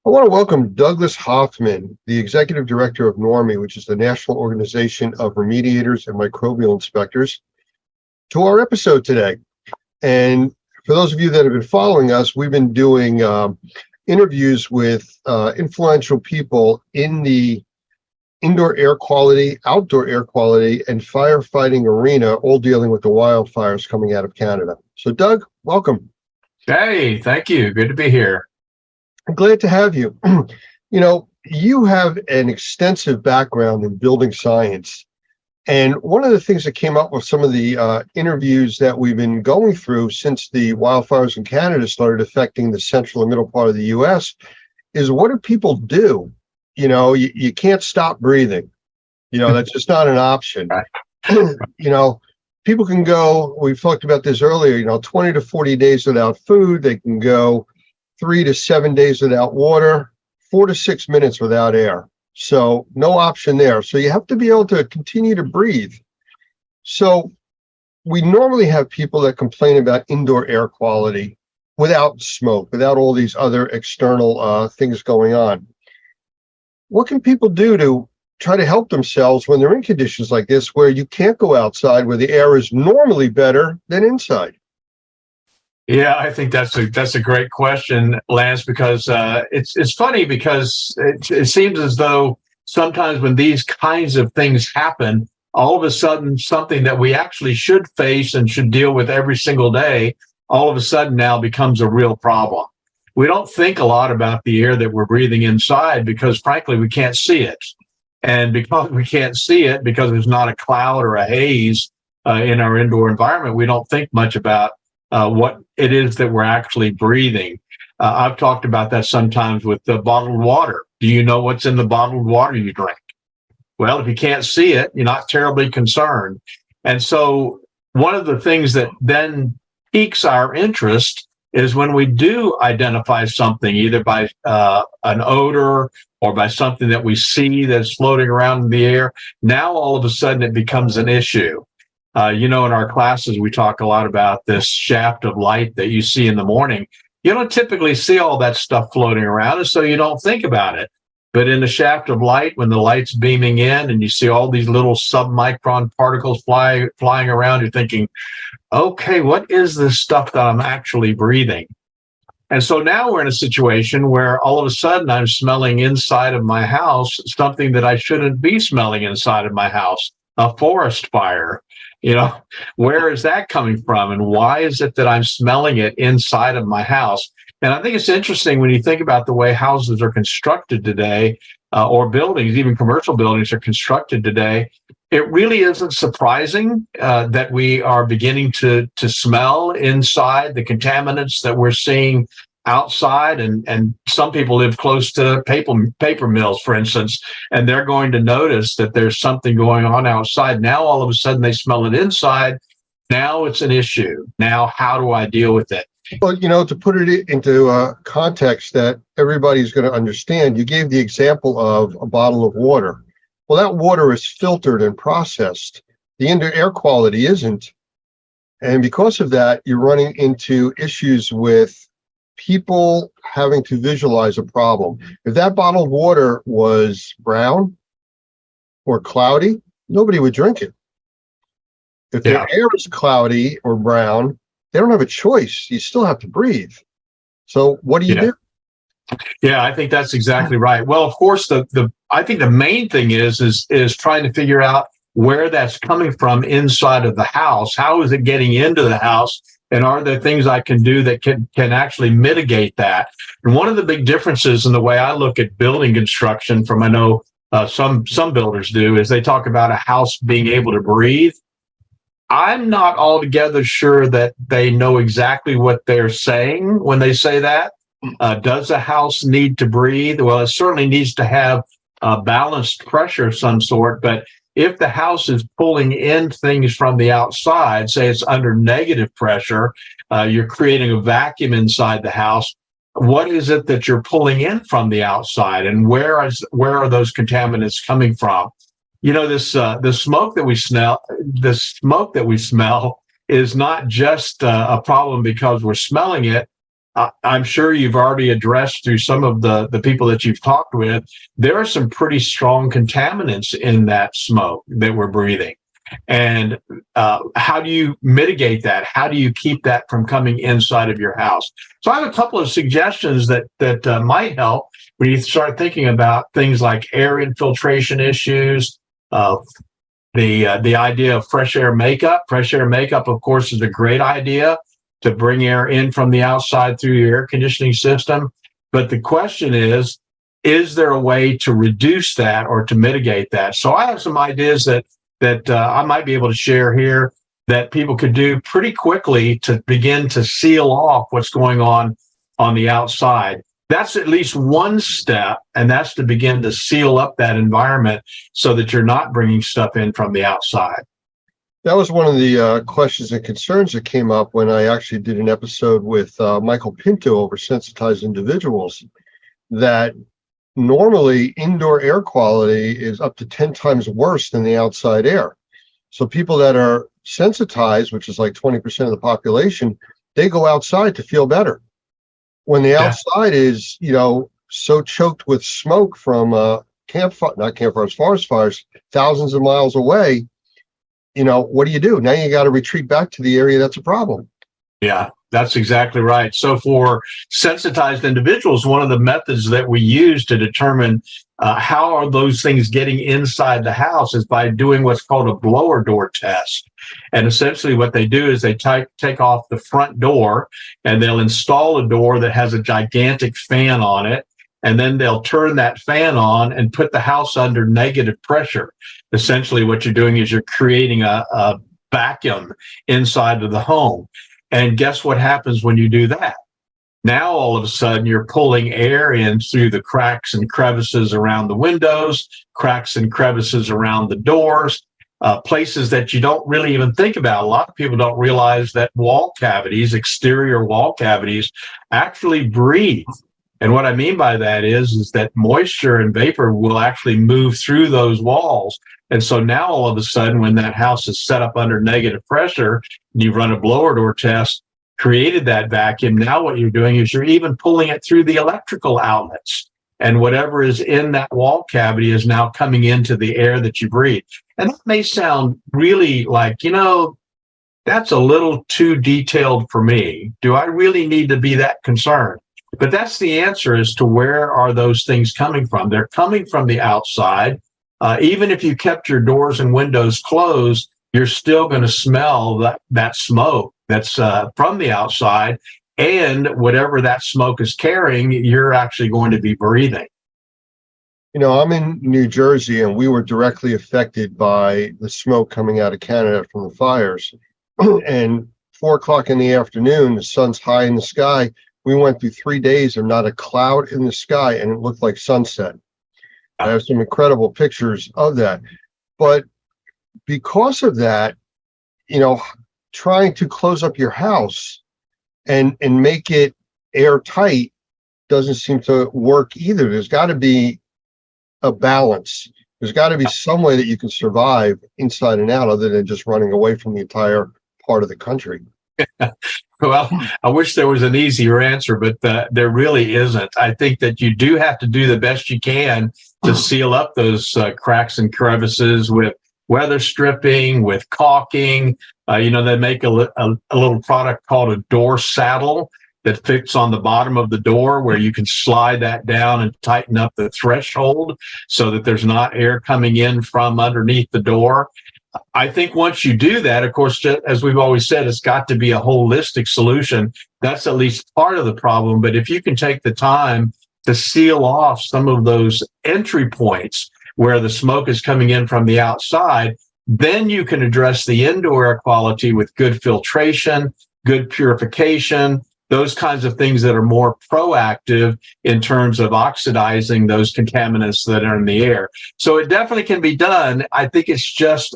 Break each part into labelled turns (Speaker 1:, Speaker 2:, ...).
Speaker 1: I want to welcome Douglas Hoffman, the Executive Director of NORMI, which is the National Organization of Remediators and Microbial Inspectors, to our episode today. And for those of you that have been following us, we've been doing interviews with influential people in the indoor air quality, outdoor air quality, and firefighting arena, all dealing with the wildfires coming out of Canada. So, Doug, welcome.
Speaker 2: Hey, thank you. Good to be here.
Speaker 1: I'm glad to have you. You have an extensive background in building science. And one of the things that came up with some of the interviews that we've been going through since the wildfires in Canada started affecting the central and middle part of the U.S. is, what do people do? You can't stop breathing. That's just not an option. People can go, we've talked about this earlier, 20 to 40 days without food. They can go 3 to 7 days without water, 4 to 6 minutes without air. So no option there. So you have to be able to continue to breathe. So we normally have people that complain about indoor air quality without smoke, without all these other external things going on. What can people do to try to help themselves when they're in conditions like this, where you can't go outside, where the air is normally better than inside?
Speaker 2: Yeah, I think that's a great question, Lance, because it's funny because it seems as though sometimes when these kinds of things happen, all of a sudden something that we actually should face and should deal with every single day, all of a sudden now becomes a real problem. We don't think a lot about the air that we're breathing inside because, frankly, we can't see it. And because we can't see it, because there's not a cloud or a haze in our indoor environment, we don't think much about what it is that we're actually breathing. I've talked about that sometimes with the bottled water. Do you know what's in the bottled water you drink? Well, if you can't see it, you're not terribly concerned. And so one of the things that then piques our interest is when we do identify something, either by an odor or by something that we see that's floating around in the air. Now, all of a sudden, it becomes an issue. In our classes, we talk a lot about this shaft of light that you see in the morning. You don't typically see all that stuff floating around, and so you don't think about it. But in the shaft of light, when the light's beaming in and you see all these little submicron particles flying around, you're thinking, okay, what is this stuff that I'm actually breathing? And so now we're in a situation where all of a sudden I'm smelling inside of my house something that I shouldn't be smelling inside of my house, a forest fire. Where is that coming from? And why is it that I'm smelling it inside of my house? And I think it's interesting when you think about the way houses are constructed today, or buildings, even commercial buildings are constructed today. It really isn't surprising that we are beginning to smell inside the contaminants that we're seeing outside. And some people live close to paper mills, for instance, and they're going to notice that there's something going on outside. Now, all of a sudden, they smell it inside. Now it's an issue. Now, how do I deal with it?
Speaker 1: Well, to put it into a context that everybody's going to understand, you gave the example of a bottle of water. Well, that water is filtered and processed. The indoor air quality isn't. And because of that, you're running into issues with people having to visualize a problem. If that bottled water was brown or cloudy, nobody would drink it. If the air is cloudy or brown, they don't have a choice. You still have to breathe. So what do you do?
Speaker 2: Yeah, I think that's exactly right. Well, of course, I think the main thing is trying to figure out where that's coming from inside of the house. How is it getting into the house? And are there things I can do that can actually mitigate that? And one of the big differences in the way I look at building construction, from I know some builders do, is they talk about a house being able to breathe. I'm not altogether sure that they know exactly what they're saying when they say that. Does a house need to breathe? Well, it certainly needs to have balanced pressure of some sort, but if the house is pulling in things from the outside, say it's under negative pressure, you're creating a vacuum inside the house. What is it that you're pulling in from the outside, and where are those contaminants coming from? The smoke that we smell is not just a problem because we're smelling it. I'm sure you've already addressed through some of the people that you've talked with, there are some pretty strong contaminants in that smoke that we're breathing. And how do you mitigate that? How do you keep that from coming inside of your house? So I have a couple of suggestions that might help when you start thinking about things like air infiltration issues, the idea of fresh air makeup. Fresh air makeup, of course, is a great idea to bring air in from the outside through your air conditioning system. But the question is there a way to reduce that or to mitigate that? So I have some ideas that I might be able to share here that people could do pretty quickly to begin to seal off what's going on the outside. That's at least one step, and that's to begin to seal up that environment so that you're not bringing stuff in from the outside.
Speaker 1: That was one of the questions and concerns that came up when I actually did an episode with Michael Pinto over sensitized individuals, that normally indoor air quality is up to 10 times worse than the outside air. So people that are sensitized, which is like 20% of the population, they go outside to feel better. When the outside is, so choked with smoke from forest fires, thousands of miles away, what do? Now you got to retreat back to the area that's a problem.
Speaker 2: Yeah, that's exactly right. So for sensitized individuals, one of the methods that we use to determine how are those things getting inside the house is by doing what's called a blower door test. And essentially what they do is they take off the front door and they'll install a door that has a gigantic fan on it. And then they'll turn that fan on and put the house under negative pressure. Essentially what you're doing is you're creating a vacuum inside of the home. And guess what happens when you do that? Now, all of a sudden, you're pulling air in through the cracks and crevices around the windows, cracks and crevices around the doors, places that you don't really even think about. A lot of people don't realize that wall cavities, exterior wall cavities, actually breathe. And what I mean by that is that moisture and vapor will actually move through those walls. And so now all of a sudden, when that house is set up under negative pressure, and you run a blower door test, created that vacuum, now what you're doing is you're even pulling it through the electrical outlets. And whatever is in that wall cavity is now coming into the air that you breathe. And that may sound really like, that's a little too detailed for me. Do I really need to be that concerned? But that's the answer as to where are those things coming from. They're coming from the outside. Even if you kept your doors and windows closed, you're still going to smell that smoke that's from the outside. And whatever that smoke is carrying, you're actually going to be breathing.
Speaker 1: I'm in New Jersey, and we were directly affected by the smoke coming out of Canada from the fires. And 4:00 in the afternoon, the sun's high in the sky. We went through 3 days of not a cloud in the sky, and it looked like sunset. I have some incredible pictures of that. But because of that, trying to close up your house and make it airtight doesn't seem to work either. There's got to be a balance. There's got to be some way that you can survive inside and out other than just running away from the entire part of the country.
Speaker 2: Well, I wish there was an easier answer, but there really isn't. I think that you do have to do the best you can to seal up those cracks and crevices with weather stripping, with caulking. They make a little product called a door saddle that fits on the bottom of the door where you can slide that down and tighten up the threshold so that there's not air coming in from underneath the door. I think once you do that, of course, as we've always said, it's got to be a holistic solution. That's at least part of the problem. But if you can take the time to seal off some of those entry points where the smoke is coming in from the outside, then you can address the indoor air quality with good filtration, good purification, those kinds of things that are more proactive in terms of oxidizing those contaminants that are in the air. So it definitely can be done. I think it's just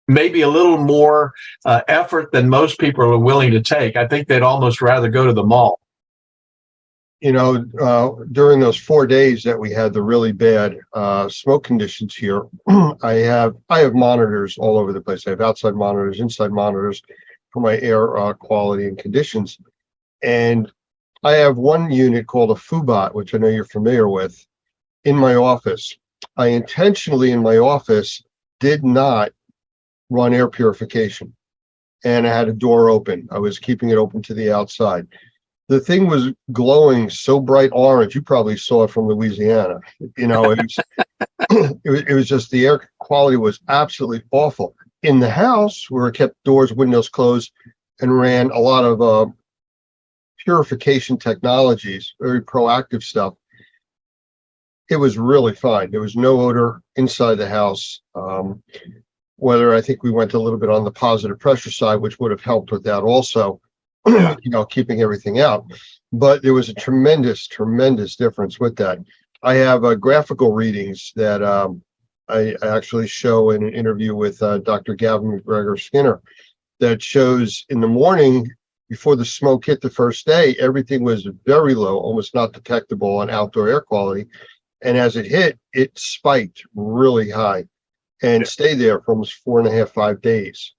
Speaker 2: maybe a little more effort than most people are willing to take. I think they'd almost rather go to the mall.
Speaker 1: During those 4 days that we had the really bad smoke conditions here, I have monitors all over the place. I have outside monitors, inside monitors for my air quality and conditions. And I have one unit called a Fubot, which I know you're familiar with, in my office. I intentionally in my office did not run air purification, and I had a door open. I was keeping it open to the outside. The thing was glowing so bright orange. You probably saw it from Louisiana. You know, it was just the air quality was absolutely awful. In the house, where I kept doors, windows closed, and ran a lot of purification technologies, very proactive stuff, it was really fine. There was no odor inside the house. Whether I think we went a little bit on the positive pressure side, which would have helped with that also,
Speaker 2: Yeah.
Speaker 1: keeping everything out. But there was a tremendous difference with that. I have graphical readings that I actually show in an interview with Dr. Gavin McGregor Skinner that shows in the morning before the smoke hit the first day, everything was very low, almost not detectable on outdoor air quality. And as it hit, it spiked really high and stayed there for almost 4.5, 5 days.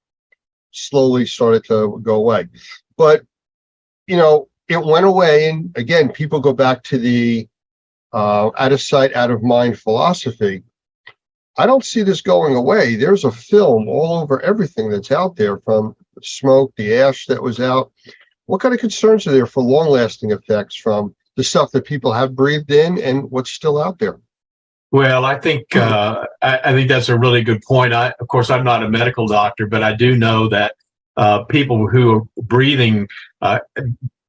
Speaker 1: Slowly started to go away. But, it went away. And again, people go back to the out of sight, out of mind philosophy. I don't see this going away. There's a film all over everything that's out there, from the smoke, the ash that was out. What kind of concerns are there for long-lasting effects from the stuff that people have breathed in and what's still out there?
Speaker 2: Well, I think I think that's a really good point. Of course, I'm not a medical doctor, but I do know that people who are breathing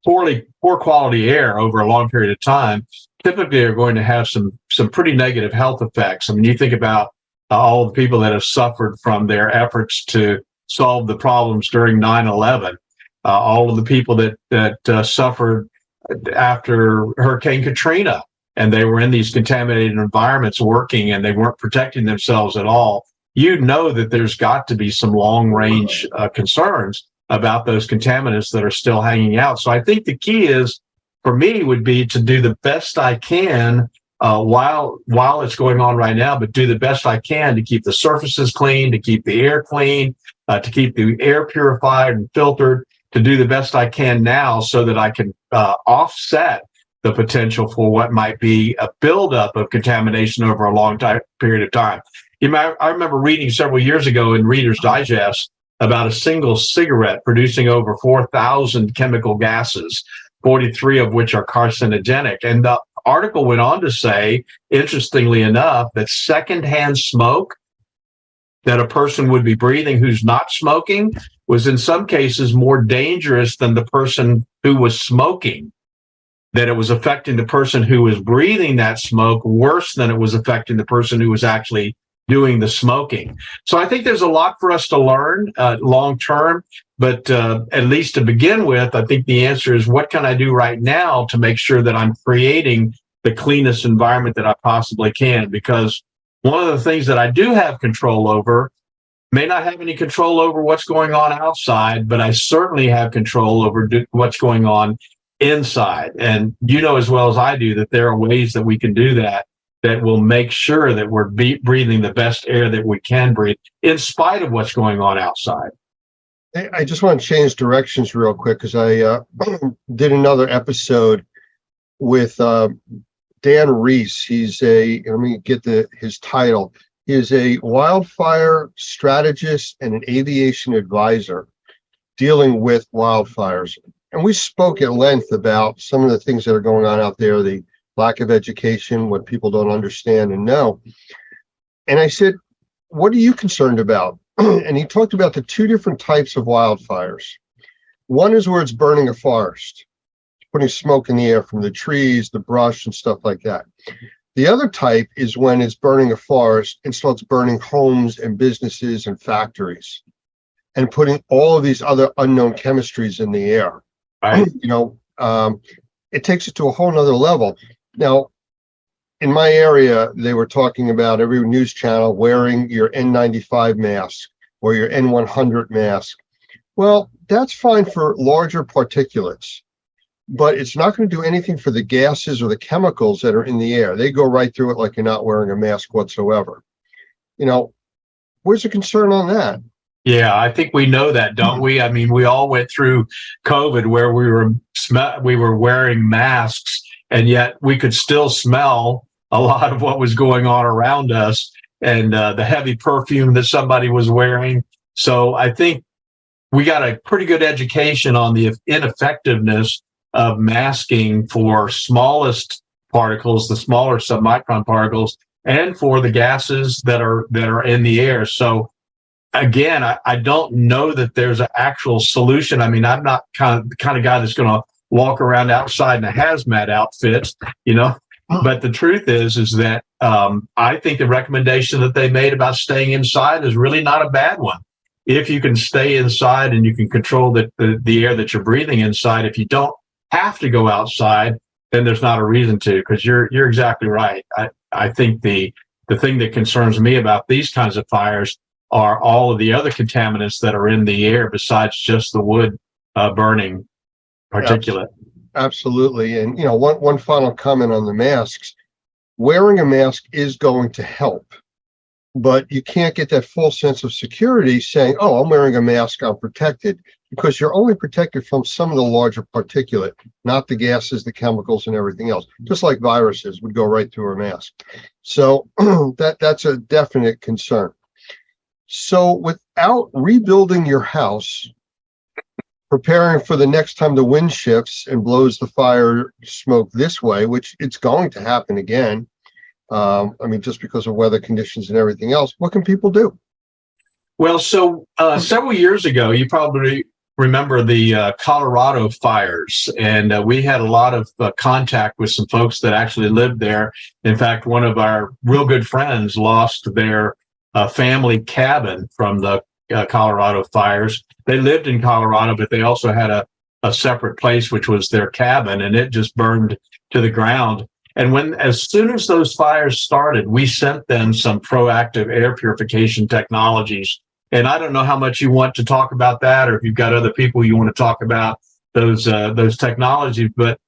Speaker 2: poor quality air over a long period of time typically are going to have some pretty negative health effects. I mean, you think about all the people that have suffered from their efforts to solve the problems during 9/11, all of the people that suffered after Hurricane Katrina, and they were in these contaminated environments working, and they weren't protecting themselves at all. You know that there's got to be some long range concerns about those contaminants that are still hanging out. So I think the key is, for me, would be to do the best I can while it's going on right now, but do the best I can to keep the surfaces clean, to keep the air clean, to keep the air purified and filtered, to do the best I can now so that I can offset the potential for what might be a buildup of contamination over a long period of time. I remember reading several years ago in Reader's Digest about a single cigarette producing over 4,000 chemical gases, 43 of which are carcinogenic. And the article went on to say, interestingly enough, that secondhand smoke that a person would be breathing who's not smoking was in some cases more dangerous than the person who was smoking, that it was affecting the person who was breathing that smoke worse than it was affecting the person who was actually doing the smoking. So I think there's a lot for us to learn long term, but at least to begin with, I think the answer is, what can I do right now to make sure that I'm creating the cleanest environment that I possibly can? Because one of the things that I do have control over, may not have any control over what's going on outside, but I certainly have control over what's going on inside. And you know as well as I do that there are ways that we can do that will make sure that we're breathing the best air that we can breathe in spite of what's going on outside.
Speaker 1: I just want to change directions real quick, because I did another episode with Dan Reese. He's let me get his title. He is a wildfire strategist and an aviation advisor dealing with wildfires. And we spoke at length about some of the things that are going on out there, the lack of education, what people don't understand and know. And I said, what are you concerned about? And he talked about the two different types of wildfires. One is where it's burning a forest, putting smoke in the air from the trees, the brush, and stuff like that. The other type is when it's burning a forest and starts burning homes and businesses and factories and putting all of these other unknown chemistries in the air.
Speaker 2: Right.
Speaker 1: It takes it to a whole nother level. Now, in my area, they were talking about every news channel wearing your N95 mask or your N100 mask. Well, that's fine for larger particulates, but it's not going to do anything for the gases or the chemicals that are in the air. They go right through it like you're not wearing a mask whatsoever. Where's the concern on that?
Speaker 2: Yeah, I think we know that, don't we? I mean, we all went through COVID where we were wearing masks, and yet we could still smell a lot of what was going on around us, and the heavy perfume that somebody was wearing. So I think we got a pretty good education on the ineffectiveness of masking for smallest particles, the smaller submicron particles, and for the gases that are in the air. So again, I don't know that there's an actual solution. I mean, I'm not the kind of guy that's going to walk around outside in a hazmat outfit, you know. But the truth is that I think the recommendation that they made about staying inside is really not a bad one. If you can stay inside and you can control the air that you're breathing inside, if you don't have to go outside, then there's not a reason to, because you're exactly right. I think the thing that concerns me about these kinds of fires are all of the other contaminants that are in the air besides just the wood burning particulate.
Speaker 1: Absolutely. And, one final comment on the masks. Wearing a mask is going to help, but you can't get that full sense of security saying, oh, I'm wearing a mask, I'm protected, because you're only protected from some of the larger particulate, not the gases, the chemicals, and everything else, just like viruses would go right through a mask. So that's a definite concern. So without rebuilding your house, preparing for the next time the wind shifts and blows the fire smoke this way, which it's going to happen again, just because of weather conditions and everything else, what can people do?
Speaker 2: Well, so several years ago, you probably remember the Colorado fires, and we had a lot of contact with some folks that actually lived there. In fact, one of our real good friends lost their family cabin from the Colorado fires. They lived in Colorado, but they also had a separate place, which was their cabin, and it just burned to the ground. And as soon as those fires started, we sent them some proactive air purification technologies. And I don't know how much you want to talk about that, or if you've got other people you want to talk about those technologies. But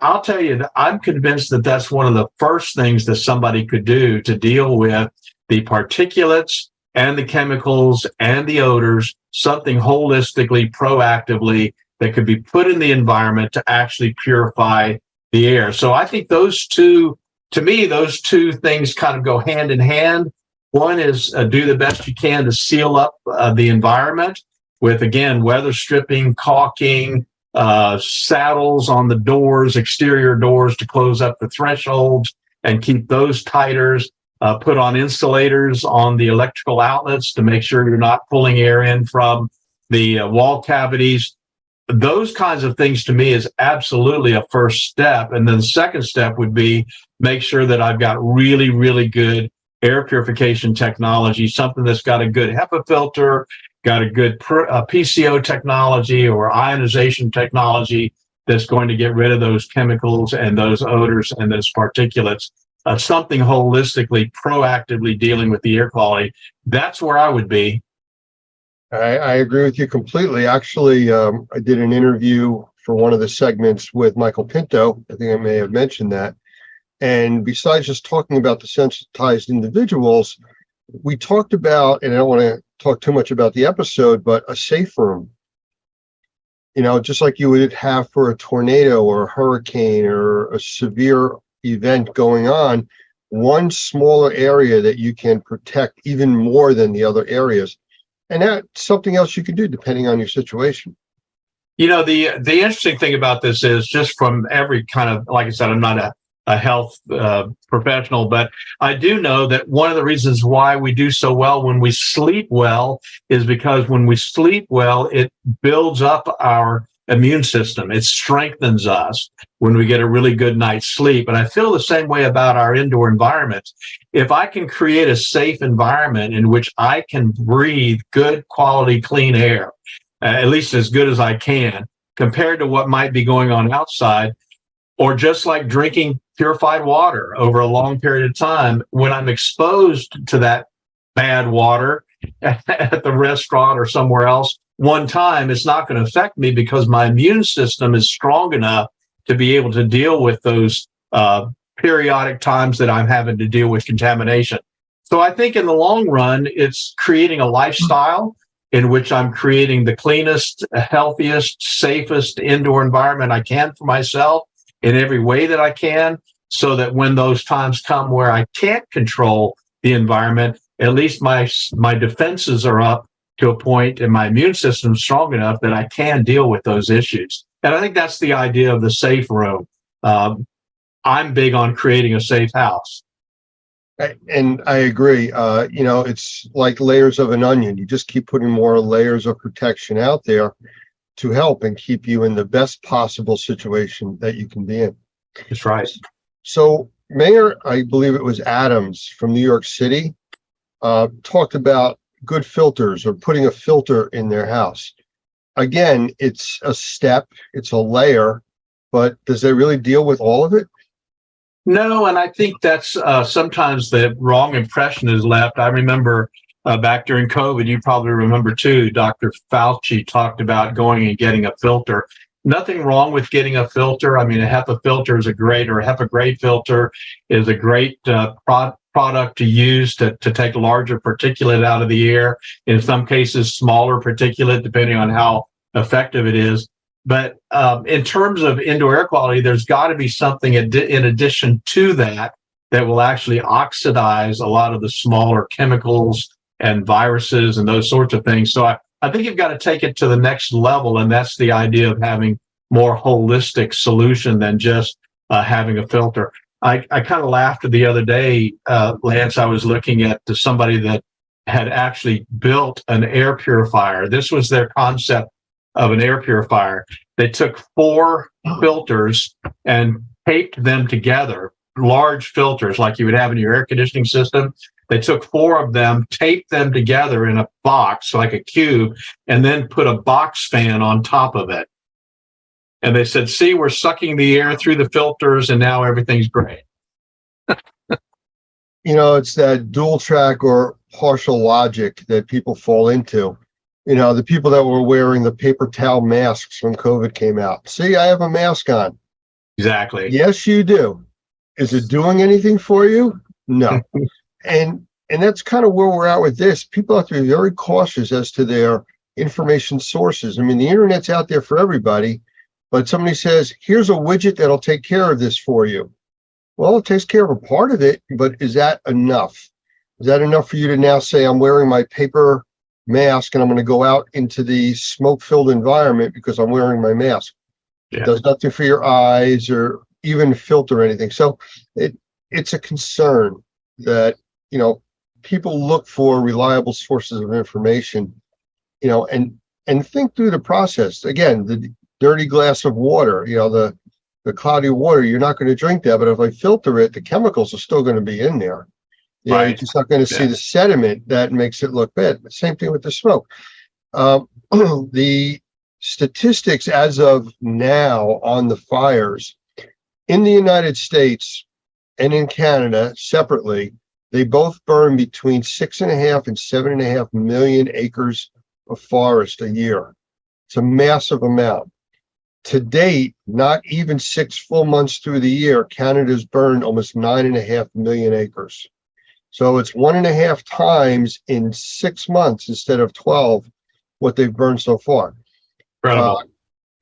Speaker 2: I'll tell you that I'm convinced that that's one of the first things that somebody could do to deal with the particulates and the chemicals and the odors, something holistically, proactively that could be put in the environment to actually purify the air. So I think those two things kind of go hand in hand. One is do the best you can to seal up the environment with, again, weather stripping, caulking, saddles on the doors, exterior doors to close up the thresholds and keep those tighter. Put on insulators on the electrical outlets to make sure you're not pulling air in from the wall cavities. Those kinds of things to me is absolutely a first step. And then the second step would be make sure that I've got really, really good air purification technology, something that's got a good HEPA filter, got a good PCO technology or ionization technology that's going to get rid of those chemicals and those odors and those particulates. Something holistically, proactively dealing with the air quality. That's where I would be.
Speaker 1: I agree with you completely. Actually, I did an interview for one of the segments with Michael Pinto. I think I may have mentioned that. And besides just talking about the sensitized individuals, we talked about, and I don't want to talk too much about the episode, but a safe room. Just like you would have for a tornado or a hurricane or a severe event going on, one smaller area that you can protect even more than the other areas. And that's something else you can do depending on your situation.
Speaker 2: The interesting thing about this is just from every kind of, like I said, I'm not a health professional, but I do know that one of the reasons why we do so well when we sleep well is because when we sleep well, it builds up our immune system. It strengthens us when we get a really good night's sleep. And I feel the same way about our indoor environments. If I can create a safe environment in which I can breathe good quality, clean air, at least as good as I can, compared to what might be going on outside, or just like drinking purified water over a long period of time, when I'm exposed to that bad water at the restaurant or somewhere else, one time, it's not going to affect me because my immune system is strong enough to be able to deal with those periodic times that I'm having to deal with contamination. So I think in the long run, it's creating a lifestyle in which I'm creating the cleanest, healthiest, safest indoor environment I can for myself in every way that I can, so that when those times come where I can't control the environment, at least my defenses are up to a point and my immune system is strong enough that I can deal with those issues. And I think that's the idea of the safe room. I'm big on creating a safe house.
Speaker 1: And I agree. It's like layers of an onion. You just keep putting more layers of protection out there to help and keep you in the best possible situation that you can be in.
Speaker 2: That's right.
Speaker 1: So Mayor, I believe it was Adams from New York City, talked about good filters or putting a filter in their house. Again, it's a step, it's a layer, but does that really deal with all of it?
Speaker 2: No, and I think that's sometimes the wrong impression is left. I remember back during COVID, you probably remember too, Dr. Fauci talked about going and getting a filter. Nothing wrong with getting a filter. I mean, a HEPA filter is a HEPA grade filter is a great product to use to take larger particulate out of the air. In some cases, smaller particulate, depending on how effective it is. But in terms of indoor air quality, there's got to be something in addition to that will actually oxidize a lot of the smaller chemicals and viruses and those sorts of things. So I think you've got to take it to the next level, and that's the idea of having more holistic solution than just having a filter. I kind of laughed the other day, Lance. I was looking at somebody that had actually built an air purifier. This was their concept of an air purifier. They took 4 filters and taped them together, large filters like you would have in your air conditioning system. They took 4 of them, taped them together in a box, like a cube, and then put a box fan on top of it. And they said, see, we're sucking the air through the filters and now everything's great.
Speaker 1: It's that dual track or partial logic that people fall into. The people that were wearing the paper towel masks when COVID came out. See, I have a mask on.
Speaker 2: Exactly.
Speaker 1: Yes, you do. Is it doing anything for you? No. And that's kind of where we're at with this. People have to be very cautious as to their information sources. I mean, the internet's out there for everybody, but somebody says, here's a widget that'll take care of this for you. Well, it takes care of a part of it, but is that enough? Is that enough for you to now say, I'm wearing my paper mask and I'm going to go out into the smoke-filled environment because I'm wearing my mask?
Speaker 2: Yeah.
Speaker 1: It does nothing for your eyes or even filter anything. So it's a concern that, people look for reliable sources of information, and think through the process. Again, the dirty glass of water, the cloudy water, you're not going to drink that, but if I filter it, the chemicals are still going to be in there.
Speaker 2: Right.
Speaker 1: You're just not going to see the sediment that makes it look bad. Same thing with the smoke. The statistics as of now on the fires in the United States and in Canada separately, they both burn between 6.5 and 7.5 million acres of forest a year. It's a massive amount. To date, not even 6 full months through the year, Canada's burned almost 9.5 million acres. So it's 1.5 times in 6 months instead of 12 what they've burned so far.
Speaker 2: Incredible.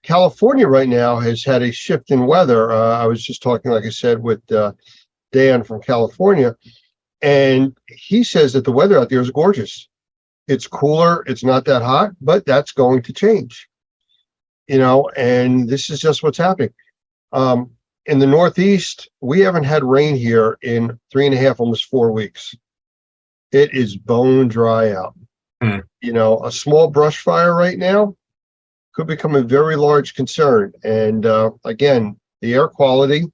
Speaker 1: California right now has had a shift in weather. I was just talking, like I said, with Dan from California, and he says that the weather out there is gorgeous. It's cooler, it's not that hot, but that's going to change. And this is just what's happening. In the Northeast, we haven't had rain here in 3.5, almost 4 weeks. It is bone dry out. A small brush fire right now could become a very large concern. And again, the air quality,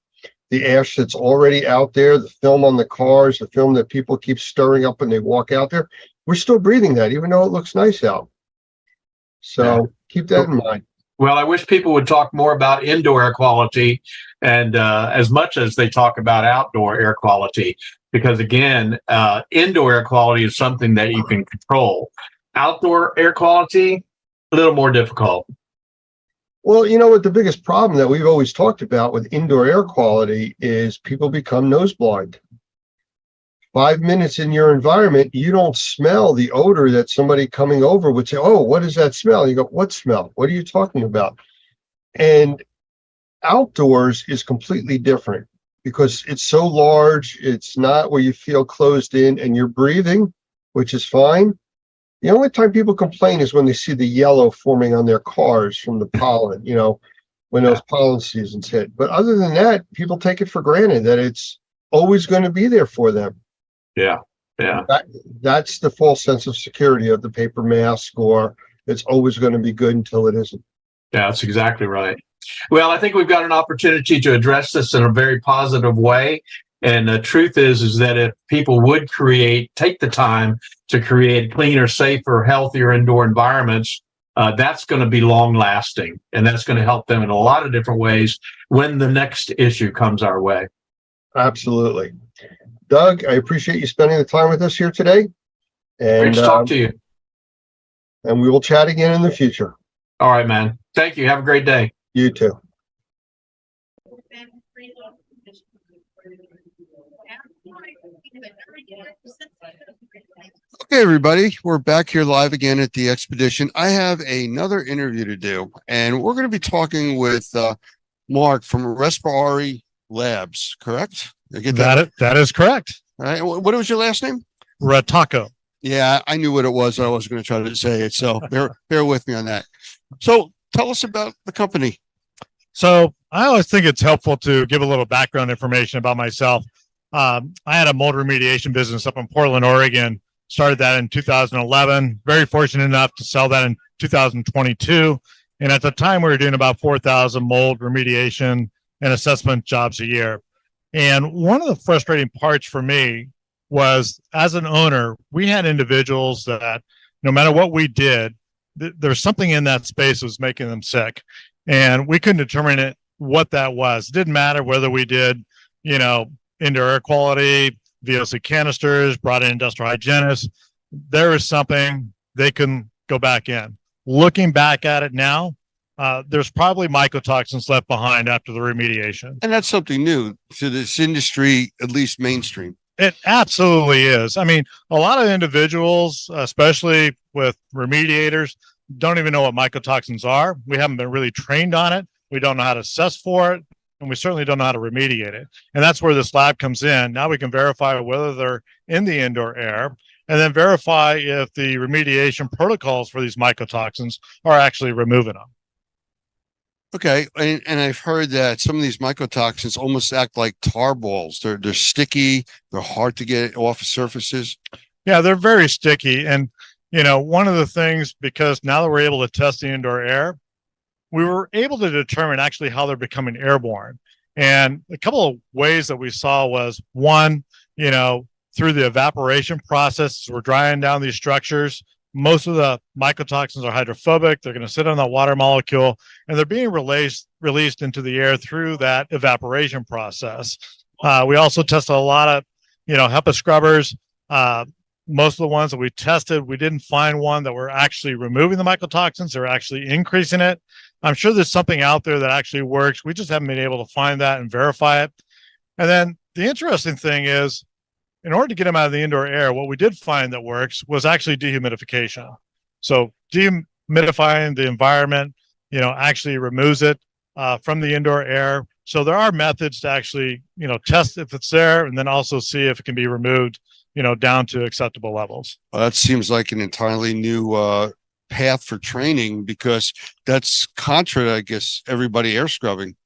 Speaker 1: the ash that's already out there, the film on the cars, the film that people keep stirring up when they walk out there, we're still breathing that, even though it looks nice out. So keep that in mind.
Speaker 2: Well, I wish people would talk more about indoor air quality and as much as they talk about outdoor air quality, because again, indoor air quality is something that you can control. Outdoor air quality, a little more difficult.
Speaker 1: Well, what the biggest problem that we've always talked about with indoor air quality is people become nose blind. 5 minutes in your environment, you don't smell the odor that somebody coming over would say, oh, what is that smell? You go, what smell? What are you talking about? And outdoors is completely different because it's so large. It's not where you feel closed in and you're breathing, which is fine. The only time people complain is when they see the yellow forming on their cars from the pollen, when those pollen seasons hit. But other than that, people take it for granted that it's always going to be there for them.
Speaker 2: Yeah.
Speaker 1: That's the false sense of security of the paper mask, or it's always going to be good until it isn't.
Speaker 2: Yeah, that's exactly right. Well, I think we've got an opportunity to address this in a very positive way. And the truth is that if people would take the time to create cleaner, safer, healthier indoor environments, that's going to be long lasting. And that's going to help them in a lot of different ways when the next issue comes our way.
Speaker 1: Absolutely. Doug, I appreciate you spending the time with us here today. And,
Speaker 2: Great to talk to you.
Speaker 1: And we will chat again in the future.
Speaker 2: All right, man. Thank you. Have a great day.
Speaker 1: You too. Okay, everybody, we're back here live again at the Expedition. I have another interview to do, and we're going to be talking with Mark from Respiratory Labs, correct?
Speaker 3: That is correct.
Speaker 1: All right. What was your last name?
Speaker 3: Ratako.
Speaker 1: Yeah, I knew what it was. I was going to try to say it, so bear with me on that. So tell us about the company.
Speaker 3: So I always think it's helpful to give a little background information about myself. I had a mold remediation business up in Portland, Oregon. Started that in 2011. Very fortunate enough to sell that in 2022. And at the time, we were doing about 4,000 mold remediation and assessment jobs a year. And one of the frustrating parts for me was, as an owner, we had individuals that no matter what we did, there's something in that space that was making them sick. And we couldn't determine what that was. It didn't matter whether we did, indoor air quality, VOC canisters, brought in industrial hygienists. There is something they couldn't go back in. Looking back at it now, there's probably mycotoxins left behind after the remediation.
Speaker 1: And that's something new to this industry, at least mainstream.
Speaker 3: It absolutely is. I mean, a lot of individuals, especially with remediators, don't even know what mycotoxins are. We haven't been really trained on it. We don't know how to assess for it, and we certainly don't know how to remediate it. And that's where this lab comes in. Now we can verify whether they're in the indoor air, and then verify if the remediation protocols for these mycotoxins are actually removing them.
Speaker 1: Okay, and I've heard that some of these mycotoxins almost act like tar balls. They're sticky. They're hard to get off of surfaces.
Speaker 3: Yeah, they're very sticky. And, one of the things, because now that we're able to test the indoor air, we were able to determine actually how they're becoming airborne. And a couple of ways that we saw was, one, through the evaporation process, we're drying down these structures. Most of the mycotoxins are hydrophobic. They're going to sit on the water molecule, and they're being released into the air through that evaporation process. We also tested a lot of, HEPA scrubbers. Most of the ones that we tested, we didn't find one that were actually removing the mycotoxins. They're actually increasing it. I'm sure there's something out there that actually works. We just haven't been able to find that and verify it. And then the interesting thing is, in order to get them out of the indoor air, what we did find that works was actually dehumidification. So dehumidifying the environment, actually removes it from the indoor air. So there are methods to actually, test if it's there, and then also see if it can be removed, down to acceptable levels.
Speaker 1: Well, that seems like an entirely new path for training, because that's contra to, I guess, everybody air scrubbing.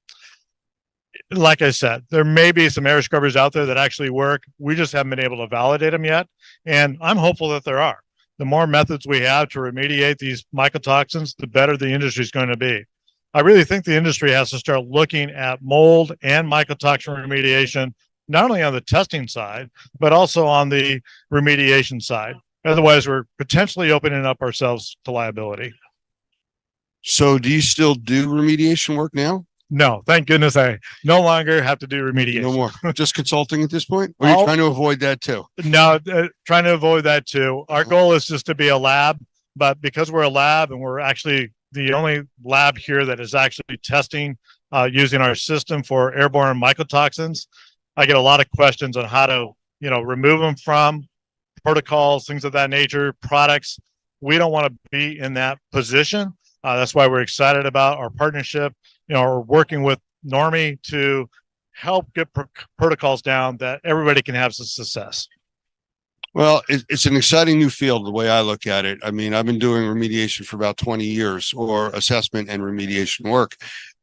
Speaker 3: Like I said, there may be some air scrubbers out there that actually work. We just haven't been able to validate them yet. And I'm hopeful that there are. The more methods we have to remediate these mycotoxins, the better the industry is going to be. I really think the industry has to start looking at mold and mycotoxin remediation, not only on the testing side, but also on the remediation side. Otherwise, we're potentially opening up ourselves to liability.
Speaker 1: So do you still do remediation work now?
Speaker 3: No, thank goodness I no longer have to do remediation.
Speaker 1: No more. Just consulting at this point? Or are you trying to avoid that too?
Speaker 3: No, trying to avoid that too. Our goal is just to be a lab, but because we're a lab and we're actually the only lab here that is actually testing using our system for airborne mycotoxins, I get a lot of questions on how to, remove them from protocols, things of that nature, products. We don't want to be in that position. That's why we're excited about our partnership. We're working with Normie to help get protocols down that everybody can have some success.
Speaker 4: Well, it's an exciting new field, the way I look at it. I mean, I've been doing remediation for about 20 years, or assessment and remediation work.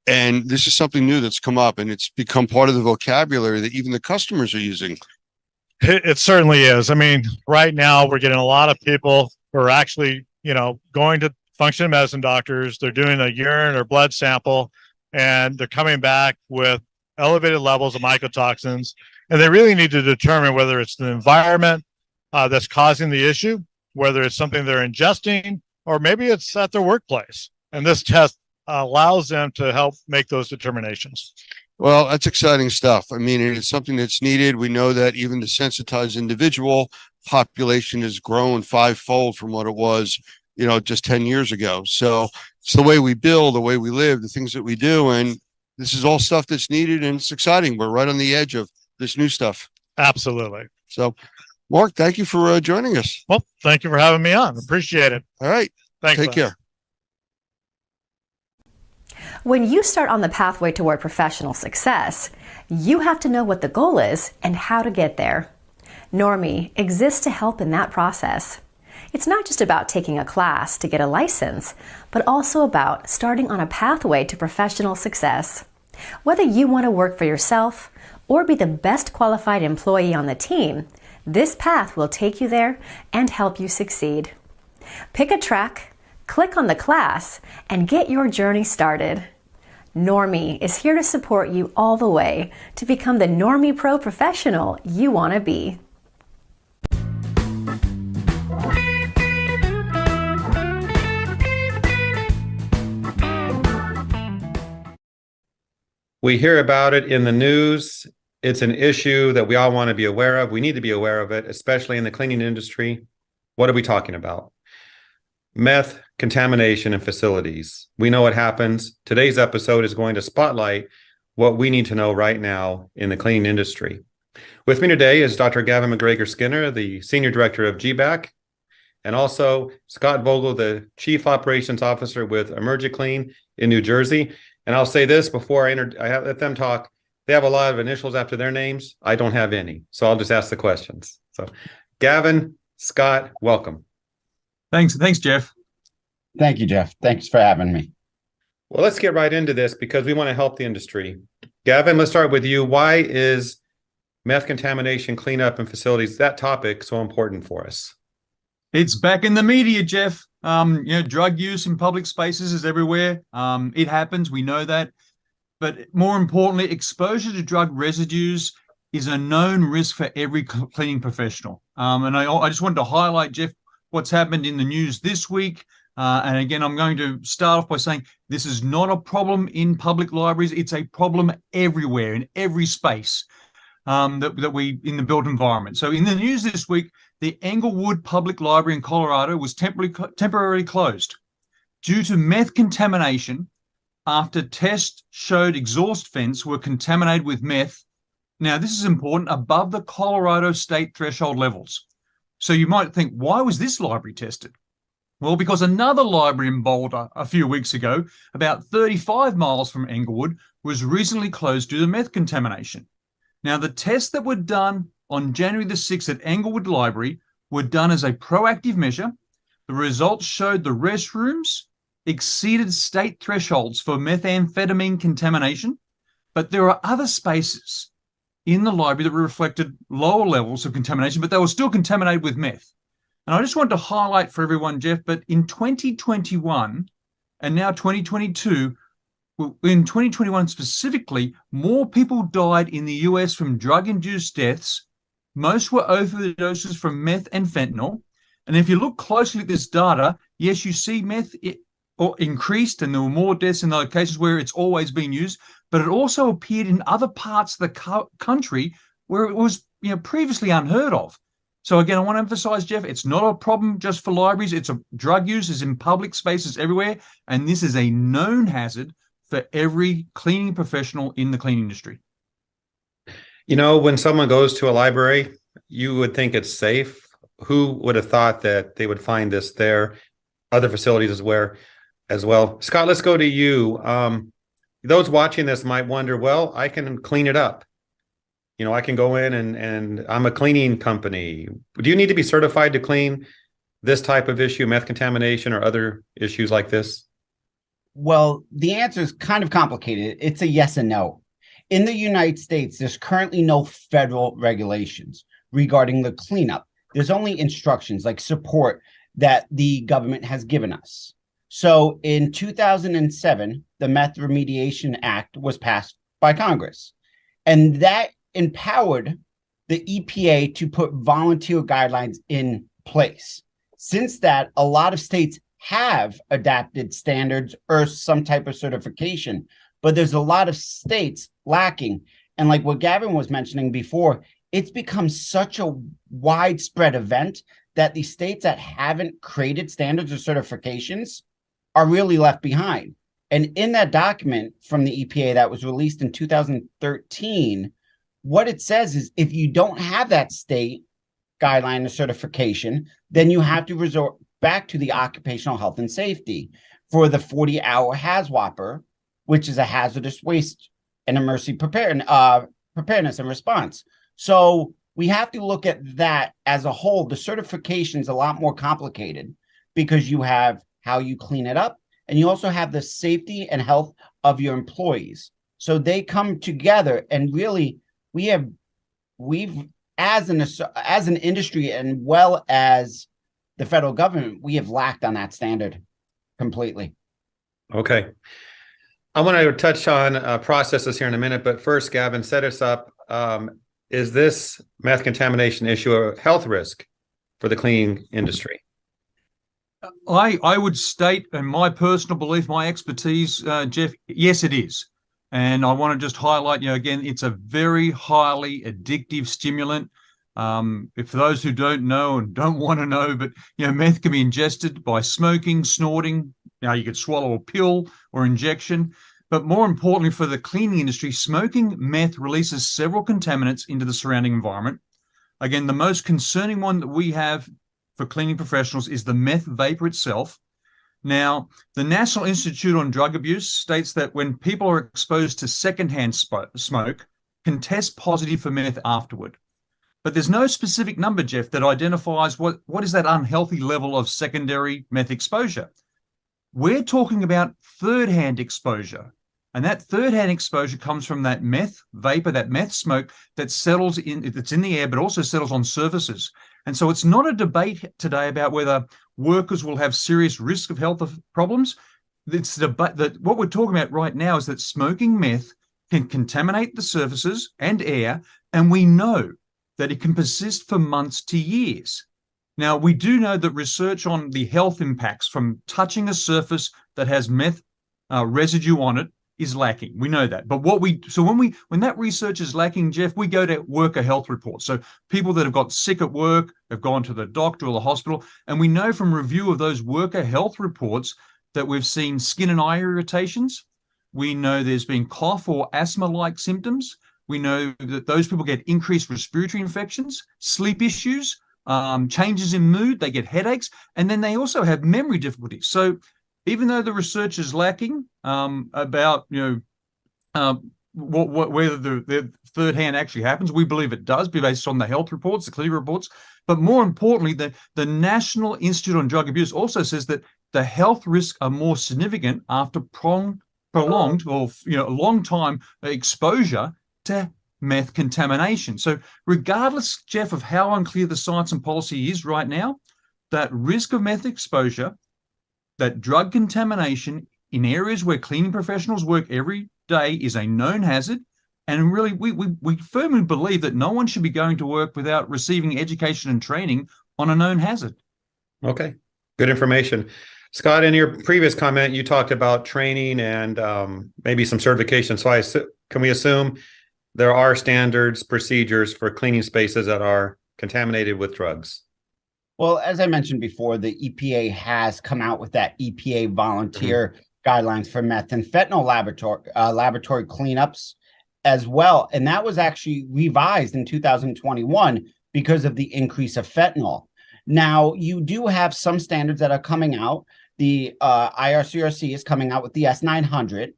Speaker 4: And this is something new that's come up, and it's become part of the vocabulary that even the customers are using.
Speaker 3: It certainly is. I mean, right now we're getting a lot of people who are actually, going to functional medicine doctors. They're doing a urine or blood sample, and they're coming back with elevated levels of mycotoxins. And they really need to determine whether it's the environment that's causing the issue, whether it's something they're ingesting, or maybe it's at their workplace. And this test allows them to help make those determinations.
Speaker 4: Well, that's exciting stuff. I mean, it's something that's needed. We know that even the sensitized individual population has grown fivefold from what it was, just 10 years ago. So it's the way we build, the way we live, the things that we do. And this is all stuff that's needed, and it's exciting. We're right on the edge of this new stuff.
Speaker 3: Absolutely.
Speaker 4: So, Mark, thank you for joining us.
Speaker 3: Well, thank you for having me on. Appreciate it.
Speaker 4: All right.
Speaker 3: Thanks.
Speaker 4: Take care.
Speaker 5: When you start on the pathway toward professional success, you have to know what the goal is and how to get there. Normie exists to help in that process. It's not just about taking a class to get a license, but also about starting on a pathway to professional success. Whether you want to work for yourself or be the best qualified employee on the team, this path will take you there and help you succeed. Pick a track, click on the class, and get your journey started. Normie is here to support you all the way to become the Normie Pro professional you want to be.
Speaker 6: We hear about it in the news. It's an issue that we all want to be aware of. We need to be aware of it, especially in the cleaning industry. What are we talking about? Meth contamination in facilities. We know what happens. Today's episode is going to spotlight what we need to know right now in the cleaning industry. With me today is Dr. Gavin McGregor Skinner, the Senior Director of GBAC, and also Scott Vogel, the Chief Operations Officer with EmergiClean in New Jersey. And I'll say this before I let them talk. They have a lot of initials after their names. I don't have any, so I'll just ask the questions. So, Gavin, Scott, welcome.
Speaker 7: Thanks, Jeff.
Speaker 8: Thank you, Jeff. Thanks for having me.
Speaker 6: Well, let's get right into this because we want to help the industry. Gavin, let's start with you. Why is meth contamination cleanup in facilities, that topic, so important for us?
Speaker 7: It's back in the media, Jeff. Drug use in public spaces is everywhere. It happens. We know that. But more importantly, exposure to drug residues is a known risk for every cleaning professional. And I just wanted to highlight, Jeff, what's happened in the news this week. And again, I'm going to start off by saying this is not a problem in public libraries. It's a problem everywhere, in every space that we in the built environment. So in the news this week, the Englewood Public Library in Colorado was temporarily closed due to meth contamination after tests showed exhaust vents were contaminated with meth. Now, this is important, above the Colorado state threshold levels. So you might think, why was this library tested? Well, because another library in Boulder a few weeks ago, about 35 miles from Englewood, was recently closed due to meth contamination. Now, the tests that were done on January the 6th at Englewood Library were done as a proactive measure. The results showed the restrooms exceeded state thresholds for methamphetamine contamination, but there are other spaces in the library that reflected lower levels of contamination, but they were still contaminated with meth. And I just want to highlight for everyone, Jeff, but in 2021 and now 2022, in 2021 specifically, more people died in the US from drug-induced deaths. Most were overdoses from meth and fentanyl. And if you look closely at this data, yes, you see meth increased and there were more deaths in the locations where it's always been used, but it also appeared in other parts of the country where it was previously unheard of. So again, I want to emphasize, Jeff, it's not a problem just for libraries. It's a drug use is in public spaces everywhere. And this is a known hazard for every cleaning professional in the cleaning industry.
Speaker 6: When someone goes to a library, you would think it's safe. Who would have thought that they would find this there? Other facilities as well. Scott, let's go to you. Those watching this might wonder, well, I can clean it up. You know, I can go in and I'm a cleaning company. Do you need to be certified to clean this type of issue, meth contamination or other issues like this?
Speaker 8: Well, the answer is kind of complicated. It's a yes and no. In the United States, there's currently no federal regulations regarding the cleanup. There's only instructions like support that the government has given us. So in 2007, the Meth Remediation Act was passed by Congress, and that empowered the EPA to put volunteer guidelines in place. Since that, a lot of states have adapted standards or some type of certification, but there's a lot of states lacking. And like what Gavin was mentioning before, it's become such a widespread event that the states that haven't created standards or certifications are really left behind. And in that document from the EPA that was released in 2013, what it says is if you don't have that state guideline or certification, then you have to resort back to the occupational health and safety for the 40-hour HAZWOPER, which is a hazardous waste and emergency preparedness and response. So we have to look at that as a whole. The certification is a lot more complicated because you have how you clean it up, and you also have the safety and health of your employees. So they come together, and really we've as an industry and well as the federal government, we have lacked on that standard completely.
Speaker 6: Okay. I want to touch on processes here in a minute, but first, Gavin, set us up. Is this meth contamination issue a health risk for the cleaning industry?
Speaker 7: I would state, in my personal belief, my expertise, Jeff, yes, it is. And I want to just highlight, again, it's a very highly addictive stimulant. If for those who don't know and don't want to know, but, meth can be ingested by smoking, snorting. Now you could swallow a pill or injection. But more importantly, for the cleaning industry, smoking meth releases several contaminants into the surrounding environment. Again, the most concerning one that we have for cleaning professionals is the meth vapor itself. Now, the National Institute on Drug Abuse states that when people are exposed to secondhand smoke, can test positive for meth afterward. But there's no specific number, Jeff, that identifies what is that unhealthy level of secondary meth exposure. We're talking about third-hand exposure. And that third-hand exposure comes from that meth vapor, that meth smoke that settles that's in the air, but also settles on surfaces. And so it's not a debate today about whether workers will have serious risk of health problems. It's the debate that what we're talking about right now is that smoking meth can contaminate the surfaces and air, and we know that it can persist for months to years. Now, we do know that research on the health impacts from touching a surface that has meth residue on it is lacking. We know that. But when that research is lacking, Jeff, we go to worker health reports. So people that have got sick at work have gone to the doctor or the hospital, and we know from review of those worker health reports that we've seen skin and eye irritations. We know there's been cough or asthma-like symptoms. We know that those people get increased respiratory infections, sleep issues, changes in mood, they get headaches, and then they also have memory difficulties. So even though the research is lacking about whether the third hand actually happens, we believe it does, based on the health reports, the clinical reports. But more importantly, the National Institute on Drug Abuse also says that the health risks are more significant after prolonged or a long time exposure to meth contamination. So regardless, Jeff, of how unclear the science and policy is right now, that risk of meth exposure, that drug contamination in areas where cleaning professionals work every day is a known hazard. And really, we firmly believe that no one should be going to work without receiving education and training on a known hazard.
Speaker 6: Okay, good information. Scott, in your previous comment, you talked about training and maybe some certification. So can we assume there are standards, procedures for cleaning spaces that are contaminated with drugs?
Speaker 8: Well, as I mentioned before, the EPA has come out with that EPA volunteer guidelines for meth and fentanyl laboratory cleanups as well. And that was actually revised in 2021 because of the increase of fentanyl. Now, you do have some standards that are coming out. The IRCRC is coming out with the S900.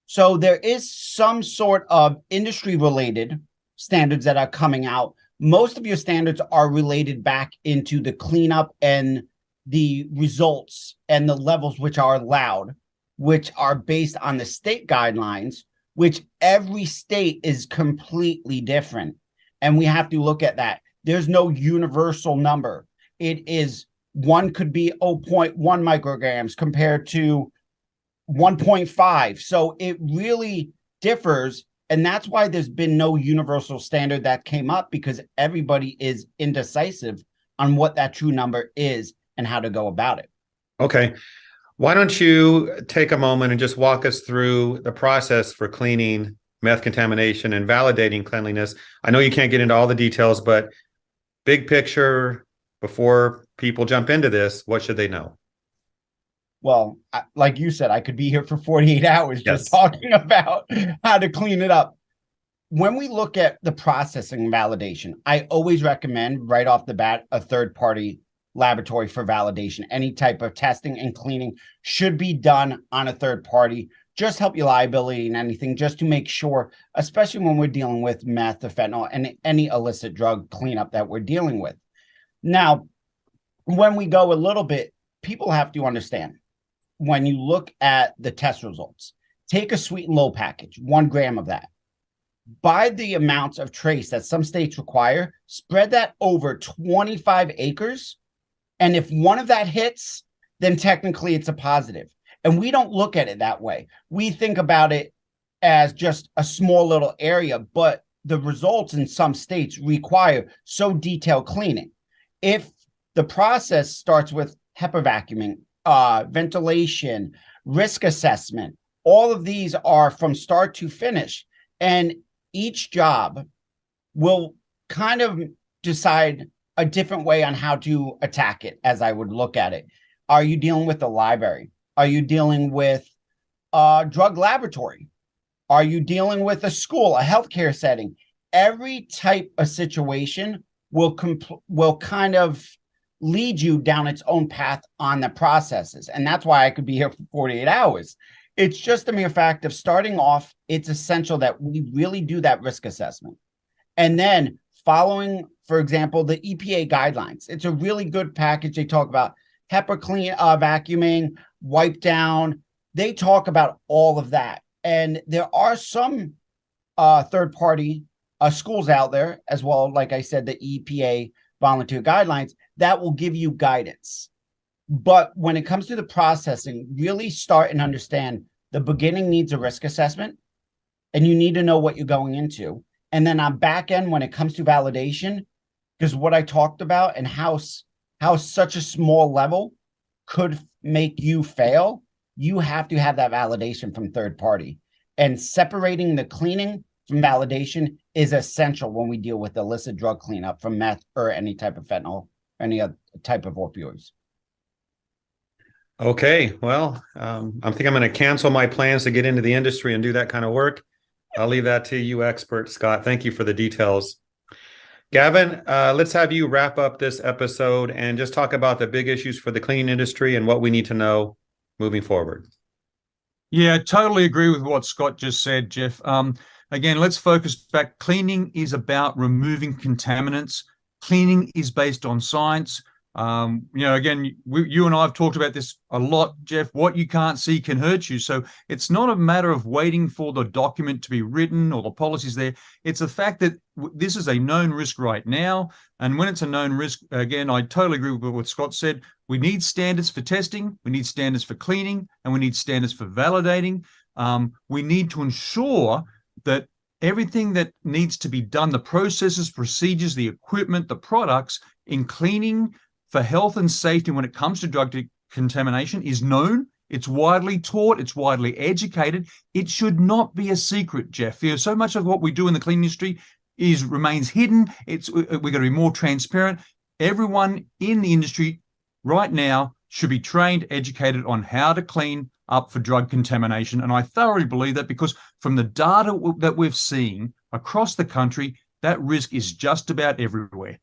Speaker 8: So there is some sort of industry-related standards that are coming out. Most of your standards are related back into the cleanup and the results and the levels which are allowed, which are based on the state guidelines, which every state is completely different. And we have to look at that. There's no universal number. It is, one could be 0.1 micrograms compared to 1.5. So it really differs. And that's why there's been no universal standard that came up, because everybody is indecisive on what that true number is and how to go about it.
Speaker 6: Okay. Why don't you take a moment and just walk us through the process for cleaning meth contamination and validating cleanliness? I know you can't get into all the details, but big picture, before people jump into this, what should they know?
Speaker 8: Well, like you said, I could be here for 48 hours
Speaker 6: Yes.
Speaker 8: just talking about how to clean it up. When we look at the processing and validation, I always recommend right off the bat a third-party laboratory for validation. Any type of testing and cleaning should be done on a third party. Just help your liability and anything, just to make sure, especially when we're dealing with meth or fentanyl and any illicit drug cleanup that we're dealing with. Now, when we go a little bit, people have to understand, when you look at the test results, take a sweet and low package, 1 gram of that. By the amounts of trace that some states require, spread that over 25 acres. And if one of that hits, then technically it's a positive. And we don't look at it that way. We think about it as just a small little area, but the results in some states require so detailed cleaning. If the process starts with HEPA vacuuming, ventilation, risk assessment, all of these are from start to finish. And each job will kind of decide a different way on how to attack it, as I would look at it. Are you dealing with the library? Are you dealing with a drug laboratory? Are you dealing with a school, a healthcare setting? Every type of situation will kind of lead you down its own path on the processes. And that's why I could be here for 48 hours. It's just a mere fact of starting off, it's essential that we really do that risk assessment. And then following, for example, the EPA guidelines. It's a really good package. They talk about HEPA clean, vacuuming, wipe down. They talk about all of that. And there are some third-party schools out there as well, like I said, the EPA volunteer guidelines that will give you guidance. But when it comes to the processing, really start and understand the beginning needs a risk assessment, and you need to know what you're going into. And then on back end, when it comes to validation, because what I talked about and how such a small level could make you fail, you have to have that validation from third party. And separating the cleaning from validation is essential when we deal with illicit drug cleanup from meth or any type of fentanyl, any other type of opioids.
Speaker 6: Okay, well, I think I'm going to cancel my plans to get into the industry and do that kind of work. I'll leave that to you, expert Scott. Thank you for the details. Gavin, let's have you wrap up this episode and just talk about the big issues for the cleaning industry and what we need to know moving forward.
Speaker 7: Yeah, totally agree with what Scott just said, Jeff. Again, let's focus back. Cleaning is about removing contaminants. Cleaning is based on science. Again, you and I have talked about this a lot, Jeff. What you can't see can hurt you. So it's not a matter of waiting for the document to be written or the policies there. It's the fact that this is a known risk right now. And when it's a known risk, again, I totally agree with what Scott said. We need standards for testing. We need standards for cleaning, and we need standards for validating. We need to ensure that everything that needs to be done, the processes, procedures, the equipment, the products in cleaning for health and safety when it comes to drug contamination is known. It's widely taught. It's widely educated. It should not be a secret, Jeff. So much of what we do in the cleaning industry remains hidden. We're going to be more transparent. Everyone in the industry right now should be trained, educated on how to clean up for drug contamination. And I thoroughly believe that, because from the data that we've seen across the country, that risk is just about everywhere.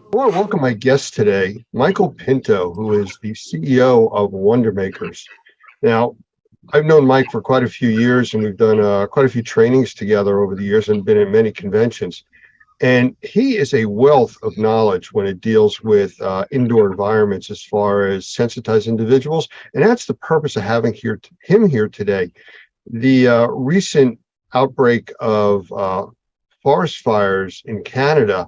Speaker 1: I want to welcome my guest today, Michael Pinto, who is the CEO of Wonder Makers. Now, I've known Mike for quite a few years, and we've done quite a few trainings together over the years and been at many conventions. And he is a wealth of knowledge when it deals with indoor environments as far as sensitized individuals. And that's the purpose of having him here today. The recent outbreak of forest fires in Canada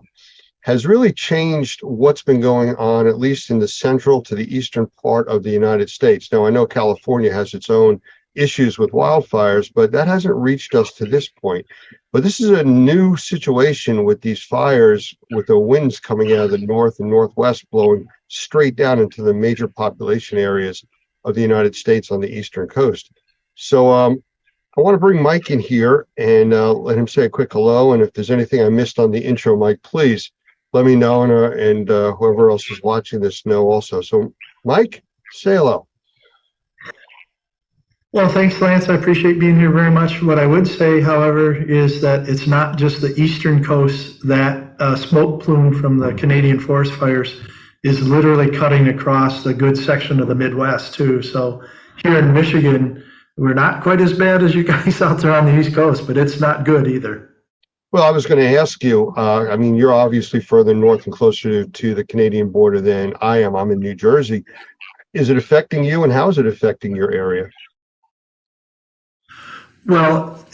Speaker 1: has really changed what's been going on, at least in the central to the eastern part of the United States. Now, I know California has its own issues with wildfires, but that hasn't reached us to this point. But this is a new situation with these fires, with the winds coming out of the north and northwest blowing straight down into the major population areas of the United States on the eastern coast. So I want to bring Mike in here and let him say a quick hello. And if there's anything I missed on the intro, Mike, please let me know, and whoever else is watching this know also. So, Mike, say hello.
Speaker 9: Well, thanks, Lance. I appreciate being here very much. What I would say, however, is that it's not just the eastern coast that smoke plume from the Canadian forest fires is literally cutting across a good section of the Midwest, too. So here in Michigan, we're not quite as bad as you guys out there on the East Coast, but it's not good either.
Speaker 1: Well, I was going to ask you, I mean, you're obviously further north and closer to the Canadian border than I am. I'm in New Jersey. Is it affecting you, and how is it affecting your area?
Speaker 9: Well,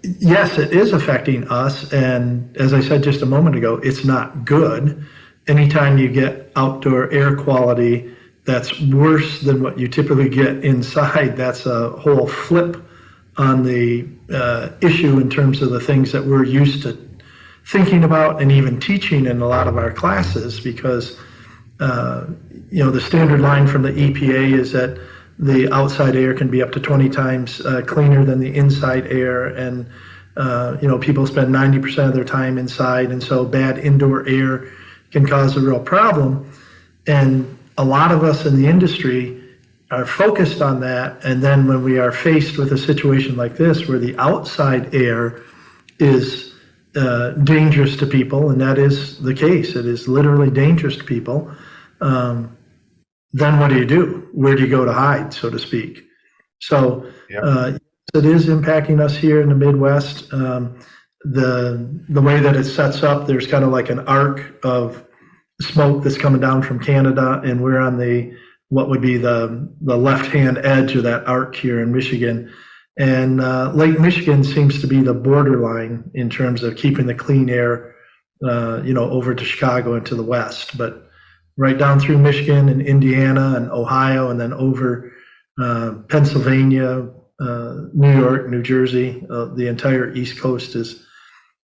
Speaker 9: yes, it is affecting us. And as I said just a moment ago, it's not good. Anytime you get outdoor air quality that's worse than what you typically get inside, that's a whole flip on the issue in terms of the things that we're used to thinking about and even teaching in a lot of our classes, because the standard line from the EPA is that the outside air can be up to 20 times cleaner than the inside air, and people spend 90% of their time inside, and so bad indoor air can cause a real problem. And a lot of us in the industry are focused on that, and then when we are faced with a situation like this where the outside air is dangerous to people, and that is the case, it is literally dangerous to people, then what do? Where do you go to hide, so to speak? So it is impacting us here in the Midwest. The way that it sets up, there's kind of like an arc of smoke that's coming down from Canada, and we're on what would be the left-hand edge of that arc here in Michigan. And Lake Michigan seems to be the borderline in terms of keeping the clean air, over to Chicago and to the west. But right down through Michigan and Indiana and Ohio, and then over Pennsylvania, New York, New Jersey, the entire East Coast is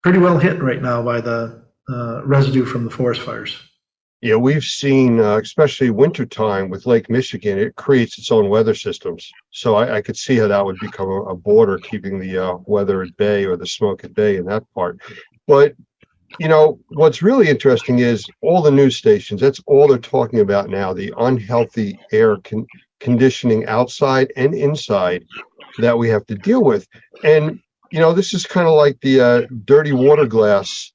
Speaker 9: pretty well hit right now by the residue from the forest fires.
Speaker 1: Yeah, we've seen, especially wintertime with Lake Michigan, it creates its own weather systems. So I could see how that would become a border, keeping the weather at bay or the smoke at bay in that part. But, what's really interesting is all the news stations, that's all they're talking about now, the unhealthy air conditioning outside and inside that we have to deal with. And, this is kind of like the dirty water glass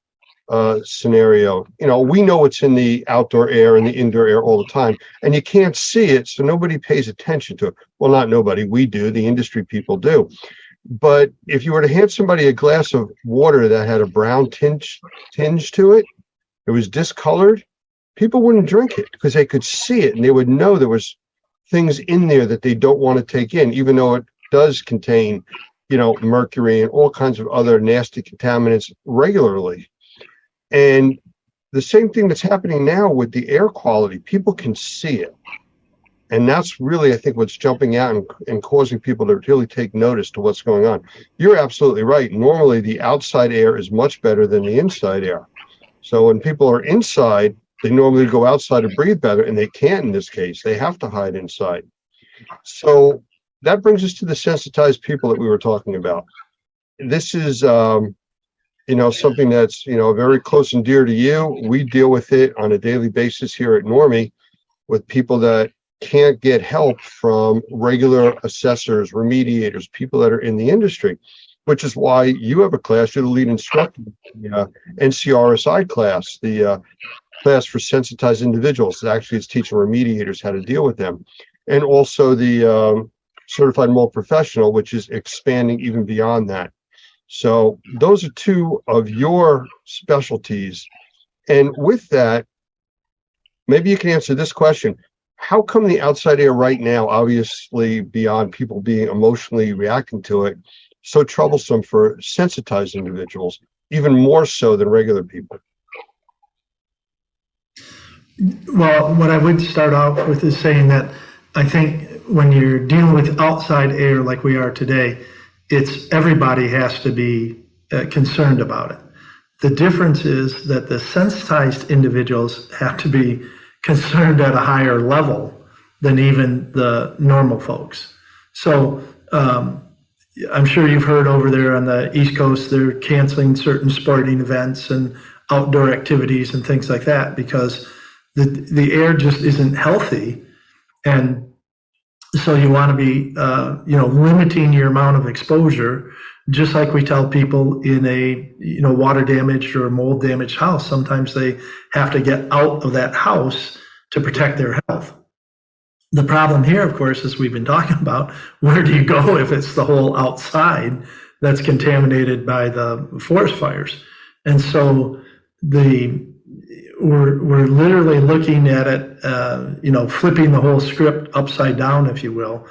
Speaker 1: scenario. We know what's in the outdoor air and the indoor air all the time, and you can't see it, so nobody pays attention to it. Well, not nobody, we do, the industry people do. But if you were to hand somebody a glass of water that had a brown tinge to it, it was discolored, people wouldn't drink it because they could see it and they would know there was things in there that they don't want to take in, even though it does contain, mercury and all kinds of other nasty contaminants regularly. And the same thing that's happening now with the air quality, people can see it. And that's really, I think, what's jumping out and causing people to really take notice to what's going on. You're absolutely right. Normally, the outside air is much better than the inside air. So when people are inside, they normally go outside to breathe better, and they can't in this case. They have to hide inside. So that brings us to the sensitized people that we were talking about. This is something that's, very close and dear to you. We deal with it on a daily basis here at Normie with people that can't get help from regular assessors, remediators, people that are in the industry, which is why you have a class. You're the lead instructor, the NCRSI class, the class for sensitized individuals. Actually, it's teaching remediators how to deal with them. And also the certified mold professional, which is expanding even beyond that. So those are two of your specialties. And with that, maybe you can answer this question. How come the outside air right now, obviously beyond people being emotionally reacting to it, so troublesome for sensitized individuals, even more so than regular people?
Speaker 9: Well, what I would start off with is saying that I think when you're dealing with outside air like we are today, it's everybody has to be concerned about it. The difference is that the sensitized individuals have to be concerned at a higher level than even the normal folks. So I'm sure you've heard over there on the East Coast, they're canceling certain sporting events and outdoor activities and things like that because the air just isn't healthy. And so you want to be, limiting your amount of exposure, just like we tell people in a, water damaged or mold damaged house. Sometimes they have to get out of that house to protect their health. The problem here, of course, as we've been talking about, where do you go if it's the whole outside that's contaminated by the forest fires? And so we're literally looking at it, flipping the whole script upside down, if you will.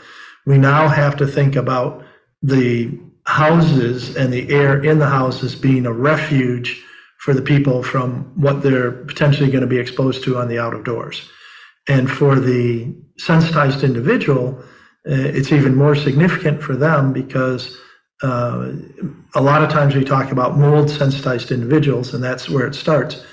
Speaker 9: We now have to think about the houses and the air in the houses being a refuge for the people from what they're potentially going to be exposed to on the out of doors. And for the sensitized individual, it's even more significant for them because a lot of times we talk about mold sensitized individuals, and that's where it starts.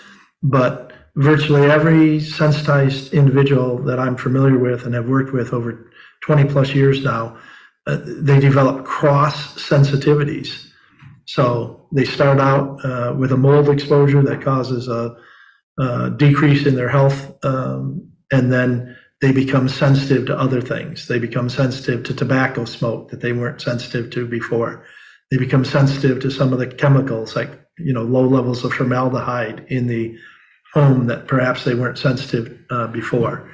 Speaker 9: But virtually every sensitized individual that I'm familiar with and have worked with over 20 plus years now, they develop cross sensitivities. So they start out with a mold exposure that causes a decrease in their health, and then they become sensitive to other things. They become sensitive to tobacco smoke that they weren't sensitive to before. They become sensitive to some of the chemicals like, low levels of formaldehyde in the home that perhaps they weren't sensitive before.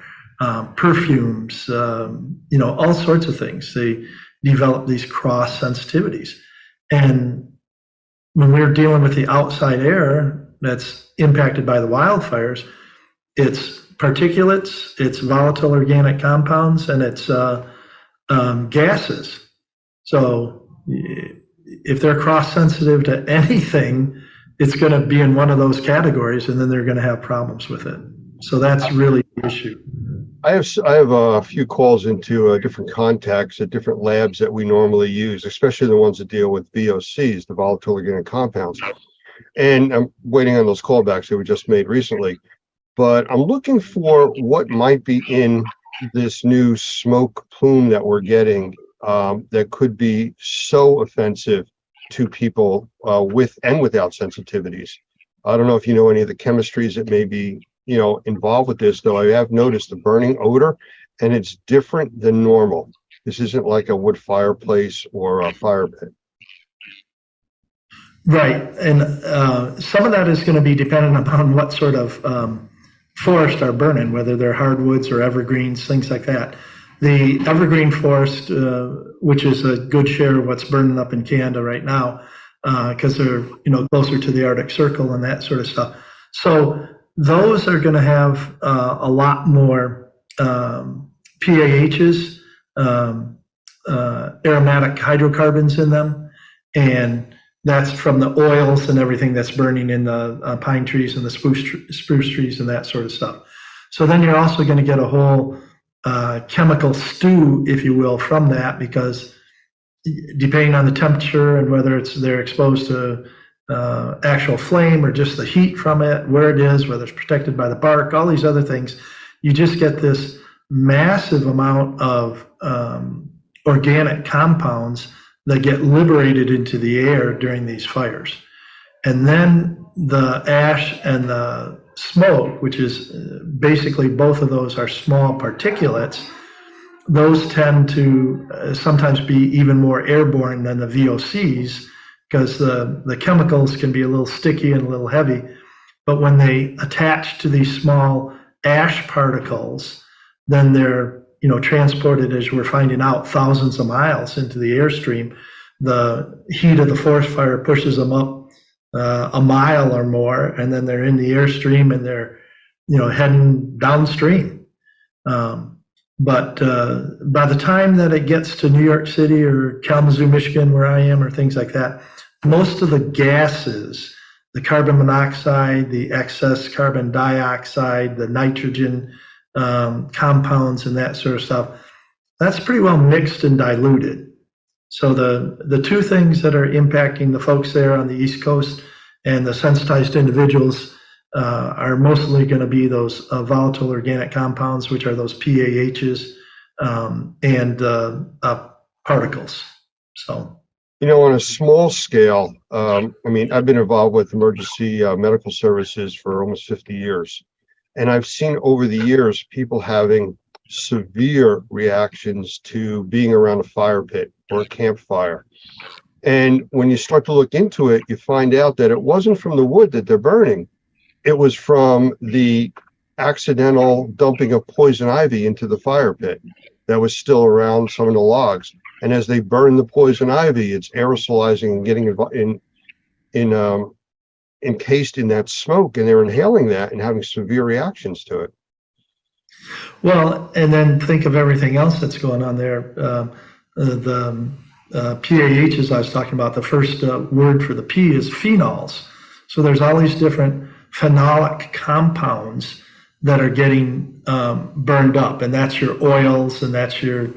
Speaker 9: Perfumes, all sorts of things. They develop these cross sensitivities. And when we're dealing with the outside air that's impacted by the wildfires, it's particulates, it's volatile organic compounds, and it's gases. So if they're cross sensitive to anything, it's going to be in one of those categories, and then they're going to have problems with it. So that's really the issue.
Speaker 1: I have a few calls into different contacts at different labs that we normally use, especially the ones that deal with VOCs, the volatile organic compounds. And I'm waiting on those callbacks that we just made recently. But I'm looking for what might be in this new smoke plume that we're getting that could be so offensive to people with and without sensitivities. I don't know if you know any of the chemistries that may be involved with this, though I have noticed the burning odor, and it's different than normal. This isn't like a wood fireplace or a fire pit.
Speaker 9: Right. And some of that is going to be dependent upon what sort of forest are burning, whether they're hardwoods or evergreens, things like that. The evergreen forest, which is a good share of what's burning up in Canada right now, because they're closer to the Arctic Circle and that sort of stuff. So those are going to have a lot more PAHs, aromatic hydrocarbons in them, and that's from the oils and everything that's burning in the pine trees and the spruce trees and that sort of stuff. So then you're also going to get a whole chemical stew, if you will, from that, because depending on the temperature and whether they're exposed to actual flame or just the heat from it, where it is, whether it's protected by the bark, all these other things, you just get this massive amount of organic compounds that get liberated into the air during these fires. And then the ash and the smoke, which is basically both of those are small particulates, those tend to sometimes be even more airborne than the VOCs, because the chemicals can be a little sticky and a little heavy. but when they attach to these small ash particles, then they're, transported, as we're finding out, thousands of miles into the airstream. The heat of the forest fire pushes them up a mile or more, and then they're in the airstream and they're, heading downstream. But by the time that it gets to New York City or Kalamazoo, Michigan, where I am, or things like that, most of the gases, the carbon monoxide, the excess carbon dioxide, the nitrogen compounds and that sort of stuff, that's pretty well mixed and diluted. So the two things that are impacting the folks there on the East Coast and the sensitized individuals are mostly going to be those volatile organic compounds, which are those PAHs and particles. So,
Speaker 1: on a small scale, I've been involved with emergency medical services for almost 50 years. And I've seen over the years people having severe reactions to being around a fire pit or a campfire. And when you start to look into it, you find out that it wasn't from the wood that they're burning. It was from the accidental dumping of poison ivy into the fire pit that was still around some of the logs. And as they burn the poison ivy, it's aerosolizing and getting encased in that smoke, and they're inhaling that and having severe reactions to it.
Speaker 9: Well, and then think of everything else that's going on there. The PAHs I was talking about, the first word for the P is phenols. So there's all these different phenolic compounds that are getting burned up, and that's your oils, and that's your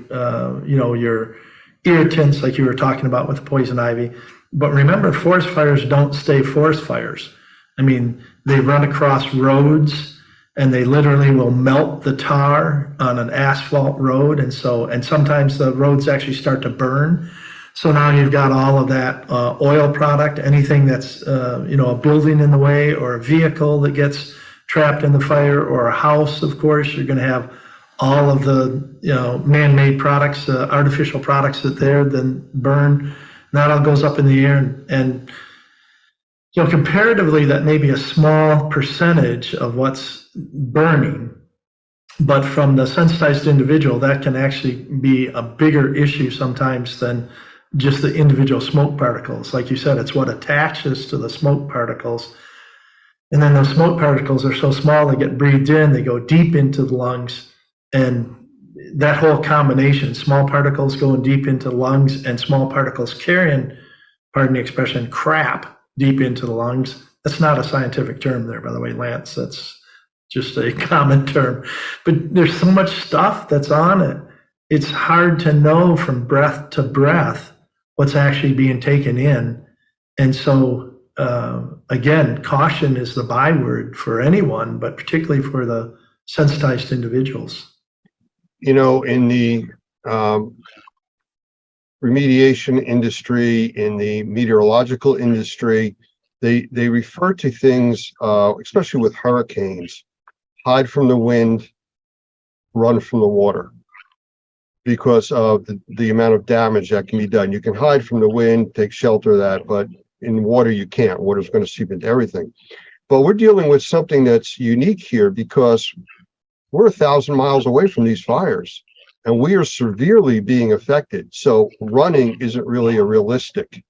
Speaker 9: your irritants, like you were talking about with the poison ivy. But remember, forest fires don't stay forest fires. They run across roads, and they literally will melt the tar on an asphalt road, and sometimes the roads actually start to burn. So now you've got all of that oil product, anything that's a building in the way, or a vehicle that gets trapped in the fire, or a house. Of course, you're going to have all of the man-made products, artificial products that then burn. That all goes up in the air, and comparatively, that may be a small percentage of what's burning, but from the sensitized individual, that can actually be a bigger issue sometimes than just the individual smoke particles. Like you said, it's what attaches to the smoke particles. And then those smoke particles are so small, they get breathed in, they go deep into the lungs. And that whole combination, small particles going deep into the lungs and small particles carrying, pardon the expression, crap deep into the lungs. That's not a scientific term there, by the way, Lance. That's just a common term. But there's so much stuff that's on it. It's hard to know from breath to breath what's actually being taken in. And so, again, caution is the byword for anyone, but particularly for the sensitized individuals.
Speaker 1: In the remediation industry, in the meteorological industry, they refer to things, especially with hurricanes, hide from the wind, run from the water, because of the amount of damage that can be done. You can hide from the wind, take shelter of that, but in water you can't. Water's going to seep into everything. But we're dealing with something that's unique here because we're 1,000 miles away from these fires, and we are severely being affected. So running isn't really a realistic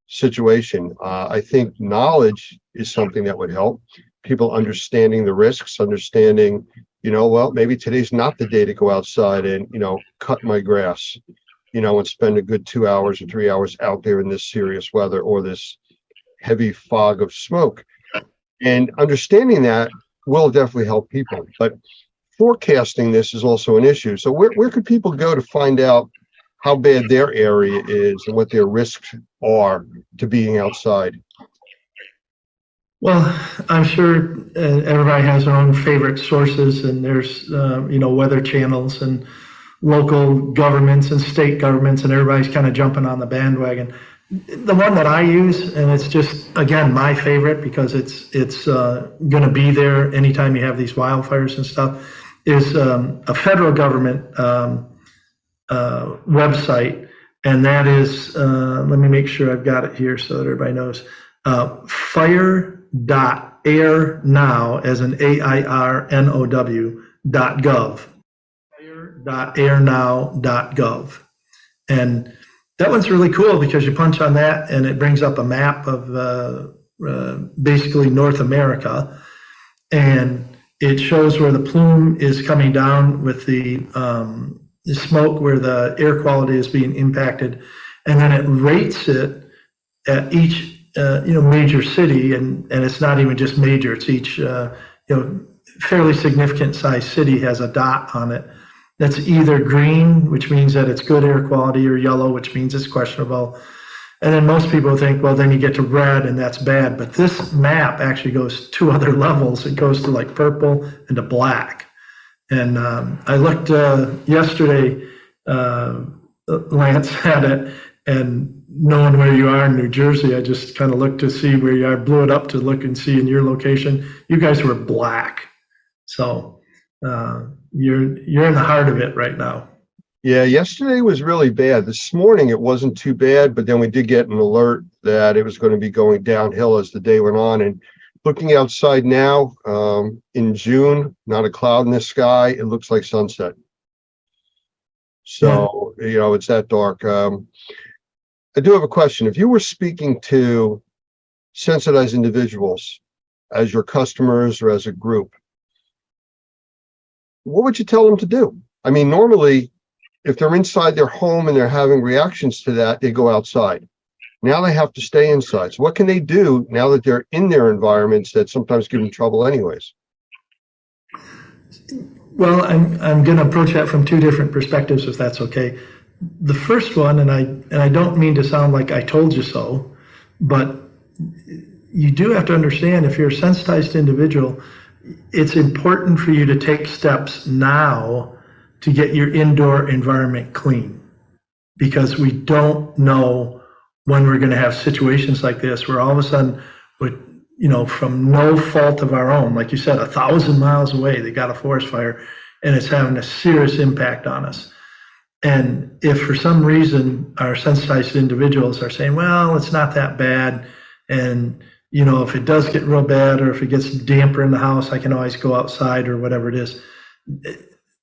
Speaker 1: situation. I think knowledge is something that would help. People understanding the risks, understanding, maybe today's not the day to go outside and, cut my grass, and spend a good 2 hours or 3 hours out there in this serious weather or this heavy fog of smoke. And understanding that will definitely help people. But forecasting this is also an issue. So where could people go to find out how bad their area is and what their risks are to being outside?
Speaker 9: Well, I'm sure everybody has their own favorite sources, and there's, weather channels and local governments and state governments, and everybody's kind of jumping on the bandwagon. The one that I use, and it's just, again, my favorite because it's going to be there anytime you have these wildfires and stuff, is a federal government website, and that is, let me make sure I've got it here so that everybody knows, fire.gov. airnow, as in AIRNOW.gov. Air.airnow.gov. And that one's really cool because you punch on that and it brings up a map of basically North America. And it shows where the plume is coming down with the smoke, where the air quality is being impacted. And then it rates it at each major city, and it's not even just major, it's each fairly significant size city has a dot on it that's either green, which means that it's good air quality, or yellow, which means it's questionable. And then most people think, well, then you get to red and that's bad. But this map actually goes 2 other levels. It goes to like purple and to black. And I looked yesterday, Lance had it, and knowing where you are in New Jersey, I just kind of looked to see where you are, blew it up to look and see in your location. You guys were black. So you're in the heart of it right now.
Speaker 1: Yeah, yesterday was really bad. This morning it wasn't too bad, but then we did get an alert that it was going to be going downhill as the day went on. And looking outside now, in June, not a cloud in the sky. It looks like sunset. So, it's that dark. I do have a question. If you were speaking to sensitized individuals as your customers or as a group, what would you tell them to do? I mean, normally, if they're inside their home and they're having reactions to that, they go outside. Now they have to stay inside. So what can they do now that they're in their environments that sometimes give them trouble anyways?
Speaker 9: Well, I'm going to approach that from 2 different perspectives, if that's okay. The first one, and I don't mean to sound like I told you so, but you do have to understand, if you're a sensitized individual, it's important for you to take steps now to get your indoor environment clean, because we don't know when we're going to have situations like this where all of a sudden, from no fault of our own, like you said, 1,000 miles away, they got a forest fire and it's having a serious impact on us. And if for some reason our sensitized individuals are saying, well, it's not that bad, and if it does get real bad, or if it gets damper in the house, I can always go outside, or whatever it is,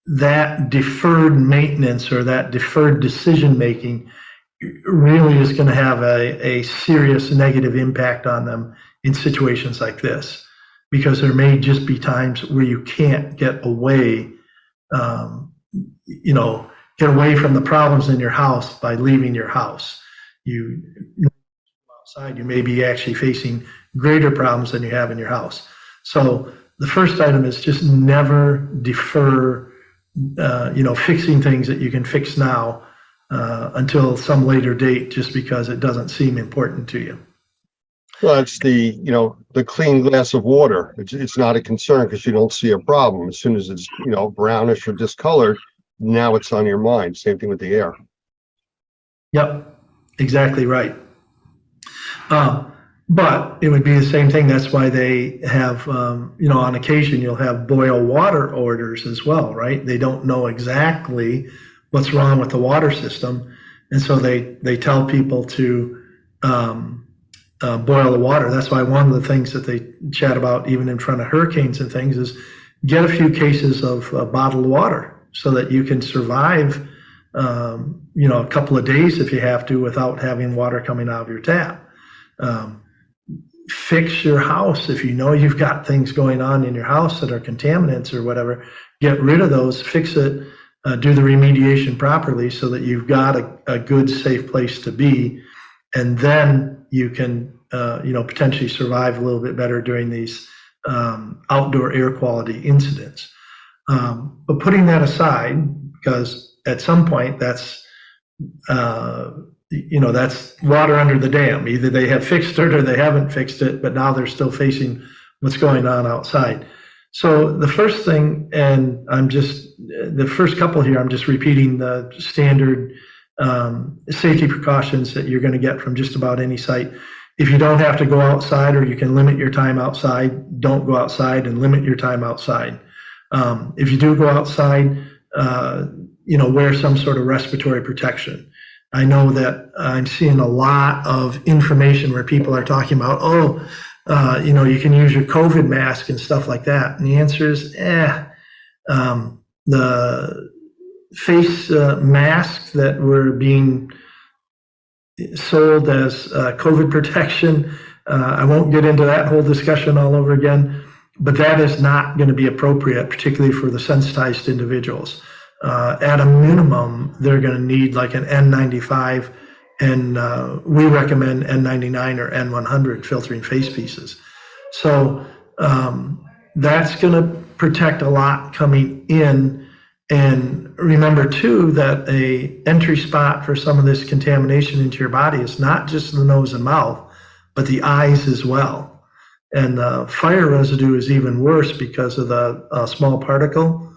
Speaker 9: that deferred maintenance or that deferred decision making really is going to have a serious negative impact on them in situations like this, because there may just be times where you can't get away, get away from the problems in your house by leaving your house. You outside, you may be actually facing greater problems than you have in your house. So the first item is just never defer fixing things that you can fix now until some later date, just because it doesn't seem important to you.
Speaker 1: Well, that's the clean glass of water. It's not a concern because you don't see a problem. As soon as it's, brownish or discolored, now it's on your mind. Same thing with the air.
Speaker 9: Yep, exactly right. But it would be the same thing. That's why they have, on occasion, you'll have boil water orders as well, right? They don't know exactly what's wrong with the water system. And so they tell people to boil the water. That's why one of the things that they chat about, even in front of hurricanes and things, is get a few cases of bottled water so that you can survive, a couple of days if you have to, without having water coming out of your tap. Fix your house. If you know you've got things going on in your house that are contaminants or whatever, get rid of those, fix it, do the remediation properly so that you've got a good, safe place to be. And then you can, potentially survive a little bit better during these outdoor air quality incidents. But putting that aside, because at some point that's water under the dam. Either they have fixed it or they haven't fixed it, but now they're still facing what's going on outside. So the first thing, and the first couple here, I'm just repeating the standard safety precautions that you're going to get from just about any site. If you don't have to go outside, or you can limit your time outside, don't go outside and limit your time outside. If you do go outside, wear some sort of respiratory protection. I know that I'm seeing a lot of information where people are talking about, You can use your COVID mask and stuff like that. And the answer is, the face masks that were being sold as COVID protection, I won't get into that whole discussion all over again, but that is not going to be appropriate, particularly for the sensitized individuals. At a minimum, they're going to need like an N95, and we recommend N99 or N100 filtering face pieces. So that's going to protect a lot coming in. And remember too that a entry spot for some of this contamination into your body is not just the nose and mouth, but the eyes as well. And the fire residue is even worse because of the small particle.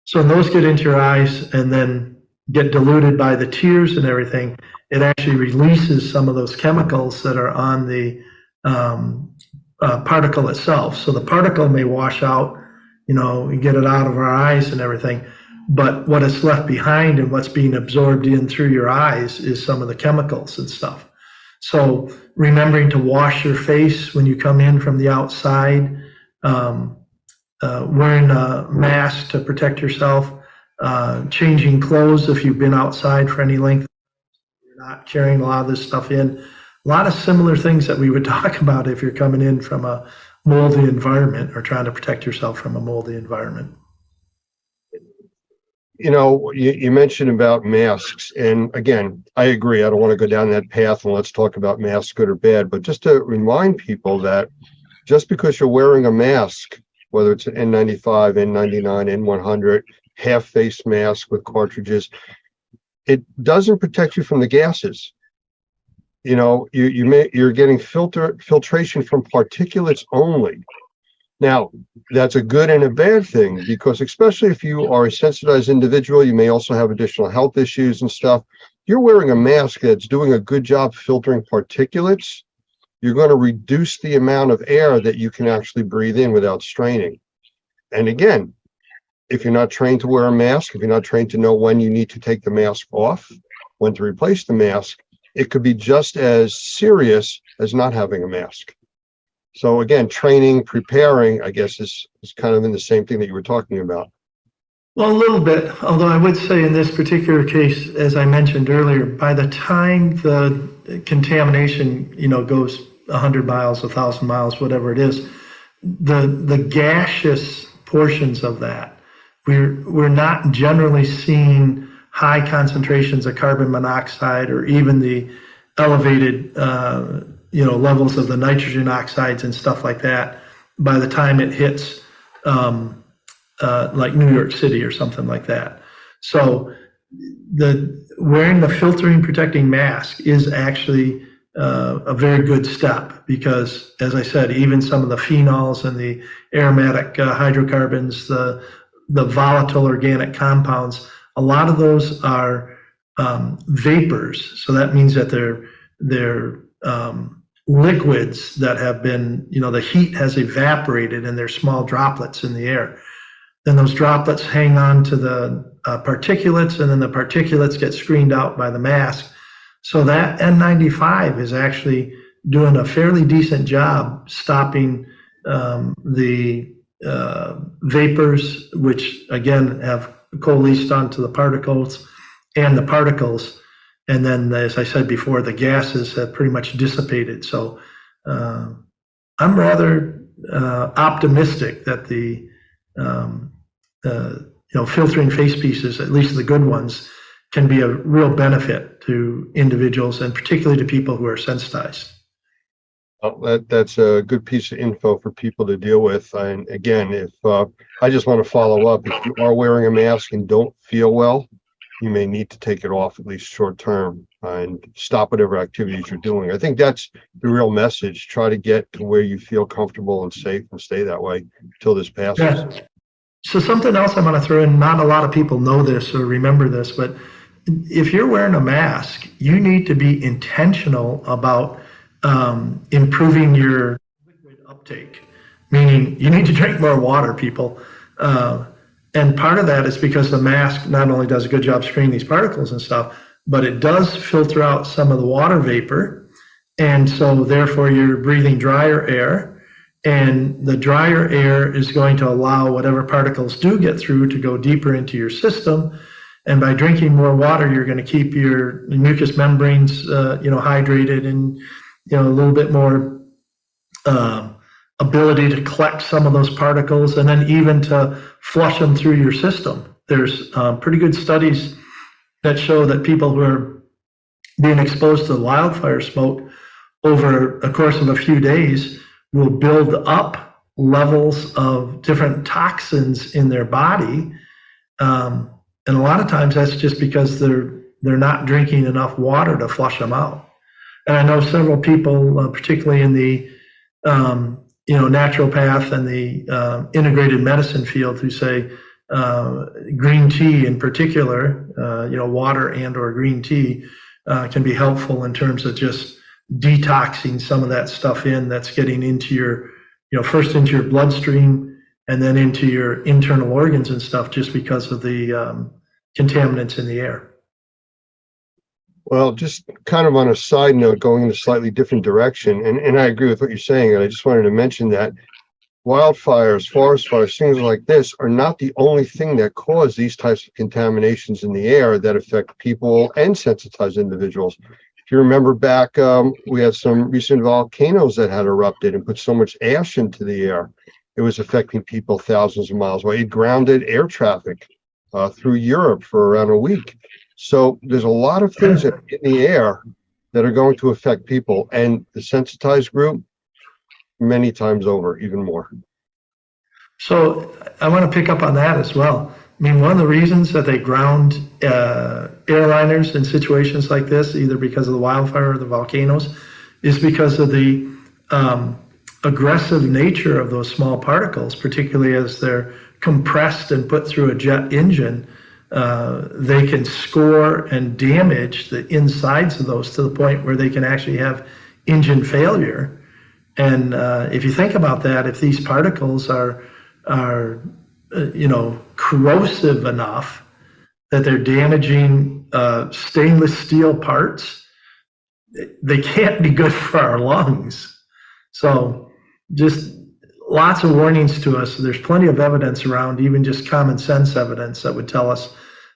Speaker 9: So when those get into your eyes and then get diluted by the tears and everything, it actually releases some of those chemicals that are on the particle itself. So the particle may wash out, and get it out of our eyes and everything. But what is left behind and what's being absorbed in through your eyes is some of the chemicals and stuff. So remembering to wash your face when you come in from the outside, wearing a mask to protect yourself, changing clothes if you've been outside for any length, you're not carrying a lot of this stuff in. A lot of similar things that we would talk about if you're coming in from a moldy environment or trying to protect yourself from a moldy environment.
Speaker 1: You mentioned about masks, and again, I agree. I don't want to go down that path and let's talk about masks, good or bad, but just to remind people that just because you're wearing a mask, whether it's an N95, N99, N100, half face mask with cartridges, it doesn't protect you from the gases. You're getting filtration from particulates only. Now, that's a good and a bad thing, because especially if you are a sensitized individual, you may also have additional health issues and stuff. You're wearing a mask that's doing a good job filtering particulates. You're going to reduce the amount of air that you can actually breathe in without straining. And again, if you're not trained to wear a mask, if you're not trained to know when you need to take the mask off, when to replace the mask, it could be just as serious as not having a mask. So again, training, preparing, I guess, is kind of in the same thing that you were talking about.
Speaker 9: Well, a little bit, although I would say in this particular case, as I mentioned earlier, by the time the contamination, goes 100 miles, 1,000 miles, whatever it is, the gaseous portions of that, we're not generally seeing high concentrations of carbon monoxide or even the elevated levels of the nitrogen oxides and stuff like that by the time it hits like New York City or something like that. So wearing the filtering protecting mask is actually a very good step, because as I said, even some of the phenols and the aromatic hydrocarbons, the volatile organic compounds, a lot of those are vapors. So that means that they're liquids that have been, the heat has evaporated and they're small droplets in the air. Then those droplets hang on to the particulates, and then the particulates get screened out by the mask. So that N95 is actually doing a fairly decent job stopping the vapors, which again have coalesced onto the particles and the particles. And then, as I said before, the gases have pretty much dissipated. So I'm rather optimistic that the filtering face pieces, at least the good ones, can be a real benefit to individuals, and particularly to people who are sensitized.
Speaker 1: Well, that's a good piece of info for people to deal with. And again, if I just want to follow up, if you are wearing a mask and don't feel well, you may need to take it off, at least short term, and stop whatever activities you're doing. I think that's the real message. Try to get to where you feel comfortable and safe and stay that way until this passes.
Speaker 9: Yeah. So something else I'm going to throw in, not a lot of people know this or remember this, but if you're wearing a mask, you need to be intentional about improving your liquid uptake, meaning you need to drink more water, people. And part of that is because the mask not only does a good job screening these particles and stuff, but it does filter out some of the water vapor. And so therefore you're breathing drier air, and the drier air is going to allow whatever particles do get through to go deeper into your system. And by drinking more water, you're going to keep your mucous membranes, hydrated, and, a little bit more ability to collect some of those particles, and then even to flush them through your system. There's pretty good studies that show that people who are being exposed to wildfire smoke over a course of a few days will build up levels of different toxins in their body. And a lot of times that's just because they're not drinking enough water to flush them out. And I know several people, particularly in the naturopath and the integrated medicine field, who say green tea in particular, water and or green tea can be helpful in terms of just detoxing some of that stuff that's getting into your, first into your bloodstream and then into your internal organs and stuff, just because of the contaminants in the air.
Speaker 1: Well, just kind of on a side note, going in a slightly different direction, and I agree with what you're saying, and I just wanted to mention that wildfires, forest fires, things like this are not the only thing that cause these types of contaminations in the air that affect people and sensitized individuals. If you remember back, we had some recent volcanoes that had erupted and put so much ash into the air. It was affecting people thousands of miles away. It grounded air traffic through Europe for around a week. So there's a lot of things in the air that are going to affect people, and the sensitized group many times over, even more.
Speaker 9: So I want to pick up on that as well. I mean, one of the reasons that they ground airliners in situations like this, either because of the wildfire or the volcanoes, is because of the aggressive nature of those small particles, particularly as they're compressed and put through a jet engine. They can score and damage the insides of those to the point where they can actually have engine failure. And if you think about that, if these particles are corrosive enough that they're damaging stainless steel parts, they can't be good for our lungs. So just lots of warnings to us. There's plenty of evidence around, even just common sense evidence, that would tell us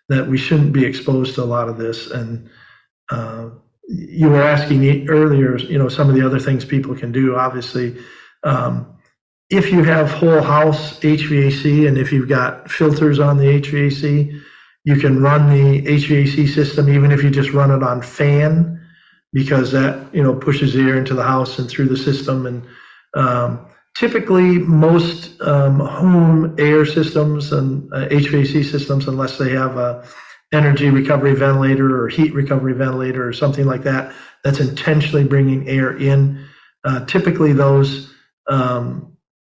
Speaker 9: that we shouldn't be exposed to a lot of this. And you were asking earlier, some of the other things people can do. Obviously, if you have whole house HVAC and if you've got filters on the HVAC, you can run the HVAC system even if you just run it on fan, because that pushes air into the house and through the system. And typically most home air systems and HVAC systems, unless they have a energy recovery ventilator or heat recovery ventilator or something like that, that's intentionally bringing air in, typically those are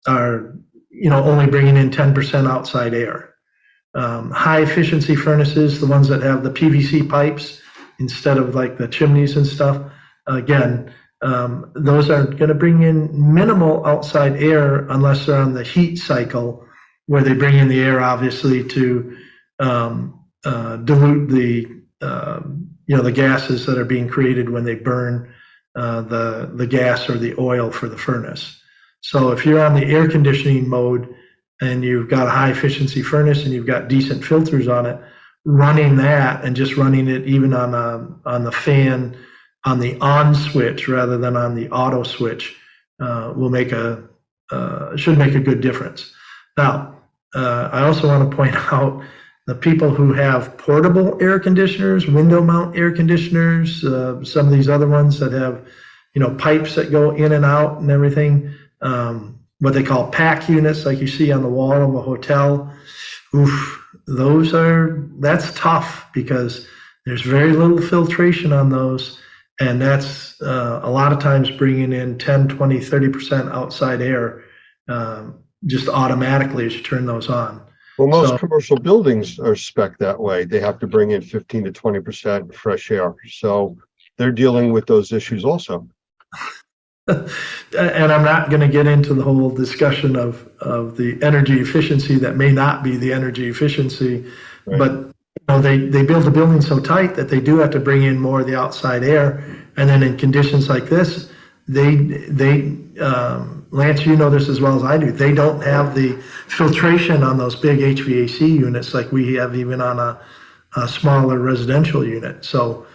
Speaker 9: only bringing in 10% outside air. High efficiency furnaces, the ones that have the PVC pipes instead of like the chimneys and stuff, again, those are going to bring in minimal outside air unless they're on the heat cycle, where they bring in the air obviously to dilute the gases that are being created when they burn the gas or the oil for the furnace. So if you're on the air conditioning mode and you've got a high efficiency furnace and you've got decent filters on it, running that and just running it even on the fan on the on switch rather than on the auto switch should make a good difference. Now, I also want to point out the people who have portable air conditioners, window mount air conditioners, some of these other ones that have, pipes that go in and out and everything, what they call pack units, like you see on the wall of a hotel. That's tough because there's very little filtration on those. And that's a lot of times bringing in 10, 20, 30% outside air just automatically as you turn those on.
Speaker 1: Well, most commercial buildings are spec'd that way. They have to bring in 15 to 20% fresh air. So they're dealing with those issues also.
Speaker 9: And I'm not going to get into the whole discussion of the energy efficiency that may not be the energy efficiency, right. But they build the building so tight that they do have to bring in more of the outside air, And then in conditions like this, Lance, you know this as well as I do, they don't have the filtration on those big HVAC units like we have even on a smaller residential unit. So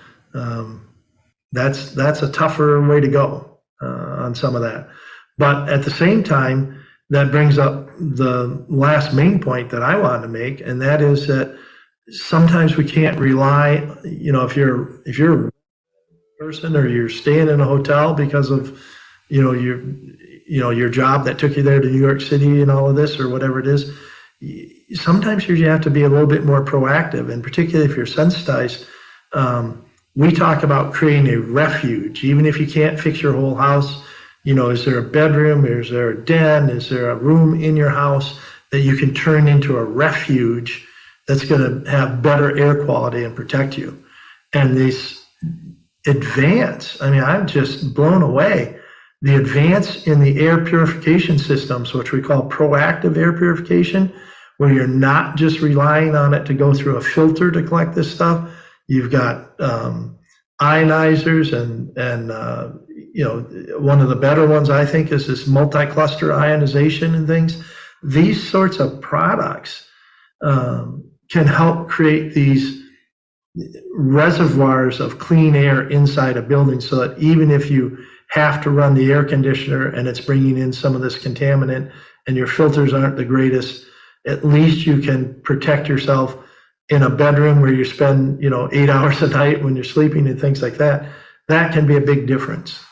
Speaker 9: that's a tougher way to go on some of that. But at the same time, that brings up the last main point that I wanted to make, and that is that sometimes we can't rely, if you're a person or you're staying in a hotel because of, your job that took you there to New York City and all of this or whatever it is, sometimes you have to be a little bit more proactive, and particularly if you're sensitized. We talk about creating a refuge, even if you can't fix your whole house. Is there a bedroom? Is there a den? Is there a room in your house that you can turn into a refuge that's going to have better air quality and protect you? And this advance, I'm just blown away. The advance in the air purification systems, which we call proactive air purification, where you're not just relying on it to go through a filter to collect this stuff. You've got ionizers and one of the better ones I think is this multi-cluster ionization and things. These sorts of products can help create these reservoirs of clean air inside a building, so that even if you have to run the air conditioner and it's bringing in some of this contaminant and your filters aren't the greatest, at least you can protect yourself in a bedroom where you spend 8 hours a night when you're sleeping and things like that. That can be a big difference.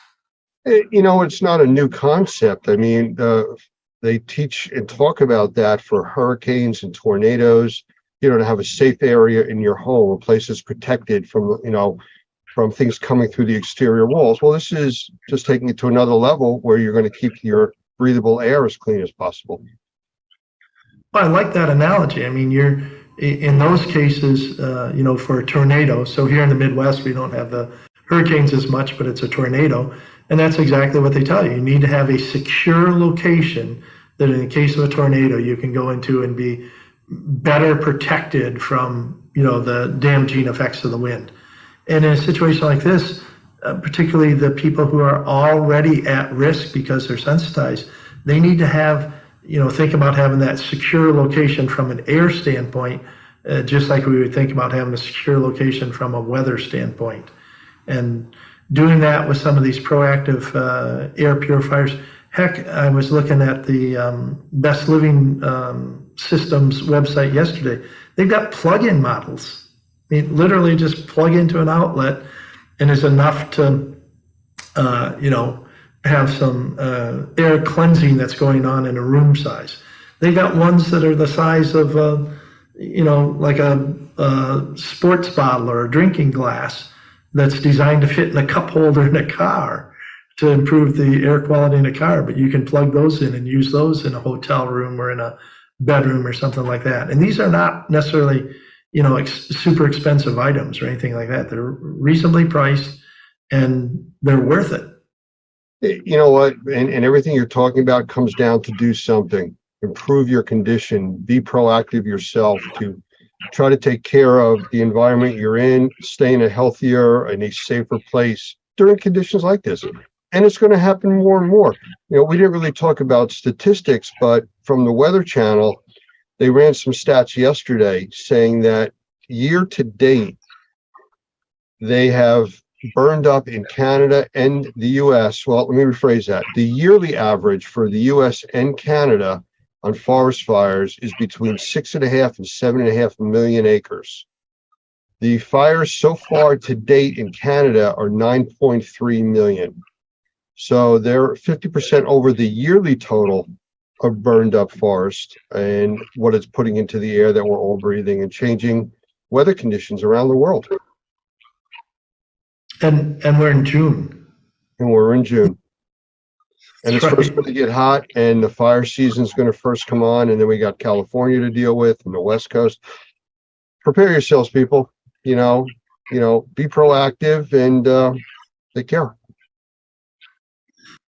Speaker 1: It's not a new concept. They teach and talk about that for hurricanes and tornadoes, to have a safe area in your home, a place that's protected from, from things coming through the exterior walls. Well, this is just taking it to another level where you're going to keep your breathable air as clean as possible.
Speaker 9: Well, I like that analogy. You're in those cases, for a tornado. So here in the Midwest, we don't have the hurricanes as much, but it's a tornado. And that's exactly what they tell you. You need to have a secure location that in the case of a tornado, you can go into and be better protected from, the damaging effects of the wind. And in a situation like this, particularly the people who are already at risk because they're sensitized, they need to have, think about having that secure location from an air standpoint, just like we would think about having a secure location from a weather standpoint. And doing that with some of these proactive air purifiers. Heck, I was looking at the Best Living Systems website yesterday. They've got plug-in models. Literally just plug into an outlet and is enough to, have some air cleansing that's going on in a room size. They got ones that are the size of, like a sports bottle or a drinking glass that's designed to fit in a cup holder in a car to improve the air quality in a car. But you can plug those in and use those in a hotel room or in a bedroom or something like that. And these are not necessarily, super expensive items or anything like that. They're reasonably priced and they're worth it.
Speaker 1: You know what? And everything you're talking about comes down to do something, improve your condition, be proactive yourself to try to take care of the environment you're in, stay in a healthier and a safer place during conditions like this. And it's going to happen more and more. We didn't really talk about statistics, but from the Weather Channel, they ran some stats yesterday saying that year to date, they have burned up in Canada and the US. Well, let me rephrase that. The yearly average for the US and Canada on forest fires is between 6.5 and 7.5 million acres. The fires so far to date in Canada are 9.3 million. So they're 50% over the yearly total of burned up forest and what it's putting into the air that we're all breathing and changing weather conditions around the world.
Speaker 9: And we're in June.
Speaker 1: And we're in June. And it's first going to get hot, and the fire season's going to first come on, and then we got California to deal with and the West Coast. Prepare yourselves, people. Be proactive and take care.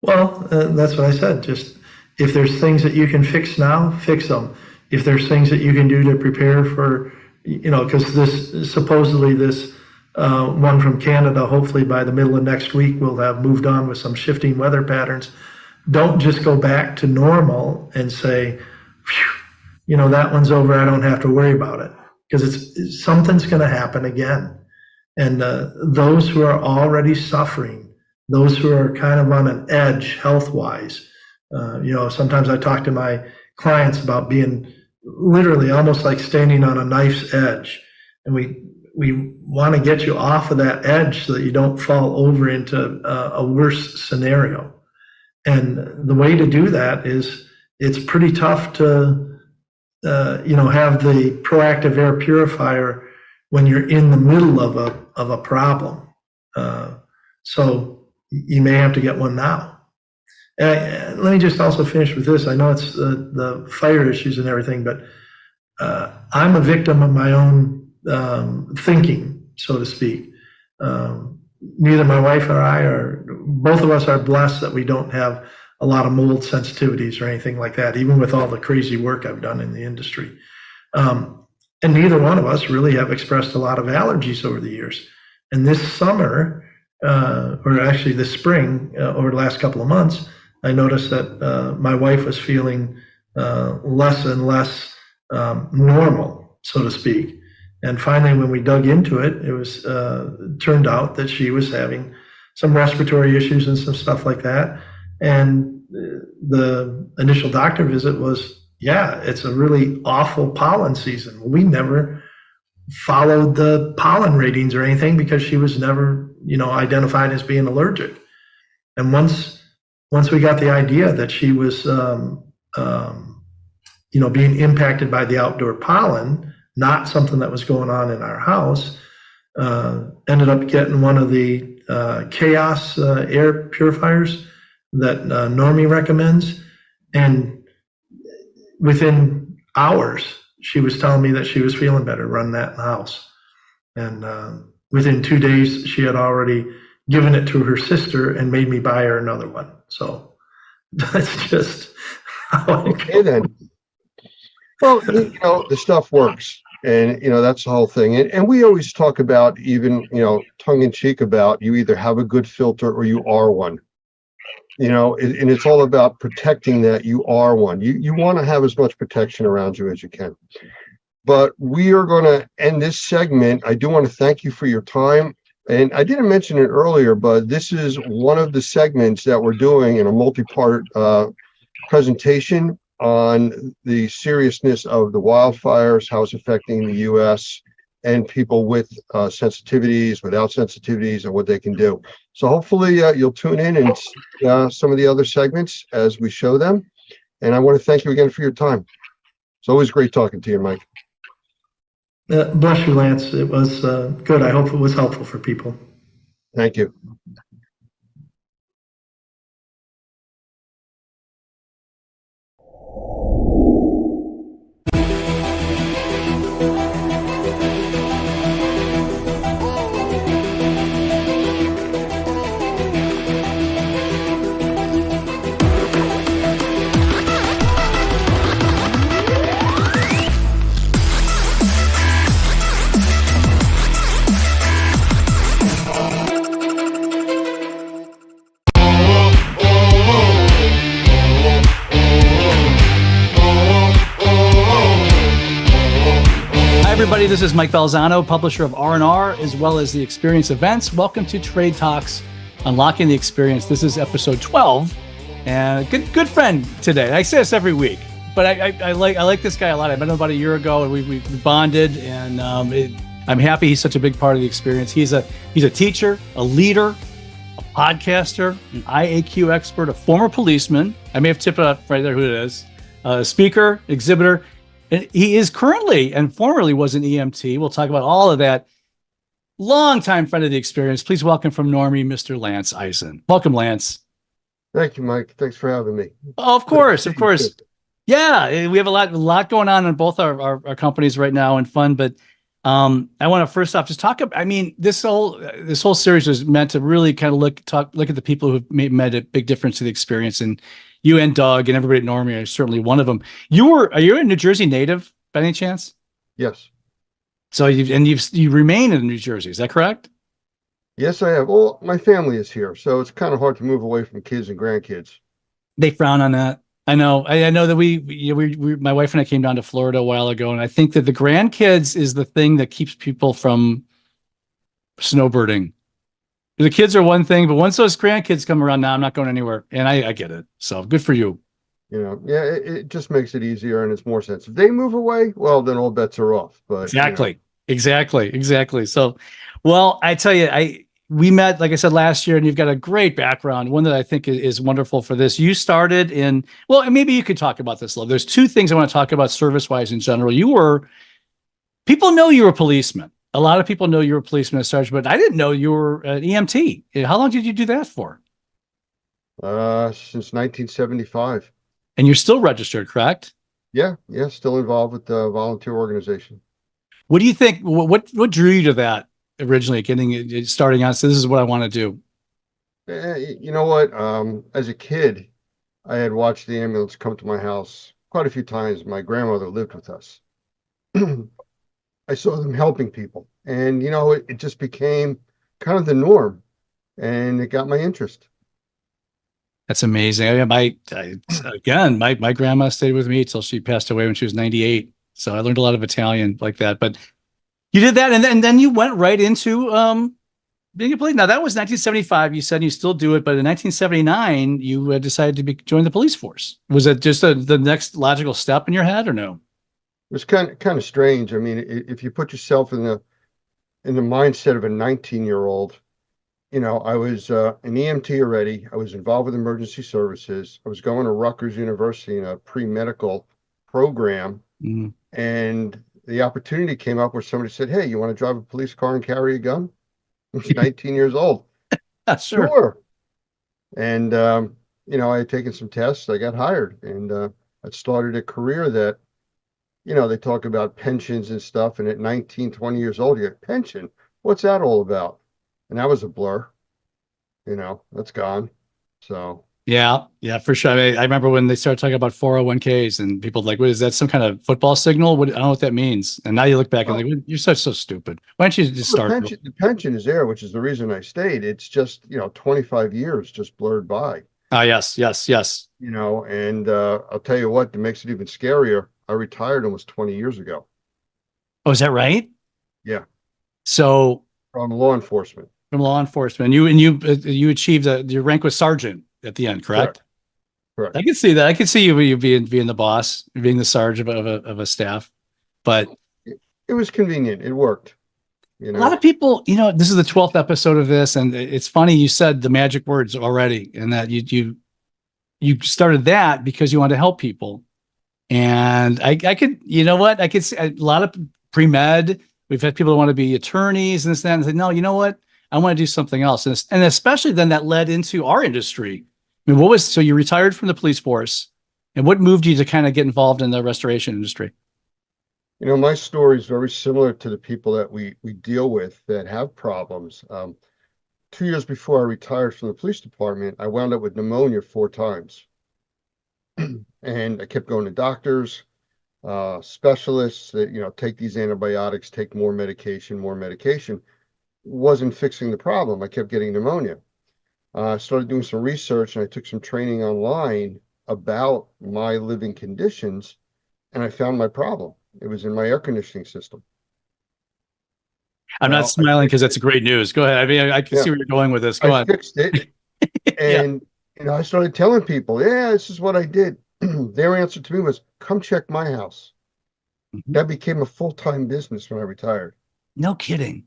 Speaker 9: Well, that's what I said. Just if there's things that you can fix now, fix them. If there's things that you can do to prepare for, because this supposedly this one from Canada. Hopefully by the middle of next week, we'll have moved on with some shifting weather patterns. Don't just go back to normal and say, that one's over. I don't have to worry about it, because something's going to happen again. And those who are already suffering, those who are kind of on an edge health-wise, sometimes I talk to my clients about being literally almost like standing on a knife's edge. And we want to get you off of that edge so that you don't fall over into a worse scenario. And the way to do that is, it's pretty tough to, have the proactive air purifier when you're in the middle of a problem. So you may have to get one now. Let me just also finish with this. I know it's the fire issues and everything, but I'm a victim of my own thinking, so to speak. Neither my wife or I both of us are blessed that we don't have a lot of mold sensitivities or anything like that, even with all the crazy work I've done in the industry. And neither one of us really have expressed a lot of allergies over the years. And this summer, or actually this spring, over the last couple of months, I noticed that my wife was feeling less and less normal, so to speak. And finally, when we dug into it, it was turned out that she was having some respiratory issues and some stuff like that. And the initial doctor visit was, yeah, it's a really awful pollen season. We never followed the pollen ratings or anything because she was never, identified as being allergic. And once we got the idea that she was, being impacted by the outdoor pollen, not something that was going on in our house, ended up getting one of the Chaos air purifiers that Normie recommends. And within hours, she was telling me that she was feeling better running that in the house. And within 2 days, she had already given it to her sister and made me buy her another one. So that's just how it
Speaker 1: Okay, then. Well, the stuff works. And, that's the whole thing. And we always talk about, even, tongue in cheek, about you either have a good filter or you are one. And it's all about protecting that you are one. You want to have as much protection around you as you can. But we are going to end this segment. I do want to thank you for your time. And I didn't mention it earlier, but this is one of the segments that we're doing in a multi-part presentation on the seriousness of the wildfires, how it's affecting the U.S. and people with sensitivities, without sensitivities, and what they can do. So hopefully you'll tune in and some of the other segments as we show them. And I want to thank you again for your time. It's always great talking to you, Mike.
Speaker 9: Bless you, Lance. It was good. I hope it was helpful for people.
Speaker 1: Thank you.
Speaker 10: Everybody, this is Mike Balzano, publisher of R&R, as well as the Experience Events. Welcome to Trade Talks, Unlocking the Experience. This is episode 12, and good friend today. I say this every week, but I like this guy a lot. I met him about a year ago, and we bonded, and I'm happy he's such a big part of the experience. He's a teacher, a leader, a podcaster, an IAQ expert, a former policeman. I may have tipped it up right there who it is. A speaker, exhibitor. And he is currently and formerly was an EMT. We'll talk about all of that. Longtime friend of the experience. Please welcome from Normie, Mr. Lance Eisen. Welcome, Lance.
Speaker 1: Thank you, Mike. Thanks for having me.
Speaker 10: Oh, of course. Yeah, we have a lot going on in both our companies right now and fun. But I want to first off just talk about. I mean, this whole series was meant to really kind of look at the people who've made a big difference to the experience. And you and Doug and everybody at Normie are certainly one of them. Are you a New Jersey native by any chance?
Speaker 1: Yes.
Speaker 10: So you remain in New Jersey. Is that correct?
Speaker 1: Yes, I have. Well, my family is here, so it's kind of hard to move away from kids and grandkids.
Speaker 10: They frown on that. I know. I know that my wife and I came down to Florida a while ago, and I think that the grandkids is the thing that keeps people from snowbirding. The kids are one thing, but once those grandkids come around, now I'm not going anywhere, and I get it. So good for you.
Speaker 1: You know, yeah, it just makes it easier and it's more sense. If they move away, well, then all bets are off. But
Speaker 10: Exactly. So, well, I tell you, we met, like I said, last year, and you've got a great background, one that I think is wonderful for this. You started in, well, and maybe you could talk about this a little. There's two things I want to talk about service-wise in general. People know you were a policeman. A lot of people know you were a policeman as such, but I didn't know you were an EMT. How long did you do that for?
Speaker 1: since 1975.
Speaker 10: And you're still registered, correct?
Speaker 1: Yeah, still involved with the volunteer organization.
Speaker 10: What do you think? What drew you to that originally, starting out? So this is what I want to do.
Speaker 1: You know what? As a kid, I had watched the ambulance come to my house quite a few times. My grandmother lived with us. I saw them helping people, and it just became kind of the norm, and it got my interest.
Speaker 10: That's amazing. Again, my grandma stayed with me till she passed away when she was 98. So I learned a lot of Italian like that. But you did that, and then you went right into being a police. Now that was 1975. You said you still do it, but in 1979 you decided to join the police force. Was it just the next logical step in your head, or no?
Speaker 1: It was kind of strange. I mean, if you put yourself in the mindset of a 19-year-old. I was an EMT already. I was involved with emergency services. I was going to Rutgers University in a pre-medical program.
Speaker 10: Mm-hmm.
Speaker 1: And the opportunity came up where somebody said, "Hey, you want to drive a police car and carry a gun?" I was 19 years old. Sure. And, I had taken some tests. I got hired, and I started a career that, they talk about pensions and stuff. And at 19, 20 years old, you get pension. What's that all about? And that was a blur, that's gone. So. Yeah,
Speaker 10: for sure. I remember when they started talking about 401ks and people like, what is that? Some kind of football signal? I don't know what that means. And now you look back and like, you're so stupid. Why don't you just start?
Speaker 1: The pension is there, which is the reason I stayed. It's just, 25 years just blurred by.
Speaker 10: Yes.
Speaker 1: And I'll tell you what, that makes it even scarier. I retired almost 20 years ago.
Speaker 10: Oh, is that right?
Speaker 1: Yeah.
Speaker 10: So.
Speaker 1: From law enforcement.
Speaker 10: You achieved your rank was sergeant at the end, correct?
Speaker 1: Correct.
Speaker 10: I can see that. I can see you being the boss, being the sergeant of a staff, but
Speaker 1: it was convenient. It worked.
Speaker 10: A lot of people, this is the 12th episode of this, and it's funny you said the magic words already, and that you started that because you wanted to help people, and I could, I could see a lot of pre-med. We've had people that want to be attorneys and this, that, and say, no, you know what? I want to do something else. And especially then that led into our industry. I mean, so you retired from the police force, and what moved you to kind of get involved in the restoration industry?
Speaker 1: My story is very similar to the people that we deal with that have problems. 2 years before I retired from the police department, I wound up with pneumonia 4 times. And I kept going to doctors, specialists that, take these antibiotics, take more medication. Wasn't fixing the problem. I kept getting pneumonia. I started doing some research, and I took some training online about my living conditions, and I found my problem. It was in my air conditioning system.
Speaker 10: I'm not smiling because that's great news. Go ahead. I mean, I can see where you're going with this. Go on.
Speaker 1: I fixed it. And, I started telling people, this is what I did. Their answer to me was, come check my house. Mm-hmm. That became a full-time business when I retired.
Speaker 10: No kidding.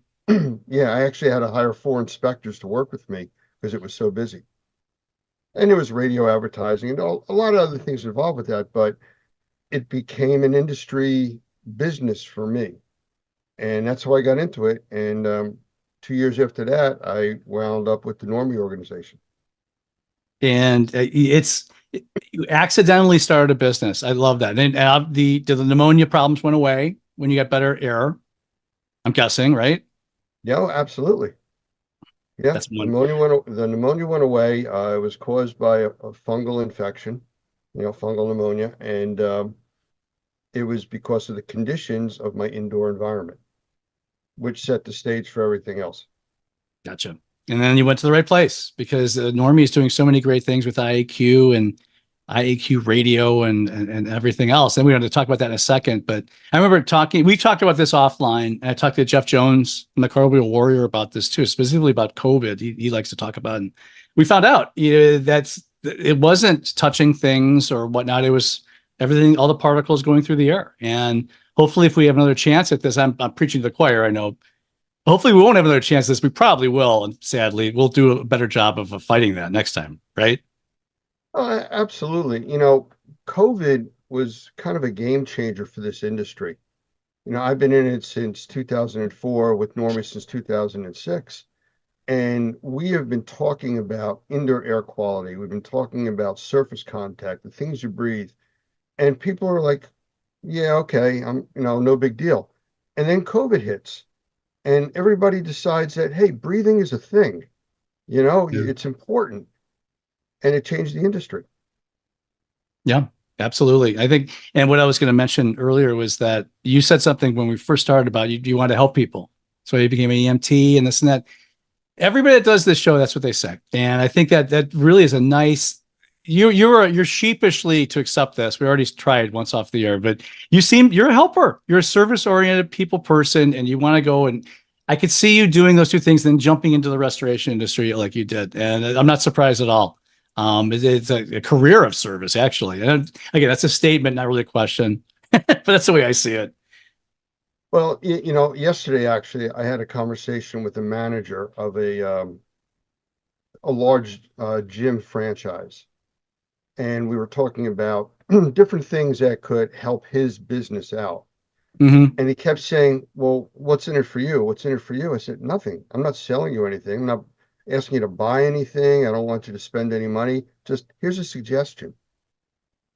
Speaker 1: Yeah, I actually had to hire 4 inspectors to work with me because it was so busy. And there was radio advertising and a lot of other things involved with that, but it became an industry business for me. And that's how I got into it. And 2 years after that, I wound up with the Normie organization.
Speaker 10: And you accidentally started a business. I love that. And the pneumonia problems went away when you got better air, I'm guessing, right?
Speaker 1: Yeah, absolutely. Yeah, the pneumonia went away. It was caused by a fungal infection, fungal pneumonia, and it was because of the conditions of my indoor environment. which set the stage for everything else.
Speaker 10: Gotcha. And then you went to the right place because Normie is doing so many great things with IAQ and IAQ radio and everything else. And we're going to talk about that in a second. But I remember we've talked about this offline. And I talked to Jeff Jones from the Cartwheel Warrior about this too, specifically about COVID. He likes to talk about it. And we found out it wasn't touching things or whatnot. It was everything, all the particles going through the air. And hopefully if we have another chance at this, I'm preaching to the choir, I know. Hopefully we won't have another chance at this. We probably will. And sadly, we'll do a better job of fighting that next time, right?
Speaker 1: Absolutely. COVID was kind of a game changer for this industry. I've been in it since 2004 with Normie since 2006. And we have been talking about indoor air quality. We've been talking about surface contact, the things you breathe. And people are like, yeah, okay, no big deal. And then COVID hits. And everybody decides that, hey, breathing is a thing, it's important. And it changed the industry.
Speaker 10: Yeah, absolutely. I think, and what I was going to mention earlier was that you said something when we first started about you want to help people. So you became an EMT and this and that. Everybody that does this show, that's what they say. And I think that really is a nice, you're sheepishly to accept this. We already tried once off the air, but you're a helper. You're a service-oriented people person, and you want to go, and I could see you doing those two things, then jumping into the restoration industry like you did. And I'm not surprised at all. It's a career of service, actually. And again, that's a statement, not really a question, but that's the way I see it.
Speaker 1: Well, yesterday, actually, I had a conversation with the manager of a large gym franchise. And we were talking about different things that could help his business out.
Speaker 10: Mm-hmm.
Speaker 1: And he kept saying, well, what's in it for you? What's in it for you? I said, nothing. I'm not selling you anything. I'm not asking you to buy anything. I don't want you to spend any money. Just here's a suggestion.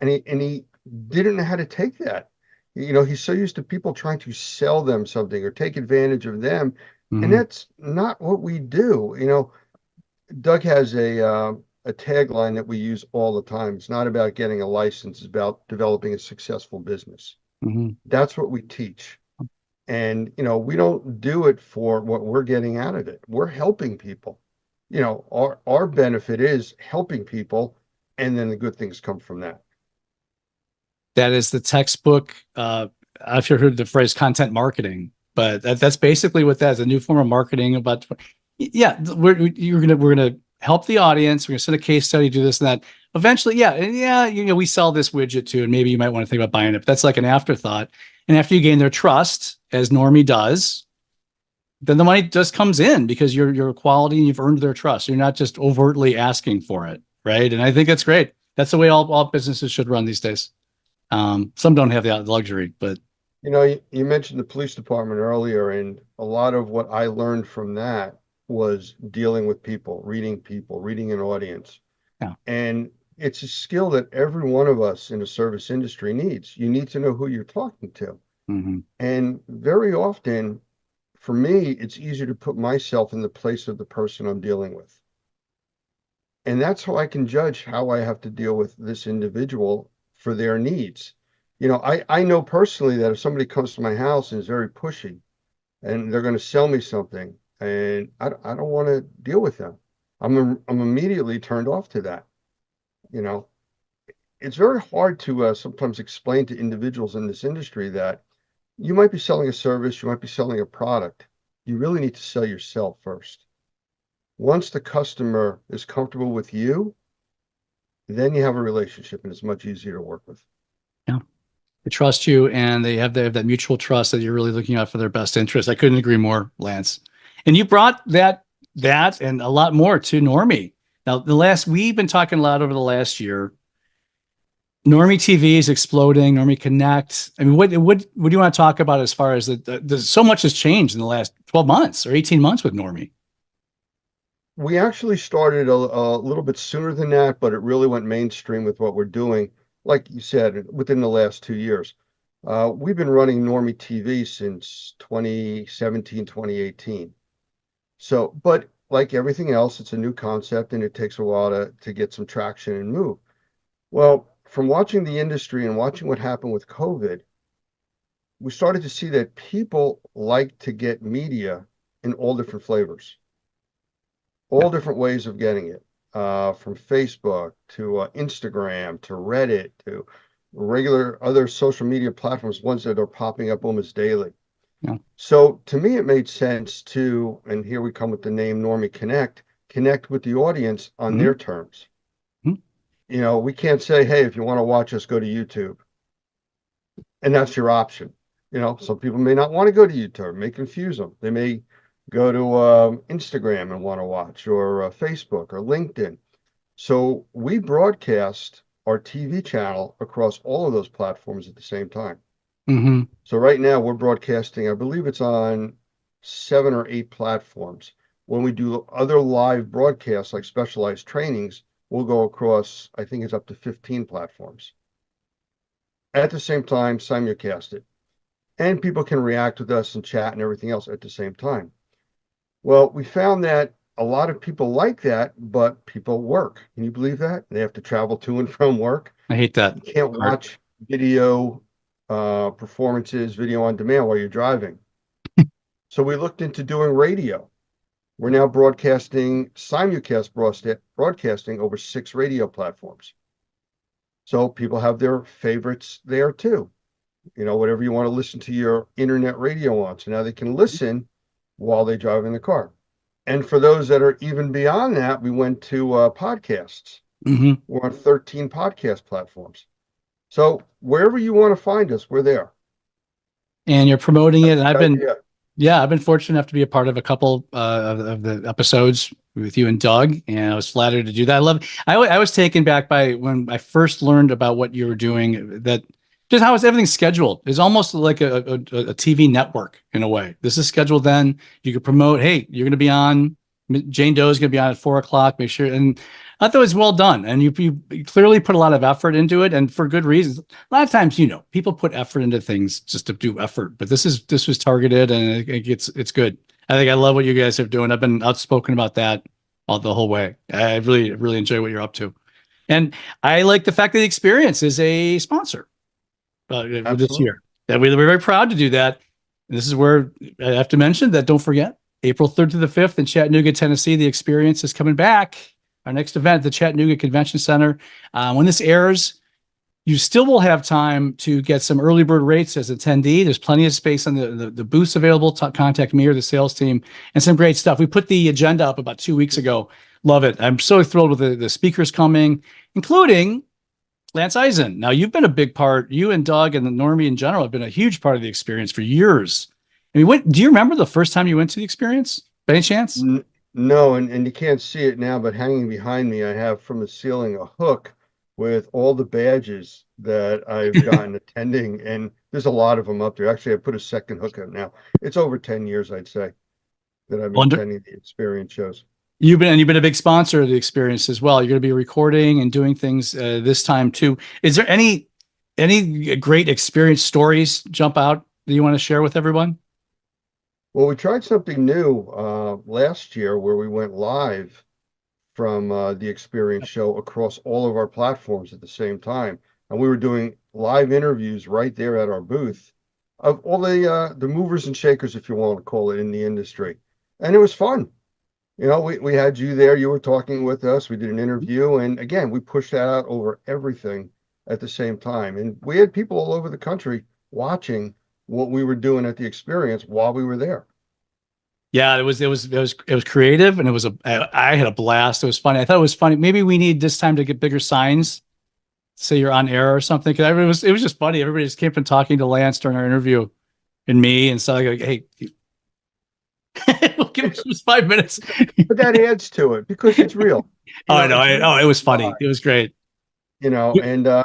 Speaker 1: And he didn't know how to take that. He's so used to people trying to sell them something or take advantage of them.
Speaker 10: Mm-hmm.
Speaker 1: And that's not what we do. Doug has a tagline that we use all the time. It's not about getting a license. It's about developing a successful business.
Speaker 10: Mm-hmm.
Speaker 1: That's what we teach. And, we don't do it for what we're getting out of it. We're helping people. Our benefit is helping people, and then the good things come from that.
Speaker 10: That is the textbook. I've heard the phrase content marketing, but that's basically what that is, a new form of marketing about. Yeah, we're gonna help the audience. We're gonna send a case study, do this and that. Eventually, we sell this widget too, and maybe you might want to think about buying it. But that's like an afterthought. And after you gain their trust, as Normie does, then the money just comes in because you're quality and you've earned their trust. You're not just overtly asking for it, right? And I think that's great. That's the way all businesses should run these days. Some don't have the luxury, but
Speaker 1: you mentioned the police department earlier, and a lot of what I learned from that was dealing with people, reading an audience.
Speaker 10: Yeah.
Speaker 1: And it's a skill that every one of us in the service industry needs. You need to know who you're talking to.
Speaker 10: Mm-hmm.
Speaker 1: And very often, for me, it's easier to put myself in the place of the person I'm dealing with. And that's how I can judge how I have to deal with this individual for their needs. I know personally that if somebody comes to my house and is very pushy and they're going to sell me something, and I don't want to deal with them, I'm immediately turned off to that. It's very hard to sometimes explain to individuals in this industry that you might be selling a service, you might be selling a product. You really need to sell yourself first. Once the customer is comfortable with you, then you have a relationship and it's much easier to work with.
Speaker 10: Yeah. They trust you, and they have that mutual trust that you're really looking out for their best interest. I couldn't agree more, Lance. And you brought that and a lot more to Normie. Now, we've been talking a lot over the last year. Normie TV is exploding. Normie Connect. I mean, what do you want to talk about as far as so much has changed in the last 12 months or 18 months with Normie?
Speaker 1: We actually started a little bit sooner than that, but it really went mainstream with what we're doing. Like you said, within the last 2 years. We've been running Normie TV since 2017, 2018. So, but like everything else, it's a new concept and it takes a while to get some traction and move. Well, from watching the industry and watching what happened with COVID, we started to see that people like to get media in all different flavors, all different ways of getting it, from Facebook to Instagram to Reddit to regular other social media platforms, ones that are popping up almost daily.
Speaker 10: Yeah.
Speaker 1: So to me, it made sense to, and here we come with the name Normie connect with the audience on their terms. You know, we can't say, hey, if you want to watch us, go to YouTube. And that's your option. You know, some people may not want to go to YouTube, it may confuse them. They may go to Instagram and want to watch, or Facebook or LinkedIn. So we broadcast our TV channel across all of those platforms at the same time. So right now we're broadcasting, I believe it's on 7 or 8 platforms. When we do other live broadcasts like specialized trainings, we'll go across, I think it's up to 15 platforms. At the same time, simulcast it. And people can react with us and chat and everything else at the same time. Well, we found that a lot of people like that, but people work. Can you believe that? They have to travel to and from work.
Speaker 10: I hate that.
Speaker 1: You can't watch video performances, video on demand while you're driving. So we looked into doing radio. We're now broadcasting simulcast broadcasting over 6 radio platforms. So people have their favorites there too. You know, whatever you want to listen to your internet radio on. So now they can listen while they drive in the car. And for those that are even beyond that, we went to podcasts. We're on 13 podcast platforms. So wherever you want to find us, we're there.
Speaker 10: And you're promoting it. And I've been fortunate enough to be a part of a couple of the episodes with you and Doug, and I was flattered to do that. I was taken back by when I first learned about what you were doing, that just how everything's scheduled. It's almost like a TV network in a way. This is scheduled. Then you could promote, hey, you're going to be on, Jane Doe is going to be on at 4:00. Make sure. And I thought it was well done. And you clearly put a lot of effort into it, and for good reasons. A lot of times, you know, people put effort into things just to do effort, but this was targeted, and it's good. I think I love what you guys are doing. I've been outspoken about that the whole way. I really, really enjoy what you're up to. And I like the fact that the Experience is a sponsor this year. That we're very proud to do that. And this is where I have to mention that, don't forget, April 3rd to the 5th in Chattanooga, Tennessee, the Experience is coming back. Our next event, the Chattanooga Convention Center. When this airs, you still will have time to get some early bird rates as attendee. There's plenty of space on the booths available. Contact me or the sales team, and some great stuff. We put the agenda up about 2 weeks ago. Love it. I'm so thrilled with the speakers coming, including Lance Eisen. Now, you've been a big part, you and Doug and the Normie in general have been a huge part of the Experience for years. I mean, do you remember the first time you went to the Experience by any chance?
Speaker 1: No, and you can't see it now, but hanging behind me, I have from the ceiling a hook with all the badges that I've gotten attending, and there's a lot of them up there. Actually, I put a second hook up now. It's over 10 years, I'd say, that I've been attending the Experience shows.
Speaker 10: You've been a big sponsor of the Experience as well. You're going to be recording and doing things this time too. Is there any great Experience stories jump out that you want to share with everyone?
Speaker 1: Well, we tried something new last year where we went live from the Experience show across all of our platforms at the same time. And we were doing live interviews right there at our booth of all the movers and shakers, if you want to call it, in the industry. And it was fun. You know, we had you there, you were talking with us, we did an interview, and again, we pushed that out over everything at the same time. And we had people all over the country watching what we were doing at the Experience while we were there.
Speaker 10: Yeah, it was creative, and I had a blast. It was funny. I thought it was funny. Maybe we need this time to get bigger signs, say you're on air or something. Because it was just funny. Everybody just came from talking to Lance during our interview, and me, and so like, hey, we'll give us just 5 minutes.
Speaker 1: But that adds to it because it's real.
Speaker 10: I know. It was funny. It was great.
Speaker 1: You know, and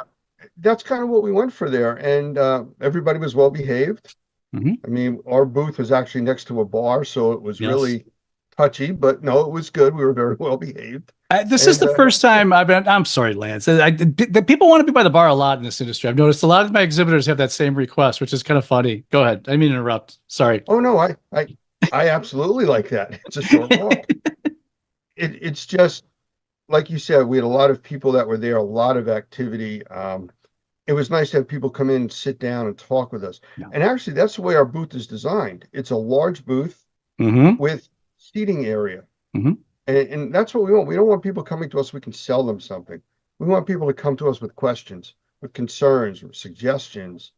Speaker 1: that's kind of what we went for there. And everybody was well behaved. I mean, our booth was actually next to a bar, so it was really touchy, but no, it was good. We were very well behaved.
Speaker 10: This is the first time I'm sorry, Lance. People want to be by the bar a lot in this industry. I've noticed a lot of my exhibitors have that same request, which is kind of funny. Go ahead. I didn't mean to interrupt. Sorry.
Speaker 1: Oh, no, I absolutely like that. It's a short walk. It's just, like you said, we had a lot of people that were there, a lot of activity. it was nice to have people come in and sit down and talk with us.
Speaker 10: Yeah.
Speaker 1: And actually, that's the way our booth is designed. It's a large booth
Speaker 10: Mm-hmm.
Speaker 1: with seating area.
Speaker 10: Mhm.
Speaker 1: And that's what we want. We don't want people coming to us, we can sell them something. We want people to come to us with questions, with concerns, with suggestions.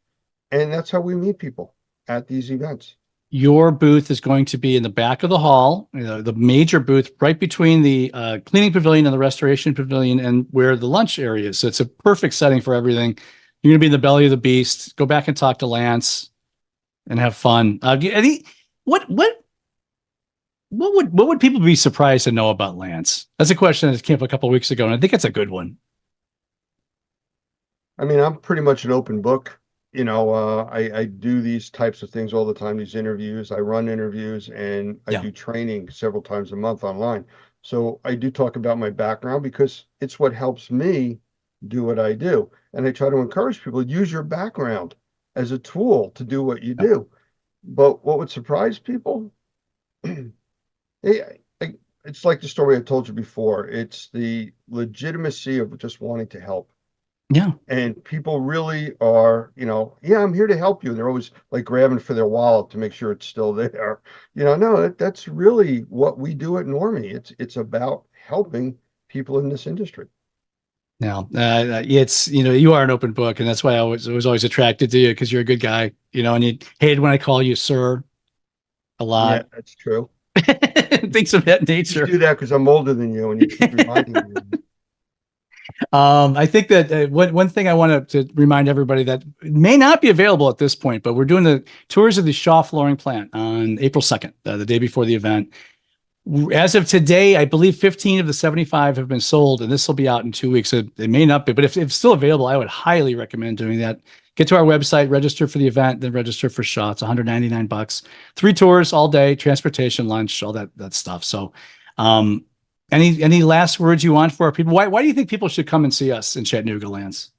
Speaker 1: And that's how we meet people at these events.
Speaker 10: Your booth is going to be in the back of the hall, the major booth right between the cleaning pavilion and the restoration pavilion and where the lunch area is. So it's a perfect setting for everything. You're going to be in the belly of the beast. Go back and talk to Lance and have fun. What would people be surprised to know about Lance? That's a question that came up a couple of weeks ago, and I think it's a good one.
Speaker 1: I mean, I'm pretty much an open book. I do these types of things all the time, these interviews. I run interviews and I do training several times a month online. So I do talk about my background because it's what helps me do what I do. And I try to encourage people to use your background as a tool to do what you do. But what would surprise people? It's like the story I told you before. It's the legitimacy of just wanting to help.
Speaker 10: Yeah.
Speaker 1: And people really are, I'm here to help you. And they're always like grabbing for their wallet to make sure it's still there. No, that's really what we do at Normie. It's about helping people in this industry.
Speaker 10: Now, it's, you are an open book, and that's why I was always attracted to you, because you're a good guy, and you hated when I call you sir a lot.
Speaker 1: Yeah, that's true.
Speaker 10: Things of that nature.
Speaker 1: You do that because I'm older than you and you keep reminding me.
Speaker 10: I think that one thing I want to remind everybody that may not be available at this point, but we're doing the tours of the Shaw flooring plant on April 2nd, the day before the event. As of today, I believe 15 of the 75 have been sold, and this will be out in 2 weeks. So it may not be, but if it's still available, I would highly recommend doing that. Get to our website, register for the event, then register for Shaw. It's $199. 3 tours all day, transportation, lunch, all that stuff. So, any last words you want for our people? Why do you think people should come and see us in Chattanooga, Lance?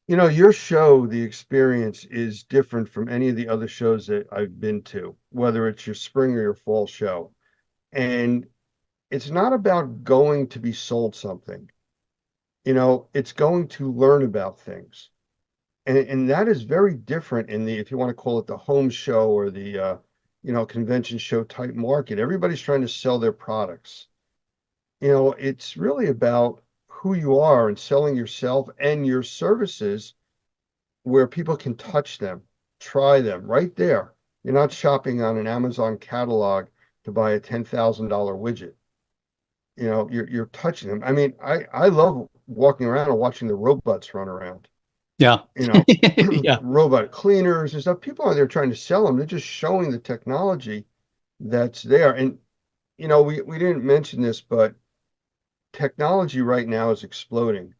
Speaker 1: Your show, the experience is different from any of the other shows that I've been to, whether it's your spring or your fall show. And it's not about going to be sold something. It's going to learn about things. And that is very different in the, if you want to call it the home show or the, convention show type market. Everybody's trying to sell their products. It's really about who you are and selling yourself and your services where people can touch them, try them right there. You're not shopping on an Amazon catalog to buy a $10,000 widget. You're touching them. I mean, I love walking around and watching the robots run around.
Speaker 10: Yeah. Yeah.
Speaker 1: Robot cleaners and stuff. People are there trying to sell them. They're just showing the technology that's there. And, we didn't mention this, but technology right now is exploding.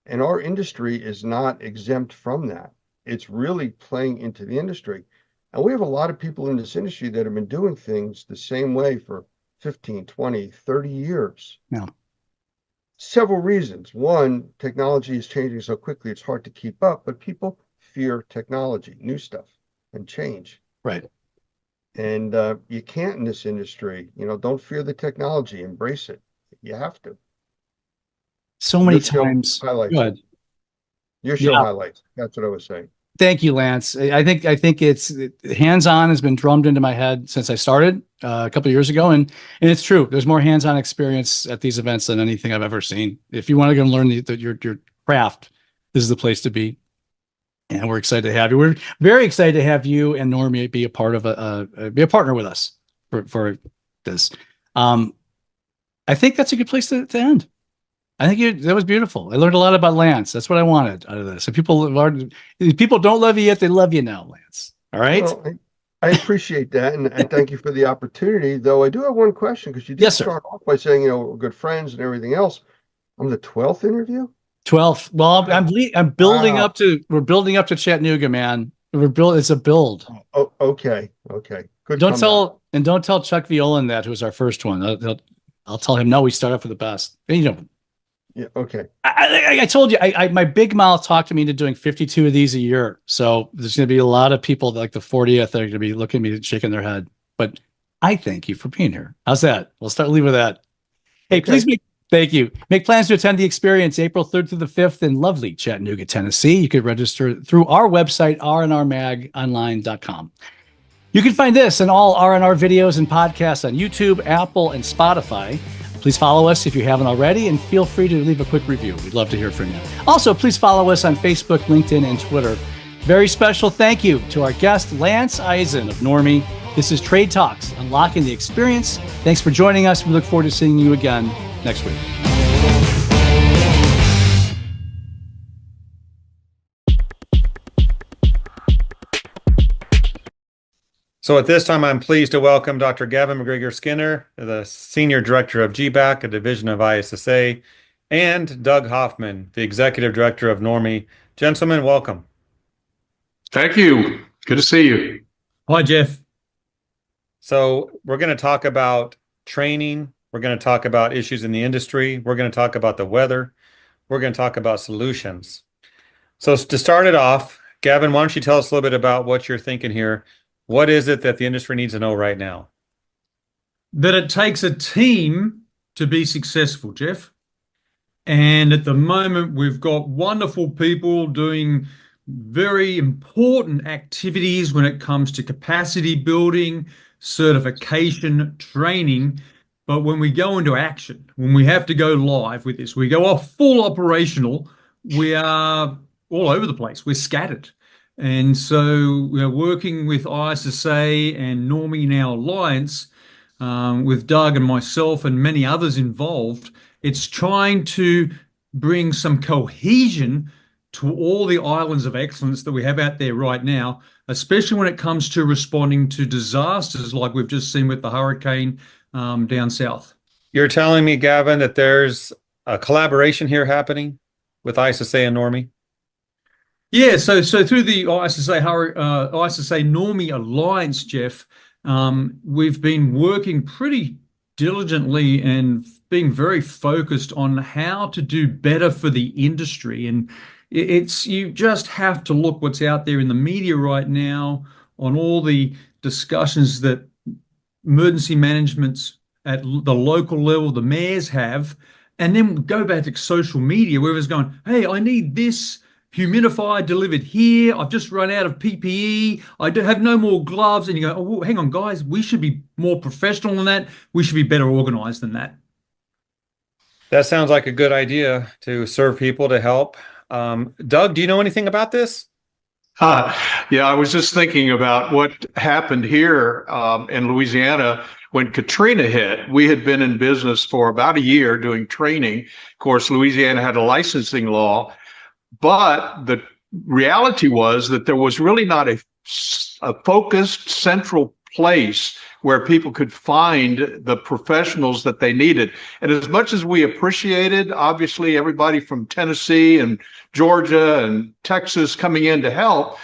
Speaker 1: And our industry is not exempt from that. It's really playing into the industry. And we have a lot of people in this industry that have been doing things the same way for 15, 20, 30 years.
Speaker 10: Yeah.
Speaker 1: Several reasons. One, technology is changing so quickly, it's hard to keep up, but people fear technology, new stuff, and change.
Speaker 10: Right.
Speaker 1: And you can't in this industry. Don't fear the technology, embrace it. You have to.
Speaker 10: So many
Speaker 1: Your show
Speaker 10: times.
Speaker 1: highlights.
Speaker 10: Good.
Speaker 1: Your show
Speaker 10: Yeah.
Speaker 1: highlights. That's what I was saying.
Speaker 10: Thank you, Lance. I think it's hands-on has been drummed into my head since I started a couple of years ago, and it's true. There's more hands-on experience at these events than anything I've ever seen. If you want to go and learn your craft, this is the place to be. And we're excited to have you. We're very excited to have you and Normie be a part of be a partner with us for this. I think that's a good place to end. I think that was beautiful. I learned a lot about Lance. That's what I wanted out of this. If people don't love you yet, they love you now, Lance. All right.
Speaker 1: Well, I appreciate that, and thank you for the opportunity. Though I do have one question, because you did start off by saying we're good friends and everything else. I'm the 12th interview.
Speaker 10: 12th. Well, I'm building up to. We're building up to Chattanooga, man. It's a build.
Speaker 1: Oh, okay. Good.
Speaker 10: Don't tell Chuck Viola that, who was our first one. I'll tell him no. We start off with the best.
Speaker 1: Yeah. Okay.
Speaker 10: I told you, my big mouth talked me into doing 52 of these a year. So there's going to be a lot of people like the 40th that are going to be looking at me, shaking their head. But I thank you for being here. How's that? We'll leave with that. Hey,
Speaker 1: Okay.
Speaker 10: Thank you. Make plans to attend the experience April 3rd through the 5th in lovely Chattanooga, Tennessee. You could register through our website, rnrmagonline.com. You can find this and all R&R videos and podcasts on YouTube, Apple, and Spotify. Please follow us if you haven't already, and feel free to leave a quick review. We'd love to hear from you. Also, please follow us on Facebook, LinkedIn, and Twitter. Very special thank you to our guest, Lance Eisen of Normie. This is Trade Talks, Unlocking the Experience. Thanks for joining us. We look forward to seeing you again next week.
Speaker 6: So at this time, I'm pleased to welcome Dr. Gavin McGregor Skinner, the Senior Director of GBAC, a division of ISSA, and Doug Hoffman, the Executive Director of Normie. Gentlemen, welcome.
Speaker 2: Thank you. Good to see you.
Speaker 7: Hi, Jeff.
Speaker 6: So we're going to talk about training. We're going to talk about issues in the industry. We're going to talk about the weather. We're going to talk about solutions. So to start it off, Gavin, why don't you tell us a little bit about what you're thinking here? What is it that the industry needs to know right now?
Speaker 7: That it takes a team to be successful, Jeff. And at the moment, we've got wonderful people doing very important activities when it comes to capacity building, certification, training. But when we go into action, when we have to go live with this, we go off full operational, we are all over the place. We're scattered. And so we're working with ISSA and Normie Now Alliance, with Doug and myself and many others involved. It's trying to bring some cohesion to all the islands of excellence that we have out there right now, especially when it comes to responding to disasters like we've just seen with the hurricane down south.
Speaker 6: You're telling me, Gavin, that there's a collaboration here happening with ISSA and Normie?
Speaker 7: Yeah, so through the ISSA Normie Alliance, Jeff, we've been working pretty diligently and being very focused on how to do better for the industry. And it's you just have to look what's out there in the media right now on all the discussions that emergency managements at the local level, the mayors have, and then go back to social media where it's going, hey, I need this humidifier delivered here. I've just run out of PPE. I don't have no more gloves. And you go, oh, hang on, guys, we should be more professional than that. We should be better organized than that.
Speaker 6: That sounds like a good idea to serve people, to help. Doug, do you know anything about this?
Speaker 2: Yeah, I was just thinking about what happened here in Louisiana when Katrina hit. We had been in business for about a year doing training. Of course, Louisiana had a licensing law, but the reality was that there was really not a focused central place where people could find the professionals that they needed. And as much as we appreciated, obviously, everybody from Tennessee and Georgia and Texas coming in to help,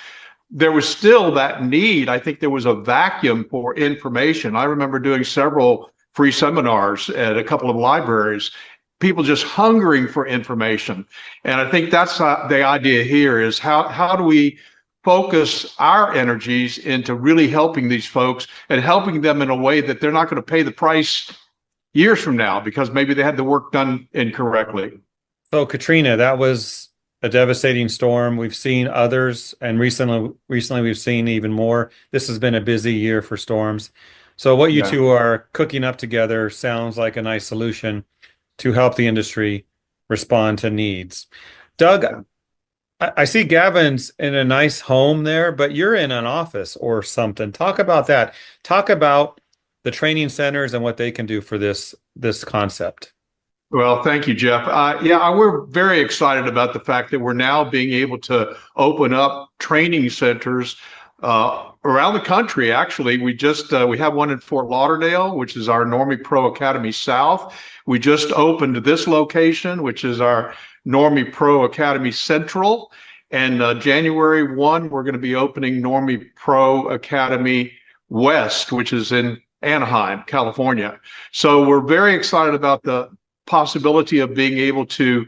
Speaker 2: there was still that need. I think there was a vacuum for information. I remember doing several free seminars at a couple of libraries, people just hungering for information. And I think that's the idea here is how do we focus our energies into really helping these folks and helping them in a way that they're not going to pay the price years from now because maybe they had the work done incorrectly.
Speaker 6: So Katrina, that was a devastating storm. We've seen others, and recently we've seen even more. This has been a busy year for storms. So what you two are cooking up together sounds like a nice solution to help the industry respond to needs. Doug, I see Gavin's in a nice home there, but you're in an office or something. Talk about that. Talk about the training centers and what they can do for this concept.
Speaker 2: Well, thank you, Jeff. We're very excited about the fact that we're now being able to open up training centers around the country. Actually, we have one in Fort Lauderdale, which is our Normie Pro Academy South. We just opened this location, which is our Normie Pro Academy Central. And January 1, we're going to be opening Normie Pro Academy West, which is in Anaheim, California. So we're very excited about the possibility of being able to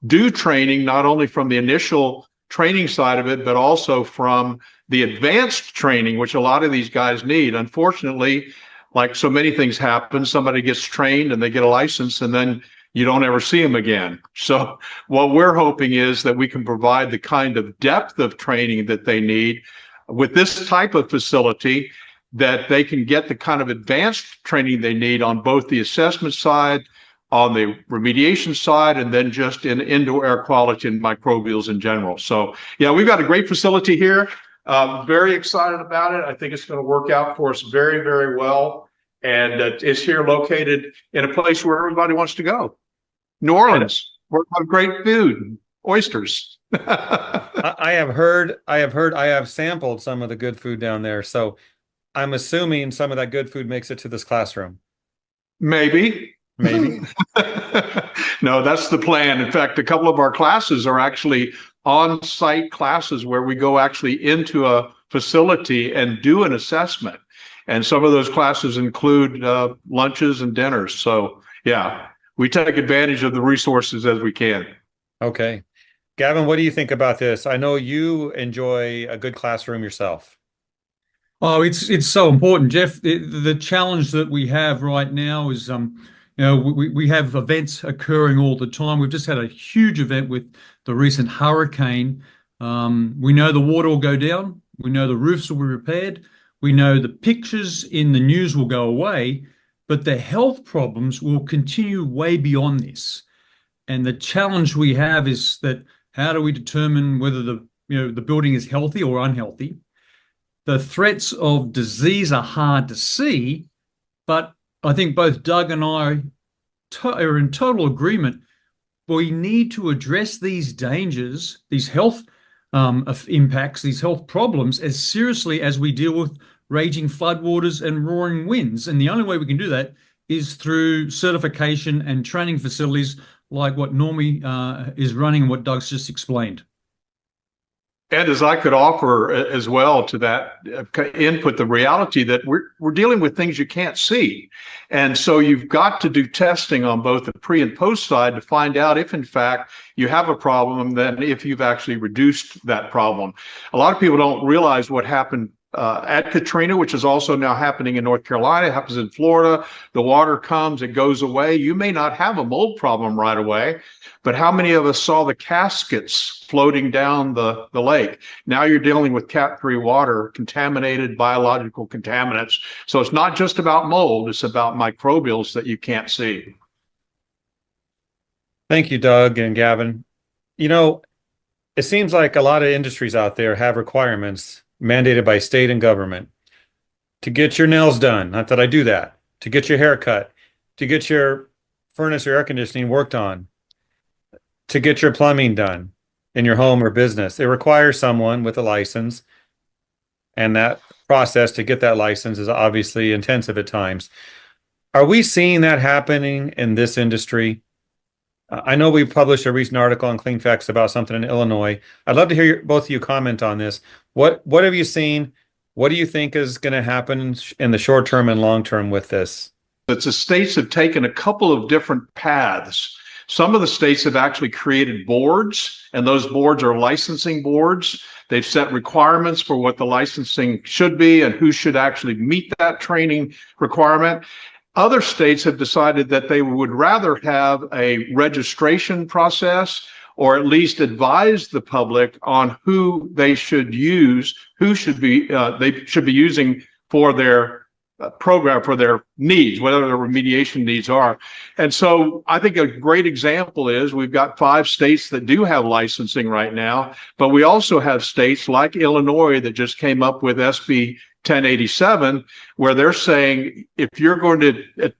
Speaker 2: do training, not only from the initial training side of it, but also from the advanced training, which a lot of these guys need. Unfortunately, like so many things happen, somebody gets trained and they get a license and then you don't ever see them again. So what we're hoping is that we can provide the kind of depth of training that they need with this type of facility, that they can get the kind of advanced training they need on both the assessment side, on the remediation side, and then just in indoor air quality and microbials in general. So yeah, we've got a great facility here. Very excited about it. I think it's going to work out for us very, very well. And it's here located in a place where everybody wants to go. New Orleans, where we have great food, oysters.
Speaker 6: I have sampled some of the good food down there. So I'm assuming some of that good food makes it to this classroom.
Speaker 2: Maybe. No, that's the plan. In fact, a couple of our classes are actually on-site classes where we go actually into a facility and do an assessment. And some of those classes include lunches and dinners. So yeah, we take advantage of the resources as we can.
Speaker 6: Okay. Gavin, what do you think about this? I know you enjoy a good classroom yourself.
Speaker 7: Oh, it's so important, Jeff. The challenge that we have right now is, we have events occurring all the time. We've just had a huge event with the recent hurricane. We know the water will go down. We know the roofs will be repaired. We know the pictures in the news will go away, but the health problems will continue way beyond this. And the challenge we have is that how do we determine whether the building is healthy or unhealthy? The threats of disease are hard to see, but I think both Doug and I are in total agreement. We need to address these dangers, these health impacts, these health problems as seriously as we deal with raging floodwaters and roaring winds. And the only way we can do that is through certification and training facilities like what Normie is running and what Doug's just explained.
Speaker 2: And as I could offer as well to that input, the reality that we're dealing with things you can't see. And so you've got to do testing on both the pre and post side to find out if in fact you have a problem, and then if you've actually reduced that problem. A lot of people don't realize what happened at Katrina, which is also now happening in North Carolina. It happens in Florida. The water comes, it goes away. You may not have a mold problem right away, but how many of us saw the caskets floating down the lake? Now you're dealing with Cat 3 water, contaminated biological contaminants. So it's not just about mold, it's about microbials that you can't see.
Speaker 6: Thank you, Doug and Gavin. It seems like a lot of industries out there have requirements mandated by state and government to get your nails done. Not that I do that. To get your hair cut, to get your furnace or air conditioning worked on, to get your plumbing done in your home or business. It requires someone with a license, and that process to get that license is obviously intensive at times. Are we seeing that happening in this industry? I know we published a recent article on Clean Facts about something in Illinois. I'd love to hear both of you comment on this. What have you seen? What do you think is going to happen in the short term and long term with this?
Speaker 2: The states have taken a couple of different paths. Some of the states have actually created boards, and those boards are licensing boards. They've set requirements for what the licensing should be and who should actually meet that training requirement. Other states have decided that they would rather have a registration process, or at least advise the public on who they should use, who should be they should be using for their program, for their needs, whatever their remediation needs are. And so I think a great example is we've got 5 states that do have licensing right now, but we also have states like Illinois that just came up with SB 1087, where they're saying if you're going to,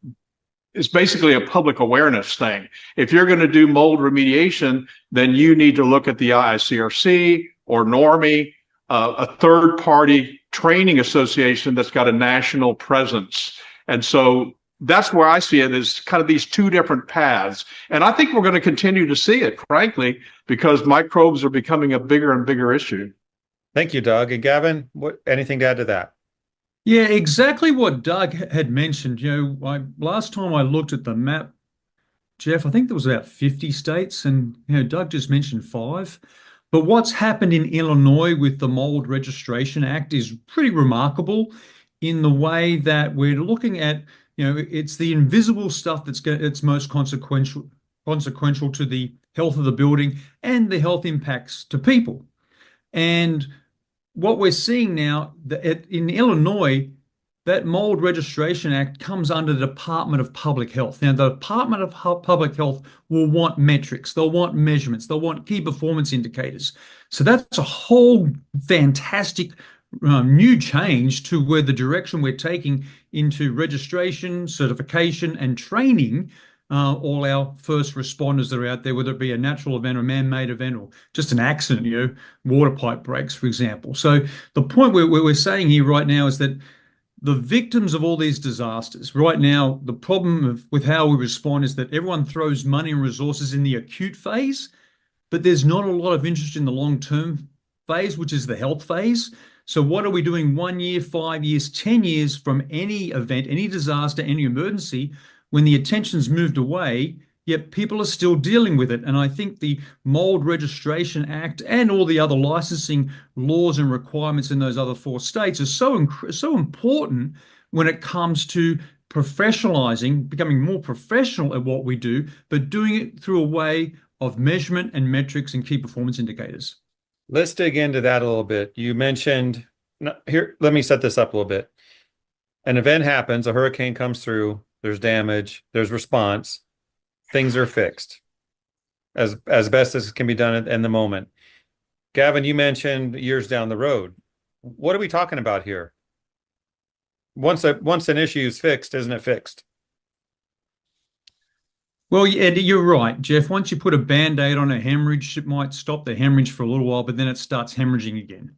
Speaker 2: it's basically a public awareness thing. If you're going to do mold remediation, then you need to look at the IICRC or Normie, a third-party training association that's got a national presence. And so that's where I see it, is kind of these 2 different paths. And I think we're going to continue to see it, frankly, because microbes are becoming a bigger and bigger issue.
Speaker 6: Thank you, Doug. And Gavin, anything to add to that?
Speaker 7: Yeah, exactly what Doug had mentioned. Last time I looked at the map, Jeff, I think there was about 50 states, and Doug just mentioned 5. But what's happened in Illinois with the Mold Registration Act is pretty remarkable in the way that we're looking at, it's the invisible stuff that's most consequential consequential to the health of the building and the health impacts to people. And what we're seeing now in Illinois, that Mold Registration Act comes under the Department of Public Health. Now, the Department of Public Health will want metrics, they'll want measurements, they'll want key performance indicators. So that's a whole fantastic new change to where the direction we're taking into registration, certification, and training all our first responders that are out there, whether it be a natural event or a man-made event or just an accident, water pipe breaks, for example. So the point we're saying here right now is that the victims of all these disasters, right now, the problem with how we respond is that everyone throws money and resources in the acute phase, but there's not a lot of interest in the long-term phase, which is the health phase. So what are we doing 1 year, 5 years, 10 years from any event, any disaster, any emergency, when the attention's moved away, yet people are still dealing with it? And I think the Mold Registration Act and all the other licensing laws and requirements in those other 4 states are so important when it comes to professionalizing, becoming more professional at what we do, but doing it through a way of measurement and metrics and key performance indicators.
Speaker 6: Let's dig into that a little bit. You mentioned, here, let me set this up a little bit. An event happens, a hurricane comes through, there's damage, there's response, things are fixed as best as can be done in the moment. Gavin, you mentioned years down the road. What are we talking about here? Once an issue is fixed, isn't it fixed?
Speaker 7: Well, Ed, you're right, Jeff. Once you put a Band-Aid on a hemorrhage, it might stop the hemorrhage for a little while, but then it starts hemorrhaging again.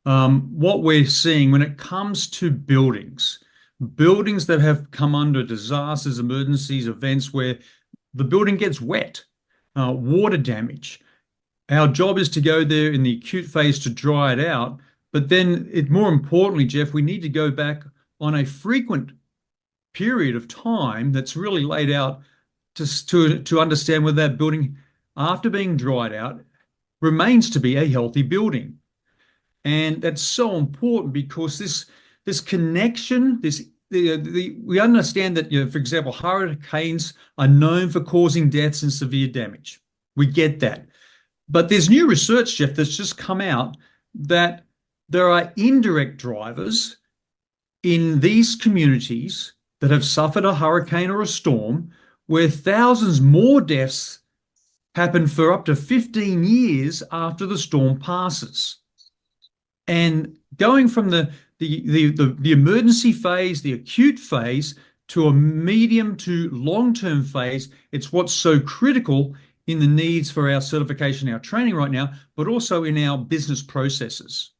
Speaker 7: What we're seeing when it comes to buildings that have come under disasters, emergencies, events where the building gets wet, water damage. Our job is to go there in the acute phase to dry it out. But then more importantly, Jeff, we need to go back on a frequent period of time that's really laid out to understand whether that building, after being dried out, remains to be a healthy building. And that's so important because this connection, we understand that, for example, hurricanes are known for causing deaths and severe damage. We get that. But there's new research, Jeff, that's just come out that there are indirect drivers in these communities that have suffered a hurricane or a storm where thousands more deaths happen for up to 15 years after the storm passes. And going from the emergency phase, the acute phase, to a medium to long-term phase, it's what's so critical in the needs for our certification, our training right now, but also in our business processes.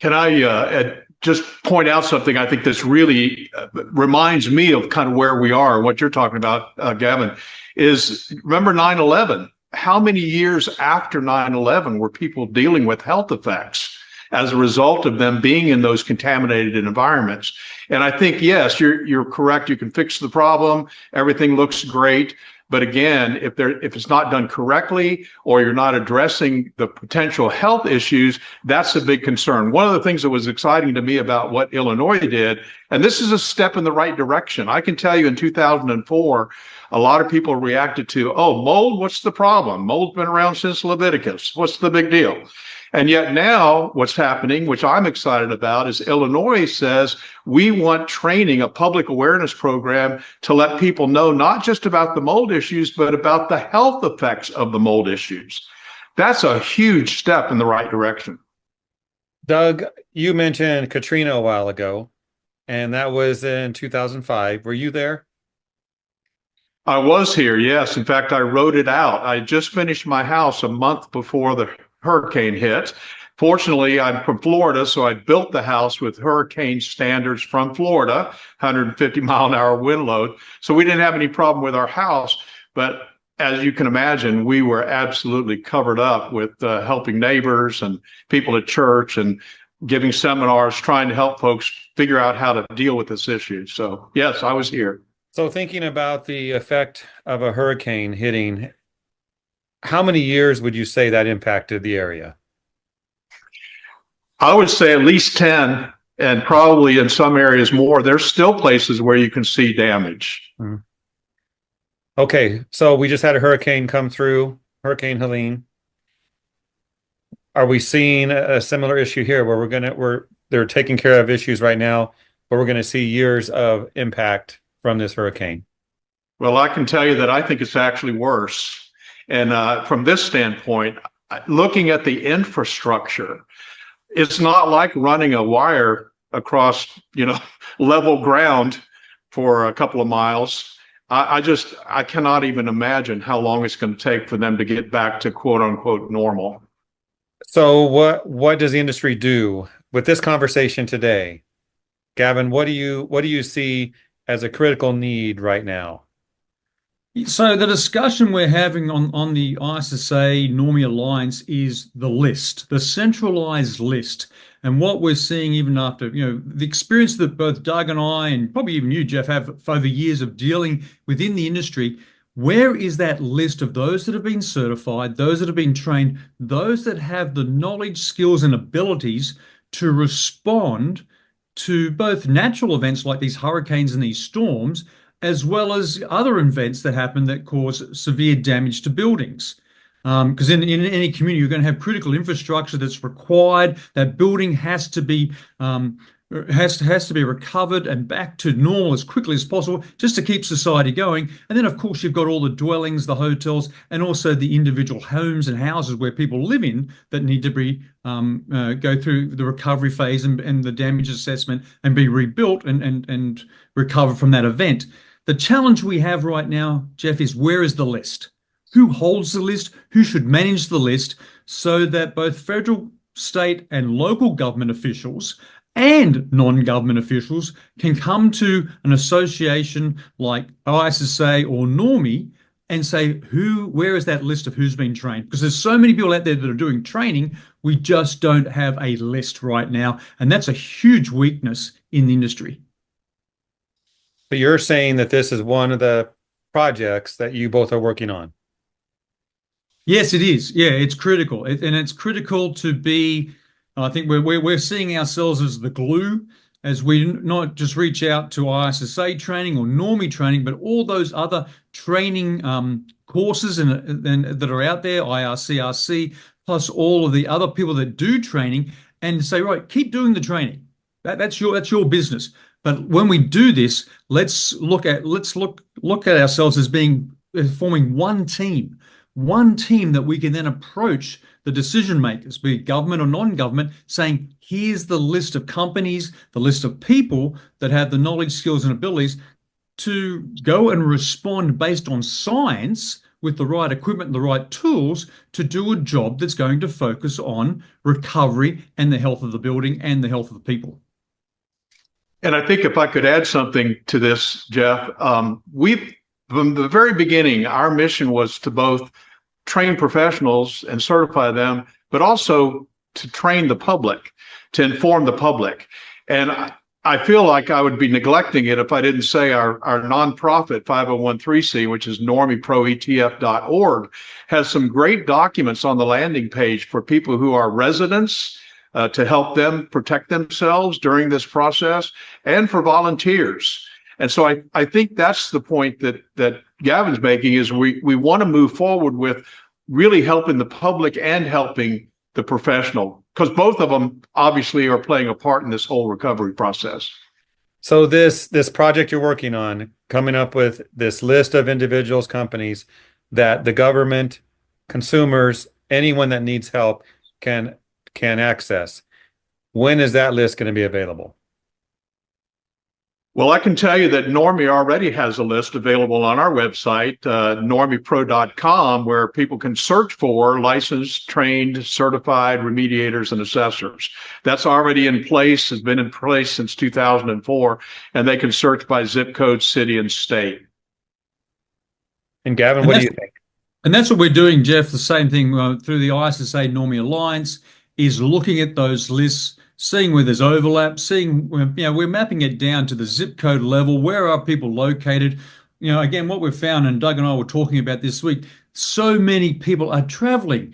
Speaker 2: Can I just point out something? I think this really reminds me of kind of where we are, what you're talking about, Gavin, is remember 9/11? How many years after 9/11 were people dealing with health effects as a result of them being in those contaminated environments? And I think, yes, you're correct. You can fix the problem. Everything looks great. But again, if it's not done correctly or you're not addressing the potential health issues, that's a big concern. One of the things that was exciting to me about what Illinois did, and this is a step in the right direction. I can tell you in 2004, a lot of people reacted to, oh, mold, what's the problem? Mold's been around since Leviticus. What's the big deal? And yet now what's happening, which I'm excited about, is Illinois says we want training, a public awareness program to let people know not just about the mold issues, but about the health effects of the mold issues. That's a huge step in the right direction.
Speaker 6: Doug, you mentioned Katrina a while ago, and that was in 2005. Were you there?
Speaker 2: I was here, yes. In fact, I wrote it out. I just finished my house a month before the hurricane hit. Fortunately, I'm from Florida, so I built the house with hurricane standards from Florida, 150 mile an hour wind load. So we didn't have any problem with our house. But as you can imagine, we were absolutely covered up with helping neighbors and people at church and giving seminars, trying to help folks figure out how to deal with this issue. So yes, I was here.
Speaker 6: So thinking about the effect of a hurricane hitting, how many years would you say that impacted the area?
Speaker 2: I would say at least 10, and probably in some areas more. There's still places where you can see damage.
Speaker 6: Okay, so we just had a hurricane come through, Hurricane Helene. Are we seeing a similar issue here where they're taking care of issues right now, but we're going to see years of impact from this hurricane?
Speaker 2: Well, I can tell you that I think it's actually worse. And from this standpoint, looking at the infrastructure, it's not like running a wire across, level ground for a couple of miles. I cannot even imagine how long it's going to take for them to get back to quote unquote normal.
Speaker 6: So what does the industry do with this conversation today? Gavin, what do you see as a critical need right now?
Speaker 7: So the discussion we're having on the ISSA Normie Alliance is the list, the centralized list. And what we're seeing even after, the experience that both Doug and I, and probably even you, Jeff, have over years of dealing within the industry, where is that list of those that have been certified, those that have been trained, those that have the knowledge, skills, and abilities to respond to both natural events like these hurricanes and these storms, as well as other events that happen that cause severe damage to buildings? Because in any community, you're going to have critical infrastructure that's required. That building has to be recovered and back to normal as quickly as possible, just to keep society going. And then, of course, you've got all the dwellings, the hotels, and also the individual homes and houses where people live in that need to be go through the recovery phase and the damage assessment and be rebuilt and recover from that event. The challenge we have right now, Jeff, is where is the list? Who holds the list? Who should manage the list so that both federal, state, and local government officials and non-government officials can come to an association like ISSA or Normie and say, where is that list of who's been trained? Because there's so many people out there that are doing training, we just don't have a list right now. And that's a huge weakness in the industry.
Speaker 6: But you're saying that this is one of the projects that you both are working on.
Speaker 7: Yes, it is. Yeah, it's critical. And it's critical to be, I think we're seeing ourselves as the glue, as we not just reach out to ISSA training or Normie training, but all those other training courses and that are out there, IRCRC, plus all of the other people that do training, and say, right, keep doing the training. That's your business. But when we do this, let's look at ourselves as forming one team that we can then approach the decision makers, be it government or non-government, saying, here's the list of companies, the list of people that have the knowledge, skills, and abilities to go and respond based on science with the right equipment and the right tools to do a job that's going to focus on recovery and the health of the building and the health of the people.
Speaker 2: And I think if I could add something to this, Jeff, from the very beginning, our mission was to both train professionals and certify them, but also to train the public, to inform the public. And I feel like I would be neglecting it if I didn't say our nonprofit 501(c), which is NormieProETF.org, has some great documents on the landing page for people who are residents, to help them protect themselves during this process, and for volunteers. And so I think that's the point that Gavin's making, is we want to move forward with really helping the public and helping the professional, because both of them obviously are playing a part in this whole recovery process.
Speaker 6: So this project you're working on, coming up with this list of individuals, companies that the government, consumers, anyone that needs help can access. When is that list going to be available?
Speaker 2: Well, I can tell you that Normie already has a list available on our website, normiepro.com, where people can search for licensed, trained, certified remediators and assessors. That's already in place, has been in place since 2004, and they can search by zip code, city, and state.
Speaker 6: And Gavin, what do you think?
Speaker 7: And that's what we're doing, Jeff. The same thing through the ISSA Normie Alliance, is looking at those lists, seeing where there's overlap, seeing, we're mapping it down to the zip code level. Where are people located? Again, what we've found, and Doug and I were talking about this week, so many people are traveling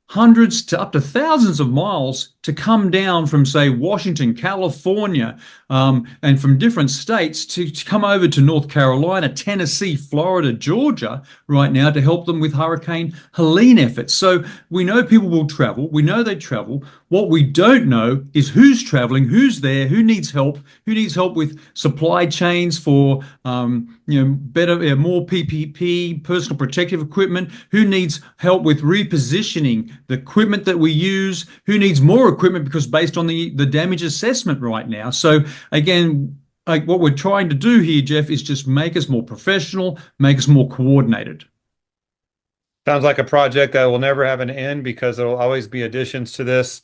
Speaker 7: hundreds to up to thousands of miles to come down from, say, Washington, California, and from different states to come over to North Carolina, Tennessee, Florida, Georgia right now to help them with Hurricane Helene efforts. So we know people will travel. We know they travel. What we don't know is who's traveling, who's there, who needs help with supply chains for better, more PPP, personal protective equipment, who needs help with repositioning the equipment that we use, who needs more equipment because based on the damage assessment right now. So again, like what we're trying to do here, Jeff, is just make us more professional, make us more coordinated.
Speaker 6: Sounds like a project that will never have an end because there will always be additions to this.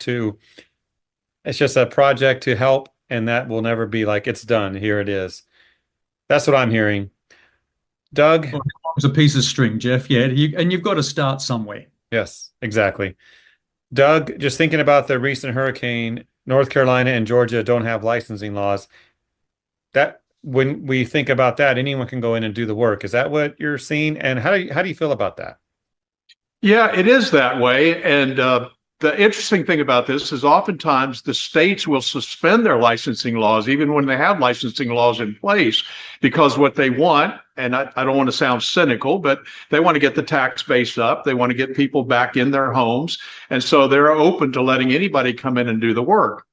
Speaker 6: It's just a project to help, and that will never be like it's done. Here it is. That's what I'm hearing. Doug?
Speaker 7: Well, it's a piece of string, Jeff. Yeah, and you've got to start somewhere.
Speaker 6: Yes, exactly. Doug, just thinking about the recent hurricane, North Carolina and Georgia don't have licensing laws. That when we think about that, anyone can go in and do the work. Is that what you're seeing? And how do you feel about that?
Speaker 2: Yeah, it is that way. And the interesting thing about this is oftentimes the states will suspend their licensing laws, even when they have licensing laws in place, because what they want, and I don't want to sound cynical, but they want to get the tax base up. They want to get people back in their homes. And so they're open to letting anybody come in and do the work.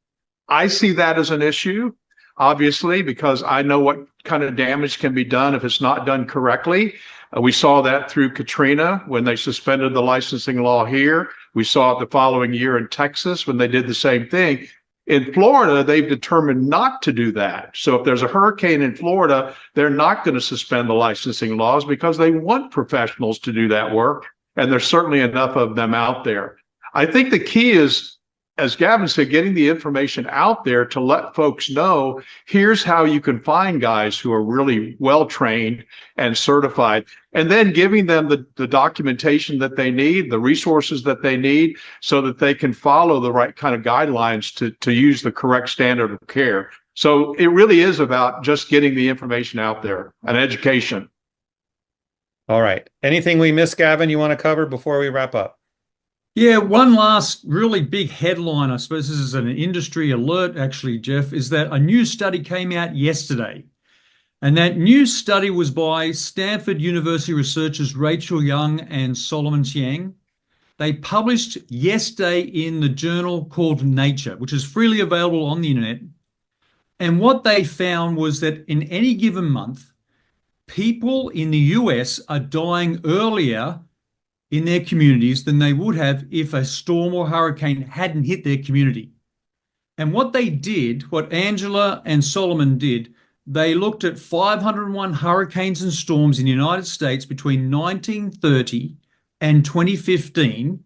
Speaker 2: I see that as an issue, obviously, because I know what kind of damage can be done if it's not done correctly. We saw that through Katrina when they suspended the licensing law here. We saw it the following year in Texas when they did the same thing. In Florida, they've determined not to do that. So if there's a hurricane in Florida, they're not going to suspend the licensing laws because they want professionals to do that work. And there's certainly enough of them out there. I think the key is, as Gavin said, getting the information out there to let folks know, here's how you can find guys who are really well-trained and certified, and then giving them the documentation that they need, the resources that they need, so that they can follow the right kind of guidelines to use the correct standard of care. So it really is about just getting the information out there and education.
Speaker 6: All right. Anything we missed, Gavin, you want to cover before we wrap up?
Speaker 7: Yeah, one last really big headline, I suppose this is an industry alert actually, Jeff, is that a new study came out yesterday. And that new study was by Stanford University researchers Rachel Young and Solomon Chiang. They published yesterday in the journal called Nature, which is freely available on the internet. And what they found was that in any given month, people in the US are dying earlier in their communities than they would have if a storm or hurricane hadn't hit their community. And what they did, what Angela and Solomon did, they looked at 501 hurricanes and storms in the United States between 1930 and 2015,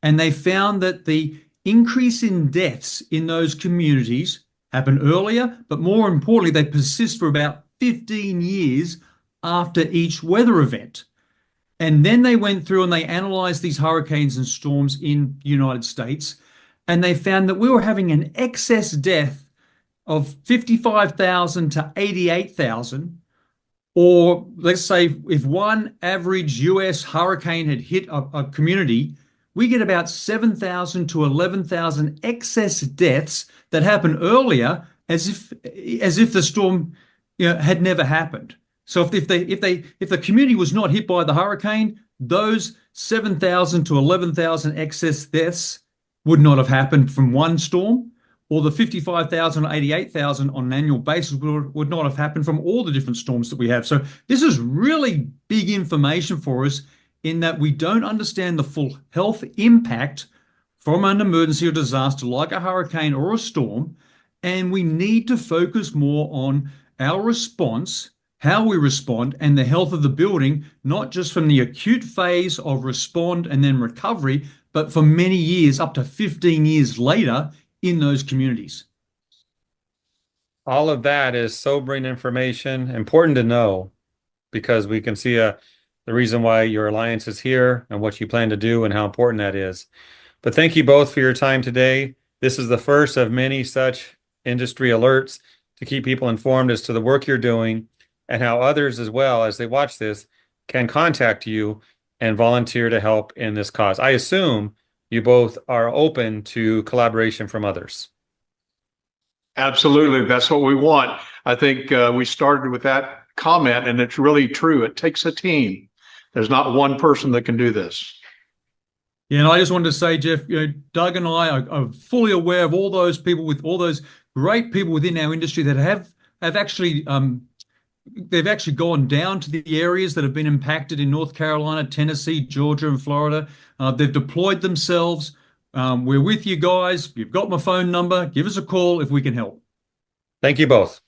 Speaker 7: and they found that the increase in deaths in those communities happened earlier, but more importantly, they persist for about 15 years after each weather event. And then they went through and they analyzed these hurricanes and storms in the United States, and they found that we were having an excess death of 55,000 to 88,000, or let's say if one average US hurricane had hit a community, we get about 7,000 to 11,000 excess deaths that happen earlier as if the storm had never happened. So if the community was not hit by the hurricane, those 7,000 to 11,000 excess deaths would not have happened from one storm, or the 55,000 or 88,000 on an annual basis would not have happened from all the different storms that we have. So this is really big information for us in that we don't understand the full health impact from an emergency or disaster like a hurricane or a storm, and we need to focus more on our response, how we respond, and the health of the building, not just from the acute phase of respond and then recovery, but for many years, up to 15 years later in those communities.
Speaker 6: All of that is sobering information, important to know, because we can see the reason why your alliance is here and what you plan to do and how important that is. But thank you both for your time today. This is the first of many such industry alerts to keep people informed as to the work you're doing and how others as well, as they watch this, can contact you and volunteer to help in this cause. I assume you both are open to collaboration from others.
Speaker 11: Absolutely. That's what we want. I think we started with that comment, and it's really true. It takes a team. There's not one person that can do this.
Speaker 7: Yeah, and I just wanted to say, Jeff, Doug and I are fully aware of all those people, with all those great people within our industry that have actually they've actually gone down to the areas that have been impacted in North Carolina, Tennessee, Georgia, and Florida. They've deployed themselves. We're with you guys. You've got my phone number. Give us a call if we can help.
Speaker 6: Thank you both.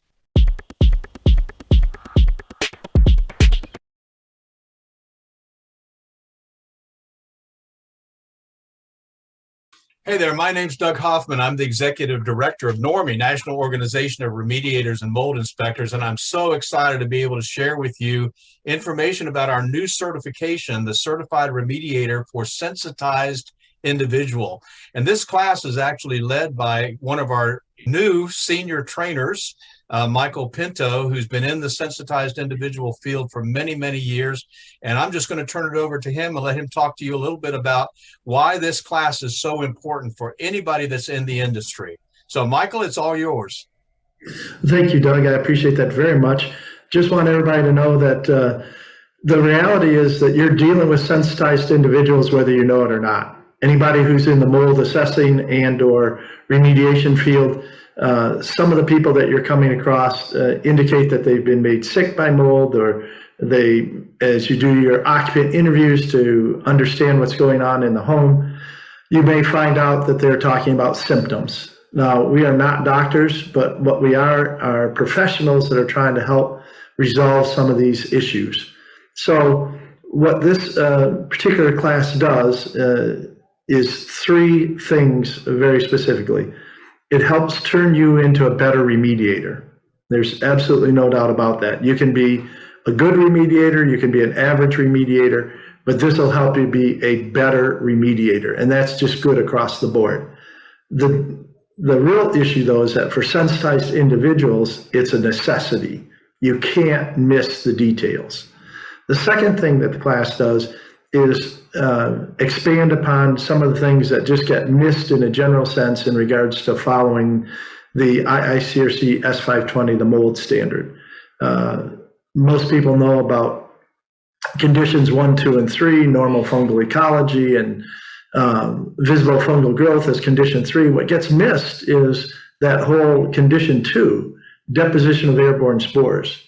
Speaker 2: Hey there, my name's Doug Hoffman. I'm the Executive Director of NORMI, National Organization of Remediators and Mold Inspectors, and I'm so excited to be able to share with you information about our new certification, the Certified Remediator for Sensitized Individual. And this class is actually led by one of our new senior trainers, Michael Pinto, who's been in the sensitized individual field for many, many years. And I'm just going to turn it over to him and let him talk to you a little bit about why this class is so important for anybody that's in the industry. So, Michael, it's all yours.
Speaker 9: Thank you, Doug. I appreciate that very much. Just want everybody to know that the reality is that you're dealing with sensitized individuals, whether you know it or not. Anybody who's in the mold assessing and or remediation field, some of the people that you're coming across indicate that they've been made sick by mold, or they, as you do your occupant interviews to understand what's going on in the home, you may find out that they're talking about symptoms. Now, we are not doctors, but what we are professionals that are trying to help resolve some of these issues. So what this particular class does is three things very specifically. It helps turn you into a better remediator. There's absolutely no doubt about that. You can be a good remediator, you can be an average remediator, but this will help you be a better remediator, and that's just good across the board. The real issue, though, is that for sensitized individuals, it's a necessity. You can't miss the details. The second thing that the class does is expand upon some of the things that just get missed in a general sense in regards to following the IICRC S520, the mold standard. Most people know about conditions 1, 2, and 3, normal fungal ecology, and visible fungal growth as condition 3. What gets missed is that whole condition 2, deposition of airborne spores.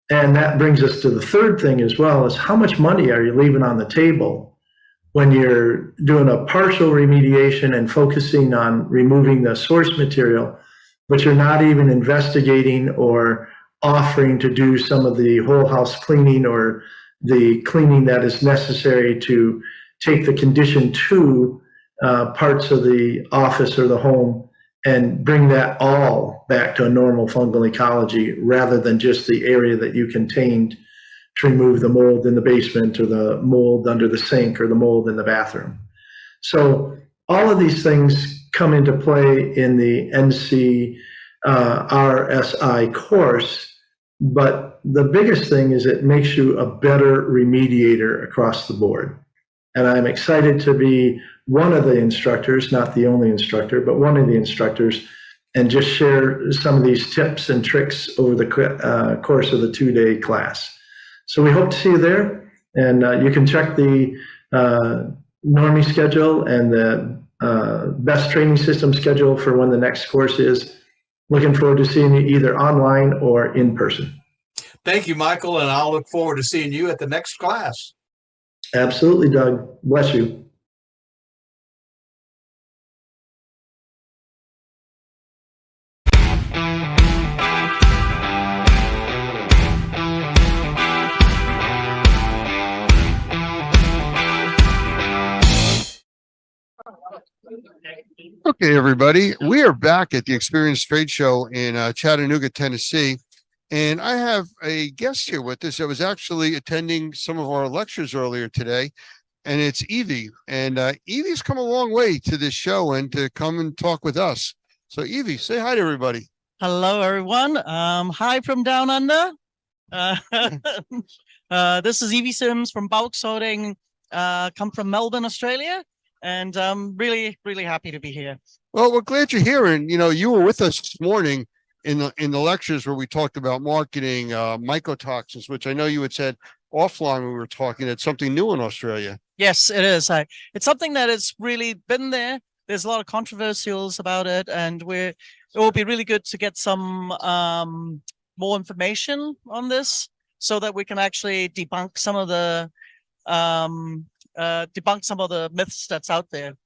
Speaker 9: And that brings us to the third thing as well, is how much money are you leaving on the table when you're doing a partial remediation and focusing on removing the source material, but you're not even investigating or offering to do some of the whole house cleaning or the cleaning that is necessary to take the condition 2 parts of the office or the home and bring that all back to a normal fungal ecology, rather than just the area that you contained to remove the mold in the basement or the mold under the sink or the mold in the bathroom. So all of these things come into play in the NCRSI course, but the biggest thing is it makes you a better remediator across the board. And I'm excited to be one of the instructors, not the only instructor, but one of the instructors, and just share some of these tips and tricks over the course of the 2-day class. So we hope to see you there, and you can check the NORMI schedule and the best training system schedule for when the next course is. Looking forward to seeing you either online or in person.
Speaker 2: Thank you, Michael, and I'll look forward to seeing you at the next class.
Speaker 9: Absolutely, Doug. Bless you.
Speaker 4: Okay, everybody, we are back at the Experience Trade Show in Chattanooga, Tennessee, and I have a guest here with us that was actually attending some of our lectures earlier today, and it's Evie. And Evie's come a long way to this show and to come and talk with us. So Evie, say hi to everybody.
Speaker 12: Hello, everyone. Hi from down under. This is Evie Sims from Bulk Sorting, come from Melbourne, Australia. And I'm really, really happy to be here.
Speaker 4: Well, we're glad you're here. And, you were with us this morning in the lectures where we talked about marketing, mycotoxins, which I know you had said offline when we were talking. It's something new in Australia.
Speaker 12: Yes, it is. It's something that has really been there. There's a lot of controversials about it, and it will be really good to get some more information on this so that we can actually debunk some of the myths that's out there.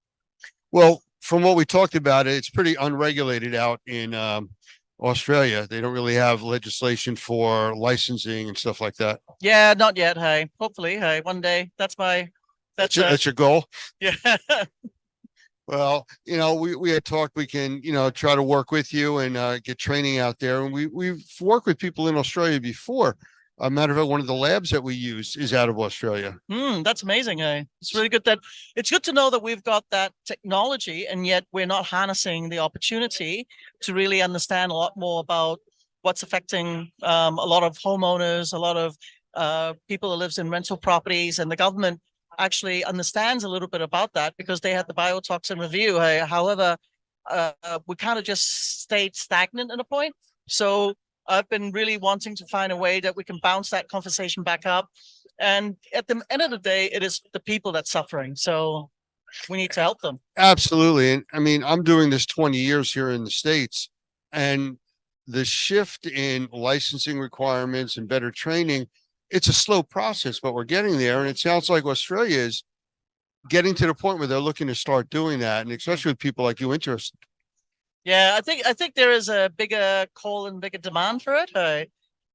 Speaker 4: Well, from what we talked about, it's pretty unregulated out in Australia. They don't really have legislation for licensing and stuff like that.
Speaker 12: Yeah, not yet. Hey, hopefully, hey, one day. That's
Speaker 4: your goal.
Speaker 12: Yeah.
Speaker 4: Well, we had talked, we can, try to work with you and get training out there. And we've worked with people in Australia before. A matter of fact, one of the labs that we use is out of Australia.
Speaker 12: That's amazing. It's really good it's good to know that we've got that technology, and yet we're not harnessing the opportunity to really understand a lot more about what's affecting a lot of homeowners, a lot of people that lives in rental properties, and the government actually understands a little bit about that because they had the biotoxin review. However, we kind of just stayed stagnant at a point. So I've been really wanting to find a way that we can bounce that conversation back up. And at the end of the day, it is the people that's suffering. So we need to help them.
Speaker 4: Absolutely. And I mean, I'm doing this 20 years here in the States, and the shift in licensing requirements and better training, it's a slow process, but we're getting there. And it sounds like Australia is getting to the point where they're looking to start doing that. And especially with people like you interested.
Speaker 12: Yeah, I think there is a bigger call and bigger demand for it.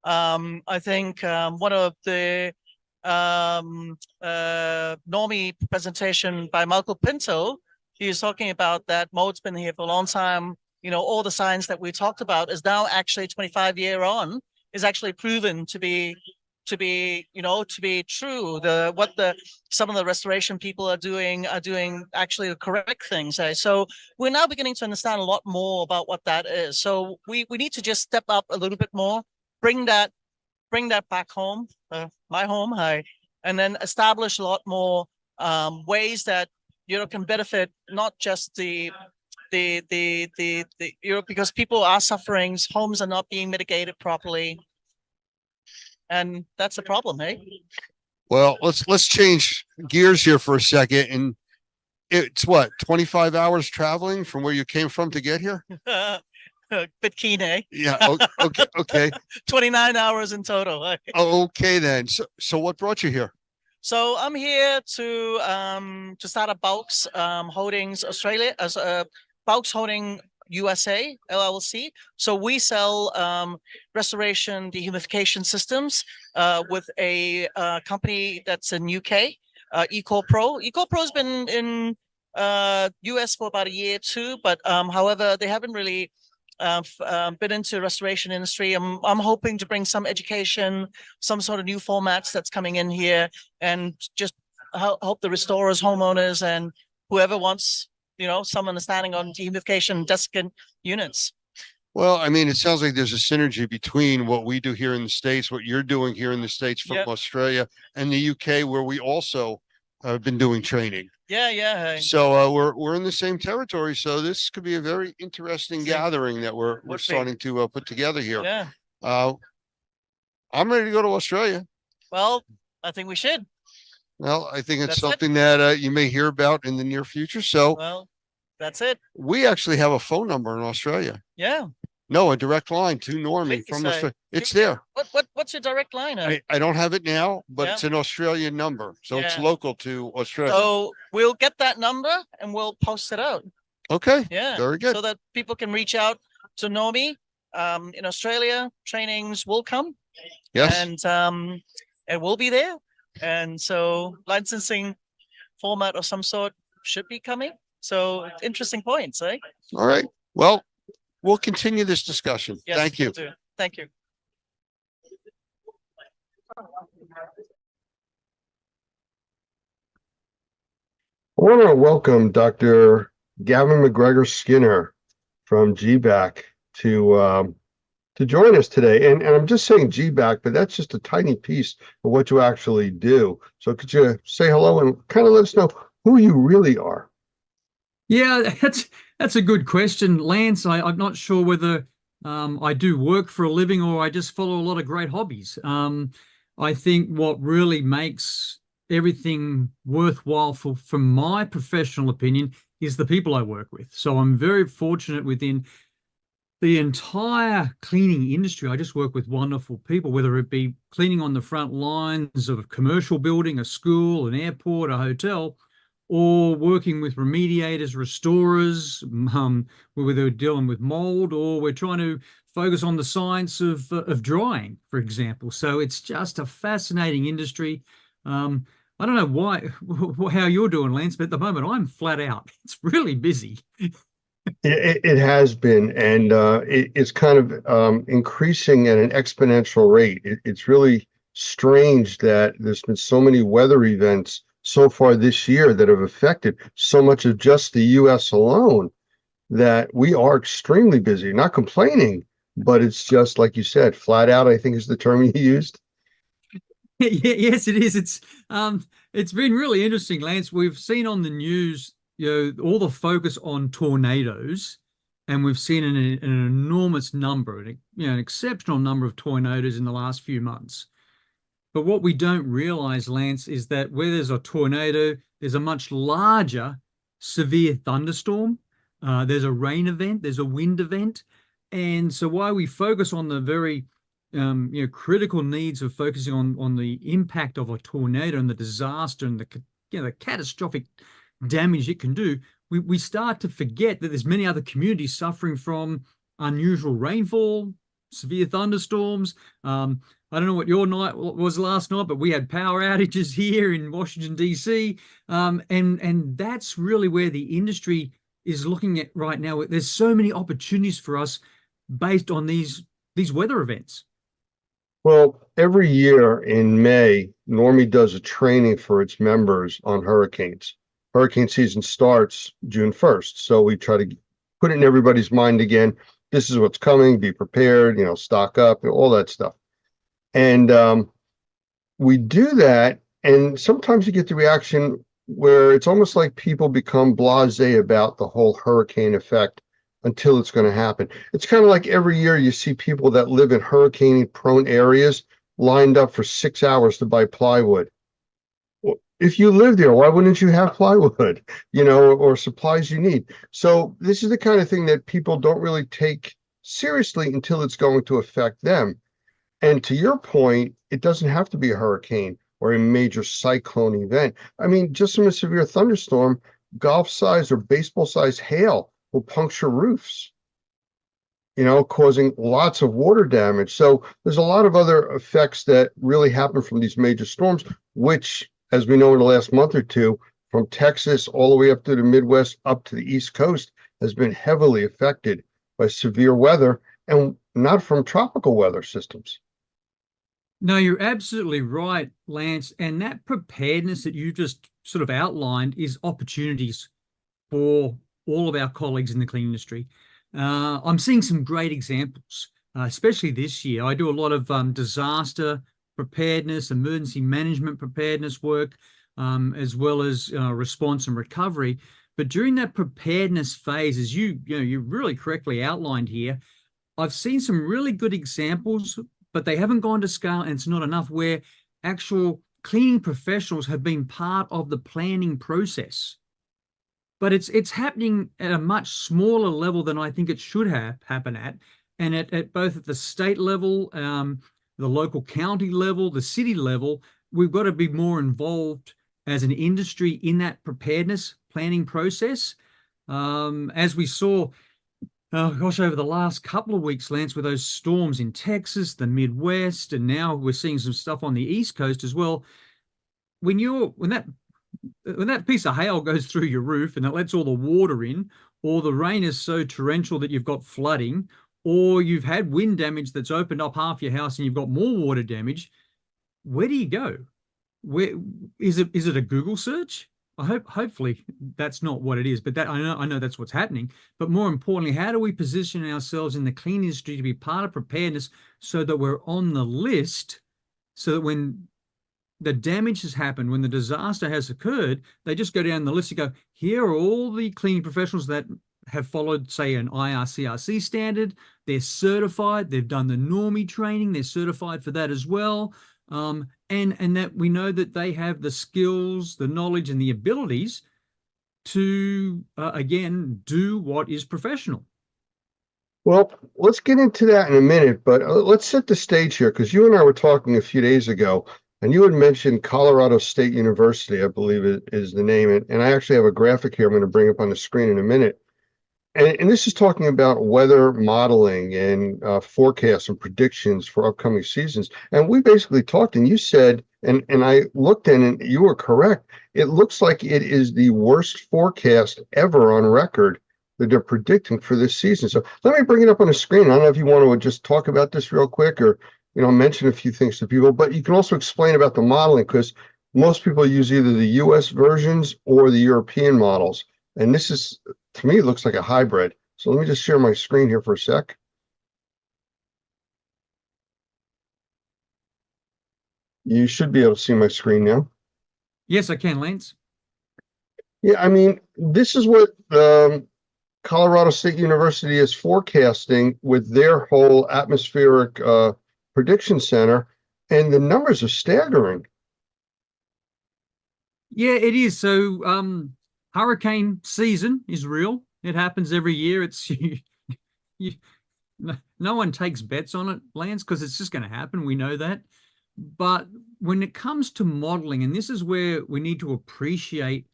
Speaker 12: I think one of the Normie presentation by Michael Pinto, he was talking about that mode's been here for a long time. All the science that we talked about is now actually 25 year on is actually proven to be true. Some of the restoration people are doing actually the correct things. So we're now beginning to understand a lot more about what that is. So we need to just step up a little bit more, bring that back home, my home, and then establish a lot more ways that can benefit not just the because people are suffering, homes are not being mitigated properly. And that's a problem, hey?
Speaker 4: Well, let's change gears here for a second. And it's 25 hours traveling from where you came from to get here?
Speaker 12: Bit keen, eh?
Speaker 4: Yeah. Okay.
Speaker 12: 29 hours in total.
Speaker 4: Okay, then. So what brought you here?
Speaker 12: So I'm here to start a Bulks Holdings Australia as a Bulks Holding USA LLC. So we sell restoration dehumidification systems with a company that's in UK, EcoPro. EcoPro has been in US for about a year too, but however, they haven't really been into restoration industry. I'm hoping to bring some education, some sort of new formats that's coming in here, and just help the restorers, homeowners, and whoever wants some understanding on dehumidification desiccant units.
Speaker 4: Well, I mean, it sounds like there's a synergy between what we do here in the States, what you're doing here in the States from Australia, and the UK, where we also have been doing training.
Speaker 12: Yeah.
Speaker 4: So we're in the same territory. So this could be a very interesting gathering that we're starting to put together here.
Speaker 12: Yeah.
Speaker 4: I'm ready to go to Australia.
Speaker 12: Well, I think we should.
Speaker 4: Well, I think it's something that you may hear about in the near future. So,
Speaker 12: well, that's it.
Speaker 4: We actually have a phone number in Australia.
Speaker 12: Yeah.
Speaker 4: No, a direct line to Normie from Australia. It's there.
Speaker 12: What's your direct line?
Speaker 4: I don't have it now, but it's an Australian number, so it's local to Australia.
Speaker 12: So we'll get that number and we'll post it out.
Speaker 4: Okay.
Speaker 12: Yeah.
Speaker 4: Very good.
Speaker 12: So that people can reach out to Normie. In Australia, trainings will come.
Speaker 4: Yes.
Speaker 12: And we'll be there. And so licensing format of some sort should be coming. So interesting points, eh?
Speaker 4: All right. Well, we'll continue this discussion.
Speaker 12: Yes,
Speaker 4: Thank you.
Speaker 12: we'll do. Thank you.
Speaker 1: I want to welcome Dr. Gavin McGregor Skinner from GBAC to join us today. And I'm just saying GBAC, but that's just a tiny piece of what you actually do. So could you say hello and kind of let us know who you really are.
Speaker 7: Yeah, that's a good question, Lance. I'm not sure whether I do work for a living or I just follow a lot of great hobbies. I think what really makes everything worthwhile from my professional opinion is the people I work with. So I'm very fortunate within the entire cleaning industry. I just work with wonderful people, whether it be cleaning on the front lines of a commercial building, a school, an airport, a hotel, or working with remediators, restorers, whether they're dealing with mold, or we're trying to focus on the science of drying, for example. So it's just a fascinating industry. I don't know how you're doing, Lance, but at the moment I'm flat out. It's really busy.
Speaker 1: It has been, and it's kind of increasing at an exponential rate. It's really strange that there's been so many weather events so far this year that have affected so much of just the U.S. alone, that we are extremely busy. Not complaining, but it's just like you said, flat out, I think is the term you used.
Speaker 7: Yes, it is. It's been really interesting, Lance. We've seen on the news, all the focus on tornadoes, and we've seen an enormous number, an exceptional number of tornadoes in the last few months. But what we don't realize, Lance, is that where there's a tornado, there's a much larger severe thunderstorm. There's a rain event, there's a wind event. And so while we focus on the very critical needs of focusing on the impact of a tornado and the disaster and the catastrophic damage it can do, we start to forget that there's many other communities suffering from unusual rainfall, severe thunderstorms. I don't know what your night was last night, but we had power outages here in Washington, D.C. And that's really where the industry is looking at right now. There's so many opportunities for us based on these weather events.
Speaker 1: Well, every year in May, Normie does a training for its members on hurricanes. Hurricane season starts June 1st. So we try to put it in everybody's mind again. This is what's coming, be prepared, stock up, all that stuff. And we do that. And sometimes you get the reaction where it's almost like people become blasé about the whole hurricane effect until it's going to happen. It's kind of like every year you see people that live in hurricane-prone areas lined up for 6 hours to buy plywood. Well, if you live there, why wouldn't you have plywood, or supplies you need? So this is the kind of thing that people don't really take seriously until it's going to affect them. And to your point, it doesn't have to be a hurricane or a major cyclone event. I mean, just from a severe thunderstorm, golf-sized or baseball-sized hail will puncture roofs, causing lots of water damage. So there's a lot of other effects that really happen from these major storms, which, as we know in the last month or two, from Texas all the way up to the Midwest, up to the East Coast, has been heavily affected by severe weather, and not from tropical weather systems.
Speaker 7: No, you're absolutely right, Lance. And that preparedness that you just sort of outlined is opportunities for all of our colleagues in the clean industry. I'm seeing some great examples, especially this year. I do a lot of disaster preparedness, emergency management preparedness work, as well as response and recovery. But during that preparedness phase, as you really correctly outlined here, I've seen some really good examples, but they haven't gone to scale, and it's not enough, where actual cleaning professionals have been part of the planning process. But it's happening at a much smaller level than I think it should happen at, and at both at the state level, the local county level, the city level. We've got to be more involved as an industry in that preparedness planning process. As we saw, over the last couple of weeks, Lance, with those storms in Texas, the Midwest, and now we're seeing some stuff on the East Coast as well. When that piece of hail goes through your roof and it lets all the water in, or the rain is so torrential that you've got flooding, or you've had wind damage that's opened up half your house and you've got more water damage, where do you go? Where is it a Google search? Hopefully that's not what it is, but that I know that's what's happening. But more importantly, how do we position ourselves in the clean industry to be part of preparedness so that we're on the list, so that when the damage has happened, when the disaster has occurred, they just go down the list and go, here are all the cleaning professionals that have followed, say, an IRCRC standard. They're certified. They've done the normie training. They're certified for that as well. And that we know that they have the skills, the knowledge, and the abilities to, again, do what is professional.
Speaker 1: Well, let's get into that in a minute, but let's set the stage here, because you and I were talking a few days ago, and you had mentioned Colorado State University, I believe it is the name. And I actually have a graphic here I'm going to bring up on the screen in a minute. And this is talking about weather modeling and forecasts and predictions for upcoming seasons. And we basically talked, and you said, and I looked in, and you were correct. It looks like it is the worst forecast ever on record that they're predicting for this season. So let me bring it up on the screen. I don't know if you want to just talk about this real quick, or mention a few things to people, but you can also explain about the modeling, because most people use either the US versions or the European models. And this is, to me, it looks like a hybrid. So let me just share my screen here for a sec. You should be able to see my screen now.
Speaker 7: Yes, I can, Lance.
Speaker 1: Yeah, I mean, this is what Colorado State University is forecasting with their whole atmospheric prediction center, and the numbers are staggering.
Speaker 7: Yeah, it is. So hurricane season is real. It happens every year. It's no one takes bets on it, Lance, because it's just going to happen. We know that. But when it comes to modeling, and this is where we need to appreciate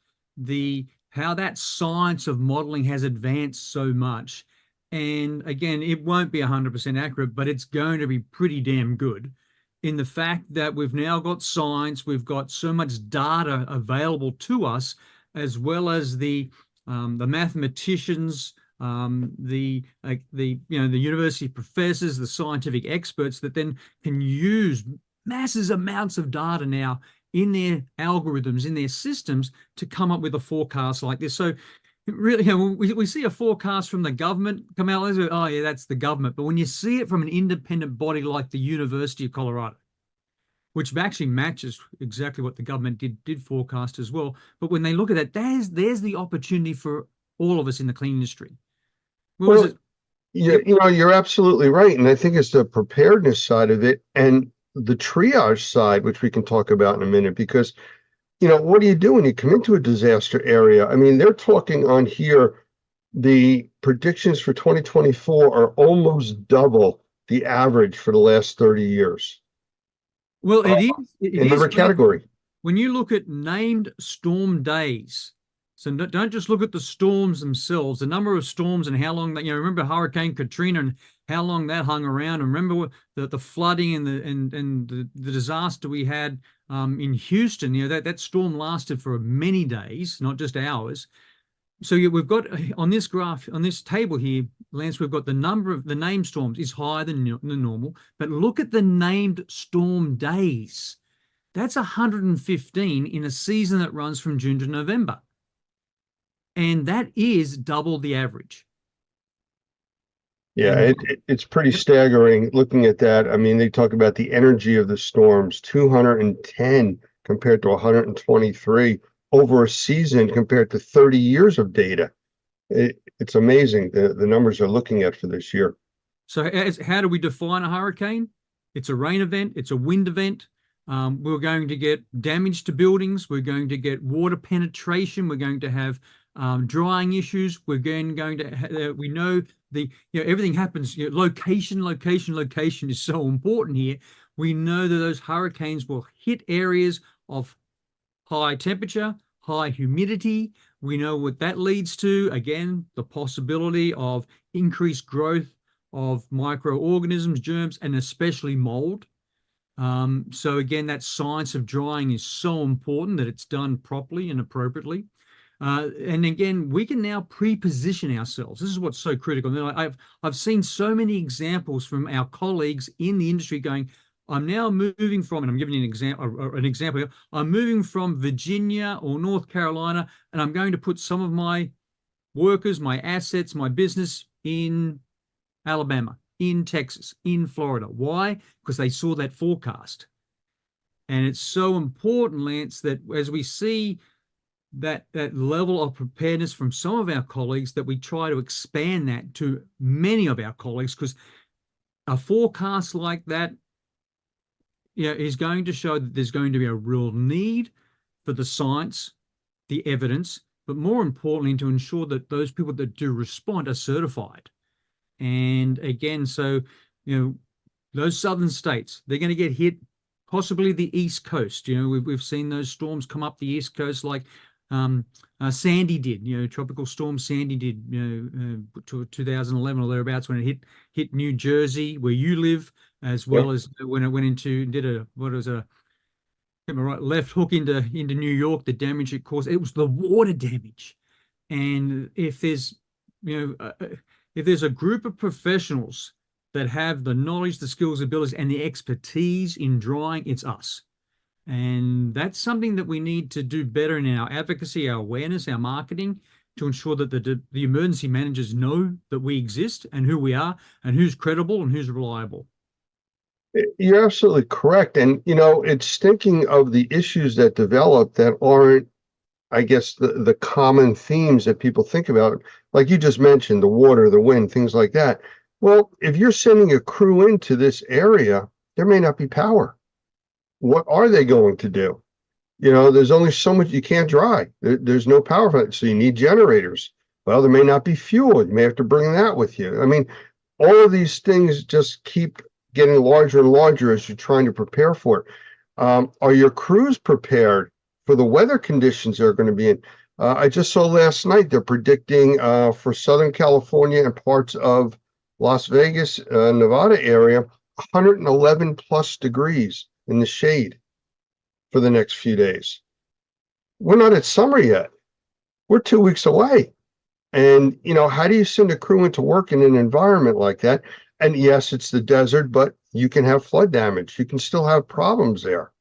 Speaker 7: how that science of modeling has advanced so much. And again, it won't be 100% accurate, but it's going to be pretty damn good, in the fact that we've now got science, we've got so much data available to us, as well as the mathematicians, the university professors, the scientific experts that then can use massive amounts of data now in their algorithms, in their systems, to come up with a forecast like this. So really, we see a forecast from the government come out, oh yeah, that's the government. But when you see it from an independent body like the University of Colorado, which actually matches exactly what the government did forecast as well. But when they look at it, there's the opportunity for all of us in the clean industry.
Speaker 1: You're absolutely right. And I think it's the preparedness side of it and the triage side, which we can talk about in a minute, because, what do you do when you come into a disaster area? I mean, they're talking on here, the predictions for 2024 are almost double the average for the last 30 years.
Speaker 7: Well, it is
Speaker 1: in every category.
Speaker 7: When you look at named storm days, so don't just look at the storms themselves, the number of storms and how long that, remember Hurricane Katrina and how long that hung around, and remember the flooding and the disaster we had in Houston. That storm lasted for many days, not just hours. So we've got on this graph, on this table here, Lance, we've got the number of the named storms is higher than normal, but look at the named storm days. That's 115 in a season that runs from June to November. And that is double the average.
Speaker 1: Yeah, it's pretty staggering looking at that. I mean, they talk about the energy of the storms, 210 compared to 123 over a season compared to 30 years of data. It's amazing the numbers they're looking at for this year.
Speaker 7: So how do we define a hurricane? It's a rain event. It's a wind event. We're going to get damage to buildings. We're going to get water penetration. We're going to have drying issues. We're going to we know everything happens. Location is so important here. We know that those hurricanes will hit areas of high temperature, high humidity. We know what that leads to. Again, the possibility of increased growth of microorganisms, germs, and especially mold. So again, that science of drying is so important that it's done properly and appropriately. And again, we can now pre-position ourselves. This is what's so critical. I've seen so many examples from our colleagues in the industry going, I'm now moving from, and I'm giving you an example here, I'm moving from Virginia or North Carolina, and I'm going to put some of my workers, my assets, my business in Alabama, in Texas, in Florida. Why? Because they saw that forecast. And it's so important, Lance, that as we see that level of preparedness from some of our colleagues, that we try to expand that to many of our colleagues, because a forecast like that, is going to show that there's going to be a real need for the science, the evidence, but more importantly, to ensure that those people that do respond are certified. And again, so, those southern states, they're going to get hit, possibly the East Coast. We've seen those storms come up the East Coast, like Sandy did, Tropical Storm Sandy did, 2011 or thereabouts, when it hit New Jersey, where you live, as well as when it went into, left hook into New York, the damage it caused. It was the water damage. And if there's a group of professionals that have the knowledge, the skills, abilities, and the expertise in drying, it's us. And that's something that we need to do better in our advocacy, our awareness, our marketing, to ensure that the emergency managers know that we exist and who we are and who's credible and who's reliable.
Speaker 1: You're absolutely correct. And, it's thinking of the issues that develop that aren't, I guess, the common themes that people think about, like you just mentioned, the water, the wind, things like that. Well, if you're sending a crew into this area, there may not be power. What are they going to do? There's only so much you can't dry. There's no power for it. So you need generators. Well, there may not be fuel. You may have to bring that with you. I mean, all of these things just keep getting larger and larger as you're trying to prepare for it. Are your crews prepared for the weather conditions they're going to be in? I just saw last night they're predicting for Southern California and parts of Las Vegas, Nevada area, 111 plus degrees in the shade for the next few days. We're not at summer yet. We're 2 weeks away. And, how do you send a crew into work in an environment like that? And yes, it's the desert, but you can have flood damage. You can still have problems there.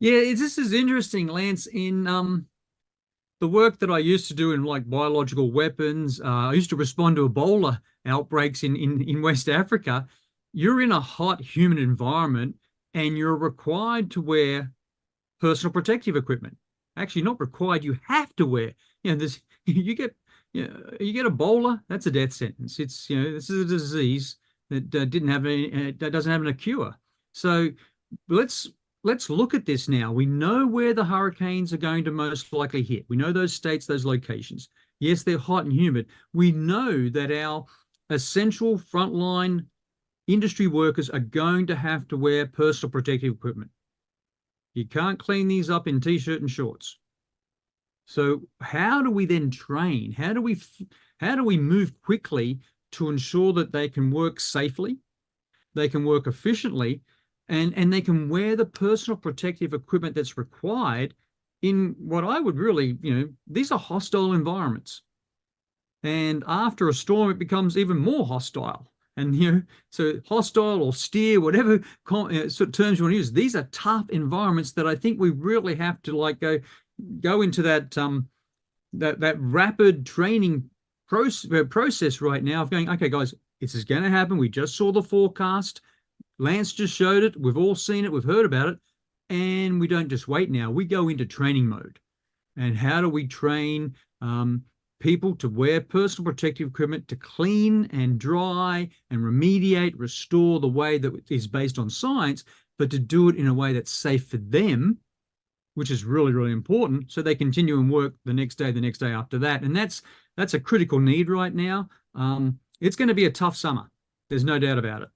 Speaker 7: Yeah, this is interesting, Lance. In the work that I used to do in like biological weapons, I used to respond to Ebola outbreaks in West Africa. You're in a hot, humid environment, and you're required to wear personal protective equipment. Actually, not required, you have to wear. You get Ebola, that's a death sentence. It's, this is a disease that that doesn't have a cure. So let's look at this now. We know where the hurricanes are going to most likely hit. We know those states, those locations. Yes, they're hot and humid. We know that our essential frontline industry workers are going to have to wear personal protective equipment. You can't clean these up in t-shirt and shorts. So how do we then train? How do we move quickly to ensure that they can work safely, they can work efficiently, and they can wear the personal protective equipment that's required in what I would really, these are hostile environments. And after a storm, it becomes even more hostile. And, so hostile or steer, whatever sort of terms you want to use, these are tough environments that I think we really have to go into that rapid training process right now of going, okay, guys, this is going to happen. We just saw the forecast. Lance just showed it. We've all seen it. We've heard about it. And we don't just wait now. We go into training mode. And how do we train people to wear personal protective equipment, to clean and dry and remediate, restore the way that is based on science, but to do it in a way that's safe for them, which is really, really important, so they continue and work the next day after that. And that's a critical need right now. It's going to be a tough summer. There's no doubt about it.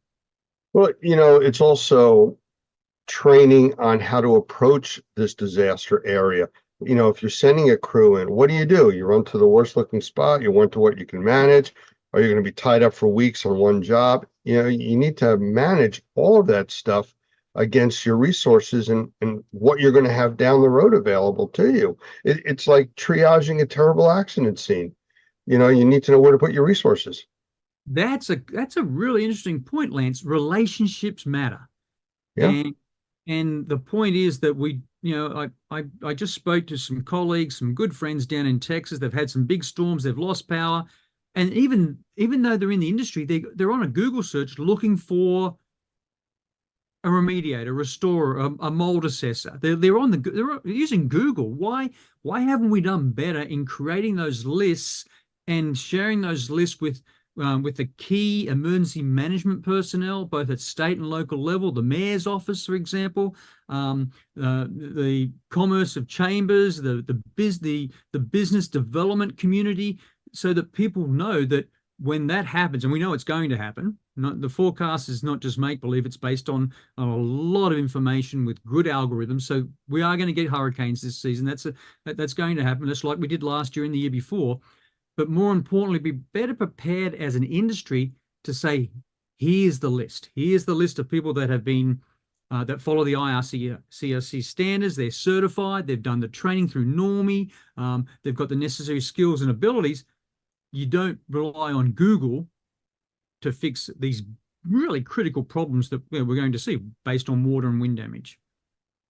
Speaker 1: Well, it's also training on how to approach this disaster area. If you're sending a crew in, what do? You run to the worst looking spot, you run to what you can manage. Are you going to be tied up for weeks on one job? You need to manage all of that stuff against your resources and what you're going to have down the road available to you. It's like triaging a terrible accident scene. You need to know where to put your resources.
Speaker 7: That's a really interesting point, Lance. Relationships matter.
Speaker 1: Yeah.
Speaker 7: And the point is that I just spoke to some colleagues, some good friends down in Texas. They've had some big storms. They've lost power. And even though they're in the industry, they're on a Google search looking for a remediator, a restorer, a mold assessor. They're using Google. Why haven't we done better in creating those lists and sharing those lists with the key emergency management personnel, both at state and local level, the mayor's office, for example, the commerce of chambers, the business development community, so that people know that when that happens, and we know it's going to happen, the forecast is not just make-believe, it's based on a lot of information with good algorithms. So we are going to get hurricanes this season. That's going to happen, just like we did last year and the year before. But more importantly, be better prepared as an industry to say, here's the list. Here's the list of people that have been, that follow the IRCRC standards. They're certified. They've done the training through NORMI. They've got the necessary skills and abilities. You don't rely on Google to fix these really critical problems that we're going to see based on water and wind damage.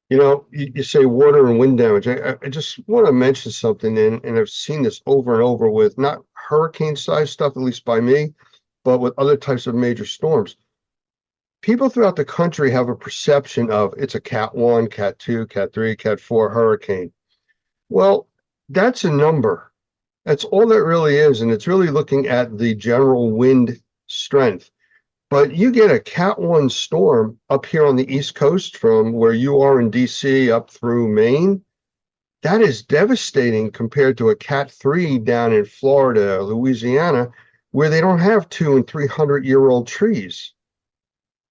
Speaker 1: You know, you say water and wind damage. I just want to mention something, and I've seen this over and over with not hurricane-sized stuff, at least by me, but with other types of major storms. People throughout the country have a perception of it's a Cat 1, Cat 2, Cat 3, Cat 4 hurricane. Well, that's a number. That's all that really is, and it's really looking at the general wind strength. But you get a Cat 1 storm up here on the East Coast from where you are in DC up through Maine. That is devastating compared to a Cat 3 down in Florida, Louisiana, where they don't have 200- and 300-year-old trees,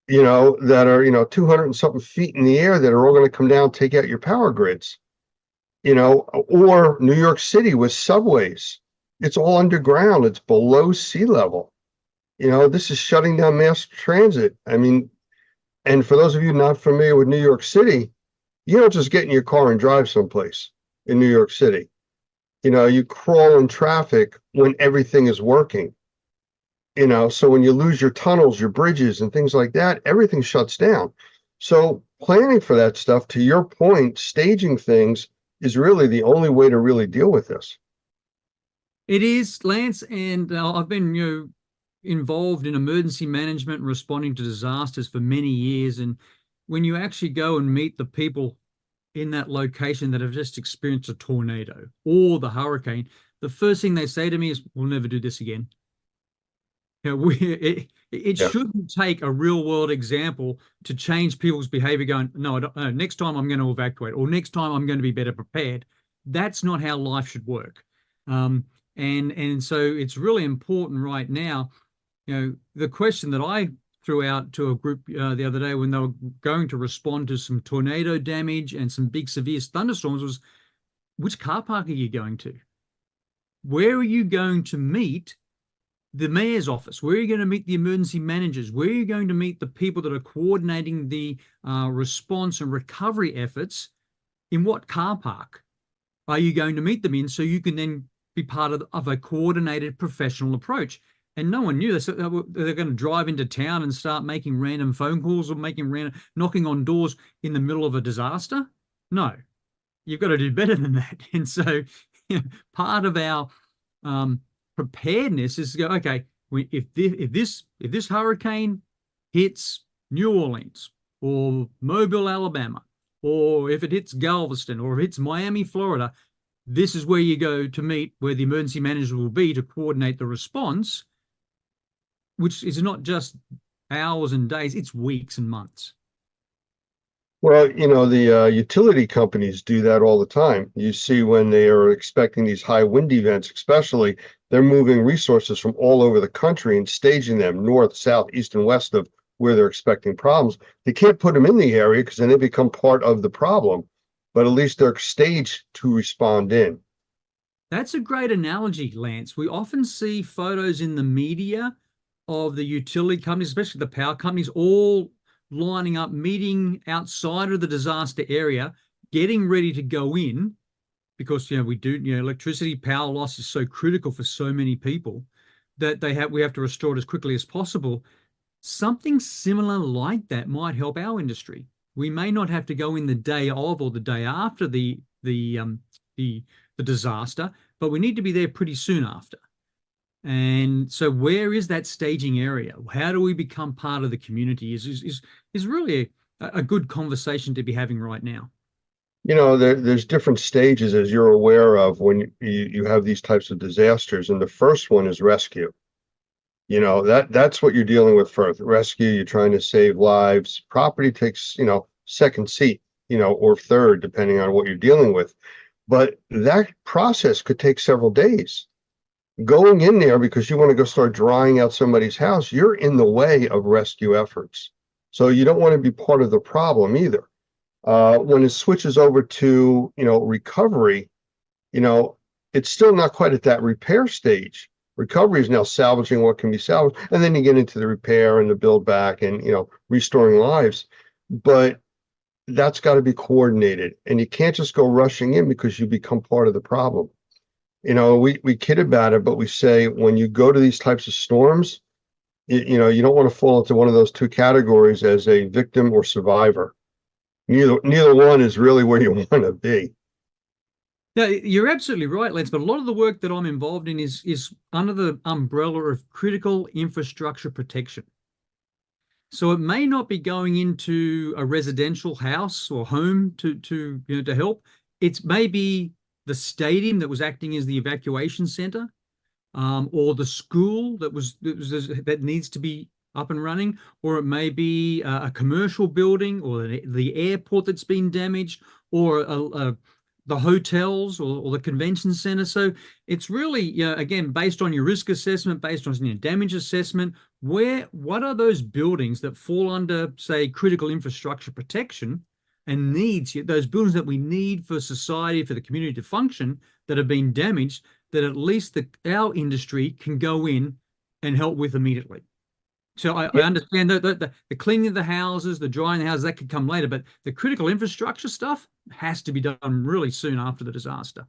Speaker 1: you know, that are, 200 and something feet in the air that are all going to come down, take out your power grids. Or New York City with subways. It's all underground. It's below sea level. This is shutting down mass transit. I mean, and for those of you not familiar with New York City, you don't just get in your car and drive someplace in New York City. You crawl in traffic when everything is working. So when you lose your tunnels, your bridges and things like that, everything shuts down. So planning for that stuff, to your point, staging things is really the only way to really deal with this.
Speaker 7: It is, Lance, and I've been, involved in emergency management and responding to disasters for many years. And when you actually go and meet the people in that location that have just experienced a tornado or the hurricane, the first thing they say to me is, we'll never do this again. It shouldn't take a real world example to change people's behavior going, no, next time I'm going to evacuate, or next time I'm going to be better prepared. That's not how life should work. And so it's really important right now. The question that I threw out to a group the other day when they were going to respond to some tornado damage and some big severe thunderstorms was, which car park are you going to? Where are you going to meet the mayor's office? Where are you going to meet the emergency managers? Where are you going to meet the people that are coordinating the response and recovery efforts? In what car park are you going to meet them in, so you can then be part of a coordinated professional approach? And no one knew this. They're going to drive into town and start making random phone calls or knocking on doors in the middle of a disaster. No, you've got to do better than that. And so part of our preparedness is to go, okay, if this hurricane hits New Orleans or Mobile, Alabama, or if it hits Galveston or if it hits Miami, Florida, this is where you go to meet, where the emergency manager will be to coordinate the response, which is not just hours and days, it's weeks and months.
Speaker 1: Well, the utility companies do that all the time. You see when they are expecting these high wind events, especially, they're moving resources from all over the country and staging them north, south, east, and west of where they're expecting problems. They can't put them in the area because then they become part of the problem, but at least they're staged to respond in.
Speaker 7: That's a great analogy, Lance. We often see photos in the media of the utility companies, especially the power companies, all lining up, meeting outside of the disaster area, getting ready to go in, because electricity power loss is so critical for so many people that we have to restore it as quickly as possible. Something similar like that might help our industry. We may not have to go in the day of or the day after the disaster, but we need to be there pretty soon after. And so where is that staging area? How do we become part of the community is really a good conversation to be having right now?
Speaker 1: You know, there's different stages, as you're aware of, when you have these types of disasters. And the first one is rescue. You know, that's what you're dealing with first. Rescue, you're trying to save lives. Property takes, you know, second seat, you know, or third, depending on what you're dealing with. But that process could take several days. Going in there because you want to go start drying out somebody's house, you're in the way of rescue efforts. So you don't want to be part of the problem either. When it switches over to, you know, recovery, you know, it's still not quite at that repair stage. Recovery is now salvaging what can be salvaged, and then you get into the repair and the build back and, you know, restoring lives. But that's got to be coordinated, and you can't just go rushing in because you become part of the problem. You know, we kid about it, but we say when you go to these types of storms, you know, you don't want to fall into one of those two categories as a victim or survivor. Neither one is really where you want to be.
Speaker 7: No, you're absolutely right, Lance. But a lot of the work that I'm involved in is under the umbrella of critical infrastructure protection. So it may not be going into a residential house or home to you know, to help. It's maybe the stadium that was acting as the evacuation center, or the school that needs to be up and running, or it may be a commercial building, or the airport that's been damaged, or the hotels or the convention center. So it's really, you know, again, based on your risk assessment, based on your damage assessment, what are those buildings that fall under, say, critical infrastructure protection and needs, those buildings that we need for society, for the community to function, that have been damaged, that at least our industry can go in and help with immediately. So I understand that the cleaning of the houses, the drying the houses, that could come later, but the critical infrastructure stuff has to be done really soon after the disaster.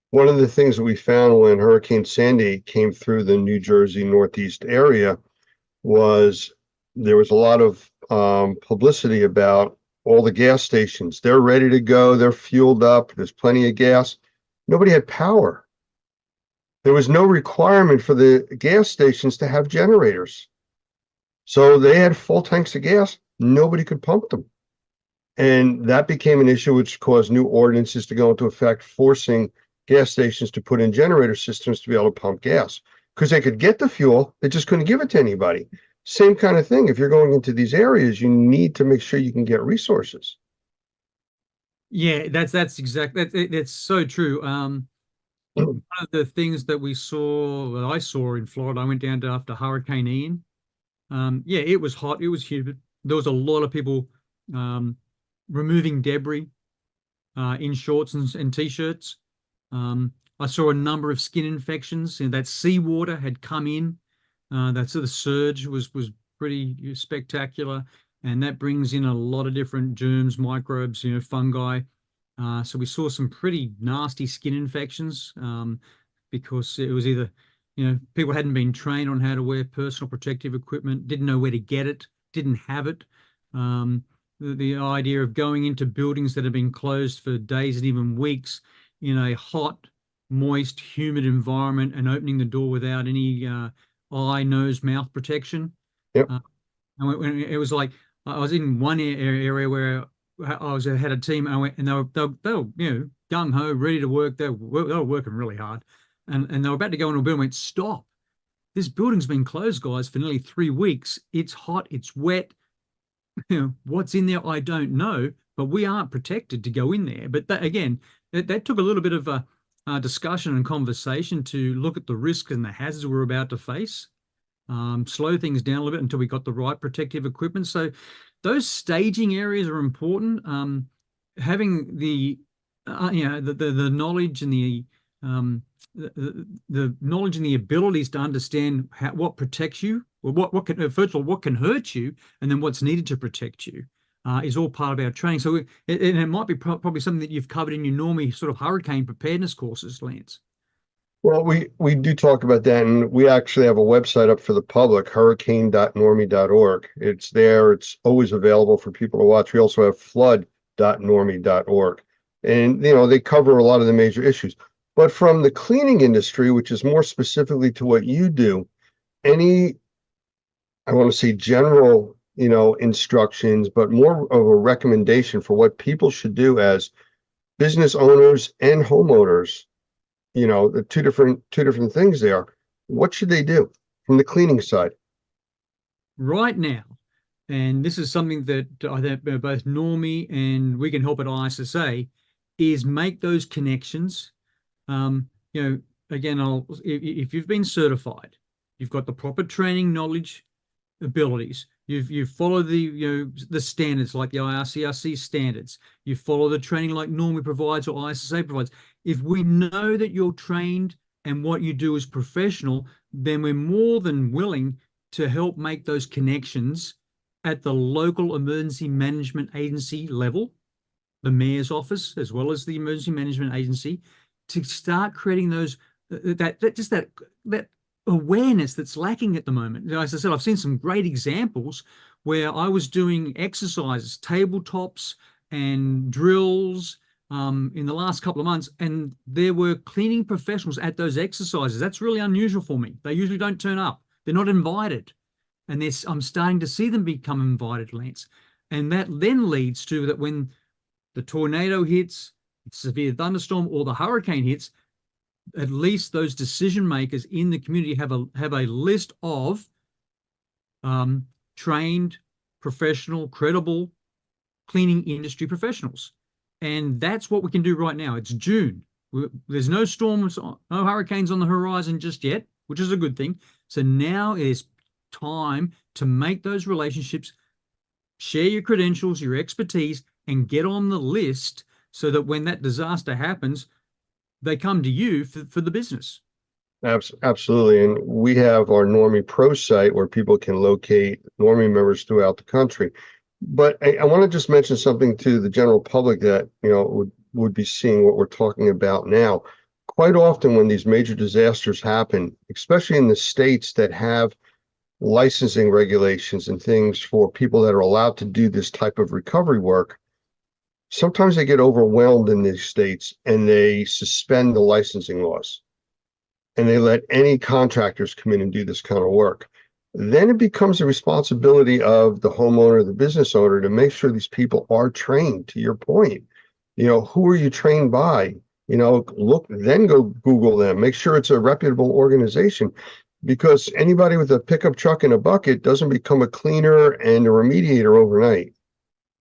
Speaker 1: One of the things that we found when Hurricane Sandy came through the New Jersey Northeast area was there was a lot of publicity about all the gas stations. They're ready to go. They're fueled up. There's plenty of gas. Nobody had power. There was no requirement for the gas stations to have generators. So they had full tanks of gas. Nobody could pump them. And that became an issue which caused new ordinances to go into effect, forcing gas stations to put in generator systems to be able to pump gas. Because they could get the fuel, they just couldn't give it to anybody. Same kind of thing. If you're going into these areas, you need to make sure you can get resources.
Speaker 7: Yeah, that's exactly, that's so true. One of the things that I saw in Florida, I went down to after Hurricane Ian. Yeah, it was hot. It was humid. There was a lot of people removing debris in shorts and t-shirts. I saw a number of skin infections. You know, that seawater had come in. That sort of surge was pretty spectacular, and that brings in a lot of different germs, microbes, you know, fungi. So we saw some pretty nasty skin infections because it was either, you know, people hadn't been trained on how to wear personal protective equipment, didn't know where to get it, didn't have it. The idea of going into buildings that have been closed for days and even weeks in a hot, moist, humid environment and opening the door without any eye, nose, mouth protection.
Speaker 1: Yep.
Speaker 7: And it was like, I was in one area where I had a team, and I went, and they were you know, gung ho, ready to work. They were working really hard, and they were about to go into a building. Went, stop! This building's been closed, guys, for nearly 3 weeks. It's hot. It's wet. You know, what's in there, I don't know, but we aren't protected to go in there. But that took a little bit of a discussion and conversation to look at the risks and the hazards we're about to face, slow things down a little bit until we got the right protective equipment. So those staging areas are important. Having the you know, the knowledge and the knowledge and the abilities to understand what protects you, or what can, first of all, what can hurt you, and then what's needed to protect you, is all part of our training. So it might be probably something that you've covered in your normie sort of hurricane preparedness courses, Lance.
Speaker 1: Well, we do talk about that, and we actually have a website up for the public, hurricane.normie.org. It's there. It's always available for people to watch. We also have flood.normie.org. And, you know, they cover a lot of the major issues. But from the cleaning industry, which is more specifically to what you do, any, I want to say, general instructions, but more of a recommendation for what people should do as business owners and homeowners. The two different things there. What should they do from the cleaning side?
Speaker 13: Right now, and this is something that I think both Normie and We Can Help at ISSA is make those connections. Again, if you've been certified, you've got the proper training, knowledge, abilities. You follow the standards like the IRCRC standards. You follow the training like Normie provides or ISSA provides. If we know that you're trained and what you do is professional, then we're more than willing to help make those connections at the local emergency management agency level, the mayor's office, as well as the emergency management agency, to start creating those that awareness that's lacking at the moment. As I said, I've seen some great examples where I was doing exercises, tabletops and drills in the last couple of months, and there were cleaning professionals at those exercises. That's really unusual for me. They usually don't turn up. They're not invited. And I'm starting to see them become invited, Lance. And that then leads to that when the tornado hits, severe thunderstorm, or the hurricane hits, at least those decision makers in the community have a list of trained, professional, credible cleaning industry professionals. And that's what we can do right now. It's June. There's no storms, no hurricanes on the horizon just yet, which is a good thing. So now is time to make those relationships, share your credentials, your expertise, and get on the list so that when that disaster happens, they come to you for the business.
Speaker 1: Absolutely. And we have our Normie Pro site where people can locate Normie members throughout the country. But I want to just mention something to the general public that, would be seeing what we're talking about now. Quite often when these major disasters happen, especially in the states that have licensing regulations and things for people that are allowed to do this type of recovery work, sometimes they get overwhelmed in these states and they suspend the licensing laws and they let any contractors come in and do this kind of work. Then it becomes the responsibility of the homeowner, the business owner, to make sure these people are trained. To your point, who are you trained by? Then go Google them, make sure it's a reputable organization, because anybody with a pickup truck and a bucket doesn't become a cleaner and a remediator overnight.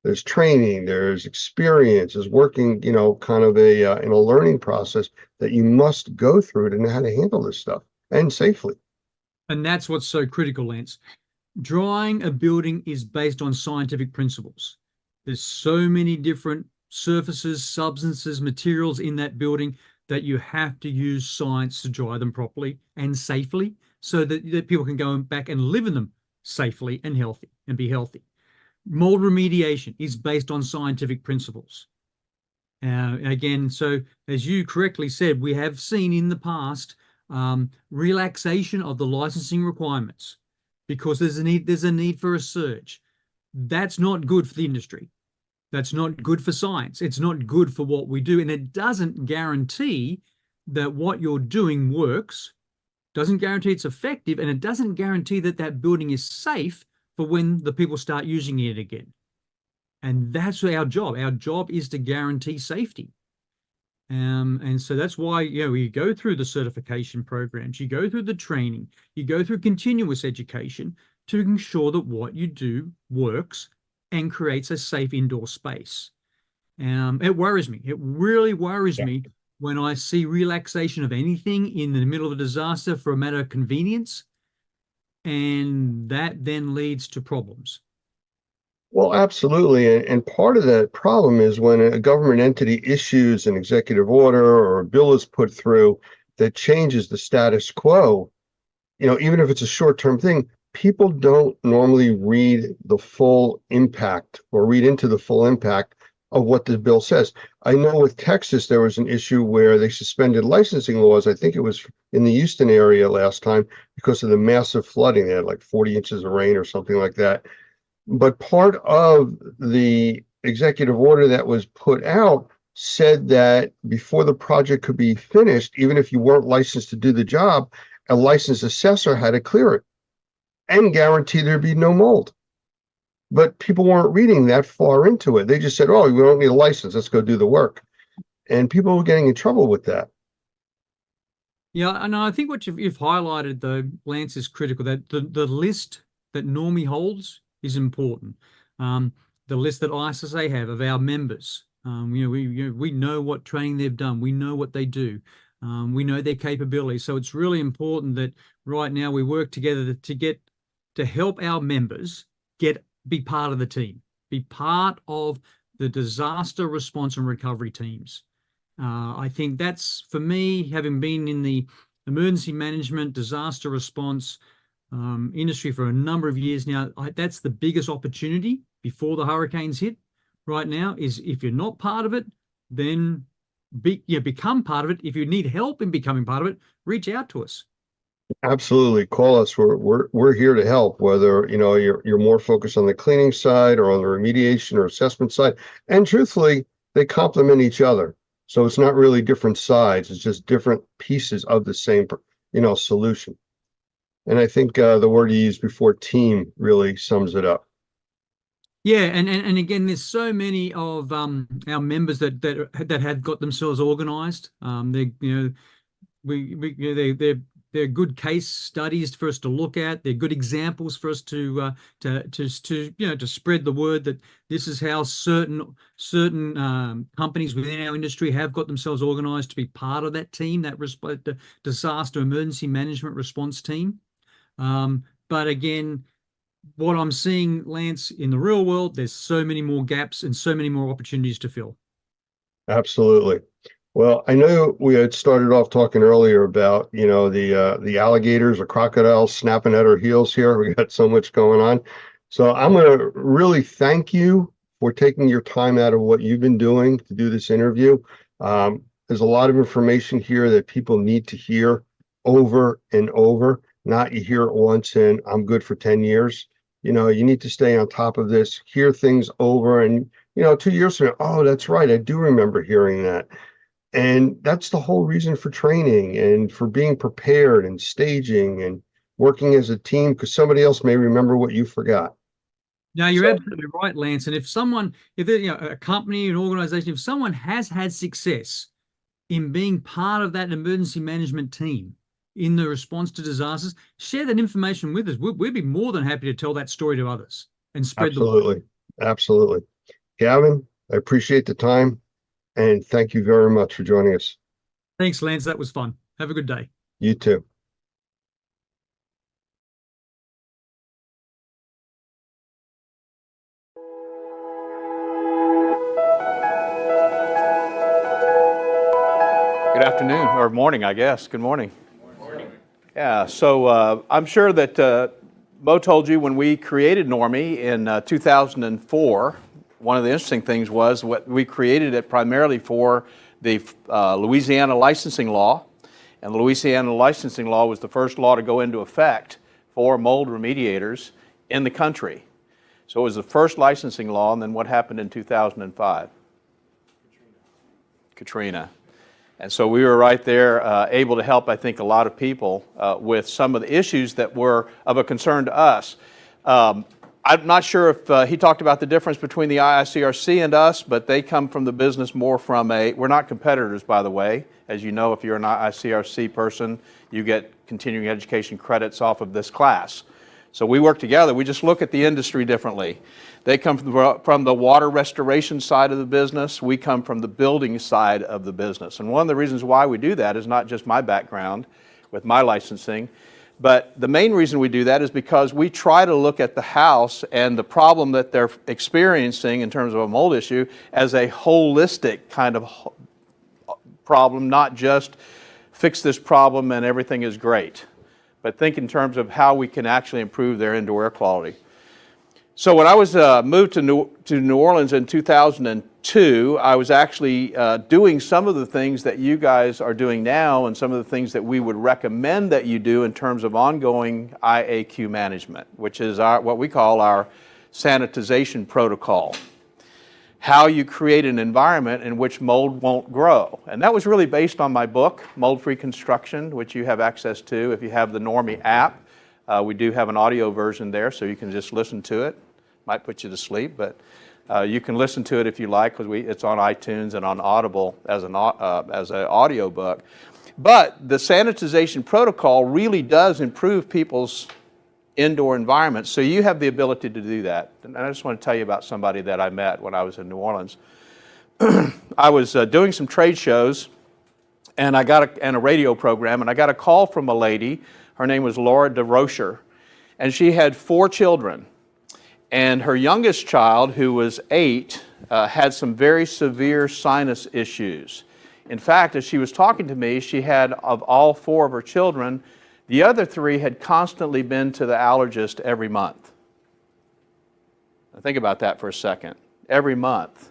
Speaker 1: There's training, there's experience, there's working, kind of in a learning process that you must go through to know how to handle this stuff and safely.
Speaker 13: And that's what's so critical, Lance. Drying a building is based on scientific principles. There's so many different surfaces, substances, materials in that building that you have to use science to dry them properly and safely so that people can go back and live in them safely and healthy and be healthy. Mold remediation is based on scientific principles. Again, so as you correctly said, we have seen in the past relaxation of the licensing requirements because there's a need for a surge. That's not good for the industry. That's not good for science. It's not good for what we do. And it doesn't guarantee that what you're doing works, doesn't guarantee it's effective, and it doesn't guarantee that that building is safe for when the people start using it again. And that's our job. Our job is to guarantee safety. And so that's why, you go through the certification programs, you go through the training, you go through continuous education to ensure that what you do works and creates a safe indoor space. It worries me. It really worries me when I see relaxation of anything in the middle of a disaster for a matter of convenience, and that then leads to problems.
Speaker 1: Well, absolutely. And part of that problem is when a government entity issues an executive order or a bill is put through that changes the status quo, even if it's a short-term thing, people don't normally read the full impact or read into the full impact of what the bill says. I know with Texas, there was an issue where they suspended licensing laws. I think it was in the Houston area last time because of the massive flooding. They had like 40 inches of rain or something like that. But part of the executive order that was put out said that before the project could be finished, even if you weren't licensed to do the job, a licensed assessor had to clear it and guarantee there'd be no mold. but people weren't reading that far into it. They just said, oh, we don't need a license. Let's go do the work. And people were getting in trouble with that.
Speaker 13: Yeah, and I think what you've highlighted though, Lance, is critical. That the list that Normie holds is important. The list that ISSA have of our members. We know what training they've done. We know what they do. We know their capabilities. So it's really important that right now we work together to help our members be part of the team, be part of the disaster response and recovery teams. I think that's, for me, having been in the emergency management, disaster response industry for a number of years now, that's the biggest opportunity before the hurricanes hit right now, is if you're not part of it, then become part of it. If you need help in becoming part of it, reach out to us.
Speaker 1: Absolutely. Call us. We're here to help, whether, you're more focused on the cleaning side or on the remediation or assessment side. And truthfully, they complement each other. So it's not really different sides. It's just different pieces of the same, solution. And I think the word you used before, team, really sums it up.
Speaker 13: Yeah, and again, there's so many of our members that have got themselves organised. They're good case studies for us to look at. They're good examples for us to spread the word that this is how certain companies within our industry have got themselves organised to be part of that team, that the disaster emergency management response team. But again, what I'm seeing, Lance, in the real world, there's so many more gaps and so many more opportunities to fill.
Speaker 1: Absolutely. Well, I know we had started off talking earlier about, the alligators or crocodiles snapping at our heels here. We got so much going on. So I'm going to really thank you for taking your time out of what you've been doing to do this interview. There's a lot of information here that people need to hear over and over, not you hear it once and I'm good for 10 years. You need to stay on top of this, hear things over, and, 2 years from now, oh, that's right, I do remember hearing that. And that's the whole reason for training and for being prepared and staging and working as a team, because somebody else may remember what you forgot.
Speaker 13: No, you're absolutely right, Lance. And if a company, an organization, if someone has had success in being part of that emergency management team in the response to disasters, share that information with us. We'd be more than happy to tell that story to others and spread the word.
Speaker 1: Absolutely. Gavin, I appreciate the time. And thank you very much for joining us.
Speaker 13: Thanks, Lance. That was fun. Have a good day.
Speaker 1: You too.
Speaker 11: Good afternoon, or morning, I guess. Good morning. Yeah, so I'm sure that Mo told you when we created Normie in 2004, one of the interesting things was what we created it primarily for the Louisiana licensing law. And the Louisiana licensing law was the first law to go into effect for mold remediators in the country. So it was the first licensing law, and then what happened in 2005? Katrina. And so we were right there able to help, I think, a lot of people with some of the issues that were of a concern to us. I'm not sure if he talked about the difference between the IICRC and us, but they come from the business more from we're not competitors, by the way. As you know, if you're an IICRC person, you get continuing education credits off of this class. So we work together. We just look at the industry differently. They come from the water restoration side of the business. We come from the building side of the business. And one of the reasons why we do that is not just my background with my licensing, but the main reason we do that is because we try to look at the house and the problem that they're experiencing in terms of a mold issue as a holistic kind of problem, not just fix this problem and everything is great, but think in terms of how we can actually improve their indoor air quality. So when I was moved to New Orleans in 2002, I was actually doing some of the things that you guys are doing now and some of the things that we would recommend that you do in terms of ongoing IAQ management, which is what we call our sanitization protocol. How you create an environment in which mold won't grow. And that was really based on my book, Mold Free Construction, which you have access to if you have the Normie app. We do have an audio version there, so you can just listen to it. might put you to sleep, but you can listen to it if you like, because it's on iTunes and on Audible as an audio book. But the sanitization protocol really does improve people's indoor environments, so you have the ability to do that. And I just want to tell you about somebody that I met when I was in New Orleans. I was doing some trade shows, and a radio program, and I got a call from a lady. Her name was Laura DeRocher, and she had 4 children. And her youngest child, who was 8, had some very severe sinus issues. In fact, as she was talking to me, she had, of all 4 of her children, the other 3 had constantly been to the allergist every month. Now think about that for a second. Every month,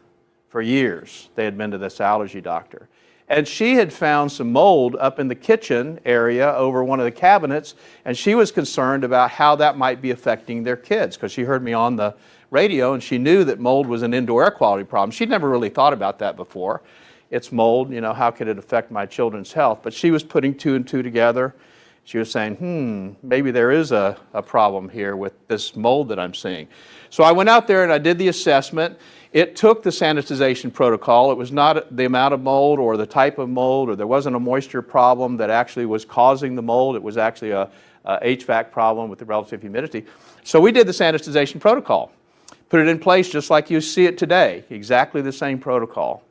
Speaker 11: for years, they had been to this allergy doctor. And she had found some mold up in the kitchen area over one of the cabinets, and she was concerned about how that might be affecting their kids, because she heard me on the radio and she knew that mold was an indoor air quality problem. She'd never really thought about that before. It's mold, how could it affect my children's health? But she was putting 2 and 2 together. She was saying, maybe there is a problem here with this mold that I'm seeing. So I went out there and I did the assessment. It took the sanitization protocol. It was not the amount of mold or the type of mold, or there wasn't a moisture problem that actually was causing the mold. It was actually a HVAC problem with the relative humidity. So we did the sanitization protocol, put it in place just like you see it today, exactly the same protocol.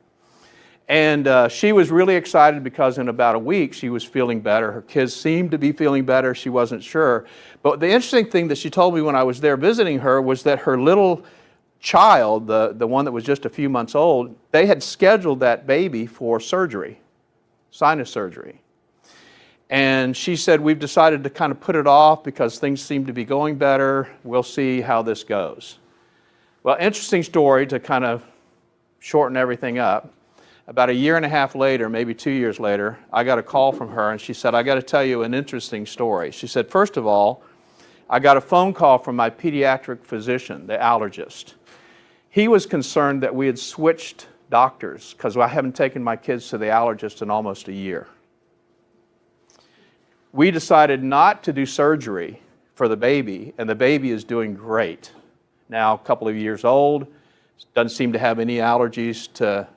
Speaker 11: And she was really excited because in about a week she was feeling better. Her kids seemed to be feeling better. She wasn't sure. But the interesting thing that she told me when I was there visiting her was that her little child, the one that was just a few months old, they had scheduled that baby for surgery, sinus surgery. And she said, we've decided to kind of put it off because things seem to be going better. We'll see how this goes. Well, interesting story to kind of shorten everything up. About a year and a half later, maybe 2 years later, I got a call from her and she said, I got to tell you an interesting story. She said, first of all, I got a phone call from my pediatric physician, the allergist. He was concerned that we had switched doctors because I haven't taken my kids to the allergist in almost a year. We decided not to do surgery for the baby, and the baby is doing great. Now, a couple of years old, doesn't seem to have any allergies to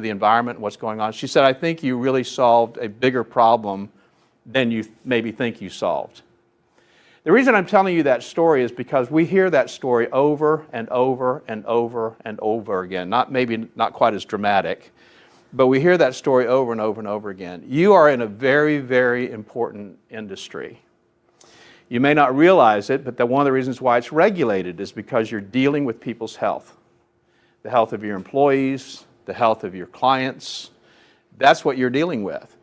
Speaker 11: the environment and what's going on. She said, I think you really solved a bigger problem than you maybe think you solved. The reason I'm telling you that story is because we hear that story over and over and over and over again. Maybe not quite as dramatic, but we hear that story over and over and over again. You are in a very, very important industry. You may not realize it, but one of the reasons why it's regulated is because you're dealing with people's health. The health of your employees, the health of your clients. That's what you're dealing with.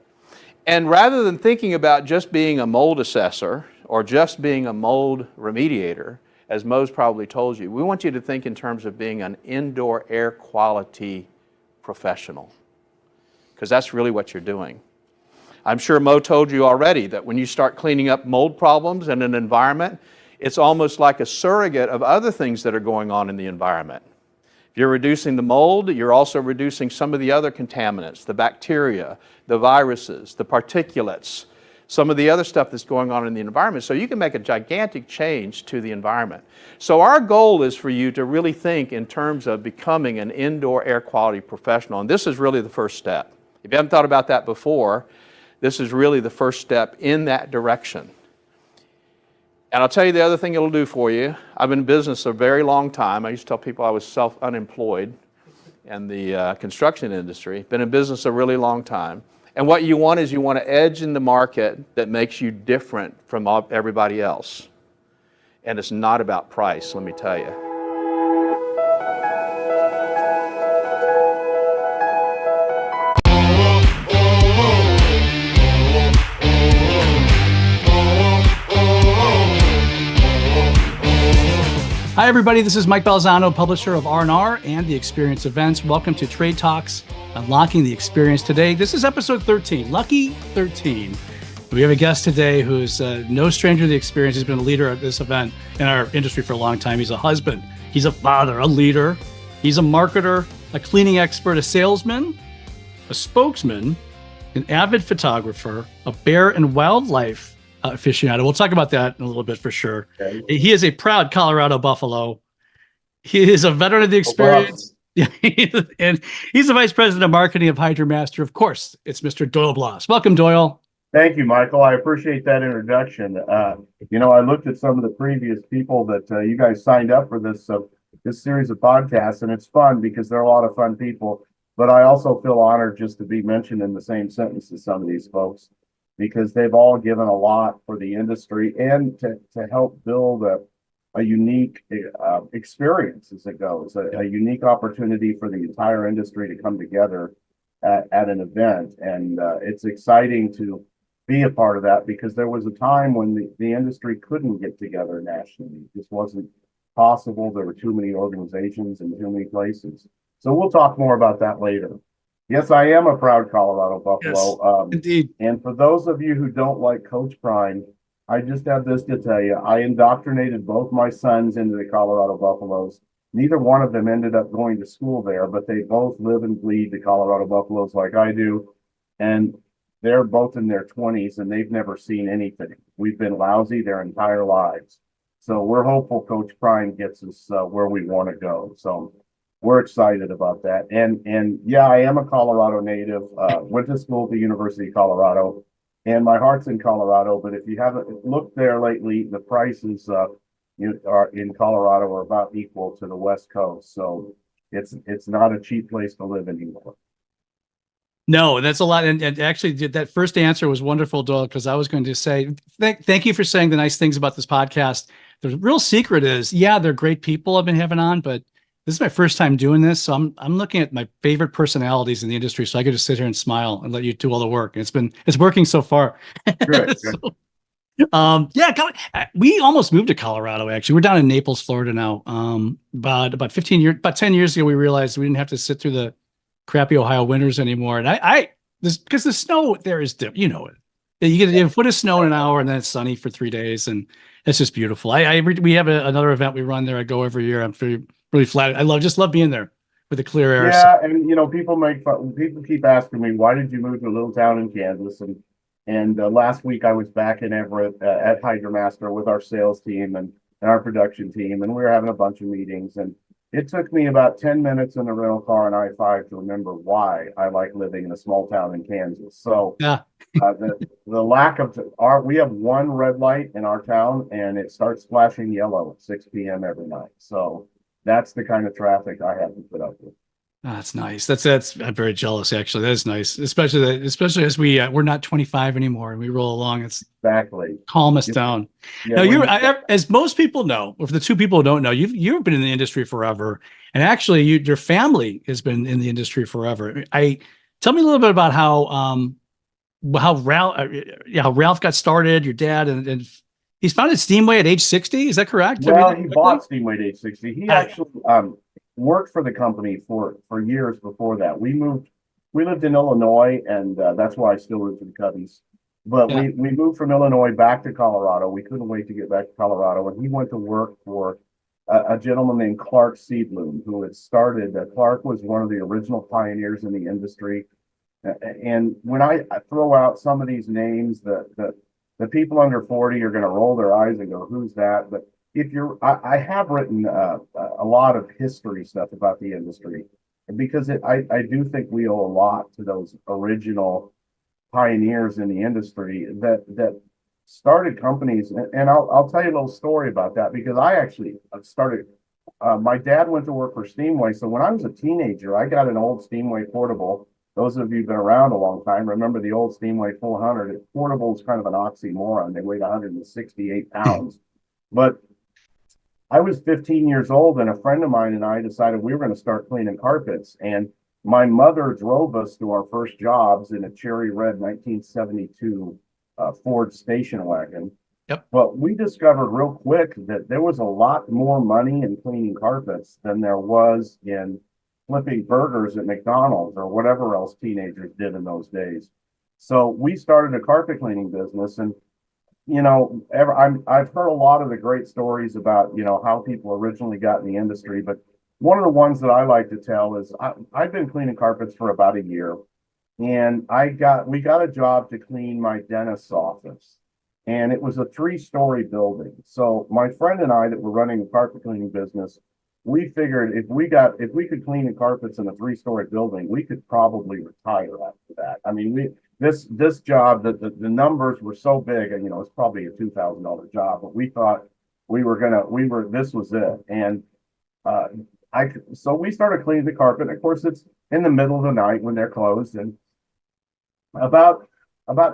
Speaker 11: And rather than thinking about just being a mold assessor or just being a mold remediator, as Mo's probably told you, we want you to think in terms of being an indoor air quality professional, because that's really what you're doing. I'm sure Mo told you already that when you start cleaning up mold problems in an environment, it's almost like a surrogate of other things that are going on in the environment. If you're reducing the mold, you're also reducing some of the other contaminants, the bacteria, the viruses, the particulates, some of the other stuff that's going on in the environment. So you can make a gigantic change to the environment. So our goal is for you to really think in terms of becoming an indoor air quality professional. And this is really the first step. If you haven't thought about that before, this is really the first step in that direction. And I'll tell you the other thing it'll do for you. I've been in business a very long time. I used to tell people I was self-unemployed in the construction industry. Been in business a really long time. And what you want is you want to edge in the market that makes you different from everybody else. And it's not about price, let me tell you.
Speaker 10: Hi, everybody. This is Mike Balzano, publisher of R&R and The Experience Events. Welcome to Trade Talks, Unlocking the Experience. Today, this is episode 13, lucky 13. We have a guest today who's no stranger to the experience. He's been a leader at this event in our industry for a long time. He's a husband. He's a father, a leader. He's a marketer, a cleaning expert, a salesman, a spokesman, an avid photographer, a bear and wildlife aficionado. We'll talk about that in a little bit for sure. He is a proud Colorado Buffalo. He is a veteran of the experience. And he's the vice president of marketing of HydroMaster. Of course, it's Mr. Doyle Bloss. Welcome, Doyle.
Speaker 14: Thank you, Michael. I appreciate that introduction. I looked at some of the previous people that you guys signed up for this series of podcasts, and it's fun because they're a lot of fun people. But I also feel honored just to be mentioned in the same sentence as some of these folks, because they've all given a lot for the industry and to help build a unique experience as it goes, a unique opportunity for the entire industry to come together at an event. And it's exciting to be a part of that, because there was a time when the industry couldn't get together nationally. It just wasn't possible. There were too many organizations in too many places. So we'll talk more about that later. Yes, I am a proud Colorado Buffalo.
Speaker 10: Yes, indeed.
Speaker 14: And for those of you who don't like Coach Prime, I just have this to tell you. I indoctrinated both my sons into the Colorado Buffaloes. Neither one of them ended up going to school there, but they both live and bleed the Colorado Buffaloes like I do. And they're both in their 20s, and they've never seen anything. We've been lousy their entire lives. So we're hopeful Coach Prime gets us where we want to go. So we're excited about that. And yeah, I am a Colorado native. Went to school at the University of Colorado, and my heart's in Colorado. But if you haven't looked there lately, the prices are in Colorado are about equal to the West Coast. So it's not a cheap place to live anymore.
Speaker 10: No, that's a lot. And actually, that first answer was wonderful, Doyle, because I was going to say, thank you for saying the nice things about this podcast. The real secret is, yeah, they're great people I've been having on, but this is my first time doing this. So I'm looking at my favorite personalities in the industry. So I could just sit here and smile and let you do all the work. And it's working so far.
Speaker 14: Good.
Speaker 10: We almost moved to Colorado. Actually, we're down in Naples, Florida now. About 10 years ago, we realized we didn't have to sit through the crappy Ohio winters anymore. And because the snow there is different, you know it. You get a foot of snow in an hour, and then it's sunny for 3 days, and it's just beautiful. We have another event we run there. I go every year. I'm really flattered. I just love being there with the clear air.
Speaker 14: Yeah, and people make fun. People keep asking me, why did you move to a little town in Kansas? And last week I was back in Everett at HydroMaster with our sales team and our production team, and we were having a bunch of meetings. And it took me about 10 minutes in the rental car on I-5 to remember why I like living in a small town in Kansas. So
Speaker 10: yeah.
Speaker 14: The lack of we have one red light in our town, and it starts flashing yellow at 6 p.m. every night. So that's the kind of traffic I have to put up with.
Speaker 10: That's nice. That's I'm very jealous, actually. That is nice, especially as we're not 25 anymore and we roll along. It's
Speaker 14: exactly
Speaker 10: calm us down.
Speaker 14: Yeah,
Speaker 10: now as most people know, or for the two people who don't know, you've been in the industry forever, and actually your family has been in the industry forever. Tell me a little bit about how Ralph got started. Your dad and he's founded Steamway at age 60. Is that correct?
Speaker 14: Well, he bought Steamway at age 60. He actually worked for the company for years before that. We lived in Illinois, and that's why I still root for the Cubbies. But we moved from Illinois back to Colorado. We couldn't wait to get back to Colorado, and he went to work for a gentleman named Clark Seedloom, who had started. Clark was one of the original pioneers in the industry. And when I throw out some of these names, the people under 40 are going to roll their eyes and go, "Who's that?" But I have written a lot of history stuff about the industry, because I do think we owe a lot to those original pioneers in the industry that started companies. And I'll tell you a little story about that, because I actually started. My dad went to work for Steamway, so when I was a teenager, I got an old Steamway portable. Those of you who've been around a long time remember the old Steamway 400. Portable is kind of an oxymoron. They weighed 168 pounds, but I was 15 years old, and a friend of mine and I decided we were going to start cleaning carpets. And my mother drove us to our first jobs in a cherry red 1972 Ford station wagon.
Speaker 10: Yep.
Speaker 14: But we discovered real quick that there was a lot more money in cleaning carpets than there was in flipping burgers at McDonald's or whatever else teenagers did in those days. So we started a carpet cleaning business, and I've heard a lot of the great stories about, how people originally got in the industry, but one of the ones that I like to tell is I've been cleaning carpets for about a year, and we got a job to clean my dentist's office. and it was a 3-story building. So my friend and I that were running a carpet cleaning business, we figured if we could clean the carpets in a 3-story building, we could probably retire after that. I mean, this job, the numbers were so big, and it's probably a $2,000 job, but we thought this was it. And so we started cleaning the carpet. And of course, it's in the middle of the night when they're closed. And about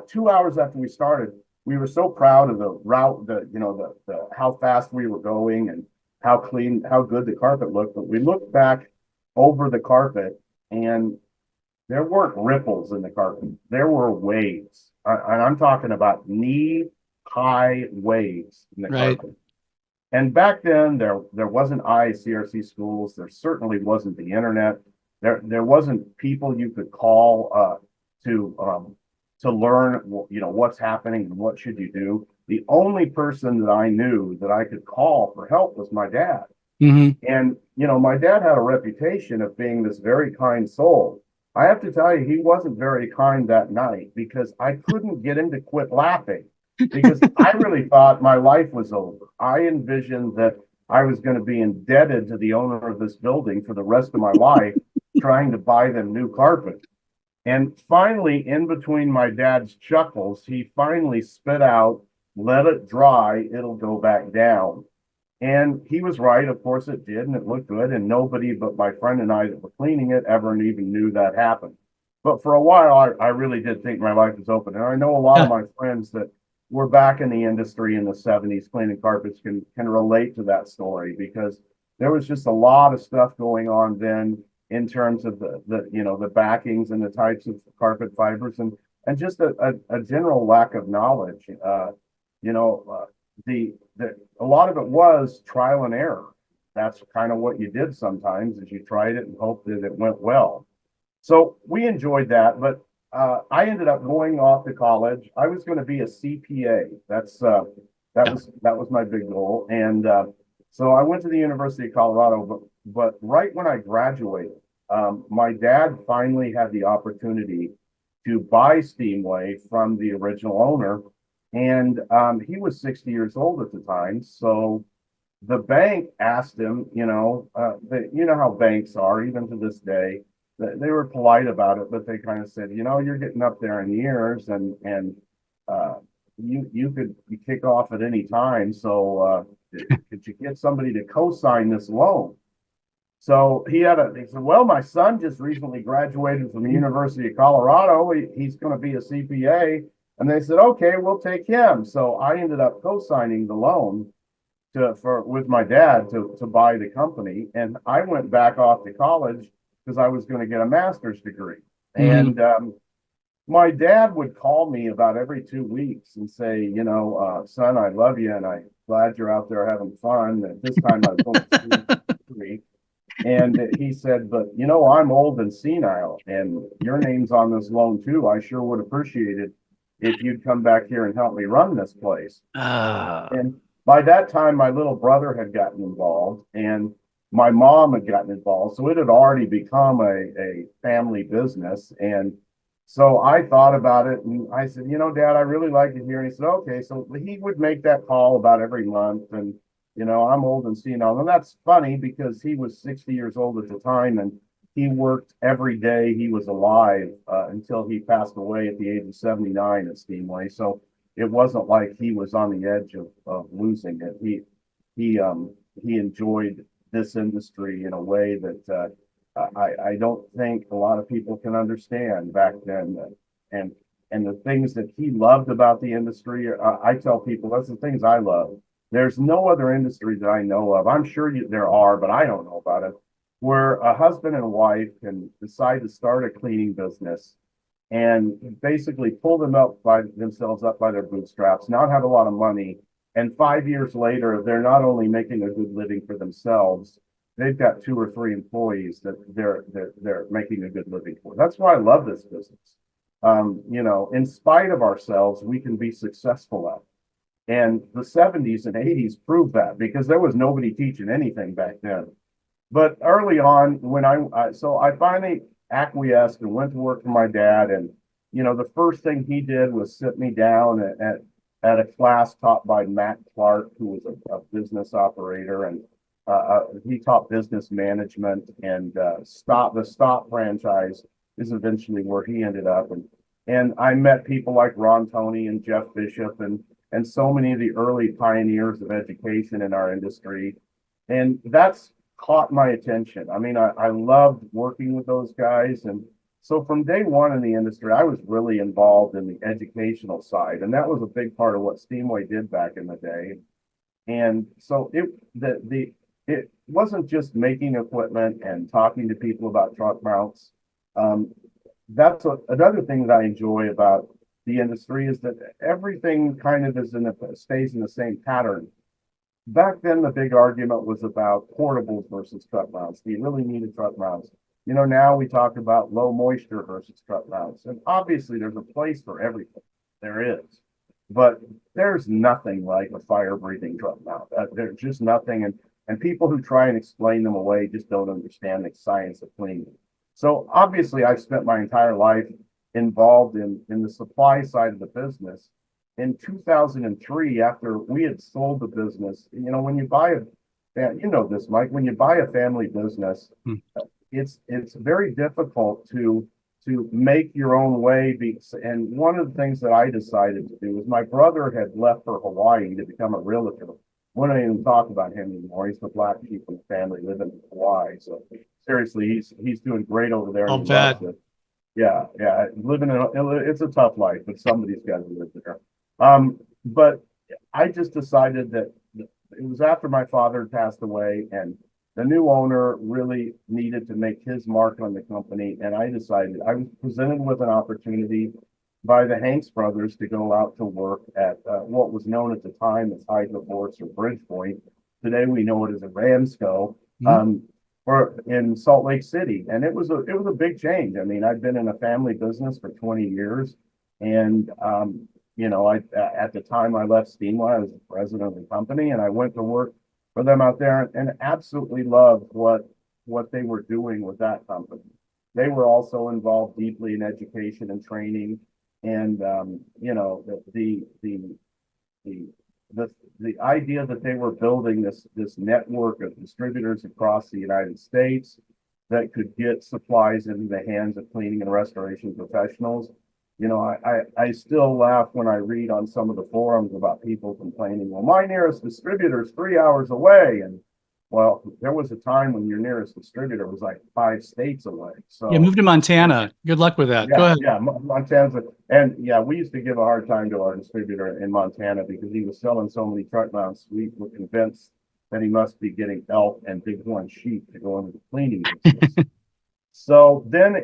Speaker 14: 2 hours after we started, we were so proud of the route, the how fast we were going and how clean, how good the carpet looked. But we looked back over the carpet, and there weren't ripples in the carpet. There were waves. And I'm talking about knee-high waves in the carpet. And back then, there wasn't ICRC schools. There certainly wasn't the internet. There wasn't people you could call to learn, what's happening and what should you do. The only person that I knew that I could call for help was my dad. And my dad had a reputation of being this very kind soul. I have to tell you, he wasn't very kind that night, because I couldn't get him to quit laughing. Because I really thought my life was over. I envisioned that I was going to be indebted to the owner of this building for the rest of my life, trying to buy them new carpet. And finally, in between my dad's chuckles, he finally spit out, "Let it dry, it'll go back down." And he was right. Of course it did, and it looked good. And nobody but my friend and I that were cleaning it ever even knew that happened. But for a while, I really did think my life was open. And I know a lot of my friends that were back in the industry in the 70s cleaning carpets can relate to that story, because there was just a lot of stuff going on then in terms of the backings and the types of carpet fibers, and just a general lack of knowledge. A lot of it was trial and error. That's kind of what you did sometimes, is you tried it and hoped that it went well. So we enjoyed that, but I ended up going off to college. I was going to be a CPA. That was my big goal. And so I went to the University of Colorado, but right when I graduated, my dad finally had the opportunity to buy Steamway from the original owner. And he was 60 years old at the time. So the bank asked him, how banks are, even to this day. They were polite about it, but they kind of said, you're getting up there in years, and you could kick off at any time. So could you get somebody to co-sign this loan? So he said, well, my son just recently graduated from the University of Colorado. He's going to be a CPA. And they said, okay, we'll take him. So I ended up co-signing the loan with my dad to buy the company. And I went back off to college because I was going to get a master's degree. And my dad would call me about every 2 weeks and say, son, I love you, and I'm glad you're out there having fun. At this time, I was only 3. And he said, but I'm old and senile, and your name's on this loan too. I sure would appreciate it if you'd come back here and help me run this place. And by that time, my little brother had gotten involved, and my mom had gotten involved. So it had already become a family business. And so I thought about it, and I said, Dad, I really like it here. And he said, okay. So he would make that call about every month. And, I'm old and senile. And that's funny, because he was 60 years old at the time, and he worked every day he was alive until he passed away at the age of 79 at Steamway. So it wasn't like he was on the edge of losing it. He enjoyed this industry in a way that I don't think a lot of people can understand back then. And the things that he loved about the industry, I tell people that's the things I love. There's no other industry that I know of. I'm sure there are, but I don't know about it, where a husband and a wife can decide to start a cleaning business and basically pull themselves up by their bootstraps, not have a lot of money. And 5 years later, they're not only making a good living for themselves, they've got 2 or 3 employees that they're making a good living for. That's why I love this business. In spite of ourselves, we can be successful at it. And the 70s and 80s proved that, because there was nobody teaching anything back then. But early on, when I finally acquiesced and went to work for my dad. And, the first thing he did was sit me down at a class taught by Matt Clark, who was a business operator, and he taught business management, and the Stop franchise is eventually where he ended up. And I met people like Ron Toney and Jeff Bishop and so many of the early pioneers of education in our industry. And that's caught my attention. I mean, I loved working with those guys. And so from day one in the industry, I was really involved in the educational side. And that was a big part of what Steamway did back in the day. And so it wasn't just making equipment and talking to people about truck mounts. That's another thing that I enjoy about the industry, is that everything kind of stays in the same pattern. Back then, the big argument was about portables versus truck mounts. Do you really need a truck mounts? You know, now we talk about low moisture versus truck mounts. And obviously there's a place for everything. There is. But there's nothing like a fire breathing truck mount. There's just nothing. And people who try and explain them away just don't understand the science of cleaning. So obviously I've spent my entire life involved in the supply side of the business. In 2003, after we had sold the business, you know, when you buy you know this, Mike, when you buy a family business, it's very difficult to make your own way. And one of the things that I decided to do was, my brother had left for Hawaii to become a realtor. We don't even talk about him anymore. He's the black sheep of the family living in Hawaii. So seriously, he's doing great over there.
Speaker 10: I'll bet.
Speaker 14: Yeah, living it's a tough life, but somebody's got to live there. But I just decided that it was after my father had passed away, and the new owner really needed to make his mark on the company. And I decided, I was presented with an opportunity by the Hanks brothers to go out to work at what was known at the time as Hydroforce or Bridgepoint. Today we know it as a Ramsco. Or in Salt Lake City. And it was a big change. I mean, I've been in a family business for 20 years. And, you know, at the time I left Steamway, I was the president of the company, and I went to work for them out there and absolutely loved what they were doing with that company. They were also involved deeply in education and training. And, you know, the idea that they were building this network of distributors across the United States that could get supplies into the hands of cleaning and restoration professionals. You know, I still laugh when I read on some of the forums about people complaining, well, my nearest distributor is 3 hours away. And well, there was a time when your nearest distributor was like 5 states away. So
Speaker 10: yeah, move to Montana. Good luck with that.
Speaker 14: yeah,
Speaker 10: Go ahead.
Speaker 14: yeah, Montana's and yeah, we used to give a hard time to our distributor in Montana because he was selling so many truck mounts. We were convinced that he must be getting elk and bighorn sheep to go into the cleaning business. So then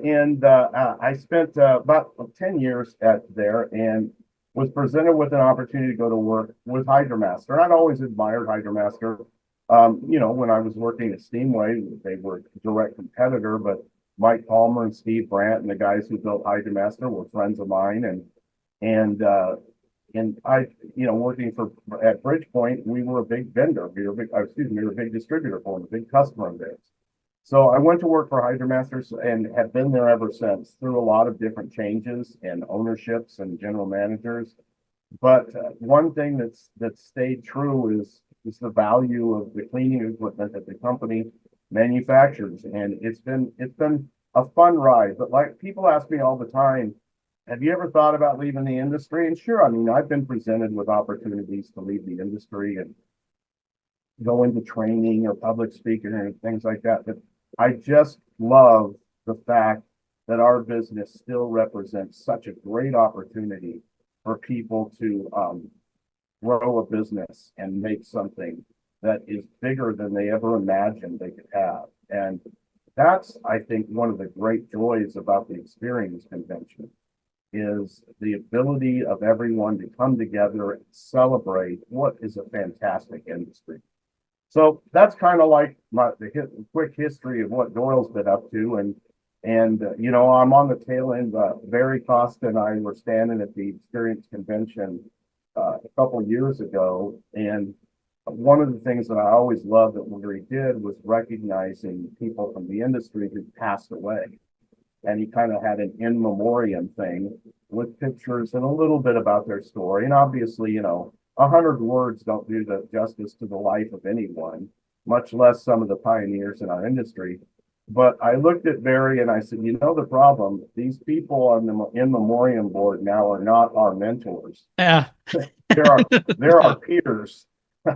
Speaker 14: I spent about 10 years there and was presented with an opportunity to go to work with Hydromaster. And I'd always admired Hydromaster. You know, when I was working at Steamway, they were a direct competitor, but Mike Palmer and Steve Brandt and the guys who built Hydromaster were friends of mine. And I, you know, working at Bridgepoint, we were a big vendor. We were a big distributor for them, a big customer of theirs. So I went to work for Hydromaster and have been there ever since, through a lot of different changes and ownerships and general managers. But one thing that's stayed true is the value of the cleaning equipment that the company manufactures. And it's been a fun ride. But like people ask me all the time, have you ever thought about leaving the industry? And sure, I mean, I've been presented with opportunities to leave the industry and go into training or public speaking and things like that. But I just love the fact that our business still represents such a great opportunity for people to grow a business and make something that is bigger than they ever imagined they could have. And that's, I think, one of the great joys about the Experience Convention is the ability of everyone to come together and celebrate what is a fantastic industry. So that's kind of like the quick history of what Doyle's been up to. And you know, I'm on the tail end. Barry Costa and I were standing at the Experience Convention a couple of years ago. And one of the things that I always loved that Larry did was recognizing people from the industry who passed away. and he kind of had an in memoriam thing with pictures and a little bit about their story. And obviously, 100 words don't do the justice to the life of anyone, much less some of the pioneers in our industry. But I looked at Barry and I said, the problem, these people on the in memoriam board now are not our mentors.
Speaker 10: Yeah.
Speaker 14: they're our peers.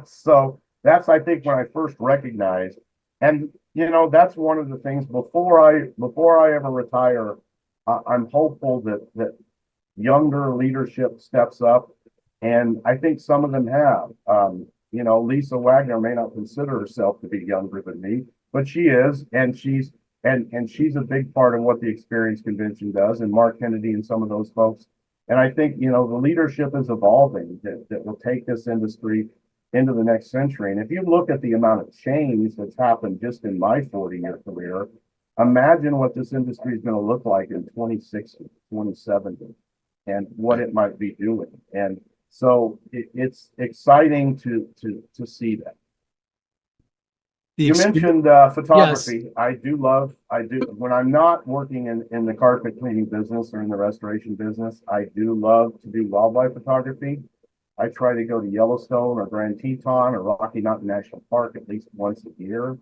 Speaker 14: So that's, I think, when I first recognized, and that's one of the things before I ever retire, I'm hopeful that younger leadership steps up, and I think some of them have. Lisa Wagner may not consider herself to be younger than me, but she is, and she's a big part of what the Experience Convention does, and Mark Kennedy and some of those folks. And I think, the leadership is evolving that will take this industry into the next century. And if you look at the amount of change that's happened just in my 40-year career, imagine what this industry is going to look like in 2060, 2070, and what it might be doing. And so it's exciting to see that. You mentioned photography. Yes. I do when I'm not working in the carpet cleaning business or in the restoration business, I do love to do wildlife photography. I try to go to Yellowstone or Grand Teton or Rocky Mountain National Park at least once a year.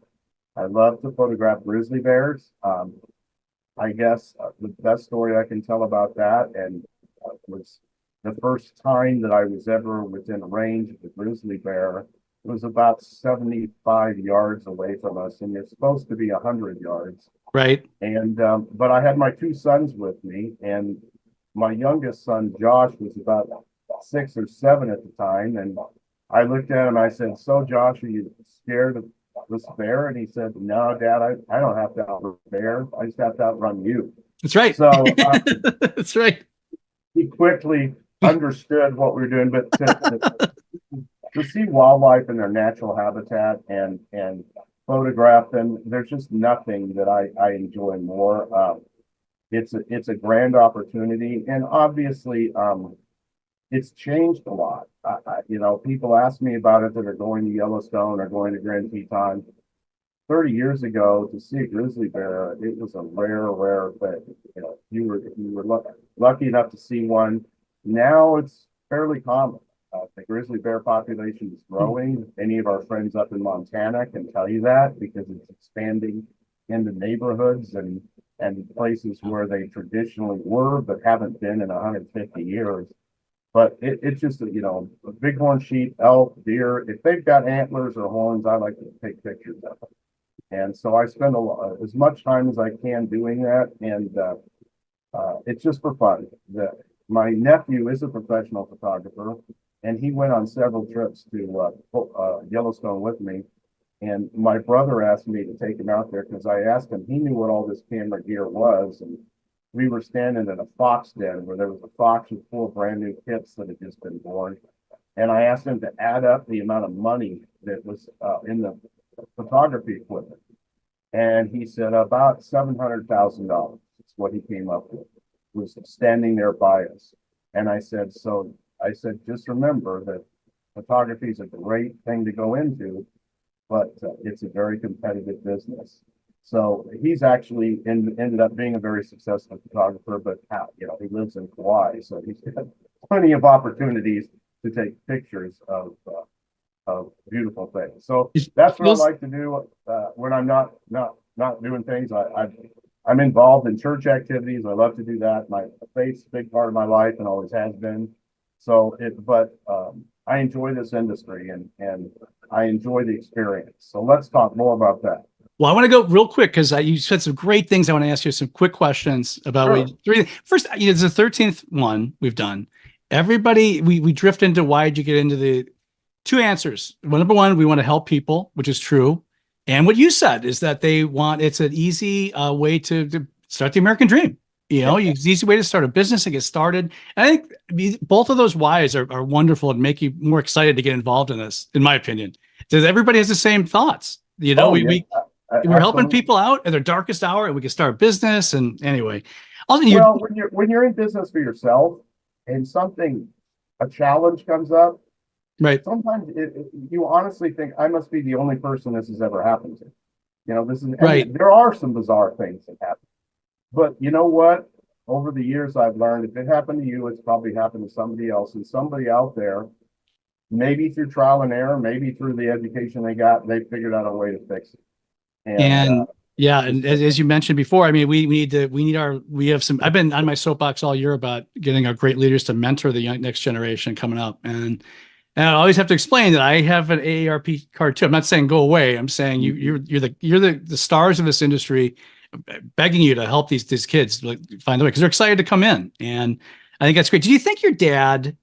Speaker 14: I love to photograph grizzly bears. I guess the best story I can tell about that was the first time that I was ever within range of the grizzly bear. It was about 75 yards away from us, and you're supposed to be 100 yards.
Speaker 10: Right.
Speaker 14: And but I had my two sons with me, and my youngest son, Josh, was about 6 or 7 at the time. And I looked at him, I said, "So Josh, are you scared of this bear?" And he said, "No, Dad, I don't have to outrun the bear. I just have to outrun you."
Speaker 10: That's right.
Speaker 14: So
Speaker 10: that's right.
Speaker 14: He quickly understood what we were doing, but to see wildlife in their natural habitat and photograph them, there's just nothing that I enjoy more. It's a grand opportunity, and obviously it's changed a lot. People ask me about it that are going to Yellowstone or going to Grand Teton. 30 years ago, to see a grizzly bear, it was a rare thing. You were lucky enough to see one. Now it's fairly common. The grizzly bear population is growing. Any of our friends up in Montana can tell you that, because it's expanding into neighborhoods and places where they traditionally were but haven't been in 150 years. But it's just a bighorn sheep, elk, deer. If they've got antlers or horns, I like to take pictures of them. And so I spend as much time as I can doing that, and it's just for fun. My nephew is a professional photographer, and he went on several trips to Yellowstone with me. And my brother asked me to take him out there because I asked him, he knew what all this camera gear was. And we were standing in a fox den where there was a fox with 4 brand new kits that had just been born. And I asked him to add up the amount of money that was in the photography equipment. And he said about $700,000 is what he came up with, was standing there by us. And I said, just remember that photography is a great thing to go into, but it's a very competitive business. So he's actually ended up being a very successful photographer, but he lives in Kauai, so he's got plenty of opportunities to take pictures of beautiful things. So that's what I like to do when I'm not doing things. I'm involved in church activities. I love to do that. My faith's a big part of my life and always has been. So I enjoy this industry and I enjoy the experience. So let's talk more about that.
Speaker 10: Well, I want to go real quick because you said some great things. I want to ask you some quick questions about first. It's the 13th one we've done. Everybody, we drift into why did you get into the 2 answers. Well, number 1, we want to help people, which is true. And what you said is that it's an easy way to start the American dream. It's an easy way to start a business and get started. And I think both of those whys are wonderful and make you more excited to get involved in this, in my opinion. Because everybody has the same thoughts. We're helping people out at their darkest hour, and we can start a business. And anyway, also,
Speaker 14: when you're in business for yourself and a challenge comes up,
Speaker 10: right?
Speaker 14: Sometimes you honestly think I must be the only person this has ever happened to. This is
Speaker 10: right.
Speaker 14: There are some bizarre things that happen, But you know what? Over the years, I've learned if it happened to you, it's probably happened to somebody else, and somebody out there, maybe through trial and error, maybe through the education they got, they figured out a way to fix it.
Speaker 10: And yeah, and as you mentioned before, I mean, we have some, I've been on my soapbox all year about getting our great leaders to mentor the next generation coming up. And I always have to explain that I have an AARP card too. I'm not saying go away. I'm saying you're the stars of this industry, begging you to help these kids like find the way, because they're excited to come in. And I think that's great. Did you think your dad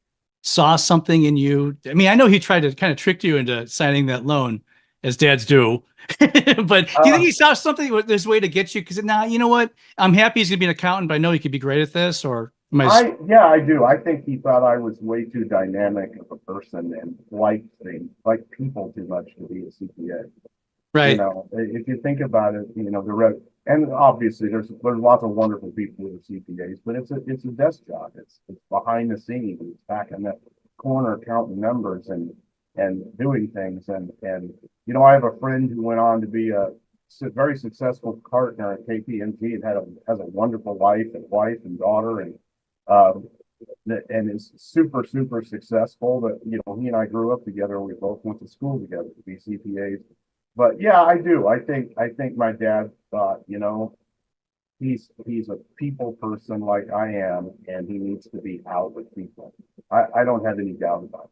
Speaker 10: saw something in you? I mean, I know he tried to kind of trick you into signing that loan, as dads do. But do you think he saw something with this way to get you? Because now, you know what? I'm happy he's gonna be an accountant, but I know he could be great at this. Or
Speaker 14: yeah, I do. I think he thought I was way too dynamic of a person and liked people too much to be a CPA.
Speaker 10: Right.
Speaker 14: You know, if you think about it, you know, and obviously there's lots of wonderful people who are CPAs, but it's a desk job. It's behind the scenes. It's back in that corner counting numbers and doing things. And you know, I have a friend who went on to be a very successful partner at KPMG and has a wonderful wife and daughter and is super successful. But you know, he and I grew up together. We both went to school together to be CPAs. But yeah, I do. I think my dad thought, you know, he's a people person like I am, and he needs to be out with people. I don't have any doubt about it.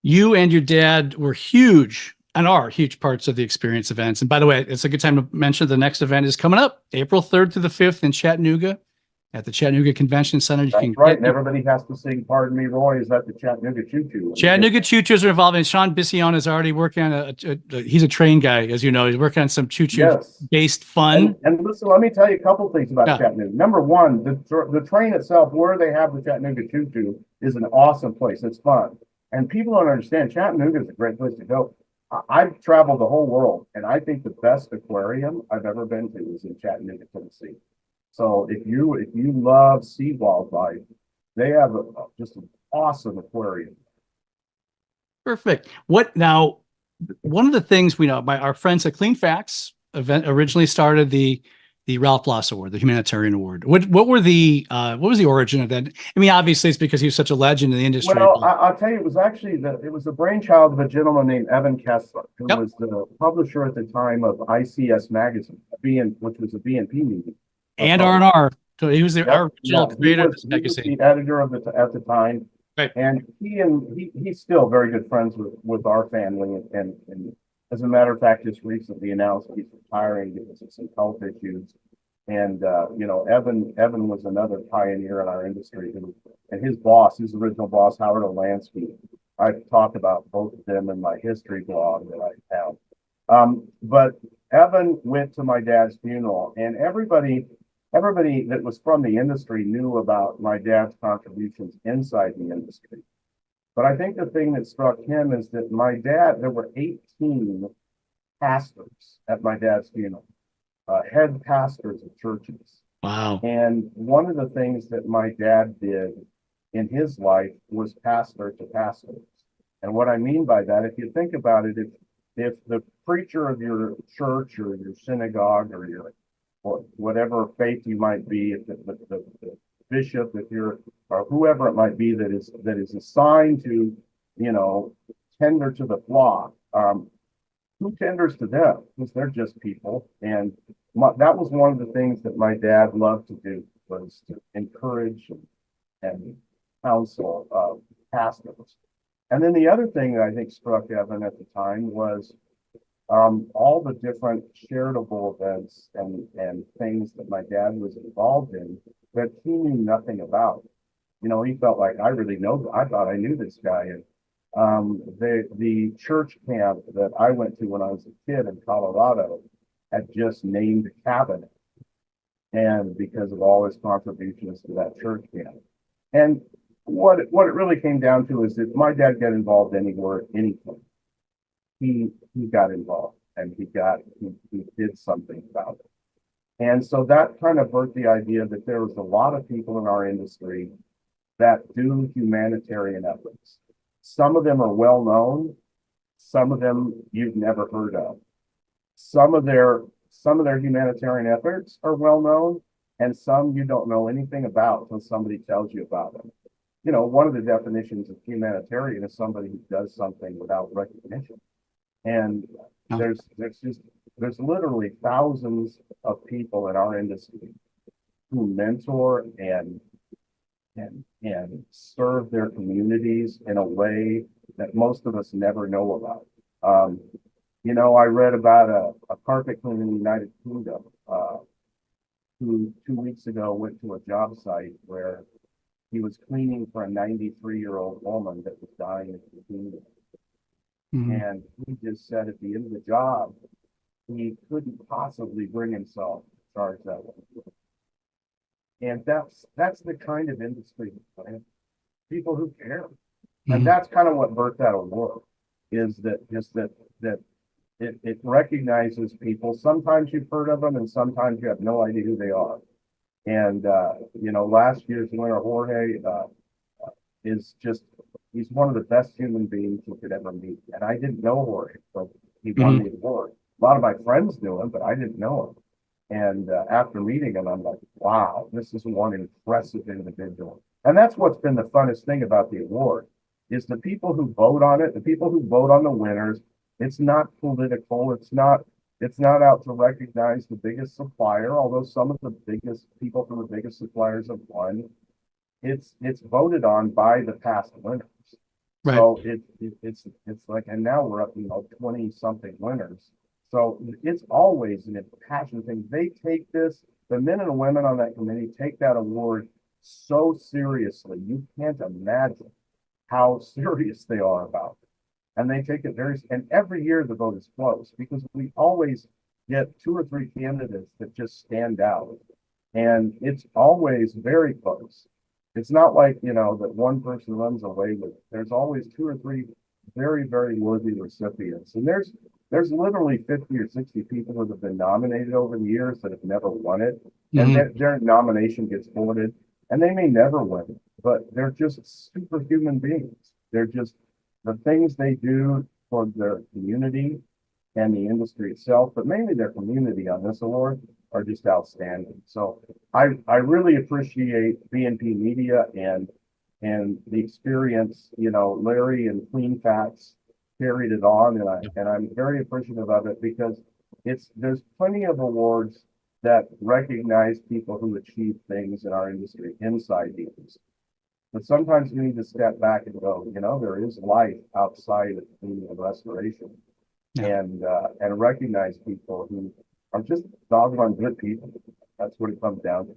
Speaker 10: You and your dad were huge and are huge parts of the experience events. And by the way, it's a good time to mention the next event is coming up April 3rd through the 5th in Chattanooga at the Chattanooga Convention Center.
Speaker 14: That's right. And everybody has to sing "Pardon Me, Roy" is at the Chattanooga Choo Choo.
Speaker 10: Chattanooga Choo Choos are involved, and Sean Bission is already working on he's a train guy, as you know. He's working on some choo choo based fun.
Speaker 14: And listen, let me tell you a couple things about Chattanooga. Number one, the train itself, where they have the Chattanooga Choo Choo, is an awesome place. It's fun. And people don't understand Chattanooga is a great place to go. I've traveled the whole world, and I think the best aquarium I've ever been to is in Chattanooga, Tennessee. So if you love sea wildlife, they have just an awesome aquarium.
Speaker 10: Perfect. What now? One of the things we know by our friends at Clean Facts event originally started the Ralph Bloss Award, the humanitarian award. What was the origin of that? I mean, obviously it's because he was such a legend in the industry.
Speaker 14: Well, I'll tell you, it was actually the brainchild of a gentleman named Evan Kessler, who was the publisher at the time of ICS magazine, which was a BNP meeting.
Speaker 10: And R&R. So he was our original creator of this
Speaker 14: He was
Speaker 10: magazine.
Speaker 14: the editor of it at the time.
Speaker 10: Right.
Speaker 14: And he's still very good friends with our family. And as a matter of fact, just recently announced he's retiring because of some health issues. And you know, Evan was another pioneer in our industry, and his original boss, Howard Olansky. I've talked about both of them in my history blog that I have. But Evan went to my dad's funeral, and everybody that was from the industry knew about my dad's contributions inside the industry. But I think the thing that struck him is that there were 18 pastors at my dad's funeral, head pastors of churches.
Speaker 10: Wow.
Speaker 14: And one of the things that my dad did in his life was pastor to pastors. And what I mean by that, if you think about it, if the preacher of your church or your synagogue or whatever faith you might be, if the bishop, or whoever it might be that is assigned to, you know, tender to the flock, who tenders to them? Because they're just people. And that was one of the things that my dad loved to do, was to encourage and counsel pastors. And then the other thing that I think struck Evan at the time was all the different charitable events and things that my dad was involved in that he knew nothing about. You know, he felt like I thought I knew this guy. And the church camp that I went to when I was a kid in Colorado had just named a cabin, and because of all his contributions to that church camp. And what it really came down to is that my dad got involved anywhere, anything. He got involved, and he did something about it. And so that kind of birthed the idea that there was a lot of people in our industry that do humanitarian efforts. Some of them are well known, some of them you've never heard of. Some of their some of their humanitarian efforts are well known, and some you don't know anything about until somebody tells you about them. You know, one of the definitions of humanitarian is somebody who does something without recognition. And there's literally thousands of people in our industry who mentor and serve their communities in a way that most of us never know about. You know, I read about a carpet cleaner in the United Kingdom who 2 weeks ago went to a job site where he was cleaning for a 93-year-old woman that was dying of leukemia. And he just said at the end of the job, he couldn't possibly bring himself to charge that way. And that's the kind of industry, right? People who care. And that's kind of what birthed that award, is that it recognizes people. Sometimes you've heard of them and sometimes you have no idea who they are. And, you know, last year's winner, Jorge, is just, he's one of the best human beings you could ever meet. And I didn't know Jorge, so he won the award. A lot of my friends knew him, but I didn't know him. And after meeting him, I'm like, wow, this is one impressive individual. And that's what's been the funnest thing about the award, is the people who vote on it, the people who vote on the winners. It's not political. It's not out to recognize the biggest supplier, although some of the biggest people from the biggest suppliers have won. It's voted on by the past winners. Right. So it's like, and now we're up, 20 something winners. So it's always an impassioned thing. They take this, the men and women on that committee take that award so seriously. You can't imagine how serious they are about it. And they take it and every year the vote is close because we always get 2 or 3 candidates that just stand out. And it's always very close. It's not like, that one person runs away with it. There's always 2 or 3 very, very worthy recipients. And there's literally 50 or 60 people that have been nominated over the years that have never won it. And their nomination gets voted, and they may never win, but they're just superhuman beings. They're just, the things they do for their community and the industry itself, but mainly their community on this award, are just outstanding. So I really appreciate BNP Media and the experience. Larry and Clean Facts carried it on, and I'm very appreciative of it because there's plenty of awards that recognize people who achieve things in our industry inside the industry. But sometimes we need to step back and go, there is life outside of cleaning and restoration, and recognize people who are just doggone good people. That's what it comes down to.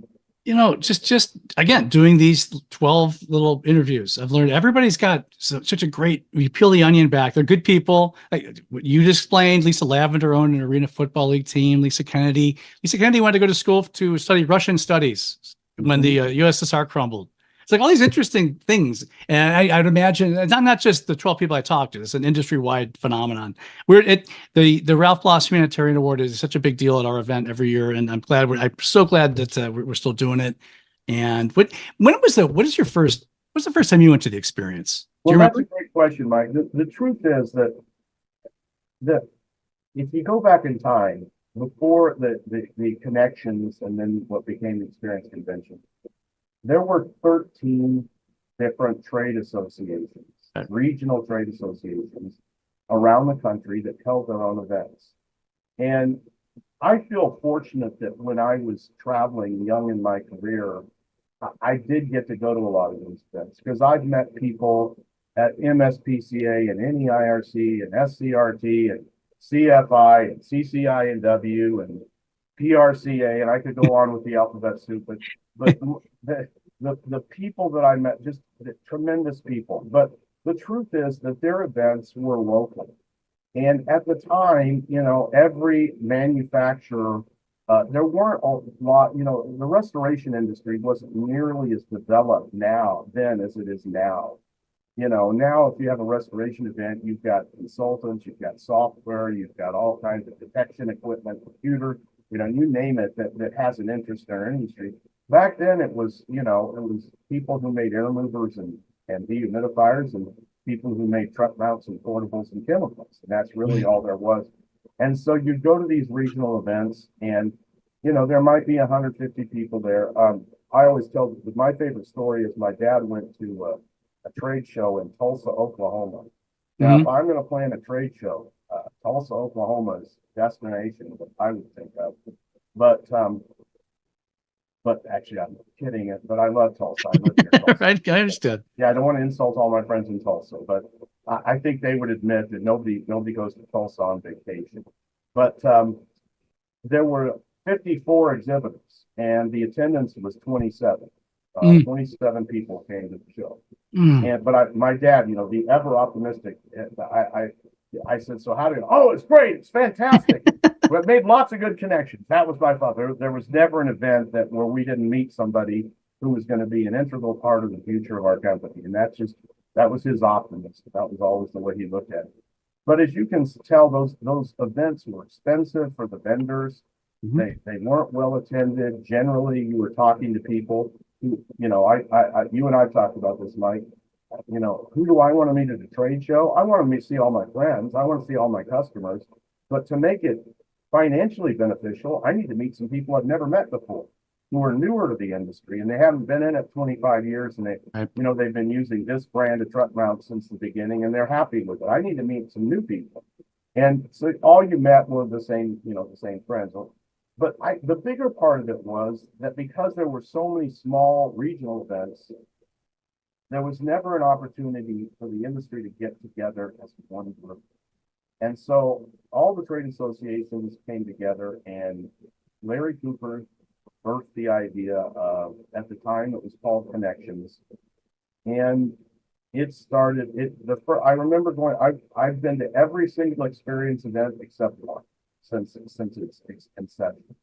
Speaker 10: Just again, doing these 12 little interviews, I've learned everybody's got such a great, you peel the onion back. They're good people. Like what you just explained, Lisa Lavender owned an Arena Football League team. Lisa Kennedy went to go to school to study Russian studies when the USSR crumbled. It's like all these interesting things. And I'd imagine it's not just the 12 people I talked to, it's an industry-wide phenomenon. The Ralph Bloss Humanitarian Award is such a big deal at our event every year. And I'm so glad that we're still doing it. And what's the first time you went to the experience?
Speaker 14: Well, that's a great question, Mike. The truth is that if you go back in time, before the connections and then what became the Experience Convention, there were 13 different trade associations, regional trade associations around the country that held their own events. And I feel fortunate that when I was traveling young in my career, I did get to go to a lot of those events because I've met people at MSPCA and NEIRC and SCRT and CFI and CCINW and PRCA, and I could go on with the alphabet soup, but the people that I met, just tremendous people. But the truth is that their events were local. And at the time, every manufacturer, there weren't a lot, the restoration industry wasn't nearly as developed then as it is now. Now if you have a restoration event, you've got consultants, you've got software, you've got all kinds of detection equipment, computer, you name it that has an interest in our industry. Back then it was people who made air movers and dehumidifiers and people who made truck mounts and portables and chemicals. And that's really all there was. And so you go to these regional events and, you know, there might be 150 people there. I always tell my favorite story is my dad went to a trade show in Tulsa, Oklahoma. Now, if I'm going to plan a trade show, Tulsa, Oklahoma is destination that I would think of. But actually, I'm kidding it. But I love Tulsa. I live near Tulsa.
Speaker 10: Right, I understood.
Speaker 14: Yeah, I don't want to insult all my friends in Tulsa, but I think they would admit that nobody goes to Tulsa on vacation. But there were 54 exhibitors, and the attendance was 27. 27 people came to the show. But my dad, you know, the ever optimistic, I said, so how do you? Oh, it's great, it's fantastic. We've made lots of good connections. That was my father. There was never an event where we didn't meet somebody who was going to be an integral part of the future of our company, and that was his optimism. That was always the way he looked at it. But as you can tell, those events were expensive for the vendors. They weren't well attended. Generally, you were talking to people who, you know, you and I talked about this, Mike. You know, who do I want to meet at a trade show? I want to see all my friends. I want to see all my customers. But to make it financially beneficial, I need to meet some people I've never met before, who are newer to the industry and they haven't been in it 25 years and you know, they've been using this brand of truck mount since the beginning and they're happy with it. I need to meet some new people. And so all you met were the same, you know, the same friends. But the bigger part of it was that because there were so many small regional events, there was never an opportunity for the industry to get together as one group. And so all the trade associations came together and Larry Cooper birthed the idea of, at the time it was called Connections. And it started, I remember I've been to every single experience event except one since its inception.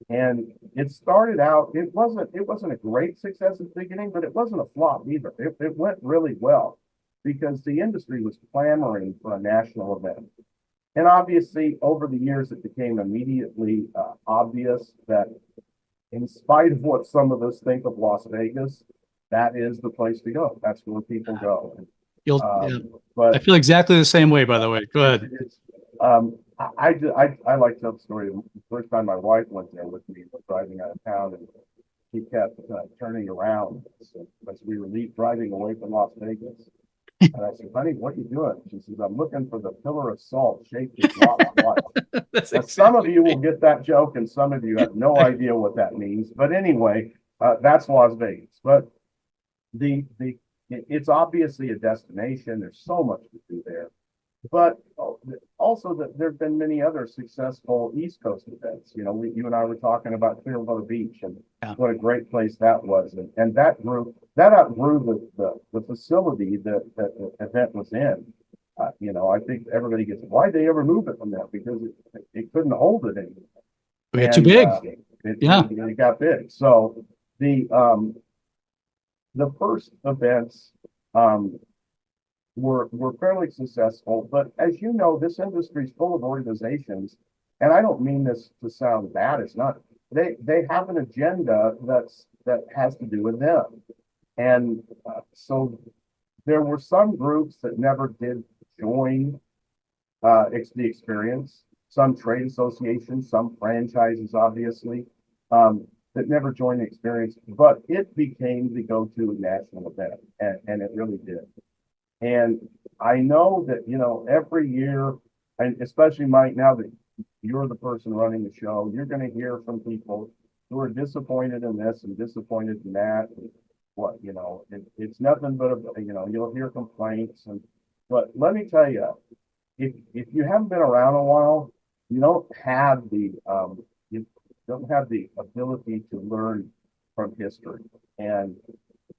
Speaker 14: And it started out, it wasn't a great success at the beginning, but it wasn't a flop either. It went really well because the industry was clamoring for a national event. And obviously, over the years, it became immediately obvious that in spite of what some of us think of Las Vegas, that is the place to go. That's where people go.
Speaker 10: But I feel exactly the same way, by the way. Go ahead.
Speaker 14: I like to tell the story. The first time my wife went there with me, driving out of town, and she kept turning around as we were driving away from Las Vegas. And I said, honey, what are you doing? She says, I'm looking for the pillar of salt shaped as Lot's wife. Now, some of you will get that joke, and some of you have no idea what that means. But anyway, that's Las Vegas. But it's obviously a destination. There's so much to do there. But also that there have been many other successful East Coast events. You know, you and I were talking about Clearwater Beach and what a great place that was. And that outgrew the facility that the event was in. You know, I think everybody gets, why'd they ever move it from there? Because it couldn't hold it anymore.
Speaker 10: We got too big.
Speaker 14: It got big. So the first events, were fairly successful, but as you know, this industry is full of organizations, and I don't mean this to sound bad. It's not. They have an agenda that has to do with them, and so there were some groups that never did join the experience. Some trade associations, some franchises, obviously, that never joined the experience, but it became the go-to national event, and it really did. And I know that, you know, every year, and especially Mike, now that you're the person running the show, you're going to hear from people who are disappointed in this and disappointed in that. And what, you know, it's nothing but, you know, you'll hear complaints. But let me tell you, if you haven't been around a while, you don't have the ability to learn from history. And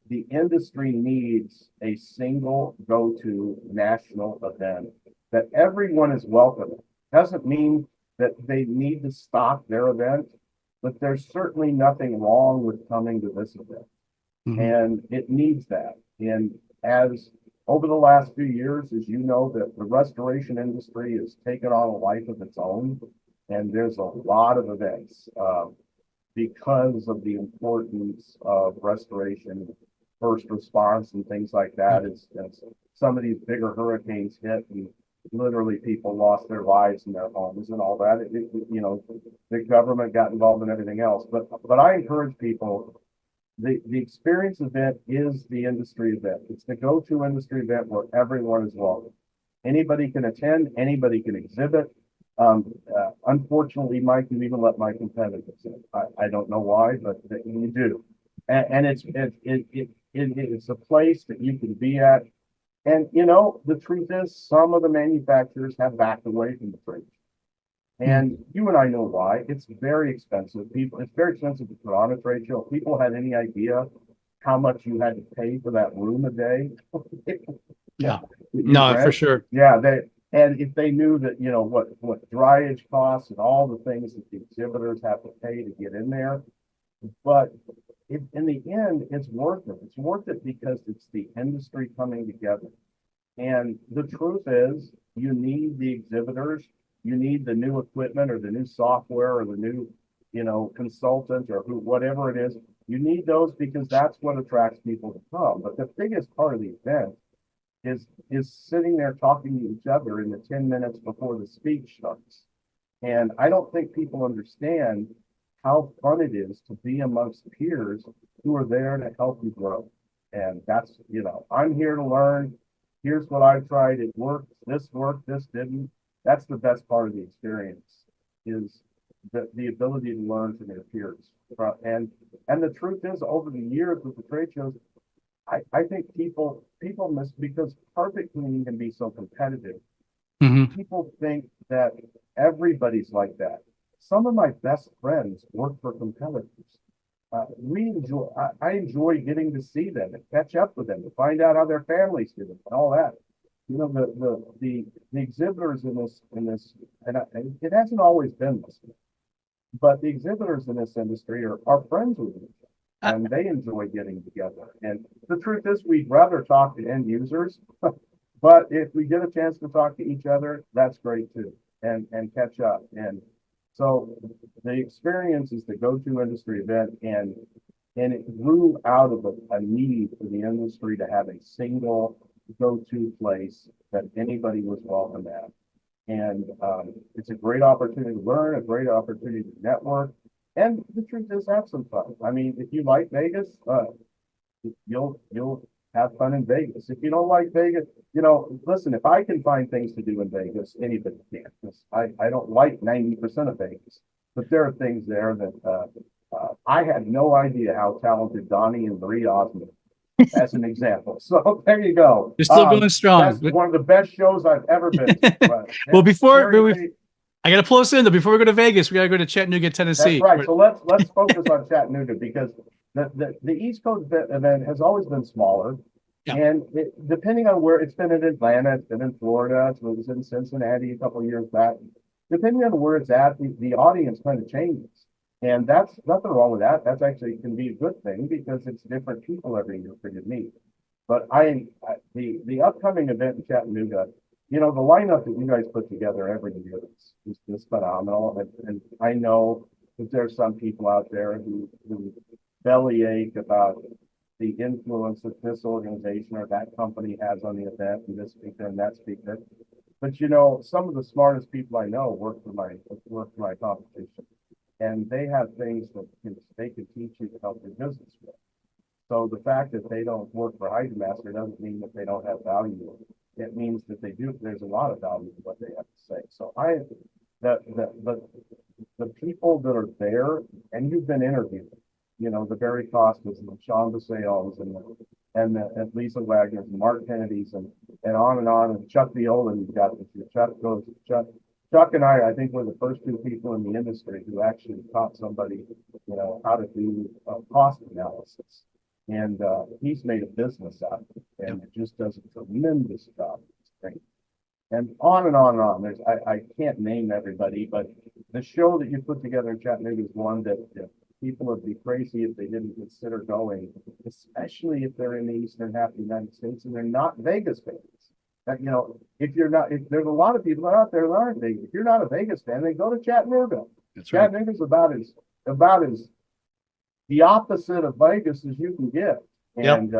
Speaker 14: the industry needs a single go-to national event that everyone is welcome. Doesn't mean that they need to stop their event, but there's certainly nothing wrong with coming to this event. And it needs that. And as over the last few years, as you know, that the restoration industry has taken on a life of its own, and there's a lot of events because of the importance of restoration, first response and things like that. As some of these bigger hurricanes hit, and literally people lost their lives in their homes and all that. The government got involved in everything else. But I encourage people, the experience event is the industry event. It's the go-to industry event where everyone is welcome. Anybody can attend, anybody can exhibit. Unfortunately, Mike, you even let my competitors in. I don't know why, but you do. And it's a place that you can be at. And the truth is, some of the manufacturers have backed away from the trade. And you and I know why. It's very expensive. It's very expensive to put on a trade show. If people had any idea how much you had to pay for that room a day.
Speaker 10: Yeah. No, for sure.
Speaker 14: Yeah, and if they knew that, what dryage costs and all the things that the exhibitors have to pay to get in there. But in the end, it's worth it. It's worth it because it's the industry coming together. And the truth is, you need the exhibitors, you need the new equipment or the new software or the new, consultant or whatever it is. You need those because that's what attracts people to come. But the biggest part of the event is sitting there talking to each other in the 10 minutes before the speech starts. And I don't think people understand how fun it is to be amongst peers who are there to help you grow. And that's, I'm here to learn. Here's what I've tried. It worked. This didn't. That's the best part of the experience, is the ability to learn from your peers. And the truth is, over the years with the trade shows, I think people miss, because carpet cleaning can be so competitive. People think that everybody's like that. Some of my best friends work for competitors. I enjoy getting to see them and catch up with them, to find out how their families do it and all that. The exhibitors in this, and it hasn't always been this way, but the exhibitors in this industry are friends with each other, and they enjoy getting together. And the truth is, we'd rather talk to end users, but if we get a chance to talk to each other, that's great too, and catch up. And so the experience is the go-to industry event, and it grew out of a need for the industry to have a single go-to place that anybody was welcome at. And it's a great opportunity to learn, a great opportunity to network, and the truth is, have some fun. I mean, if you like Vegas, you'll have fun in Vegas. If you don't like Vegas, listen, if I can find things to do in Vegas, anybody can. I don't like 90% of Vegas, but there are things there that I had no idea how talented Donnie and Marie Osmond, as an example. So there you go.
Speaker 10: You're still going strong.
Speaker 14: That's one of the best shows I've ever been to.
Speaker 10: Well, I got to pull us in though. Before we go to Vegas, we got to go to Chattanooga, Tennessee.
Speaker 14: That's right. So let's focus on Chattanooga, because the East Coast event has always been smaller. Yeah. And depending on where it's been in Atlanta, it's been in Florida, it was in Cincinnati a couple of years back. Depending on where it's at, the audience kind of changes. And that's nothing wrong with that. That's actually can be a good thing, because it's different people every year for you to meet. But the upcoming event in Chattanooga, the lineup that you guys put together every year is just phenomenal. And I know that there's some people out there who bellyache about the influence that this organization or that company has on the event, and this speaker and that speaker. But some of the smartest people I know work for my competition, and they have things that they can teach you to help your business with. So the fact that they don't work for HydroMaster doesn't mean that they don't have value. It means that they do. There's a lot of value in what they have to say. So the people that are there, and you've been interviewed, the Barry Costas and the Sean Baseos and Lisa Wagner's and Mark Kennedy's and on, and Chuck Viola, you've got Chuck and I think we're the first two people in the industry who actually taught somebody, how to do cost analysis. And he's made a business out of it, and it just does a tremendous job. And on and on and on. I can't name everybody, but the show that you put together in Chattanooga is one that people would be crazy if they didn't consider going, especially if they're in the eastern half of the United States and they're not Vegas fans. If there's a lot of people out there that aren't Vegas. If you're not a Vegas fan, then go to Chattanooga.
Speaker 10: That's right.
Speaker 14: Chattanooga's about as the opposite of Vegas as you can get. And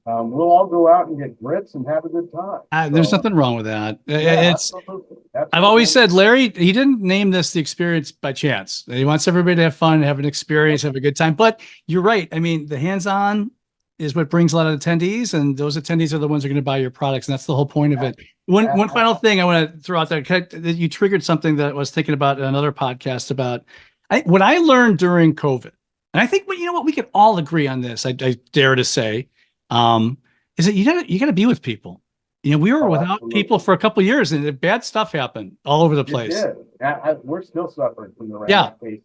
Speaker 14: we'll all go out and get grits and have a good time.
Speaker 10: There's
Speaker 14: So,
Speaker 10: nothing wrong with that.
Speaker 14: yeah,
Speaker 10: It's
Speaker 14: absolutely.
Speaker 10: I've always said, Larry, he didn't name this the experience by chance. He wants everybody to have fun, have an experience, have a good time. But you're right. I mean, the hands-on is what brings a lot of attendees, and those attendees are the ones who are going to buy your products. And that's the whole point of it. One final thing I want to throw out there, that you triggered something that I was thinking about in another podcast about what I learned during COVID. And I think, you know what, we can all agree on this. I dare to say, is that you got to be with people. You know, we were without
Speaker 14: absolutely.
Speaker 10: people for a couple of years, and bad stuff happened all over the place.
Speaker 14: We're still suffering from the
Speaker 10: Yeah.
Speaker 14: case.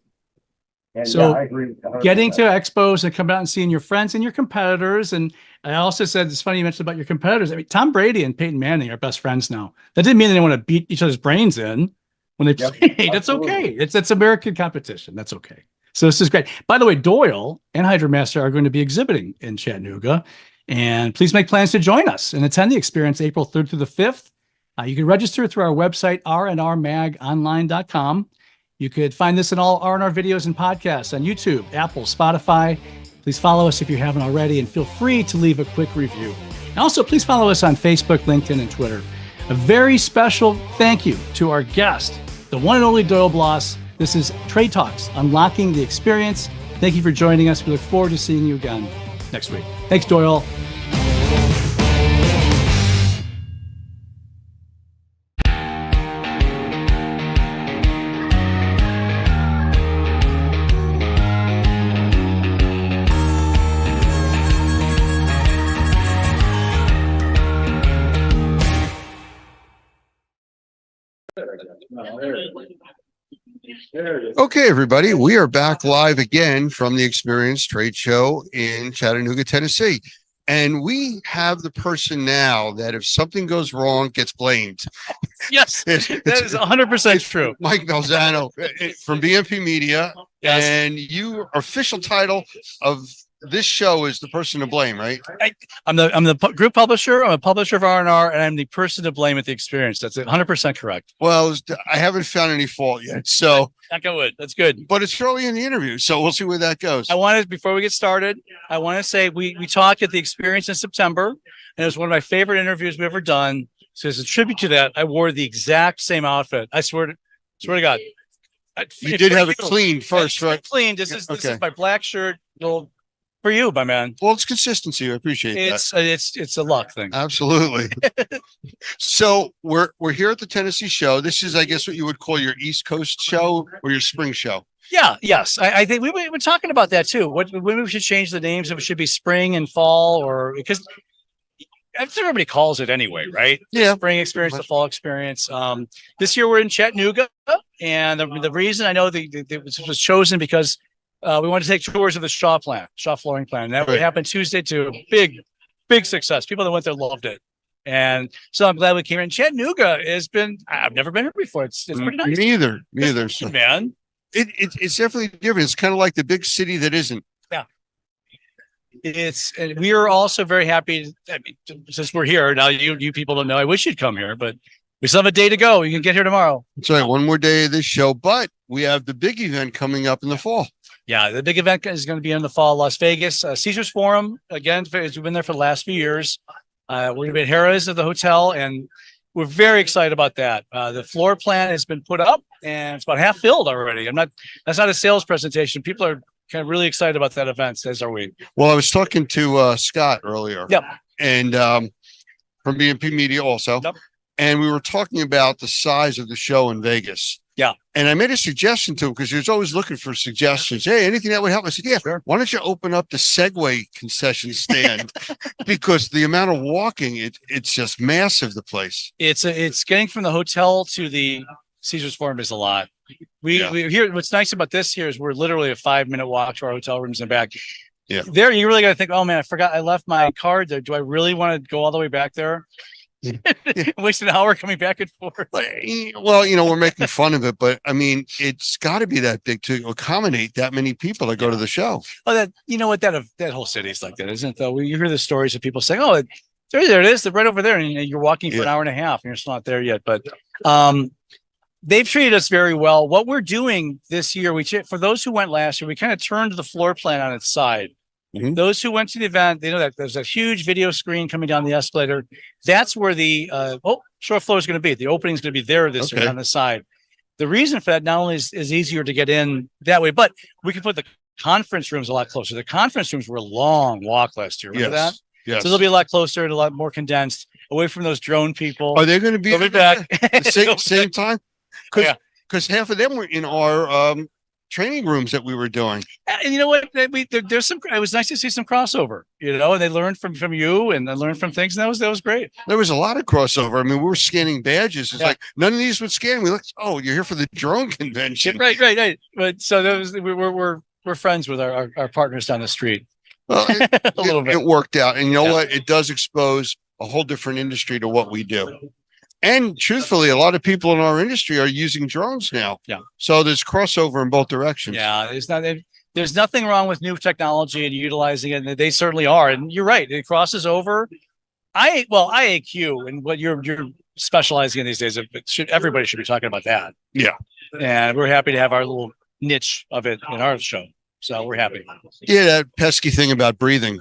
Speaker 14: And
Speaker 10: So
Speaker 14: I agree. 100%.
Speaker 10: getting to expos and coming out and seeing your friends and your competitors. And I also said, it's funny you mentioned about your competitors. I mean, Tom Brady and Peyton Manning are best friends now. That didn't mean they want to beat each other's brains in when they
Speaker 14: Yep,
Speaker 10: played. That's okay. It's American competition. That's okay. So this is great. By the way, Doyle and HydroMaster are going to be exhibiting in Chattanooga. And please make plans to join us and attend the experience April 3rd through the 5th. You can register through our website, rnrmagonline.com. You could find this in all R&R videos and podcasts on YouTube, Apple, Spotify. Please follow us if you haven't already, and feel free to leave a quick review. And also, please follow us on Facebook, LinkedIn, and Twitter. A very special thank you to our guest, the one and only Doyle Bloss. This is Trade Talks, Unlocking the Experience. Thank you for joining us. We look forward to seeing you again next week. Thanks, Doyle.
Speaker 4: Okay, everybody, we are back live again from the Experience Trade Show in Chattanooga, Tennessee. And we have the person now that if something goes wrong, gets blamed.
Speaker 10: Yes, that is 100% true.
Speaker 4: Mike Malzano from BMP Media.
Speaker 10: Yes.
Speaker 4: And your official title of this show is the person to blame, right?
Speaker 10: I'm the group publisher. I'm a publisher of R&R, and I'm the person to blame at the experience. That's 100% correct.
Speaker 4: Well, I haven't found any fault yet. So
Speaker 10: Not good. That's good.
Speaker 4: But it's early in the interview, so we'll see where that goes.
Speaker 10: I wanted, before we get started, I want to say we talked at the experience in September, and it was one of my favorite interviews we've ever done. So as a tribute to that, I wore the exact same outfit. I swear to God.
Speaker 4: You did have it cleaned first, right?
Speaker 10: Cleaned. This is my black shirt. Little for you, my man.
Speaker 4: Well, it's consistency. I appreciate that.
Speaker 10: It's a luck thing.
Speaker 4: Absolutely. So we're here at the Tennessee show. This is, I guess, what you would call your East Coast show or your spring show.
Speaker 10: Yeah. Yes. I think we were talking about that too. When we should change the names, if it should be spring and fall, or because everybody calls it anyway, right?
Speaker 4: Yeah.
Speaker 10: Spring experience, the fall experience. This year we're in Chattanooga, and the reason I know this was chosen because we wanted to take tours of the Shaw flooring plant. And that would happen Tuesday to big success. People that went there loved it. And so I'm glad we came in. Chattanooga I've never been here before. It's pretty nice.
Speaker 4: Me either. So,
Speaker 10: man.
Speaker 4: It's definitely different. It's kind of like the big city that isn't.
Speaker 10: Yeah. And we are also very happy. I mean, since we're here now, you people don't know. I wish you'd come here, but we still have a day to go. You can get here tomorrow.
Speaker 4: That's right. One more day of this show, but we have the big event coming up in the fall.
Speaker 10: Yeah, the big event is going to be in the fall, Las Vegas. Caesars Forum, again, we've been there for the last few years. We're going to be at Harrah's at the hotel, and we're very excited about that. The floor plan has been put up, and it's about half filled already. That's not a sales presentation. People are kind of really excited about that event, as are we.
Speaker 4: Well, I was talking to Scott earlier.
Speaker 10: Yep.
Speaker 4: And from BMP Media also.
Speaker 10: Yep.
Speaker 4: And we were talking about the size of the show in Vegas.
Speaker 10: Yeah.
Speaker 4: And I made a suggestion to him because he was always looking for suggestions. Hey, anything that would help? I said, yeah, sure. Why don't you open up the Segway concession stand? Because the amount of walking, it's just massive, the place.
Speaker 10: It's getting from the hotel to the Caesars Forum is a lot. We here. What's nice about this here is we're literally a 5-minute walk to our hotel rooms and back.
Speaker 4: Yeah.
Speaker 10: There, you really got to think, oh man, I forgot I left my card there. Do I really want to go all the way back there? Waste an hour coming back and forth.
Speaker 4: Well, we're making fun of it, but I mean, it's got to be that big to accommodate that many people that go to the show.
Speaker 10: Oh, that whole city is like that, isn't it? Though you hear the stories of people saying, "Oh, there it is, they're right over there," and you're walking for an hour and a half, and you're still not there yet. But they've treated us very well. What we're doing this year, for those who went last year, we kind of turned the floor plan on its side. Those who went to the event, they know that there's a huge video screen coming down the escalator. That's where the short floor is going to be. The opening is going to be there this year on the side. The reason for that not only is easier to get in that way, but we can put the conference rooms a lot closer. The conference rooms were a long walk last year. Remember that?
Speaker 4: Yes.
Speaker 10: So they'll be a lot closer and a lot more condensed, away from those drone people.
Speaker 4: Are they going to be
Speaker 10: They'll be back
Speaker 4: the same time? Because half of them were in our training rooms that we were doing.
Speaker 10: And you know what? There's some. It was nice to see some crossover. And they learned from you, and they learned from things, and that was great.
Speaker 4: There was a lot of crossover. I mean, we were scanning badges. It's like none of these would scan. We looked. Oh, you're here for the drone convention,
Speaker 10: right. But so we're friends with our partners down the street.
Speaker 4: Well,
Speaker 10: a little bit.
Speaker 4: It worked out, and you know what? It does expose a whole different industry to what we do. And truthfully, a lot of people in our industry are using drones now.
Speaker 10: Yeah.
Speaker 4: So there's crossover in both directions.
Speaker 10: Yeah, there's nothing wrong with new technology and utilizing it. And they certainly are. And you're right. It crosses over. IAQ and what you're specializing in these days, everybody should be talking about that.
Speaker 4: Yeah.
Speaker 10: And we're happy to have our little niche of it in our show. So we're happy.
Speaker 4: Yeah, that pesky thing about breathing.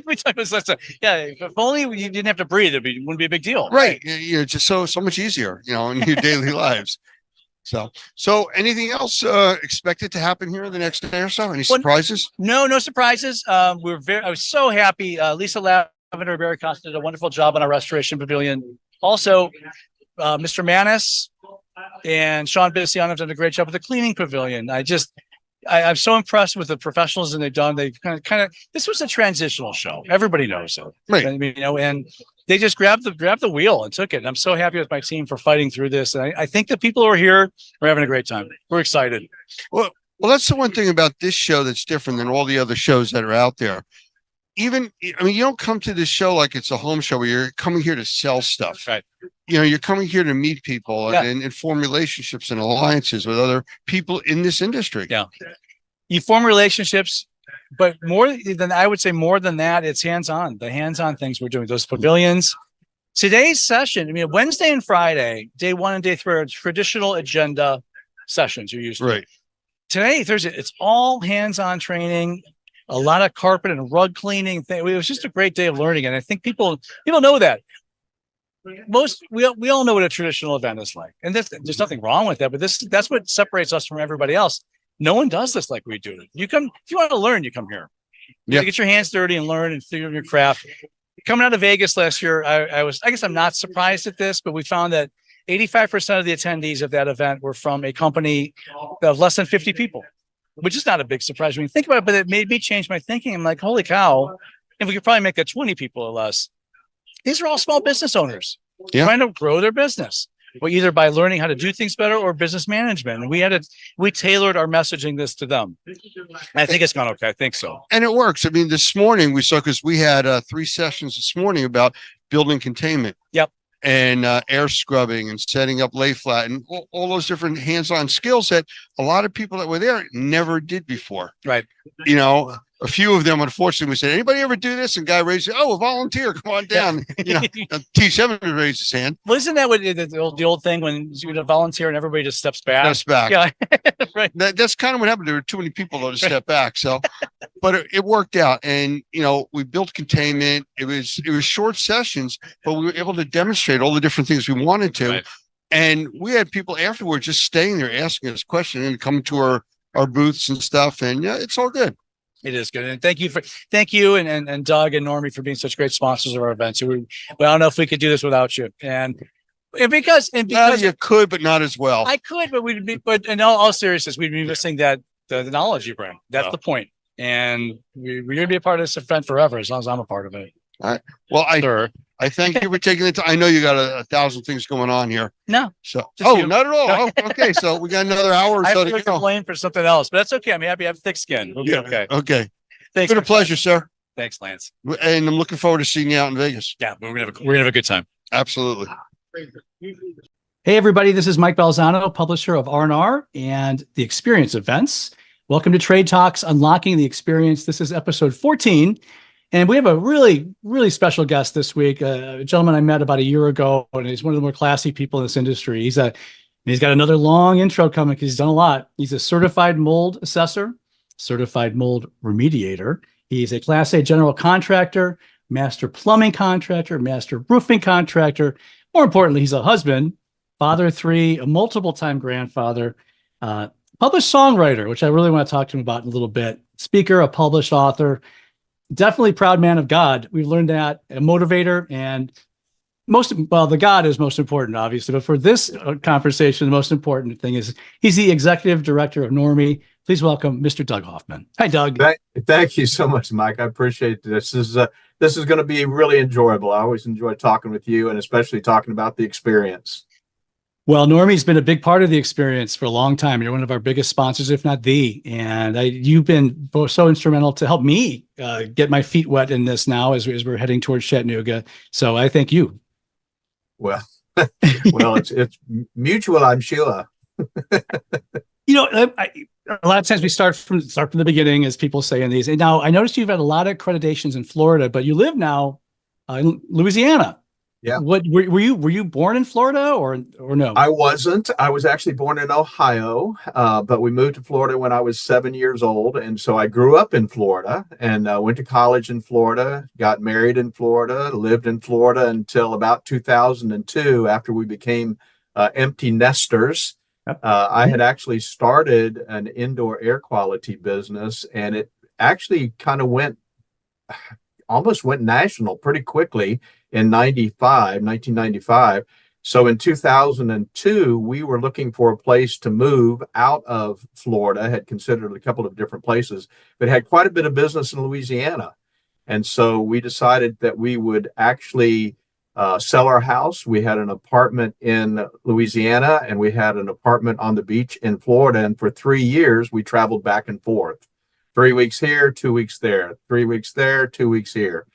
Speaker 10: we talked about such if only you didn't have to breathe, it wouldn't be a big deal.
Speaker 4: Right. Just so much easier, in your daily lives. So anything else expected to happen here in the next day or so? Any surprises?
Speaker 10: No surprises. I was so happy. Lisa Lavender, Barry Costa did a wonderful job on our restoration pavilion. Also, Mr. Manis and Sean Bissiano have done a great job with the cleaning pavilion. I'm so impressed with the professionals they've done. They kind of this was a transitional show. Everybody knows it.
Speaker 4: Right.
Speaker 10: And they just grabbed the wheel and took it. And I'm so happy with my team for fighting through this. And I think the people who are here are having a great time. We're excited.
Speaker 4: Well, that's the one thing about this show that's different than all the other shows that are out there. You don't come to this show like it's a home show where you're coming here to sell stuff.
Speaker 10: Right.
Speaker 4: You're coming here to meet people and form relationships and alliances with other people in this industry.
Speaker 10: Yeah. You form relationships, but more than that, it's hands-on. The hands-on things we're doing, those pavilions. Today's session, Wednesday and Friday, day 1 and day 3 are traditional agenda sessions you're used to.
Speaker 4: Right.
Speaker 10: Today, Thursday, it's all hands-on training, a lot of carpet and rug cleaning. It was just a great day of learning. And I think people know that. We all know what a traditional event is like, and there's nothing wrong with that. But that's what separates us from everybody else. No one does this like we do. You come if you want to learn, you come here. You get your hands dirty and learn and figure out your craft. Coming out of Vegas last year, I guess I'm not surprised at this, but we found that 85% of the attendees of that event were from a company of less than 50 people, which is not a big surprise when you think about it. But it made me change my thinking. I'm like, holy cow! If we could probably make that 20 people or less. These are all small business owners trying to grow their business, but either by learning how to do things better or business management. And we tailored our messaging this to them. And I think it's gone okay. I think so.
Speaker 4: And it works. This morning because we had 3 sessions this morning about building containment.
Speaker 10: Yep.
Speaker 4: And air scrubbing and setting up lay flat and all those different hands-on skills that a lot of people that were there never did before.
Speaker 10: Right.
Speaker 4: A few of them, unfortunately, we said, anybody ever do this? And guy raised it. Oh, a volunteer, come on down. T7 raised his hand.
Speaker 10: Well, isn't that what the old thing when you volunteer and everybody just steps back?
Speaker 4: Steps back.
Speaker 10: Yeah. Right.
Speaker 4: That's kind of what happened. There were too many people to step back. So, but it worked out. And, we built containment. It was short sessions, but we were able to demonstrate all the different things we wanted to. Right. And we had people afterwards just staying there asking us questions and coming to our booths and stuff. And it's all good.
Speaker 10: It is good. And thank you and Doug and Normie for being such great sponsors of our events. I don't know if we could do this without you. And because
Speaker 4: you could, but not as well.
Speaker 10: I could, but in all seriousness, we'd be missing the knowledge you bring. That's the point. And we're going to be a part of this event forever, as long as I'm a part of it.
Speaker 4: All right. Well, I thank you for taking the time. I know you got a thousand things going on here.
Speaker 10: No.
Speaker 4: So, not at all. No. Oh, okay. So we got another hour or so to go.
Speaker 10: Complain for something else, but that's okay. I'm happy I have thick skin. We'll be okay.
Speaker 4: Okay.
Speaker 10: Thanks.
Speaker 4: It's been a pleasure, sir.
Speaker 10: Thanks, Lance.
Speaker 4: And I'm looking forward to seeing you out in Vegas.
Speaker 10: Yeah, we're gonna have a good time.
Speaker 4: Absolutely.
Speaker 10: Hey, everybody. This is Mike Balzano, publisher of R&R and the Experience Events. Welcome to Trade Talks, Unlocking the Experience. This is episode 14. And we have a really, really special guest this week, a gentleman I met about a year ago, and he's one of the more classy people in this industry. He's got another long intro coming because he's done a lot. He's a certified mold assessor, certified mold remediator, He's a Class A general contractor, master plumbing contractor, master roofing contractor. More importantly, he's a husband, father of 3, a multiple-time grandfather, published songwriter, which I really want to talk to him about in a little bit. Speaker, a published author, definitely proud man of God. We've learned that, a motivator, and the God is most important, obviously. But for this conversation, the most important thing is he's the executive director of Normie. Please welcome Mr. Doug Hoffman. Hi, Doug.
Speaker 11: Thank you so much, Mike. I appreciate this. This is going to be really enjoyable. I always enjoy talking with you, and especially talking about the experience.
Speaker 10: Well, Normie's been a big part of the experience for a long time. You're one of our biggest sponsors, if not the. And you've been so instrumental to help me get my feet wet in this now as we're heading towards Chattanooga. So I thank you.
Speaker 11: Well, it's mutual, I'm sure.
Speaker 10: A lot of times we start from the beginning, as people say in these. And now I noticed you've had a lot of accreditations in Florida, but you live now in Louisiana.
Speaker 11: Yeah.
Speaker 10: What were you born in Florida or no?
Speaker 11: I wasn't. I was actually born in Ohio, but we moved to Florida when I was 7 years old, and so I grew up in Florida and went to college in Florida, got married in Florida, lived in Florida until about 2002, after we became empty nesters. I had actually started an indoor air quality business, and it actually kind of almost went national pretty quickly in 1995. So in 2002, we were looking for a place to move out of Florida, had considered a couple of different places, but had quite a bit of business in Louisiana. And so we decided that we would actually sell our house. We had an apartment in Louisiana and we had an apartment on the beach in Florida. And for 3 years, we traveled back and forth. 3 weeks here, 2 weeks there, 3 weeks there, 2 weeks here.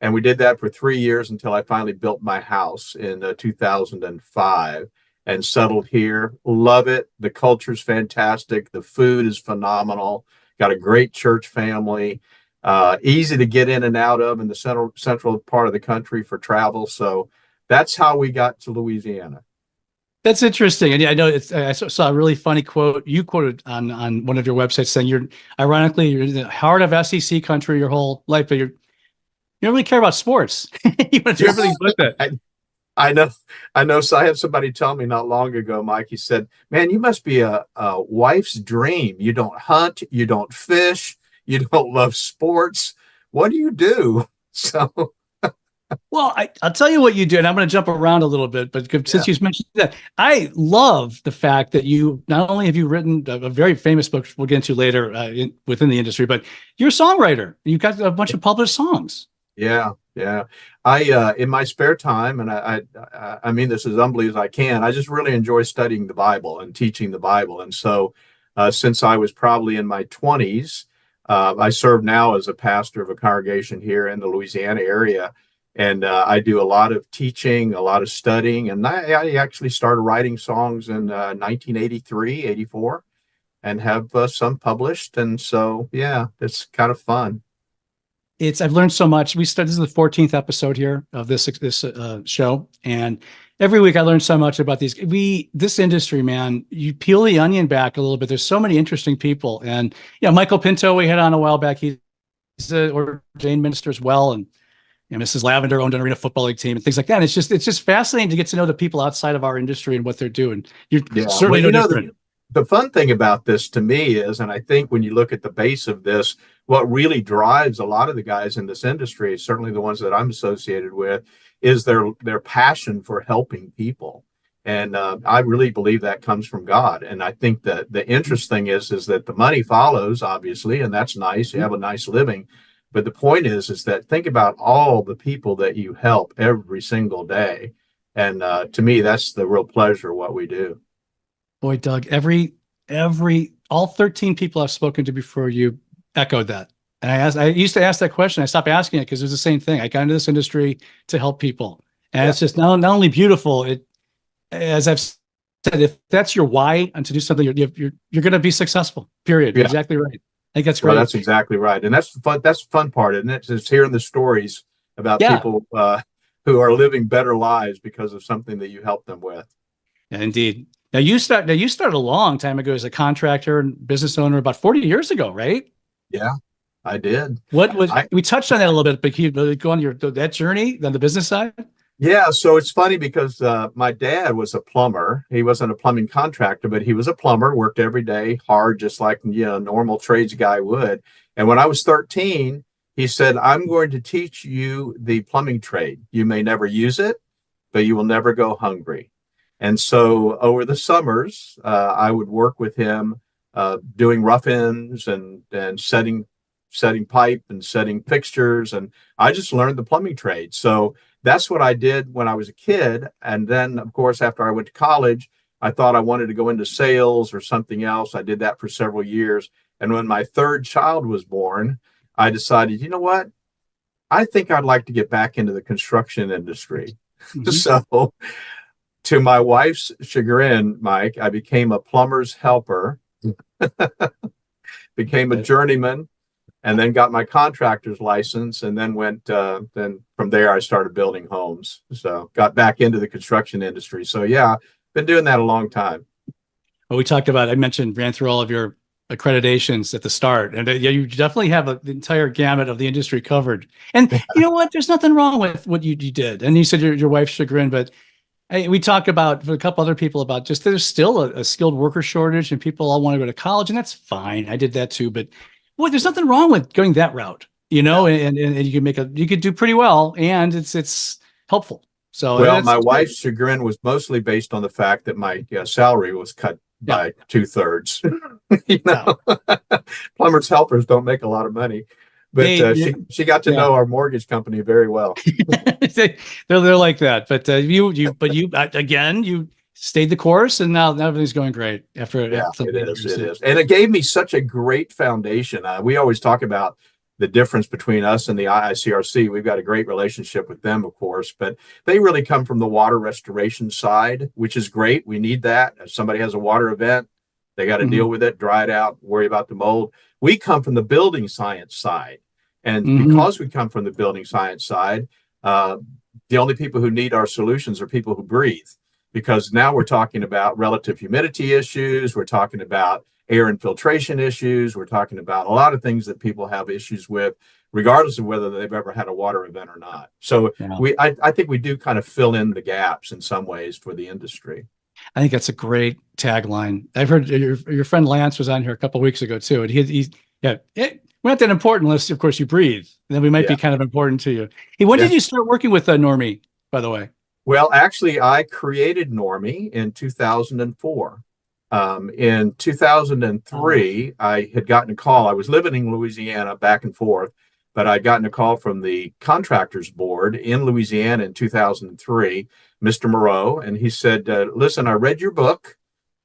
Speaker 11: And we did that for 3 years until I finally built my house in 2005 and settled here. Love it. The culture's fantastic. The food is phenomenal. Got a great church family. Easy to get in and out of in the central part of the country for travel. So that's how we got to Louisiana.
Speaker 10: That's interesting. And yeah, I know I saw a really funny quote you quoted on one of your websites saying you're in the heart of SEC country your whole life, but you don't really care about sports. You want to do everything but that.
Speaker 11: I know. So I had somebody tell me not long ago, Mike, he said, man, you must be a wife's dream. You don't hunt, you don't fish, you don't love sports. What do you do? So,
Speaker 10: well, I'll tell you what you do, and I'm going to jump around a little bit, but since you mentioned that, I love the fact that you not only have you written a very famous book we'll get into later within the industry, but you're a songwriter. You've got a bunch of published songs.
Speaker 11: Yeah. I in my spare time, and I mean this as humbly as I can, I just really enjoy studying the Bible and teaching the Bible. And so, since I was probably in my 20s, I serve now as a pastor of a congregation here in the Louisiana area. And I do a lot of teaching, a lot of studying. And I actually started writing songs in 1983, 84, and have some published. And so, yeah, it's kind of fun.
Speaker 10: I've learned so much. This is the 14th episode here of this show. And every week I learn so much about this industry, man. You peel the onion back a little bit. There's so many interesting people. And, Michael Pinto, we had on a while back. He's an ordained minister as well. And Mrs. Lavender owned an arena football league team and things like that. It's just fascinating to get to know the people outside of our industry and what they're doing. You're certainly no different.
Speaker 11: The fun thing about this to me is, and I think when you look at the base of this, what really drives a lot of the guys in this industry, certainly the ones that I'm associated with, is their passion for helping people. And I really believe that comes from God. And I think that the interesting is that the money follows, obviously, and that's nice. You have a nice living. But the point is that think about all the people that you help every single day. And to me, that's the real pleasure of what we do.
Speaker 10: Boy, Doug, all 13 people I've spoken to before you echoed that. And I used to ask that question. I stopped asking it because it was the same thing. I got into this industry to help people. And it's just not only beautiful, as I've said, if that's your why and to do something, you're going to be successful, period.
Speaker 11: Yeah.
Speaker 10: Exactly right. I think that's great.
Speaker 11: Well, that's exactly right. And that's the fun part, isn't it? It's hearing the stories about people who are living better lives because of something that you helped them with.
Speaker 10: Indeed. Now you started a long time ago as a contractor and business owner, about 40 years ago, right?
Speaker 11: Yeah. I did.
Speaker 10: What was we touched on that a little bit, but can you go on that journey on the business side?
Speaker 11: Yeah, so it's funny because my dad was a plumber. He wasn't a plumbing contractor, but he was a plumber, worked every day hard, just like a normal trades guy would. And when I was 13, he said, "I'm going to teach you the plumbing trade. You may never use it, but you will never go hungry." And so over the summers, I would work with him doing rough ends and setting pipe and setting fixtures, and I just learned the plumbing trade. So that's what I did when I was a kid. And then, of course, after I went to college, I thought I wanted to go into sales or something else. I did that for several years. And when my third child was born, I decided, you know what? I think I'd like to get back into the construction industry. So to my wife's chagrin, Mike, I became a plumber's helper, became a journeyman, and then got my contractor's license, and then then from there I started building homes. So got back into the construction industry. So yeah, been doing that a long time.
Speaker 10: Well, I ran through all of your accreditations at the start, and yeah, you definitely have the entire gamut of the industry covered. And you know what? There's nothing wrong with what you did. And you said your wife's chagrin, but we talk about for a couple other people about just there's still a skilled worker shortage, and people all want to go to college, and that's fine. I did that too, but boy, there's nothing wrong with going that route, and you could do pretty well, and it's helpful. So
Speaker 11: well, my wife's chagrin was mostly based on the fact that my salary was cut by 2/3. Plumbers helpers don't make a lot lot of money, but she got to know our mortgage company very well.
Speaker 10: they're like that, but you stayed the course, and now everything's going great after.
Speaker 11: Yeah, it is. And it gave me such a great foundation. We always talk about the difference between us and the IICRC. We've got a great relationship with them, of course, but they really come from the water restoration side, which is great. We need that. If somebody has a water event, they got to deal with it, dry it out, worry about the mold. We come from the building science side. And because we come from the building science side, the only people who need our solutions are people who breathe. Because now we're talking about relative humidity issues, we're talking about air infiltration issues, we're talking about a lot of things that people have issues with, regardless of whether they've ever had a water event or not. So I think we do kind of fill in the gaps in some ways for the industry.
Speaker 10: I think that's a great tagline. I've heard your friend Lance was on here a couple of weeks ago too, and we're not that important unless, of course, you breathe. And then we might be kind of important to you. Hey, when did you start working with Normie, by the way?
Speaker 11: Well, actually, I created Normie in 2004. In 2003, I had gotten a call. I was living in Louisiana back and forth, but I'd gotten a call from the contractors board in Louisiana in 2003, Mr. Moreau, and he said, listen, I read your book.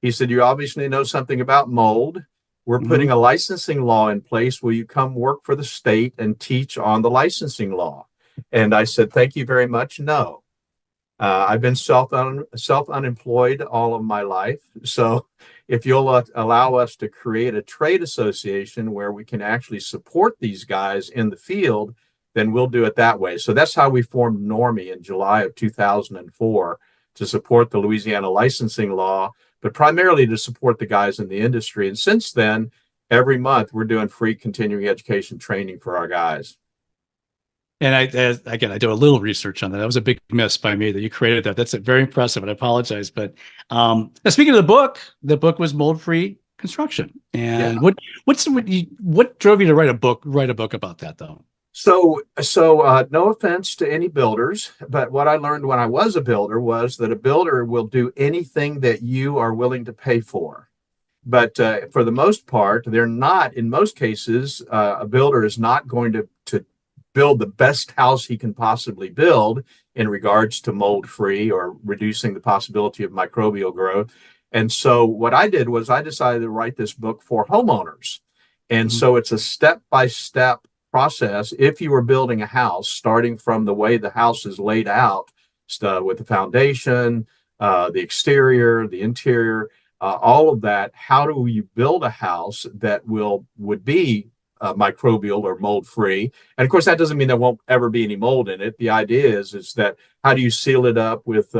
Speaker 11: He said, you obviously know something about mold. We're putting a licensing law in place. Will you come work for the state and teach on the licensing law? And I said, thank you very much. No. I've been self-unemployed all of my life. So if you'll allow us to create a trade association where we can actually support these guys in the field, then we'll do it that way. So that's how we formed Normie in July of 2004, to support the Louisiana licensing law, but primarily to support the guys in the industry. And since then, every month we're doing free continuing education training for our guys.
Speaker 10: And I do a little research on that. That was a big miss by me that you created that. That's very impressive, and I apologize. But speaking of the book was Mold Free Construction. And what drove you to write a book about that, though?
Speaker 11: So no offense to any builders, but what I learned when I was a builder was that a builder will do anything that you are willing to pay for. But for the most part, they're not. In most cases, a builder is not going to build the best house he can possibly build in regards to mold free or reducing the possibility of microbial growth. And so what I did was I decided to write this book for homeowners. And so it's a step-by-step process. If you were building a house, starting from the way the house is laid out, with the foundation, the exterior, the interior, all of that, how do you build a house that would be microbial or mold free? And of course, that doesn't mean there won't ever be any mold in it. The idea is that how do you seal it up with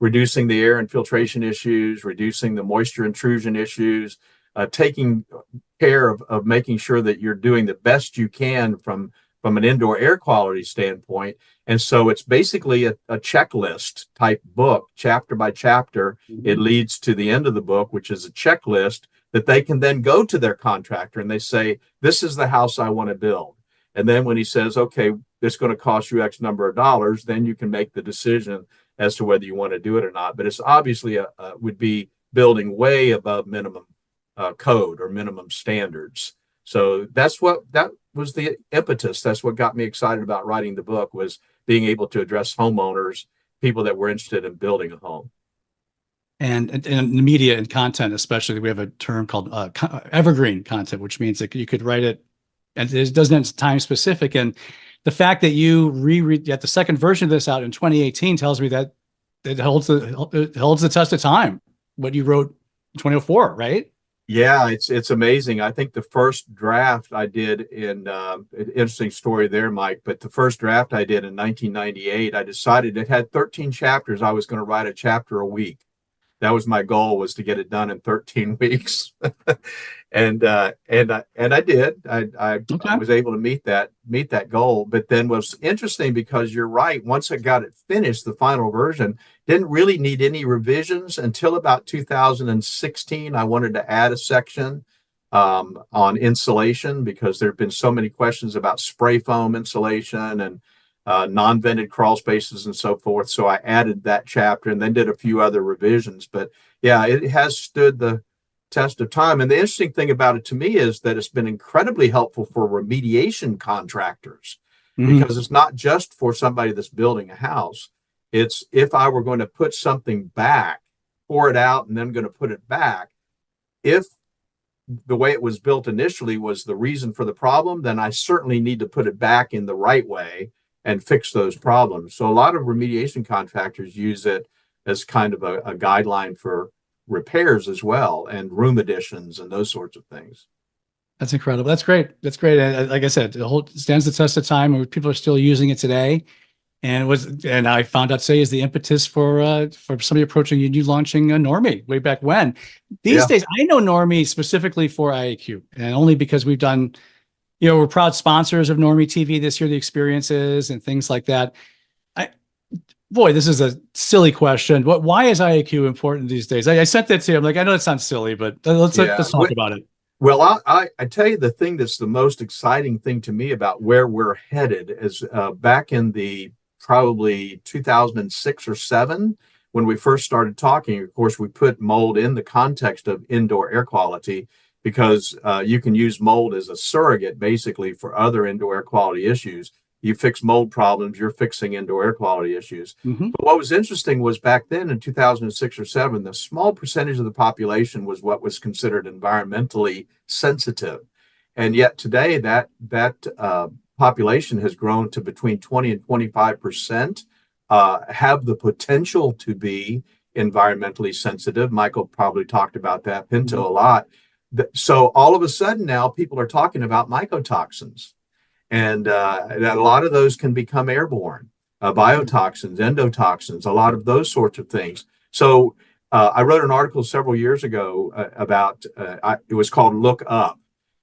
Speaker 11: reducing the air infiltration issues, reducing the moisture intrusion issues, taking care of making sure that you're doing the best you can from an indoor air quality standpoint. And so it's basically a checklist type book, chapter by chapter. It leads to the end of the book, which is a checklist that they can then go to their contractor and they say, this is the house I want to build. And then when he says, okay, it's going to cost you X number of dollars, then you can make the decision as to whether you want to do it or not. But it's obviously would be building way above minimum code or minimum standards. So that was the impetus. That's what got me excited about writing the book, was being able to address homeowners, people that were interested in building a home.
Speaker 10: And in the media and content, especially, we have a term called evergreen content, which means that you could write it and it doesn't have time specific. And the fact that you reread the second version of this out in 2018 tells me that it holds the test of time, what you wrote in 2004, right?
Speaker 11: Yeah, it's amazing. I think the first draft I did in interesting story there, Mike, but the first draft I did in 1998, I decided it had 13 chapters. I was going to write a chapter a week. That was my goal, was to get it done in 13 weeks. and I did. I was able to meet that goal. But then was interesting because you're right. Once I got it finished, the final version didn't really need any revisions until about 2016. I wanted to add a section on insulation because there have been so many questions about spray foam insulation and non-vented crawl spaces and so forth. So I added that chapter and then did a few other revisions. But yeah, it has stood the test of time. And the interesting thing about it to me is that it's been incredibly helpful for remediation contractors, because it's not just for somebody that's building a house. It's if I were going to put something back, pour it out, and then going to put it back, if the way it was built initially was the reason for the problem, then I certainly need to put it back in the right way and fix those problems. So a lot of remediation contractors use it as kind of a guideline for repairs as well, and room additions and those sorts of things.
Speaker 10: That's incredible. That's great. That's great. And like I said, it stands the test of time, and people are still using it today. And I found out today is the impetus for somebody approaching you launching a Normie way back when. These days, I know Normie specifically for IAQ, and only because we've done, we're proud sponsors of Normie TV this year, the experiences and things like that. Boy, this is a silly question. Why is IAQ important these days? I sent that to you. I'm like, I know it sounds silly, but let's talk about it.
Speaker 11: Well, I tell you, the thing that's the most exciting thing to me about where we're headed is back in the probably 2006 or 7, when we first started talking. Of course, we put mold in the context of indoor air quality because you can use mold as a surrogate basically for other indoor air quality issues. You fix mold problems, you're fixing indoor air quality issues. But what was interesting was back then in 2006 or 7, the small percentage of the population was what was considered environmentally sensitive. And yet today that population has grown to between 20 and 25%, have the potential to be environmentally sensitive. Michael probably talked about that, Pinto, a lot. So all of a sudden now people are talking about mycotoxins. And a lot of those can become airborne, biotoxins, endotoxins, a lot of those sorts of things. So I wrote an article several years ago about, it was called Look Up.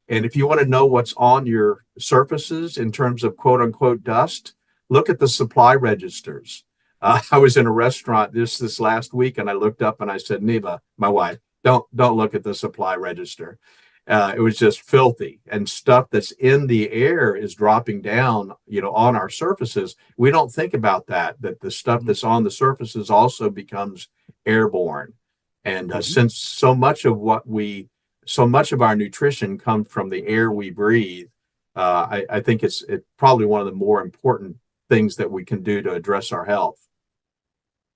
Speaker 11: And if you want to know what's on your surfaces in terms of quote unquote dust, look at the supply registers. I was in a restaurant this last week and I looked up and I said, Neva, my wife, don't look at the supply register. It was just filthy, and stuff that's in the air is dropping down, on our surfaces. We don't think about that the stuff that's on the surfaces also becomes airborne. And since so much of our nutrition comes from the air we breathe, I think it's probably one of the more important things that we can do to address our health.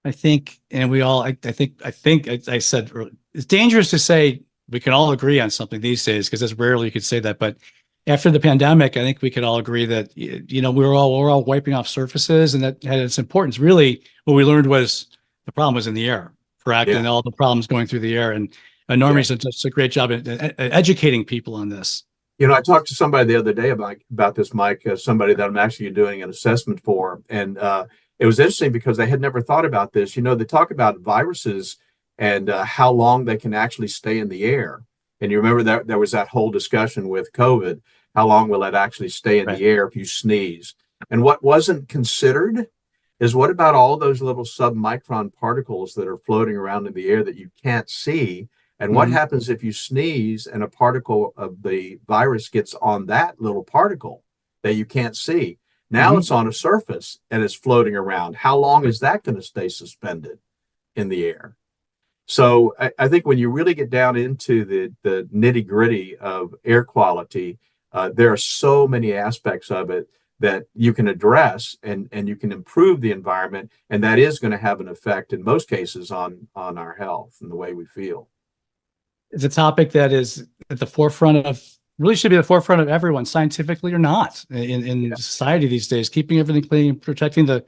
Speaker 10: I think, and we all, I think I said earlier, it's dangerous to say we can all agree on something these days, because it's rarely you could say that. But after the pandemic, I think we could all agree that, we're all wiping off surfaces, and that had its importance. Really, what we learned was the problem was in the air, correct? Yeah. And all the problems going through the air. And Normie's does a great job at educating people on this.
Speaker 11: I talked to somebody the other day about this, Mike, somebody that I'm actually doing an assessment for. And it was interesting because they had never thought about this. They talk about viruses and how long they can actually stay in the air. And you remember that there was that whole discussion with COVID, how long will it actually stay in the air if you sneeze? And what wasn't considered is what about all those little submicron particles that are floating around in the air that you can't see? And what happens if you sneeze and a particle of the virus gets on that little particle that you can't see? Now it's on a surface and it's floating around. How long is that going to stay suspended in the air? So I think when you really get down into the nitty gritty of air quality, there are so many aspects of it that you can address and you can improve the environment. And that is going to have an effect in most cases on our health and the way we feel.
Speaker 10: It's a topic that is at the forefront of, really should be the forefront of everyone, scientifically or not, in society these days, keeping everything clean, protecting the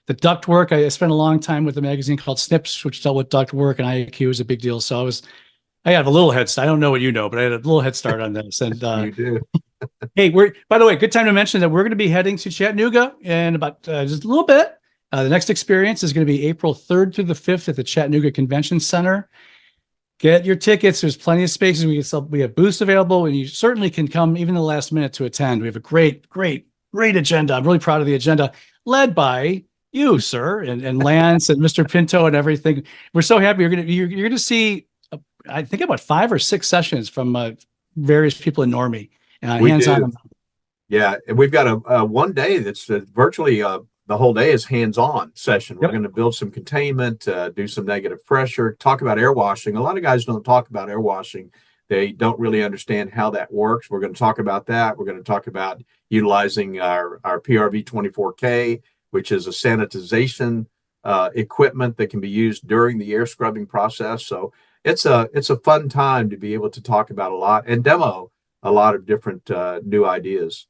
Speaker 10: ductwork. I spent a long time with a magazine called Snips, which dealt with ductwork, and IAQ was a big deal. So I have a little head start. I don't know what you know, but I had a little head start on this. And
Speaker 11: you do.
Speaker 10: Hey, by the way, good time to mention that we're going to be heading to Chattanooga in about just a little bit. The next experience is going to be April 3rd through the 5th at the Chattanooga Convention Center. Get your tickets. There's plenty of spaces. We have booths available, and you certainly can come even the last minute to attend. We have a great agenda. I'm really proud of the agenda, led by you, sir, and Lance and Mr. Pinto and everything. We're so happy. You're gonna see, I think about 5 or 6 sessions from various people in Normie. Hands-on.
Speaker 11: Yeah, and we've got a one day that's virtually the whole day is hands-on session. We're going to build some containment, do some negative pressure, talk about air washing. A lot of guys don't talk about air washing. They don't really understand how that works. We're going to talk about that. We're going to talk about utilizing our PRV 24K, which is a sanitization equipment that can be used during the air scrubbing process. So it's a fun time to be able to talk about a lot and demo a lot of different new ideas.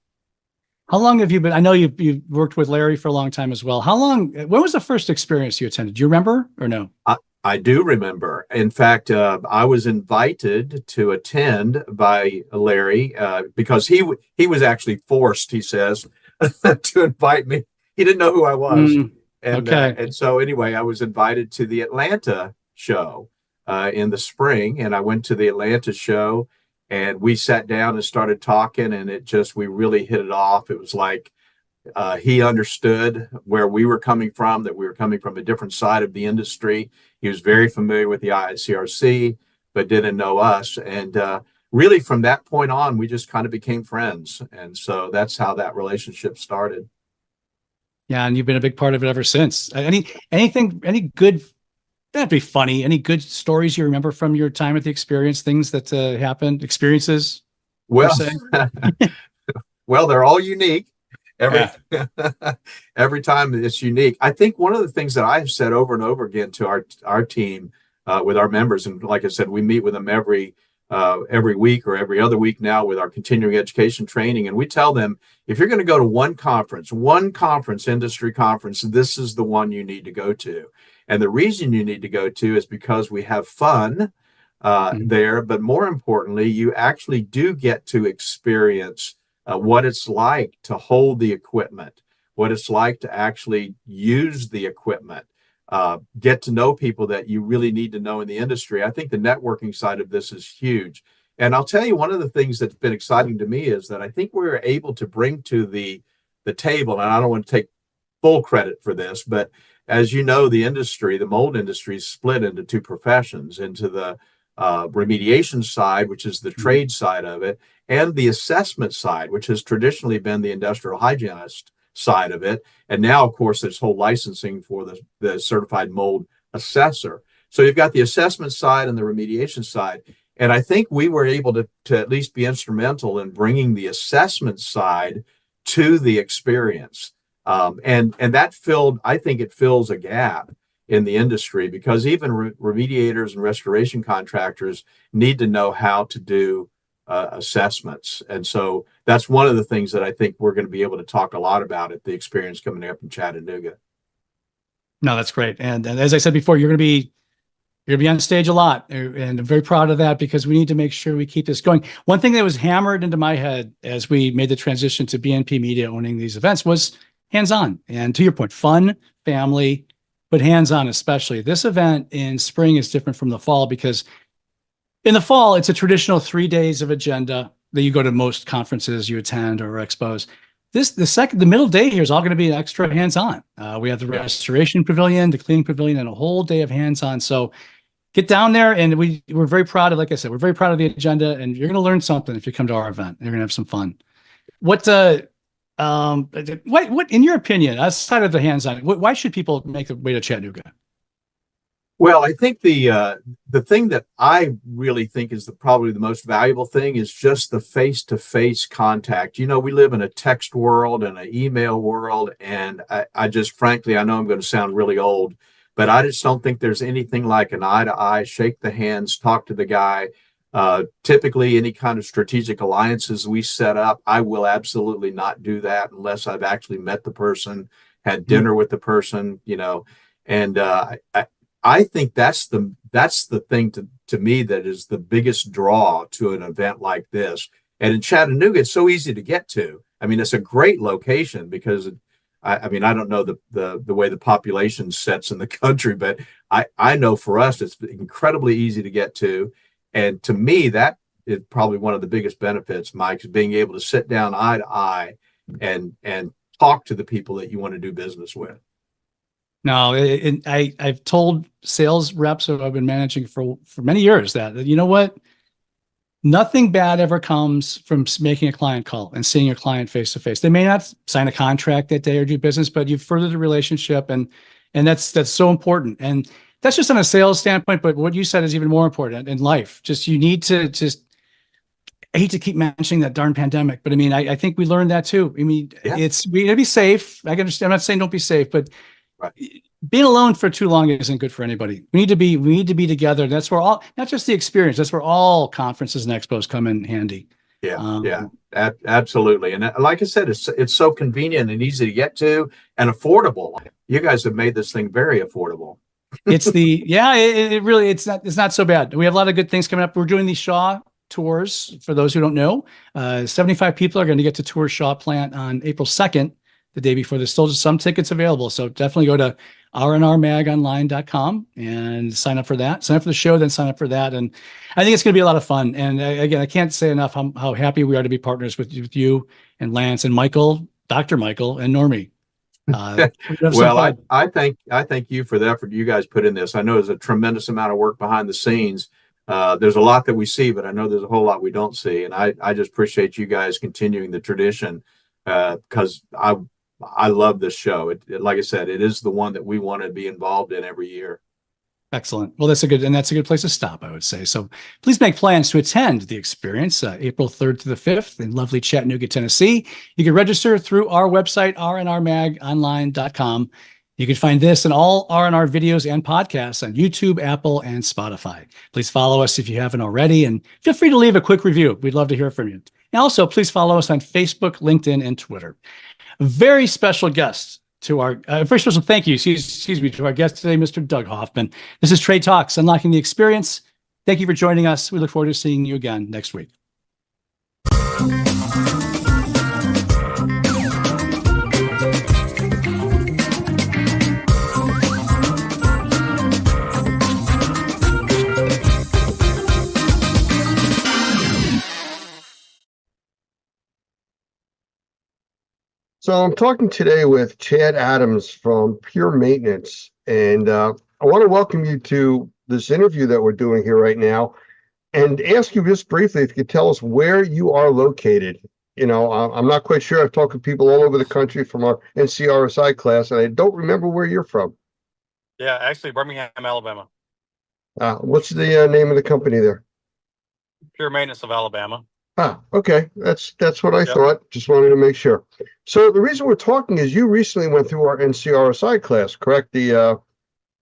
Speaker 10: How long have you been? I know you've worked with Larry for a long time as well. When was the first experience you attended? Do you remember or no?
Speaker 11: I do remember. In fact, I was invited to attend by Larry because he was actually forced, he says, to invite me. He didn't know who I was. And so anyway, I was invited to the Atlanta show in the spring, and I went to the Atlanta show. And we sat down and started talking, and we really hit it off. It was like he understood where we were coming from, that we were coming from a different side of the industry. He was very familiar with the ICRC, but didn't know us. And really from that point on, we just kind of became friends. And so that's how that relationship started.
Speaker 10: Yeah, and you've been a big part of it ever since. Any good, that'd be funny. Any good stories you remember from your time at the experience, things that happened, experiences?
Speaker 11: Well, well, they're all unique. Every time it's unique. I think one of the things that I've said over and over again to our team with our members, and like I said, we meet with them every week or every other week now with our continuing education training. And we tell them, if you're going to go to one conference, industry conference, this is the one you need to go to. And the reason you need to go to is because we have fun there. But more importantly, you actually do get to experience what it's like to hold the equipment, what it's like to actually use the equipment, get to know people that you really need to know in the industry. I think the networking side of this is huge. And I'll tell you, one of the things that's been exciting to me is that I think we were able to bring to the table, and I don't want to take full credit for this, but as you know, the mold industry is split into 2 professions, into the remediation side, which is the trade side of it, and the assessment side, which has traditionally been the industrial hygienist side of it. And now, of course, there's whole licensing for the certified mold assessor. So you've got the assessment side and the remediation side. And I think we were able to at least be instrumental in bringing the assessment side to the experience. And that I think it fills a gap in the industry, because even remediators and restoration contractors need to know how to do assessments. And so that's one of the things that I think we're going to be able to talk a lot about at the experience coming up in Chattanooga.
Speaker 10: No, that's great. And as I said before, you're going to be on stage a lot, and I'm very proud of that, because we need to make sure we keep this going. One thing that was hammered into my head as we made the transition to BNP Media owning these events was hands-on. And to your point, fun, family, but hands-on especially. This event in spring is different from the fall, because In the fall, it's a traditional 3 days of agenda that you go to most conferences you attend or expos. The middle day here is all going to be extra hands-on. We have the restoration pavilion, the cleaning pavilion, and a whole day of hands-on. So get down there, and we're very proud of, like I said, we're very proud of the agenda, and you're going to learn something if you come to our event. You're going to have some fun. What in your opinion, outside of the hands-on, why should people make the way to Chattanooga?
Speaker 11: Well, I think the thing that I really think is probably the most valuable thing is just the face-to-face contact. You know, we live in a text world and an email world, and I just frankly, I know I'm going to sound really old, but I just don't think there's anything like an eye-to-eye, shake the hands, talk to the guy. Typically, any kind of strategic alliances we set up, I will absolutely not do that unless I've actually met the person, had dinner with the person, you know, and I think that's the thing to me that is the biggest draw to an event like this. And in Chattanooga, it's so easy to get to. I mean, it's a great location because I mean, I don't know the way the population sets in the country, but I know for us, it's incredibly easy to get to. And to me, that is probably one of the biggest benefits, Mike, is being able to sit down eye to eye and talk to the people that you want to do business with.
Speaker 10: No, I've told sales reps who I've been managing for many years that, you know what, nothing bad ever comes from making a client call and seeing your client face to face. They may not sign a contract that day or do business, but you've furthered the relationship, and that's so important. And that's just on a sales standpoint, but what you said is even more important in life. Just you need to just. I hate to keep mentioning that darn pandemic, but I mean, I think we learned that too. I mean, we gotta be safe. I can understand. I'm not saying don't be safe, but being alone for too long isn't good for anybody. We need to be together. That's where not just the experience, that's where all conferences and expos come in handy.
Speaker 11: Absolutely. And like I said, it's so convenient and easy to get to and affordable. You guys have made this thing very affordable.
Speaker 10: It really, it's not so bad. We have a lot of good things coming up. We're doing the Shaw tours. For those who don't know, 75 people are going to get to tour Shaw plant on April 2nd. The day before. There's still some tickets available. So definitely go to rnrmagonline.com and sign up for that. Sign up for the show, then sign up for that. And I think it's going to be a lot of fun. And again, I can't say enough how happy we are to be partners with you and Lance and Michael, Dr. Michael and Normie.
Speaker 11: Well, I thank you for the effort you guys put in this. I know there's a tremendous amount of work behind the scenes. There's a lot that we see, but I know there's a whole lot we don't see. And I just appreciate you guys continuing the tradition because I love this show. Like I said, it is the one that we want to be involved in every year.
Speaker 10: Excellent. Well, that's a good place to stop, I would say. So please make plans to attend the experience April 3rd to the 5th in lovely Chattanooga, Tennessee. You can register through our website, rnrmagonline.com. You can find this and all R&R videos and podcasts on YouTube, Apple, and Spotify. Please follow us if you haven't already, and feel free to leave a quick review. We'd love to hear from you. And also, please follow us on Facebook, LinkedIn, and Twitter. A very special guest to our very special thank you, excuse me, to our guest today, Mr. Doug Hoffman. This is Trade Talks, Unlocking the Experience. Thank you for joining us. We look forward to seeing you again next week.
Speaker 1: So I'm talking today with Chad Adams from Pure Maintenance, and I want to welcome you to this interview that we're doing here right now and ask you just briefly if you could tell us where you are located. You know, I'm not quite sure. I've talked to people all over the country from our NCRSI class, and I don't remember where you're from.
Speaker 15: Yeah, actually, Birmingham, Alabama.
Speaker 1: What's the name of the company there?
Speaker 15: Pure Maintenance of Alabama.
Speaker 1: Okay. That's what I thought. Just wanted to make sure. So the reason we're talking is you recently went through our NCRSI class, correct? The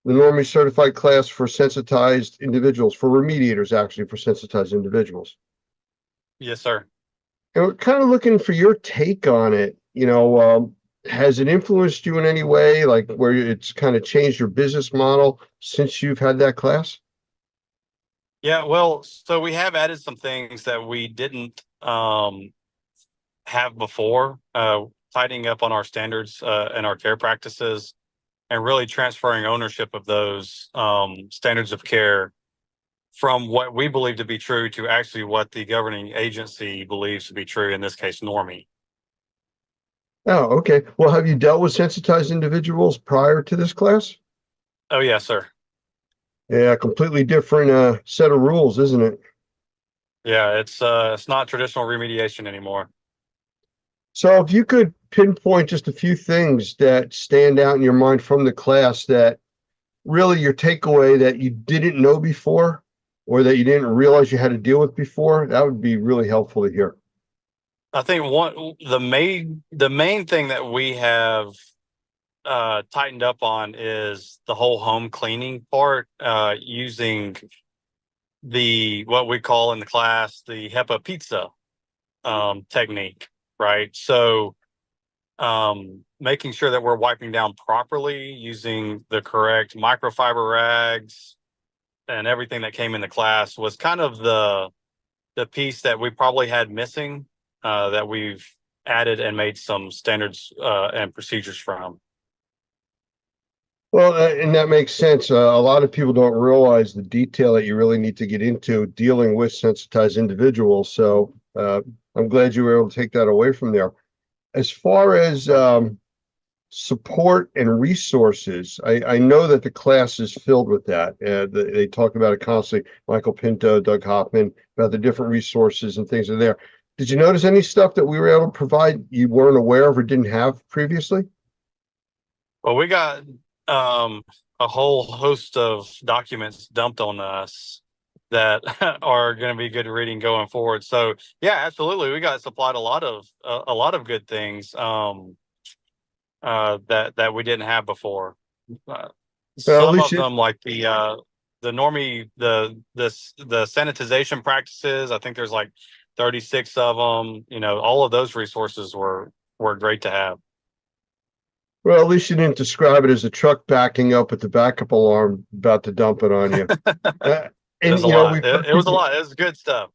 Speaker 1: Normie certified class for sensitized individuals, for remediators, actually, for sensitized individuals.
Speaker 15: Yes, sir.
Speaker 1: And we're kind of looking for your take on it. You know, has it influenced you in any way, like where it's kind of changed your business model since you've had that class?
Speaker 15: Yeah, well, so we have added some things that we didn't have before, tightening up on our standards and our care practices, and really transferring ownership of those standards of care from what we believe to be true to actually what the governing agency believes to be true, in this case, Normie.
Speaker 1: Oh, okay. Well, have you dealt with sensitized individuals prior to this class?
Speaker 15: Oh, yes, sir.
Speaker 1: Yeah, completely different set of rules, isn't it?
Speaker 15: Yeah, it's not traditional remediation anymore.
Speaker 1: So if you could pinpoint just a few things that stand out in your mind from the class that really your takeaway that you didn't know before or that you didn't realize you had to deal with before, that would be really helpful to hear.
Speaker 15: I think the main thing that we have tightened up on is the whole home cleaning part, using what we call in the class the HEPA pizza technique, right? So making sure that we're wiping down properly using the correct microfiber rags and everything that came in the class was kind of the piece that we probably had missing, that we've added and made some standards and procedures from.
Speaker 1: Well, and that makes sense. A lot of people don't realize the detail that you really need to get into dealing with sensitized individuals. So I'm glad you were able to take that away from there. As far as support and resources, I know that the class is filled with that. They talk about it constantly. Michael Pinto, Doug Hoffman, about the different resources and things are there. Did you notice any stuff that we were able to provide you weren't aware of or didn't have previously?
Speaker 15: Well, we got a whole host of documents dumped on us that are going to be good reading going forward. So yeah, absolutely. We got supplied a lot of good things that we didn't have before. Some of them, like the Normie, the sanitization practices, I think there's like 36 of them. You know, all of those resources were great to have.
Speaker 1: Well, at least you didn't describe it as a truck backing up with the backup alarm about to dump it on you.
Speaker 15: It was a lot. It was a lot. It was good stuff.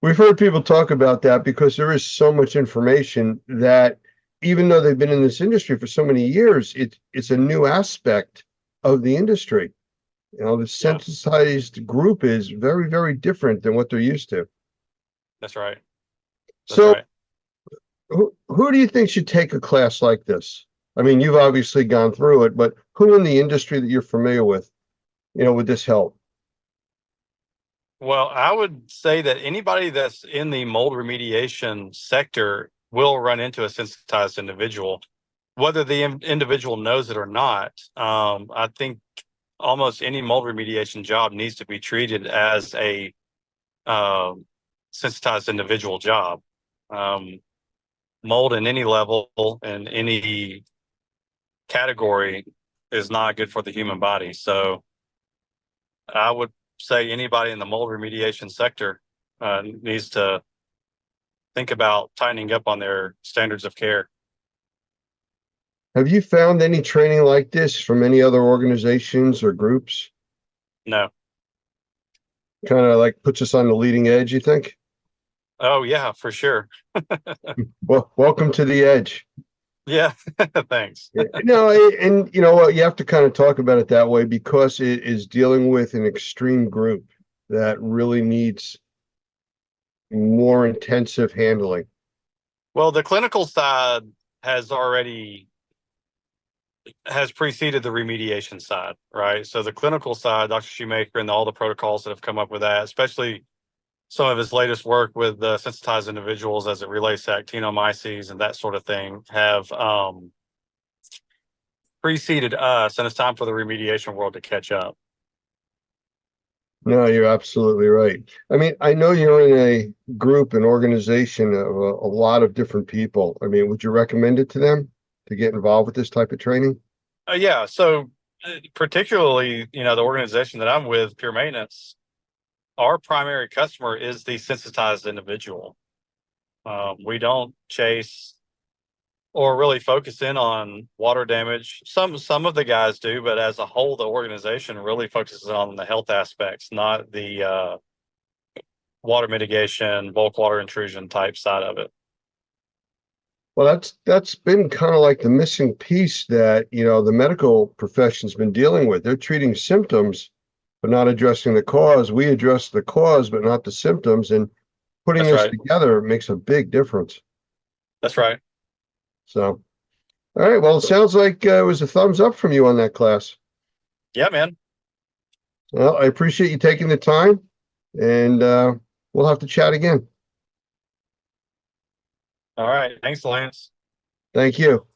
Speaker 1: We've heard people talk about that because there is so much information that even though they've been in this industry for so many years, it's a new aspect of the industry. You know, the sensitized group is very, very different than what they're used to.
Speaker 15: That's right.
Speaker 1: So who do you think should take a class like this? I mean, you've obviously gone through it, but who in the industry that you're familiar with, you know, would this help?
Speaker 15: Well, I would say that anybody that's in the mold remediation sector will run into a sensitized individual, whether the individual knows it or not. I think almost any mold remediation job needs to be treated as a sensitized individual job. Mold in any level and any category is not good for the human body. So I would say anybody in the mold remediation sector needs to think about tightening up on their standards of care.
Speaker 1: Have you found any training like this from any other organizations or groups?
Speaker 15: No.
Speaker 1: Kind of like puts us on the leading edge, you think?
Speaker 15: Oh yeah, for sure.
Speaker 1: Well, welcome to the edge.
Speaker 15: Yeah, thanks.
Speaker 1: No, and you know what, you have to kind of talk about it that way because it is dealing with an extreme group that really needs more intensive handling.
Speaker 15: Well, the clinical side has preceded the remediation side, right? So the clinical side, Dr. Shoemaker and all the protocols that have come up with that, especially some of his latest work with sensitized individuals as it relates to actinomyces and that sort of thing, have preceded us, and it's time for the remediation world to catch up.
Speaker 1: No, you're absolutely right. I mean, I know you're in a group, an organization of a lot of different people. I mean, would you recommend it to them to get involved with this type of training?
Speaker 15: Yeah. So particularly, you know, the organization that I'm with, Pure Maintenance, our primary customer is the sensitized individual. We don't chase or really focus in on water damage. Some of the guys do, but as a whole, the organization really focuses on the health aspects, not the water mitigation, bulk water intrusion type side of it.
Speaker 1: Well, that's been kind of like the missing piece that, you know, the medical profession's been dealing with. They're treating symptoms, but not addressing the cause. We address the cause, but not the symptoms. And putting
Speaker 15: That's
Speaker 1: this
Speaker 15: right.
Speaker 1: together makes a big difference.
Speaker 15: That's right.
Speaker 1: So, all right. Well, it sounds like it was a thumbs up from you on that class.
Speaker 15: Yeah, man.
Speaker 1: Well, I appreciate you taking the time, and we'll have to chat again.
Speaker 15: All right. Thanks, Lance.
Speaker 1: Thank you.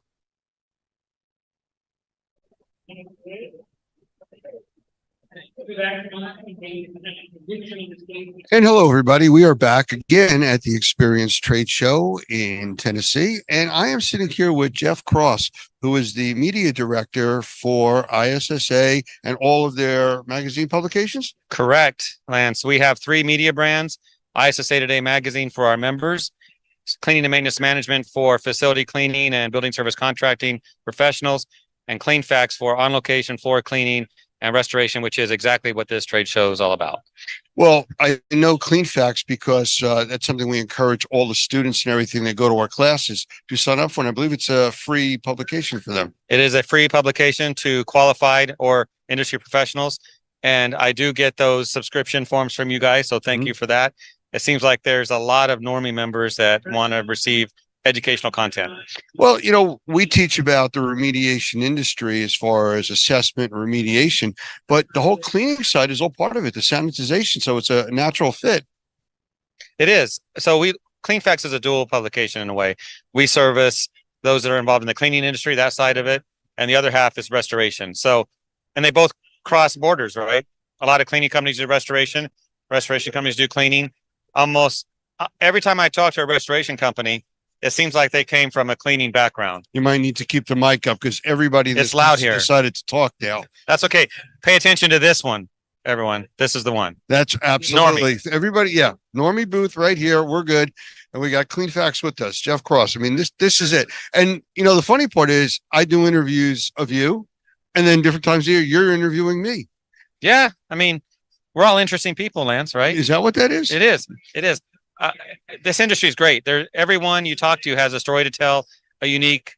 Speaker 4: And hello, everybody. We are back again at the Experience Trade Show in Tennessee. And I am sitting here with Jeff Cross, who is the media director for ISSA and all of their magazine publications.
Speaker 16: Correct, Lance. We have 3 media brands: ISSA Today magazine for our members, Cleaning and Maintenance Management for facility cleaning and building service contracting professionals, and CleanFacts for on-location floor cleaning and restoration, which is exactly what this trade show is all about.
Speaker 4: Well, I know CleanFacts because that's something we encourage all the students and everything that go to our classes to sign up for. And I believe it's a free publication for them.
Speaker 16: It is a free publication to qualified or industry professionals. And I do get those subscription forms from you guys. So thank you for that. It seems like there's a lot of Normie members that want to receive educational content.
Speaker 4: Well, you know, we teach about the remediation industry as far as assessment and remediation, but the whole cleaning side is all part of it, the sanitization. So it's a natural fit.
Speaker 16: It is. So CleanFacts is a dual publication in a way. We service those that are involved in the cleaning industry, that side of it, and the other half is restoration. So, and they both cross borders, right? A lot of cleaning companies do restoration companies do cleaning. Almost every time I talk to a restoration company, it seems like they came from a cleaning background.
Speaker 4: You might need to keep the mic up because everybody
Speaker 16: It's loud here.
Speaker 4: decided to talk now.
Speaker 16: That's okay. Pay attention to this one, everyone. This is the one.
Speaker 4: That's absolutely everybody. Yeah. Normie Booth right here. We're good. And we got CleanFacts with us, Jeff Cross. I mean, this is it. And you know, the funny part is I do interviews of you, and then different times of year, you're interviewing me.
Speaker 16: Yeah. I mean, we're all interesting people, Lance, right?
Speaker 4: Is that what that is?
Speaker 16: It is. It is. This industry is great. Everyone you talk to has a story to tell, a unique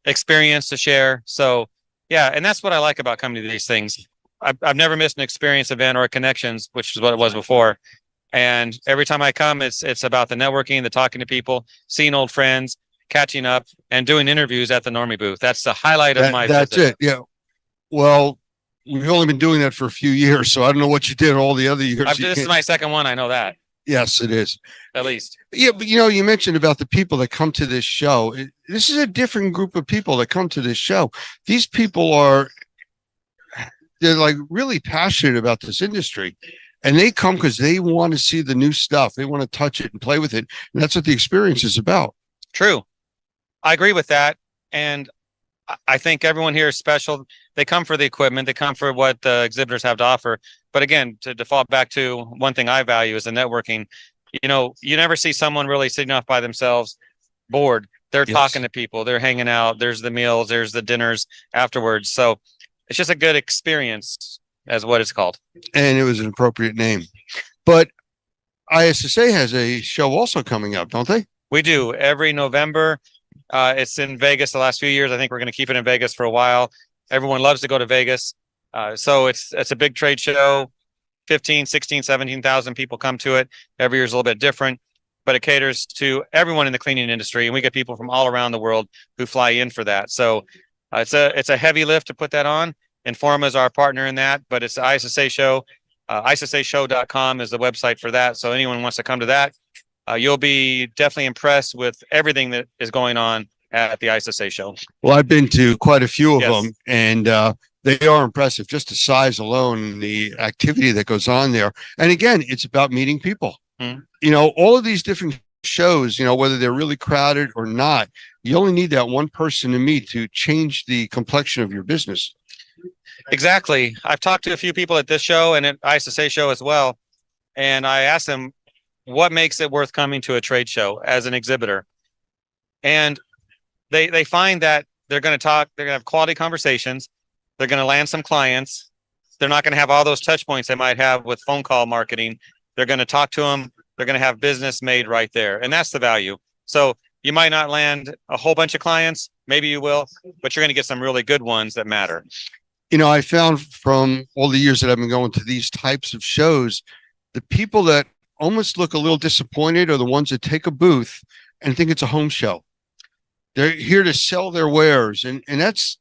Speaker 16: experience to share. So yeah, and that's what I like about coming to these things. I've never missed an experience event or connections, which is what it was before. And every time I come, it's about the networking, the talking to people, seeing old friends, catching up, and doing interviews at the Normie booth. That's the highlight of my
Speaker 4: That's
Speaker 16: visit.
Speaker 4: it. Yeah. Well, we've only been doing that for a few years, so I don't know what you did all the other years.
Speaker 16: This is my second one. I know that.
Speaker 4: Yes, it is.
Speaker 16: At least.
Speaker 4: Yeah, but you know, you mentioned about the people that come to this show. This is a different group of people that come to this show. These people they're like really passionate about this industry, and they come because they want to see the new stuff. They want to touch it and play with it. And that's what the experience is about.
Speaker 16: True. I agree with that. And I think everyone here is special. They come for the equipment. They come for what the exhibitors have to offer. But again, to default back to one thing I value is the networking. You know, you never see someone really sitting off by themselves, bored. They're talking to people. They're hanging out. There's the meals. There's the dinners afterwards. So it's just a good experience, as what it's called.
Speaker 4: And it was an appropriate name. But ISSA has a show also coming up, don't they?
Speaker 16: We do every November. It's in Vegas the last few years. I think we're going to keep it in Vegas for a while. Everyone loves to go to Vegas. So it's a big trade show. 15, 16, 17,000 people come to it. Every year is a little bit different, but it caters to everyone in the cleaning industry. And we get people from all around the world who fly in for that. So it's a heavy lift to put that on. Informa is our partner in that, but it's the ISSA show. ISSAshow.com is the website for that. So anyone wants to come to that, you'll be definitely impressed with everything that is going on at the ISSA show.
Speaker 4: Well, I've been to quite a few of them, and they are impressive. Just the size alone, the activity that goes on there. And again, it's about meeting people. You know, all of these different shows, you know, whether they're really crowded or not, you only need that one person to meet to change the complexion of your business.
Speaker 16: Exactly. I've talked to a few people at this show and at ISSA show as well. And I asked them, what makes it worth coming to a trade show as an exhibitor? And they find that they're going to talk, they're going to have quality conversations. They're going to land some clients. They're not going to have all those touch points they might have with phone call marketing. They're going to talk to them. They're going to have business made right there. And that's the value. So you might not land a whole bunch of clients. Maybe you will, but you're going to get some really good ones that matter.
Speaker 4: I found from all the years that I've been going to these types of shows, the people that almost look a little disappointed are the ones that take a booth and think it's a home show. They're here to sell their wares. And that's,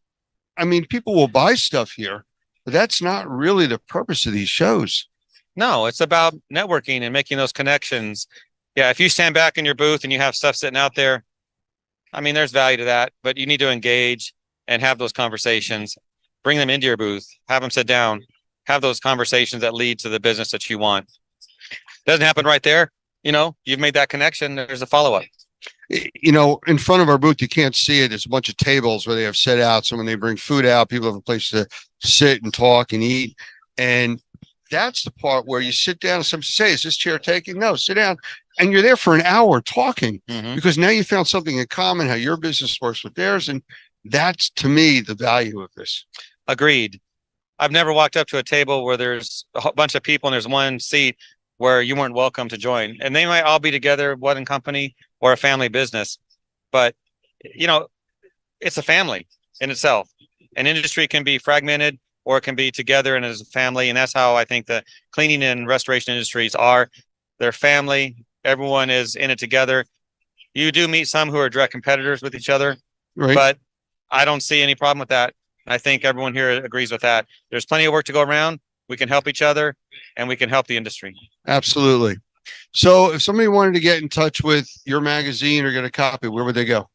Speaker 4: people will buy stuff here, but that's not really the purpose of these shows.
Speaker 16: No, it's about networking and making those connections. Yeah, if you stand back in your booth and you have stuff sitting out there, there's value to that, but you need to engage and have those conversations. Bring them into your booth, have them sit down, have those conversations that lead to the business that you want. Doesn't happen right there. You've made that connection. There's a follow-up.
Speaker 4: In front of our booth, you can't see it. There's a bunch of tables where they have set out. So when they bring food out, people have a place to sit and talk and eat. And that's the part where you sit down and somebody say, is this chair taking? No, sit down. And you're there for an hour talking because now you found something in common, how your business works with theirs. And that's, to me, the value of this.
Speaker 16: Agreed. I've never walked up to a table where there's a bunch of people and there's one seat where you weren't welcome to join. And they might all be together, one company or a family business. But, it's a family in itself. An industry can be fragmented or it can be together and as a family. And that's how I think the cleaning and restoration industries are. They're family. Everyone is in it together. You do meet some who are direct competitors with each other,
Speaker 4: right?
Speaker 16: But I don't see any problem with that. I think everyone here agrees with that. There's plenty of work to go around. We can help each other and we can help the industry.
Speaker 4: Absolutely. So if somebody wanted to get in touch with your magazine or get a copy, where would they go?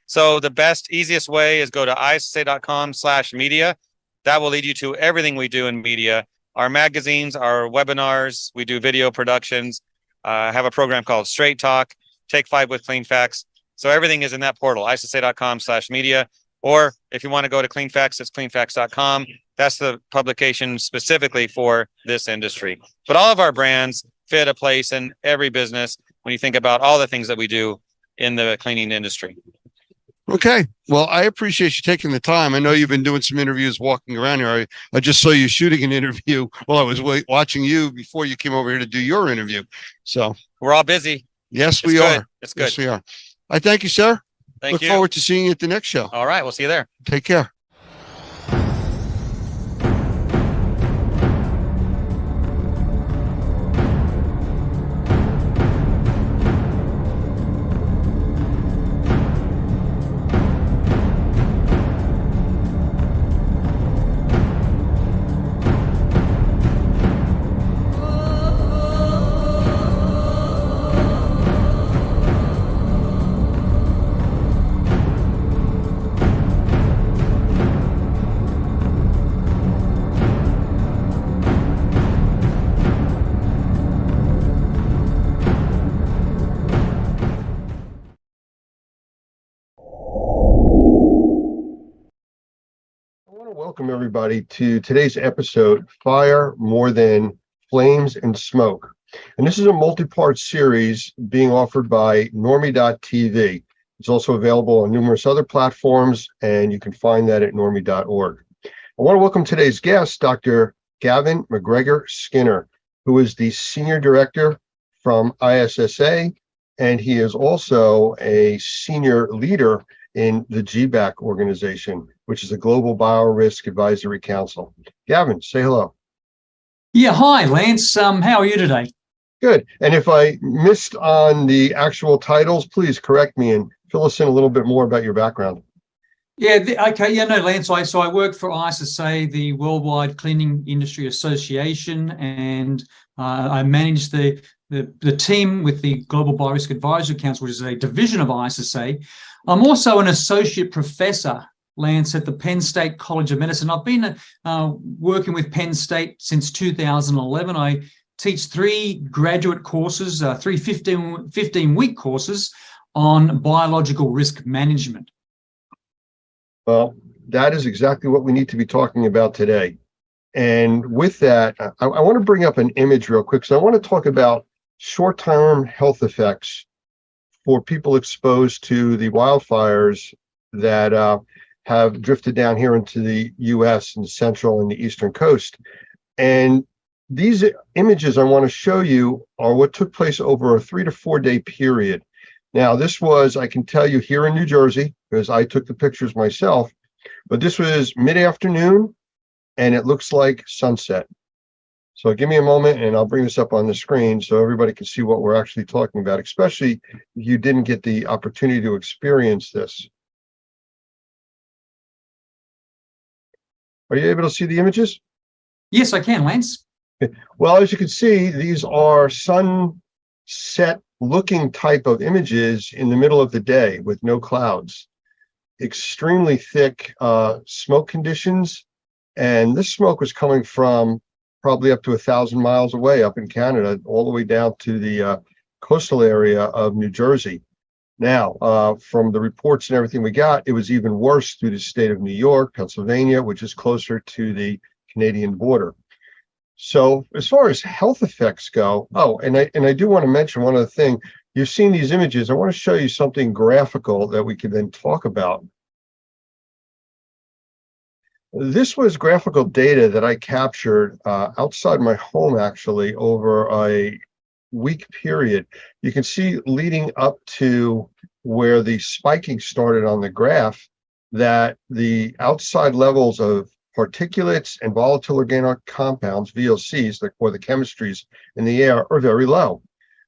Speaker 16: So the best, easiest way is go to issa.com/media. That will lead you to everything we do in media. Our magazines, our webinars, we do video productions, have a program called Straight Talk, Take 5 with Clean Facts. So everything is in that portal, issa.com/media. Or if you want to go to CleanFacts, it's cleanfacts.com. That's the publication specifically for this industry. But all of our brands fit a place in every business when you think about all the things that we do in the cleaning industry.
Speaker 4: Okay. Well, I appreciate you taking the time. I know you've been doing some interviews walking around here. I just saw you shooting an interview while I was watching you before you came over here to do your interview. So
Speaker 16: we're all busy.
Speaker 4: Yes, we are.
Speaker 16: It's good.
Speaker 4: Yes, we are. I thank you, sir.
Speaker 16: Thank you.
Speaker 4: Look forward to seeing you at the next show.
Speaker 16: All right. We'll see you there.
Speaker 4: Take care. Welcome everybody to today's episode, Fire More Than Flames and Smoke. And this is a multi-part series being offered by Normie.tv. It's also available on numerous other platforms, and you can find that at normie.org. I want to welcome today's guest, Dr. Gavin McGregor Skinner, who is the Senior Director from ISSA, and he is also a senior leader in the GBAC organization, which is the Global Biorisk Advisory Council. Gavin, say hello.
Speaker 13: Yeah, hi, Lance. How are you today?
Speaker 1: Good. And if I missed on the actual titles, please correct me and fill us in a little bit more about your background.
Speaker 13: Yeah, okay. Yeah, no, Lance, I work for ISSA, the Worldwide Cleaning Industry Association, and I manage the team with the Global Biorisk Advisory Council, which is a division of ISSA. I'm also an associate professor, Lance, at the Penn State College of Medicine. I've been working with Penn State since 2011. I teach 3 graduate courses, 3 15-week courses on biological risk management.
Speaker 1: Well, that is exactly what we need to be talking about today. And with that, I want to bring up an image real quick. So I want to talk about short-term health effects for people exposed to the wildfires that have drifted down here into the U.S. and the central and the eastern coast. And these images I want to show you are what took place over a 3 to 4 day period. Now, this was, I can tell you, here in New Jersey, because I took the pictures myself, but this was mid-afternoon and it looks like sunset. So give me a moment and I'll bring this up on the screen so everybody can see what we're actually talking about, especially if you didn't get the opportunity to experience this. Are you able to see the images?
Speaker 13: Yes, I can, Lance.
Speaker 1: Well, as you can see, these are sunset looking type of images in the middle of the day with no clouds. Extremely thick smoke conditions. And this smoke was coming from probably up to 1,000 miles away up in Canada, all the way down to the coastal area of New Jersey. Now, from the reports and everything we got, it was even worse through the state of New York, Pennsylvania, which is closer to the Canadian border. So as far as health effects go, and I do want to mention one other thing. You've seen these images. I want to show you something graphical that we can then talk about. This was graphical data that I captured outside my home, actually, over a week period. You can see leading up to where the spiking started on the graph that the outside levels of particulates and volatile organic compounds, VOCs, or the chemistries in the air, are very low.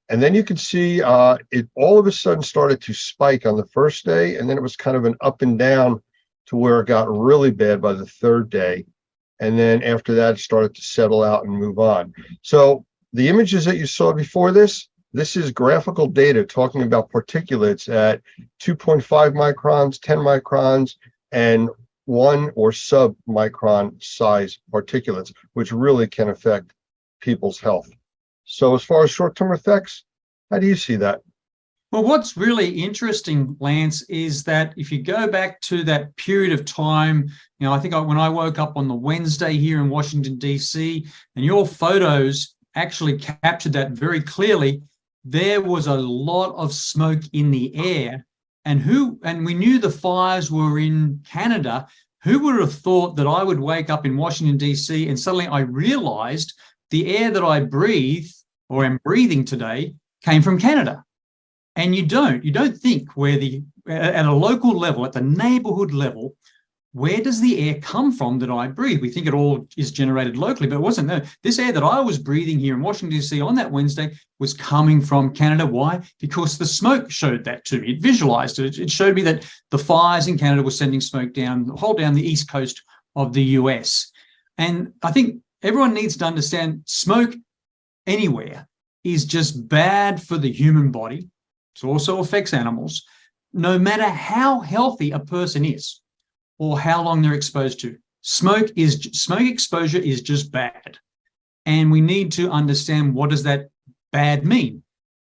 Speaker 1: And then you can see it all of a sudden started to spike on the first day, and then it was kind of an up and down to where it got really bad by the third day. And then after that, it started to settle out and move on. So the images that you saw before this is graphical data talking about particulates at 2.5 microns, 10 microns, and 1 or sub-micron size particulates, which really can affect people's health. So as far as short-term effects, how do you see that?
Speaker 13: Well, what's really interesting, Lance, is that if you go back to that period of time, I think when I woke up on the Wednesday here in Washington, D.C., and your photos actually captured that very clearly, there was a lot of smoke in the air. And we knew the fires were in Canada. Who would have thought that I would wake up in Washington, D.C., and suddenly I realized the air that I breathe or am breathing today came from Canada? And you don't think at a local level, at the neighborhood level, where does the air come from that I breathe? We think it all is generated locally, but it wasn't. No, this air that I was breathing here in Washington, D.C. on that Wednesday was coming from Canada. Why? Because the smoke showed that to me. It visualized it. It showed me that the fires in Canada were sending smoke down the east coast of the US. And I think everyone needs to understand smoke anywhere is just bad for the human body. It also affects animals, no matter how healthy a person is or how long they're exposed to. Smoke exposure is just bad. And we need to understand, what does that bad mean?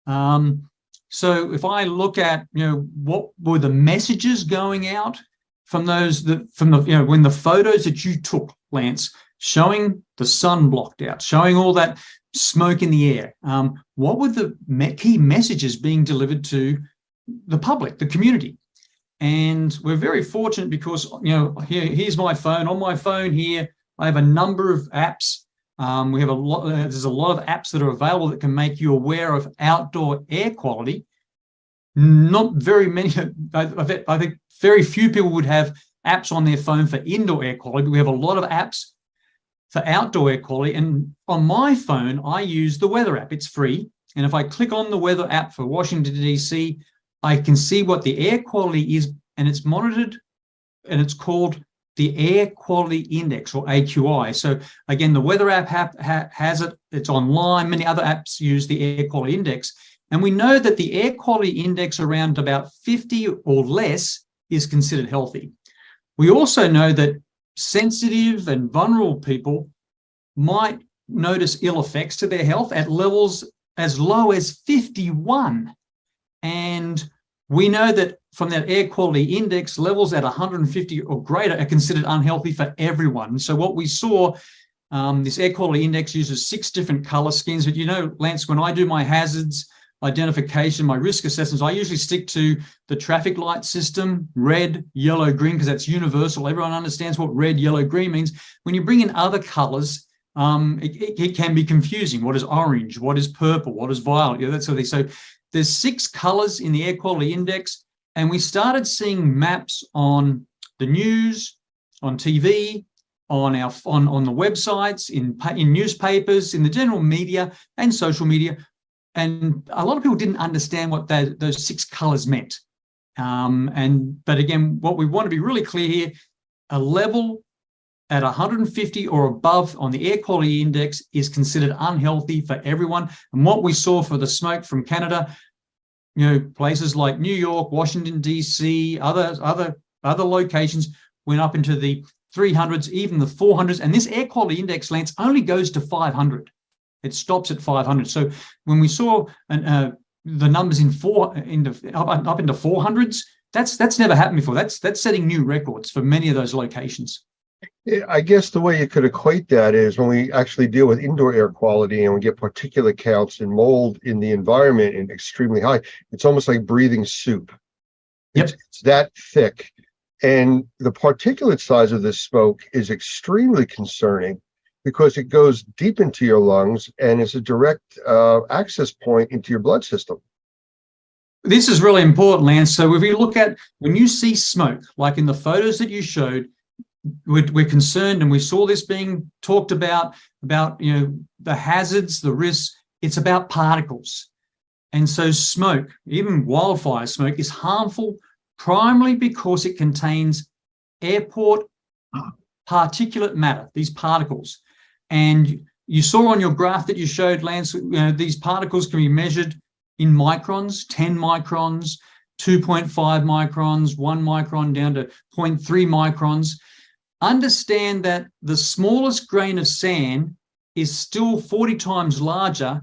Speaker 13: So if I look at, what were the messages going out from when the photos that you took, Lance, showing the sun blocked out, showing all that smoke in the air, what were the key messages being delivered to the public, the community? And we're very fortunate because, here's my phone. On my phone here, I have a number of apps. There's a lot of apps that are available that can make you aware of outdoor air quality. Not very many, I think very few people would have apps on their phone for indoor air quality, but we have a lot of apps for outdoor air quality. And on my phone, I use the weather app. It's free. And if I click on the weather app for Washington, D.C., I can see what the air quality is, and it's monitored, and it's called the Air Quality Index, or AQI. So again, the weather app has it. It's online. Many other apps use the Air Quality Index. And we know that the Air Quality Index around about 50 or less is considered healthy. We also know that sensitive and vulnerable people might notice ill effects to their health at levels as low as 51. And we know that from that air quality index, levels at 150 or greater are considered unhealthy for everyone. And so what we saw, this air quality index uses 6 different color schemes. But Lance, when I do my hazards identification, my risk assessments, I usually stick to the traffic light system, red, yellow, green, because that's universal. Everyone understands what red, yellow, green means. When you bring in other colors, it can be confusing. What is orange? What is purple? What is violet? That sort of thing. So there's 6 colors in the air quality index, and we started seeing maps on the news, on TV, on the websites, in newspapers, in the general media and social media. And a lot of people didn't understand what those 6 colors meant. But again, what we want to be really clear here, a level at 150 or above on the air quality index is considered unhealthy for everyone. And what we saw for the smoke from Canada, places like New York, Washington, DC, other locations went up into the 300s, even the 400s. And this air quality index, Lance, only goes to 500. It stops at 500. So when we saw the numbers up into 400s, that's never happened before. That's setting new records for many of those locations.
Speaker 1: I guess the way you could equate that is when we actually deal with indoor air quality and we get particulate counts and mold in the environment and extremely high, it's almost like breathing soup.
Speaker 13: Yep.
Speaker 1: It's that thick. And the particulate size of this smoke is extremely concerning because it goes deep into your lungs and it's a direct access point into your blood system.
Speaker 13: This is really important, Lance. So if you look at, when you see smoke, like in the photos that you showed, we're concerned, and we saw this being talked about the hazards, the risks. It's about particles. And so smoke, even wildfire smoke, is harmful primarily because it contains airport particulate matter, these particles. And you saw on your graph that you showed, Lance, these particles can be measured in microns, 10 microns, 2.5 microns, 1 micron down to 0.3 microns. Understand that the smallest grain of sand is still 40 times larger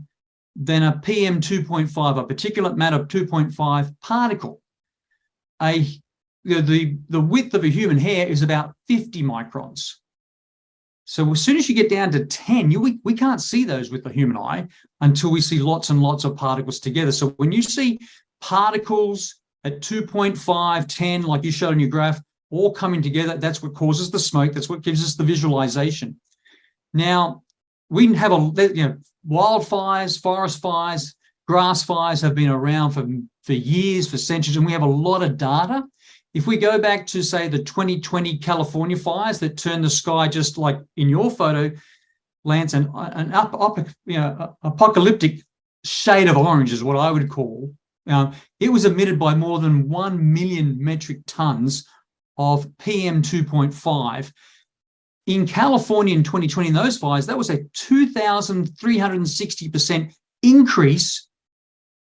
Speaker 13: than a PM 2.5, a particulate matter 2.5 particle. The width of a human hair is about 50 microns. So as soon as you get down to 10, we can't see those with the human eye until we see lots and lots of particles together. So when you see particles at 2.5, 10, like you showed in your graph, all coming together, that's what causes the smoke. That's what gives us the visualization. Now, we have wildfires, forest fires, grass fires have been around for years, for centuries, and we have a lot of data. If we go back to, say, the 2020 California fires that turned the sky just like in your photo, Lance, an apocalyptic shade of orange is what I would call. It was emitted by more than 1 million metric tons of PM 2.5. In California in 2020, in those fires, that was a 2,360% increase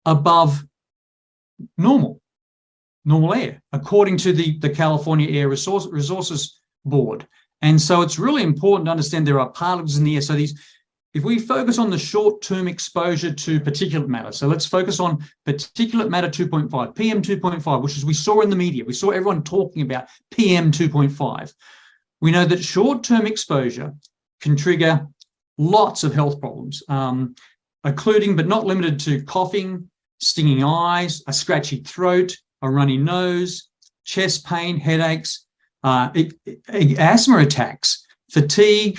Speaker 13: above normal air, according to the California Air Resources Board. And so it's really important to understand there are particles in the air. So if we focus on the short-term exposure to particulate matter, so let's focus on particulate matter 2.5, PM 2.5, which is we saw in the media. We saw everyone talking about PM 2.5. We know that short-term exposure can trigger lots of health problems, including but not limited to coughing, stinging eyes, a scratchy throat, a runny nose, chest pain, headaches, asthma attacks, fatigue,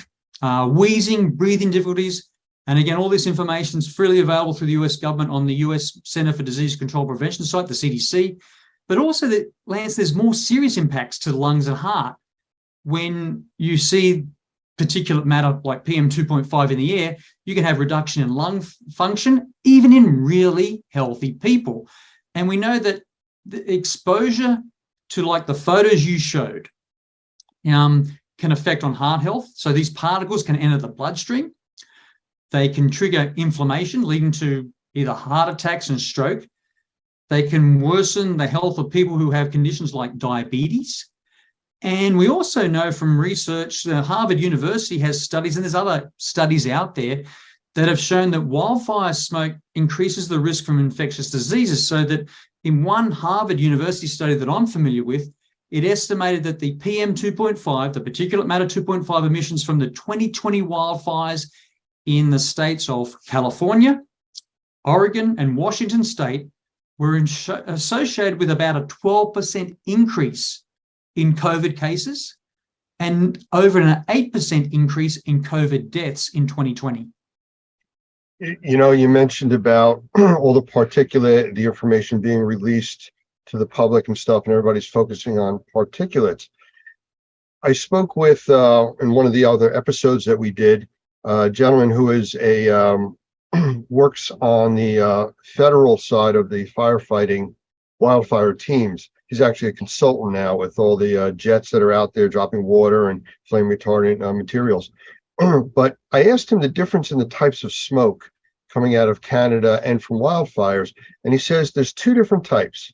Speaker 13: wheezing, breathing difficulties. And again, all this information is freely available through the US government on the US Center for Disease Control Prevention site, the CDC. But also, Lance, there's more serious impacts to the lungs and heart when you see particulate matter like PM 2.5 in the air. You can have reduction in lung function, even in really healthy people. And we know that the exposure to like the photos you showed can affect on heart health. So these particles can enter the bloodstream. They can trigger inflammation, leading to either heart attacks and stroke. They can worsen the health of people who have conditions like diabetes. And we also know from research, Harvard University has studies, and there's other studies out there that have shown that wildfire smoke increases the risk from infectious diseases. So that in one Harvard University study that I'm familiar with, it estimated that the PM 2.5, the particulate matter 2.5 emissions from the 2020 wildfires in the states of California, Oregon, and Washington state were associated with about a 12% increase in COVID cases and over an 8% increase in COVID deaths in 2020.
Speaker 1: You mentioned about all the particulate, the information being released to the public and stuff, and everybody's focusing on particulates. I spoke with, in one of the other episodes that we did, a gentleman who is works on the federal side of the firefighting wildfire teams. He's actually a consultant now with all the jets that are out there dropping water and flame retardant materials. But I asked him the difference in the types of smoke coming out of Canada and from wildfires, and he says there's two different types.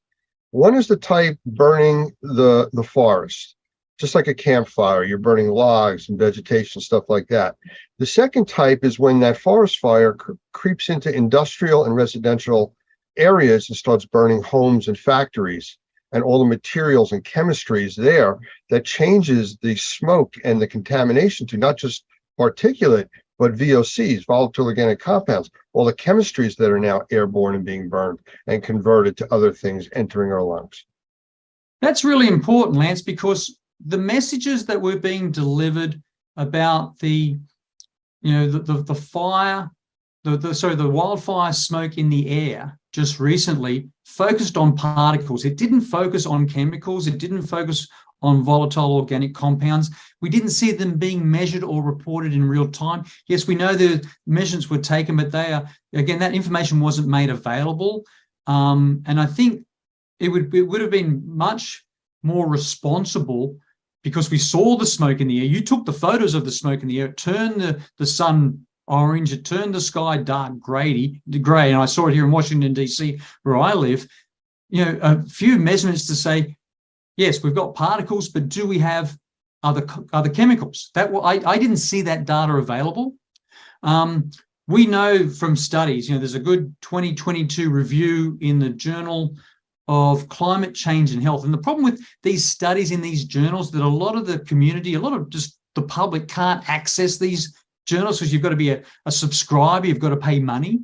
Speaker 1: One is the type burning the forest, just like a campfire. You're burning logs and vegetation, stuff like that. The second type is when that forest fire creeps into industrial and residential areas and starts burning homes and factories and all the materials and chemistries there, that changes the smoke and the contamination to not just particulate, but VOCs, volatile organic compounds, all the chemistries that are now airborne and being burned and converted to other things entering our lungs.
Speaker 13: That's really important, Lance, because the messages that were being delivered about the fire, the wildfire smoke in the air just recently focused on particles. It didn't focus on chemicals. It didn't focus on volatile organic compounds. We didn't see them being measured or reported in real time. Yes, we know the measurements were taken, but again, that information wasn't made available. And I think it would have been much more responsible, because we saw the smoke in the air. You took the photos of the smoke in the air. It turned the sun orange. It turned the sky dark gray. And I saw it here in Washington, D.C., where I live. A few measurements to say, yes, we've got particles, but do we have other chemicals? I didn't see that data available. We know from studies, there's a good 2022 review in the Journal of Climate Change and Health. And the problem with these studies in these journals, that a lot of the community, a lot of just the public can't access these journals, because you've got to be a subscriber, you've got to pay money.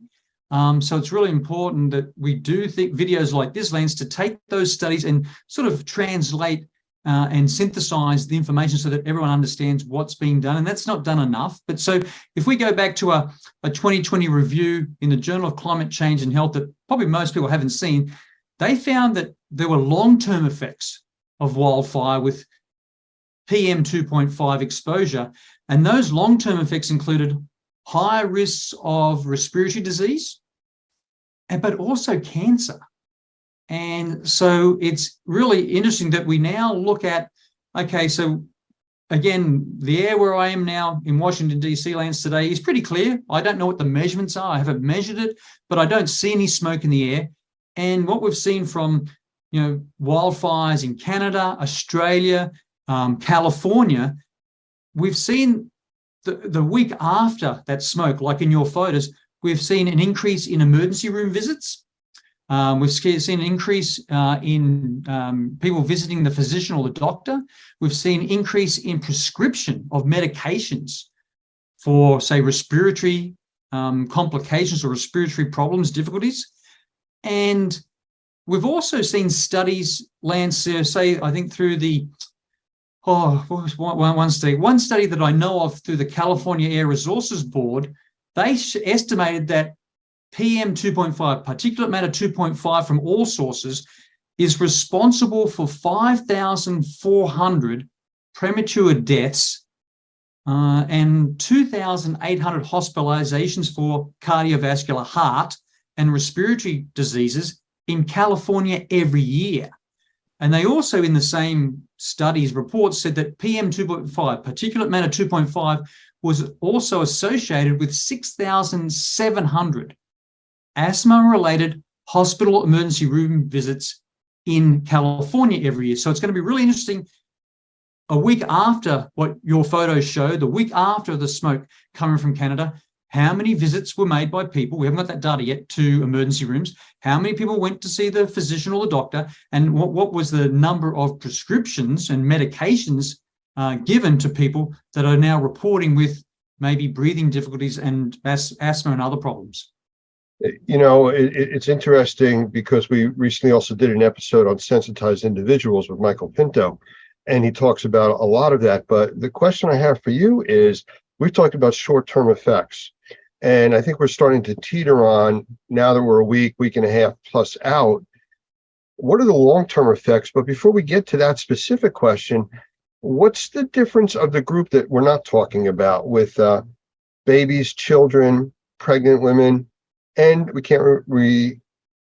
Speaker 13: So it's really important that we do think videos like this, Lance, to take those studies and sort of translate and synthesize the information so that everyone understands what's being done. And that's not done enough. But so if we go back to a 2020 review in the Journal of Climate Change and Health that probably most people haven't seen, they found that there were long-term effects of wildfire with PM 2.5 exposure. And those long-term effects included higher risks of respiratory disease, but also cancer. And so it's really interesting that we now look at, okay, so again, the air where I am now in Washington, D.C., Lance, today is pretty clear. I don't know what the measurements are. I haven't measured it, but I don't see any smoke in the air. And what we've seen from, wildfires in Canada, Australia, California, we've seen the week after that smoke, like in your photos, we've seen an increase in emergency room visits. We've seen an increase in people visiting the physician or the doctor. We've seen an increase in prescription of medications for, say, respiratory complications or respiratory problems, difficulties. And we've also seen studies, Lance, say, I think through the, what was one study that I know of through the California Air Resources Board, they estimated that PM 2.5, particulate matter 2.5 from all sources, is responsible for 5,400 premature deaths and 2,800 hospitalizations for cardiovascular, heart and respiratory diseases in California every year. And they also, in the same studies reports, said that PM 2.5, particulate matter 2.5, was also associated with 6,700 asthma-related hospital emergency room visits in California every year. So it's going to be really interesting, a week after what your photos show, the week after the smoke coming from Canada, how many visits were made by people, we haven't got that data yet, to emergency rooms, how many people went to see the physician or the doctor, and what was the number of prescriptions and medications given to people that are now reporting with maybe breathing difficulties and asthma and other problems.
Speaker 1: It's interesting because we recently also did an episode on sensitized individuals with Michael Pinto, and he talks about a lot of that. But the question I have for you is, we've talked about short-term effects, and I think we're starting to teeter on, now that we're a week and a half plus out, what are the long-term effects? But before we get to that specific question, What's the difference of the group that we're not talking about with babies, children, pregnant women, and we can't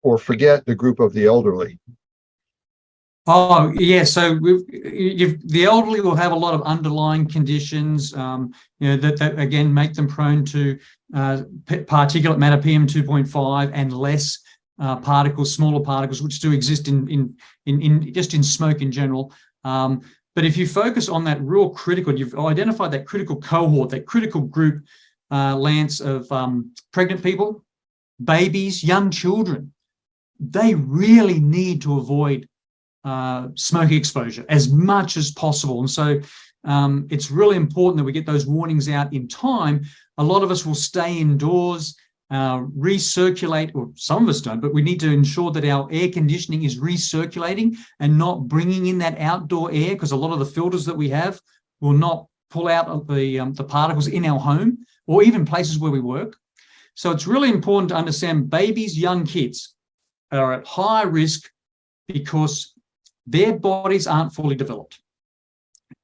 Speaker 1: or forget the group of the elderly?
Speaker 13: Oh, yeah. So the elderly will have a lot of underlying conditions, that again make them prone to particulate matter PM2.5 and less particles, smaller particles, which do exist in just in smoke in general. But if you focus on that real critical, you've identified that critical cohort, that critical group, Lance, of pregnant people, babies, young children. They really need to avoid smoke exposure as much as possible. And so it's really important that we get those warnings out in time. A lot of us will stay indoors, recirculate, or some of us don't, but we need to ensure that our air conditioning is recirculating and not bringing in that outdoor air, because a lot of the filters that we have will not pull out the particles in our home or even places where we work. So it's really important to understand babies, young kids are at high risk because their bodies aren't fully developed.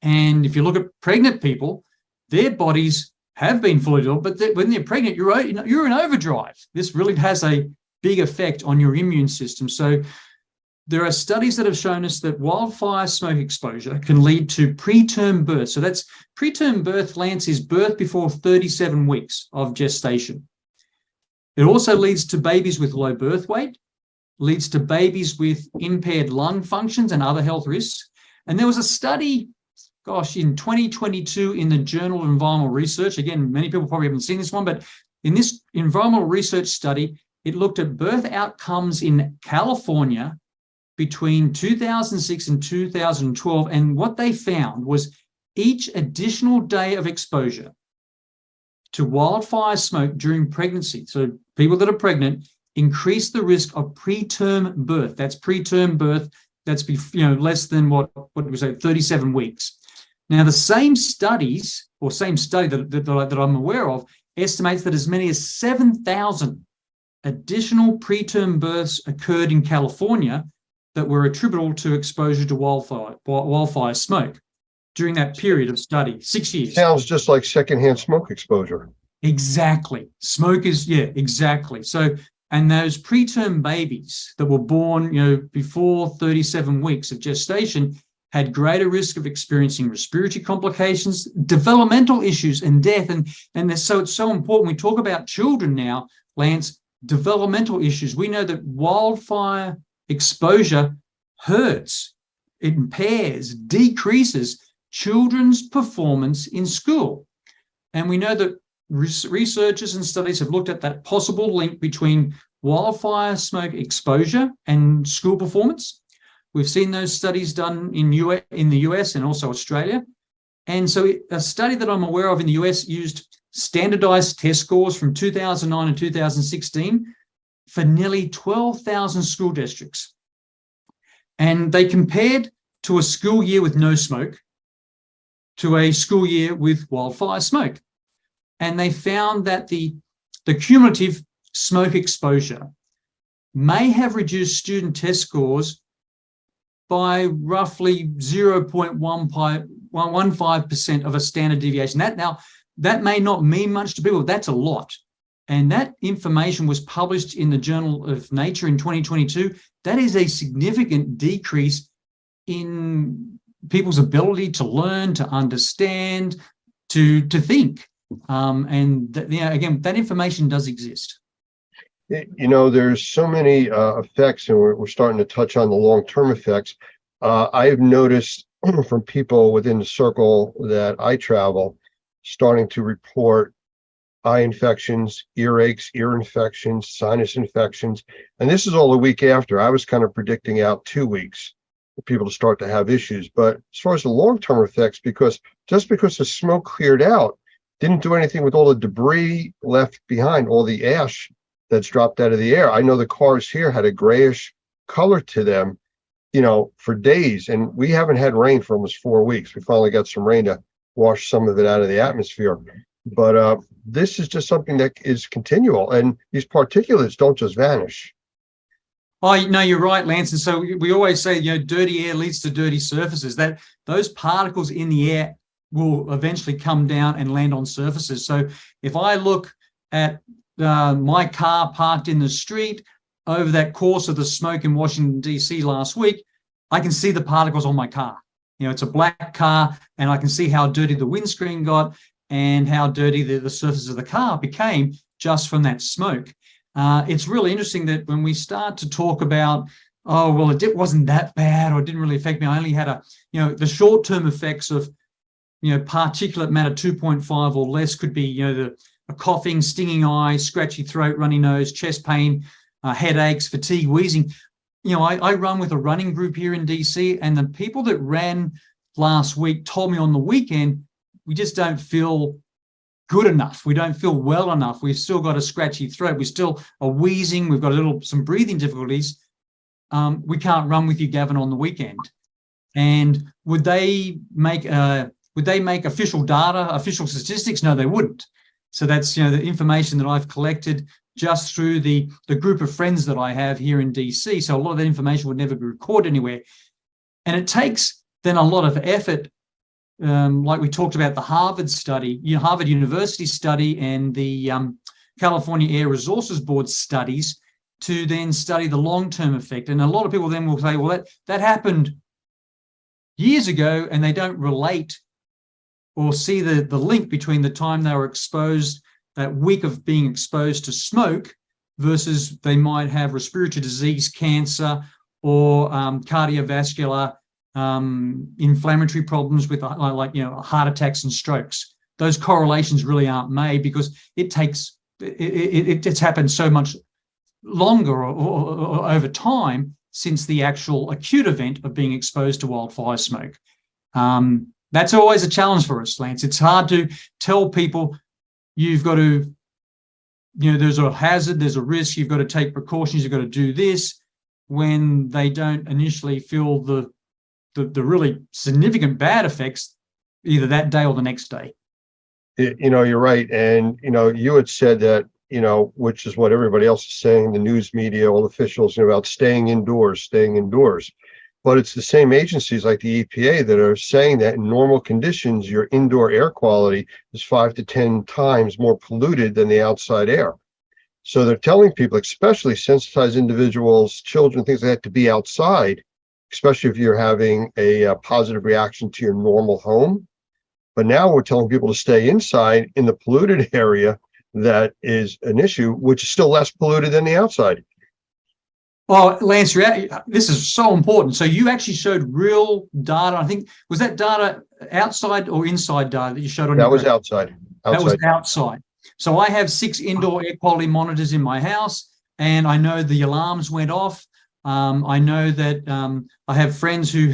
Speaker 13: And if you look at pregnant people, their bodies have been fully developed, but when they're pregnant, you're in overdrive. This really has a big effect on your immune system. So there are studies that have shown us that wildfire smoke exposure can lead to preterm birth. So that's preterm birth, Lance, is birth before 37 weeks of gestation. It also leads to babies with low birth weight, leads to babies with impaired lung functions and other health risks. And there was a study, in 2022 in the Journal of Environmental Research. Again, many people probably haven't seen this one, but in this environmental research study, it looked at birth outcomes in California between 2006 and 2012. And what they found was each additional day of exposure to wildfire smoke during pregnancy, so people that are pregnant, increase the risk of preterm birth. That's preterm birth. That's less than what we say, 37 weeks. Now, the same studies, or same study that I'm aware of, estimates that as many as 7,000 additional preterm births occurred in California that were attributable to exposure to wildfire smoke during that period of study, 6 years.
Speaker 1: Sounds just like secondhand smoke exposure.
Speaker 13: Exactly. Smoke is, exactly. So, and those preterm babies that were born, before 37 weeks of gestation had greater risk of experiencing respiratory complications, developmental issues, and death. And so it's so important. We talk about children now, Lance, developmental issues. We know that wildfire exposure hurts, impairs, decreases children's performance in school. And we know that researchers and studies have looked at that possible link between wildfire smoke exposure and school performance. We've seen those studies done in the US and also Australia. And so a study that I'm aware of in the US used standardized test scores from 2009 and 2016 for nearly 12,000 school districts. And they compared to a school year with no smoke to a school year with wildfire smoke. And they found that the cumulative smoke exposure may have reduced student test scores by roughly 0.15% of a standard deviation. That may not mean much to people. That's a lot. And that information was published in the Journal of Nature in 2022. That is a significant decrease in people's ability to learn, to understand, to think. Again, that information does exist.
Speaker 1: There's so many effects, and we're starting to touch on the long-term effects. I've noticed from people within the circle that I travel starting to report eye infections, earaches, ear infections, sinus infections. And this is all a week after. I was kind of predicting out 2 weeks for people to start to have issues. But as far as the long-term effects, because the smoke cleared out, didn't do anything with all the debris left behind, all the ash that's dropped out of the air. I know the cars here had a grayish color to them, for days. And we haven't had rain for almost 4 weeks. We finally got some rain to wash some of it out of the atmosphere. But this is just something that is continual. And these particulates don't just vanish.
Speaker 7: Oh, no, you're right, Lance. And so we always say, dirty air leads to dirty surfaces. That those particles in the air will eventually come down and land on surfaces. So if I look at my car parked in the street over that course of the smoke in Washington, D.C. last week, I can see the particles on my car. It's a black car, and I can see how dirty the windscreen got and how dirty the surface of the car became just from that smoke. It's really interesting that when we start to talk about, oh, well, it wasn't that bad, or it didn't really affect me. I only had the short-term effects of, particulate matter 2.5 or less could be, a coughing, stinging eye, scratchy throat, runny nose, chest pain, headaches, fatigue, wheezing. I run with a running group here in DC, and the people that ran last week told me on the weekend, we just don't feel good enough. We don't feel well enough. We've still got a scratchy throat. We still are wheezing. We've got some breathing difficulties. We can't run with you, Gavin, on the weekend. And would they make official data, official statistics? No, they wouldn't. So that's the information that I've collected just through the group of friends that I have here in DC. So a lot of that information would never be recorded anywhere. And it takes then a lot of effort, like we talked about the Harvard study, Harvard University study, and the California Air Resources Board studies, to then study the long-term effect. And a lot of people then will say, well, that happened years ago, and they don't relate or see the link between the time they were exposed, that week of being exposed to smoke, versus they might have respiratory disease, cancer, or cardiovascular inflammatory problems with heart attacks and strokes. Those correlations really aren't made because it's happened so much longer or over time since the actual acute event of being exposed to wildfire smoke. That's always a challenge for us, Lance. It's hard to tell people you've got to, there's a hazard, there's a risk, you've got to take precautions, you've got to do this, when they don't initially feel the really significant bad effects either that day or the next day.
Speaker 1: You're right. And, you had said that, which is what everybody else is saying, the news media, all officials, about staying indoors. But it's the same agencies like the EPA that are saying that in normal conditions, your indoor air quality is 5 to 10 times more polluted than the outside air. So they're telling people, especially sensitized individuals, children, things like that, to be outside, especially if you're having a positive reaction to your normal home. But now we're telling people to stay inside in the polluted area that is an issue, which is still less polluted than the outside.
Speaker 7: Well, Lance, this is so important. So you actually showed real data. I think, was that data outside or inside data that you showed on
Speaker 1: that
Speaker 7: your
Speaker 1: was
Speaker 7: graph?
Speaker 1: outside.
Speaker 7: That was outside. So I have 6 indoor air quality monitors in my house, and I know the alarms went off. I know that I have friends who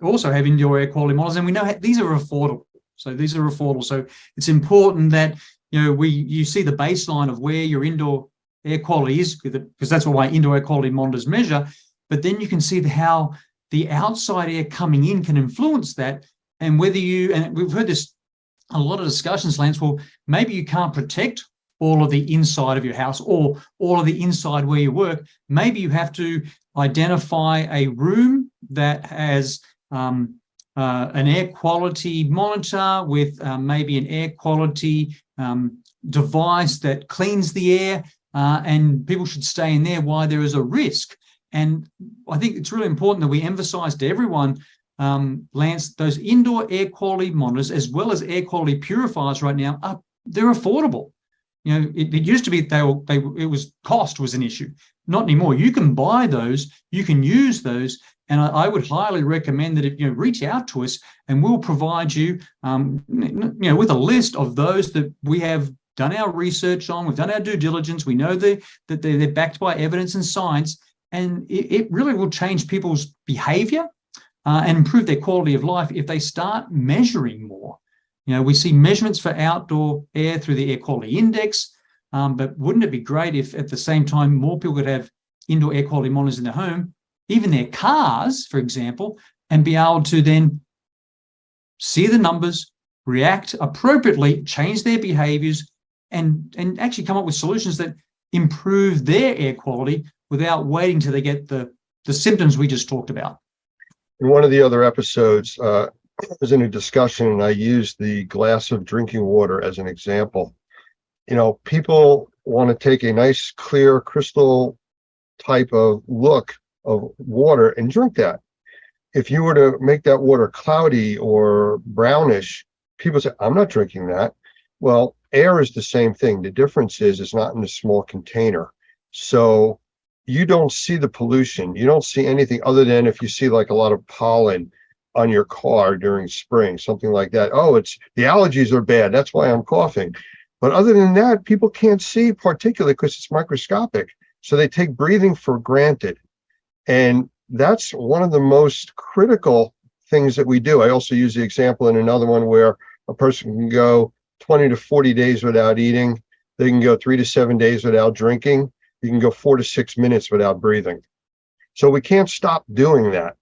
Speaker 7: also have indoor air quality monitors, and we know these are affordable. So it's important that you see the baseline of where your indoor air quality is, because that's what my indoor air quality monitors measure. But then you can see how the outside air coming in can influence that, and and we've heard this a lot of discussions, Lance. Well, maybe you can't protect all of the inside of your house or all of the inside where you work. Maybe you have to identify a room that has an air quality monitor with maybe an air quality device that cleans the air, and people should stay in there while there is a risk. And I think it's really important that we emphasize to everyone, Lance, those indoor air quality monitors, as well as air quality purifiers right now, they're affordable. It used to be cost was an issue. Not anymore. You can buy those, you can use those, and I would highly recommend that if reach out to us, and we'll provide you, with a list of those that we have done our research on, we've done our due diligence, we know that they're backed by evidence and science, and it really will change people's behavior and improve their quality of life if they start measuring more. We see measurements for outdoor air through the air quality index, but wouldn't it be great if at the same time more people could have indoor air quality monitors in their home, even their cars, for example, and be able to then see the numbers, react appropriately, change their behaviors, and actually come up with solutions that improve their air quality
Speaker 13: without waiting till they get the symptoms we just talked about.
Speaker 1: In one of the other episodes, I was in a discussion and I used the glass of drinking water as an example. You know, people want to take a nice, clear, crystal type of look of water and drink that. If you were to make that water cloudy or brownish, people say, I'm not drinking that. Well, air is the same thing. The difference is it's not in a small container. So you don't see the pollution. You don't see anything other than if you see like a lot of pollen on your car during spring, something like that. Oh, it's the allergies are bad. That's why I'm coughing. But other than that, people can't see particulate because it's microscopic. So they take breathing for granted. And that's one of the most critical things that we do. I also use the example in another one where a person can go 20 to 40 days without eating. They can go 3 to 7 days without drinking. You can go 4 to 6 minutes without breathing. So we can't stop doing that.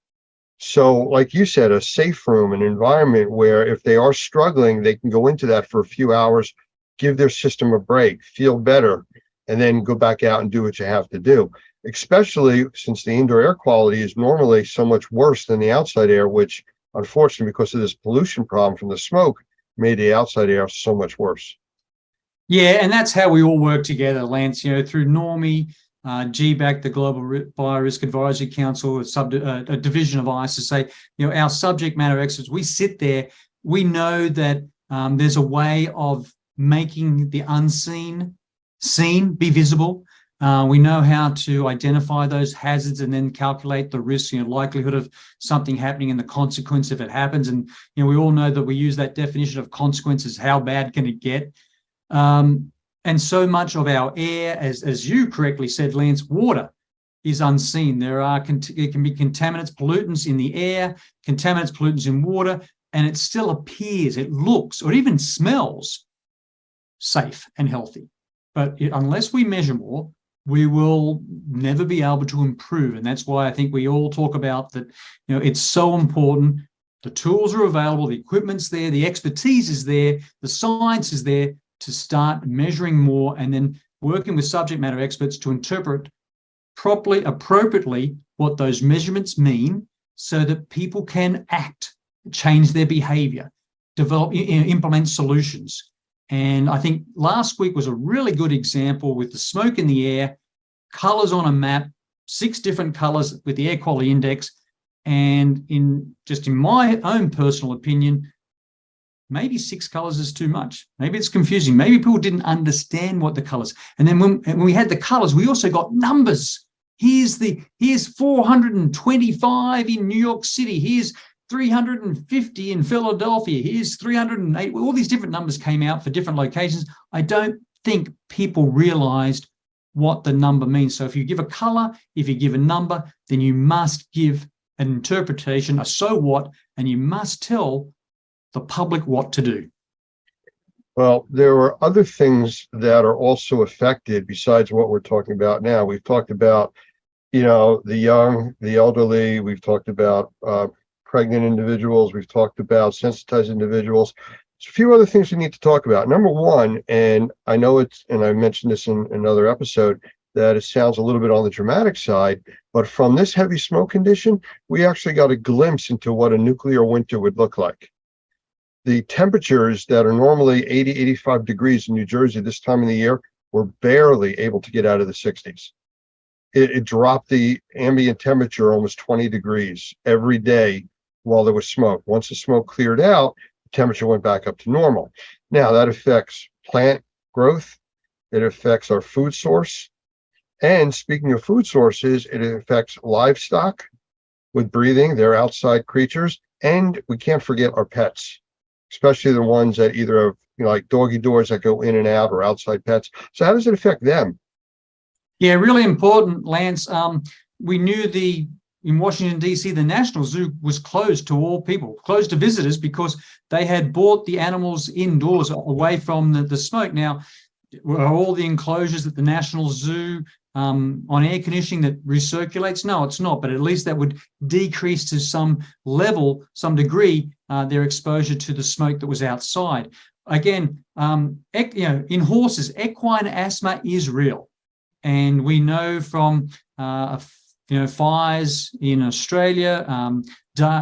Speaker 1: So like you said, a safe room, an environment where if they are struggling, they can go into that for a few hours, give their system a break, feel better, and then go back out and do what you have to do. Especially since the indoor air quality is normally so much worse than the outside air, which unfortunately, because of this pollution problem from the smoke, made the outside air so much worse.
Speaker 13: Yeah, and that's how we all work together, Lance, you know, through NORMI, GBAC, the Global Biorisk Advisory Council, a division of ICE, to say, you know, our subject matter experts, we sit there, we know that there's a way of making the unseen seen, be visible. We know how to identify those hazards and then calculate the risk, you know, likelihood of something happening and the consequence if it happens. And, you know, we all know that we use that definition of consequences, how bad can it get? And so much of our air, as you correctly said, Lance, water is unseen. There can be contaminants, pollutants in the air, contaminants, pollutants in water, and it still appears, it looks, or even smells safe and healthy. But unless we measure more, we will never be able to improve. And that's why I think we all talk about that, you know, it's so important. The tools are available, the equipment's there, the expertise is there, the science is there to start measuring more and then working with subject matter experts to interpret properly, appropriately what those measurements mean so that people can act, change their behavior, develop, implement solutions. And I think last week was a really good example with the smoke in the air, colors on a map, 6 different colors with the air quality index. And in my own personal opinion, maybe 6 colors is too much. Maybe it's confusing. Maybe people didn't understand what the colors. And then when we had the colors, we also got numbers. Here's 425 in New York City. Here's 350 in Philadelphia. Here's 308. All these different numbers came out for different locations. I don't think people realized what the number means. So if you give a color, if you give a number, then you must give an interpretation, a so what, and you must tell the public what to do.
Speaker 1: Well, there are other things that are also affected besides what we're talking about now. We've talked about, you know, the young, the elderly. We've talked about pregnant individuals. We've talked about sensitized individuals. There's a few other things we need to talk about. Number one, and I know it's, and I mentioned this in another episode, that it sounds a little bit on the dramatic side, but from this heavy smoke condition, we actually got a glimpse into what a nuclear winter would look like. The temperatures that are normally 80, 85 degrees in New Jersey this time of the year were barely able to get out of the 60s. It dropped the ambient temperature almost 20 degrees every day while there was smoke. Once the smoke cleared out, the temperature went back up to normal. Now that affects plant growth. It affects our food source. And speaking of food sources, it affects livestock with breathing. They're outside creatures. And we can't forget our pets, especially the ones that either have, you know, like doggy doors that go in and out or outside pets. So how does it affect them?
Speaker 13: Yeah, really important, Lance. We knew in Washington, D.C., the National Zoo was closed to all people, closed to visitors because they had brought the animals indoors away from the smoke. Now, are all the enclosures at the National Zoo on air conditioning that recirculates? No, it's not, but at least that would decrease to some level, some degree, their exposure to the smoke that was outside. Again, in horses, equine asthma is real. And we know from fires in Australia,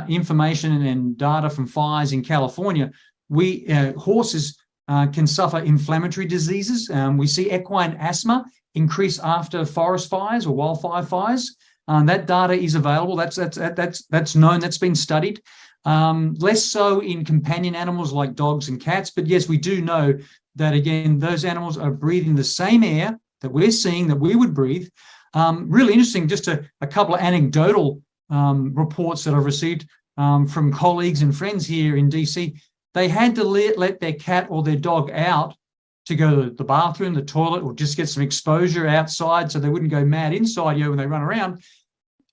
Speaker 13: information and data from fires in California, horses can suffer inflammatory diseases. We see equine asthma increase after forest fires or wildfire fires. That data is available. That's known. That's been studied. Less so in companion animals like dogs and cats. But yes, we do know that, again, those animals are breathing the same air that we're seeing that we would breathe. Really interesting, just a couple of anecdotal reports that I've received from colleagues and friends here in DC. They had to let their cat or their dog out to go to the bathroom, the toilet, or just get some exposure outside so they wouldn't go mad inside when they run around.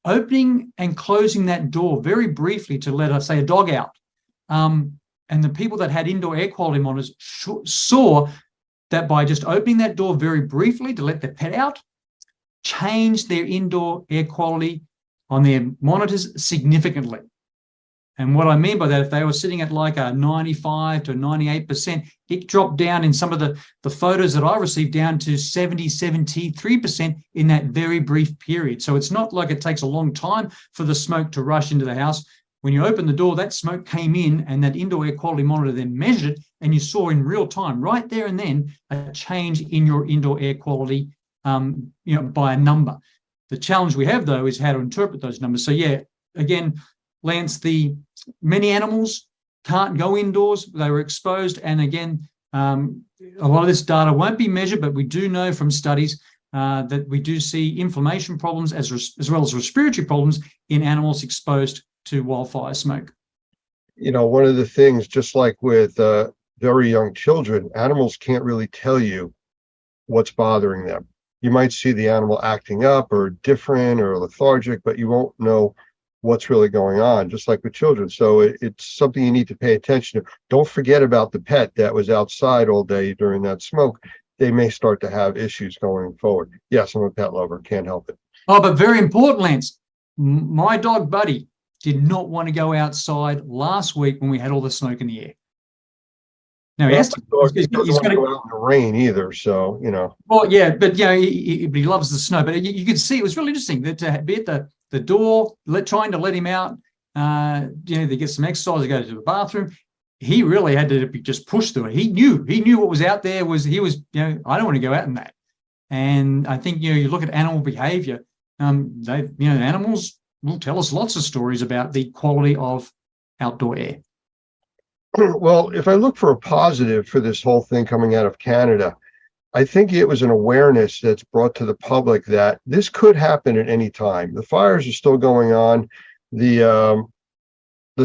Speaker 13: Opening and closing that door very briefly to let us say a dog out. And the people that had indoor air quality monitors saw that by just opening that door very briefly to let their pet out, changed their indoor air quality on their monitors significantly. And what I mean by that, if they were sitting at like a 95 to 98%, it dropped down in some of the photos that I received down to 70, 73% in that very brief period. So it's not like it takes a long time for the smoke to rush into the house. When you open the door, that smoke came in and that indoor air quality monitor then measured it, and you saw in real time, right there and then, a change in your indoor air quality by a number. The challenge we have, though, is how to interpret those numbers. So yeah, again, Lance, many animals can't go indoors. They were exposed. And again, a lot of this data won't be measured, but we do know from studies that we do see inflammation problems as well as respiratory problems in animals exposed to wildfire smoke.
Speaker 1: One of the things, just like with very young children, animals can't really tell you what's bothering them. You might see the animal acting up or different or lethargic, but you won't know what's really going on, just like with children. So it's something you need to pay attention to. Don't forget about the pet that was outside all day during that smoke. They may start to have issues going forward. Yes, I'm a pet lover, can't help it.
Speaker 13: Oh, but very important, Lance, my dog Buddy did not want to go outside last week when we had all the smoke in the air. Now he doesn't want to go
Speaker 1: out in the rain either, so
Speaker 13: Well, yeah, but he loves the snow. But you could see it was really interesting that to be at the door, trying to let him out, to get some exercise, to go to the bathroom. He really had to just push through it. He knew what was out there. I don't want to go out in that. And I think you look at animal behavior. Animals will tell us lots of stories about the quality of outdoor air.
Speaker 1: Well, if I look for a positive for this whole thing coming out of Canada, I think it was an awareness that's brought to the public that this could happen at any time. The fires are still going on. The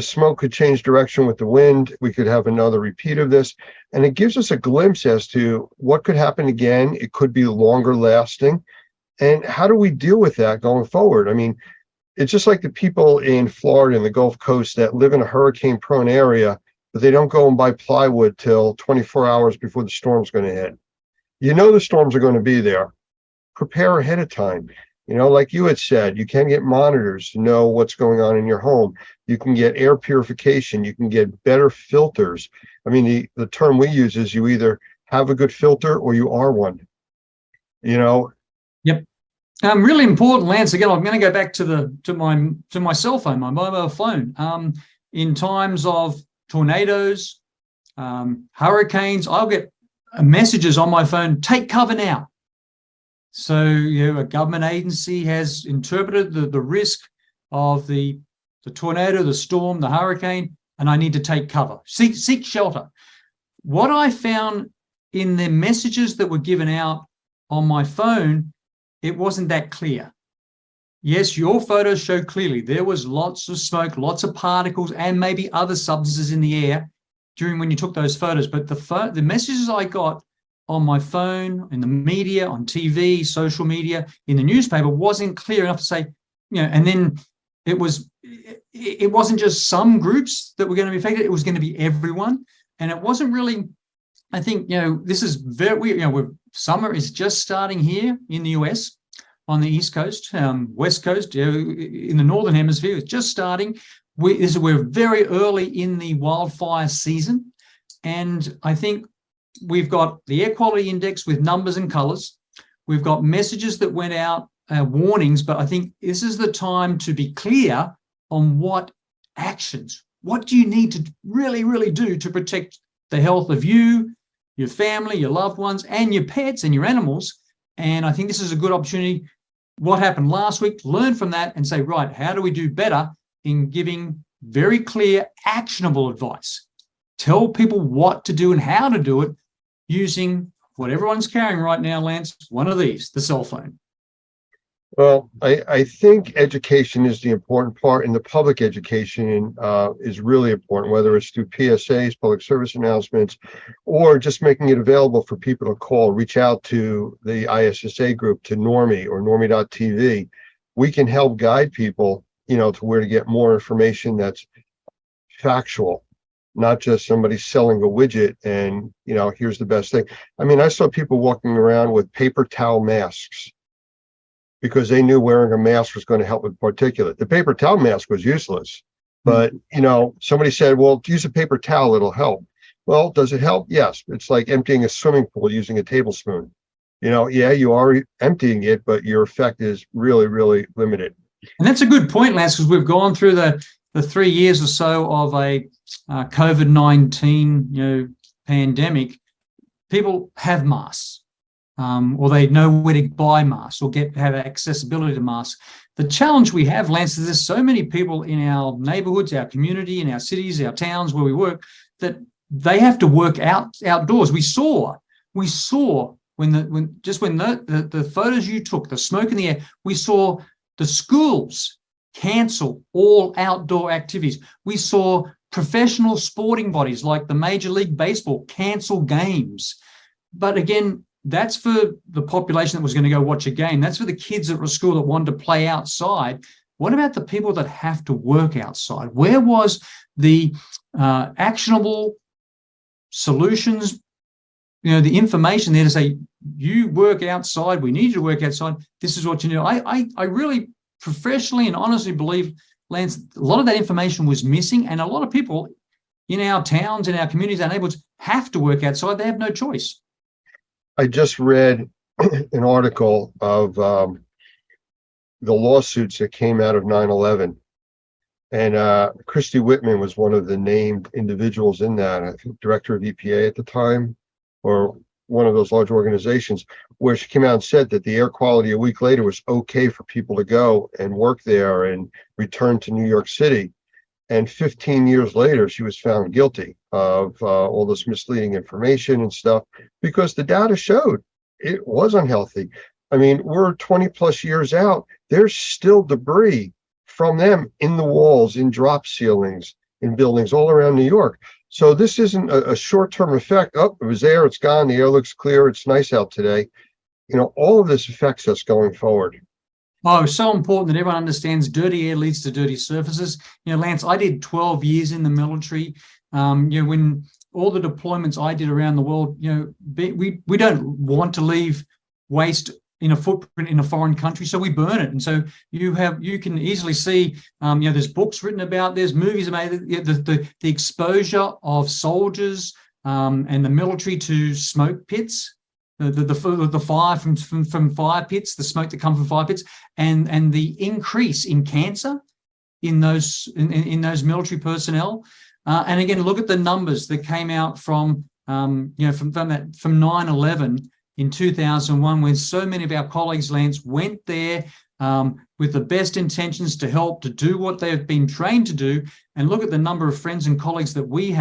Speaker 1: smoke could change direction with the wind. We could have another repeat of this. And it gives us a glimpse as to what could happen again. It could be longer lasting. And how do we deal with that going forward? I mean, it's just like the people in Florida and the Gulf Coast that live in a hurricane-prone area, but they don't go and buy plywood till 24 hours before the storm's going to hit. The storms are going to be there. Prepare ahead of time. Like you had said, you can get monitors to know what's going on in your home. You can get air purification. You can get better filters. I mean, the term we use is you either have a good filter or you are one.
Speaker 13: Yep. Really important, Lance. Again, I'm going to go back to my cell phone, my mobile phone. In times of tornadoes, hurricanes, I'll get messages on my phone, take cover now. So, a government agency has interpreted the risk of the tornado, the storm, the hurricane, and I need to take cover, seek shelter. What I found in the messages that were given out on my phone, it wasn't that clear. Yes, your photos show clearly there was lots of smoke, lots of particles, and maybe other substances in the air during when you took those photos. But the messages I got on my phone, in the media, on TV, social media, in the newspaper wasn't clear enough to say, and then it wasn't just some groups that were going to be affected, it was going to be everyone. And it wasn't really, I think, this is very, summer is just starting here in the US on the East Coast, West Coast, in the Northern Hemisphere, it's just starting. We're very early in the wildfire season. And I think we've got the air quality index with numbers and colors. We've got messages that went out, warnings, but I think this is the time to be clear on what actions, what do you need to really, really do to protect the health of you, your family, your loved ones, and your pets and your animals. And I think this is a good opportunity. What happened last week, learn from that and say, right, how do we do better in giving very clear, actionable advice? Tell people what to do and how to do it using what everyone's carrying right now, Lance, one of these, the cell phone.
Speaker 1: Well, I think education is the important part, and the public education is really important, whether it's through PSAs, public service announcements, or just making it available for people to call, reach out to the ISSA group, to Normie or Normie.tv. We can help guide people, to where to get more information that's factual, not just somebody selling a widget and, here's the best thing. I mean, I saw people walking around with paper towel masks because they knew wearing a mask was going to help with particulate. The paper towel mask was useless, but, somebody said, well, use a paper towel, it'll help. Well, does it help? Yes. It's like emptying a swimming pool using a tablespoon. Yeah, you are emptying it, but your effect is really, really limited.
Speaker 13: And that's a good point, Lance, because we've gone through the 3 years or so of a COVID-19, pandemic. People have masks. Or they know where to buy masks or have accessibility to masks. The challenge we have, Lance, is there's so many people in our neighborhoods, our community, in our cities, our towns where we work, that they have to work outdoors. We saw when the photos you took, the smoke in the air, we saw the schools cancel all outdoor activities. We saw professional sporting bodies like the Major League Baseball cancel games. But again, that's for the population that was going to go watch a game. That's for the kids that were at school that wanted to play outside. What about the people that have to work outside? Where was the actionable solutions, the information there to say, you work outside, we need you to work outside, this is what you do. I really professionally and honestly believe, Lance, a lot of that information was missing, and a lot of people in our towns, in our communities, our neighborhoods have to work outside. They have no choice.
Speaker 1: I just read an article of the lawsuits that came out of 9/11. And Christy Whitman was one of the named individuals in that, I think director of EPA at the time, or one of those large organizations, where she came out and said that the air quality a week later was okay for people to go and work there and return to New York City. And 15 years later, she was found guilty of all this misleading information and stuff, because the data showed it was unhealthy. I mean, we're 20 plus years out. There's still debris from them in the walls, in drop ceilings, in buildings all around New York. So this isn't a short-term effect. Oh, it was there, it's gone, the air looks clear, it's nice out today. All of this affects us going forward.
Speaker 13: Oh, so important that everyone understands dirty air leads to dirty surfaces. Lance, I did 12 years in the military. When all the deployments I did around the world, we don't want to leave waste in a footprint in a foreign country, so we burn it. And so you can easily see, there's books written about, there's movies about the exposure of soldiers and the military to smoke pits. The fire from fire pits, the smoke that comes from fire pits, and the increase in cancer in those military personnel. And again, look at the numbers that came out from 9/11 in 2001, when so many of our colleagues, Lance, went there with the best intentions to help, to do what they've been trained to do. And look at the number of friends and colleagues that we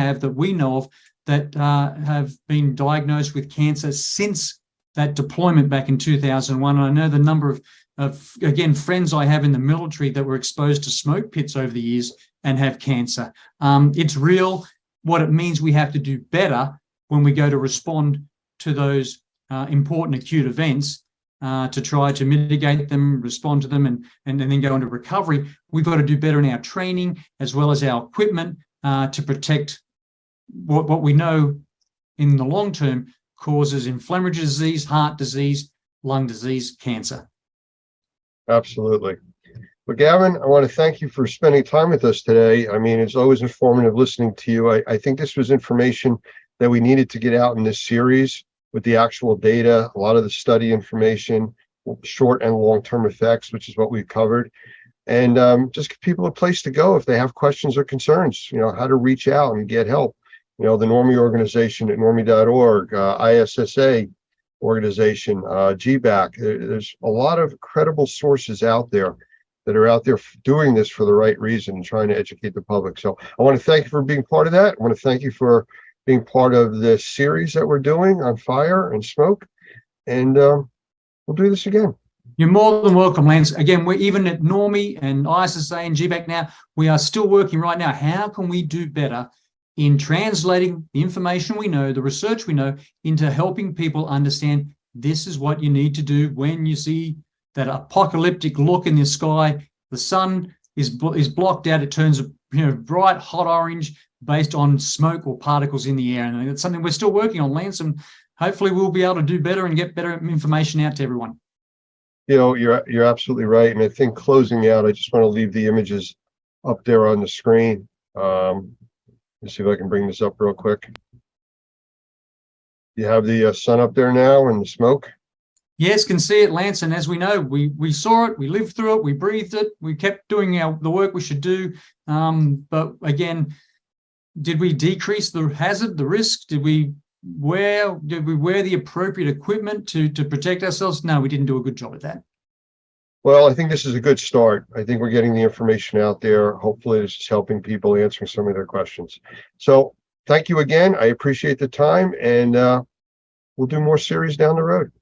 Speaker 13: know of that have been diagnosed with cancer since that deployment back in 2001. And I know the number of again, friends I have in the military that were exposed to smoke pits over the years and have cancer. It's real. What it means, we have to do better when we go to respond to those important acute events to try to mitigate them, respond to them, and then go into recovery. We've got to do better in our training as well as our equipment to protect what we know in the long term causes inflammatory disease, heart disease, lung disease, cancer.
Speaker 1: Absolutely. Well, Gavin, I want to thank you for spending time with us today. I mean, it's always informative listening to you. I think this was information that we needed to get out in this series. with the actual data, a lot of the study information, short and long-term effects, which is what we've covered. And just give people a place to go if they have questions or concerns, how to reach out and get help. The Normie organization at normie.org, ISSA organization, GBAC. There's a lot of credible sources out there that are out there doing this for the right reason and trying to educate the public. So I want to thank you for being part of that. I want to thank you for being part of this series that we're doing on fire and smoke. And we'll do this again.
Speaker 13: You're more than welcome, Lance. Again, we're even at Normie and ISSA and GBAC now, we are still working right now. How can we do better in translating the information we know, the research we know, into helping people understand this is what you need to do when you see that apocalyptic look in the sky. The sun is blocked out. It turns bright hot orange based on smoke or particles in the air. And it's something we're still working on, Lance, and hopefully we'll be able to do better and get better information out to everyone.
Speaker 1: You're absolutely right. And I think closing out, I just want to leave the images up there on the screen. Let's see if I can bring this up real quick. You have the sun up there now and the smoke?
Speaker 13: Yes, can see it, Lance. And as we know, we saw it, we lived through it, we breathed it, we kept doing the work we should do. But again, did we decrease the hazard, the risk? Did we wear the appropriate equipment to protect ourselves? No, we didn't do a good job at that.
Speaker 1: Well, I think this is a good start. I think we're getting the information out there. Hopefully this is helping people, answering some of their questions. So thank you again. I appreciate the time, and we'll do more series down the road.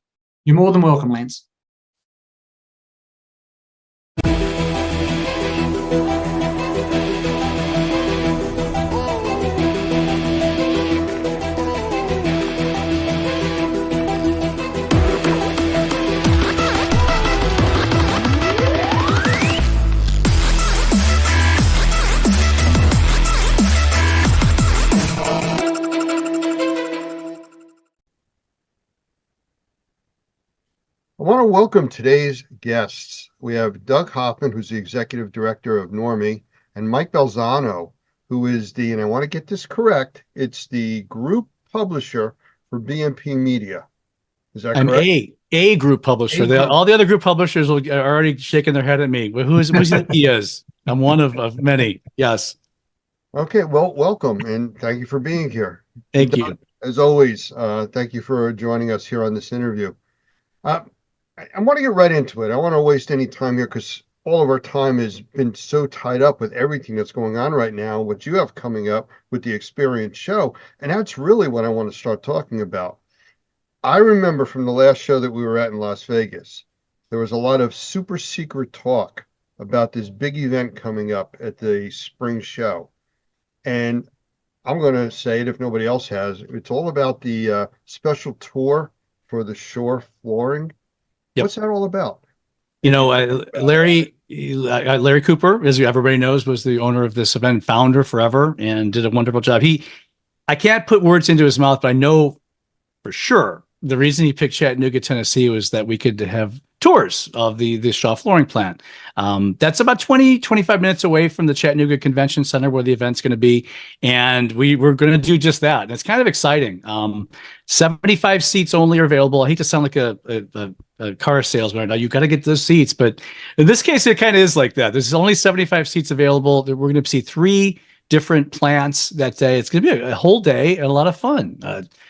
Speaker 13: You're more than welcome, Lance.
Speaker 1: I want to welcome today's guests. We have Doug Hoffman, who's the executive director of Normie, and Mike Balzano, who is and I want to get this correct, it's the group publisher for BMP Media. Is that correct?
Speaker 10: I'm a group publisher. All the other group publishers are already shaking their head at me. Who's he is? I'm one of many. Yes. Okay.
Speaker 1: Well, welcome and thank you for being here.
Speaker 10: Thank you.
Speaker 1: As always, thank you for joining us here on this interview. I want to get right into it. I don't want to waste any time here because all of our time has been so tied up with everything that's going on right now, what you have coming up with the Experience show. And that's really what I want to start talking about. I remember from the last show that we were at in Las Vegas, there was a lot of super secret talk about this big event coming up at the spring show. And I'm going to say it if nobody else has. It's all about the special tour for the shore flooring. Yep. What's that all about?
Speaker 10: Larry Cooper, as everybody knows, was the owner of this event, founder forever, and did a wonderful job. I can't put words into his mouth, but I know for sure the reason he picked Chattanooga, Tennessee was that we could have tours of the Shaw flooring plant. That's about 25 minutes away from the Chattanooga Convention Center where the event's going to be. And we're going to do just that. And it's kind of exciting. 75 seats only are available. I hate to sound like a car salesman right now. You got to get those seats. But in this case, it kind of is like that. There's only 75 seats available. We're going to see 3 different plants that day. It's going to be a whole day and a lot of fun.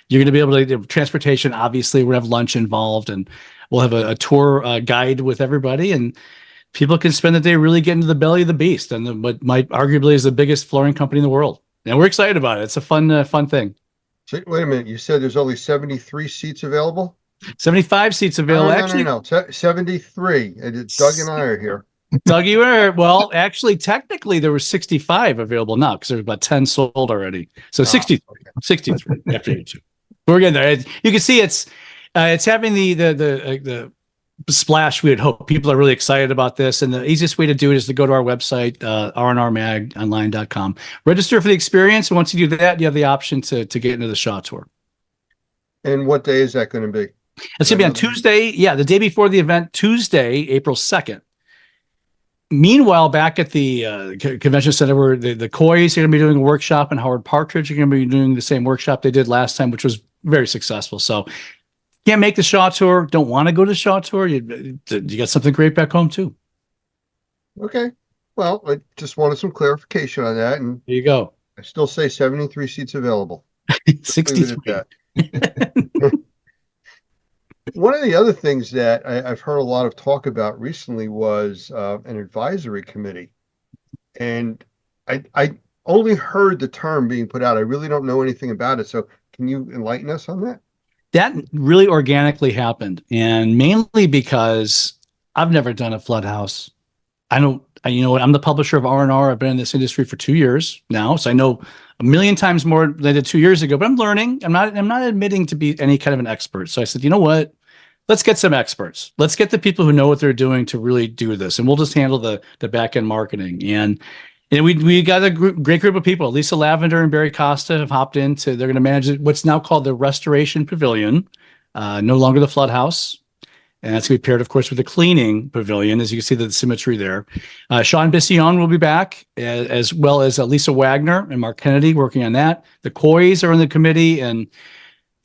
Speaker 10: You're going to be able to do transportation. Obviously, we're going to have lunch involved, and we'll have a tour guide with everybody, and people can spend the day really getting to the belly of the beast and what might arguably is the biggest flooring company in the world. And we're excited about it. It's a fun thing.
Speaker 1: So, wait a minute. You said there's only 73 seats available?
Speaker 10: 75 seats available.
Speaker 1: No. 73. Doug and I are here.
Speaker 10: Doug, you are, well, actually, technically, there were 65 available now because there's about 10 sold already. So 63 after you two. We're getting there. You can see it's having the splash we had hoped. People are really excited about this. And the easiest way to do it is to go to our website, rnrmagonline.com. Register for the experience. And once you do that, you have the option to get into the Shaw Tour.
Speaker 1: And what day is that going to be?
Speaker 10: It's going to be on Tuesday. Yeah, the day before the event, Tuesday, April 2nd. Meanwhile, back at the convention center, where the Coys are going to be doing a workshop, and Howard Partridge are going to be doing the same workshop they did last time, which was very successful. So can't make the Shaw Tour, don't want to go to the Shaw Tour, you got something great back home too.
Speaker 1: Okay. Well, I just wanted some clarification on that, and
Speaker 10: there you go.
Speaker 1: I still say 73 seats available. Let's leave it
Speaker 10: 63.
Speaker 1: at that. One of the other things that I've heard a lot of talk about recently was an advisory committee. And I only heard the term being put out. I really don't know anything about it. So can you enlighten us on that?
Speaker 10: That really organically happened, and mainly because I've never done a flood house. You know what? I'm the publisher of R&R. I've been in this industry for 2 years now, so I know a million times more than I did 2 years ago. But I'm learning. I'm not admitting to be any kind of an expert. So I said, you know what? Let's get some experts. Let's get the people who know what they're doing to really do this, and we'll just handle the back end marketing. And we got a great group of people. Lisa Lavender and Barry Costa have hopped into. They're going to manage what's now called the Restoration Pavilion, no longer the Flood House. And that's going to be paired, of course, with the Cleaning Pavilion, as you can see the symmetry there. Sean Bissillon will be back, as well as Lisa Wagner and Mark Kennedy working on that. The Coys are in the committee, and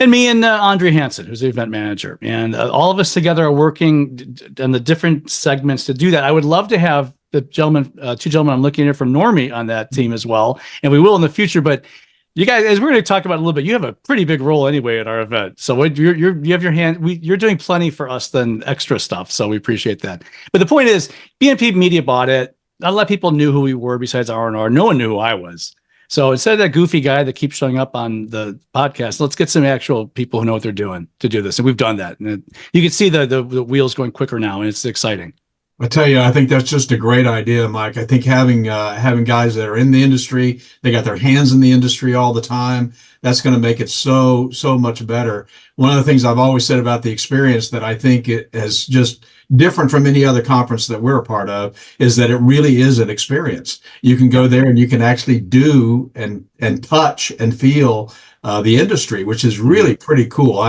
Speaker 10: me and Andre Hansen, who's the event manager. And all of us together are working on the different segments to do that. I would love to have the gentleman, two gentlemen I'm looking at from Normie on that team as well, and we will in the future. But you guys, as we're going to talk about a little bit, you have a pretty big role anyway at our event. So you have your hand. You're doing plenty for us than extra stuff. So we appreciate that. But the point is, BNP Media bought it. Not a lot of people knew who we were besides R&R. No one knew who I was. So instead of that goofy guy that keeps showing up on the podcast, let's get some actual people who know what they're doing to do this. And we've done that. And you can see the wheels going quicker now, and it's exciting.
Speaker 17: I tell you, I think that's just a great idea, Mike. I think having guys that are in the industry, they got their hands in the industry all the time. That's going to make it so much better. One of the things I've always said about the experience that I think it is just different from any other conference that we're a part of is that it really is an experience. You can go there and you can actually do and touch and feel the industry, which is really pretty cool.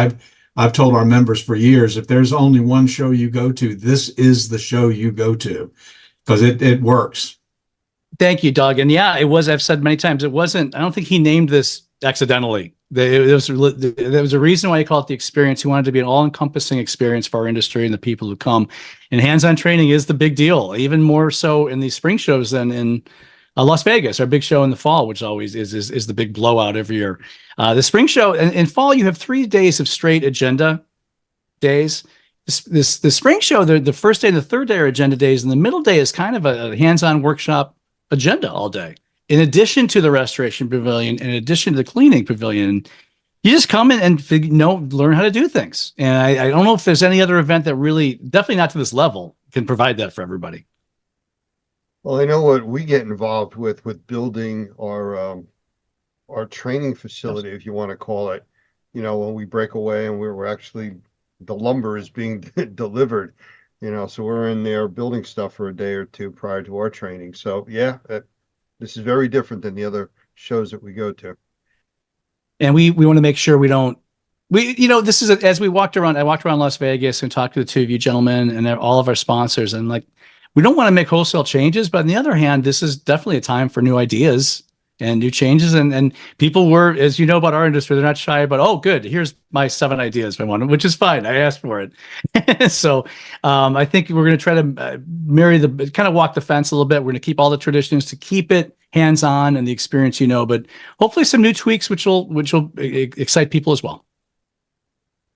Speaker 17: I've told our members for years, if there's only one show you go to, this is the show you go to, because it works.
Speaker 10: Thank you, Doug. And yeah, it was, I've said many times, it wasn't, I don't think he named this accidentally. There was a reason why he called it the experience. He wanted to be an all-encompassing experience for our industry and the people who come. And hands-on training is the big deal, even more so in these spring shows than in Las Vegas, our big show in the fall, which always is the big blowout every year. The spring show in fall, you have 3 days of straight agenda days. The spring show, the first day and the third day are agenda days, and the middle day is kind of a hands-on workshop agenda all day. In addition to the Restoration Pavilion, in addition to the Cleaning Pavilion, you just come in and learn how to do things. And I don't know if there's any other event that really, definitely not to this level, can provide that for everybody.
Speaker 1: Well, I know what we get involved with building our training facility, if you want to call it. You know, when we break away and we're actually, the lumber is being delivered, you know, so we're in there building stuff for a day or two prior to our training. So yeah, this is very different than the other shows that we go to.
Speaker 10: And we want to make sure this is, as I walked around Las Vegas and talked to the two of you gentlemen and all of our sponsors, and like, we don't want to make wholesale changes, but on the other hand, this is definitely a time for new ideas and new changes. And people were, as you know about our industry, they're not shy about, oh, good, here's my 7 ideas I want, which is fine. I asked for it. So I think we're going to try to kind of walk the fence a little bit. We're going to keep all the traditions to keep it hands-on and the experience, but hopefully some new tweaks, which will excite people as well.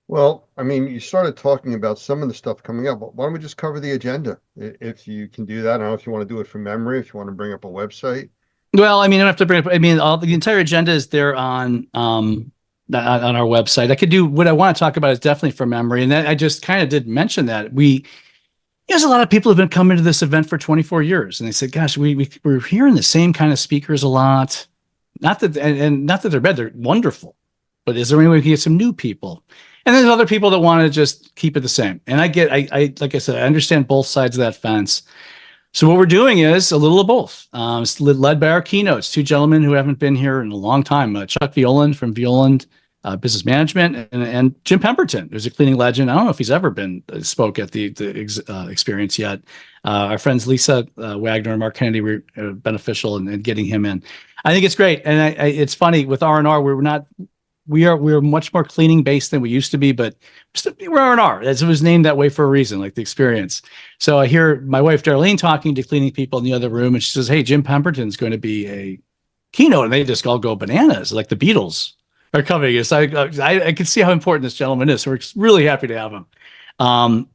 Speaker 1: Well, I mean, you started talking about some of the stuff coming up, but why don't we just cover the agenda? If you can do that. I don't know if you want to do it from memory, if you want to bring up a website.
Speaker 10: Well, I mean, I don't have to bring up, the entire agenda is there on our website. I could do what I want to talk about is definitely from memory. And then I just kind of did mention that there's a lot of people who've been coming to this event for 24 years. And they said, gosh, we're hearing the same kind of speakers a lot. Not that they're bad, they're wonderful. But is there any way we can get some new people? And there's other people that want to just keep it the same. And like I said, I understand both sides of that fence. So what we're doing is a little of both. It's led by our keynotes, 2 gentlemen who haven't been here in a long time. Chuck Violand from Violand Business Management and Jim Pemberton, who's a cleaning legend. I don't know if he's ever spoke at the experience yet. Our friends Lisa Wagner and Mark Kennedy were beneficial in getting him in. I think it's great. And it's funny with R&R, we're not we're much more cleaning based than we used to be, but we're R&R. As it was named that way for a reason, like the experience. So I hear my wife Darlene talking to cleaning people in the other room, and she says, "Hey, Jim Pemberton's going to be a keynote," and they just all go bananas, like the Beatles are coming. So I can see how important this gentleman is. So we're really happy to have him.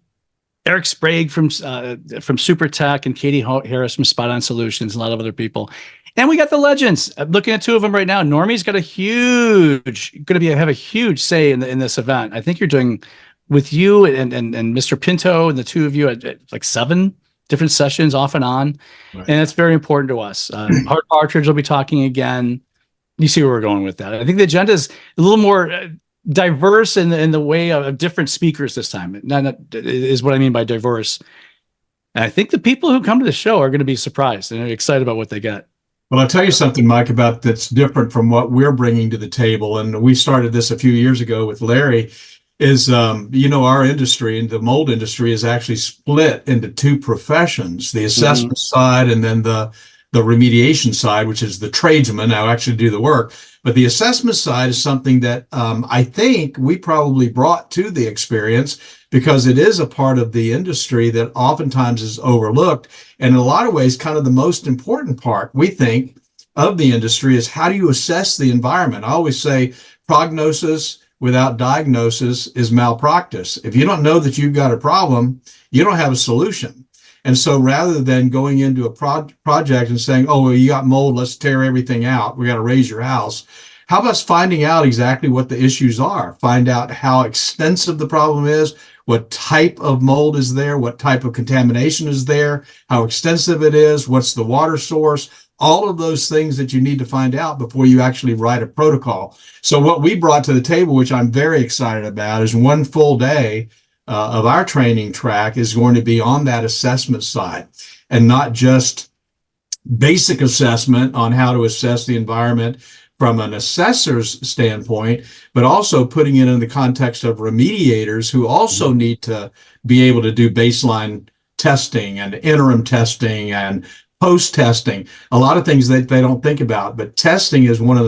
Speaker 10: Eric Sprague from Super Tech and Katie Harris from Spot On Solutions, and a lot of other people. And we got the legends. I'm looking at two of them right now. Normie's got have a huge say in this event. I think you're doing with you and Mr. Pinto and the two of you at like 7 different sessions off and on. Right. And it's very important to us. Hart Partridge will be talking again. You see where we're going with that. I think the agenda is a little more diverse in the way of different speakers this time. Not is what I mean by diverse. And I think the people who come to the show are going to be surprised and excited about what they get.
Speaker 17: Well, I'll tell you something, Mike, about that's different from what we're bringing to the table. And we started this a few years ago with Larry. Is our industry, and the mold industry, is actually split into 2 professions: the assessment side and then the remediation side, which is the tradesmen who actually do the work. But the assessment side is something that I think we probably brought to the experience, because it is a part of the industry that oftentimes is overlooked. And in a lot of ways, kind of the most important part, we think, of the industry is how do you assess the environment? I always say prognosis without diagnosis is malpractice. If you don't know that you've got a problem, you don't have a solution. And so rather than going into a project and saying, "Oh, well, you got mold, let's tear everything out, we got to raise your house," how about finding out exactly what the issues are? Find out how extensive the problem is, what type of mold is there, what type of contamination is there, how extensive it is, what's the water source, all of those things that you need to find out before you actually write a protocol. So what we brought to the table, which I'm very excited about, is 1 full day of our training track is going to be on that assessment side, and not just basic assessment on how to assess the environment from an assessor's standpoint, but also putting it in the context of remediators who also need to be able to do baseline testing and interim testing and post-testing, a lot of things that they don't think about. But testing is one of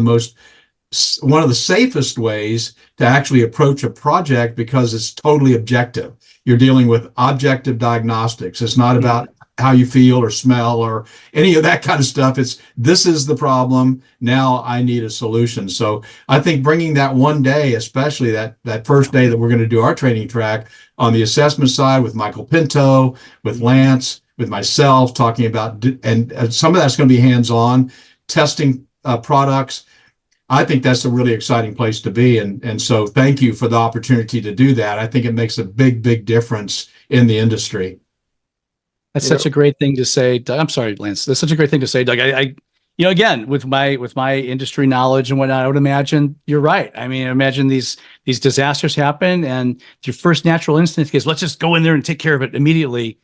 Speaker 17: the safest ways to actually approach a project, because it's totally objective. You're dealing with objective diagnostics. It's not about how you feel or smell or any of that kind of stuff. It's, this is the problem. Now I need a solution. So I think bringing that one day, especially that first day that we're going to do our training track on the assessment side with Michael Pinto, with Lance, with myself, talking about, and some of that's going to be hands-on testing products. I think that's a really exciting place to be. And so thank you for the opportunity to do that. I think it makes a big, big difference in the industry.
Speaker 10: That's such a great thing to say, Doug. I'm sorry, Lance. That's such a great thing to say, Doug. I again, with my industry knowledge and whatnot, I would imagine you're right. I mean, imagine these disasters happen, and your first natural instinct is, let's just go in there and take care of it immediately.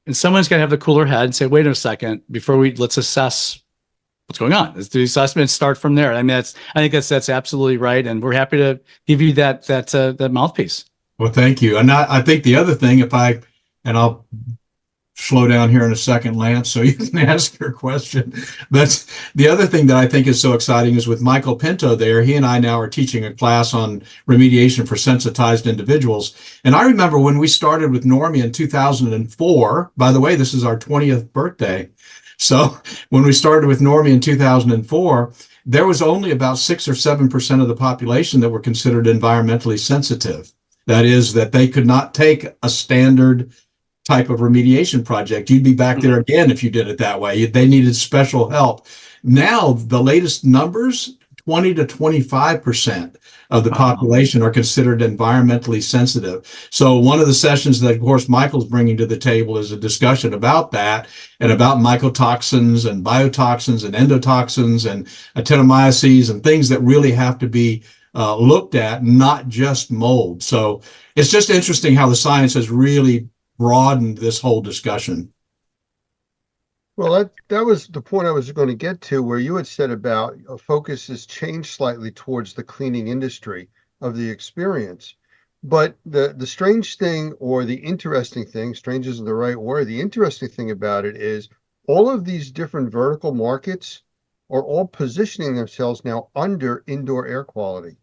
Speaker 10: And someone's got to have the cooler head and say, wait a second, let's assess what's going on. Let's do the assessment, start from there. I mean, I think that's absolutely right. And we're happy to give you that mouthpiece.
Speaker 17: Well, thank you. And I think the other thing, I'll slow down here in a second, Lance, so you can ask your question. That's the other thing that I think is so exciting is with Michael Pinto there, he and I now are teaching a class on remediation for sensitized individuals. And I remember when we started with Normie in 2004, by the way, this is our 20th birthday. So when we started with Normie in 2004, there was only about 6 or 7% of the population that were considered environmentally sensitive. That is, that they could not take a standard type of remediation project. You'd be back there again if you did it that way. They needed special help. Now, the latest numbers, 20 to 25% of the population are considered environmentally sensitive. So one of the sessions that, of course, Michael's bringing to the table is a discussion about that and about mycotoxins and biotoxins and endotoxins and actinomyces and things that really have to be looked at, not just mold. So it's just interesting how the science has really broadened this whole discussion.
Speaker 1: Well, that was the point I was going to get to, where you had said about focus has changed slightly towards the cleaning industry of the experience. But the strange thing, or the interesting thing, strange isn't the right word, the interesting thing about it is all of these different vertical markets are all positioning themselves now under indoor air quality.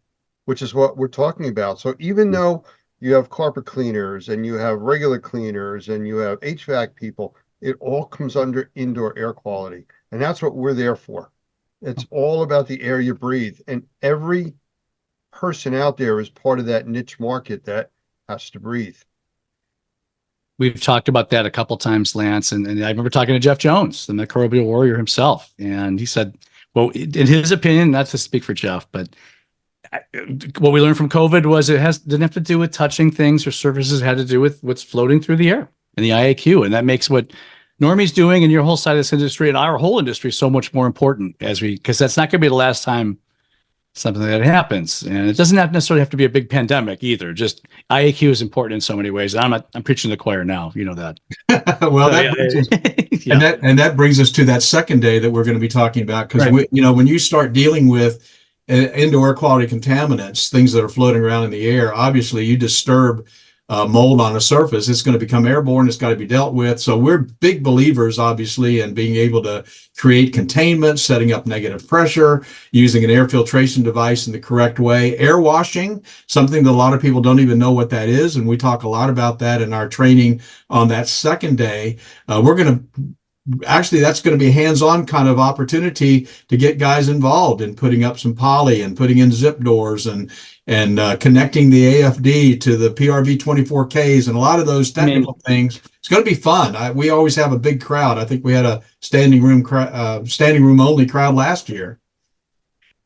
Speaker 1: which is what we're talking about. So even though you have carpet cleaners and you have regular cleaners and you have HVAC people, it all comes under indoor air quality. And that's what we're there for. It's all about the air you breathe. And every person out there is part of that niche market that has to breathe.
Speaker 10: We've talked about that a couple times, Lance, and I remember talking to Jeff Jones, the microbial warrior himself, and he said, well, in his opinion, not to speak for Jeff, but what we learned from COVID was didn't have to do with touching things or surfaces, it had to do with what's floating through the air and the IAQ, and that makes what Normie's doing and your whole side of this industry and our whole industry so much more important because that's not going to be the last time something like that happens. And it doesn't necessarily have to be a big pandemic either. Just IAQ is important in so many ways. I'm preaching to the choir now. You know that.
Speaker 17: Well, and that brings us to that second day that we're going to be talking about. Because, when you start dealing with indoor air quality contaminants, things that are floating around in the air, obviously you disturb mold on a surface, it's going to become airborne. It's got to be dealt with. So we're big believers, obviously, in being able to create containment, setting up negative pressure, using an air filtration device in the correct way. Air washing, something that a lot of people don't even know what that is. And we talk a lot about that in our training on that second day. That's going to be a hands-on kind of opportunity to get guys involved in putting up some poly and putting in zip doors and connecting the AFD to the PRV 24Ks and a lot of those technical things. It's going to be fun. We always have a big crowd. I think we had a standing room only crowd last year.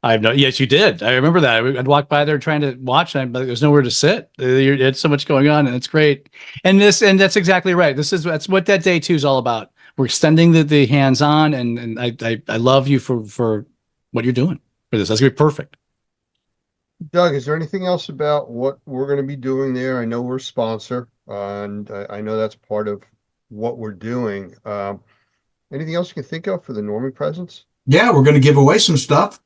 Speaker 10: Yes, you did. I remember that. I'd walk by there trying to watch, and there's nowhere to sit. It's so much going on, and it's great. And that's exactly right. That's what that day 2 is all about. We're extending the hands-on, and I love you for what you're doing for this. That's gonna be perfect.
Speaker 1: Doug, is there anything else about what we're going to be doing there? I know we're a sponsor, and I know that's part of what we're doing. Anything else you can think of for the Normie presence?
Speaker 17: Yeah, we're going to give away some stuff.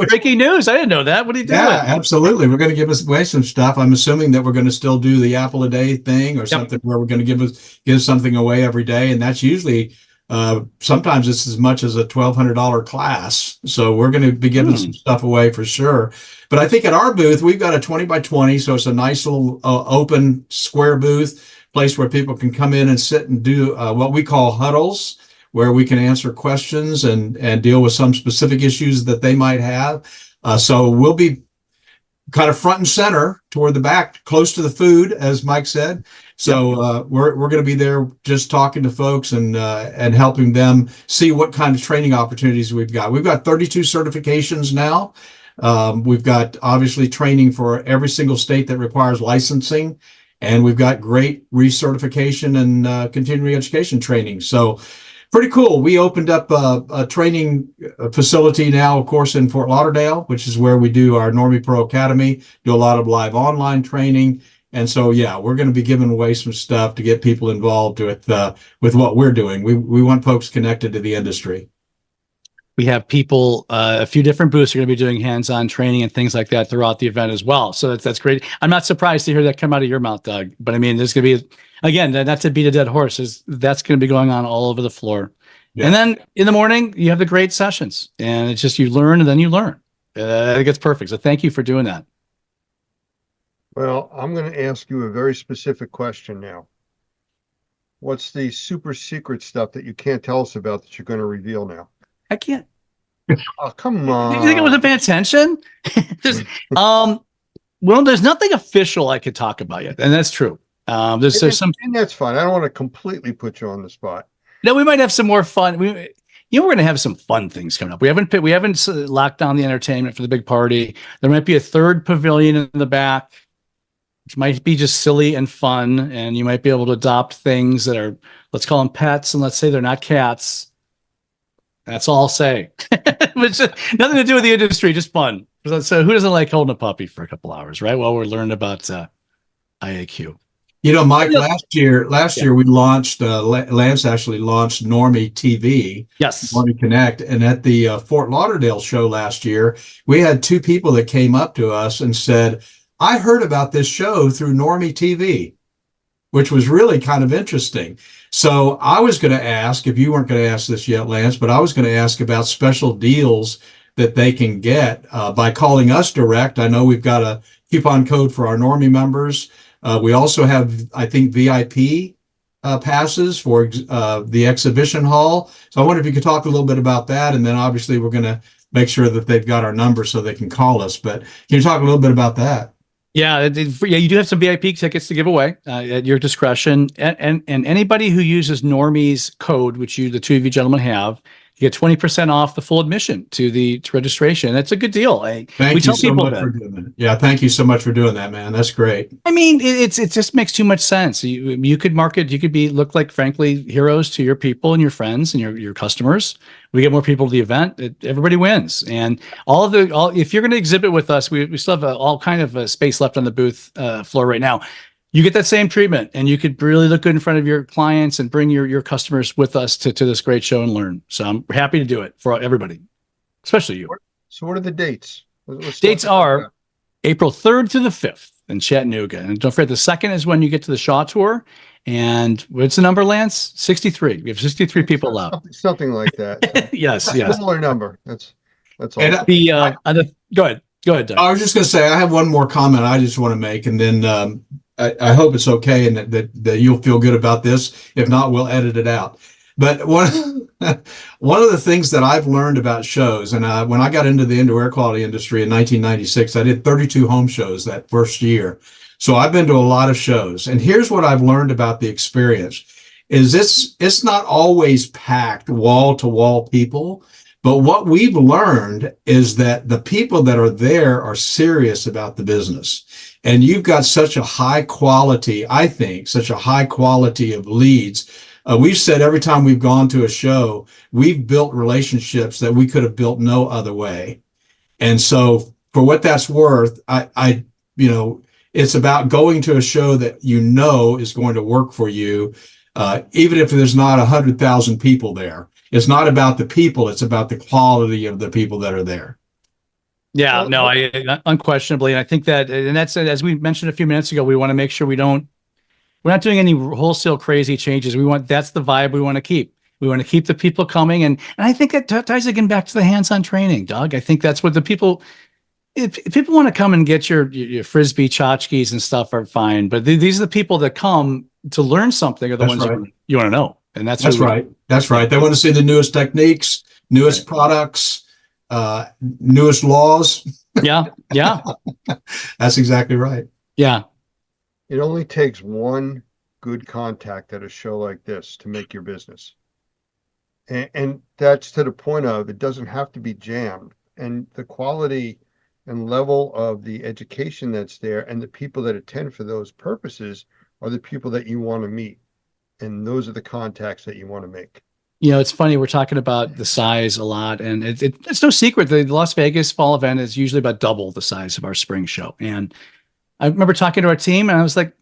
Speaker 10: Breaking news. I didn't know that. What are you doing?
Speaker 17: Yeah, absolutely. We're going to give away some stuff. I'm assuming that we're going to still do the Apple a Day thing or something where we're going to give something away every day. And that's usually, sometimes it's as much as a $1,200 class. So we're going to be giving some stuff away for sure. But I think at our booth, we've got a 20 by 20. So it's a nice little open square booth, place where people can come in and sit and do what we call huddles, where we can answer questions and deal with some specific issues that they might have. So we'll be kind of front and center toward the back, close to the food, as Mike said. So we're going to be there just talking to folks and helping them see what kind of training opportunities we've got. We've got 32 certifications now. We've got obviously training for every single state that requires licensing. And we've got great recertification and continuing education training. So pretty cool. We opened up a training facility now, of course, in Fort Lauderdale, which is where we do our Normie Pro Academy, do a lot of live online training. And so, yeah, we're going to be giving away some stuff to get people involved with what we're doing. We want folks connected to the industry.
Speaker 10: We have people, a few different booths are going to be doing hands-on training and things like that throughout the event as well. So that's great. I'm not surprised to hear that come out of your mouth, Doug. But I mean, there's going to be, again, not to beat a dead horse, that's going to be going on all over the floor. Yeah. And then in the morning, you have the great sessions, and it's just you learn and then you learn. I think it's perfect. So thank you for doing that.
Speaker 1: Well, I'm going to ask you a very specific question now. What's the super secret stuff that you can't tell us about that you're going to reveal now?
Speaker 10: I can't.
Speaker 1: Oh, come on.
Speaker 10: You think I wasn't paying attention? Well, there's nothing official I could talk about yet, and that's true. There's some,
Speaker 1: and that's fine. I don't want to completely put you on the spot.
Speaker 10: No, we might have some more fun. We're going to have some fun things coming up. We haven't locked down the entertainment for the big party. There might be a third pavilion in the back, which might be just silly and fun, and you might be able to adopt things that are, let's call them pets, and let's say they're not cats. That's all I'll say. It's nothing to do with the industry, just fun. So who doesn't like holding a puppy for a couple hours, right? While we're learning about IAQ.
Speaker 17: You know, Mike, last year we launched, Lance actually launched Normie TV.
Speaker 10: Yes.
Speaker 17: Normie Connect. And at the Fort Lauderdale show last year, we had 2 people that came up to us and said, I heard about this show through Normie TV, which was really kind of interesting. So I was going to ask, if you weren't going to ask this yet, Lance, but I was going to ask about special deals that they can get by calling us direct. I know we've got a coupon code for our Normie members. We also have, I think, VIP passes for the exhibition hall. So I wonder if you could talk a little bit about that. And then obviously we're going to make sure that they've got our number so they can call us. But can you talk a little bit about that?
Speaker 10: Yeah, you do have some VIP tickets to give away at your discretion, and anybody who uses Normie's code, which the two of you gentlemen have, you get 20% off the full admission to registration. That's a good deal.
Speaker 17: Thank you so much for doing that. Yeah, thank you so much for doing that, man. That's great.
Speaker 10: I mean, it just makes too much sense. You could market, you could look like, frankly, heroes to your people and your friends and your customers. We get more people to the event. Everybody wins. And if you're going to exhibit with us, we still have all kind of space left on the booth floor right now. You get that same treatment, and you could really look good in front of your clients and bring your customers with us to this great show and learn. So I'm happy to do it for everybody, especially you.
Speaker 1: So what are the dates?
Speaker 10: Dates are April 3rd to the 5th in Chattanooga. And don't forget, the 2nd is when you get to the Shaw Tour. And what's the number, Lance? 63. We have 63 people allowed.
Speaker 1: Something like that.
Speaker 10: Yes.
Speaker 1: Similar number. That's all.
Speaker 17: And,
Speaker 10: go ahead, Doug.
Speaker 17: I was just going to say, I have one more comment I just want to make, and then I hope it's okay and that you'll feel good about this. If not, we'll edit it out. But one of the things that I've learned about shows, and when I got into the indoor air quality industry in 1996, I did 32 home shows that first year. So I've been to a lot of shows. And here's what I've learned about the experience is it's not always packed wall to wall people. But what we've learned is that the people that are there are serious about the business. And you've got such a high quality, I think, such a high quality of leads. We've said every time we've gone to a show, we've built relationships that we could have built no other way. And so for what that's worth, I it's about going to a show that is going to work for you, even if there's not 100,000 people there. It's not about the people, it's about the quality of the people that are there.
Speaker 10: Yeah, no, unquestionably. And I think that's, as we mentioned a few minutes ago, we want to make sure we're not doing any wholesale crazy changes. That's the vibe we want to keep. We want to keep the people coming. And I think that ties again back to the hands-on training, Doug. I think that's what the people, if people want to come and get your Frisbee tchotchkes and stuff are fine. But these are the people that come to learn something are the ones you want to know. And that's
Speaker 17: right. That's right. They want to see the newest techniques, newest products, newest laws.
Speaker 10: Yeah.
Speaker 17: That's exactly right.
Speaker 10: Yeah.
Speaker 1: It only takes one good contact at a show like this to make your business. And that's to the point of it doesn't have to be jammed. And the quality and level of the education that's there and the people that attend for those purposes are the people that you want to meet. And those are the contacts that you want to make.
Speaker 10: It's funny. We're talking about the size a lot, and it's no secret. The Las Vegas fall event is usually about double the size of our spring show. And I remember talking to our team, and I was like,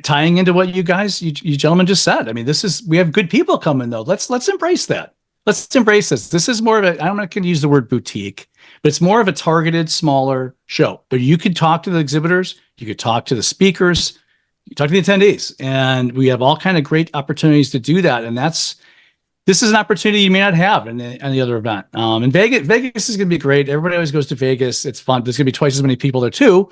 Speaker 10: tying into what you gentlemen just said. I mean, we have good people coming though. Let's embrace that. Let's embrace this. This is more of I'm not going to use the word boutique, but it's more of a targeted, smaller show. But you could talk to the exhibitors, you could talk to the speakers, you talk to the attendees, and we have all kind of great opportunities to do that. And this is an opportunity you may not have in any other event. And Vegas is going to be great. Everybody always goes to Vegas. It's fun. There's going to be twice as many people there too,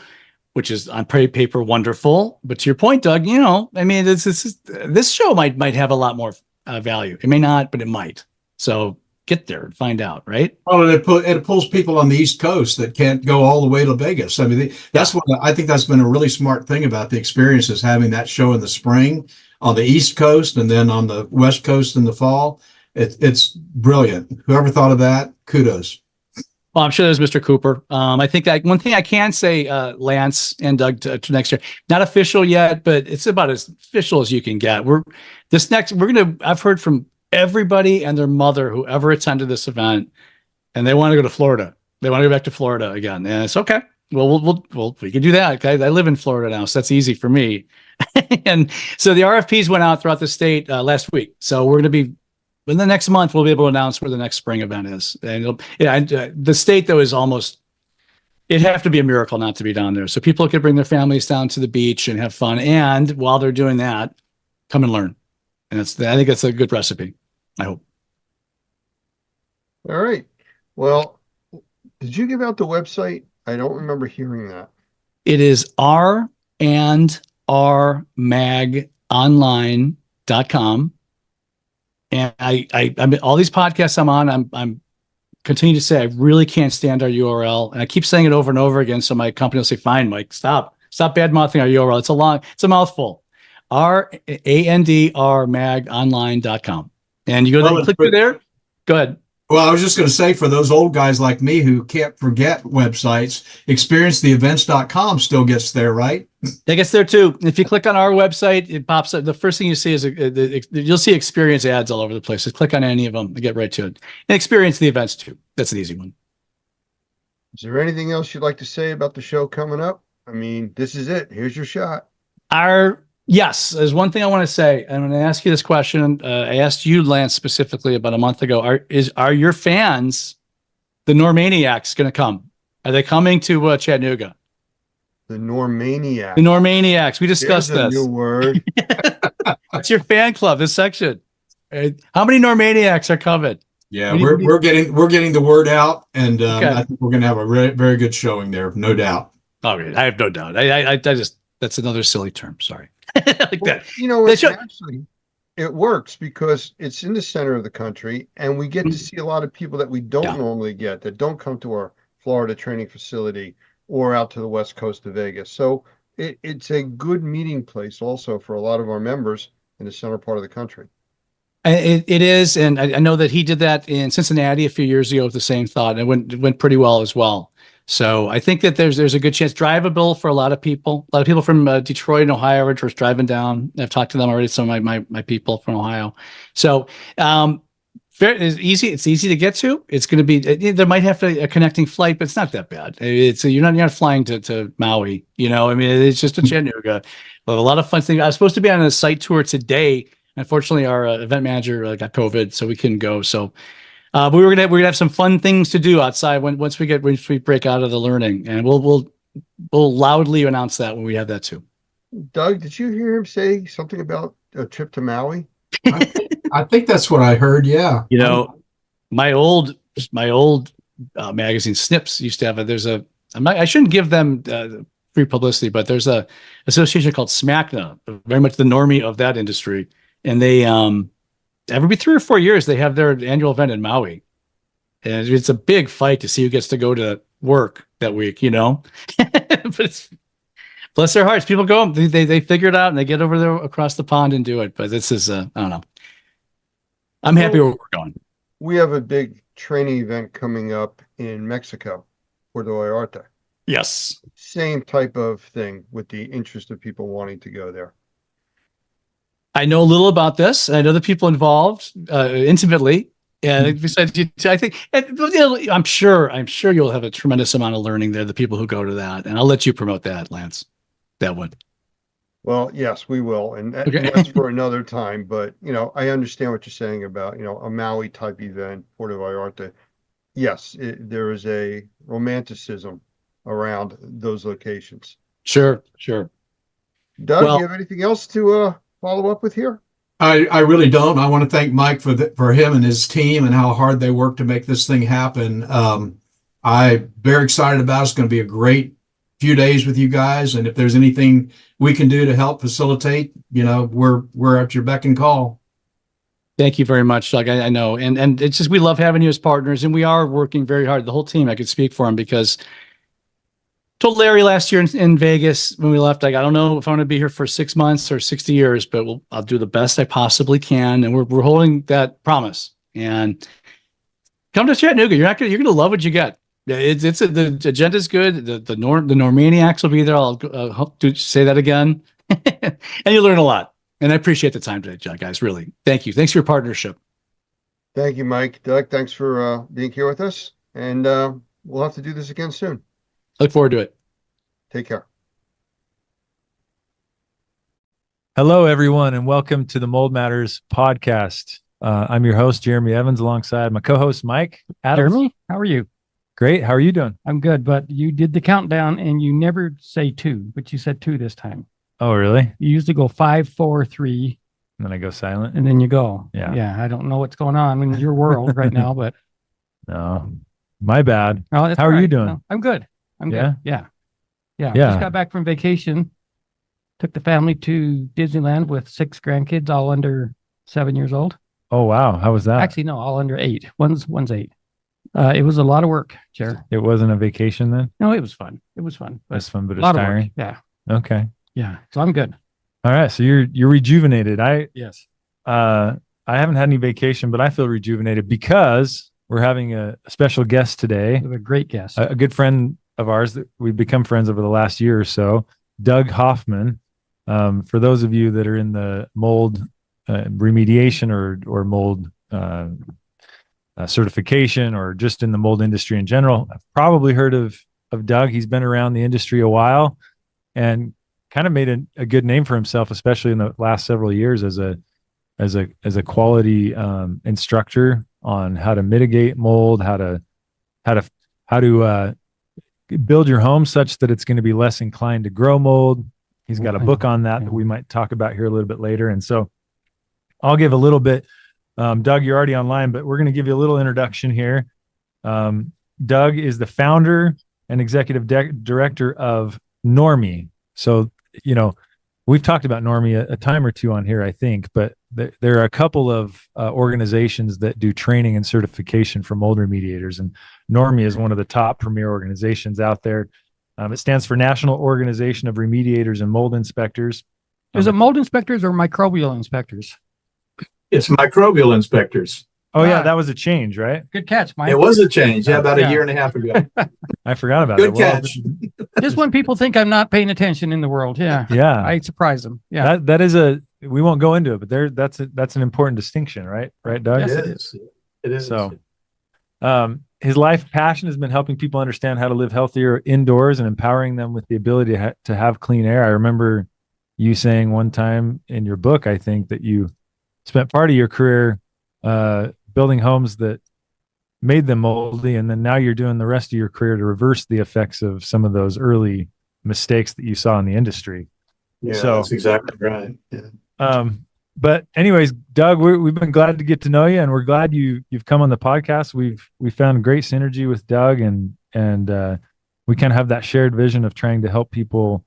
Speaker 10: which is on paper wonderful. But to your point, Doug, I mean, this show might have a lot more value. It may not, but it might. So get there and find out, right?
Speaker 17: Well, it pulls people on the East Coast that can't go all the way to Vegas. I mean, that's what I think that's been a really smart thing about the experience is having that show in the spring on the East Coast and then on the West Coast in the fall. It's brilliant. Whoever thought of that, kudos.
Speaker 10: Well, I'm sure there's Mr. Cooper. I think that one thing I can say, Lance and Doug, to next year, not official yet, but it's about as official as you can get. I've heard from everybody and their mother who ever attended this event, and they want to go to Florida. They want to go back to Florida again, and it's okay. Well, we can do that. Okay, I live in Florida now, so that's easy for me. And so the RFPs went out throughout the state last week. So we're going to be in the next month. We'll be able to announce where the next spring event is. And the state though is almost. It'd have to be a miracle not to be down there. So people could bring their families down to the beach and have fun, and while they're doing that, come and learn. And I think that's a good recipe. I hope.
Speaker 1: All right. Well, Did you give out the website? I don't remember hearing that.
Speaker 10: It is r&rmagonline.com. And I mean, all these podcasts I'm on, I'm continue to say I really can't stand our URL, and I keep saying it over and over again. So my company will say, "Fine, Mike, stop bad mouthing our URL. It's a mouthful." RANDRmagonline.com, and you go there, click through there. Go ahead.
Speaker 17: Well, I was just going to say, for those old guys like me who can't forget websites, experiencetheevents.com still gets there, right?
Speaker 10: It gets there too. If you click on our website, it pops up. The first thing you see is you'll see experience ads all over the place. Just click on any of them to get right to it. And experience the events too. That's an easy one.
Speaker 1: Is there anything else you'd like to say about the show coming up? I mean, this is it. Here's your shot.
Speaker 10: Yes, there's one thing I want to say. I'm going to ask you this question. I asked you, Lance, specifically about a month ago. Are your fans, the Normaniacs, going to come? Are they coming to Chattanooga?
Speaker 1: The Normaniacs.
Speaker 10: The Normaniacs. We discussed
Speaker 1: There's a
Speaker 10: this.
Speaker 1: new word.
Speaker 10: It's your fan club. This section. How many Normaniacs are coming?
Speaker 17: Yeah, we're getting the word out, and I think we're going to have a very good showing there, no doubt.
Speaker 10: Okay, I have no doubt. I just that's another silly term. Sorry. Like that.
Speaker 1: You know, actually, it works because it's in the center of the country, and we get to see a lot of people that we don't normally get, that don't come to our Florida training facility or out to the west coast of Vegas. So it's a good meeting place also for a lot of our members in the center part of the country.
Speaker 10: It is, and I know that he did that in Cincinnati a few years ago with the same thought, and it went pretty well as well. So I think that there's a good chance, drivable for a lot of people. A lot of people from Detroit and Ohio are just driving down. I've talked to them already. Some of my people from Ohio. So it's easy. It's easy to get to. It's going to be. There might have to a connecting flight, but it's not that bad. You're not flying to Maui. You know, I mean, it's just a Chattanooga. But a lot of fun things. I was supposed to be on a site tour today. Unfortunately, our event manager got COVID, so we couldn't go. So. We're gonna have some fun things to do outside once we break out of the learning, and we'll loudly announce that when we have that too.
Speaker 1: Doug, did you hear him say something about a trip to Maui?
Speaker 17: I think that's what I heard. Yeah.
Speaker 10: You know, my old magazine Snips used to have I shouldn't give them free publicity, but there's a association called SMACNA, very much the normie of that industry, and they every 3 or 4 years, they have their annual event in Maui. And it's a big fight to see who gets to go to work that week, you know? But bless their hearts. People go, they figure it out and they get over there across the pond and do it. But this is, I don't know. I'm happy where we're going.
Speaker 1: We have a big training event coming up in Mexico, Puerto Vallarta.
Speaker 10: Yes.
Speaker 1: Same type of thing with the interest of people wanting to go there.
Speaker 10: I know a little about this. I know the people involved intimately, and besides, I think I'm sure you'll have a tremendous amount of learning there. The people who go to that, and I'll let you promote that, Lance. That one.
Speaker 1: Well, yes, we will, and that's for another time. But I understand what you're saying about a Maui type event, Puerto Vallarta. Yes, there is a romanticism around those locations.
Speaker 10: Sure.
Speaker 1: Doug, do you have anything else to follow up with here?
Speaker 17: I really don't. I want to thank Mike for him and his team and how hard they work to make this thing happen. I'm very excited about it. It's going to be a great few days with you guys. And if there's anything we can do to help facilitate, we're at your beck and call.
Speaker 10: Thank you very much, Doug. I know. And it's just, we love having you as partners, and we are working very hard. The whole team, I could speak for them, because told Larry last year in Vegas when we left, I don't know if I'm going to be here for 6 months or 60 years, but I'll do the best I possibly can. And we're holding that promise. And come to Chattanooga. You're going to love what you get. The agenda's good. The Normaniacs will be there. I'll hope to say that again. And you learn a lot. And I appreciate the time today, guys. Really. Thank you. Thanks for your partnership.
Speaker 1: Thank you, Mike. Doug, thanks for being here with us. And we'll have to do this again soon.
Speaker 10: Look forward to it.
Speaker 1: Take care.
Speaker 18: Hello, everyone, and welcome to the Mold Matters podcast. I'm your host, Jeremy Evans, alongside my co-host, Mike Adams.
Speaker 19: Jeremy, how are you?
Speaker 18: Great. How are you doing?
Speaker 19: I'm good, but you did the countdown and you never say 2, but you said 2 this time.
Speaker 18: Oh, really?
Speaker 19: You usually go 5, 4, 3.
Speaker 18: And then I go silent.
Speaker 19: And then you go.
Speaker 18: Yeah.
Speaker 19: Yeah. I don't know what's going on in your world right now, but.
Speaker 18: No. My bad.
Speaker 19: Oh, that's
Speaker 18: How
Speaker 19: all
Speaker 18: are you
Speaker 19: right.
Speaker 18: doing?
Speaker 19: No, I'm good. I'm
Speaker 18: Yeah?
Speaker 19: good. Yeah. Yeah.
Speaker 18: Yeah.
Speaker 19: Just got back from vacation. Took the family to Disneyland with 6 grandkids, all under 7 years old.
Speaker 18: Oh, wow. How was that?
Speaker 19: Actually, no, all under 8. One's 8. It was a lot of work, Chair.
Speaker 18: It wasn't a vacation then?
Speaker 19: No, it was fun. It was fun.
Speaker 18: It was fun, but
Speaker 19: a
Speaker 18: it's
Speaker 19: lot of work.
Speaker 18: tiring.
Speaker 19: Yeah.
Speaker 18: Okay.
Speaker 19: Yeah. So I'm good.
Speaker 18: All right. So you're rejuvenated.
Speaker 19: Yes.
Speaker 18: I haven't had any vacation, but I feel rejuvenated because we're having a special guest today.
Speaker 19: We have a great guest.
Speaker 18: A good friend of ours that we've become friends over the last year or so, Doug Hoffman. For those of you that are in the mold remediation or mold certification, or just in the mold industry in general, I've probably heard of Doug. He's been around the industry a while and kind of made a good name for himself, especially in the last several years as a quality instructor on how to mitigate mold, how to build your home such that it's going to be less inclined to grow mold. He's got a book on that we might talk about here a little bit later. And so I'll give a little bit. Doug, you're already online, but we're going to give you a little introduction here. Doug is the founder and executive director of Normie. So, we've talked about Normie a time or two on here, I think, but there are a couple of organizations that do training and certification for mold remediators, and Normie is one of the top premier organizations out there. It stands for National Organization of Remediators and Mold Inspectors.
Speaker 19: Is it mold inspectors or microbial inspectors?
Speaker 17: It's microbial inspectors.
Speaker 18: Oh yeah, that was a change, right?
Speaker 19: Good catch, Mike.
Speaker 17: It was a change. Yeah, about a year and a half ago.
Speaker 18: I forgot about
Speaker 17: Good
Speaker 18: it. Well,
Speaker 17: catch.
Speaker 19: Just when people think I'm not paying attention in the world. Yeah.
Speaker 18: Yeah.
Speaker 19: I surprise them. Yeah.
Speaker 18: That is we won't go into it, but that's an important distinction, right? Right, Doug?
Speaker 19: Yes,
Speaker 17: it is. It is.
Speaker 18: So, his life passion has been helping people understand how to live healthier indoors and empowering them with the ability to have clean air. I remember you saying one time in your book, I think, that you spent part of your career building homes that made them moldy, and then now you're doing the rest of your career to reverse the effects of some of those early mistakes that you saw in the industry.
Speaker 17: Yeah,
Speaker 18: So,
Speaker 17: that's exactly right. Yeah.
Speaker 18: but anyways, Doug, we've been glad to get to know you, and we're glad you've come on the podcast. We found great synergy with Doug, and we kind of have that shared vision of trying to help people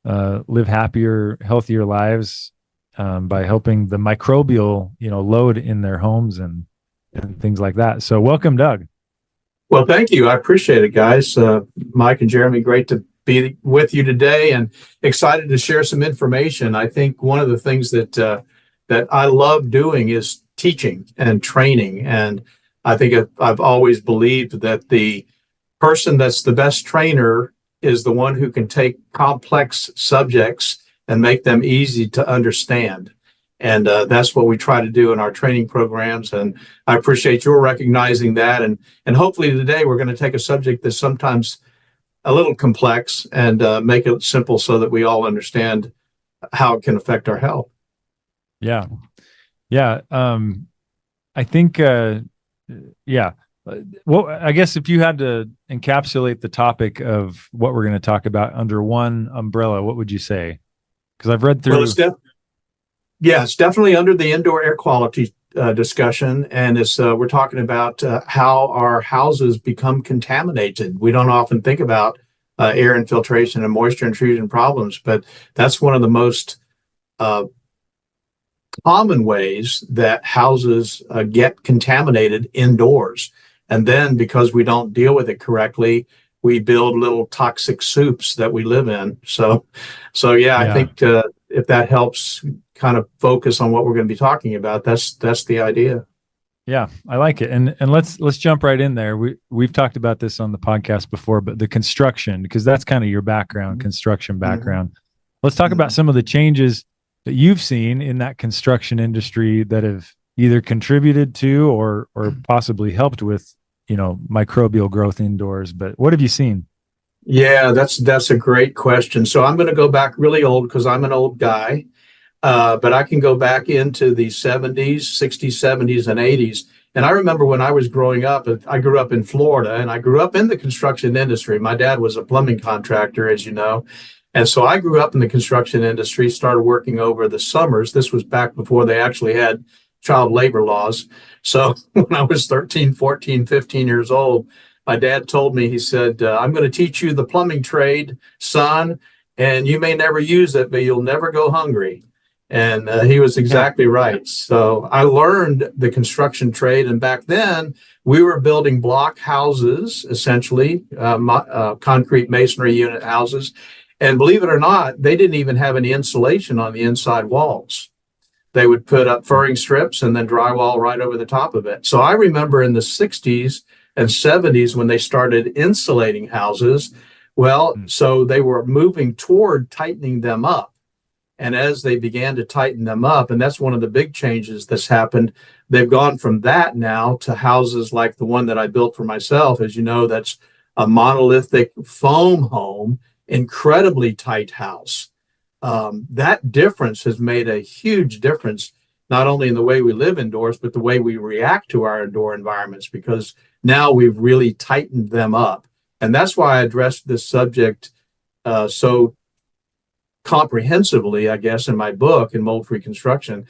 Speaker 18: live happier, healthier lives by helping the microbial, load in their homes and things like that. So welcome, Doug.
Speaker 17: Well, thank you. I appreciate it, guys. Mike and Jeremy, great to be with you today and excited to share some information. I think one of the things that I love doing is teaching and training. And I think I've always believed that the person that's the best trainer is the one who can take complex subjects and make them easy to understand. And that's what we try to do in our training programs. And I appreciate your recognizing that. And hopefully today we're going to take a subject that's sometimes a little complex and make it simple so that we all understand how it can affect our health.
Speaker 18: Yeah. Yeah. I think, yeah. Well, I guess if you had to encapsulate the topic of what we're going to talk about under one umbrella, what would you say? Because I've read through.
Speaker 17: Well, it's definitely under the indoor air quality discussion. And we're talking about how our houses become contaminated. We don't often think about air infiltration and moisture intrusion problems, but that's one of the most common ways that houses get contaminated indoors. And then because we don't deal with it correctly, we build little toxic soups that we live in. So yeah. I think if that helps kind of focus on what we're going to be talking about, that's the idea.
Speaker 18: Yeah, I like it. And let's jump right in there. We've talked about this on the podcast before, but the construction, because that's kind of your background, construction background. Let's talk about some of the changes that you've seen in that construction industry that have either contributed to or possibly helped with, microbial growth indoors. But what have you seen?
Speaker 17: Yeah, that's a great question. So I'm going to go back really old because I'm an old guy. But I can go back into the 70s, 60s, 70s, and 80s. And I remember when I was growing up, I grew up in Florida, and I grew up in the construction industry. My dad was a plumbing contractor, as you know. And so I grew up in the construction industry, started working over the summers. This was back before they actually had child labor laws. So when I was 13, 14, 15 years old,
Speaker 20: my dad told me, he said, I'm going to teach you the plumbing trade, son, and you may never use it, but you'll never go hungry. And he was exactly right. So I learned the construction trade. And back then we were building block houses, essentially, concrete masonry unit houses. And believe it or not, they didn't even have any insulation on the inside walls. They would put up furring strips and then drywall right over the top of it. So I remember in the 60s and 70s when they started insulating houses, well, so they were moving toward tightening them up. And as they began to tighten them up, and that's one of the big changes that's happened, they've gone from that now to houses like the one that I built for myself. As you know, that's a monolithic foam home, incredibly tight house. That difference has made a huge difference, not only in the way we live indoors, but the way we react to our indoor environments, because now we've really tightened them up. And that's why I addressed this subject so comprehensively, I guess, in my book, in Mold-Free Construction,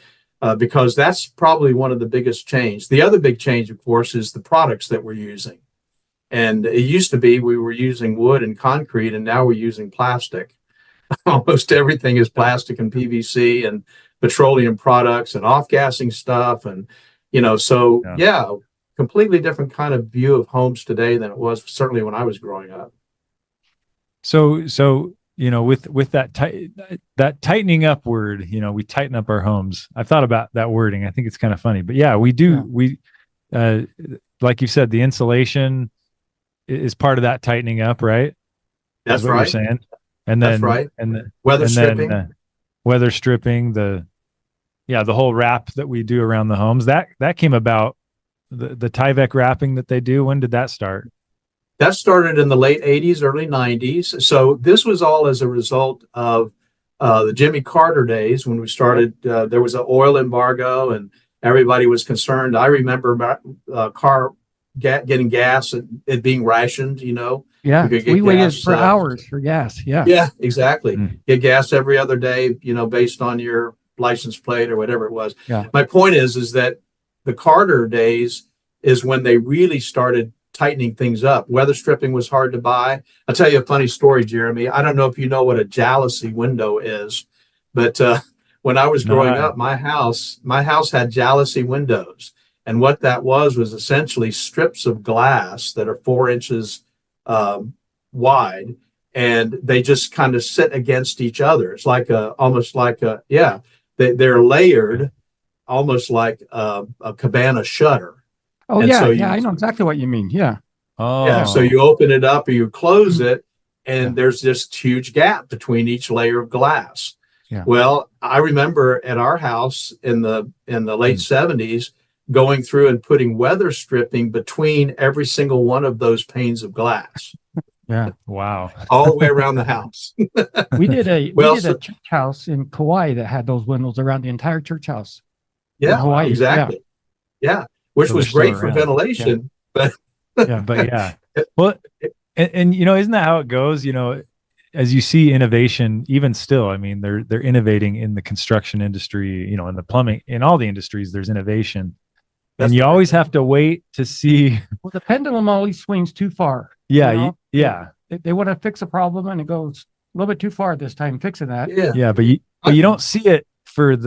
Speaker 20: because that's probably one of the biggest change. The other big change, of course, is the products that we're using. And it used to be we were using wood and concrete, and now we're using plastic. Almost everything is plastic and PVC and petroleum products and off-gassing stuff. And, so yeah, completely different kind of view of homes today than it was certainly when I was growing up.
Speaker 18: So, with that tightening up word, we tighten up our homes. I've thought about that wording. I think it's kind of funny, but yeah, we do. We, like you said, the insulation is part of that tightening up, right?
Speaker 20: That's
Speaker 18: what
Speaker 20: right.
Speaker 18: You're saying. And then,
Speaker 20: that's right.
Speaker 18: And the
Speaker 20: weather stripping, the whole wrap that we do around the homes, that came about, the Tyvek wrapping that they do. When did that start? That started in the late 80s, early 90s. So this was all as a result of the Jimmy Carter days when we started. There was an oil embargo and everybody was concerned. I remember getting gas and it being rationed,
Speaker 19: Yeah, we waited for
Speaker 20: gas,
Speaker 19: hours for gas. Yeah.
Speaker 20: Yeah, exactly. Get gas every other day, based on your license plate or whatever it was.
Speaker 19: Yeah.
Speaker 20: My point is that the Carter days is when they really started tightening things up. Weather stripping was hard to buy. I'll tell you a funny story, Jeremy. I don't know if you know what a jalousie window is, but when I was growing up, my house had jalousie windows. And what that was essentially strips of glass that are 4 inches wide, and they just kind of sit against each other. It's like they're layered almost like a cabana shutter.
Speaker 19: Oh,
Speaker 20: and
Speaker 19: yeah.
Speaker 20: so
Speaker 19: I know exactly what you mean. Yeah.
Speaker 18: Oh,
Speaker 20: yeah. So you open it up or you close it, and there's this huge gap between each layer of glass.
Speaker 19: Yeah.
Speaker 20: Well, I remember at our house in the late 70s going through and putting weather stripping between every single one of those panes of glass.
Speaker 19: Yeah.
Speaker 18: Wow.
Speaker 20: All the way around the house.
Speaker 19: We did a church house in Kauai that had those windows around the entire church house.
Speaker 20: Yeah,
Speaker 19: Hawaii.
Speaker 20: exactly. Yeah. Which
Speaker 18: So
Speaker 20: was
Speaker 18: they're
Speaker 20: great
Speaker 18: still
Speaker 20: for
Speaker 18: around.
Speaker 20: ventilation, but
Speaker 18: yeah. Well, and isn't that how it goes? As you see innovation, even still, I mean, they're innovating in the construction industry, in the plumbing, in all the industries, there's innovation. And you always have to wait to see.
Speaker 19: Well, the pendulum always swings too far.
Speaker 18: Yeah. Yeah.
Speaker 19: They want to fix a problem and it goes a little bit too far this time fixing that.
Speaker 20: Yeah.
Speaker 18: Yeah. But you don't see it for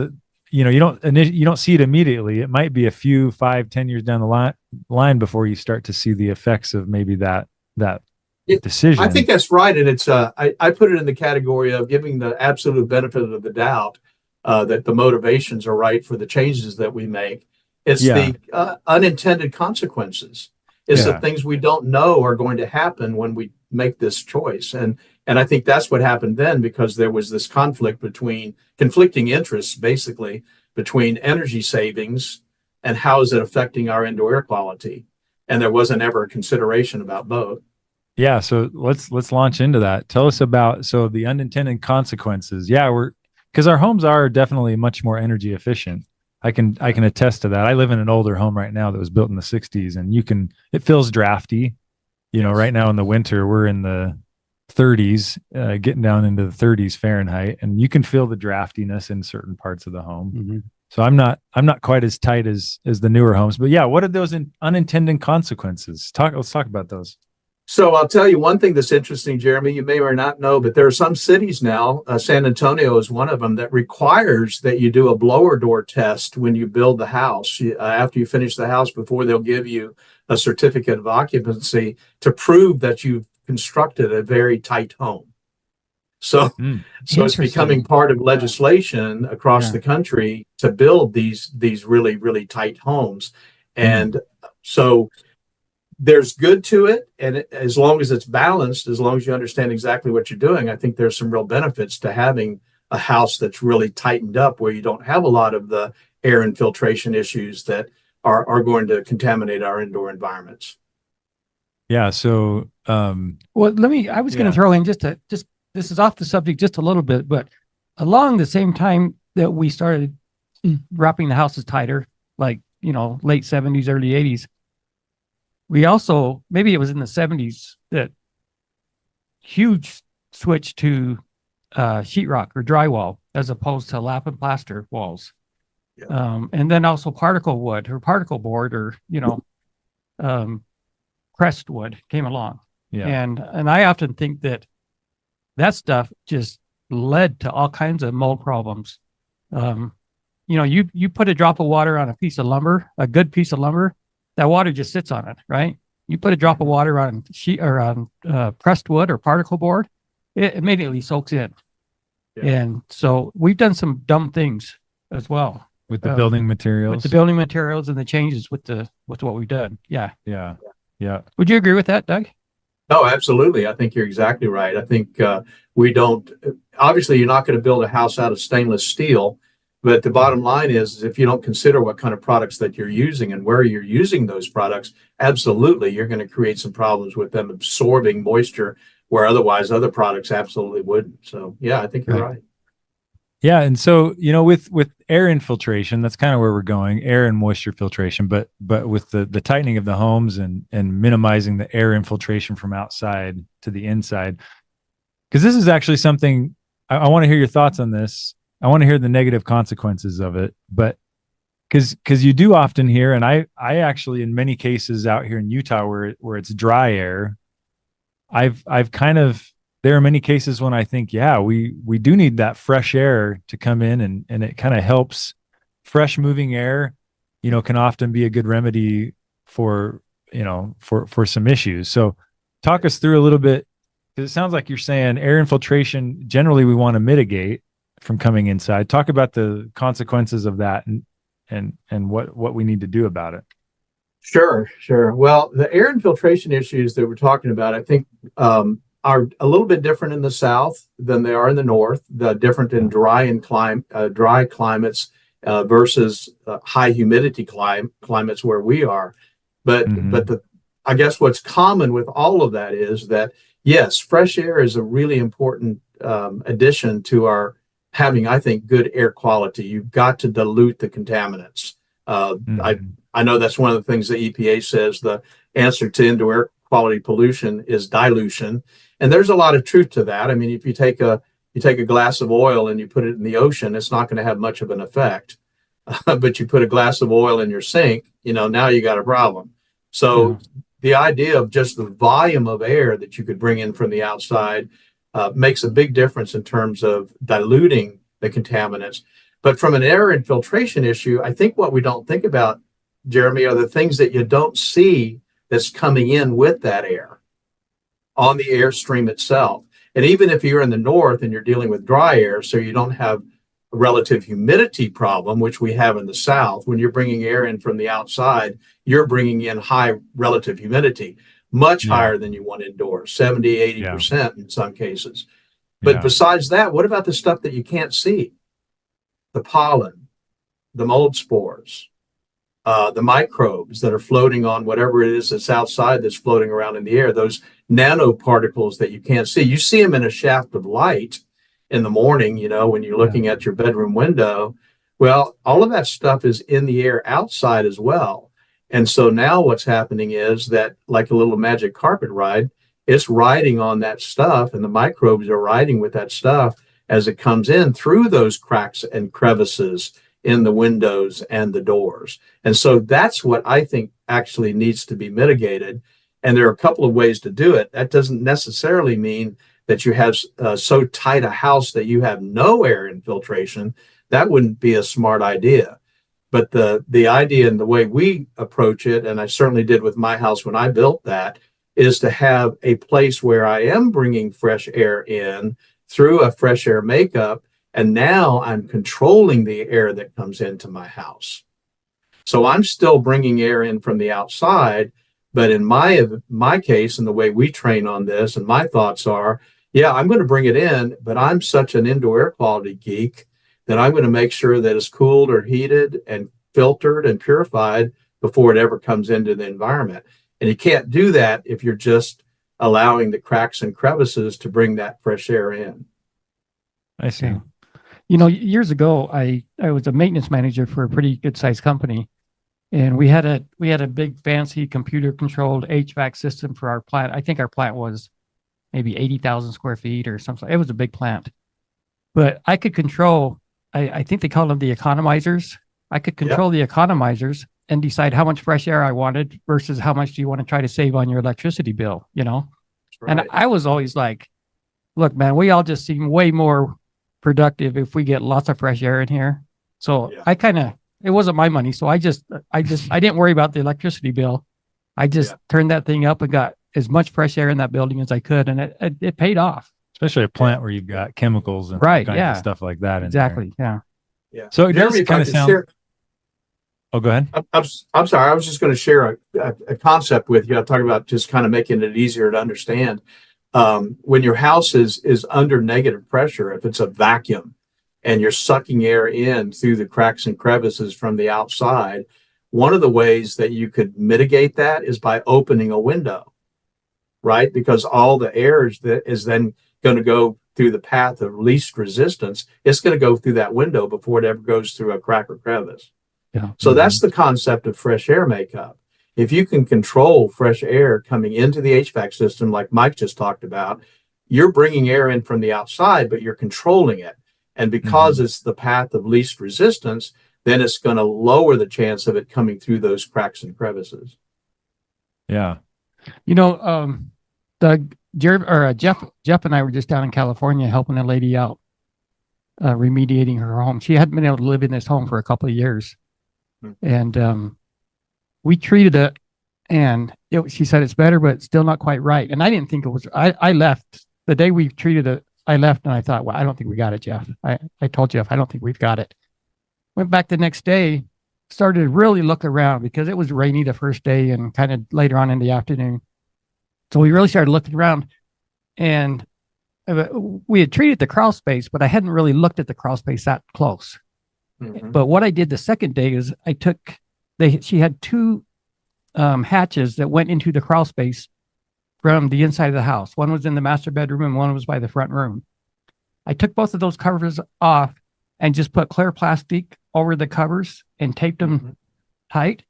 Speaker 18: you don't see it immediately. It might be a few 5-10 years down the line before you start to see the effects of maybe that decision.
Speaker 20: I think that's right. And it's I put it in the category of giving the absolute benefit of the doubt that the motivations are right for the changes that we make. It's the unintended consequences. It's the things we don't know are going to happen when we make this choice. And I think that's what happened then, because there was this conflicting interests, basically, between energy savings and how is it affecting our indoor air quality. And there wasn't ever a consideration about both.
Speaker 18: Yeah. So let's launch into that. Tell us about, the unintended consequences. Yeah. Because our homes are definitely much more energy efficient. I can attest to that. I live in an older home right now that was built in the 60s, and it feels drafty. Right now in the winter, we're in the 30s, getting down into the 30s Fahrenheit, and you can feel the draftiness in certain parts of the home.
Speaker 19: Mm-hmm.
Speaker 18: So I'm not quite as tight as the newer homes. But yeah, what are those unintended consequences? Let's talk about those.
Speaker 20: So I'll tell you one thing that's interesting, Jeremy, you may or not know, but there are some cities now, San Antonio is one of them, that requires that you do a blower door test when you build the house. After you finish the house, before they'll give you a certificate of occupancy to prove that you've constructed a very tight home. So it's becoming part of legislation across the country to build these really, really tight homes. And so there's good to it. And as long as it's balanced, as long as you understand exactly what you're doing, I think there's some real benefits to having a house that's really tightened up, where you don't have a lot of the air infiltration issues that are going to contaminate our indoor environments.
Speaker 18: Yeah. So,
Speaker 19: well, I was going to throw in this is off the subject just a little bit, but along the same time that we started wrapping the houses tighter, like, late 70s, early 80s, we also, maybe it was in the 70s, that huge switch to sheetrock or drywall as opposed to lap and plaster walls. Yeah. And then also particle wood or particle board or, pressed wood came along.
Speaker 18: Yeah.
Speaker 19: And I often think that stuff just led to all kinds of mold problems. You put a drop of water on a piece of lumber, a good piece of lumber, that water just sits on it, right? You put a drop of water on sheet or on pressed wood or particle board, it immediately soaks in. Yeah. And so we've done some dumb things as well
Speaker 18: with the building materials.
Speaker 19: With the building materials and the changes with what we've done. Yeah.
Speaker 18: Yeah. Yeah.
Speaker 19: Would you agree with that, Doug?
Speaker 20: No, absolutely. I think you're exactly right. I think obviously you're not going to build a house out of stainless steel, but the bottom line is if you don't consider what kind of products that you're using and where you're using those products, absolutely, you're going to create some problems with them absorbing moisture where otherwise other products absolutely wouldn't. So yeah, I think you're right.
Speaker 18: Yeah. And so, with air infiltration, that's kind of where we're going, air and moisture filtration, but with the tightening of the homes and minimizing the air infiltration from outside to the inside, because this is actually something I want to hear your thoughts on this. I want to hear the negative consequences of it, but because you do often hear, and I actually, in many cases out here in Utah where it's dry air, I've kind of, there are many cases when I think, yeah, we do need that fresh air to come in, and it kind of helps. Fresh moving air, can often be a good remedy for some issues. So talk us through a little bit, because it sounds like you're saying air infiltration, generally we want to mitigate from coming inside. Talk about the consequences of that and what we need to do about it.
Speaker 20: Sure. Well, the air infiltration issues that we're talking about, I think, are a little bit different in the South than they are in the North. Different in dry climates versus high humidity climates where we are. But I guess what's common with all of that is that yes, fresh air is a really important addition to our having, I think, good air quality. You've got to dilute the contaminants. I know that's one of the things the EPA says the answer to indoor air quality pollution is dilution. And there's a lot of truth to that. I mean, if you take a glass of oil and you put it in the ocean, it's not going to have much of an effect. But you put a glass of oil in your sink, now you got a problem. So the idea of just the volume of air that you could bring in from the outside makes a big difference in terms of diluting the contaminants. But from an air infiltration issue, I think what we don't think about, Jeremy, are the things that you don't see that's coming in with that air on the airstream itself. And even if you're in the north and you're dealing with dry air, so you don't have a relative humidity problem, which we have in the south, when you're bringing air in from the outside, you're bringing in high relative humidity, much higher than you want indoors, 70, 80% in some cases. But besides that, what about the stuff that you can't see? The pollen, the mold spores, the microbes that are floating on whatever it is that's outside that's floating around in the air, those nanoparticles that you can't see. You see them in a shaft of light in the morning, when you're looking at your bedroom window. Well, all of that stuff is in the air outside as well. And so now what's happening is that, like a little magic carpet ride, it's riding on that stuff, and the microbes are riding with that stuff as it comes in through those cracks and crevices in the windows and the doors. And so that's what I think actually needs to be mitigated. And there are a couple of ways to do it. That doesn't necessarily mean that you have so tight a house that you have no air infiltration. That wouldn't be a smart idea. But the idea and the way we approach it, and I certainly did with my house when I built that, is to have a place where I am bringing fresh air in through a fresh air makeup. And now I'm controlling the air that comes into my house. So I'm still bringing air in from the outside. But in my case, and the way we train on this, and my thoughts are, yeah, I'm going to bring it in, but I'm such an indoor air quality geek that I'm going to make sure that it's cooled or heated and filtered and purified before it ever comes into the environment. And you can't do that if you're just allowing the cracks and crevices to bring that fresh air in.
Speaker 18: I see.
Speaker 19: You know, years ago, I was a maintenance manager for a pretty good sized company, and we had a big fancy computer controlled HVAC system for our plant. I think our plant was maybe 80,000 square feet or something. It was a big plant, but I could control. I think they call them the economizers. I could control the economizers and decide how much fresh air I wanted versus how much do you want to try to save on your electricity bill, you know? Right. And I was always like, look, man, we all just seem way more productive if we get lots of fresh air in here. So it wasn't my money. So I didn't worry about the electricity bill. I just turned that thing up and got as much fresh air in that building as I could. And it paid off.
Speaker 18: Especially a plant where you've got chemicals and of stuff like that.
Speaker 19: Exactly.
Speaker 20: Yeah.
Speaker 18: So it
Speaker 20: Jeremy,
Speaker 18: does kind of sound. Oh, go ahead.
Speaker 20: I'm sorry. I was just going to share a concept with you. I'm talking about just kind of making it easier to understand. When your house is under negative pressure, if it's a vacuum and you're sucking air in through the cracks and crevices from the outside, one of the ways that you could mitigate that is by opening a window, right? Because all the air is then going to go through the path of least resistance. It's going to go through that window before it ever goes through a crack or crevice.
Speaker 19: Yeah.
Speaker 20: So that's the concept of fresh air makeup. If you can control fresh air coming into the HVAC system, like Mike just talked about, you're bringing air in from the outside, but you're controlling it. And because it's the path of least resistance, then it's going to lower the chance of it coming through those cracks and crevices.
Speaker 18: Yeah.
Speaker 19: You know, Jeff and I were just down in California helping a lady out, remediating her home. She hadn't been able to live in this home for a couple of years. And we treated it, and she said it's better, but it's still not quite right. And I didn't think it was. I left the day we treated it. I left and I thought, well, I don't think we got it, Jeff. I told Jeff, I don't think we've got it. Went back the next day, started to really look around because it was rainy the first day and kind of later on in the afternoon. So we really started looking around, and we had treated the crawl space, but I hadn't really looked at the crawl space that close. But what I did the second day is she had two hatches that went into the crawl space from the inside of the house. One was in the master bedroom and one was by the front room. I took both of those covers off and just put clear plastic over the covers and taped them tight.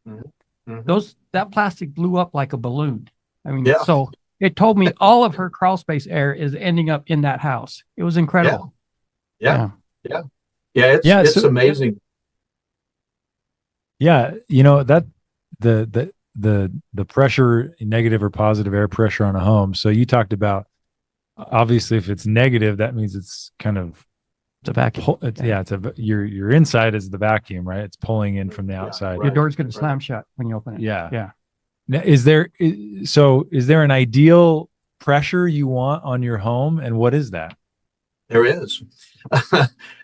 Speaker 19: That plastic blew up like a balloon. I mean, so it told me all of her crawl space air is ending up in that house. It was incredible.
Speaker 20: Yeah. It's amazing.
Speaker 18: Yeah. You know, that the pressure, negative or positive air pressure on a home. So you talked about, obviously, if it's negative, that means it's kind of,
Speaker 19: it's a vacuum.
Speaker 18: Your inside is the vacuum, right? It's pulling in from the outside.
Speaker 19: Your door's going to slam shut when you open it.
Speaker 18: Yeah. Now, is there an ideal pressure you want on your home, and what is that?
Speaker 20: There is.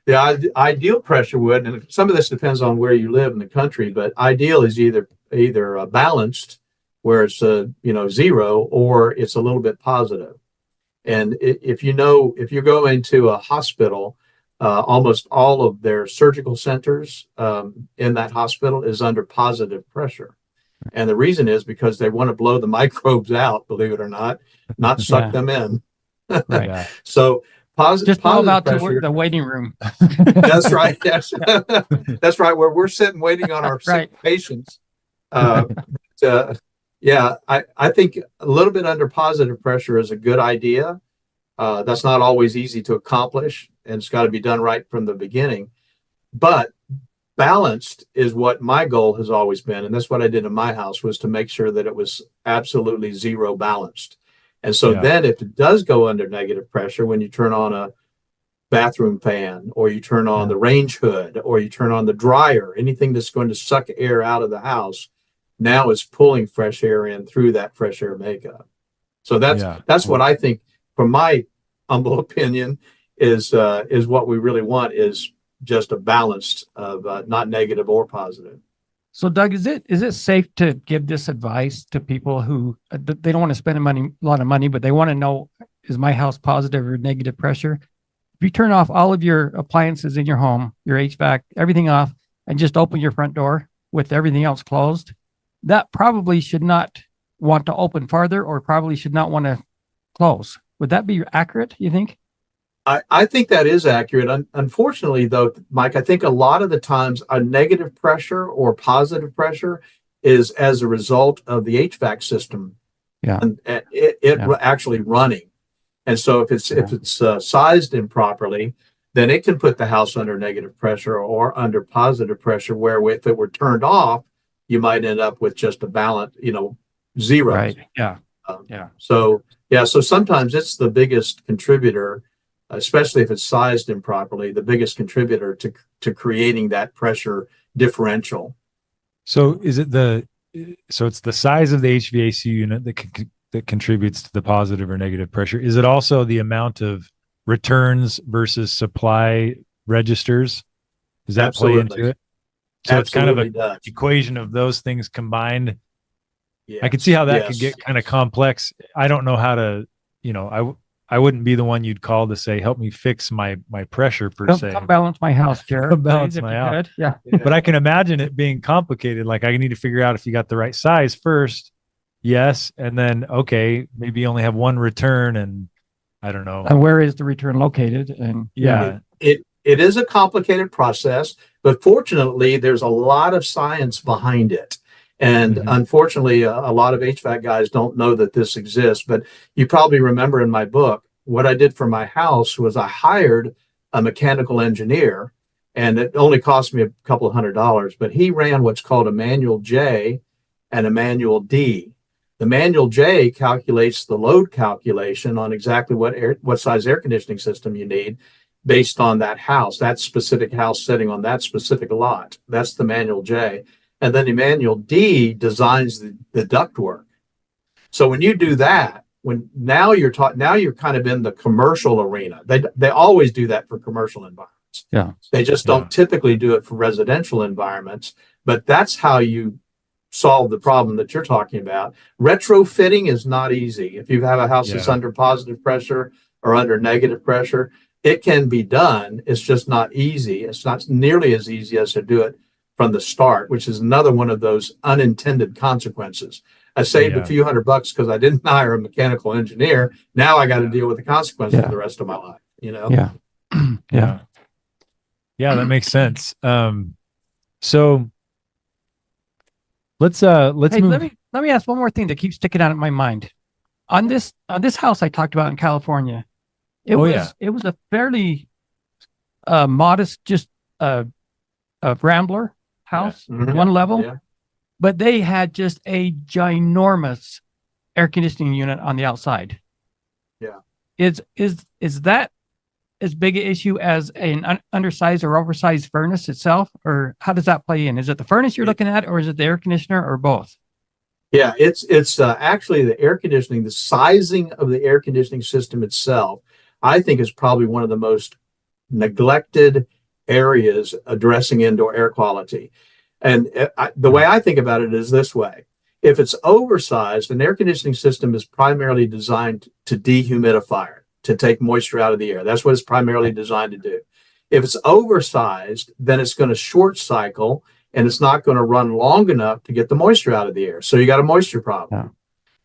Speaker 20: The ideal pressure would, and some of this depends on where you live in the country, but ideal is either balanced, where it's zero, or it's a little bit positive. And if you're going to a hospital, almost all of their surgical centers in that hospital is under positive pressure. And the reason is because they want to blow the microbes out, believe it or not suck them in.
Speaker 19: Right.
Speaker 20: So just
Speaker 19: move out to the waiting room.
Speaker 20: That's right. That's right. Where we're sitting waiting on our sick patients. I think a little bit under positive pressure is a good idea. That's not always easy to accomplish, and it's got to be done right from the beginning. But balanced is what my goal has always been. And that's what I did in my house, was to make sure that it was absolutely zero balanced. And so then if it does go under negative pressure, when you turn on a bathroom fan, or you turn on the range hood, or you turn on the dryer, anything that's going to suck air out of the house, now is pulling fresh air in through that fresh air makeup. So that's what I think, from my humble opinion, is what we really want, is just a balance of not negative or positive.
Speaker 19: So Doug, is it safe to give this advice to people who they don't want to spend a lot of money, but they want to know, is my house positive or negative pressure? If you turn off all of your appliances in your home, your HVAC, everything off, and just open your front door with everything else closed, that probably should not want to open farther, or probably should not want to close. Would that be accurate, you think?
Speaker 20: I think that is accurate. Unfortunately, though, Mike, I think a lot of the times a negative pressure or positive pressure is as a result of the HVAC system.
Speaker 19: Yeah.
Speaker 20: And it actually running. And so if it's sized improperly, then it can put the house under negative pressure or under positive pressure, where if it were turned off, you might end up with just a balance, zero.
Speaker 19: Right. Yeah.
Speaker 20: So sometimes it's the biggest contributor, especially if it's sized improperly, the biggest contributor to creating that pressure differential.
Speaker 18: So is it it's the size of the HVAC unit that contributes to the positive or negative pressure? Is it also the amount of returns versus supply registers? Does that play into it? So it's kind of an equation of those things combined.
Speaker 20: Yes.
Speaker 18: I can see how that could get kind of complex. I don't know how to, I wouldn't be the one you'd call to say, help me fix my pressure per se.
Speaker 19: Come balance my house, Jared.
Speaker 18: Come balance
Speaker 19: please,
Speaker 18: my
Speaker 19: if you
Speaker 18: house.
Speaker 19: could. Yeah.
Speaker 18: But I can imagine it being complicated. Like, I need to figure out if you got the right size first. Yes. And then, okay, maybe you only have one return, and I don't know.
Speaker 19: And where is the return located? And
Speaker 20: It is a complicated process, but fortunately, there's a lot of science behind it. And unfortunately, a lot of HVAC guys don't know that this exists. But you probably remember in my book, what I did for my house was I hired a mechanical engineer, and it only cost me a couple of $100, but he ran what's called a manual J and a manual D. The manual J calculates the load calculation on exactly what size air conditioning system you need based on that house, that specific house sitting on that specific lot. That's the manual J. And then the manual D designs the ductwork. So when you do that, now you're kind of in the commercial arena. They always do that for commercial environments.
Speaker 19: Yeah.
Speaker 20: They just don't typically do it for residential environments, but that's how you solve the problem that you're talking about. Retrofitting is not easy. If you have a house that's under positive pressure or under negative pressure, it can be done. It's just not easy. It's not nearly as easy as to do it from the start, which is another one of those unintended consequences. I saved a few $100 because I didn't hire a mechanical engineer. Now I got to deal with the consequences for the rest of my life,
Speaker 19: Yeah.
Speaker 18: Yeah, that makes sense. So let's
Speaker 19: Hey,
Speaker 18: move.
Speaker 19: let me ask one more thing that keeps sticking out in my mind. On this house I talked about in California, it was a fairly modest, just a Rambler house, one level, but they had just a ginormous air conditioning unit on the outside.
Speaker 20: Yeah.
Speaker 19: Is that as big an issue as an undersized or oversized furnace itself, or how does that play in? Is it the furnace you're looking at, or is it the air conditioner, or both?
Speaker 20: Yeah, it's actually the air conditioning, the sizing of the air conditioning system itself, I think, is probably one of the most neglected areas addressing indoor air quality. And the way I think about it is this way. If it's oversized, an air conditioning system is primarily designed to dehumidify it, to take moisture out of the air. That's what it's primarily designed to do. If it's oversized, then it's going to short cycle, and it's not going to run long enough to get the moisture out of the air. So you got a moisture problem.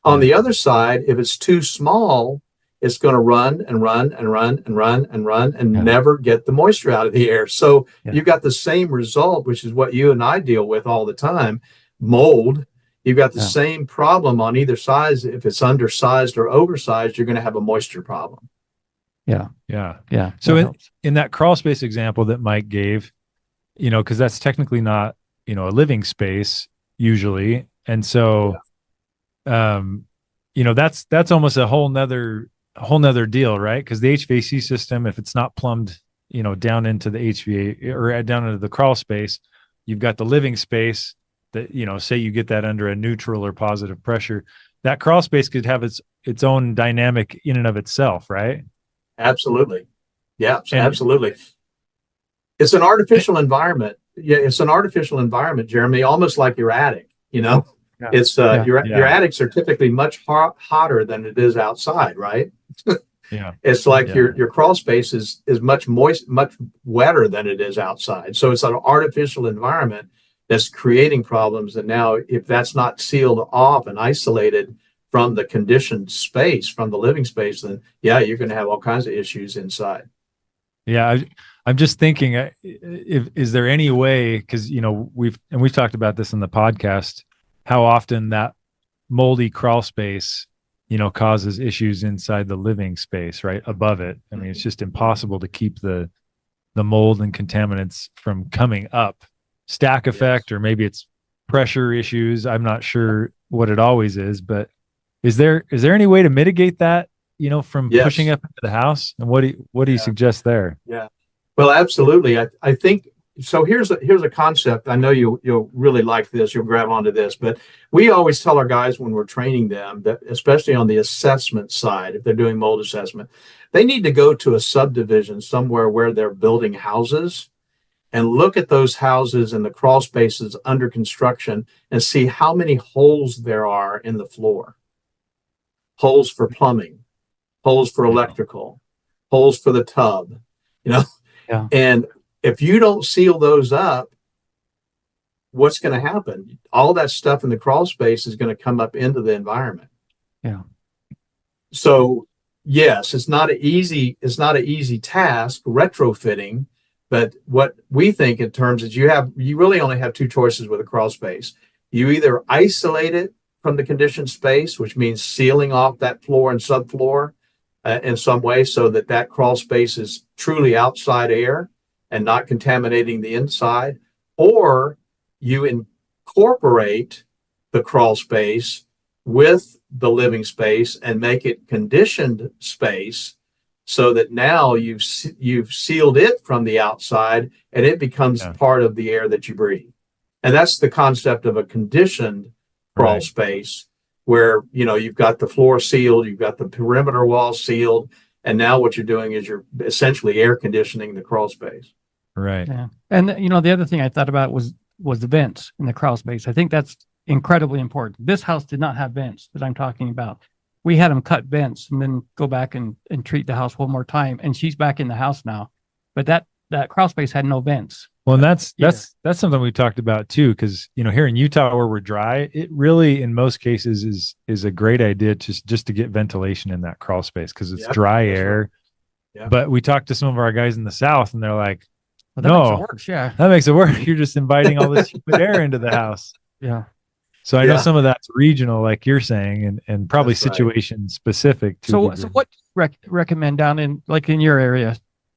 Speaker 20: On the other side, if it's too small, it's going to run and run and run and run and run and never get the moisture out of the air. So you've got the same result, which is what you and I deal with all the time, mold. You've got the same problem on either side. If it's undersized or oversized, you're going to have a moisture problem.
Speaker 19: Yeah.
Speaker 18: So in that crawl space example that Mike gave, because that's technically not, a living space usually. And so, that's almost a whole nother deal, right? Because the HVAC system, if it's not plumbed, down into the HVA or down into the crawl space, you've got the living space that, say you get that under a neutral or positive pressure, that crawl space could have its own dynamic in and of itself, right?
Speaker 20: Absolutely. Yeah,
Speaker 18: And-
Speaker 20: absolutely. It's an artificial environment. Yeah, it's an artificial environment, Jeremy, almost like your attic,
Speaker 18: Yeah.
Speaker 20: It's
Speaker 18: Yeah.
Speaker 20: your attics are typically much hotter than it is outside, right?
Speaker 18: Yeah.
Speaker 20: It's like
Speaker 18: Yeah.
Speaker 20: your crawl space is much much wetter than it is outside. So it's an artificial environment that's creating problems. And now if that's not sealed off and isolated from the conditioned space, from the living space, then yeah, you're going to have all kinds of issues inside.
Speaker 18: Yeah, I'm just thinking, is there any way? Because we've talked about this in the podcast, how often that moldy crawl space, causes issues inside the living space, right above it. I mean, it's just impossible to keep the mold and contaminants from coming up. Stack effect, or maybe it's pressure issues. I'm not sure what it always is, but is there any way to mitigate that? From
Speaker 20: Yes.
Speaker 18: pushing up into the house? And what do you suggest there?
Speaker 20: Yeah. Well, absolutely. I think so. Here's a concept. I know you'll really like this. You'll grab onto this, but we always tell our guys when we're training them that, especially on the assessment side, if they're doing mold assessment, they need to go to a subdivision somewhere where they're building houses and look at those houses and the crawl spaces under construction and see how many holes there are in the floor. Holes for plumbing, holes for electrical, holes for the tub,
Speaker 19: Yeah.
Speaker 20: And if you don't seal those up, what's going to happen? All that stuff in the crawl space is going to come up into the environment.
Speaker 19: Yeah.
Speaker 20: So yes, it's not an easy task retrofitting, but what we think in terms is you really only have two choices with a crawl space. You either isolate it from the conditioned space, which means sealing off that floor and subfloor in some way so that crawl space is truly outside air and not contaminating the inside, or you incorporate the crawl space with the living space and make it conditioned space so that now you've sealed it from the outside and it becomes part of the air that you breathe. And that's the concept of a conditioned crawl space, where you've got the floor sealed, you've got the perimeter wall sealed, and now what you're doing is you're essentially air conditioning the crawl space.
Speaker 18: Right.
Speaker 19: Yeah. And the other thing I thought about was the vents in the crawl space. I think that's incredibly important. This house did not have vents that I'm talking about. We had them cut vents and then go back and treat the house one more time. And she's back in the house now. But that crawl space had no vents.
Speaker 18: Well, and that's something we talked about too, because here in Utah where we're dry, it really in most cases is a great idea just to get ventilation in that crawl space because it's dry air.
Speaker 20: Right. Yeah.
Speaker 18: But we talked to some of our guys in the South, and they're like,
Speaker 19: Well, that makes it worse. Yeah.
Speaker 18: that makes it worse. You're just inviting all this humid air into the house.
Speaker 19: Yeah.
Speaker 18: So I know some of that's regional, like you're saying, and probably
Speaker 20: That's right.
Speaker 18: situation specific to.
Speaker 19: So what do you recommend down in your area,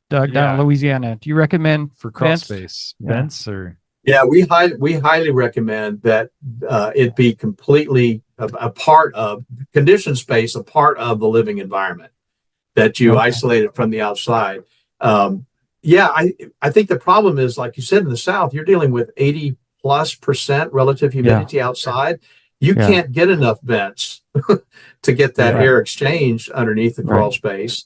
Speaker 19: Doug, down in Louisiana? Do you recommend
Speaker 18: for crawl
Speaker 19: vents?
Speaker 18: space
Speaker 19: Yeah.
Speaker 18: vents or?
Speaker 20: Yeah, we highly recommend that it be completely a part of conditioned space, a part of the living environment, that you isolate it from the outside. I think the problem is, like you said, in the South, you're dealing with 80+% relative humidity outside. You can't get enough vents to get that air exchanged underneath the crawl space.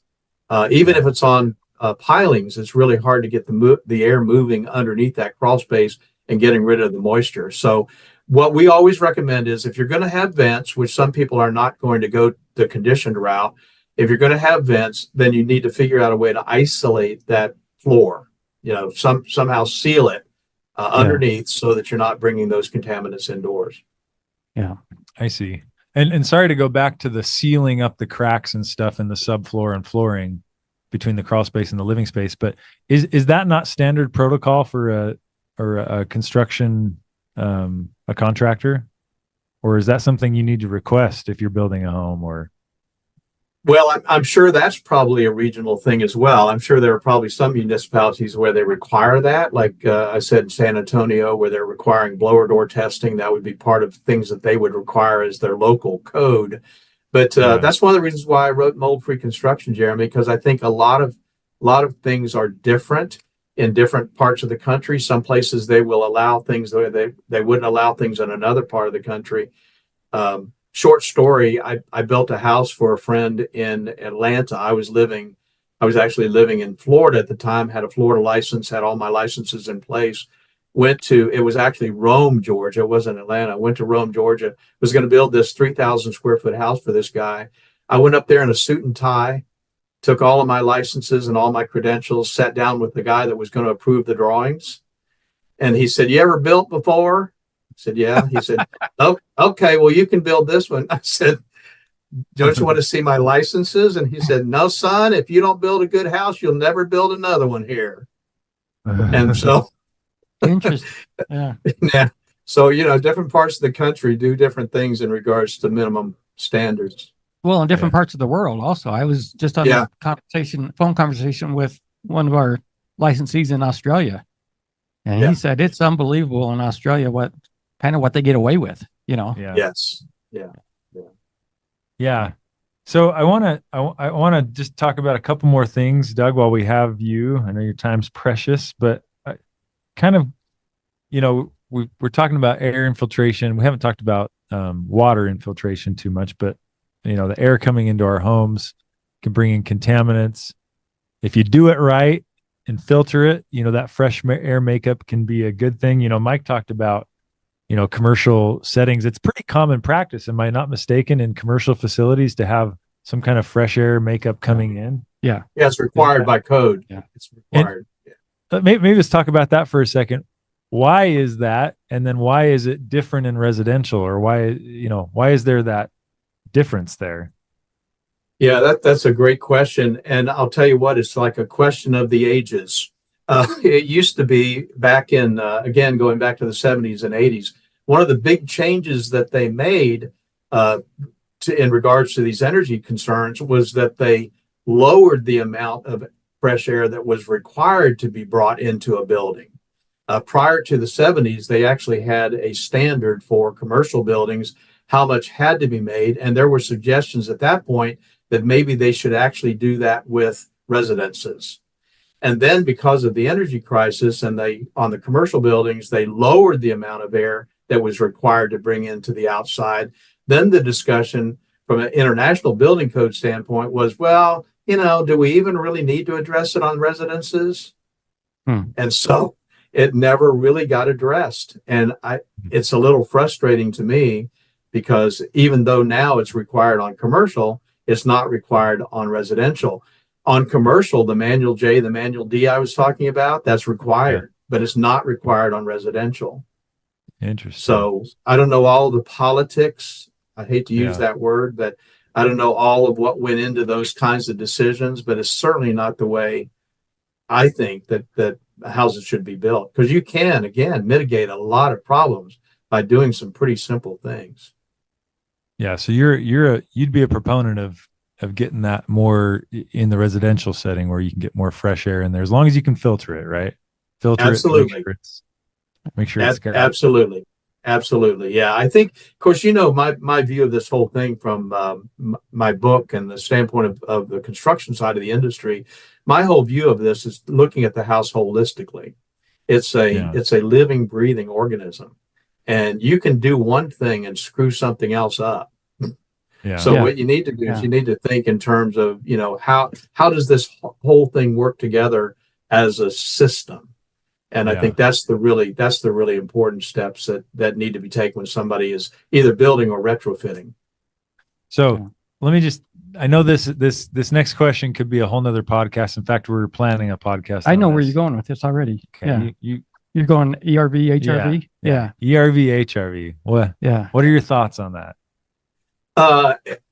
Speaker 20: Even if it's on pilings, it's really hard to get the air moving underneath that crawl space and getting rid of the moisture. So what we always recommend is, if you're going to have vents, which some people are not going to go the conditioned route, if you're going to have vents, then you need to figure out a way to isolate that floor, somehow seal it underneath so that you're not bringing those contaminants indoors.
Speaker 19: Yeah,
Speaker 18: I see. And sorry to go back to the sealing up the cracks and stuff in the subfloor and flooring between the crawl space and the living space, but is that not standard protocol for a construction, a contractor, or is that something you need to request if you're building a home? Or
Speaker 20: Well, I'm sure that's probably a regional thing as well. I'm sure there are probably some municipalities where they require that. Like I said, San Antonio, where they're requiring blower door testing. That would be part of things that they would require as their local code. But that's one of the reasons why I wrote Mold-Free Construction, Jeremy, because I think a lot of things are different in different parts of the country. Some places they will allow things the way they wouldn't allow things in another part of the country. Short story, I built a house for a friend in Atlanta. I was actually living in Florida at the time, had a Florida license, had all my licenses in place. It was actually Rome, Georgia. It wasn't Atlanta. I went to Rome, Georgia, was going to build this 3,000 square foot house for this guy. I went up there in a suit and tie, took all of my licenses and all my credentials, sat down with the guy that was going to approve the drawings. And he said, "You ever built before?" I said, "Yeah." He said, "Oh, okay, well, you can build this one." I said, "Don't you want to see my licenses?" And he said, "No, son, if you don't build a good house, you'll never build another one here." And so
Speaker 19: Interesting. Yeah.
Speaker 20: yeah. So, different parts of the country do different things in regards to minimum standards.
Speaker 19: Well, in different parts of the world also. I was just on a phone conversation with one of our licensees in Australia. And he said it's unbelievable in Australia what they get away with,
Speaker 18: Yeah.
Speaker 20: Yes. Yeah.
Speaker 18: Yeah. So I want to just talk about a couple more things, Doug, while we have you. I know your time's precious, but we're talking about air infiltration. We haven't talked about water infiltration too much, but the air coming into our homes can bring in contaminants. If you do it right and filter it, that fresh air makeup can be a good thing. Mike talked about, commercial settings. It's pretty common practice. Am I not mistaken, in commercial facilities to have some kind of fresh air makeup coming in?
Speaker 19: Yeah.
Speaker 20: Yeah, it's required by code. Yeah, it's required.
Speaker 18: Maybe let's talk about that for a second. Why is that? And then why is it different in residential, or why is there that difference there?
Speaker 20: Yeah, that's a great question. And I'll tell you what, it's like a question of the ages. It used to be back in, again, going back to the 70s and 80s, one of the big changes that they made in regards to these energy concerns was that they lowered the amount of fresh air that was required to be brought into a building. Prior to the 70s, they actually had a standard for commercial buildings, how much had to be made. And there were suggestions at that point that maybe they should actually do that with residences. And then because of the energy crisis and on the commercial buildings, they lowered the amount of air that was required to bring into the outside. Then the discussion from an international building code standpoint was, well, do we even really need to address it on residences? And so it never really got addressed. And it's a little frustrating to me because even though now it's required on commercial, it's not required on residential. On commercial, the manual J, the manual D I was talking about, that's required, but it's not required on residential.
Speaker 18: Interesting.
Speaker 20: So I don't know all the politics. I hate to use that word, but I don't know all of what went into those kinds of decisions, but it's certainly not the way I think that houses should be built, because you can, again, mitigate a lot of problems by doing some pretty simple things.
Speaker 18: Yeah. So you'd be a proponent of getting that more in the residential setting where you can get more fresh air in there, as long as you can filter it, right? Filter
Speaker 20: Absolutely.
Speaker 18: it. Make sure it's good.
Speaker 20: Absolutely. Absolutely. Yeah. I think, of course, my view of this whole thing from my book and the standpoint of the construction side of the industry, my whole view of this is looking at the house holistically. It's a living, breathing organism, and you can do one thing and screw something else up. So what you need to do is you need to think in terms of, how does this whole thing work together as a system? And I think that's the really important steps that need to be taken when somebody is either building or retrofitting.
Speaker 18: So let me I know this next question could be a whole nother podcast. In fact, we're planning a podcast.
Speaker 19: I know where you're going with this already.
Speaker 18: Okay.
Speaker 19: Yeah. You're going ERV, HRV? Yeah.
Speaker 18: ERV, HRV. What?
Speaker 19: Yeah.
Speaker 18: What are your thoughts on that?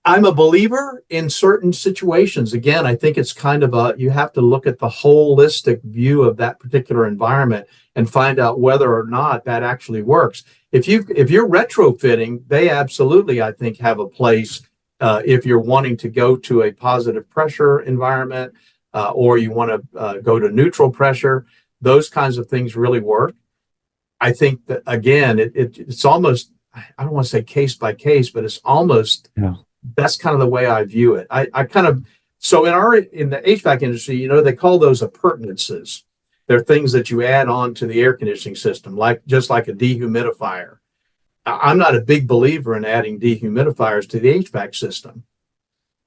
Speaker 20: I'm a believer in certain situations. Again, I think it's kind of you have to look at the holistic view of that particular environment and find out whether or not that actually works. If you're retrofitting, they absolutely, I think, have a place if you're wanting to go to a positive pressure environment, or you want to go to neutral pressure, those kinds of things really work. I think that, again, it's almost, I don't want to say case by case, but it's almost, that's kind of the way I view it. So in the HVAC industry, you know, they call those appurtenances. They're things that you add on to the air conditioning system, just like a dehumidifier. I'm not a big believer in adding dehumidifiers to the HVAC system.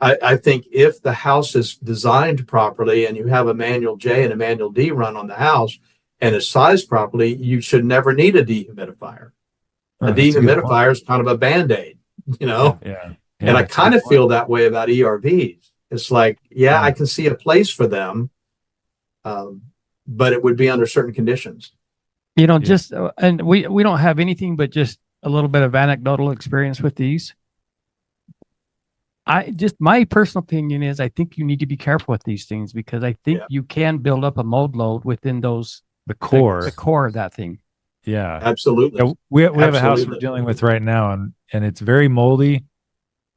Speaker 20: I think if the house is designed properly and you have a manual J and a manual D run on the house and it's sized properly, you should never need a dehumidifier. A dehumidifier is kind of a Band-Aid, you know? And I kind of feel that way about ERVs. It's like, I can see a place for them, but it would be under certain conditions.
Speaker 19: You know, just and we don't have anything but just a little bit of anecdotal experience with these. My personal opinion is I think you need to be careful with these things because I think you can build up a mold load within the core of that thing.
Speaker 18: Yeah,
Speaker 20: absolutely.
Speaker 18: Yeah, we have a house we're dealing with right now, and it's very moldy,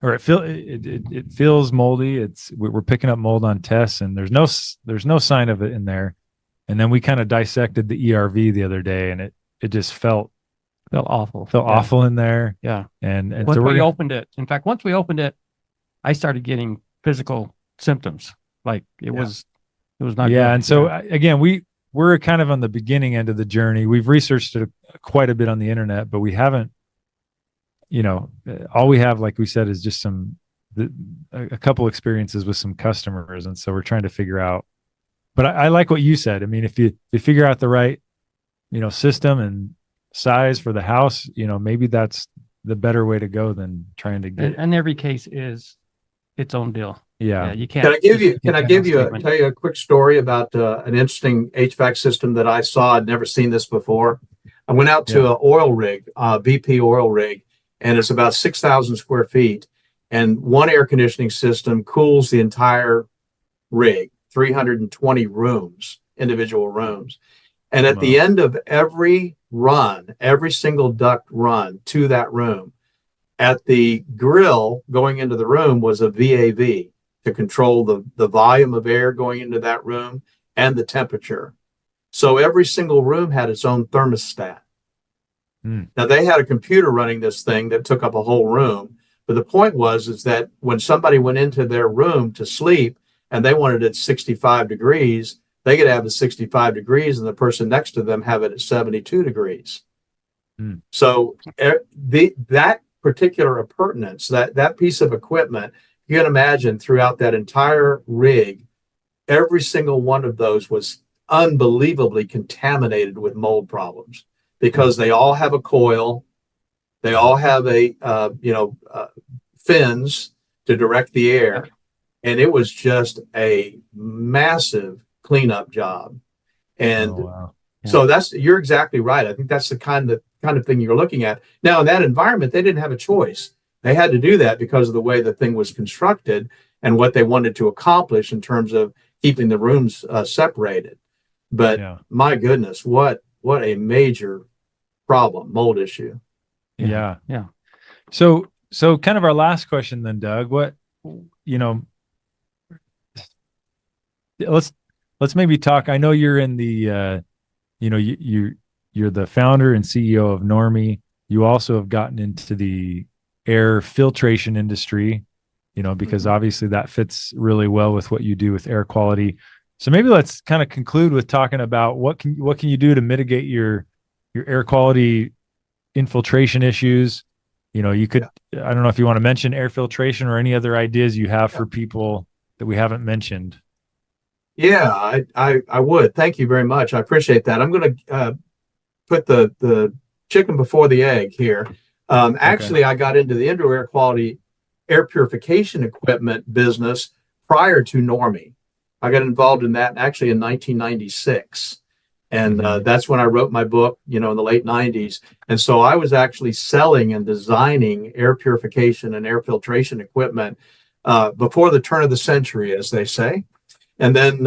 Speaker 18: or it feels moldy. We're picking up mold on tests, and there's no sign of it in there. And then we kind of dissected the ERV the other day, and it just felt
Speaker 19: awful.
Speaker 18: Awful in there.
Speaker 19: Yeah.
Speaker 18: And
Speaker 19: once
Speaker 18: so
Speaker 19: we opened it, in fact, once we opened it, I started getting physical symptoms. Like it was not.
Speaker 18: Yeah.
Speaker 19: good.
Speaker 18: And so again, we're kind of on the beginning end of the journey. We've researched it quite a bit on the internet, but we haven't, you know, all we have, like we said, is just a couple experiences with some customers. And so we're trying to figure out, but I like what you said. I mean, if you figure out the right, you know, system and size for the house, you know, maybe that's the better way to go than trying to get.
Speaker 19: And every case is its own deal.
Speaker 18: Yeah.
Speaker 19: You can't.
Speaker 20: Can I tell you a quick story about an interesting HVAC system that I saw? I'd never seen this before. I went out to an oil rig, BP oil rig, and it's about 6,000 square feet. And one air conditioning system cools the entire rig, 320 rooms, individual rooms. And at the end of every run, every single duct run to that room, at the grill going into the room was a VAV to control the volume of air going into that room and the temperature. So every single room had its own thermostat. Now they had a computer running this thing that took up a whole room. But the point is that when somebody went into their room to sleep and they wanted it 65 degrees, they could have it 65 degrees and the person next to them have it at 72 degrees. So that particular appurtenance, that piece of equipment, you can imagine throughout that entire rig, every single one of those was unbelievably contaminated with mold problems because they all have a coil. They all have fins to direct the air. And it was just a massive cleanup job. And so you're exactly right. I think that's the kind of thing you're looking at. Now, in that environment, they didn't have a choice. They had to do that because of the way the thing was constructed and what they wanted to accomplish in terms of keeping the rooms separated. But my goodness, what a major problem, mold issue.
Speaker 18: Yeah. So kind of our last question then, Doug, what, you know, let's maybe talk. I know you're in the, you know, you're the founder and CEO of Normie. You also have gotten into the air filtration industry, you know, because obviously that fits really well with what you do with air quality. So maybe let's kind of conclude with talking about what can you do to mitigate your air quality infiltration issues. You know, you could, I don't know if you want to mention air filtration or any other ideas you have for people that we haven't mentioned.
Speaker 20: Yeah, I would. Thank you very much. I appreciate that. I'm going to put the chicken before the egg here. Actually, I got into the indoor air quality air purification equipment business prior to Normie. I got involved in that actually in 1996. And that's when I wrote my book, you know, in the late 90s. And so I was actually selling and designing air purification and air filtration equipment before the turn of the century, as they say. And then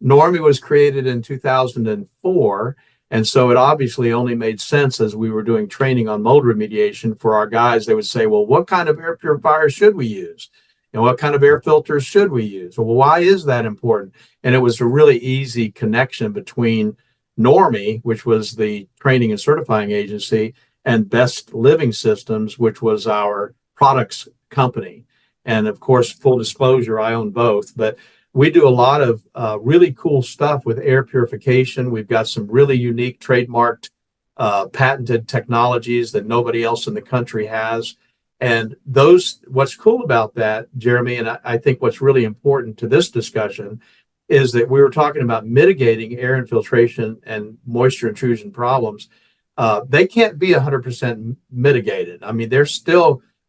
Speaker 20: Normie was created in 2004. And so it obviously only made sense as we were doing training on mold remediation for our guys. They would say, well, what kind of air purifier should we use? And what kind of air filters should we use? Well, why is that important? And it was a really easy connection between Normie, which was the training and certifying agency, and Best Living Systems, which was our products company. And of course, full disclosure, I own both, but we do a lot of really cool stuff with air purification. We've got some really unique trademarked, patented technologies that nobody else in the country has. And what's cool about that, Jeremy, and I think what's really important to this discussion is that we were talking about mitigating air infiltration and moisture intrusion problems. They can't be 100% mitigated. I mean,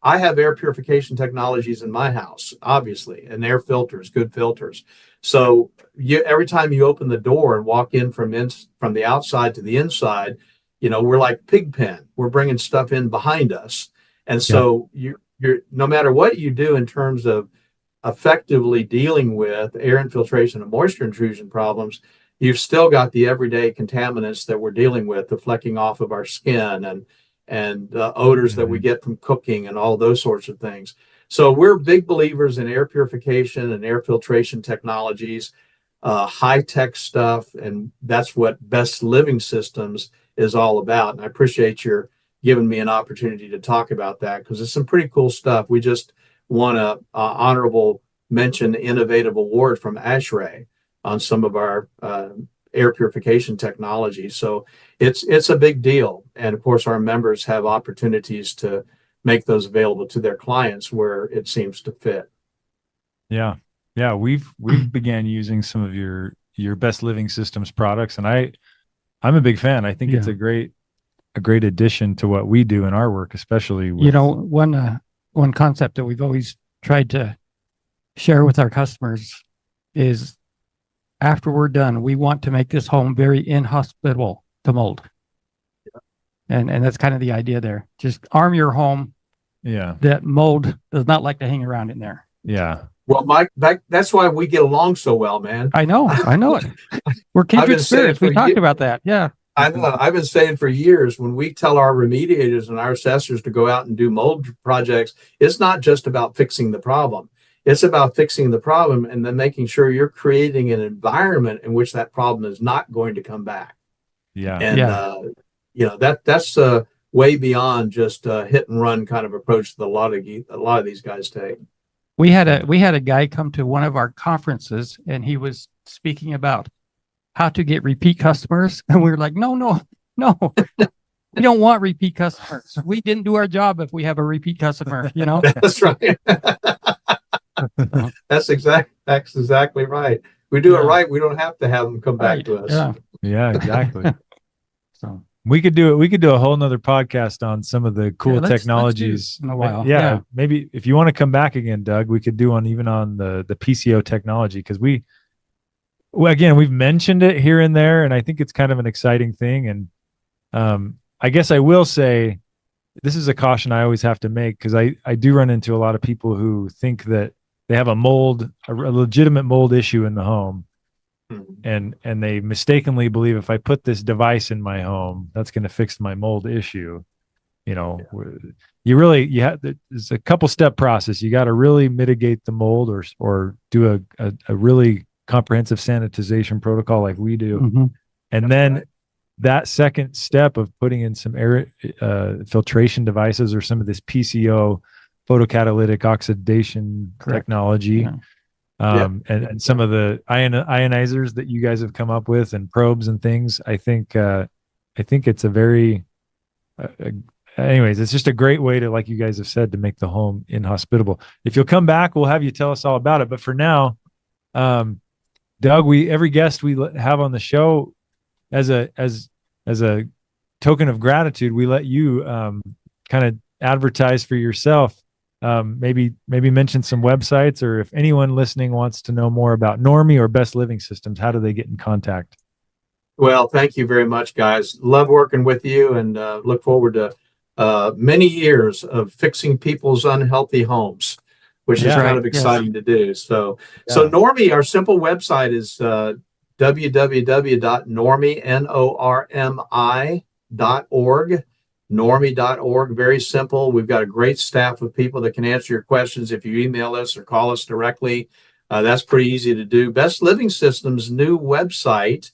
Speaker 20: I have air purification technologies in my house, obviously, and air filters, good filters. So every time you open the door and walk in from the outside to the inside, we're like Pigpen. We're bringing stuff in behind us. And so you're no matter what you do in terms of effectively dealing with air infiltration and moisture intrusion problems, you've still got the everyday contaminants that we're dealing with, the flecking off of our skin and odors that we get from cooking and all those sorts of things. So we're big believers in air purification and air filtration technologies, high-tech stuff, and that's what Best Living Systems is all about. And I appreciate your giving me an opportunity to talk about that because it's some pretty cool stuff. We just won a honorable mention innovative award from ASHRAE on some of our air purification technology. So it's a big deal. And of course, our members have opportunities to make those available to their clients where it seems to fit.
Speaker 18: Yeah. Yeah. We've began using some of your Best Living Systems products. And I'm a big fan. I think it's a great addition to what we do in our work, especially with,
Speaker 19: one concept that we've always tried to share with our customers is after we're done, we want to make this home very inhospitable to mold. And that's kind of the idea there. Just arm your home.
Speaker 18: Yeah.
Speaker 19: That mold does not like to hang around in there.
Speaker 18: Yeah.
Speaker 20: Well, Mike, that's why we get along so well, man.
Speaker 19: I know it. We're kindred spirits. We talked about that. Yeah.
Speaker 20: I know. I've been saying for years, when we tell our remediators and our assessors to go out and do mold projects, it's not just about fixing the problem. It's about fixing the problem and then making sure you're creating an environment in which that problem is not going to come back.
Speaker 18: Yeah.
Speaker 20: And, that's way beyond just a hit and run kind of approach that a lot of these guys take.
Speaker 19: We had a guy come to one of our conferences and he was speaking about how to get repeat customers. And we were like, no. We don't want repeat customers. We didn't do our job if we have a repeat customer,
Speaker 20: That's right. That's exactly right. We do it right. We don't have to have them come back to us.
Speaker 18: Yeah, exactly. So we could do a whole nother podcast on some of the cool technologies.
Speaker 19: Let's do in a while.
Speaker 18: Yeah, maybe if you want to come back again, Doug, we could do on the PCO technology because we've mentioned it here and there, and I think it's kind of an exciting thing. And I guess I will say this is a caution I always have to make because I do run into a lot of people who think that they have a legitimate mold issue in the home. And they mistakenly believe if I put this device in my home, that's going to fix my mold issue. There's a couple step process. You got to really mitigate the mold or do a really comprehensive sanitization protocol like we do.
Speaker 19: Mm-hmm.
Speaker 18: And then that second step of putting in some air filtration devices or some of this PCO photocatalytic oxidation technology. Yeah. And some of the ionizers that you guys have come up with and probes and things, I think it's a very, anyways, it's just a great way to, like you guys have said, to make the home inhospitable. If you'll come back, we'll have you tell us all about it. But for now, Doug, every guest we have on the show, as a token of gratitude, we let you kind of advertise for yourself. Maybe mention some websites, or if anyone listening wants to know more about Normie or Best Living Systems, how do they get in contact?
Speaker 20: Well, thank you very much, guys. Love working with you and look forward to many years of fixing people's unhealthy homes, which is kind of exciting to do. So Normie, our simple website is www.normi, Normi.org. Normie.org. Very simple. We've got a great staff of people that can answer your questions. If you email us or call us directly, that's pretty easy to do. Best Living Systems' new website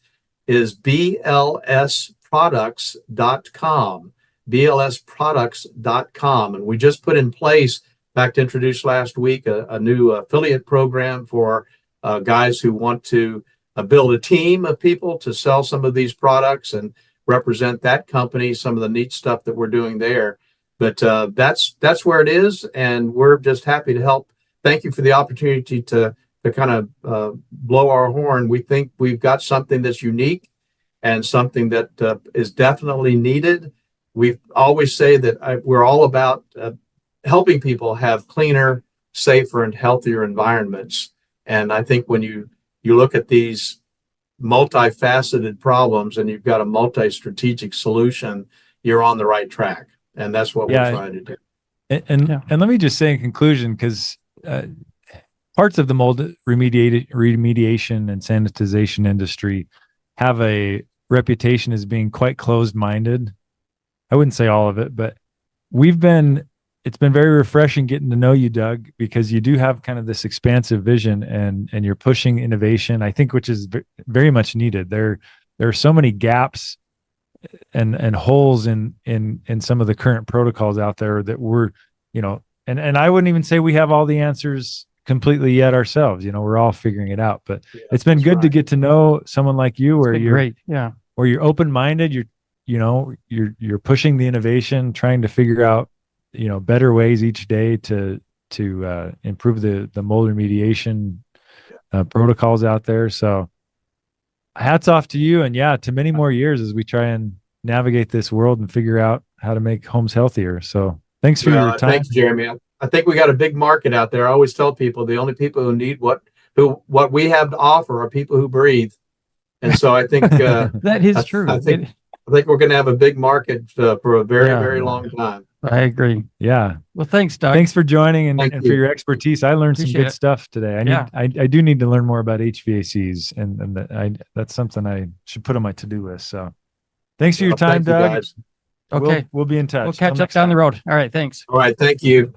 Speaker 20: is blsproducts.com. blsproducts.com. And we just put in place, back to introduce last week, a new affiliate program for guys who want to build a team of people to sell some of these products and represent that company, some of the neat stuff that we're doing there. But that's where it is, and we're just happy to help. Thank you for the opportunity to kind of blow our horn. We think we've got something that's unique and something that is definitely needed. We always say that we're all about helping people have cleaner, safer, and healthier environments. And I think when you look at these multifaceted problems and you've got a multi-strategic solution, you're on the right track. And that's what we're trying to do.
Speaker 18: And let me just say in conclusion, because parts of the mold remediation and sanitization industry have a reputation as being quite closed-minded. I wouldn't say all of it, but it's been very refreshing getting to know you, Doug, because you do have kind of this expansive vision and you're pushing innovation, I think, which is very much needed. There are so many gaps and holes in some of the current protocols out there that we're, and I wouldn't even say we have all the answers completely yet ourselves. We're all figuring it out, but it's been good to get to know someone like you where you're
Speaker 19: great. Yeah.
Speaker 18: Where you're open-minded, you're pushing the innovation, trying to figure out better ways each day to improve the mold remediation protocols out there. So hats off to you, and to many more years as we try and navigate this world and figure out how to make homes healthier. So thanks for your time.
Speaker 20: Thanks, Jeremy. I think we got a big market out there. I always tell people the only people who need what we have to offer are people who breathe. And so I think
Speaker 19: that is true.
Speaker 20: I think we're going to have a big market for a very, very long time.
Speaker 19: I agree.
Speaker 18: Yeah.
Speaker 19: Well, thanks, Doug.
Speaker 18: Thanks for joining and for your expertise. I learned some good stuff today. I do need to learn more about HVACs, and that's something I should put on my to-do list. So thanks for your time, Doug.
Speaker 19: Okay.
Speaker 18: We'll be in touch.
Speaker 19: We'll catch up down the road. All right. Thanks.
Speaker 20: All right. Thank you.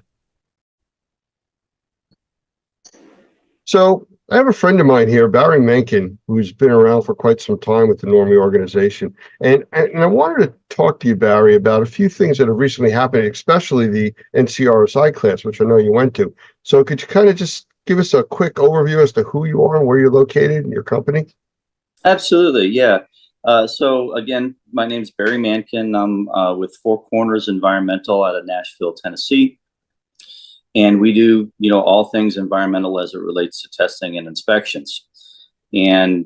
Speaker 1: So I have a friend of mine here, Barry Menken, who's been around for quite some time with the Normie organization. And I wanted to talk to you, Barry, about a few things that have recently happened, especially the NCRSI class, which I know you went to. So could you kind of just give us a quick overview as to who you are and where you're located and your company?
Speaker 21: Absolutely, yeah. So again, my name is Barry Mankin. I'm with Four Corners Environmental out of Nashville, Tennessee. And we do, all things environmental as it relates to testing and inspections. And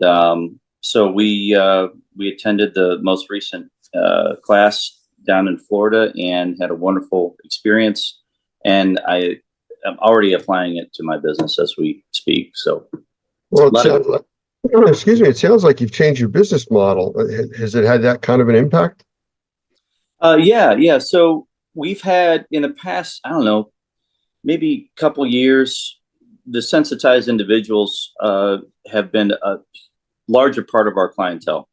Speaker 21: so we attended the most recent class down in Florida and had a wonderful experience. And I am already applying it to my business as we speak. So,
Speaker 1: well, excuse me, it sounds like you've changed your business model. Has it had that kind of an impact?
Speaker 21: Yeah. So we've had in the past, I don't know, maybe a couple years, the sensitized individuals have been a larger part of our clientele.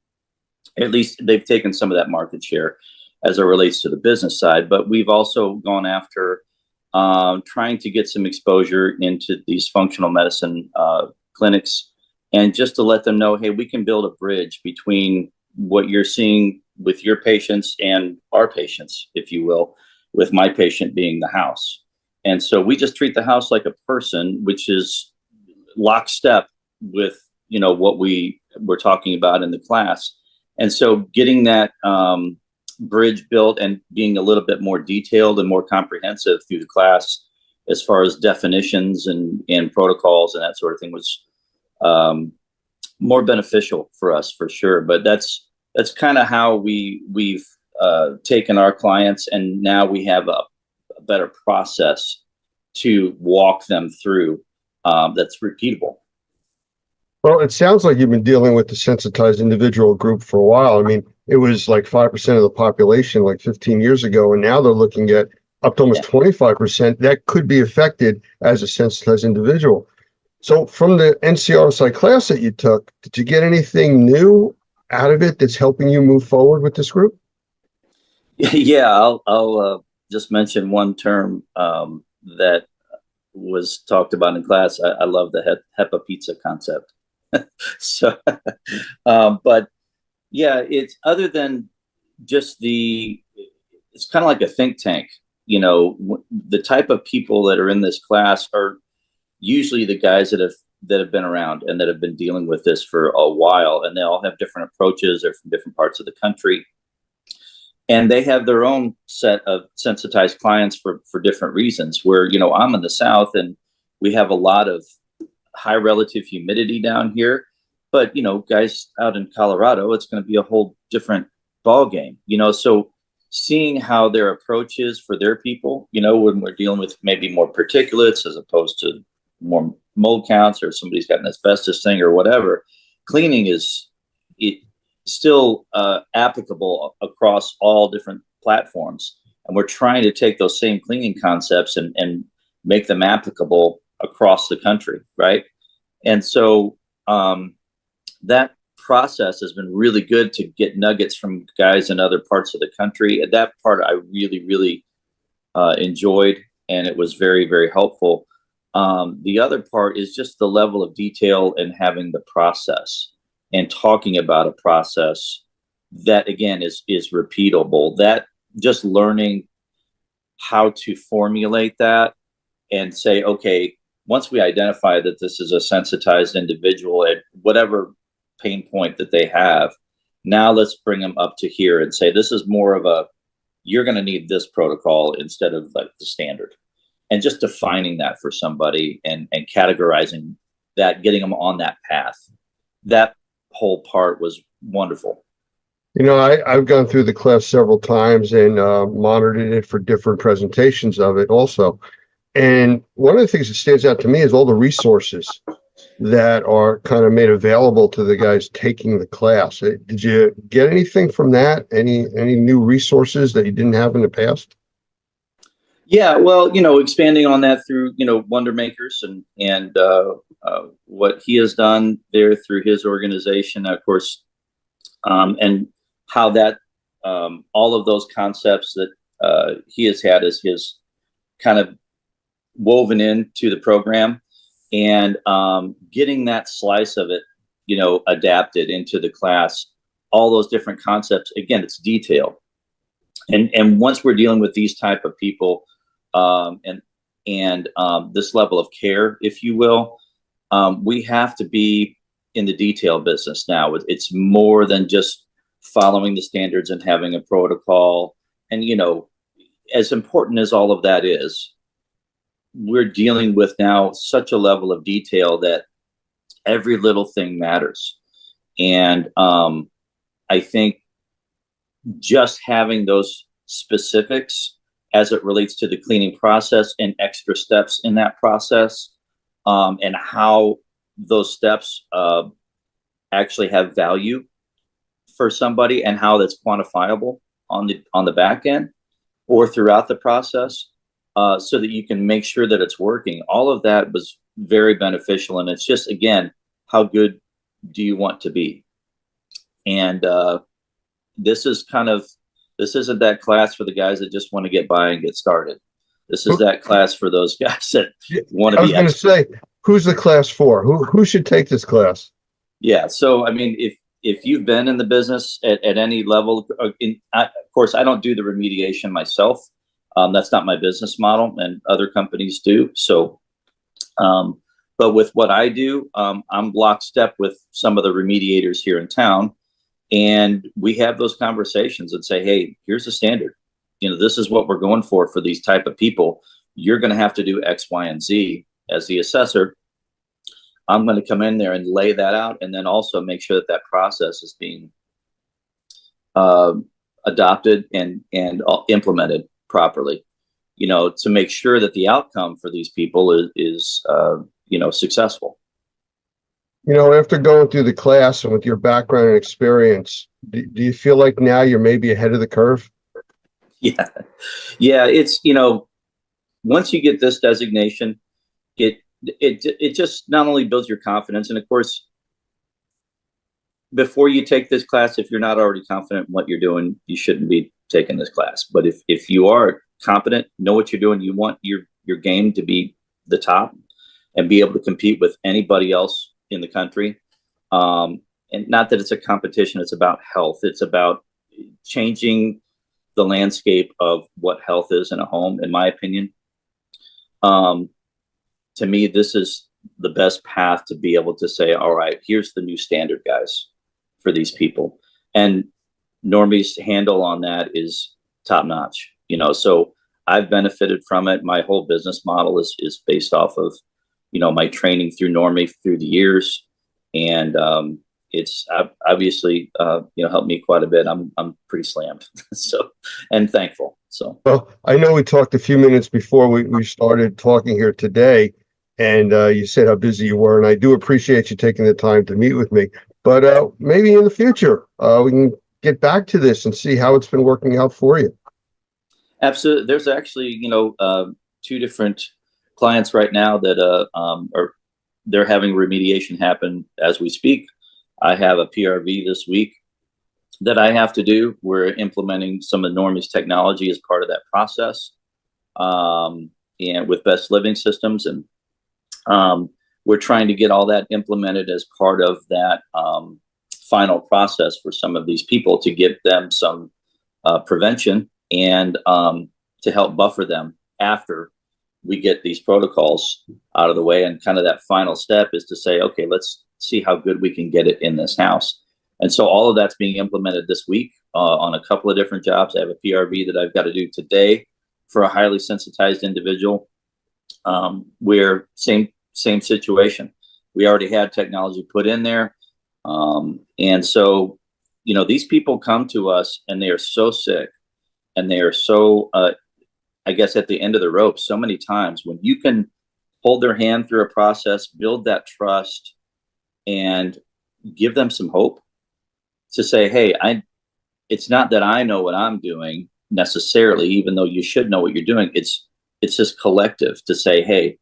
Speaker 21: At least they've taken some of that market share as it relates to the business side. But we've also gone after trying to get some exposure into these functional medicine clinics, and just to let them know, hey, we can build a bridge between what you're seeing with your patients and our patients, if you will, with my patient being the house. And so we just treat the house like a person, which is lockstep with, what we were talking about in the class. And so getting that bridge built and being a little bit more detailed and more comprehensive through the class as far as definitions and protocols and that sort of thing was more beneficial for us for sure. But that's kind of how we've taken our clients, and now we have a better process to walk them through that's repeatable.
Speaker 1: Well, it sounds like you've been dealing with the sensitized individual group for a while. I mean, it was like 5% of the population like 15 years ago, and now they're looking at up to almost 25% that could be affected as a sensitized individual. So from the NCRSI class that you took, did you get anything new out of it that's helping you move forward with this group?
Speaker 21: Yeah, I'll just mention one term that was talked about in class. I love the HEPA pizza concept. So, but yeah, it's other than just it's kind of like a think tank. You know, the type of people that are in this class are usually the guys that have been around and that have been dealing with this for a while, and they all have different approaches. They're from different parts of the country, and they have their own set of sensitized clients for different reasons. Where, you know, I'm in the South and we have a lot of high relative humidity down here, but, you know, guys out in Colorado, it's going to be a whole different ball game, you know. So seeing how their approach is for their people, you know, when we're dealing with maybe more particulates as opposed to more mold counts, or somebody's got an asbestos thing or whatever, cleaning is still applicable across all different platforms. And we're trying to take those same cleaning concepts and make them applicable across the country, right? And so that process has been really good to get nuggets from guys in other parts of the country. And that part I really, really enjoyed, and it was very, very helpful. The other part is just the level of detail and having the process and talking about a process that, again, is repeatable. That just learning how to formulate that and say, okay, once we identify that this is a sensitized individual at whatever pain point that they have, now let's bring them up to here and say, this is more of a, you're going to need this protocol instead of like the standard. And just defining that for somebody and categorizing that, getting them on that path. That whole part was wonderful.
Speaker 1: You know, I've gone through the class several times and monitored it for different presentations of it also. And one of the things that stands out to me is all the resources that are kind of made available to the guys taking the class. Did you get anything from that? Any new resources that you didn't have in the past?
Speaker 21: Yeah, well, you know, expanding on that through, you know, Wonder Makers and what he has done there through his organization, of course, and how that all of those concepts that he has had as his kind of woven into the program, and getting that slice of it, you know, adapted into the class, all those different concepts. Again, it's detail. And once we're dealing with these type of people, and this level of care, if you will, we have to be in the detail business now. It's more than just following the standards and having a protocol. And, you know, as important as all of that is, we're dealing with now such a level of detail that every little thing matters. And I think just having those specifics as it relates to the cleaning process and extra steps in that process, and how those steps actually have value for somebody, and how that's quantifiable on the back end or throughout the process, so that you can make sure that it's working. All of that was very beneficial. And it's just, again, how good do you want to be? And this isn't that class for the guys that just want to get by and get started. This is that class for those guys that want to be.
Speaker 1: I was going to say, who's the class for? Who should take this class?
Speaker 21: Yeah. So, I mean, if you've been in the business at any level, of course, I don't do the remediation myself. That's not my business model, and other companies do. So, but with what I do, I'm lockstep with some of the remediators here in town. And we have those conversations and say, hey, here's the standard. You know, this is what we're going for these type of people. You're going to have to do X, Y, and Z as the assessor. I'm going to come in there and lay that out, and then also make sure that process is being adopted and implemented properly, you know, to make sure that the outcome for these people is you know, successful.
Speaker 1: You know, after going through the class and with your background and experience, do you feel like now you're maybe ahead of the curve?
Speaker 21: Yeah. It's, you know, once you get this designation, it just not only builds your confidence, and of course, before you take this class, if you're not already confident in what you're doing, you shouldn't be taking this class. But if you are competent, know what you're doing, you want your game to be the top and be able to compete with anybody else in the country. And not that it's a competition, it's about health. It's about changing the landscape of what health is in a home, in my opinion. To me, this is the best path to be able to say, all right, here's the new standard, guys, for these people. And Normie's handle on that is top notch, you know, so I've benefited from it. My whole business model is based off of, you know, my training through Normie through the years. And it's obviously, you know, helped me quite a bit. I'm pretty slammed. So, and thankful. So,
Speaker 1: well, I know we talked a few minutes before we started talking here today, and you said how busy you were, and I do appreciate you taking the time to meet with me. But maybe in the future, we can get back to this and see how it's been working out for you.
Speaker 21: Absolutely. There's actually, you know, 2 different clients right now that they're having remediation happen as we speak. I have a PRV this week that I have to do. We're implementing some of Normie's technology as part of that process, and with Best Living Systems, and we're trying to get all that implemented as part of that final process for some of these people to give them some prevention and to help buffer them after we get these protocols out of the way. And kind of that final step is to say, okay, let's see how good we can get it in this house. And so all of that's being implemented this week on a couple of different jobs. I have a PRV that I've got to do today for a highly sensitized individual, where same situation. We already had technology put in there. And so, you know, these people come to us and they are so sick and they are so, I guess, at the end of the rope so many times. When you can hold their hand through a process, build that trust, and give them some hope to say, hey, it's not that I know what I'm doing necessarily, even though you should know what you're doing. It's this collective to say, hey,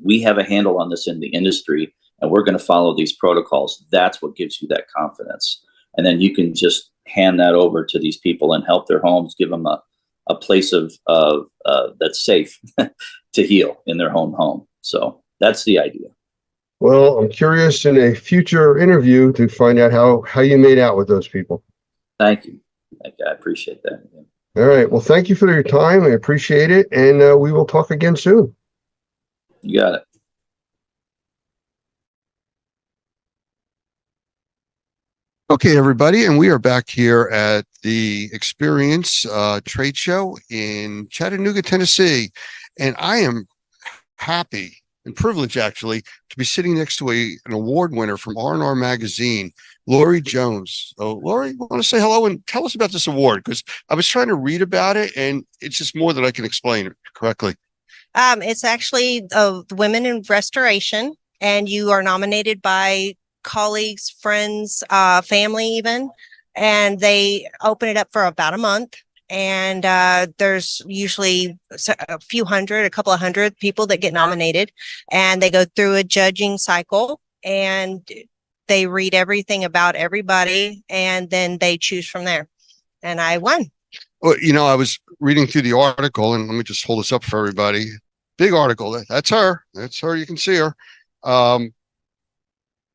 Speaker 21: we have a handle on this in the industry and we're going to follow these protocols. That's what gives you that confidence. And then you can just hand that over to these people and help their homes, give them a place of that's safe to heal in their home. So that's the idea.
Speaker 1: Well, I'm curious in a future interview to find out how you made out with those people.
Speaker 21: Thank you. I appreciate that.
Speaker 1: All right. Well, thank you for your time. I appreciate it. And we will talk again soon.
Speaker 21: You got it.
Speaker 4: Okay, everybody, and we are back here at the Experience trade show in Chattanooga, Tennessee. And I am happy and privileged, actually, to be sitting next to an award winner from R&R Magazine, Lori Jones. So, Lori, I want to say hello and tell us about this award, because I was trying to read about it, and it's just more than I can explain it correctly.
Speaker 3: It's actually the Women in Restoration, and you are nominated by colleagues, friends, family even, and they open it up for about a month. And there's usually a couple of hundred people that get nominated, and they go through a judging cycle and they read everything about everybody, and then they choose from there. And I won.
Speaker 4: Well, you know, I was reading through the article, and let me just hold this up for everybody. Big article. That's her. That's her. You can see her.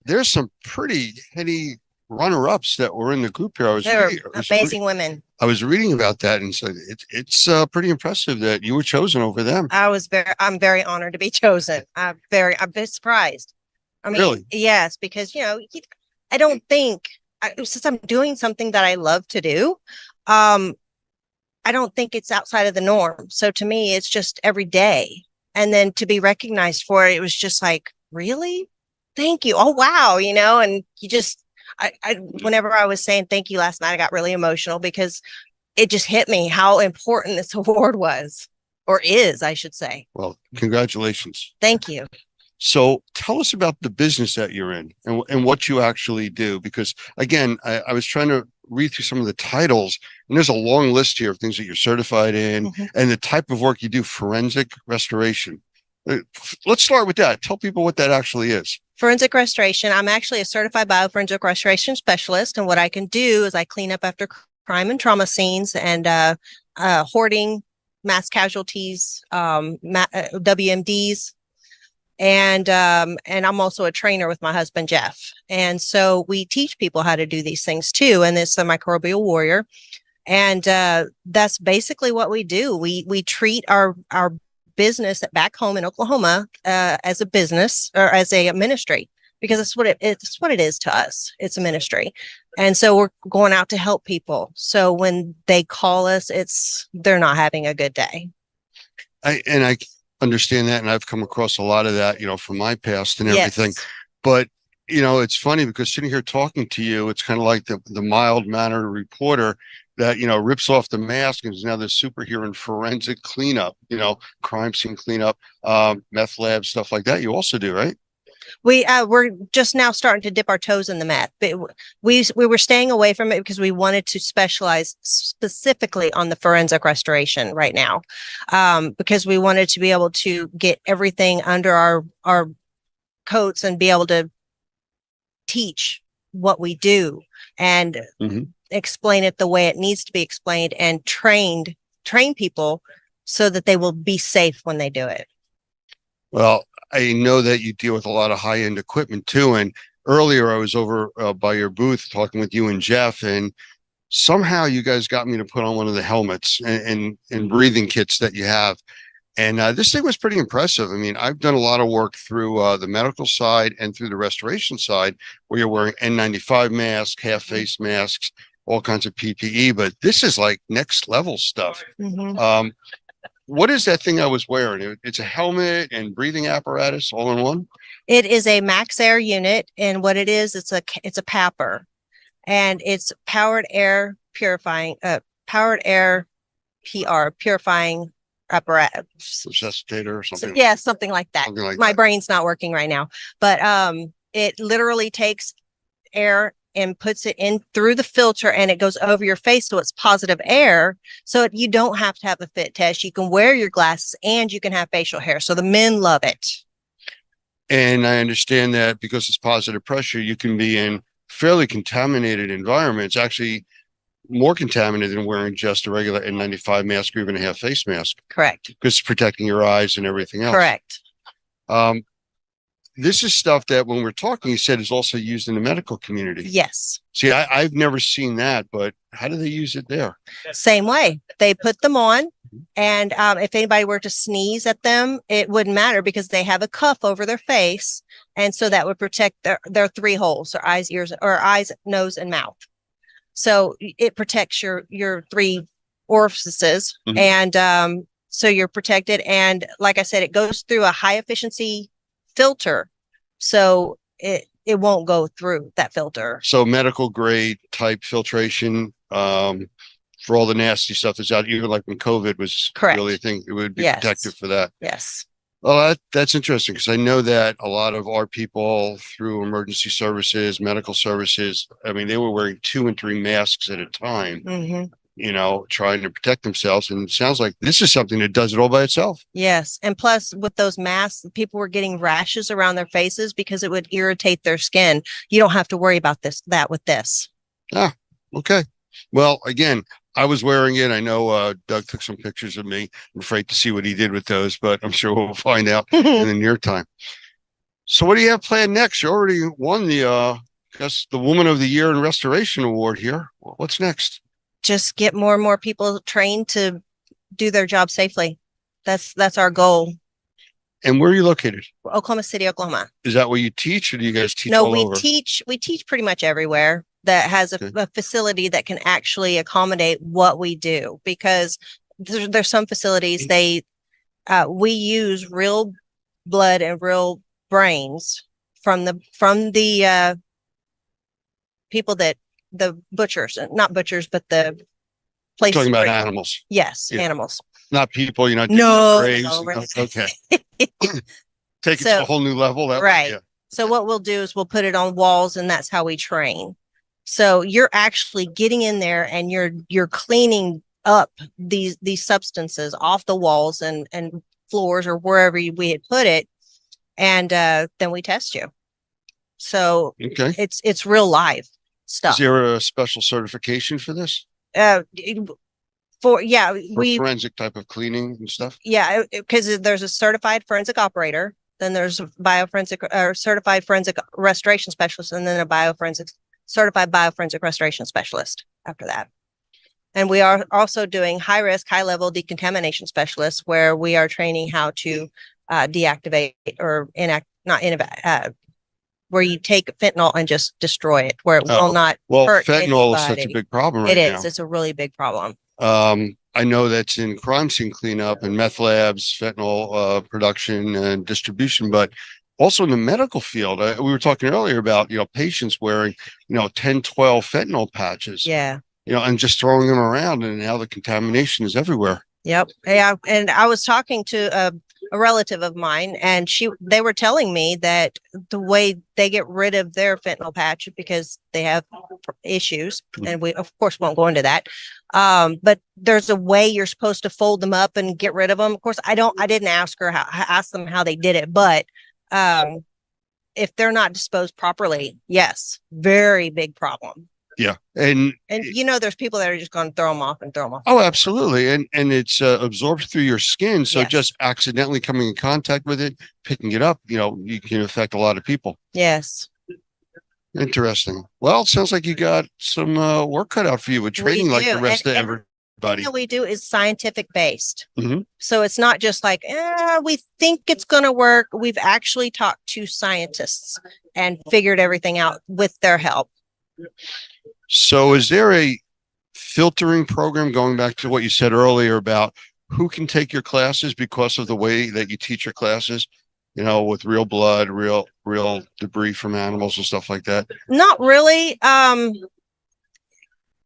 Speaker 4: There's some pretty heady runner-ups that were in the group here.
Speaker 3: They're amazing women.
Speaker 4: I was reading about that, and so it's pretty impressive that you were chosen over them.
Speaker 3: I'm very honored to be chosen. I'm very surprised. I mean,
Speaker 4: really?
Speaker 3: Yes, because I don't think since I'm doing something that I love to do, I don't think it's outside of the norm. So to me, it's just every day, and then to be recognized for it, it was just like, really? Thank you. Oh wow, and you just. Whenever I was saying thank you last night, I got really emotional because it just hit me how important this award was, or is, I should say.
Speaker 4: Well, congratulations.
Speaker 3: Thank you.
Speaker 4: So tell us about the business that you're in and what you actually do, because again, I was trying to read through some of the titles, and there's a long list here of things that you're certified in, and the type of work you do, forensic restoration. Let's start with that. Tell people what that actually is.
Speaker 3: Forensic restoration. I'm actually a certified bioforensic restoration specialist. And what I can do is I clean up after crime and trauma scenes and hoarding, mass casualties, WMDs. And I'm also a trainer with my husband, Jeff. And so we teach people how to do these things too. And it's the microbial warrior. And that's basically what we do. We treat our business back home in Oklahoma as a business or as a ministry, because it's what it is to us. It's a ministry. And so we're going out to help people. So when they call us, they're not having a good day.
Speaker 4: I understand that. And I've come across a lot of that, from my past and everything.
Speaker 3: Yes.
Speaker 4: But, it's funny because sitting here talking to you, it's kind of like the mild-mannered reporter that, rips off the mask and is now the superhero in forensic cleanup, crime scene cleanup, meth lab, stuff like that. You also do, right?
Speaker 3: We're just now starting to dip our toes in the meth, but we were staying away from it because we wanted to specialize specifically on the forensic restoration right now, because we wanted to be able to get everything under our coats and be able to teach what we do and explain it the way it needs to be explained and train people so that they will be safe when they do it.
Speaker 4: Well, I know that you deal with a lot of high-end equipment too. And earlier I was over by your booth talking with you and Jeff, and somehow you guys got me to put on one of the helmets and breathing kits that you have. And this thing was pretty impressive. I mean, I've done a lot of work through the medical side and through the restoration side where you're wearing N95 masks, half face masks, all kinds of PPE, but this is like next level stuff. What is that thing I was wearing? It's a helmet and breathing apparatus all in one?
Speaker 3: It is a Max Air unit, and what it is, it's a PAPR, and it's powered air purifying apparatus.
Speaker 4: Resuscitator or something?
Speaker 3: Yeah, something like that.
Speaker 4: Something like
Speaker 3: My
Speaker 4: that.
Speaker 3: brain's not working right now, but it literally takes air and puts it in through the filter, and it goes over your face, so it's positive air. So you don't have to have a fit test. You can wear your glasses and you can have facial hair. So the men love it.
Speaker 4: And I understand that because it's positive pressure, you can be in fairly contaminated environments, actually more contaminated than wearing just a regular N95 mask or even a half face mask.
Speaker 3: Correct.
Speaker 4: Because it's protecting your eyes and everything else.
Speaker 3: Correct.
Speaker 4: This is stuff that when we're talking, you said is also used in the medical community.
Speaker 3: Yes.
Speaker 4: See, I've never seen that, but how do they use it there?
Speaker 3: Same way. They put them on, and if anybody were to sneeze at them, it wouldn't matter because they have a cuff over their face, and so that would protect their three holes: their eyes, ears, or eyes, nose, and mouth. So it protects your three orifices, and so you're protected. And like I said, it goes through a high efficiency filter, so it won't go through that filter.
Speaker 4: So medical grade type filtration for all the nasty stuff that's out, even like when COVID was really a thing, it would be protective for that.
Speaker 3: Yes.
Speaker 4: Well, that's interesting because I know that a lot of our people through emergency services, medical services, I mean, they were wearing 2 and 3 masks at a time, trying to protect themselves. And it sounds like this is something that does it all by itself.
Speaker 3: Yes. And plus with those masks, people were getting rashes around their faces because it would irritate their skin. You don't have to worry about that with this.
Speaker 4: Ah, okay. Well, again, I was wearing it. I know Doug took some pictures of me. I'm afraid to see what he did with those, but I'm sure we'll find out in the near time. So what do you have planned next? You already won the Woman of the Year in Restoration Award here. What's next?
Speaker 3: Just get more and more people trained to do their job safely. That's our goal.
Speaker 4: And where are you located?
Speaker 3: Oklahoma City, Oklahoma.
Speaker 4: Is that where you teach, or do you guys teach
Speaker 3: No,
Speaker 4: all
Speaker 3: we
Speaker 4: over?
Speaker 3: teach pretty much everywhere that has a facility that can actually accommodate what we do, because there's some facilities we use real blood and real brains from the people that the butchers, not butchers, but the place.
Speaker 4: Talking about animals.
Speaker 3: Yes,
Speaker 4: Yeah.
Speaker 3: animals.
Speaker 4: Not people. You're not
Speaker 3: No,
Speaker 4: doing
Speaker 3: no,
Speaker 4: graves.
Speaker 3: we're-
Speaker 4: Okay. Take it to a whole new level.
Speaker 3: Right. So what we'll do is we'll put it on walls, and that's how we train. So you're actually getting in there and you're cleaning up these substances off the walls and floors or wherever we had put it. And then we test you. So
Speaker 4: Okay.
Speaker 3: it's real live
Speaker 4: Is
Speaker 3: stuff.
Speaker 4: there a special certification for this?
Speaker 3: For
Speaker 4: For forensic type of cleaning and stuff?
Speaker 3: Yeah, because there's a certified forensic operator, then there's a bioforensic or certified forensic restoration specialist, and then a certified bioforensic restoration specialist after that. And we are also doing high risk, high level decontamination specialists, where we are training how to deactivate or where you take fentanyl and just destroy it, where it will not hurt
Speaker 4: fentanyl is such a
Speaker 3: anybody.
Speaker 4: big problem right
Speaker 3: It
Speaker 4: now.
Speaker 3: is. It's a really big problem.
Speaker 4: I know that's in crime scene cleanup and meth labs, fentanyl production and distribution, but also in the medical field. We were talking earlier about, patients wearing, 10, 12 fentanyl patches.
Speaker 3: Yeah.
Speaker 4: And just throwing them around, and now the contamination is everywhere.
Speaker 3: Yep. Yeah. And I was talking to a relative of mine, and they were telling me that the way they get rid of their fentanyl patch, because they have issues, and we of course won't go into that. But there's a way you're supposed to fold them up and get rid of them. Of course, I didn't ask them how they did it, but if they're not disposed properly, yes, very big problem.
Speaker 4: Yeah. And
Speaker 3: there's people that are just going to throw them off.
Speaker 4: Oh, absolutely. And it's absorbed through your skin. So just accidentally coming in contact with it, picking it up, you can affect a lot of people.
Speaker 3: Yes.
Speaker 4: Interesting. Well, it sounds like you got some work cut out for you with training like the rest of everybody.
Speaker 3: What we do is scientific based.
Speaker 4: Mm-hmm.
Speaker 3: So it's not just like, we think it's going to work. We've actually talked to scientists and figured everything out with their help.
Speaker 4: So is there a filtering program, going back to what you said earlier about who can take your classes because of the way that you teach your classes, with real blood, real debris from animals and stuff like that?
Speaker 3: Not really.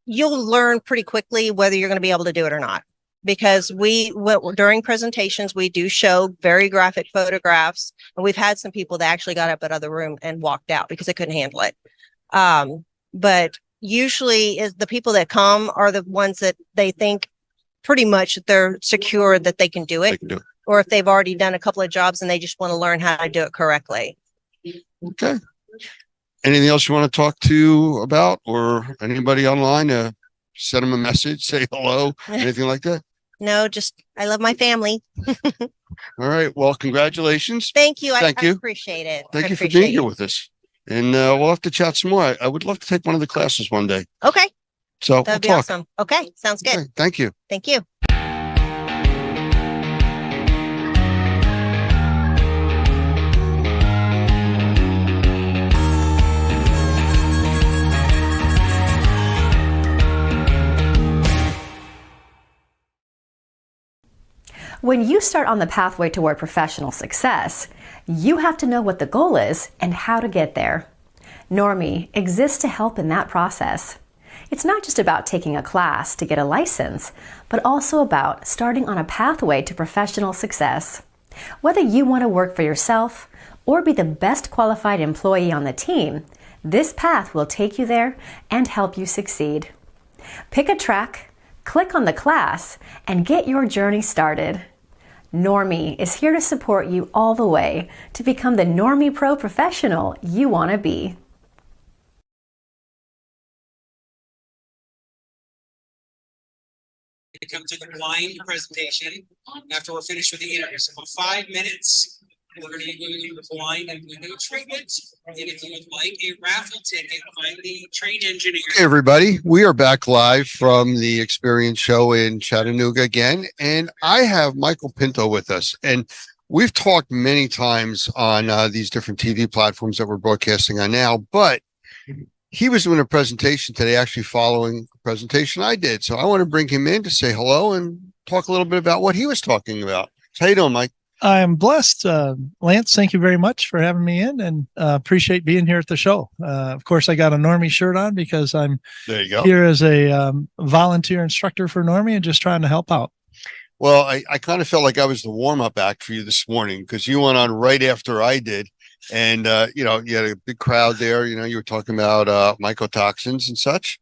Speaker 3: You'll learn pretty quickly whether you're going to be able to do it or not, because during presentations, we do show very graphic photographs, and we've had some people that actually got up at other room and walked out because they couldn't handle it. But usually the people that come are the ones that they think pretty much they're secure that they can do it, or if they've already done a couple of jobs and they just want to learn how to do it correctly.
Speaker 4: Okay. Anything else you want to talk to about, or anybody online? Send them a message, say hello, anything like that?
Speaker 3: No, just I love my family.
Speaker 4: All right. Well, congratulations.
Speaker 3: Thank you.
Speaker 4: Thank you.
Speaker 3: I appreciate it.
Speaker 4: Thank you for being here with us. And we'll have to chat some more. I would love to take one of the classes one day.
Speaker 3: Okay.
Speaker 4: So
Speaker 3: That'd be
Speaker 4: we'll talk.
Speaker 3: awesome. Okay. Sounds good.
Speaker 4: Okay, thank you.
Speaker 3: Thank you.
Speaker 5: When you start on the pathway toward professional success, you have to know what the goal is and how to get there. Normie exists to help in that process. It's not just about taking a class to get a license, but also about starting on a pathway to professional success. Whether you want to work for yourself or be the best qualified employee on the team, this path will take you there and help you succeed. Pick a track, click on the class, and get your journey started. Normie is here to support you all the way to become the Normie Pro professional you want to be.
Speaker 22: To come to the blind presentation after we're finished with the interview. So for 5 minutes, we're going to be doing the blind and window treatment. And if you would like a raffle ticket, find the train engineer.
Speaker 4: Hey, everybody. We are back live from the Experience Show in Chattanooga again. And I have Michael Pinto with us. And we've talked many times on these different TV platforms that we're broadcasting on now. But he was doing a presentation today, actually following a presentation I did. So I want to bring him in to say hello and talk a little bit about what he was talking about. How you doing, Mike?
Speaker 23: I'm blessed. Lance, thank you very much for having me in, and appreciate being here at the show. Of course, I got a Normie shirt on because I'm
Speaker 4: there you go.
Speaker 23: Here as a volunteer instructor for Normie and just trying to help out.
Speaker 4: Well, I kind of felt like I was the warm-up act for you this morning because you went on right after I did. And, you had a big crowd there. You were talking about mycotoxins and such.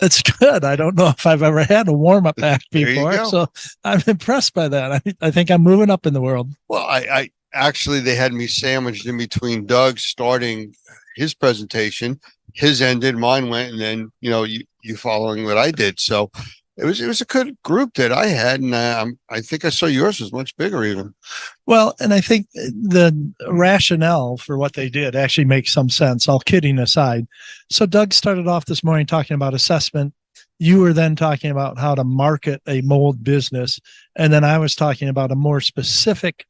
Speaker 23: It's good. I don't know if I've ever had a warm up act
Speaker 4: There you
Speaker 23: before,
Speaker 4: go.
Speaker 23: so I'm impressed by that. I think I'm moving up in the world.
Speaker 4: Well, I actually, they had me sandwiched in between Doug starting his presentation, his ended, mine went, and then, you following what I did. So it was a good group that I had. And I think I saw yours was much bigger even.
Speaker 23: Well, and I think the rationale for what they did actually makes some sense, all kidding aside. So Doug started off this morning talking about assessment. You were then talking about how to market a mold business. And then I was talking about a more specific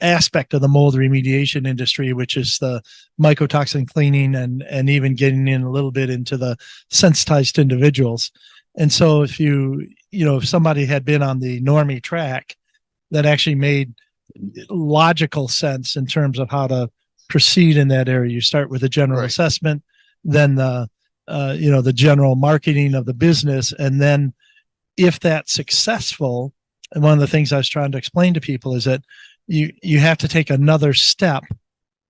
Speaker 23: aspect of the mold remediation industry, which is the mycotoxin cleaning and even getting in a little bit into the sensitized individuals. And so if somebody had been on the normie track, that actually made logical sense in terms of how to proceed in that area. You start with a general assessment, then the general marketing of the business. And then if that's successful, and one of the things I was trying to explain to people is that you have to take another step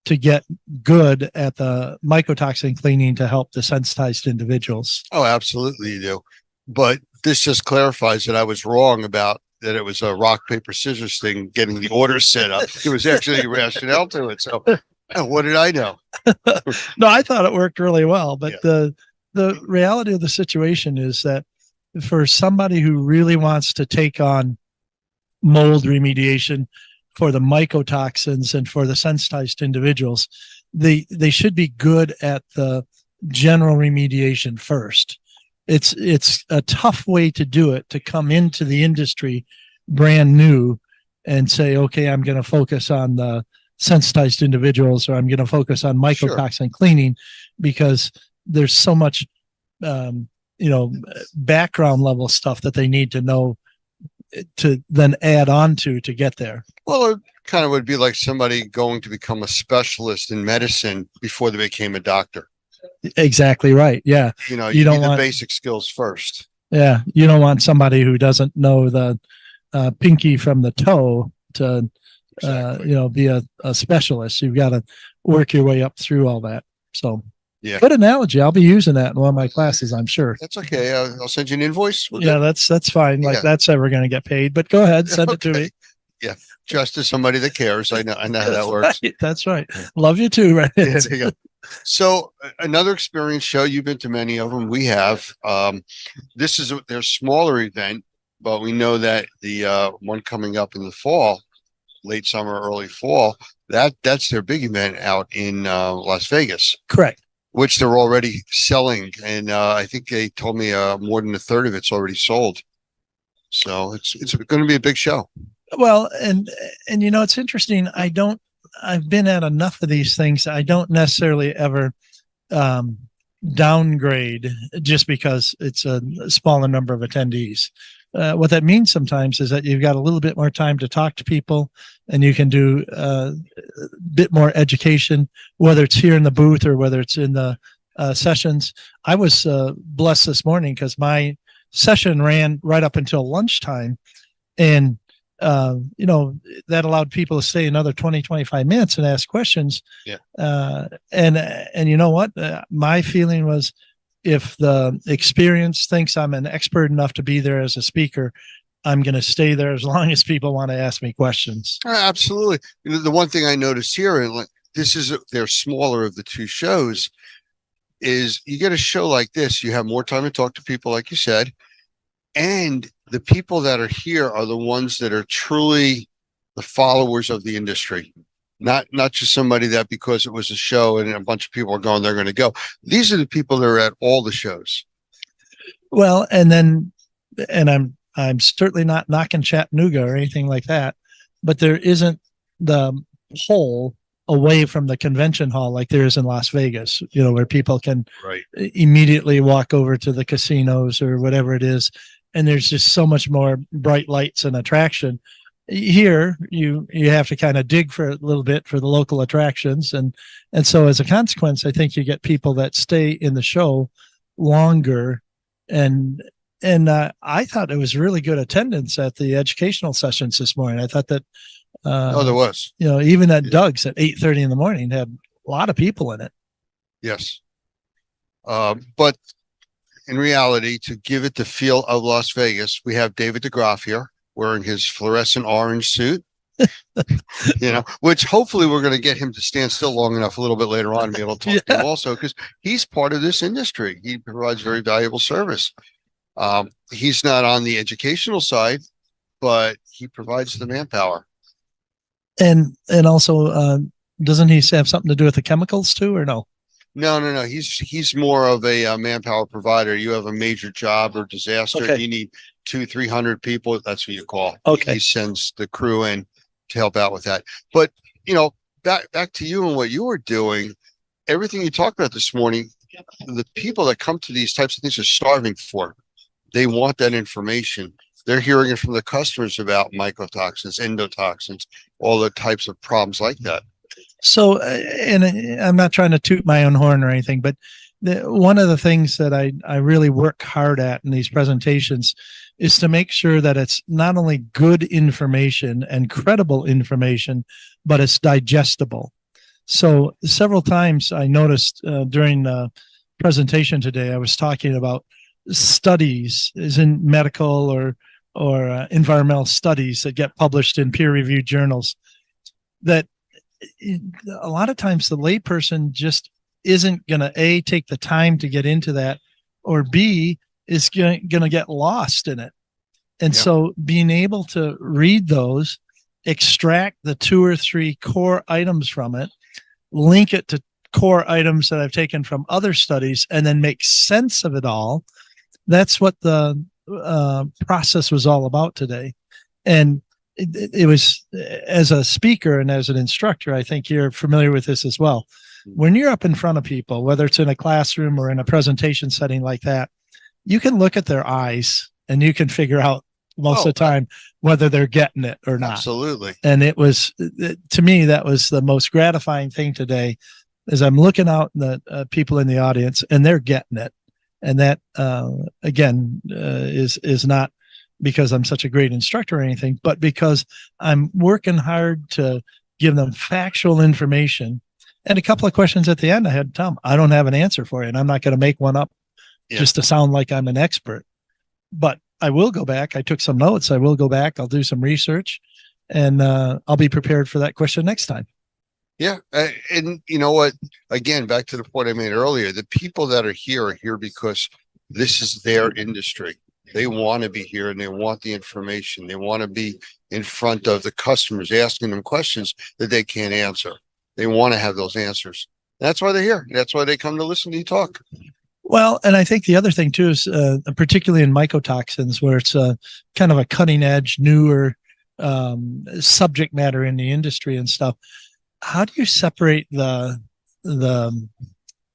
Speaker 23: to get good at the mycotoxin cleaning to help the sensitized individuals.
Speaker 4: Oh, absolutely you do. But this just clarifies that I was wrong about that it was a rock, paper, scissors thing, getting the order set up. It was actually a rationale to it. So what did I know?
Speaker 23: No, I thought it worked really well. But the reality of the situation is that for somebody who really wants to take on mold remediation for the mycotoxins and for the sensitized individuals, they should be good at the general remediation first. It's a tough way to do it, to come into the industry brand new and say, okay, I'm going to focus on the sensitized individuals, or I'm going to focus on mycotoxin cleaning, because there's so much, background level stuff that they need to know to then add on to get there.
Speaker 4: Well, it kind of would be like somebody going to become a specialist in medicine before they became a doctor.
Speaker 23: Exactly right. Yeah.
Speaker 4: You
Speaker 23: You don't
Speaker 4: need the
Speaker 23: want-
Speaker 4: basic skills first.
Speaker 23: Yeah. You don't want somebody who doesn't know the pinky from the toe to, be a specialist. You've got to work your way up through all that. So
Speaker 4: Yeah.
Speaker 23: good analogy. I'll be using that in one of my classes, I'm sure.
Speaker 4: That's okay. I'll send you an invoice. We'll
Speaker 23: Yeah,
Speaker 4: do it.
Speaker 23: that's fine. Like
Speaker 4: Yeah.
Speaker 23: that's ever going to get paid, but go ahead, send it to me.
Speaker 4: Yeah. Just as somebody that cares. I know how that works.
Speaker 23: Right. That's right. Love you too. Right.
Speaker 4: Yeah, there you go. So another experience show, you've been to many of them. We have, this is their smaller event, but we know that the one coming up in the fall, late summer, early fall, that's their big event out in Las Vegas,
Speaker 23: Correct.
Speaker 4: which they're already selling. And I think they told me more than a third of it's already sold. So it's going to be a big show.
Speaker 23: Well, and it's interesting. I've been at enough of these things. I don't necessarily ever downgrade just because it's a smaller number of attendees. What that means sometimes is that you've got a little bit more time to talk to people, and you can do a bit more education, whether it's here in the booth or whether it's in the sessions. I was blessed this morning because my session ran right up until lunchtime, and that allowed people to stay another 20-25 minutes and ask questions.
Speaker 4: Yeah.
Speaker 23: And you know what? My feeling was, if the experience thinks I'm an expert enough to be there as a speaker, I'm going to stay there as long as people want to ask me questions.
Speaker 4: Absolutely. The one thing I noticed here, and this is they're smaller of the two shows, is you get a show like this, you have more time to talk to people, like you said, and the people that are here are the ones that are truly the followers of the industry. Not just somebody that because it was a show and a bunch of people are going, they're going to go. These are the people that are at all the shows.
Speaker 23: Well, and I'm certainly not knocking Chattanooga or anything like that, but there isn't the pull away from the convention hall like there is in Las Vegas, where people can immediately walk over to the casinos or whatever it is. And there's just so much more bright lights and attraction. Here, you have to kind of dig for a little bit for the local attractions. And so as a consequence, I think you get people that stay in the show longer. And I thought it was really good attendance at the educational sessions this morning. I thought that,
Speaker 4: there was,
Speaker 23: even at Doug's at 8:30 in the morning had a lot of people in it.
Speaker 4: Yes. But in reality, to give it the feel of Las Vegas, we have David DeGraff here wearing his fluorescent orange suit, which hopefully we're going to get him to stand still long enough a little bit later on and be able to talk to him also, because he's part of this industry. He provides very valuable service. He's not on the educational side, but he provides the manpower.
Speaker 23: And also, doesn't he have something to do with the chemicals too, or no?
Speaker 4: No. He's more of a manpower provider. You have a major job or disaster.
Speaker 23: Okay.
Speaker 4: You need 200-300 people. That's what you call.
Speaker 23: Okay.
Speaker 4: He sends the crew in to help out with that. But back to you and what you were doing. Everything you talked about this morning, the people that come to these types of things are starving for. They want that information. They're hearing it from the customers about mycotoxins, endotoxins, all the types of problems like that.
Speaker 23: So, and I'm not trying to toot my own horn or anything, but one of the things that I really work hard at in these presentations is to make sure that it's not only good information and credible information, but it's digestible. So several times I noticed during the presentation today, I was talking about studies, as in medical or environmental studies that get published in peer-reviewed journals, that a lot of times the layperson just isn't going to take the time to get into that, or B, is going to get lost in it. And so being able to read those, extract the 2 or 3 core items from it, link it to core items that I've taken from other studies, and then make sense of it all. That's what the process was all about today. And it was, as a speaker and as an instructor, I think you're familiar with this as well. When you're up in front of people, whether it's in a classroom or in a presentation setting like that, you can look at their eyes and you can figure out most of the time whether they're getting it or not.
Speaker 4: Absolutely.
Speaker 23: And it was, to me, that was the most gratifying thing today, is I'm looking out at the people in the audience and they're getting it. And that, again, is not because I'm such a great instructor or anything, but because I'm working hard to give them factual information. And a couple of questions at the end, I had to tell them, I don't have an answer for you, and I'm not going to make one up just to sound like I'm an expert. But I will go back. I took some notes. I will go back. I'll do some research, and I'll be prepared for that question next time.
Speaker 4: Yeah. And you know what? Again, back to the point I made earlier, the people that are here because this is their industry. They want to be here and they want the information. They want to be in front of the customers, asking them questions that they can't answer. They want to have those answers. That's why they're here. That's why they come to listen to you talk.
Speaker 23: Well, and I think the other thing too is, particularly in mycotoxins, where it's kind of a cutting edge, newer subject matter in the industry and stuff. How do you separate the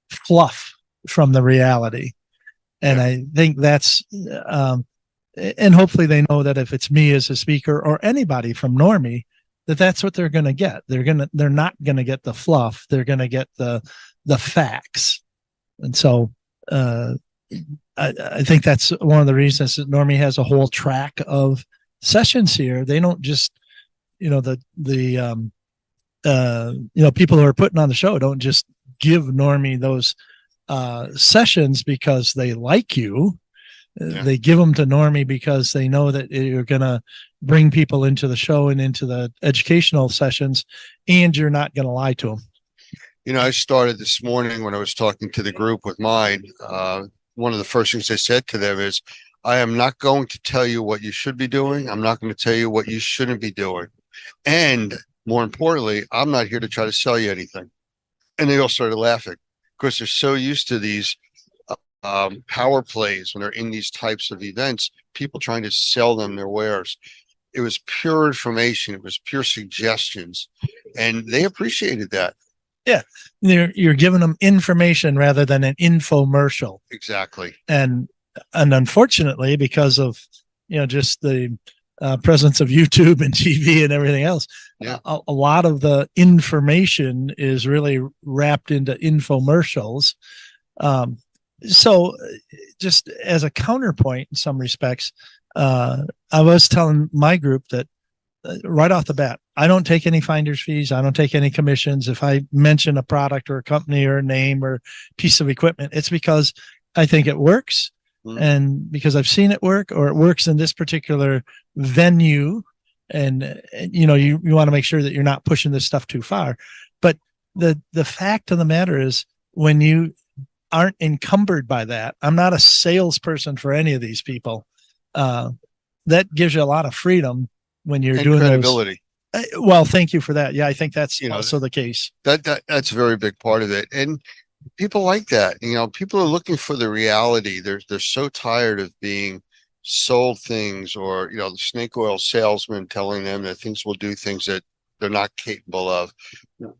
Speaker 23: fluff from the reality? And I think that's, and hopefully they know that if it's me as a speaker or anybody from Normie, that's what they're going to get. They're not going to get the fluff. They're going to get the facts. And so I think that's one of the reasons that Normie has a whole track of sessions here. They don't just, the people who are putting on the show don't just give Normie those sessions because they like you. They give them to Normie because they know that you're going to bring people into the show and into the educational sessions, and you're not going to lie to them.
Speaker 4: I started this morning when I was talking to the group with mine. One of the first things I said to them is, I am not going to tell you what you should be doing. I'm not going to tell you what you shouldn't be doing. And more importantly, I'm not here to try to sell you anything. And they all started laughing because they're so used to these power plays when they're in these types of events, people trying to sell them their wares. It was pure information. It was pure suggestions. And they appreciated that.
Speaker 23: Yeah. You're giving them information rather than an infomercial.
Speaker 4: Exactly.
Speaker 23: And unfortunately, because of, just the presence of YouTube and TV and everything else, a lot of the information is really wrapped into infomercials. So just as a counterpoint in some respects, I was telling my group that right off the bat, I don't take any finder's fees. I don't take any commissions. If I mention a product or a company or a name or piece of equipment, it's because I think it works. And because I've seen it work, or it works in this particular venue, and you know, you want to make sure that you're not pushing this stuff too far. But the fact of the matter is, when you aren't encumbered by that, I'm not a salesperson for any of these people. That gives you a lot of freedom when you're
Speaker 4: And
Speaker 23: doing
Speaker 4: credibility.
Speaker 23: Well, thank you for that. Yeah, I think that's
Speaker 4: You know,
Speaker 23: also the case.
Speaker 4: That's a very big part of it. And people like that. You know, people are looking for the reality. They're so tired of being sold things, or, you know, the snake oil salesman telling them that things will do things that they're not capable of.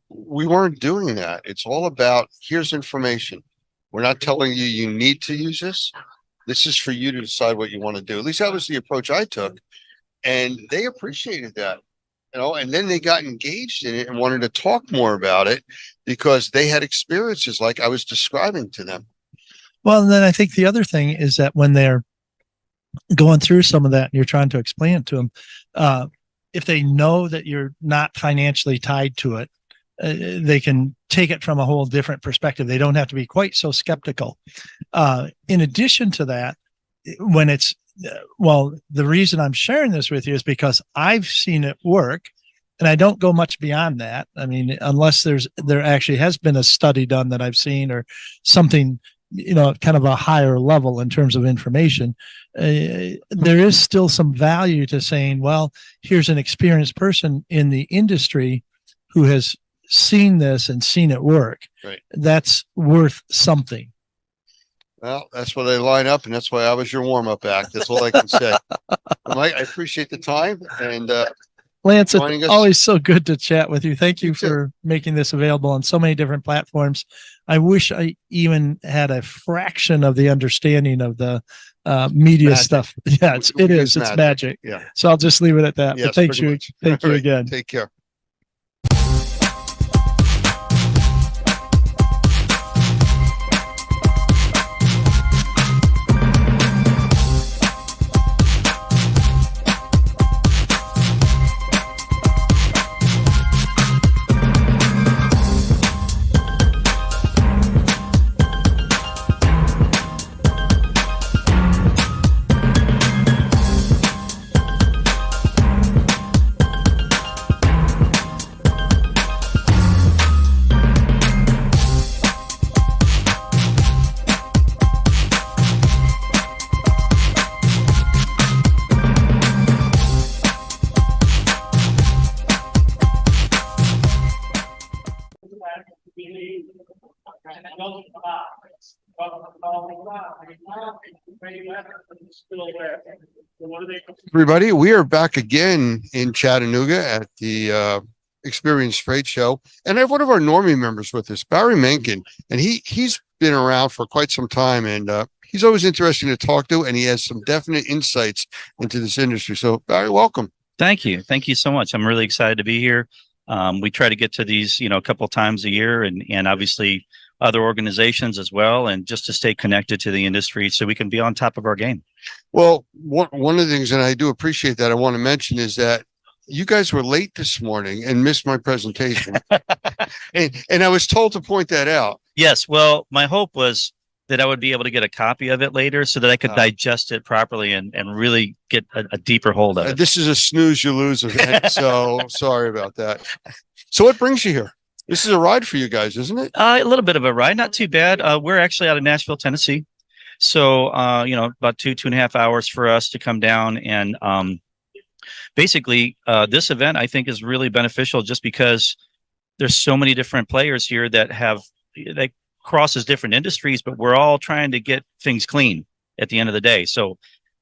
Speaker 4: We weren't doing that. It's all about, here's information. We're not telling you you need to use this. This is for you to decide what you want to do. At least that was the approach I took. And they appreciated that. You know, and then they got engaged in it and wanted to talk more about it because they had experiences like I was describing to them.
Speaker 23: Well, and then I think the other thing is that when they're going through some of that and you're trying to explain it to them, if they know that you're not financially tied to it, they can take it from a whole different perspective. They don't have to be quite so skeptical. In addition to that, when it's, well, the reason I'm sharing this with you is because I've seen it work, and I don't go much beyond that. I mean, unless there actually has been a study done that I've seen, or something, you know, kind of a higher level in terms of information. There is still some value to saying, well, here's an experienced person in the industry who has seen this and seen it work.
Speaker 4: Right.
Speaker 23: That's worth something.
Speaker 4: Well, that's why they line up, and that's why I was your warm-up act. That's all I can say. Mike, I appreciate the time, and
Speaker 23: Lance,
Speaker 4: joining
Speaker 23: it's
Speaker 4: us.
Speaker 23: always so good to chat with you. Thank you for making this available on so many different platforms. I wish I even had a fraction of the understanding of the media
Speaker 4: Magic.
Speaker 23: stuff. Yeah, it is. It's magic.
Speaker 4: Yeah.
Speaker 23: So I'll just leave it at that.
Speaker 4: Yes,
Speaker 23: But thank
Speaker 4: pretty
Speaker 23: you.
Speaker 4: much.
Speaker 23: Thank
Speaker 4: All
Speaker 23: you
Speaker 4: right,
Speaker 23: again.
Speaker 4: Take care. Everybody, we are back again in Chattanooga at the Experience Trade Show, and I have one of our Normie members with us, Barry Menken, and he's been around for quite some time, and he's always interesting to talk to, and he has some definite insights into this industry. So, Barry, welcome.
Speaker 2: Thank you. Thank you so much. I'm really excited to be here. We try to get to these, a couple times a year, and obviously other organizations as well, and just to stay connected to the industry so we can be on top of our game.
Speaker 4: Well, one of the things, and I do appreciate that, I want to mention is that you guys were late this morning and missed my presentation. and I was told to point that out.
Speaker 2: Yes. Well, my hope was that I would be able to get a copy of it later so that I could digest it properly and really get a deeper hold of it.
Speaker 4: This is a snooze you lose event, so sorry about that. So what brings you here? This is a ride for you guys, isn't it?
Speaker 2: A little bit of a ride, not too bad. We're actually out of Nashville, Tennessee. So, about 2.5 hours for us to come down. And basically, this event, I think, is really beneficial just because there's so many different players here that crosses different industries, but we're all trying to get things clean at the end of the day. So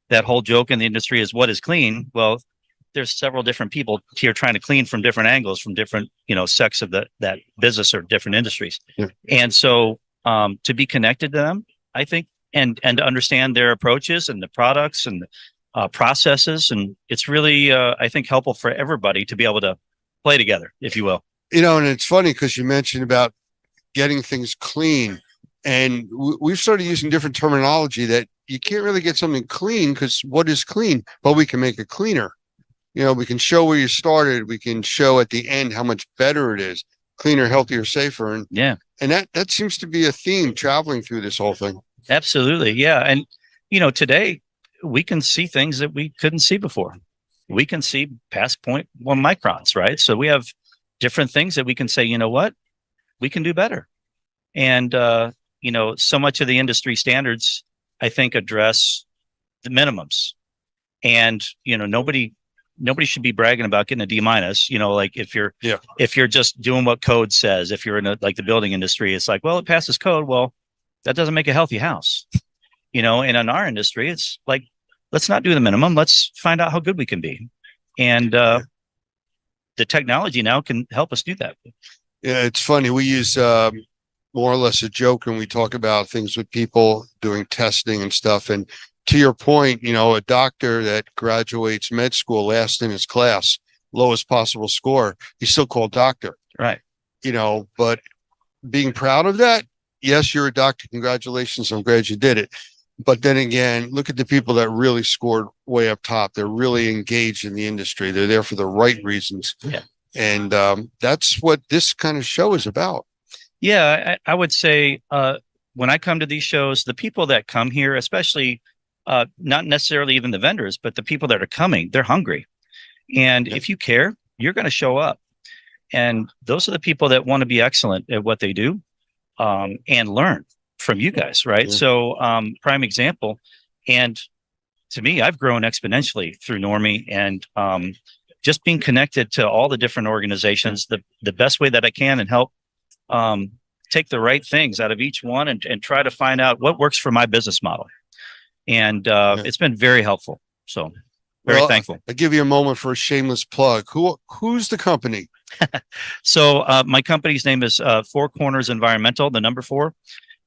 Speaker 2: that whole joke in the industry is, what is clean? Well, there's several different people here trying to clean from different angles, from different, sects of that business or different industries.
Speaker 4: Yeah.
Speaker 2: And so to be connected to them, I think, and to understand their approaches and the products and processes, and it's really, I think, helpful for everybody to be able to play together, if you will.
Speaker 4: And it's funny because you mentioned about getting things clean, and we've started using different terminology that you can't really get something clean, because what is clean? Well, we can make it cleaner. We can show where you started. We can show at the end how much better it is, cleaner, healthier, safer. And that seems to be a theme traveling through this whole thing.
Speaker 2: Absolutely. Yeah. And, today we can see things that we couldn't see before. We can see past 0.1 microns, right? So we have different things that we can say, you know what, we can do better. And, so much of the industry standards, I think, address the minimums. And, nobody should be bragging about getting a D-, like if you're just doing what code says. If you're in the building industry, it's like, well, it passes code. Well, that doesn't make a healthy house, and in our industry, it's like, let's not do the minimum. Let's find out how good we can be. And, the technology now can help us do that.
Speaker 4: Yeah, it's funny. We use more or less a joke when we talk about things with people doing testing and stuff. And to your point, a doctor that graduates med school last in his class, lowest possible score, he's still called doctor.
Speaker 2: Right.
Speaker 4: But being proud of that, yes, you're a doctor. Congratulations. I'm glad you did it. But then again, look at the people that really scored way up top. They're really engaged in the industry. They're there for the right reasons.
Speaker 2: Yeah.
Speaker 4: And that's what this kind of show is about.
Speaker 2: Yeah, I would say when I come to these shows, the people that come here, especially not necessarily even the vendors, but the people that are coming, they're hungry. And if you care, you're going to show up. And those are the people that want to be excellent at what they do and learn from you guys, right?
Speaker 4: Yeah.
Speaker 2: So prime example. And to me, I've grown exponentially through Normie, and just being connected to all the different organizations the best way that I can, and help take the right things out of each one and try to find out what works for my business model. And it's been very helpful. So very thankful.
Speaker 4: I give you a moment for a shameless plug. Who's the company?
Speaker 2: So my company's name is Four Corners Environmental, the number 4.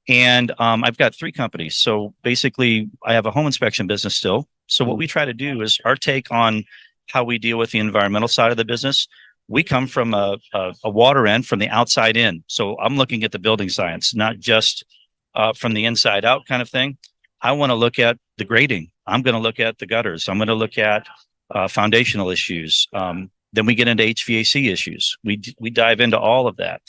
Speaker 2: And I've got 3 companies. So basically I have a home inspection business still. So what we try to do is our take on how we deal with the environmental side of the business. We come from a water end, from the outside in. So I'm looking at the building science, not just from the inside out kind of thing. I want to look at the grading. I'm going to look at the gutters. I'm going to look at foundational issues. Then we get into HVAC issues. We dive into all of that.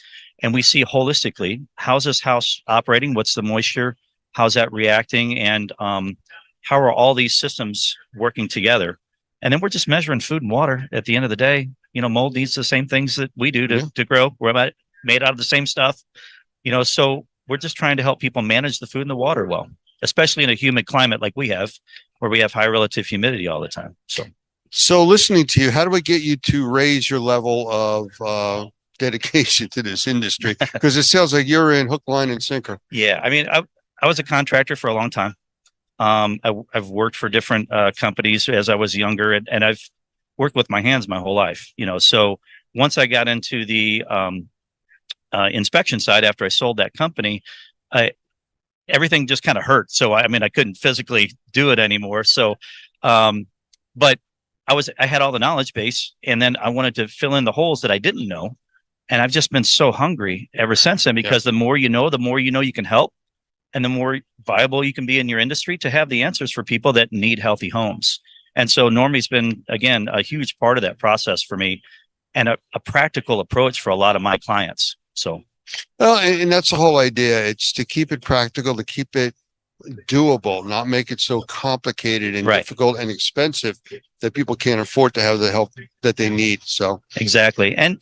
Speaker 2: And we see holistically, how's this house operating? What's the moisture? How's that reacting? And how are all these systems working together? And then we're just measuring food and water at the end of the day. Mold needs the same things that we do to grow. We're made out of the same stuff. So we're just trying to help people manage the food and the water well, especially in a humid climate like we have, where we have high relative humidity all the time.
Speaker 4: So listening to you, how do I get you to raise your level of dedication to this industry? Because it sounds like you're in hook, line, and sinker.
Speaker 2: Yeah. I mean, I was a contractor for a long time. I've worked for different companies as I was younger, and I've worked with my hands my whole life. So once I got into the inspection side after I sold that company, everything just kind of hurt. So I couldn't physically do it anymore. So, but I had all the knowledge base, and then I wanted to fill in the holes that I didn't know. And I've just been so hungry ever since then, because the more you know you can help, and the more viable you can be in your industry to have the answers for people that need healthy homes. And so Normie's been, again, a huge part of that process for me, and a practical approach for a lot of my clients. So,
Speaker 4: well, and that's the whole idea. It's to keep it practical, to keep it doable, not make it so complicated and difficult and expensive that people can't afford to have the help that they need. So
Speaker 2: exactly. And,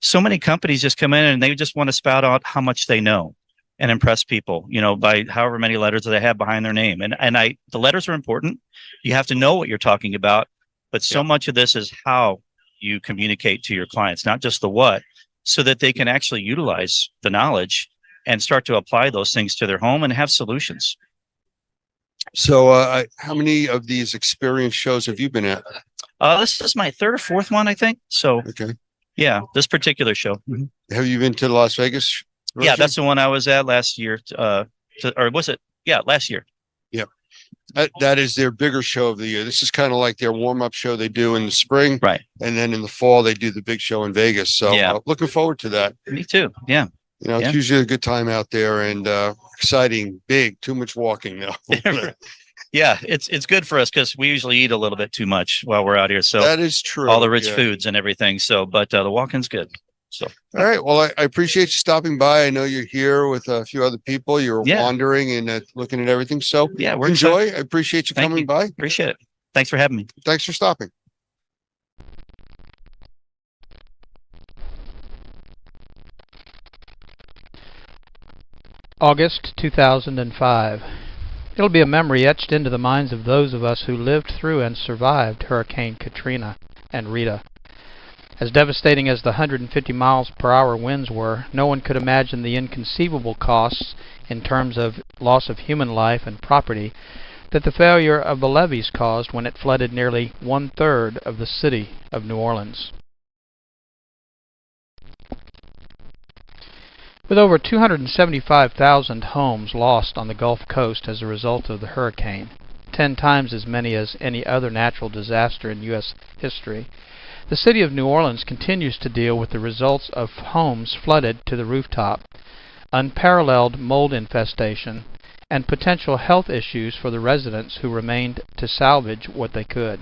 Speaker 2: so many companies just come in and they just want to spout out how much they know and impress people, by however many letters they have behind their name. And the letters are important. You have to know what you're talking about, but so much of this is how you communicate to your clients, not just the what, so that they can actually utilize the knowledge and start to apply those things to their home and have solutions.
Speaker 4: So how many of these experience shows have you been at?
Speaker 2: This is my 3rd or 4th one, I think. So,
Speaker 4: okay.
Speaker 2: Yeah, this particular show. Mm-hmm.
Speaker 4: Have you been to Las Vegas?
Speaker 2: Yeah, that's the one I was at last year. Or was it? Yeah, last year.
Speaker 4: Yeah. That is their bigger show of the year. This is kind of like their warm-up show they do in the spring.
Speaker 2: Right.
Speaker 4: And then in the fall, they do the big show in Vegas. So looking forward to that.
Speaker 2: Me too. Yeah.
Speaker 4: It's usually a good time out there, and exciting, big, too much walking now.
Speaker 2: Yeah, it's good for us because we usually eat a little bit too much while we're out here. So
Speaker 4: that is true.
Speaker 2: All the rich foods and everything. So, but the walking's good. So,
Speaker 4: All right. Well, I appreciate you stopping by. I know you're here with a few other people. You're
Speaker 2: Yeah.
Speaker 4: wandering and looking at everything. So
Speaker 2: yeah, we're
Speaker 4: enjoy.
Speaker 2: excited.
Speaker 4: I appreciate you
Speaker 2: Thank
Speaker 4: coming
Speaker 2: you.
Speaker 4: by.
Speaker 2: Appreciate it. Thanks for having me.
Speaker 4: Thanks for stopping.
Speaker 6: August 2005. It'll be a memory etched into the minds of those of us who lived through and survived Hurricane Katrina and Rita. As devastating as the 150 miles per hour winds were, no one could imagine the inconceivable costs in terms of loss of human life and property that the failure of the levees caused when it flooded nearly 1/3 of the city of New Orleans. With over 275,000 homes lost on the Gulf Coast as a result of the hurricane, 10 times as many as any other natural disaster in U.S. history, the city of New Orleans continues to deal with the results of homes flooded to the rooftop, unparalleled mold infestation, and potential health issues for the residents who remained to salvage what they could.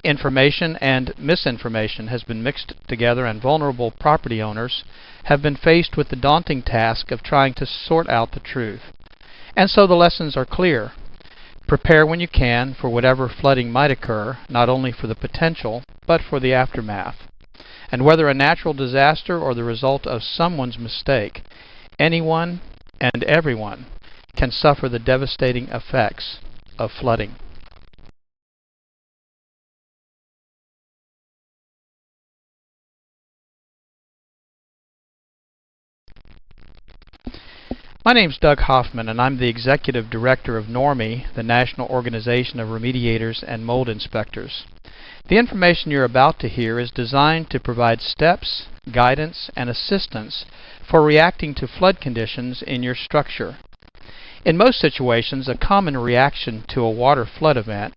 Speaker 6: Information and misinformation has been mixed together, and vulnerable property owners have been faced with the daunting task of trying to sort out the truth. And so the lessons are clear. Prepare when you can for whatever flooding might occur, not only for the potential, but for the aftermath. And whether a natural disaster or the result of someone's mistake, anyone and everyone can suffer the devastating effects of flooding. My name's Doug Hoffman, and I'm the Executive Director of NORMI, the National Organization of Remediators and Mold Inspectors. The information you're about to hear is designed to provide steps, guidance, and assistance for reacting to flood conditions in your structure. In most situations, a common reaction to a water flood event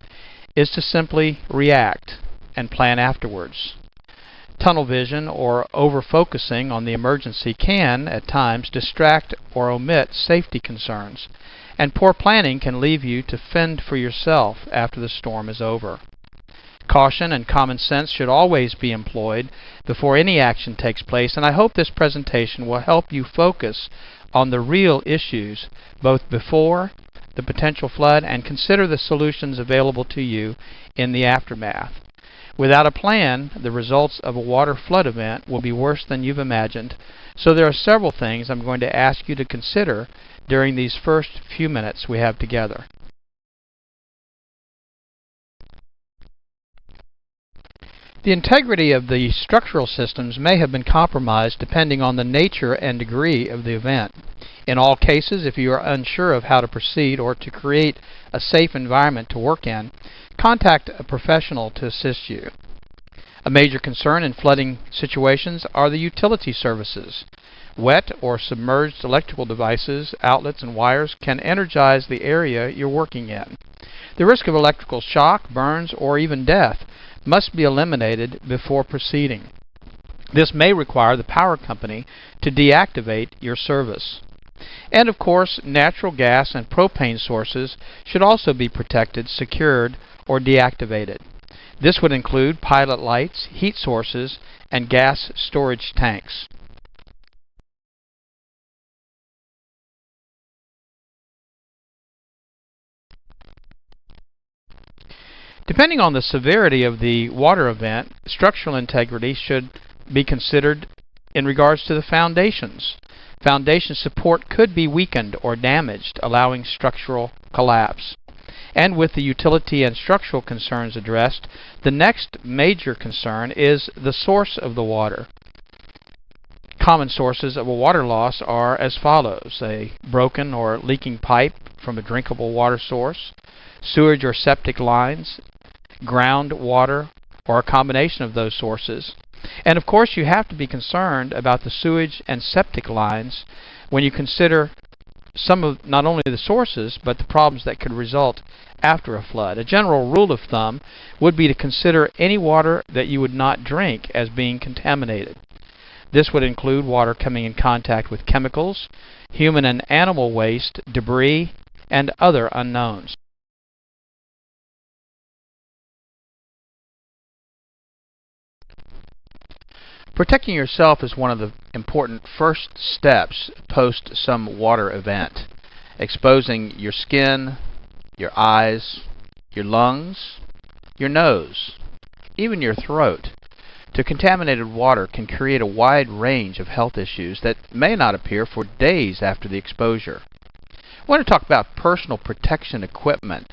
Speaker 6: is to simply react and plan afterwards. Tunnel vision or over-focusing on the emergency can, at times, distract or omit safety concerns, and poor planning can leave you to fend for yourself after the storm is over. Caution and common sense should always be employed before any action takes place, and I hope this presentation will help you focus on the real issues both before the potential flood and consider the solutions available to you in the aftermath. Without a plan, the results of a water flood event will be worse than you've imagined, so there are several things I'm going to ask you to consider during these first few minutes we have together. The integrity of the structural systems may have been compromised depending on the nature and degree of the event. In all cases, if you are unsure of how to proceed or to create a safe environment to work in, contact a professional to assist you. A major concern in flooding situations are the utility services. Wet or submerged electrical devices, outlets, and wires can energize the area you're working in. The risk of electrical shock, burns, or even death must be eliminated before proceeding. This may require the power company to deactivate your service. And of course, natural gas and propane sources should also be protected, secured, or deactivated. This would include pilot lights, heat sources, and gas storage tanks. Depending on the severity of the water event, structural integrity should be considered in regards to the foundations. Foundation support could be weakened or damaged, allowing structural collapse. And with the utility and structural concerns addressed, the next major concern is the source of the water. Common sources of a water loss are as follows: a broken or leaking pipe from a drinkable water source, sewage or septic lines, groundwater, or a combination of those sources. And of course, you have to be concerned about the sewage and septic lines when you consider some of not only the sources, but the problems that could result after a flood. A general rule of thumb would be to consider any water that you would not drink as being contaminated. This would include water coming in contact with chemicals, human and animal waste, debris, and other unknowns. Protecting yourself is one of the important first steps post some water event. Exposing your skin, your eyes, your lungs, your nose, even your throat to contaminated water can create a wide range of health issues that may not appear for days after the exposure. I want to talk about personal protection equipment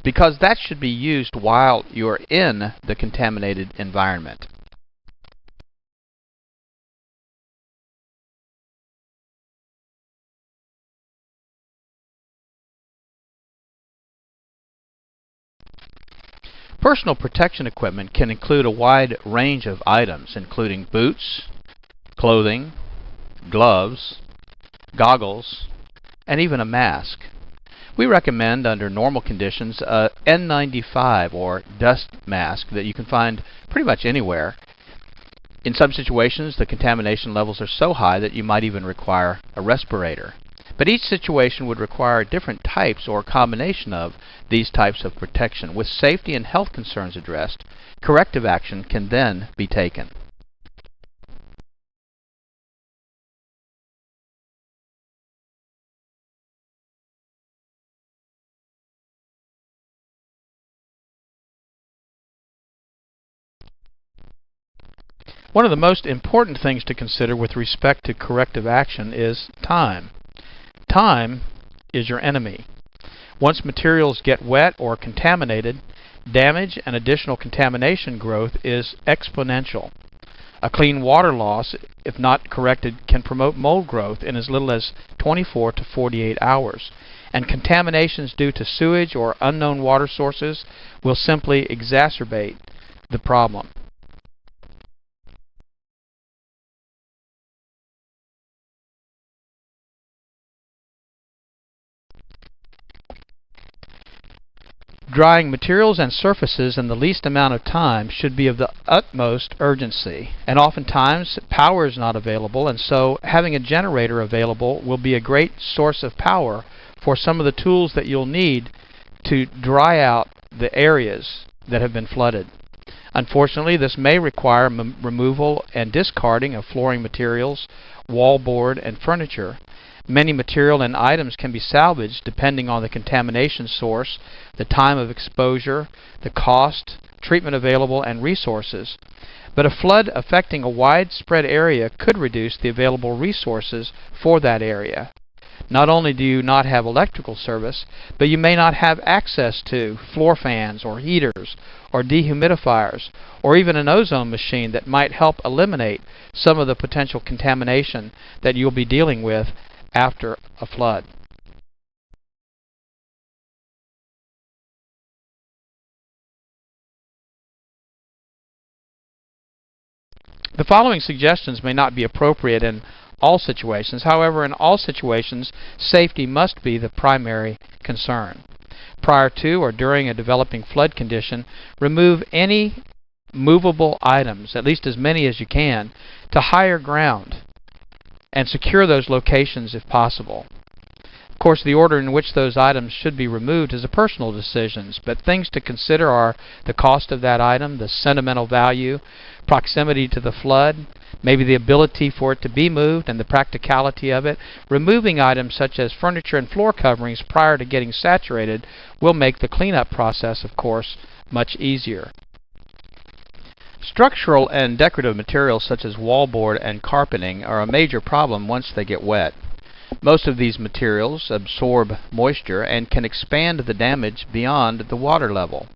Speaker 6: because that should be used while you're in the contaminated environment. Personal protection equipment can include a wide range of items, including boots, clothing, gloves, goggles, and even a mask. We recommend, under normal conditions, a N95 or dust mask that you can find pretty much anywhere. In some situations, the contamination levels are so high that you might even require a respirator. But each situation would require different types or combination of these types of protection. With safety and health concerns addressed, corrective action can then be taken. One of the most important things to consider with respect to corrective action is time. Time is your enemy. Once materials get wet or contaminated, damage and additional contamination growth is exponential. A clean water loss, if not corrected, can promote mold growth in as little as 24 to 48 hours. And contaminations due to sewage or unknown water sources will simply exacerbate the problem. Drying materials and surfaces in the least amount of time should be of the utmost urgency, and oftentimes power is not available, and so having a generator available will be a great source of power for some of the tools that you'll need to dry out the areas that have been flooded. Unfortunately, this may require removal and discarding of flooring materials, wallboard, and furniture. Many material and items can be salvaged depending on the contamination source, the time of exposure, the cost, treatment available, and resources. But a flood affecting a widespread area could reduce the available resources for that area. Not only do you not have electrical service, but you may not have access to floor fans or heaters or dehumidifiers or even an ozone machine that might help eliminate some of the potential contamination that you'll be dealing with after a flood. The following suggestions may not be appropriate in all situations. However, in all situations, safety must be the primary concern. Prior to or during a developing flood condition, remove any movable items, at least as many as you can, to higher ground and secure those locations if possible. Of course, the order in which those items should be removed is a personal decision, but things to consider are the cost of that item, the sentimental value, proximity to the flood, maybe the ability for it to be moved and the practicality of it. Removing items such as furniture and floor coverings prior to getting saturated will make the cleanup process, of course, much easier. Structural and decorative materials such as wallboard and carpeting are a major problem once they get wet. Most of these materials absorb moisture and can expand the damage beyond the water level.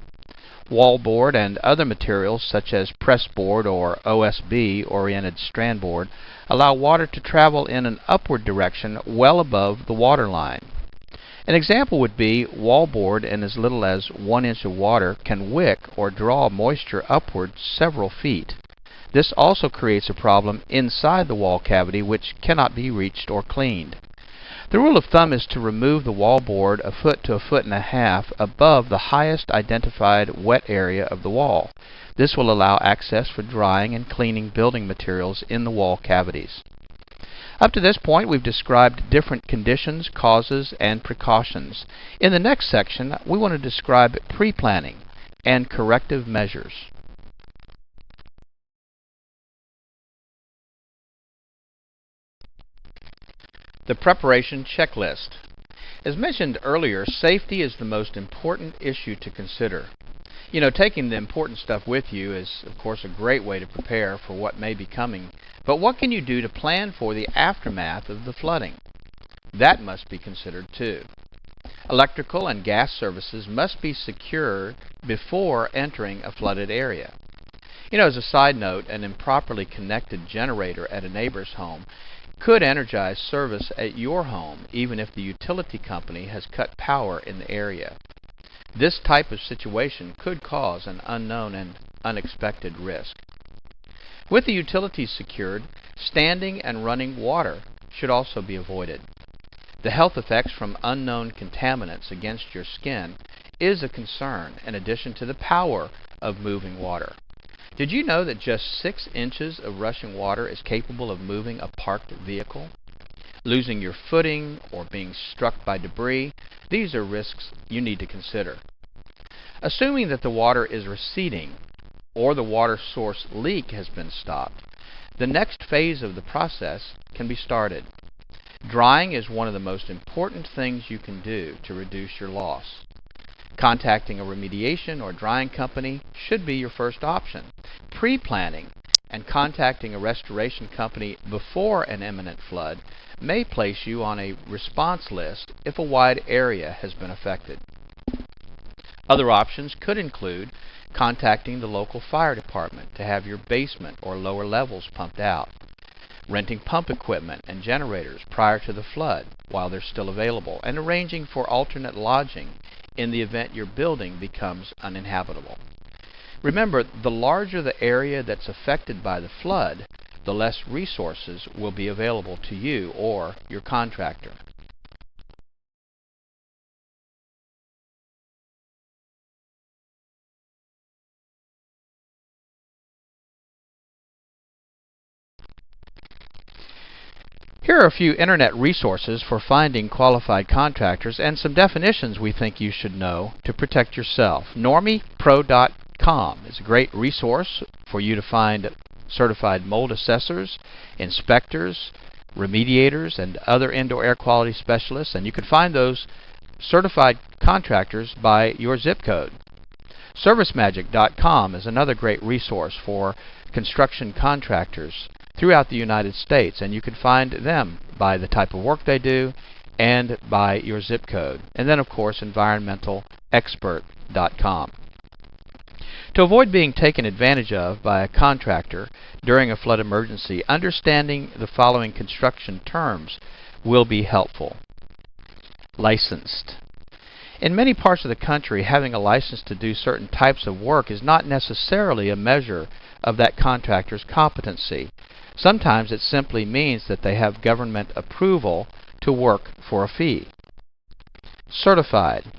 Speaker 6: Wallboard and other materials such as pressboard or OSB oriented strand board allow water to travel in an upward direction well above the water line. An example would be wallboard in as little as 1 inch of water can wick or draw moisture upward several feet. This also creates a problem inside the wall cavity which cannot be reached or cleaned. The rule of thumb is to remove the wallboard a foot to a foot and a half above the highest identified wet area of the wall. This will allow access for drying and cleaning building materials in the wall cavities. Up to this point, we've described different conditions, causes, and precautions. In the next section, we want to describe pre-planning and corrective measures.
Speaker 8: The preparation checklist. As mentioned earlier, safety is the most important issue to consider. You know, taking the important stuff with you is, of course, a great way to prepare for what may be coming. But what can you do to plan for the aftermath of the flooding? That must be considered too. Electrical and gas services must be secured before entering a flooded area. You know, as a side note, an improperly connected generator at a neighbor's home could energize service at your home even if the utility company has cut power in the area. This type of situation could cause an unknown and unexpected risk. With the utilities secured, standing and running water should also be avoided. The health effects from unknown contaminants against your skin is a concern in addition to the power of moving water. Did you know that just 6 inches of rushing water is capable of moving a parked vehicle? Losing your footing or being struck by debris, these are risks you need to consider. Assuming that the water is receding or the water source leak has been stopped, the next phase of the process can be started. Drying is one of the most important things you can do to reduce your loss. Contacting a remediation or drying company should be your first option. Pre-planning and contacting a restoration company before an imminent flood may place you on a response list if a wide area has been affected. Other options could include contacting the local fire department to have your basement or lower levels pumped out, renting pump equipment and generators prior to the flood while they're still available, and arranging for alternate lodging in the event your building becomes uninhabitable. Remember, the larger the area that's affected by the flood, the less resources will be available to you or your contractor. Here are a few internet resources for finding qualified contractors and some definitions we think you should know to protect yourself. NormiePro.com is a great resource for you to find certified mold assessors, inspectors, remediators, and other indoor air quality specialists, and you can find those certified contractors by your zip code. ServiceMagic.com is another great resource for construction contractors throughout the United States, and you can find them by the type of work they do and by your zip code. And then, of course, EnvironmentalExpert.com. To avoid being taken advantage of by a contractor during a flood emergency, understanding the following construction terms will be helpful. Licensed. In many parts of the country, having a license to do certain types of work is not necessarily a measure of that contractor's competency. Sometimes it simply means that they have government approval to work for a fee. Certified.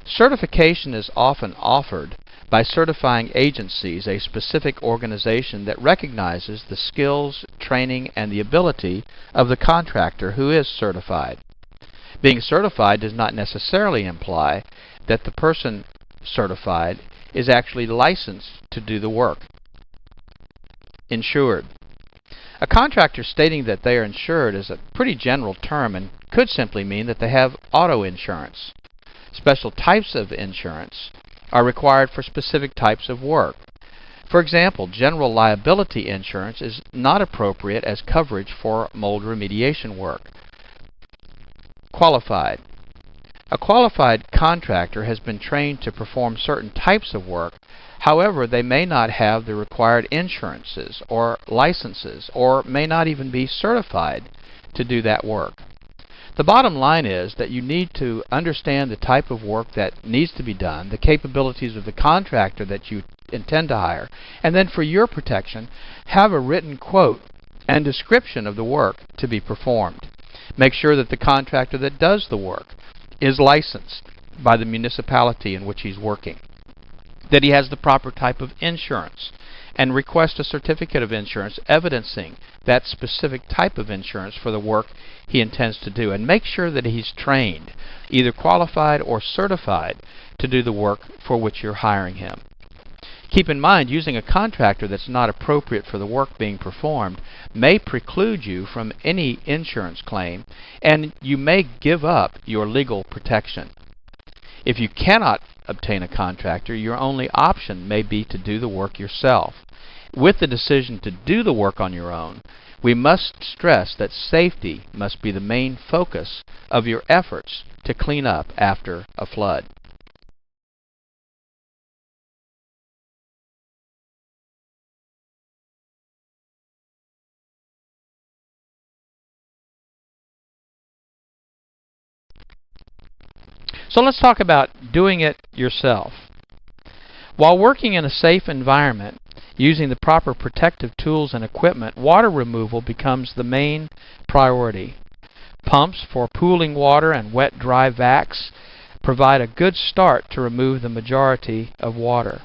Speaker 8: Certification is often offered by certifying agencies, a specific organization that recognizes the skills, training, and the ability of the contractor who is certified. Being certified does not necessarily imply that the person certified is actually licensed to do the work. Insured. A contractor stating that they are insured is a pretty general term and could simply mean that they have auto insurance. Special types of insurance are required for specific types of work. For example, general liability insurance is not appropriate as coverage for mold remediation work. Qualified. A qualified contractor has been trained to perform certain types of work. However, they may not have the required insurances or licenses, or may not even be certified to do that work. The bottom line is that you need to understand the type of work that needs to be done, the capabilities of the contractor that you intend to hire, and then for your protection, have a written quote and description of the work to be performed. Make sure that the contractor that does the work is licensed by the municipality in which he's working, that he has the proper type of insurance, and request a certificate of insurance evidencing that specific type of insurance for the work he intends to do, and make sure that he's trained, either qualified or certified, to do the work for which you're hiring him. Keep in mind, using a contractor that's not appropriate for the work being performed may preclude you from any insurance claim, and you may give up your legal protection. If you cannot obtain a contractor, your only option may be to do the work yourself. With the decision to do the work on your own, we must stress that safety must be the main focus of your efforts to clean up after a flood. So let's talk about doing it yourself. While working in a safe environment, using the proper protective tools and equipment, water removal becomes the main priority. Pumps for pooling water and wet-dry vacs provide a good start to remove the majority of water.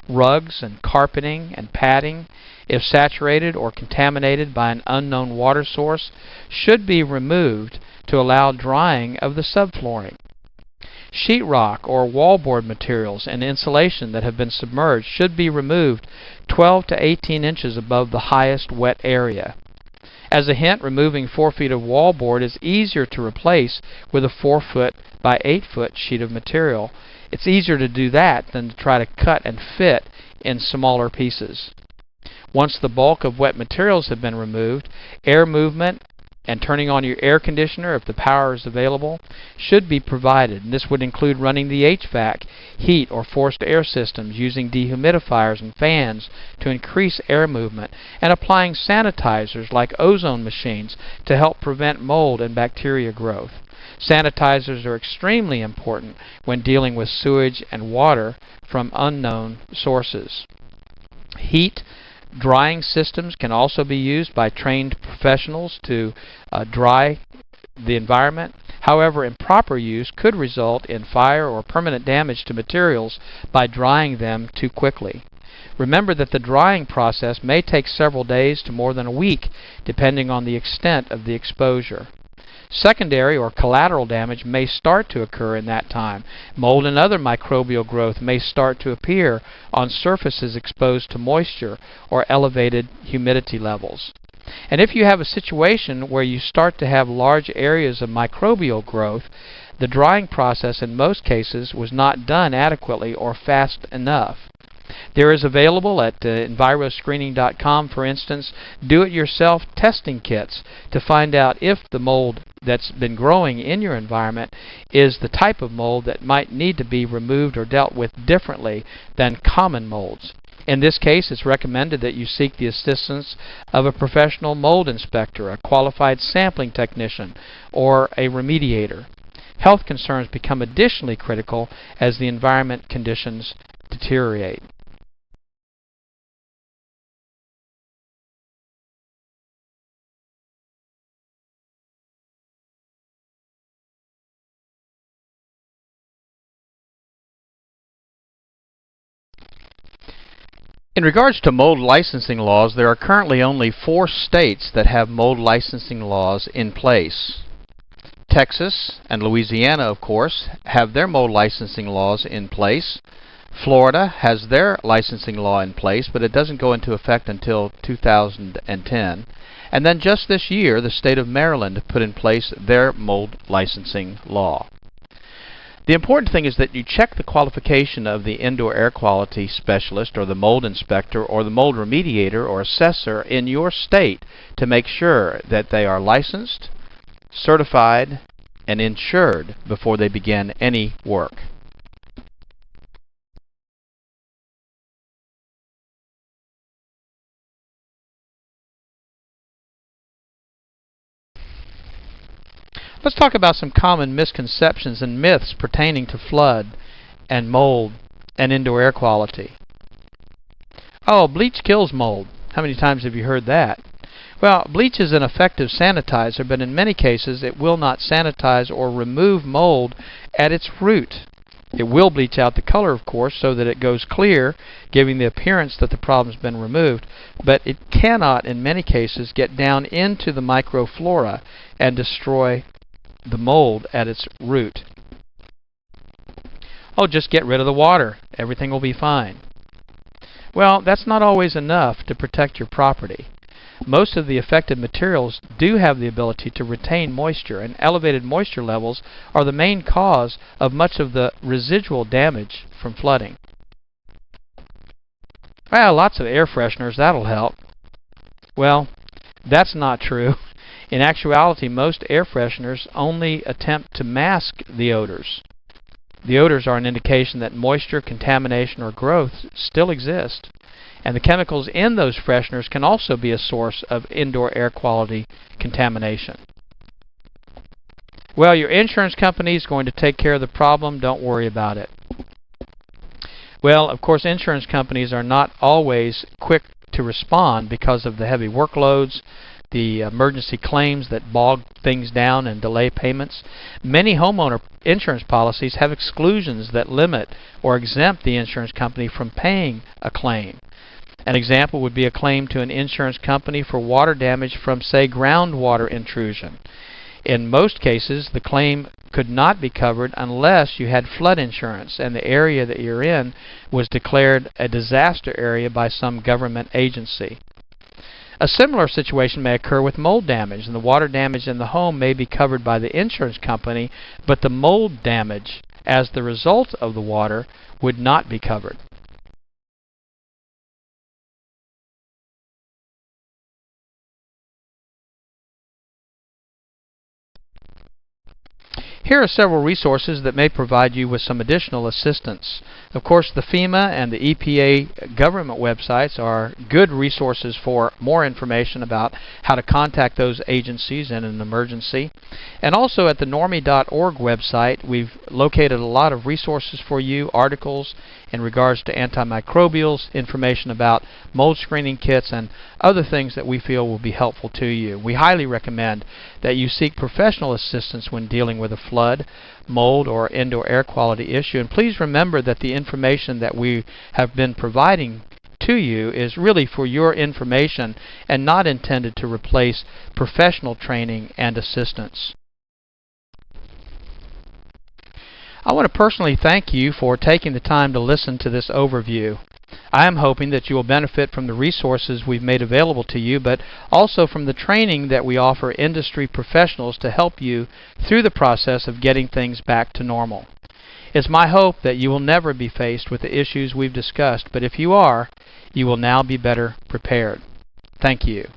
Speaker 8: Rugs and carpeting and padding, if saturated or contaminated by an unknown water source, should be removed to allow drying of the subflooring. Sheetrock or wallboard materials and insulation that have been submerged should be removed 12 to 18 inches above the highest wet area. As a hint, removing 4 feet of wallboard is easier to replace with a 4 foot by 8 foot sheet of material. It's easier to do that than to try to cut and fit in smaller pieces. Once the bulk of wet materials have been removed, air movement and turning on your air conditioner if the power is available should be provided. And this would include running the HVAC, heat or forced air systems, using dehumidifiers and fans to increase air movement, and applying sanitizers like ozone machines to help prevent mold and bacteria growth. Sanitizers are extremely important when dealing with sewage and water from unknown sources. Heat drying systems can also be used by trained professionals to dry the environment. However, improper use could result in fire or permanent damage to materials by drying them too quickly. Remember that the drying process may take several days to more than a week, depending on the extent of the exposure. Secondary or collateral damage may start to occur in that time. Mold and other microbial growth may start to appear on surfaces exposed to moisture or elevated humidity levels. And if you have a situation where you start to have large areas of microbial growth, the drying process in most cases was not done adequately or fast enough. There is available at enviroscreening.com, for instance, do-it-yourself testing kits to find out if the mold that's been growing in your environment is the type of mold that might need to be removed or dealt with differently than common molds. In this case, it's recommended that you seek the assistance of a professional mold inspector, a qualified sampling technician, or a remediator. Health concerns become additionally critical as the environment conditions deteriorate. In regards to mold licensing laws, there are currently only 4 states that have mold licensing laws in place. Texas and Louisiana, of course, have their mold licensing laws in place. Florida has their licensing law in place, but it doesn't go into effect until 2010. And then just this year, the state of Maryland put in place their mold licensing law. The important thing is that you check the qualification of the indoor air quality specialist or the mold inspector or the mold remediator or assessor in your state to make sure that they are licensed, certified, and insured before they begin any work. Let's talk about some common misconceptions and myths pertaining to flood and mold and indoor air quality. Oh, bleach kills mold. How many times have you heard that? Well, bleach is an effective sanitizer, but in many cases it will not sanitize or remove mold at its root. It will bleach out the color, of course, so that it goes clear, giving the appearance that the problem's been removed, but it cannot, in many cases, get down into the microflora and destroy the mold at its root. Oh, just get rid of the water. Everything will be fine.
Speaker 6: Well, that's not always enough to protect your property. Most of the affected materials do have the ability to retain moisture, and elevated moisture levels are the main cause of much of the residual damage from flooding. Well, lots of air fresheners, that'll help. Well, that's not true. In actuality, most air fresheners only attempt to mask the odors. The odors are an indication that moisture, contamination, or growth still exist. And the chemicals in those fresheners can also be a source of indoor air quality contamination. Well, your insurance company is going to take care of the problem. Don't worry about it. Well, of course, insurance companies are not always quick to respond because of the heavy workloads, the emergency claims that bog things down and delay payments. Many homeowner insurance policies have exclusions that limit or exempt the insurance company from paying a claim. An example would be a claim to an insurance company for water damage from, say, groundwater intrusion. In most cases, the claim could not be covered unless you had flood insurance and the area that you're in was declared a disaster area by some government agency. A similar situation may occur with mold damage, and the water damage in the home may be covered by the insurance company, but the mold damage as the result of the water would not be covered. Here are several resources that may provide you with some additional assistance. Of course, the FEMA and the EPA government websites are good resources for more information about how to contact those agencies in an emergency. And also at the normie.org website, we've located a lot of resources for you, articles in regards to antimicrobials, information about mold screening kits, and other things that we feel will be helpful to you. We highly recommend that you seek professional assistance when dealing with a flood, mold, or indoor air quality issue. And please remember that the information that we have been providing to you is really for your information and not intended to replace professional training and assistance. I want to personally thank you for taking the time to listen to this overview. I am hoping that you will benefit from the resources we've made available to you, but also from the training that we offer industry professionals to help you through the process of getting things back to normal. It's my hope that you will never be faced with the issues we've discussed, but if you are, you will now be better prepared. Thank you.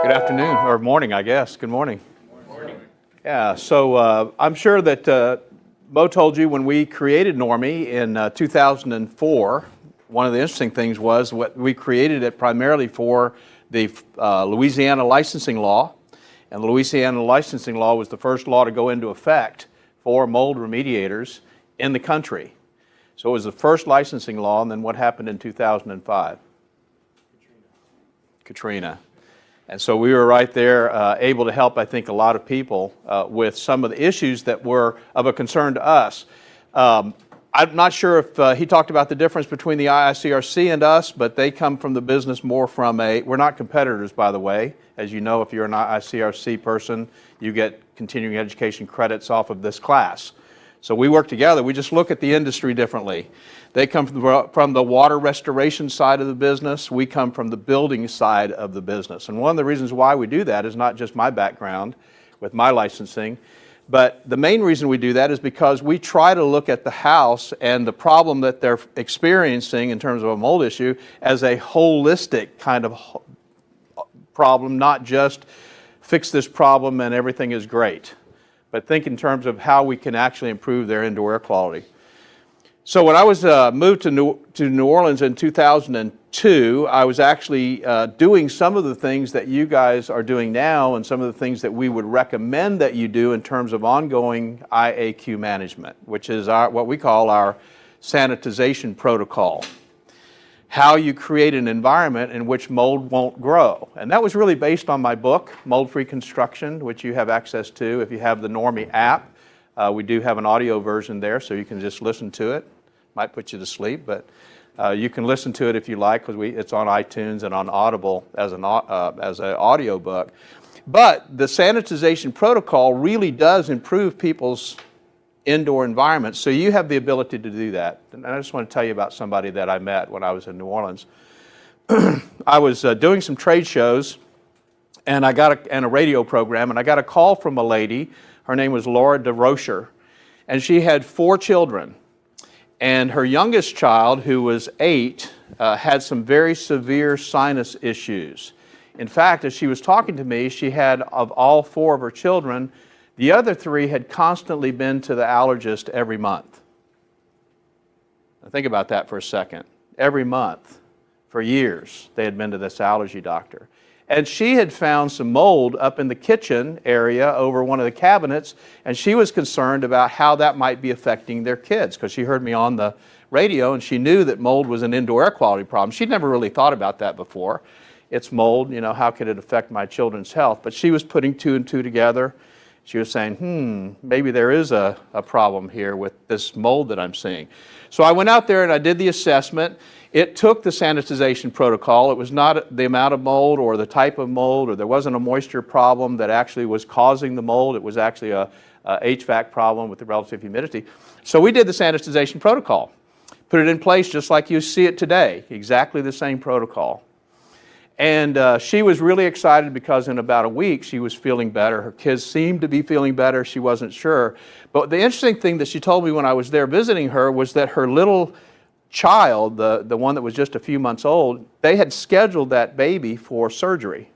Speaker 11: Good afternoon, or morning, I guess. Good morning. Good morning. Yeah, so I'm sure that Mo told you when we created Normie in 2004, one of the interesting things was what we created it primarily for the Louisiana licensing law. And the Louisiana licensing law was the first law to go into effect for mold remediators in the country. So it was the first licensing law, and then what happened in 2005? Katrina. And so we were right there able to help, I think, a lot of people with some of the issues that were of a concern to us. I'm not sure if he talked about the difference between the IICRC and us, but they come from the business more from we're not competitors, by the way. As you know, if you're an IICRC person, you get continuing education credits off of this class. So we work together. We just look at the industry differently. They come from the water restoration side of the business. We come from the building side of the business. And one of the reasons why we do that is not just my background with my licensing, but the main reason we do that is because we try to look at the house and the problem that they're experiencing in terms of a mold issue as a holistic kind of problem, not just fix this problem and everything is great, but think in terms of how we can actually improve their indoor air quality. So when I was moved to New Orleans in 2002, I was actually doing some of the things that you guys are doing now and some of the things that we would recommend that you do in terms of ongoing IAQ management, which is what we call our sanitization protocol. how you create an environment in which mold won't grow. And that was really based on my book, Mold Free Construction, which you have access to if you have the Normie app. We do have an audio version there, so you can just listen to it. Might put you to sleep, but you can listen to it if you like, because it's on iTunes and on Audible as an audio book. But the sanitization protocol really does improve people's indoor environments, so you have the ability to do that. And I just want to tell you about somebody that I met when I was in New Orleans. I was doing some trade shows, and and a radio program, and I got a call from a lady. Her name was Laura DeRocher, and she had 4 children. And her youngest child, who was 8, had some very severe sinus issues. In fact, as she was talking to me, she had, of all 4 of her children, the other 3 had constantly been to the allergist every month. Now think about that for a second. Every month, for years, they had been to this allergy doctor. And she had found some mold up in the kitchen area over one of the cabinets, and she was concerned about how that might be affecting their kids, because she heard me on the radio and she knew that mold was an indoor air quality problem. She'd never really thought about that before. It's mold, how could it affect my children's health? But she was putting 2 and 2 together. She was saying, maybe there is a problem here with this mold that I'm seeing. So I went out there and I did the assessment. It took the sanitization protocol. It was not the amount of mold or the type of mold, or there wasn't a moisture problem that actually was causing the mold. It was actually a HVAC problem with the relative humidity. So we did the sanitization protocol, put it in place just like you see it today, exactly the same protocol. And she was really excited because in about a week she was feeling better. Her kids seemed to be feeling better. She wasn't sure. But the interesting thing that she told me when I was there visiting her was that her little child, the one that was just a few months old, they had scheduled that baby for surgery,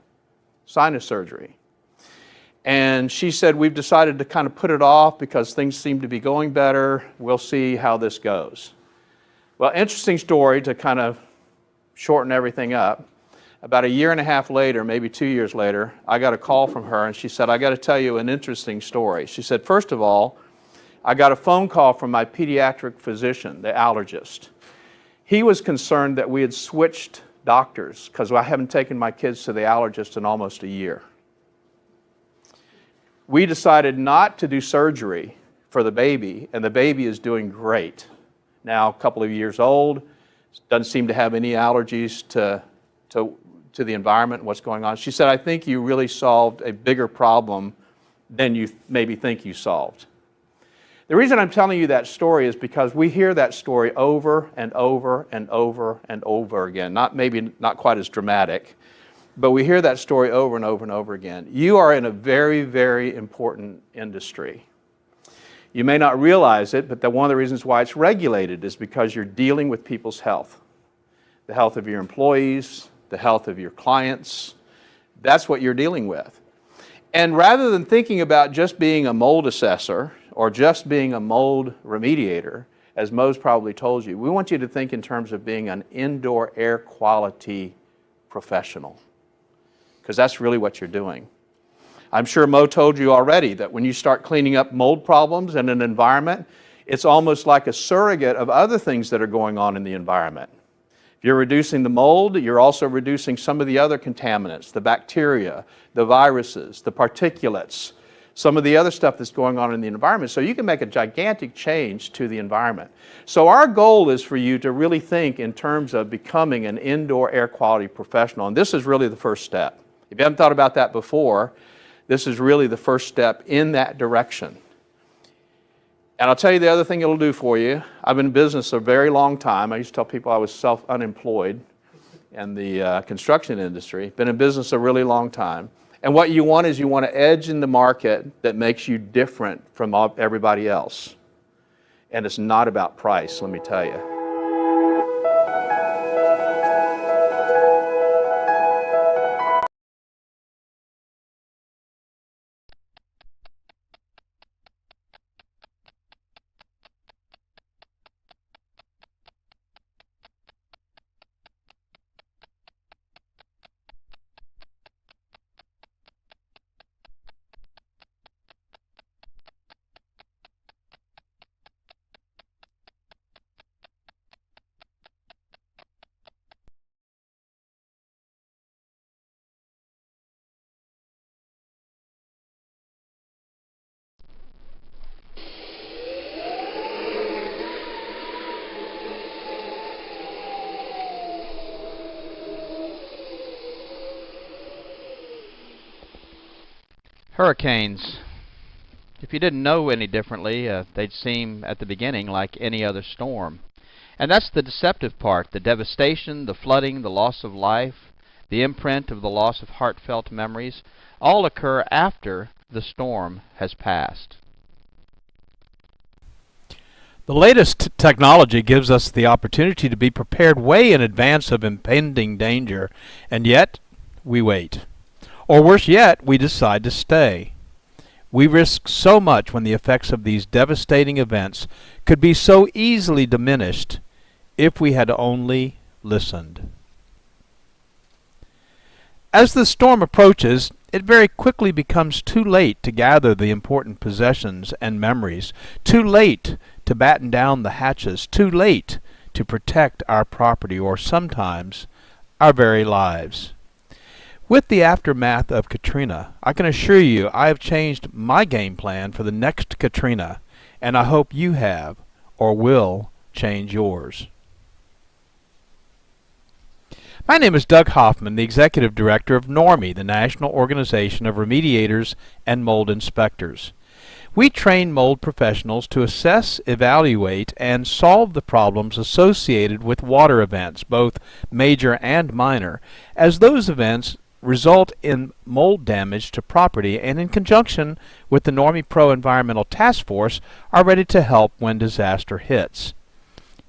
Speaker 11: sinus surgery. And she said, we've decided to kind of put it off because things seem to be going better. We'll see how this goes. Well, interesting story to kind of shorten everything up. About 1.5 years later, maybe 2 years later, I got a call from her and she said, I got to tell you an interesting story. She said, first of all, I got a phone call from my pediatric physician, the allergist. He was concerned that we had switched doctors because I haven't taken my kids to the allergist in almost a year. We decided not to do surgery for the baby, and the baby is doing great. Now, a couple of years old, doesn't seem to have any allergies to the environment and what's going on. She said, I think you really solved a bigger problem than you maybe think you solved. The reason I'm telling you that story is because we hear that story over and over and over and over again. Maybe not quite as dramatic, but we hear that story over and over and over again. You are in a very, very important industry. You may not realize it, but one of the reasons why it's regulated is because you're dealing with people's health. The health of your employees, the health of your clients. That's what you're dealing with. And rather than thinking about just being a mold assessor or just being a mold remediator, as Mo's probably told you, we want you to think in terms of being an indoor air quality professional, because that's really what you're doing. I'm sure Mo told you already that when you start cleaning up mold problems in an environment, it's almost like a surrogate of other things that are going on in the environment. If you're reducing the mold, you're also reducing some of the other contaminants, the bacteria, the viruses, the particulates, some of the other stuff that's going on in the environment. So you can make a gigantic change to the environment. So our goal is for you to really think in terms of becoming an indoor air quality professional. And this is really the first step. If you haven't thought about that before, this is really the first step in that direction. And I'll tell you the other thing it'll do for you. I've been in business a very long time. I used to tell people I was unemployed in the construction industry. Been in business a really long time. And what you want is you want an edge in the market that makes you different from everybody else. And it's not about price, let me tell you.
Speaker 8: Hurricanes. If you didn't know any differently, they'd seem at the beginning like any other storm. And that's the deceptive part. The devastation, the flooding, the loss of life, the imprint of the loss of heartfelt memories, all occur after the storm has passed.
Speaker 9: The latest technology gives us the opportunity to be prepared way in advance of impending danger, and yet we wait. Or worse yet, we decide to stay. We risk so much when the effects of these devastating events could be so easily diminished if we had only listened. As the storm approaches, it very quickly becomes too late to gather the important possessions and memories, too late to batten down the hatches, too late to protect our property or sometimes our very lives. With the aftermath of Katrina, I can assure you I have changed my game plan for the next Katrina, and I hope you have or will change yours. My name is Doug Hoffman, the Executive Director of NORMI, the National Organization of Remediators and Mold Inspectors. We train mold professionals to assess, evaluate, and solve the problems associated with water events, both major and minor, as those events result in mold damage to property, and in conjunction with the NORMI Pro Environmental Task Force are ready to help when disaster hits.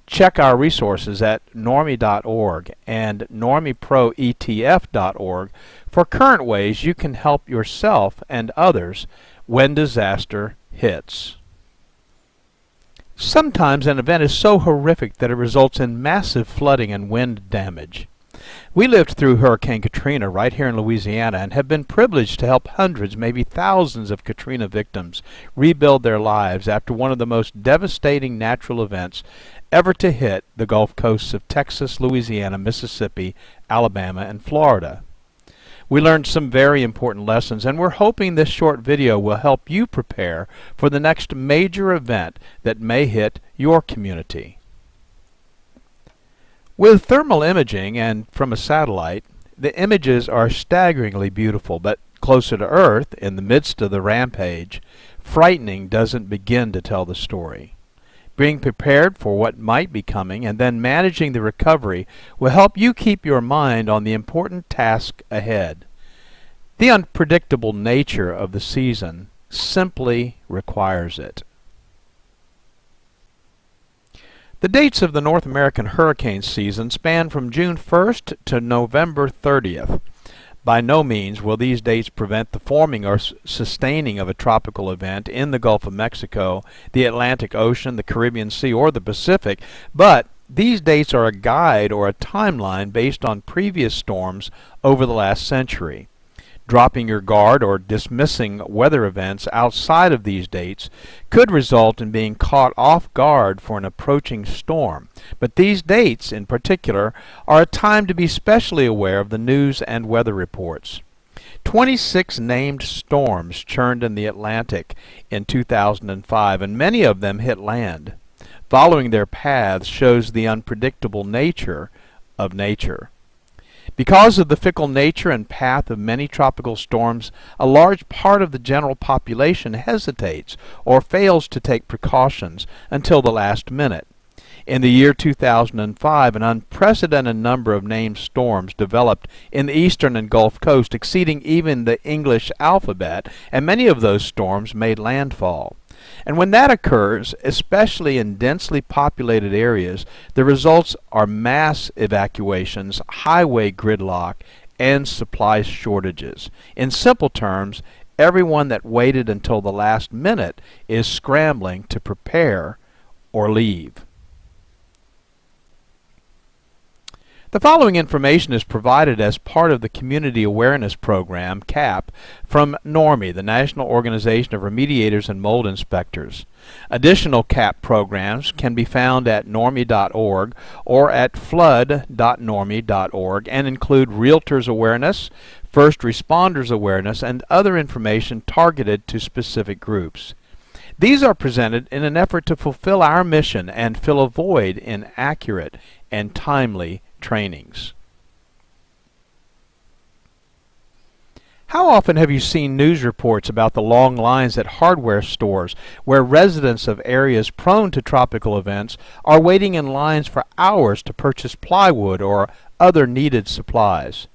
Speaker 9: Check our resources at normi.org and normiproetf.org for current ways you can help yourself and others when disaster hits. Sometimes an event is so horrific that it results in massive flooding and wind damage. We lived through Hurricane Katrina right here in Louisiana and have been privileged to help hundreds, maybe thousands of Katrina victims rebuild their lives after one of the most devastating natural events ever to hit the Gulf coasts of Texas, Louisiana, Mississippi, Alabama, and Florida. We learned some very important lessons, and we're hoping this short video will help you prepare for the next major event that may hit your community. With thermal imaging and from a satellite, the images are staggeringly beautiful, but closer to Earth, in the midst of the rampage, frightening doesn't begin to tell the story. Being prepared for what might be coming and then managing the recovery will help you keep your mind on the important task ahead. The unpredictable nature of the season simply requires it. The dates of the North American hurricane season span from June 1st to November 30th. By no means will these dates prevent the forming or sustaining of a tropical event in the Gulf of Mexico, the Atlantic Ocean, the Caribbean Sea, or the Pacific, but these dates are a guide or a timeline based on previous storms over the last century. Dropping your guard or dismissing weather events outside of these dates could result in being caught off guard for an approaching storm. But these dates, in particular, are a time to be specially aware of the news and weather reports. 26 named storms churned in the Atlantic in 2005, and many of them hit land. Following their paths shows the unpredictable nature of nature. Because of the fickle nature and path of many tropical storms, a large part of the general population hesitates or fails to take precautions until the last minute. In the year 2005, an unprecedented number of named storms developed in the eastern and Gulf Coast, exceeding even the English alphabet, and many of those storms made landfall. And when that occurs, especially in densely populated areas, the results are mass evacuations, highway gridlock, and supply shortages. In simple terms, everyone that waited until the last minute is scrambling to prepare or leave. The following information is provided as part of the Community Awareness Program, CAP, from NORMI, the National Organization of Remediators and Mold Inspectors. Additional CAP programs can be found at normi.org or at flood.normi.org and include realtors awareness, first responders awareness, and other information targeted to specific groups. These are presented in an effort to fulfill our mission and fill a void in accurate and timely trainings. How often have you seen news reports about the long lines at hardware stores where residents of areas prone to tropical events are waiting in lines for hours to purchase plywood or other needed supplies?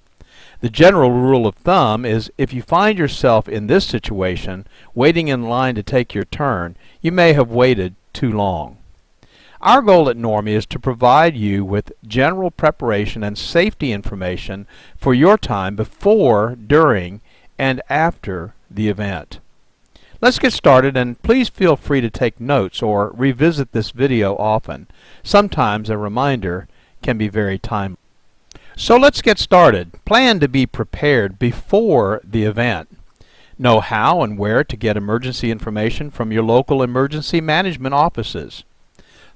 Speaker 9: The general rule of thumb is if you find yourself in this situation, waiting in line to take your turn, you may have waited too long. Our goal at Normie is to provide you with general preparation and safety information for your time before, during, and after the event. Let's get started, and please feel free to take notes or revisit this video often. Sometimes a reminder can be very timely. So let's get started. Plan to be prepared before the event. Know how and where to get emergency information from your local emergency management offices.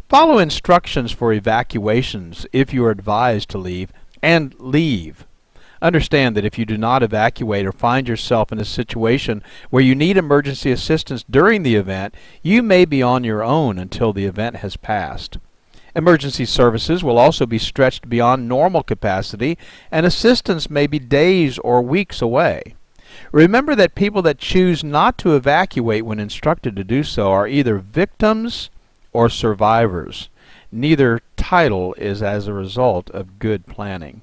Speaker 9: Follow instructions for evacuations if you are advised to leave, and leave. Understand that if you do not evacuate or find yourself in a situation where you need emergency assistance during the event, you may be on your own until the event has passed. Emergency services will also be stretched beyond normal capacity, and assistance may be days or weeks away. Remember that people that choose not to evacuate when instructed to do so are either victims or survivors. Neither title is as a result of good planning.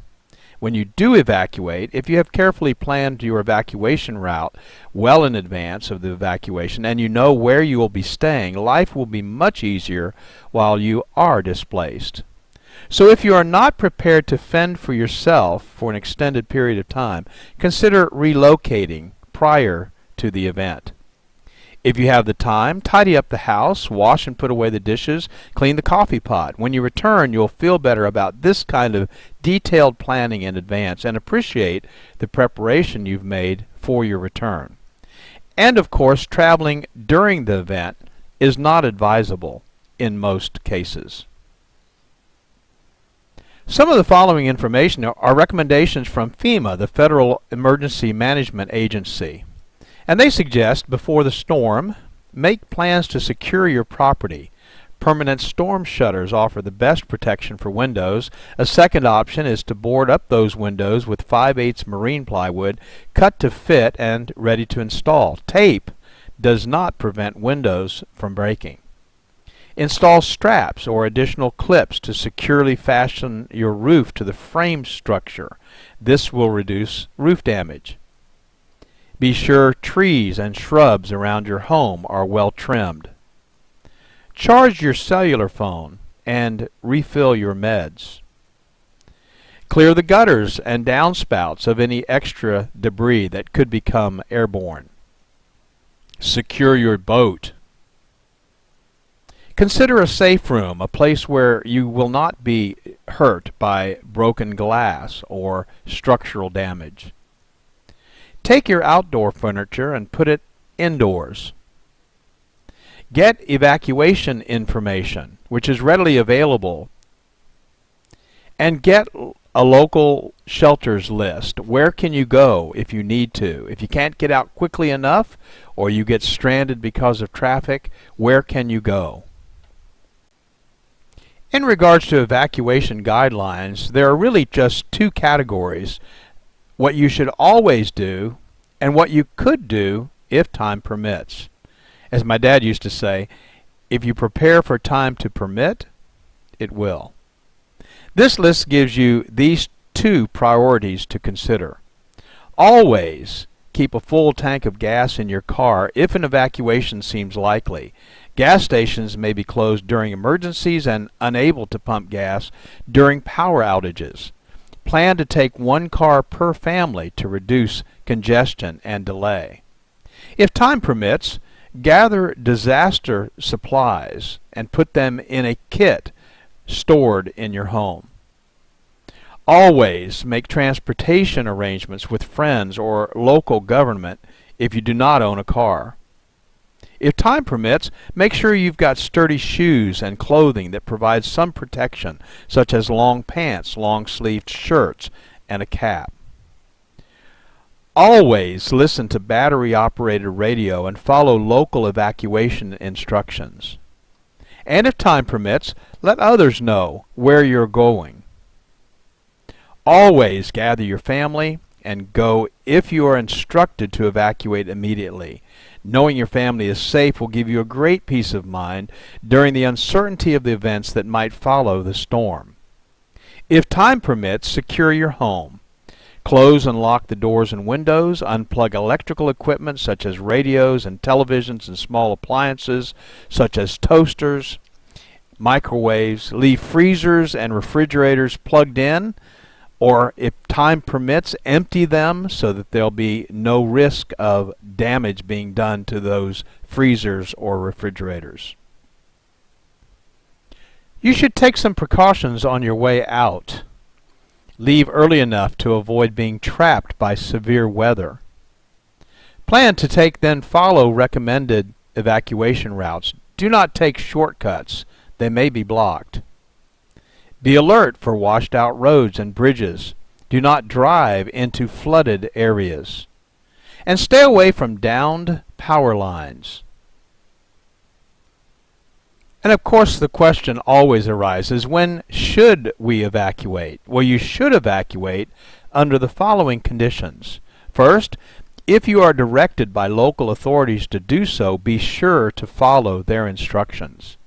Speaker 9: When you do evacuate, if you have carefully planned your evacuation route well in advance of the evacuation and you know where you will be staying, life will be much easier while you are displaced. So if you are not prepared to fend for yourself for an extended period of time, consider relocating prior to the event. If you have the time, tidy up the house, wash and put away the dishes, clean the coffee pot. When you return, you'll feel better about this kind of detailed planning in advance and appreciate the preparation you've made for your return. And of course, traveling during the event is not advisable in most cases. Some of the following information are recommendations from FEMA, the Federal Emergency Management Agency. And they suggest, before the storm, make plans to secure your property. Permanent storm shutters offer the best protection for windows. A second option is to board up those windows with 5/8 marine plywood, cut to fit and ready to install. Tape does not prevent windows from breaking. Install straps or additional clips to securely fasten your roof to the frame structure. This will reduce roof damage. Be sure trees and shrubs around your home are well trimmed. Charge your cellular phone and refill your meds. Clear the gutters and downspouts of any extra debris that could become airborne. Secure your boat. Consider a safe room, a place where you will not be hurt by broken glass or structural damage. Take your outdoor furniture and put it indoors. Get evacuation information, which is readily available, and get a local shelters list. Where can you go if you need to? If you can't get out quickly enough or you get stranded because of traffic, where can you go? In regards to evacuation guidelines, there are really just two categories: what you should always do and what you could do if time permits. As my dad used to say, if you prepare for time to permit, it will. This list gives you these two priorities to consider. Always keep a full tank of gas in your car if an evacuation seems likely. Gas stations may be closed during emergencies and unable to pump gas during power outages. Plan to take one car per family to reduce congestion and delay. If time permits, gather disaster supplies and put them in a kit stored in your home. Always make transportation arrangements with friends or local government if you do not own a car. If time permits, make sure you've got sturdy shoes and clothing that provide some protection, such as long pants, long-sleeved shirts, and a cap. Always listen to battery-operated radio and follow local evacuation instructions. And if time permits, let others know where you're going. Always gather your family, and go if you are instructed to evacuate immediately. Knowing your family is safe will give you a great peace of mind during the uncertainty of the events that might follow the storm. If time permits, secure your home. Close and lock the doors and windows. Unplug electrical equipment such as radios and televisions and small appliances such as toasters, microwaves. Leave freezers and refrigerators plugged in, or if time permits, empty them so that there'll be no risk of damage being done to those freezers or refrigerators. You should take some precautions on your way out. Leave early enough to avoid being trapped by severe weather. Plan to then follow recommended evacuation routes. Do not take shortcuts. They may be blocked. Be alert for washed out roads and bridges. Do not drive into flooded areas. And stay away from downed power lines. And of course the question always arises, when should we evacuate? Well, you should evacuate under the following conditions. First, if you are directed by local authorities to do so, be sure to follow their instructions.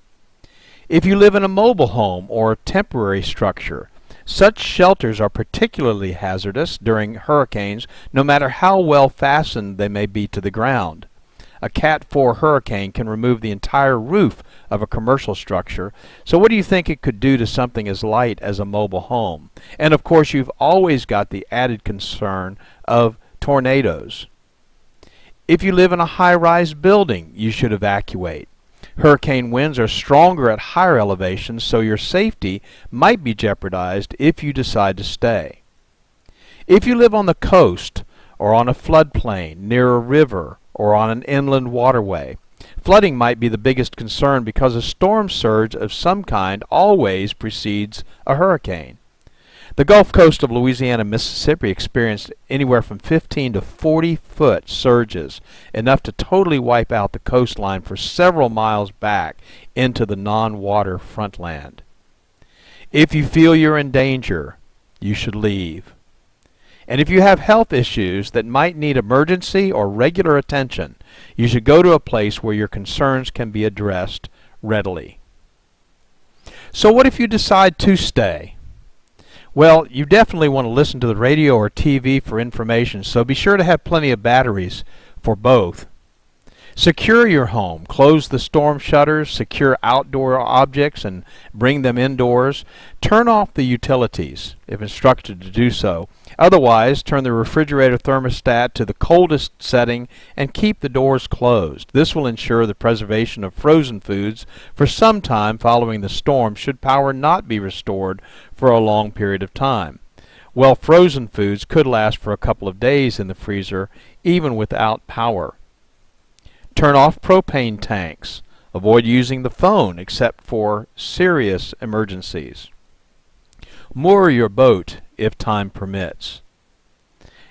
Speaker 9: If you live in a mobile home or temporary structure, such shelters are particularly hazardous during hurricanes, no matter how well fastened they may be to the ground. A Cat 4 hurricane can remove the entire roof of a commercial structure, so what do you think it could do to something as light as a mobile home? And of course, you've always got the added concern of tornadoes. If you live in a high-rise building, you should evacuate. Hurricane winds are stronger at higher elevations, so your safety might be jeopardized if you decide to stay. If you live on the coast or on a floodplain, near a river, or on an inland waterway, flooding might be the biggest concern because a storm surge of some kind always precedes a hurricane. The Gulf Coast of Louisiana and Mississippi experienced anywhere from 15 to 40-foot surges, enough to totally wipe out the coastline for several miles back into the non-water frontland. If you feel you're in danger, you should leave. And if you have health issues that might need emergency or regular attention, you should go to a place where your concerns can be addressed readily. So what if you decide to stay? Well, you definitely want to listen to the radio or TV for information, so be sure to have plenty of batteries for both. Secure your home. Close the storm shutters, secure outdoor objects, and bring them indoors. Turn off the utilities, if instructed to do so. Otherwise, turn the refrigerator thermostat to the coldest setting and keep the doors closed. This will ensure the preservation of frozen foods for some time following the storm should power not be restored for a long period of time. Well, frozen foods could last for a couple of days in the freezer, even without power. Turn off propane tanks. Avoid using the phone except for serious emergencies. Moor your boat if time permits.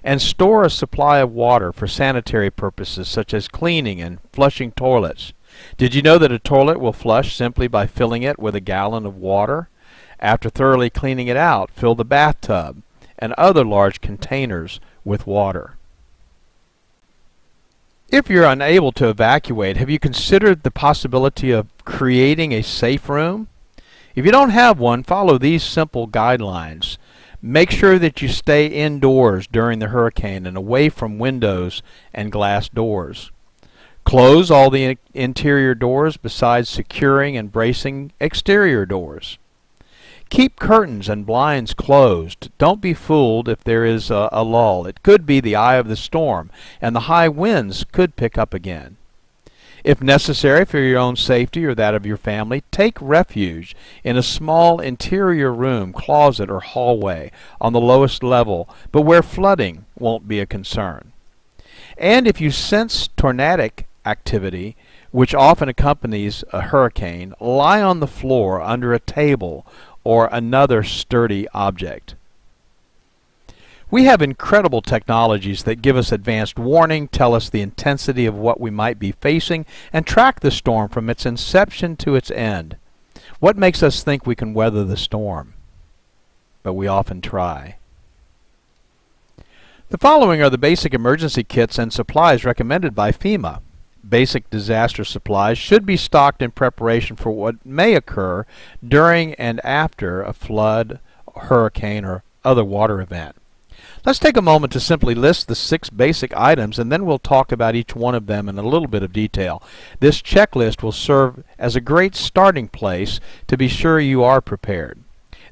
Speaker 9: And store a supply of water for sanitary purposes such as cleaning and flushing toilets. Did you know that a toilet will flush simply by filling it with a gallon of water? After thoroughly cleaning it out, fill the bathtub and other large containers with water. If you're unable to evacuate, have you considered the possibility of creating a safe room? If you don't have one, follow these simple guidelines. Make sure that you stay indoors during the hurricane and away from windows and glass doors. Close all the interior doors besides securing and bracing exterior doors. Keep curtains and blinds closed. Don't be fooled if there is a lull. It could be the eye of the storm, and the high winds could pick up again. If necessary for your own safety or that of your family, take refuge in a small interior room, closet, or hallway on the lowest level, but where flooding won't be a concern. And if you sense tornadic activity, which often accompanies a hurricane, lie on the floor under a table or another sturdy object. We have incredible technologies that give us advanced warning, tell us the intensity of what we might be facing, and track the storm from its inception to its end. What makes us think we can weather the storm? But we often try. The following are the basic emergency kits and supplies recommended by FEMA. Basic disaster supplies should be stocked in preparation for what may occur during and after a flood, hurricane, or other water event. Let's take a moment to simply list the 6 basic items, and then we'll talk about each one of them in a little bit of detail. This checklist will serve as a great starting place to be sure you are prepared.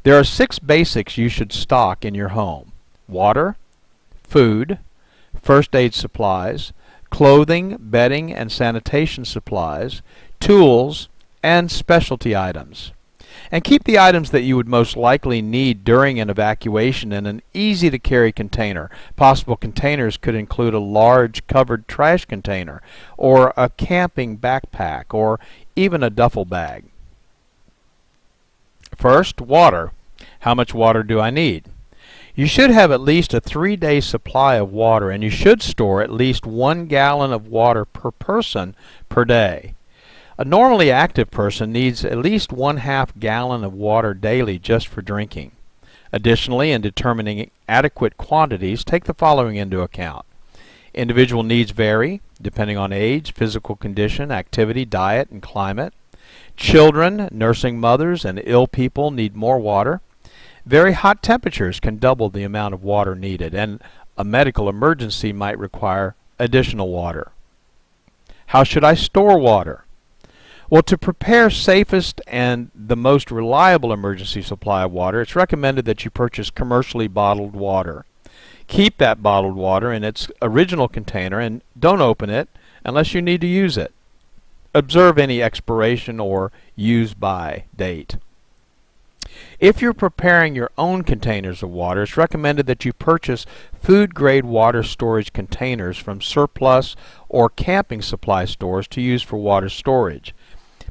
Speaker 9: There are 6 basics you should stock in your home: water, food, first aid supplies, clothing, bedding, and sanitation supplies, tools, and specialty items. And keep the items that you would most likely need during an evacuation in an easy-to-carry container. Possible containers could include a large covered trash container, or a camping backpack, or even a duffel bag. First, water. How much water do I need? You should have at least a 3-day supply of water, and you should store at least 1 gallon of water per person per day. A normally active person needs at least 1/2 gallon of water daily just for drinking. Additionally, in determining adequate quantities, take the following into account. Individual needs vary depending on age, physical condition, activity, diet, and climate. Children, nursing mothers, and ill people need more water. Very hot temperatures can double the amount of water needed, and a medical emergency might require additional water. How should I store water? Well, to prepare safest and the most reliable emergency supply of water, it's recommended that you purchase commercially bottled water. Keep that bottled water in its original container and don't open it unless you need to use it. Observe any expiration or use by date. If you're preparing your own containers of water, it's recommended that you purchase food-grade water storage containers from surplus or camping supply stores to use for water storage.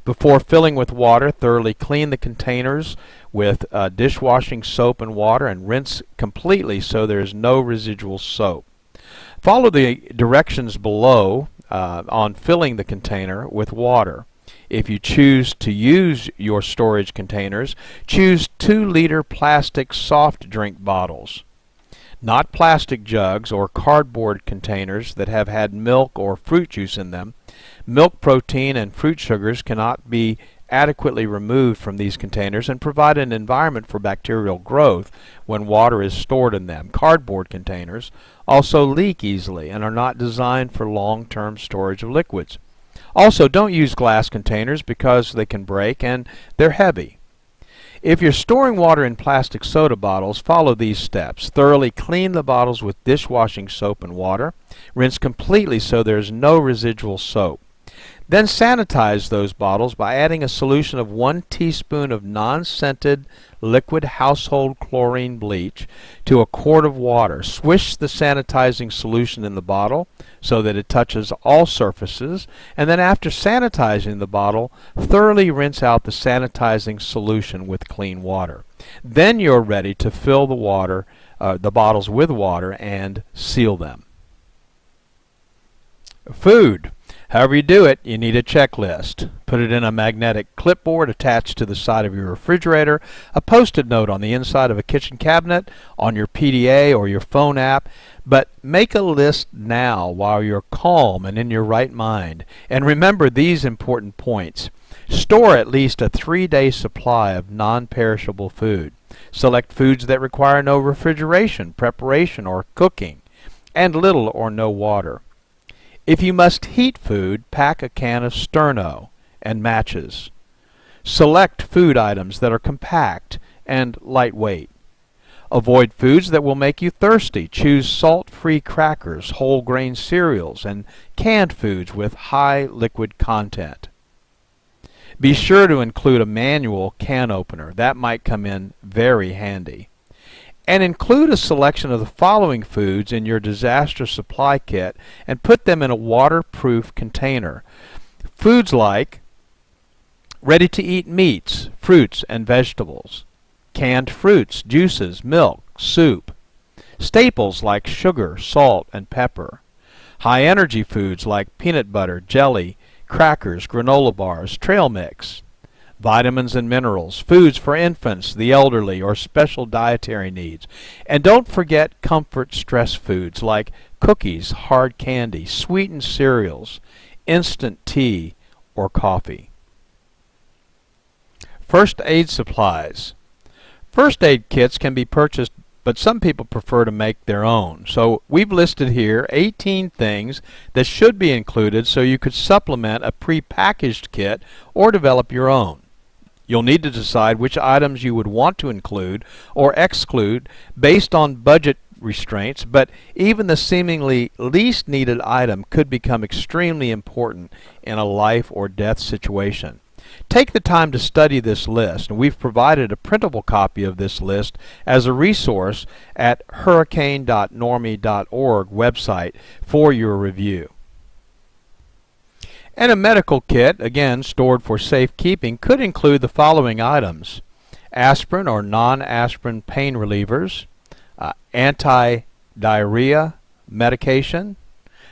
Speaker 9: Before filling with water, thoroughly clean the containers with dishwashing soap and water and rinse completely so there is no residual soap. Follow the directions below on filling the container with water. If you choose to use your storage containers, choose 2-liter plastic soft drink bottles. Not plastic jugs or cardboard containers that have had milk or fruit juice in them. Milk protein and fruit sugars cannot be adequately removed from these containers and provide an environment for bacterial growth when water is stored in them. Cardboard containers also leak easily and are not designed for long-term storage of liquids. Also, don't use glass containers because they can break and they're heavy. If you're storing water in plastic soda bottles, follow these steps. Thoroughly clean the bottles with dishwashing soap and water. Rinse completely so there's no residual soap. Then sanitize those bottles by adding a solution of 1 teaspoon of non-scented liquid household chlorine bleach to a quart of water. Swish the sanitizing solution in the bottle so that it touches all surfaces, and then after sanitizing the bottle, thoroughly rinse out the sanitizing solution with clean water. Then you're ready to fill the bottles with water and seal them. Food. However you do it, you need a checklist. Put it in a magnetic clipboard attached to the side of your refrigerator, a post-it note on the inside of a kitchen cabinet, on your PDA or your phone app. But make a list now while you're calm and in your right mind. And remember these important points. Store at least a 3-day supply of non-perishable food. Select foods that require no refrigeration, preparation, or cooking, and little or no water. If you must heat food, pack a can of Sterno and matches. Select food items that are compact and lightweight. Avoid foods that will make you thirsty. Choose salt-free crackers, whole grain cereals, and canned foods with high liquid content. Be sure to include a manual can opener. That might come in very handy. And include a selection of the following foods in your disaster supply kit and put them in a waterproof container. Foods like ready-to-eat meats, fruits, and vegetables, canned fruits, juices, milk, soup, staples like sugar, salt, and pepper, high-energy foods like peanut butter, jelly, crackers, granola bars, trail mix, vitamins and minerals, foods for infants, the elderly, or special dietary needs. And don't forget comfort stress foods like cookies, hard candy, sweetened cereals, instant tea, or coffee. First aid supplies. First aid kits can be purchased, but some people prefer to make their own. So we've listed here 18 things that should be included so you could supplement a pre-packaged kit or develop your own. You'll need to decide which items you would want to include or exclude based on budget restraints, but even the seemingly least needed item could become extremely important in a life or death situation. Take the time to study this list, and we've provided a printable copy of this list as a resource at hurricane.normie.org website for your review. And a medical kit, again stored for safekeeping, could include the following items: aspirin or non-aspirin pain relievers, anti-diarrhea medication,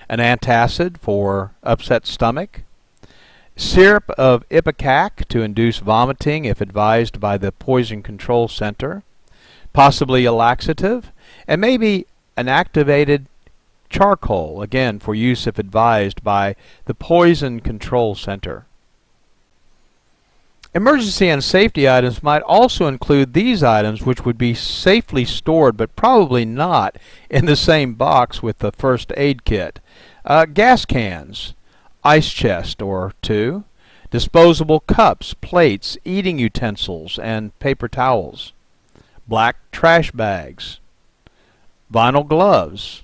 Speaker 9: an antacid for upset stomach, syrup of ipecac to induce vomiting if advised by the Poison Control Center, possibly a laxative, and maybe an activated charcoal, again for use if advised by the Poison Control Center. Emergency and safety items might also include these items, which would be safely stored but probably not in the same box with the first aid kit. Gas cans, ice chest or two, disposable cups, plates, eating utensils, and paper towels, black trash bags, vinyl gloves,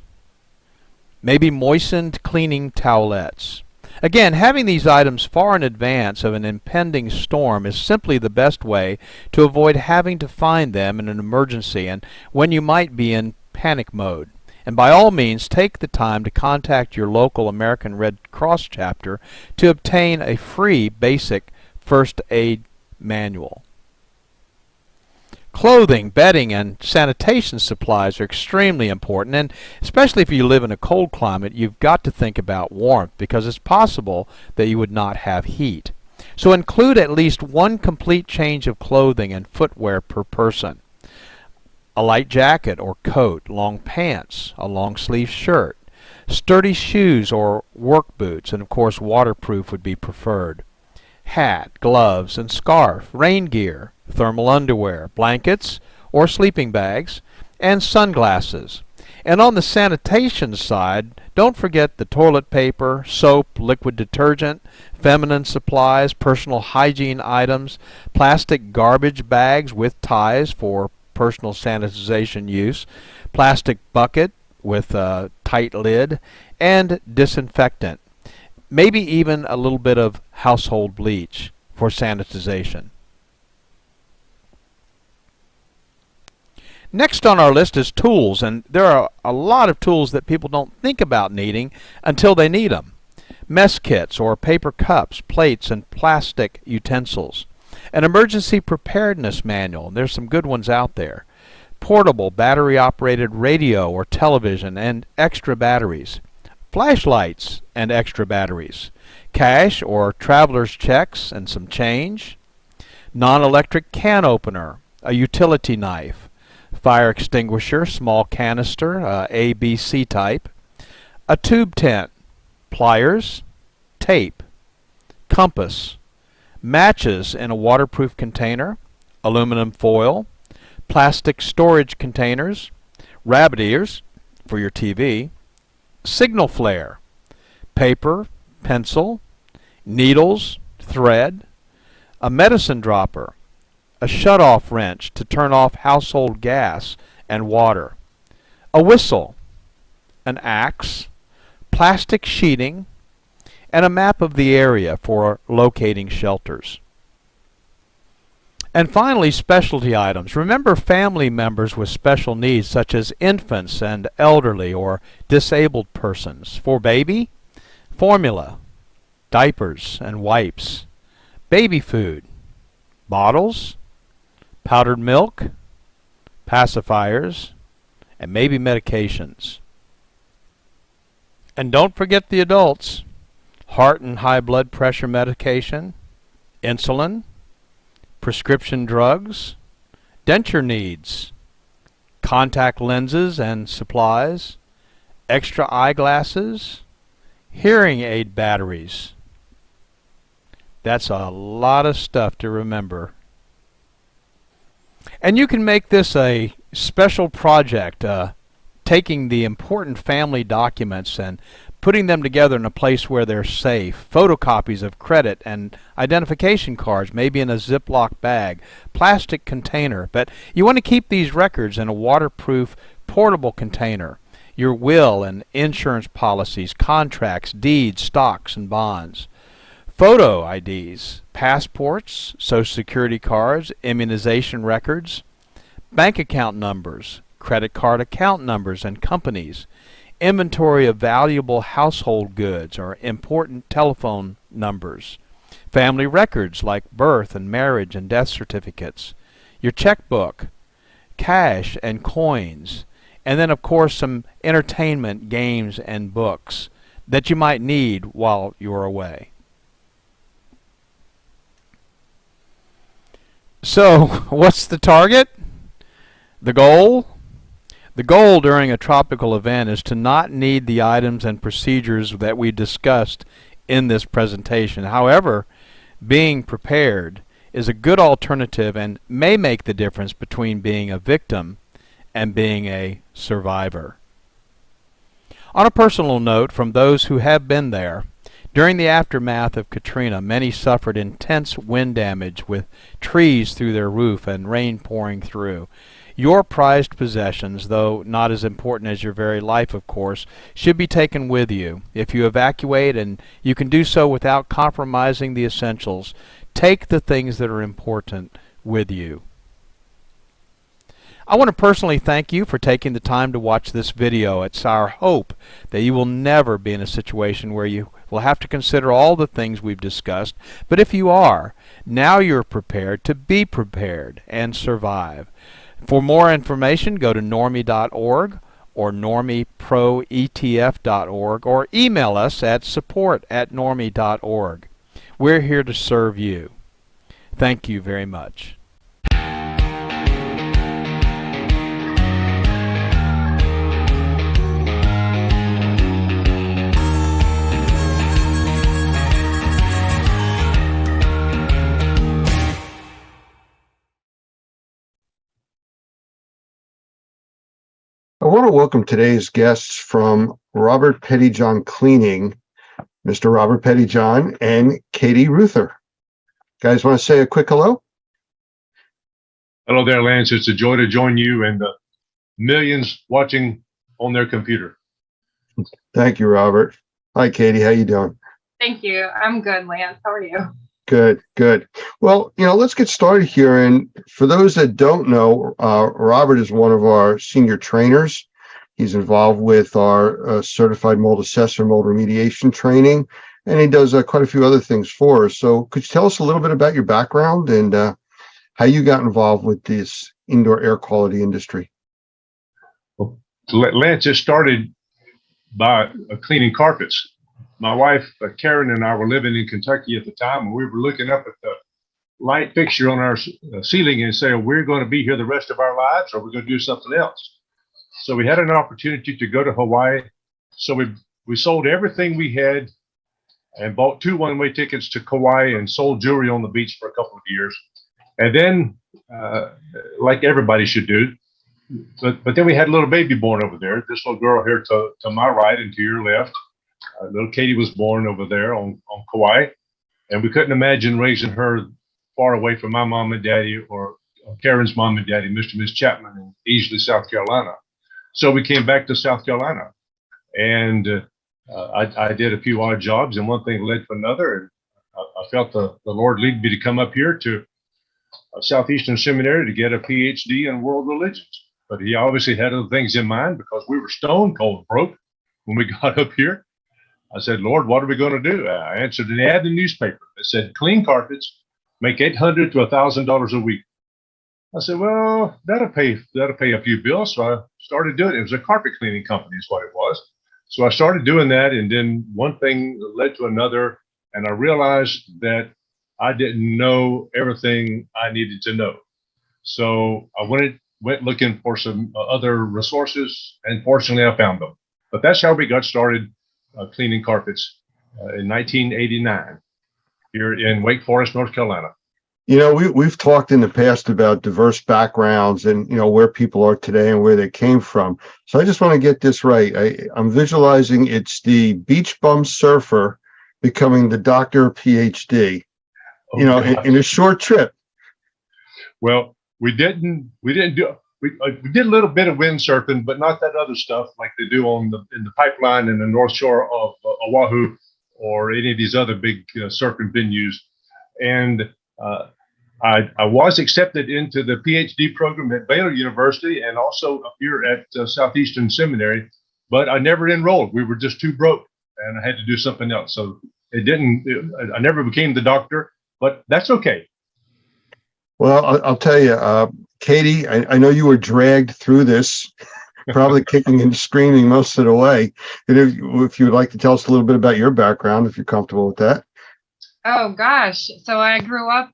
Speaker 9: maybe moistened cleaning towelettes. Again, having these items far in advance of an impending storm is simply the best way to avoid having to find them in an emergency and when you might be in panic mode. And by all means, take the time to contact your local American Red Cross chapter to obtain a free basic first aid manual. Clothing, bedding, and sanitation supplies are extremely important, and especially if you live in a cold climate, you've got to think about warmth because it's possible that you would not have heat. So include at least one complete change of clothing and footwear per person. A light jacket or coat, long pants, a long sleeve shirt, sturdy shoes or work boots, and of course waterproof would be preferred. Hat, gloves, and scarf, rain gear, thermal underwear, blankets or sleeping bags, and sunglasses. And on the sanitation side, don't forget the toilet paper, soap, liquid detergent, feminine supplies, personal hygiene items, plastic garbage bags with ties for personal sanitization use, plastic bucket with a tight lid, and disinfectant. Maybe even a little bit of household bleach for sanitization. Next on our list is tools, and there are a lot of tools that people don't think about needing until they need them. Mess kits or paper cups, plates, and plastic utensils. An emergency preparedness manual, and there's some good ones out there. Portable battery-operated radio or television and extra batteries. Flashlights and extra batteries. Cash or traveler's checks and some change. Non-electric can opener, a utility knife. Fire extinguisher, small canister, ABC type. A tube tent. Pliers. Tape. Compass. Matches in a waterproof container, aluminum foil, plastic storage containers, rabbit ears for your TV, signal flare, paper, pencil, needles, thread, a medicine dropper, a shut-off wrench to turn off household gas and water, a whistle, an axe, plastic sheeting, and a map of the area for locating shelters. And finally, specialty items. Remember family members with special needs such as infants and elderly or disabled persons. For baby, formula, diapers and wipes, baby food, bottles, powdered milk, pacifiers, and maybe medications. And don't forget the adults. Heart and high blood pressure medication, insulin, prescription drugs, denture needs, contact lenses and supplies, extra eyeglasses, hearing aid batteries. That's a lot of stuff to remember. And you can make this a special project, taking the important family documents and putting them together in a place where they're safe. Photocopies of credit and identification cards, maybe in a Ziploc bag, plastic container. But you want to keep these records in a waterproof, portable container. Your will and insurance policies, contracts, deeds, stocks, and bonds. Photo IDs, passports, social security cards, immunization records, bank account numbers, credit card account numbers and companies, inventory of valuable household goods or important telephone numbers, family records like birth and marriage and death certificates, your checkbook, cash and coins, and then of course some entertainment, games, and books that you might need while you're away. So, what's the target? The goal? The goal during a tropical event is to not need the items and procedures that we discussed in this presentation. However, being prepared is a good alternative and may make the difference between being a victim and being a survivor. On a personal note, from those who have been there, during the aftermath of Katrina, many suffered intense wind damage with trees through their roof and rain pouring through. Your prized possessions, though not as important as your very life, of course, should be taken with you. If you evacuate, and you can do so without compromising the essentials, take the things that are important with you. I want to personally thank you for taking the time to watch this video. It's our hope that you will never be in a situation where you will have to consider all the things we've discussed. But if you are, now you're prepared to be prepared and survive. For more information, go to normie.org or normieproetf.org or email us at support@normie.org. We're here to serve you. Thank you very much.
Speaker 1: I want to welcome today's guests from Robert Pettyjohn Cleaning, Mr. Robert Pettyjohn and Katie Ruther. Guys, want to say a quick hello?
Speaker 12: Hello there, Lance. It's a joy to join you and the millions watching on their computer.
Speaker 1: Thank you, Robert. Hi, Katie. How you doing?
Speaker 14: Thank you. I'm good, Lance. How are you?
Speaker 1: Good, good. Well, let's get started here. And for those that don't know, Robert is one of our senior trainers. He's involved with our certified mold assessor, mold remediation training, and he does quite a few other things for us. So could you tell us a little bit about your background and how you got involved with this indoor air quality industry?
Speaker 12: Well, Lance, it started by cleaning carpets. My wife, Karen, and I were living in Kentucky at the time, and we were looking up at the light fixture on our ceiling and saying, we're going to be here the rest of our lives, or we're going to do something else. So we had an opportunity to go to Hawaii. So we sold everything we had and bought 2 one-way tickets to Kauai and sold jewelry on the beach for a couple of years. And then, like everybody should do, but then we had a little baby born over there. This little girl here to my right and to your left. Little Katie was born over there on Kauai, and we couldn't imagine raising her far away from my mom and daddy or Karen's mom and daddy, Mr. and Miss Chapman, in Easley, South Carolina. So we came back to South Carolina, and I did a few odd jobs, and one thing led to another, and I felt the Lord lead me to come up here to Southeastern Seminary to get a PhD in world religions. But he obviously had other things in mind because we were stone cold broke when we got up here. I said, Lord, what are we going to do? I answered an ad in the newspaper that said, clean carpets, make $800 to $1,000 a week. I said, well, that'll pay a few bills. So I started doing it. It was a carpet cleaning company is what it was. So I started doing that. And then one thing led to another. And I realized that I didn't know everything I needed to know. So I went looking for some other resources, and fortunately I found them. But that's how we got started cleaning carpets in 1989 here in Wake Forest, North Carolina.
Speaker 1: You know, we've talked in the past about diverse backgrounds and, you know, where people are today and where they came from. So I just want to get this right. I'm visualizing it's the beach bum surfer becoming the doctor PhD, you know, in a short trip.
Speaker 12: Well, we did a little bit of windsurfing, but not that other stuff like they do in the pipeline in the North Shore of Oahu or any of these other big surfing venues. And I was accepted into the PhD program at Baylor University and also up here at Southeastern Seminary, but I never enrolled. We were just too broke, and I had to do something else. So I never became the doctor, but that's okay.
Speaker 1: Well, I'll tell you, Katie, I know you were dragged through this, probably kicking and screaming most of the way. And if you would like to tell us a little bit about your background, if you're comfortable with that.
Speaker 14: Oh gosh. So I grew up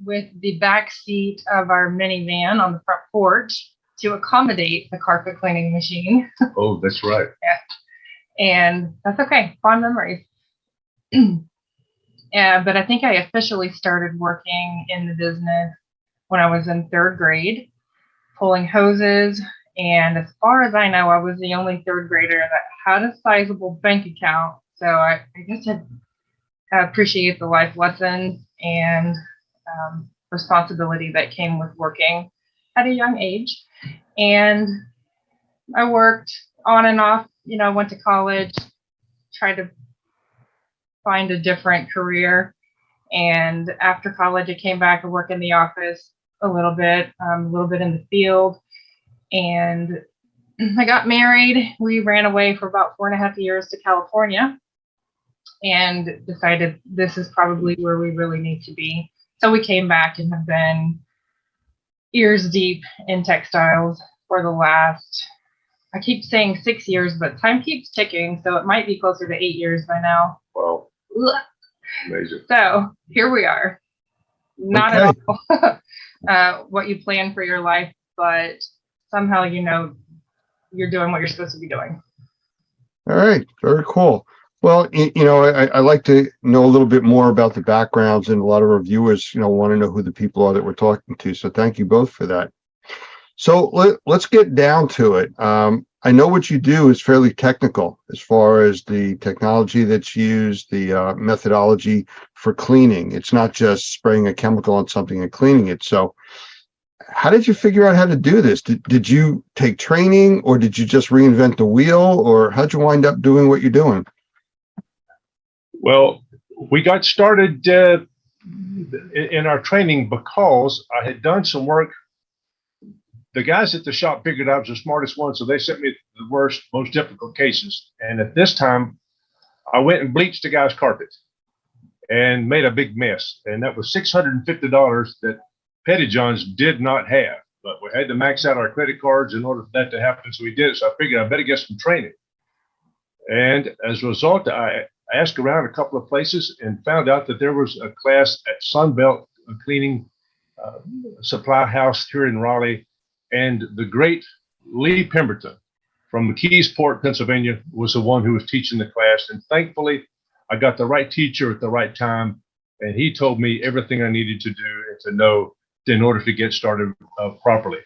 Speaker 14: with the back seat of our minivan on the front porch to accommodate the carpet cleaning machine.
Speaker 12: Oh, that's right.
Speaker 14: Yeah. And that's okay. Fond memories. Yeah, but I think I officially started working in the business when I was in third grade, pulling hoses. And as far as I know, I was the only third grader that had a sizable bank account. So I guess I appreciate the life lessons and responsibility that came with working at a young age. And I worked on and off, you know, went to college, tried to find a different career. And after college, I came back and worked in the office a little bit in the field. And I got married. We ran away for about 4.5 years to California and decided this is probably where we really need to be. So we came back and have been ears deep in textiles for the last, I keep saying 6 years, but time keeps ticking. So it might be closer to 8 years by now.
Speaker 12: Wow. Amazing.
Speaker 14: So here we are. Not at all what you plan for your life, but somehow, you know, you're doing what you're supposed to be doing.
Speaker 1: All right. Very cool. Well, you know, I like to know a little bit more about the backgrounds, and a lot of our viewers, you know, want to know who the people are that we're talking to. So thank you both for that. So let's get down to it. I know what you do is fairly technical as far as the technology that's used, the methodology for cleaning. It's not just spraying a chemical on something and cleaning it. So how did you figure out how to do this? Did you take training, or did you just reinvent the wheel, or how'd you wind up doing what you're doing?
Speaker 12: Well, we got started in our training because I had done some work. The guys at the shop figured I was the smartest one, so they sent me the worst, most difficult cases. And at this time, I went and bleached the guy's carpet and made a big mess. And that was $650 that Petty John's did not have. But we had to max out our credit cards in order for that to happen, so we did it. So I figured I better get some training. And as a result, I asked around a couple of places and found out that there was a class at Sunbelt Cleaning Supply House here in Raleigh. And the great Lee Pemberton from McKeesport, Pennsylvania, was the one who was teaching the class. And thankfully, I got the right teacher at the right time. And he told me everything I needed to do and to know in order to get started properly.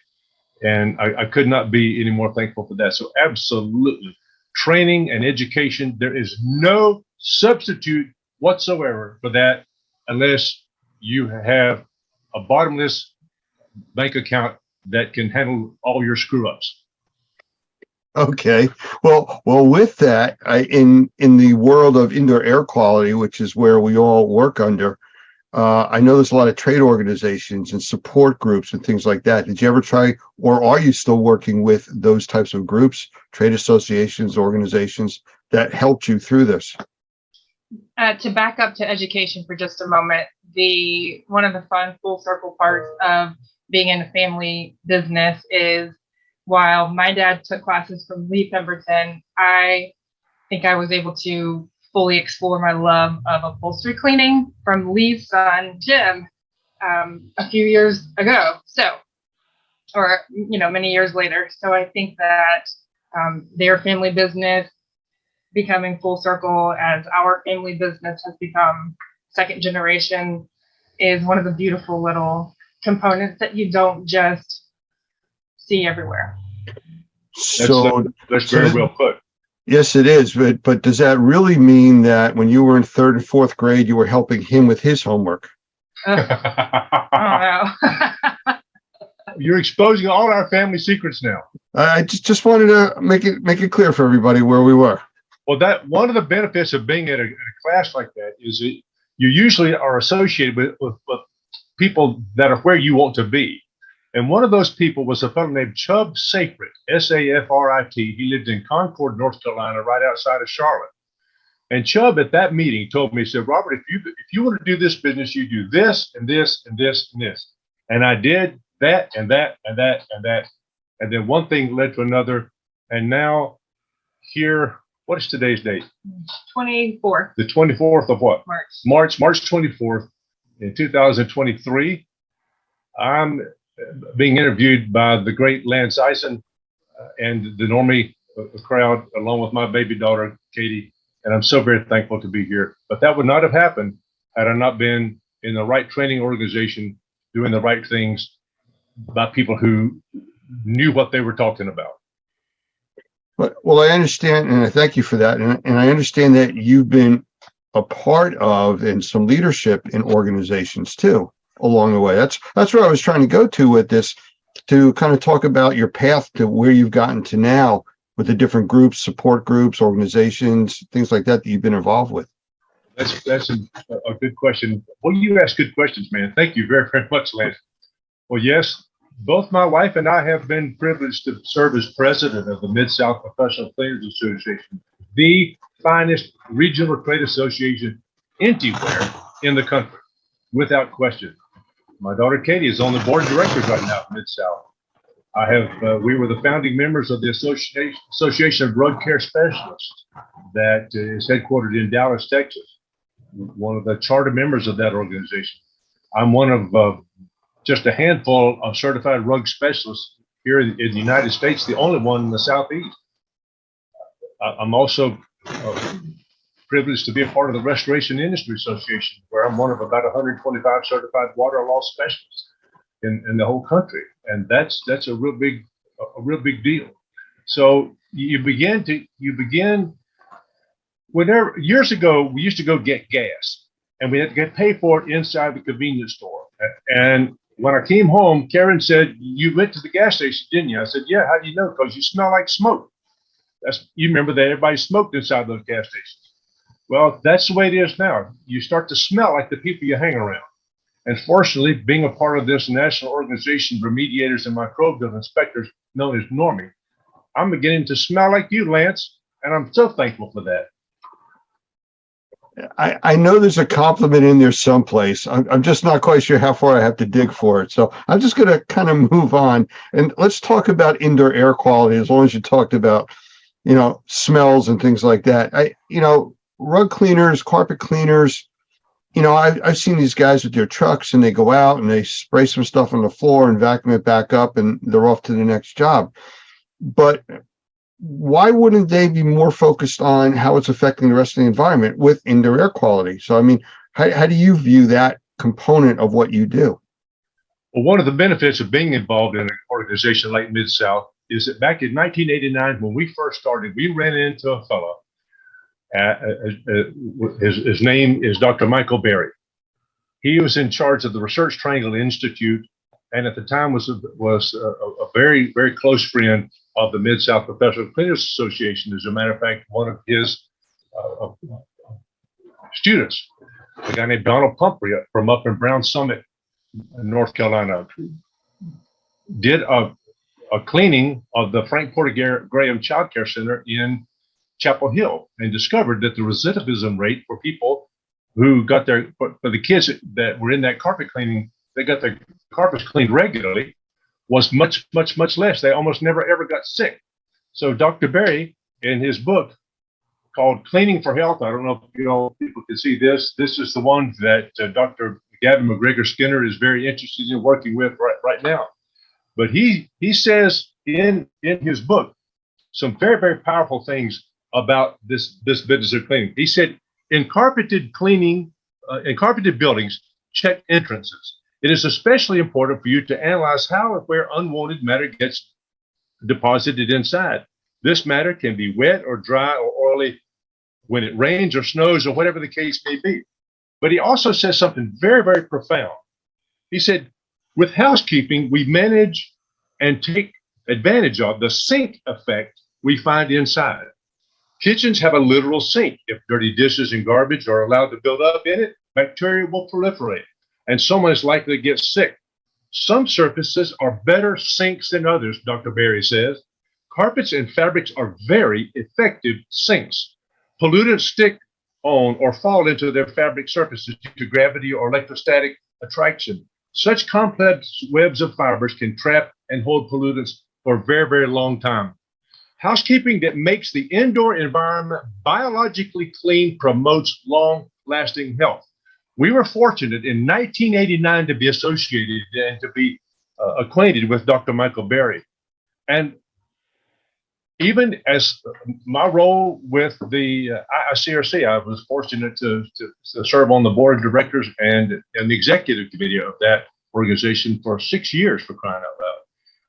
Speaker 12: And I could not be any more thankful for that. So absolutely, training and education, there is no substitute whatsoever for that unless you have a bottomless bank account that can handle all your screw ups.
Speaker 1: Okay. Well, with that, in the world of indoor air quality, which is where we all work under, I know there's a lot of trade organizations and support groups and things like that. Did you ever try, or are you still working with those types of groups, trade associations, organizations that helped you through this?
Speaker 14: To back up to education for just a moment, one of the fun full circle parts of being in a family business is, while my dad took classes from Lee Pemberton, I think I was able to fully explore my love of upholstery cleaning from Lee's son, Jim, a few years ago. So, or, many years later. So I think that their family business becoming full circle as our family business has become second generation is one of the beautiful little components that you don't just see everywhere.
Speaker 12: That's very well put.
Speaker 1: Yes, it is. But does that really mean that when you were in third and fourth grade, you were helping him with his homework?
Speaker 14: I don't know.
Speaker 12: You're exposing all our family secrets now.
Speaker 1: I just wanted to make it clear for everybody where we were.
Speaker 12: Well, that one of the benefits of being at a class like that is that you usually are associated with people that are where you want to be. And one of those people was a fellow named Chubb Safrit, S-A-F-R-I-T. He lived in Concord, North Carolina, right outside of Charlotte. And Chubb at that meeting told me, he said, Robert, if you want to do this business, you do this and this and this and this. And I did that and that and that and that. And then one thing led to another. And now here, what is today's date?
Speaker 14: 24th.
Speaker 12: The 24th of what?
Speaker 14: March
Speaker 12: 24th in 2023. I'm being interviewed by the great Lance Eisen and the Normie crowd, along with my baby daughter, Katie. And I'm so very thankful to be here. But that would not have happened had I not been in the right training organization, doing the right things by people who knew what they were talking about.
Speaker 1: Well, I understand, and I thank you for that. And I understand that you've been a part of and some leadership in organizations too along the way. That's where I was trying to go to with this, to kind of talk about your path to where you've gotten to now with the different groups, support groups, organizations, things like that you've been involved with.
Speaker 12: That's a good question. Well, you ask good questions, man. Thank you very, very much, Lance. Well, yes, both my wife and I have been privileged to serve as president of the Mid-South Professional Cleaners Association, the finest regional trade association anywhere in the country, without question. My daughter Katie is on the board of directors right now at Mid-South. We were the founding members of the Association of Drug Care Specialists that is headquartered in Dallas, Texas. One of the charter members of that organization. I'm one of just a handful of certified rug specialists here in the United States, the only one in the Southeast. I'm also privileged to be a part of the Restoration Industry Association, where I'm one of about 125 certified water loss specialists in the whole country. And that's a real big deal. So whenever years ago, we used to go get gas and we had to get paid for it inside the convenience store. And when I came home, Karen said, "You went to the gas station, didn't you?" I said, "Yeah, how do you know?" "Because you smell like smoke." You remember that everybody smoked inside those gas stations. Well, that's the way it is now. You start to smell like the people you hang around. And fortunately, being a part of this national organization, Remediators and Microbial Inspectors, known as Normie, I'm beginning to smell like you, Lance, and I'm so thankful for that.
Speaker 1: I know there's a compliment in there someplace. I'm just not quite sure how far I have to dig for it. So I'm just going to kind of move on, and let's talk about indoor air quality, as long as you talked about, smells and things like that. Rug cleaners, carpet cleaners, I've seen these guys with their trucks and they go out and they spray some stuff on the floor and vacuum it back up and they're off to the next job. But why wouldn't they be more focused on how it's affecting the rest of the environment with indoor air quality? So, I mean, how do you view that component of what you do?
Speaker 12: Well, one of the benefits of being involved in an organization like Mid-South is that back in 1989, when we first started, we ran into a fellow. His name is Dr. Michael Berry. He was in charge of the Research Triangle Institute, and at the time was a very, very close friend of the Mid-South Professional Cleaners Association. As a matter of fact, one of his students, a guy named Donald Pumphrey from up in Brown Summit, North Carolina, did a cleaning of the Frank Porter Graham Child Care Center in Chapel Hill, and discovered that the recidivism rate for people who got for the kids that were in that carpet cleaning, they got their carpets cleaned regularly, was much, much, much less. They almost never ever got sick. So Dr. Berry, in his book called Cleaning for Health. I don't know if people can see this. This is the one that Dr. Gavin McGregor Skinner is very interested in working with right now. But he says in his book some very, very powerful things about this business of cleaning. He said, in carpeted buildings, check entrances. It is especially important for you to analyze how or where unwanted matter gets deposited inside. This matter can be wet or dry or oily when it rains or snows or whatever the case may be. But he also says something very, very profound. He said, with housekeeping, we manage and take advantage of the sink effect we find inside. Kitchens have a literal sink. If dirty dishes and garbage are allowed to build up in it, bacteria will proliferate, and someone is likely to get sick. Some surfaces are better sinks than others, Dr. Berry says. Carpets and fabrics are very effective sinks. Pollutants stick on or fall into their fabric surfaces due to gravity or electrostatic attraction. Such complex webs of fibers can trap and hold pollutants for a very, very long time. Housekeeping that makes the indoor environment biologically clean promotes long-lasting health. We were fortunate in 1989 to be associated and to be acquainted with Dr. Michael Berry. And even as my role with the ICRC, I was fortunate to serve on the board of directors and the executive committee of that organization for 6 years, for crying out loud.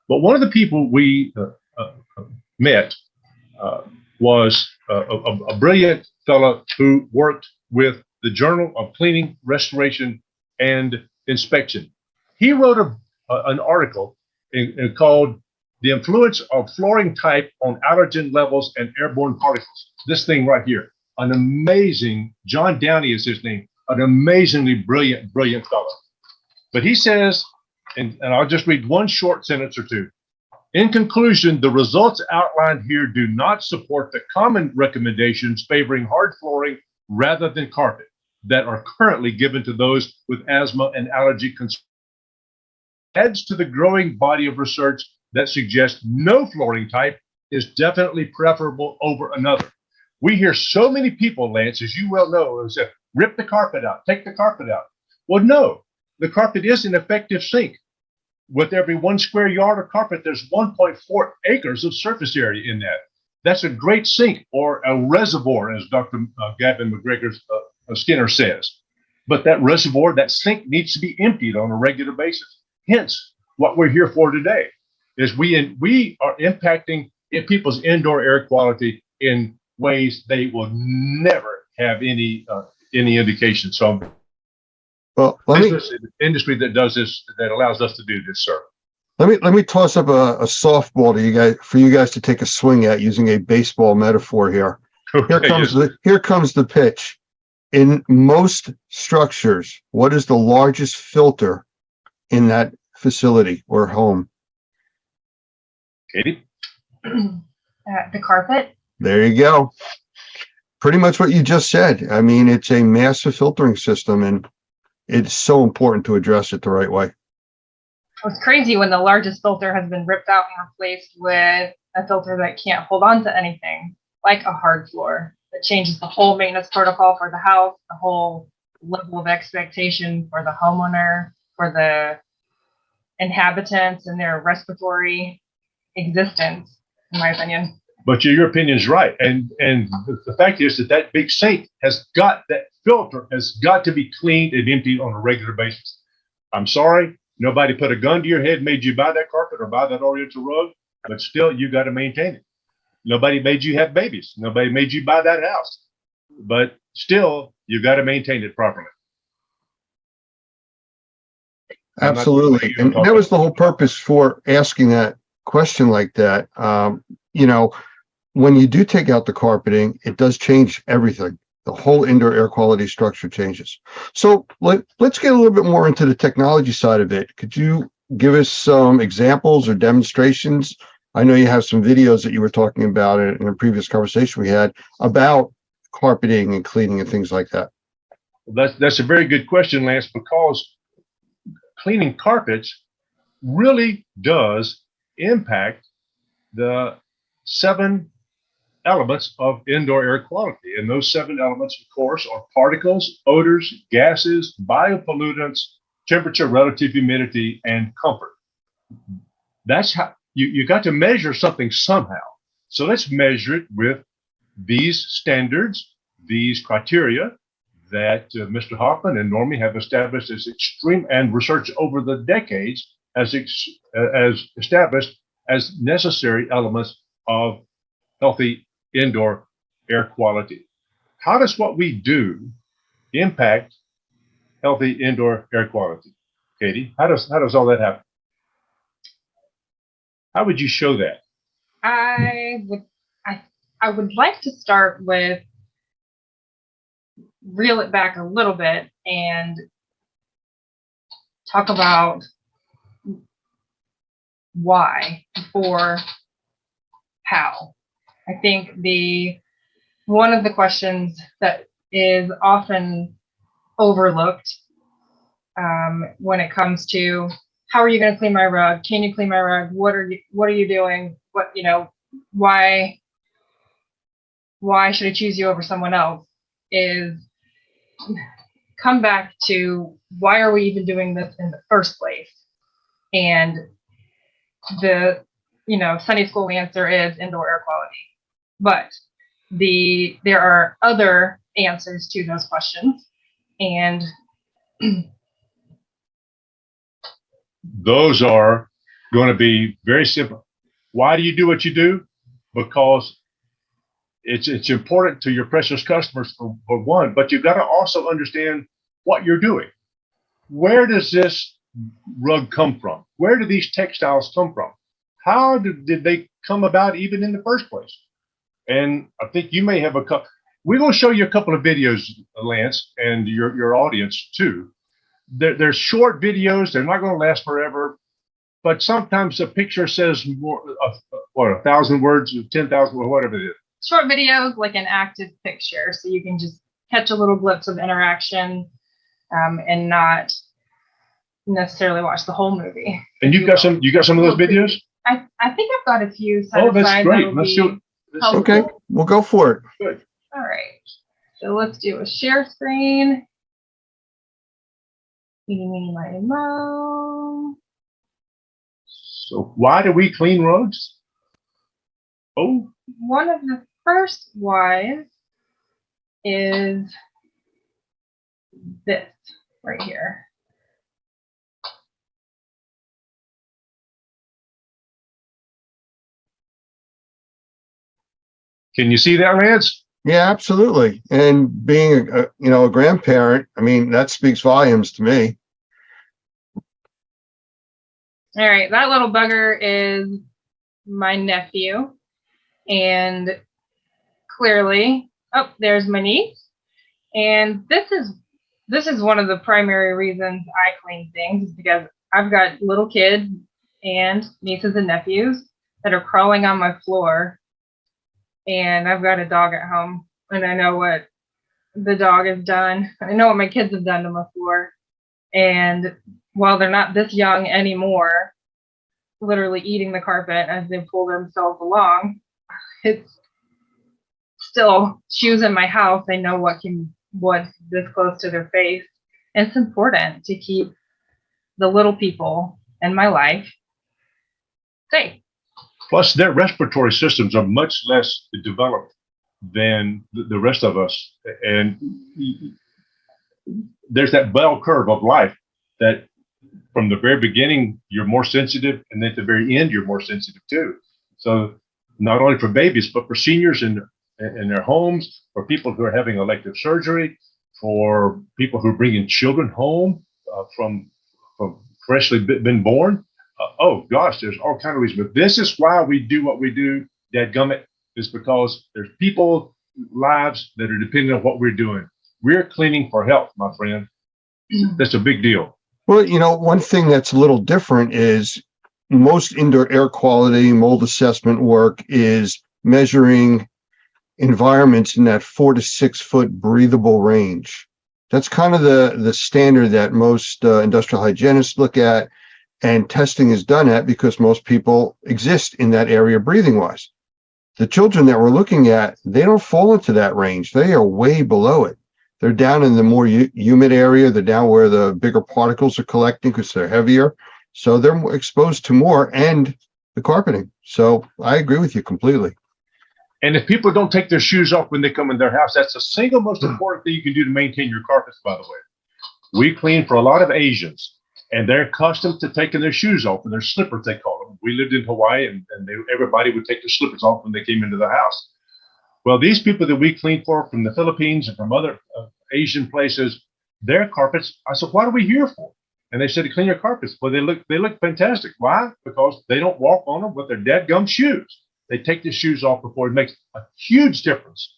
Speaker 12: But one of the people we met was a brilliant fellow who worked with the Journal of Cleaning, Restoration, and Inspection. He wrote an article called The Influence of Flooring Type on Allergen Levels and Airborne Particles. This thing right here. An amazing, John Downey is his name, an amazingly brilliant fellow. But he says, and I'll just read one short sentence or two. In conclusion, the results outlined here do not support the common recommendations favoring hard flooring rather than carpet that are currently given to those with asthma and allergy concerns. Adds to the growing body of research that suggests no flooring type is definitely preferable over another. We hear so many people, Lance, as you well know, say, rip the carpet out, take the carpet out. Well, no, the carpet is an effective sink. With every 1 square yard of carpet, there's 1.4 acres of surface area in that. That's a great sink or a reservoir, as Dr. Gavin McGregor Skinner says. But that reservoir, that sink needs to be emptied on a regular basis. Hence, what we're here for today is we are impacting people's indoor air quality in ways they will never have any indication. So,
Speaker 1: well,
Speaker 12: industry that does this, that allows us to do this, sir.
Speaker 1: Let me toss up a softball to you guys for you guys to take a swing at using a baseball metaphor here. Here comes the pitch. In most structures, what is the largest filter in that facility or home?
Speaker 12: Katie?
Speaker 14: The carpet.
Speaker 1: There you go. Pretty much what you just said. I mean, it's a massive filtering system, and it's so important to address it the right way.
Speaker 14: It's crazy when the largest filter has been ripped out and replaced with a filter that can't hold on to anything, like a hard floor. That changes the whole maintenance protocol for the house, the whole level of expectation for the homeowner, for the inhabitants and their respiratory existence, in my opinion.
Speaker 12: But your opinion is right. And the fact is that big sink that filter has got to be cleaned and emptied on a regular basis. I'm sorry, nobody put a gun to your head, made you buy that carpet or buy that Oriental rug, but still you got to maintain it. Nobody made you have babies. Nobody made you buy that house, but still you got to maintain it properly.
Speaker 1: Absolutely. And that was the whole purpose for asking that question like that. When you do take out the carpeting, it does change everything. The whole indoor air quality structure changes. So let's get a little bit more into the technology side of it. Could you give us some examples or demonstrations? I know you have some videos that you were talking about in a previous conversation we had about carpeting and cleaning and things like that.
Speaker 12: That's a very good question, Lance, because cleaning carpets really does impact the 7 elements of indoor air quality. And those 7 elements, of course, are particles, odors, gases, biopollutants, temperature, relative humidity, and comfort. That's how you got to measure something somehow. So let's measure it with these standards, these criteria that Mr. Hoffman and Normie have established as extreme, and research over the decades as established as necessary elements of healthy indoor air quality. How does what we do impact healthy indoor air quality? Katie, how does all that happen? How would you show that?
Speaker 14: I would like to start with reel it back a little bit and talk about why before how. I think one of the questions that is often overlooked when it comes to how are you going to clean my rug? Can you clean my rug? What are you doing? Why should I choose you over someone else? Is come back to why are we even doing this in the first place? And the Sunday school answer is indoor air quality. But there are other answers to those questions, and
Speaker 12: those are going to be very simple. Why do you do what you do? Because it's important to your precious customers for one, but you've got to also understand what you're doing. Where does this rug come from? Where do these textiles come from? How did they come about even in the first place? And I think you may have we're going to show you a couple of videos, Lance, and your audience too. They're short videos. They're not going to last forever, but sometimes a picture says more, 1,000 words, 10,000, or whatever it is.
Speaker 14: Short videos, like an active picture, so you can just catch a little glimpse of interaction and not necessarily watch the whole movie.
Speaker 12: And you got some of those videos?
Speaker 14: I think I've got a few set
Speaker 12: Oh, that's
Speaker 14: aside
Speaker 12: great.
Speaker 14: that'll
Speaker 12: Let's
Speaker 14: be
Speaker 12: do it.
Speaker 14: helpful.
Speaker 1: Okay, we'll go for it.
Speaker 12: Good.
Speaker 14: All right. So let's do a share screen. Eeny, meeny, miny, moe.
Speaker 12: So why do we clean roads? Oh,
Speaker 14: One of the first whys is this right here.
Speaker 12: can you see that, Lance?
Speaker 1: Yeah, absolutely. And being a grandparent, I mean, that speaks volumes to me.
Speaker 14: All right, that little bugger is my nephew. And clearly, there's my niece. And this is one of the primary reasons I clean things, is because I've got little kids and nieces and nephews that are crawling on my floor. And I've got a dog at home, and I know what the dog has done. I know what my kids have done to my floor. And while they're not this young anymore, literally eating the carpet as they pull themselves along, it's still shoes in my house. I know what's this close to their face. And it's important to keep the little people in my life safe.
Speaker 12: Plus, their respiratory systems are much less developed than the rest of us. And there's that bell curve of life that from the very beginning, you're more sensitive, and then at the very end, you're more sensitive too. So not only for babies, but for seniors in their homes, for people who are having elective surgery, for people who are bringing children home from freshly been born. Oh gosh, there's all kinds of reasons. But this is why we do what we do, dadgummit, is because there's people lives that are dependent on what we're doing. We're cleaning for health, my friend. That's a big deal.
Speaker 1: Well, one thing that's a little different is most indoor air quality mold assessment work is measuring environments in that 4 to 6 foot breathable range. That's kind of the standard that most industrial hygienists look at, and testing is done at, because most people exist in that area breathing wise. the children that we're looking at, they don't fall into that range. They are way below it. They're down in the more humid area. They're down where the bigger particles are collecting because they're heavier. So they're more exposed to more, and the carpeting. So I agree with you completely.
Speaker 12: And if people don't take their shoes off when they come in their house, that's the single most important thing you can do to maintain your carpets, by the way. We clean for a lot of Asians, and they're accustomed to taking their shoes off and their slippers, they call them. We lived in Hawaii, and everybody would take their slippers off when they came into the house. Well, these people that we clean for from the Philippines and from other Asian places, their carpets, I said, what are we here for? And they said to clean your carpets. Well, they look fantastic. Why? Because they don't walk on them with their dadgum shoes. They take the shoes off before. It makes a huge difference.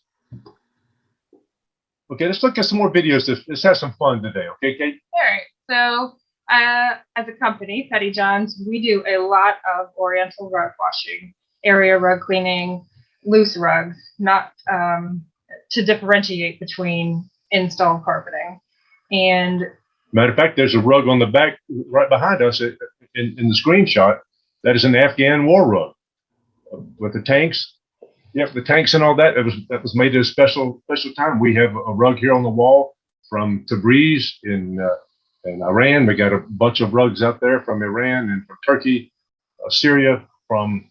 Speaker 12: Okay, let's look at some more videos. Let's have some fun today. Okay, Kate?
Speaker 14: All right. So as a company, Petty John's, we do a lot of Oriental rug washing, area rug cleaning, loose rugs, not to differentiate between installed carpeting. And
Speaker 12: matter of fact, there's a rug on the back right behind us in the screenshot. That is an Afghan war rug with the tanks. Yep, the tanks and all that. That was made at a special time. We have a rug here on the wall from Tabriz in Iran. We got a bunch of rugs out there from Iran and from Turkey, Syria, from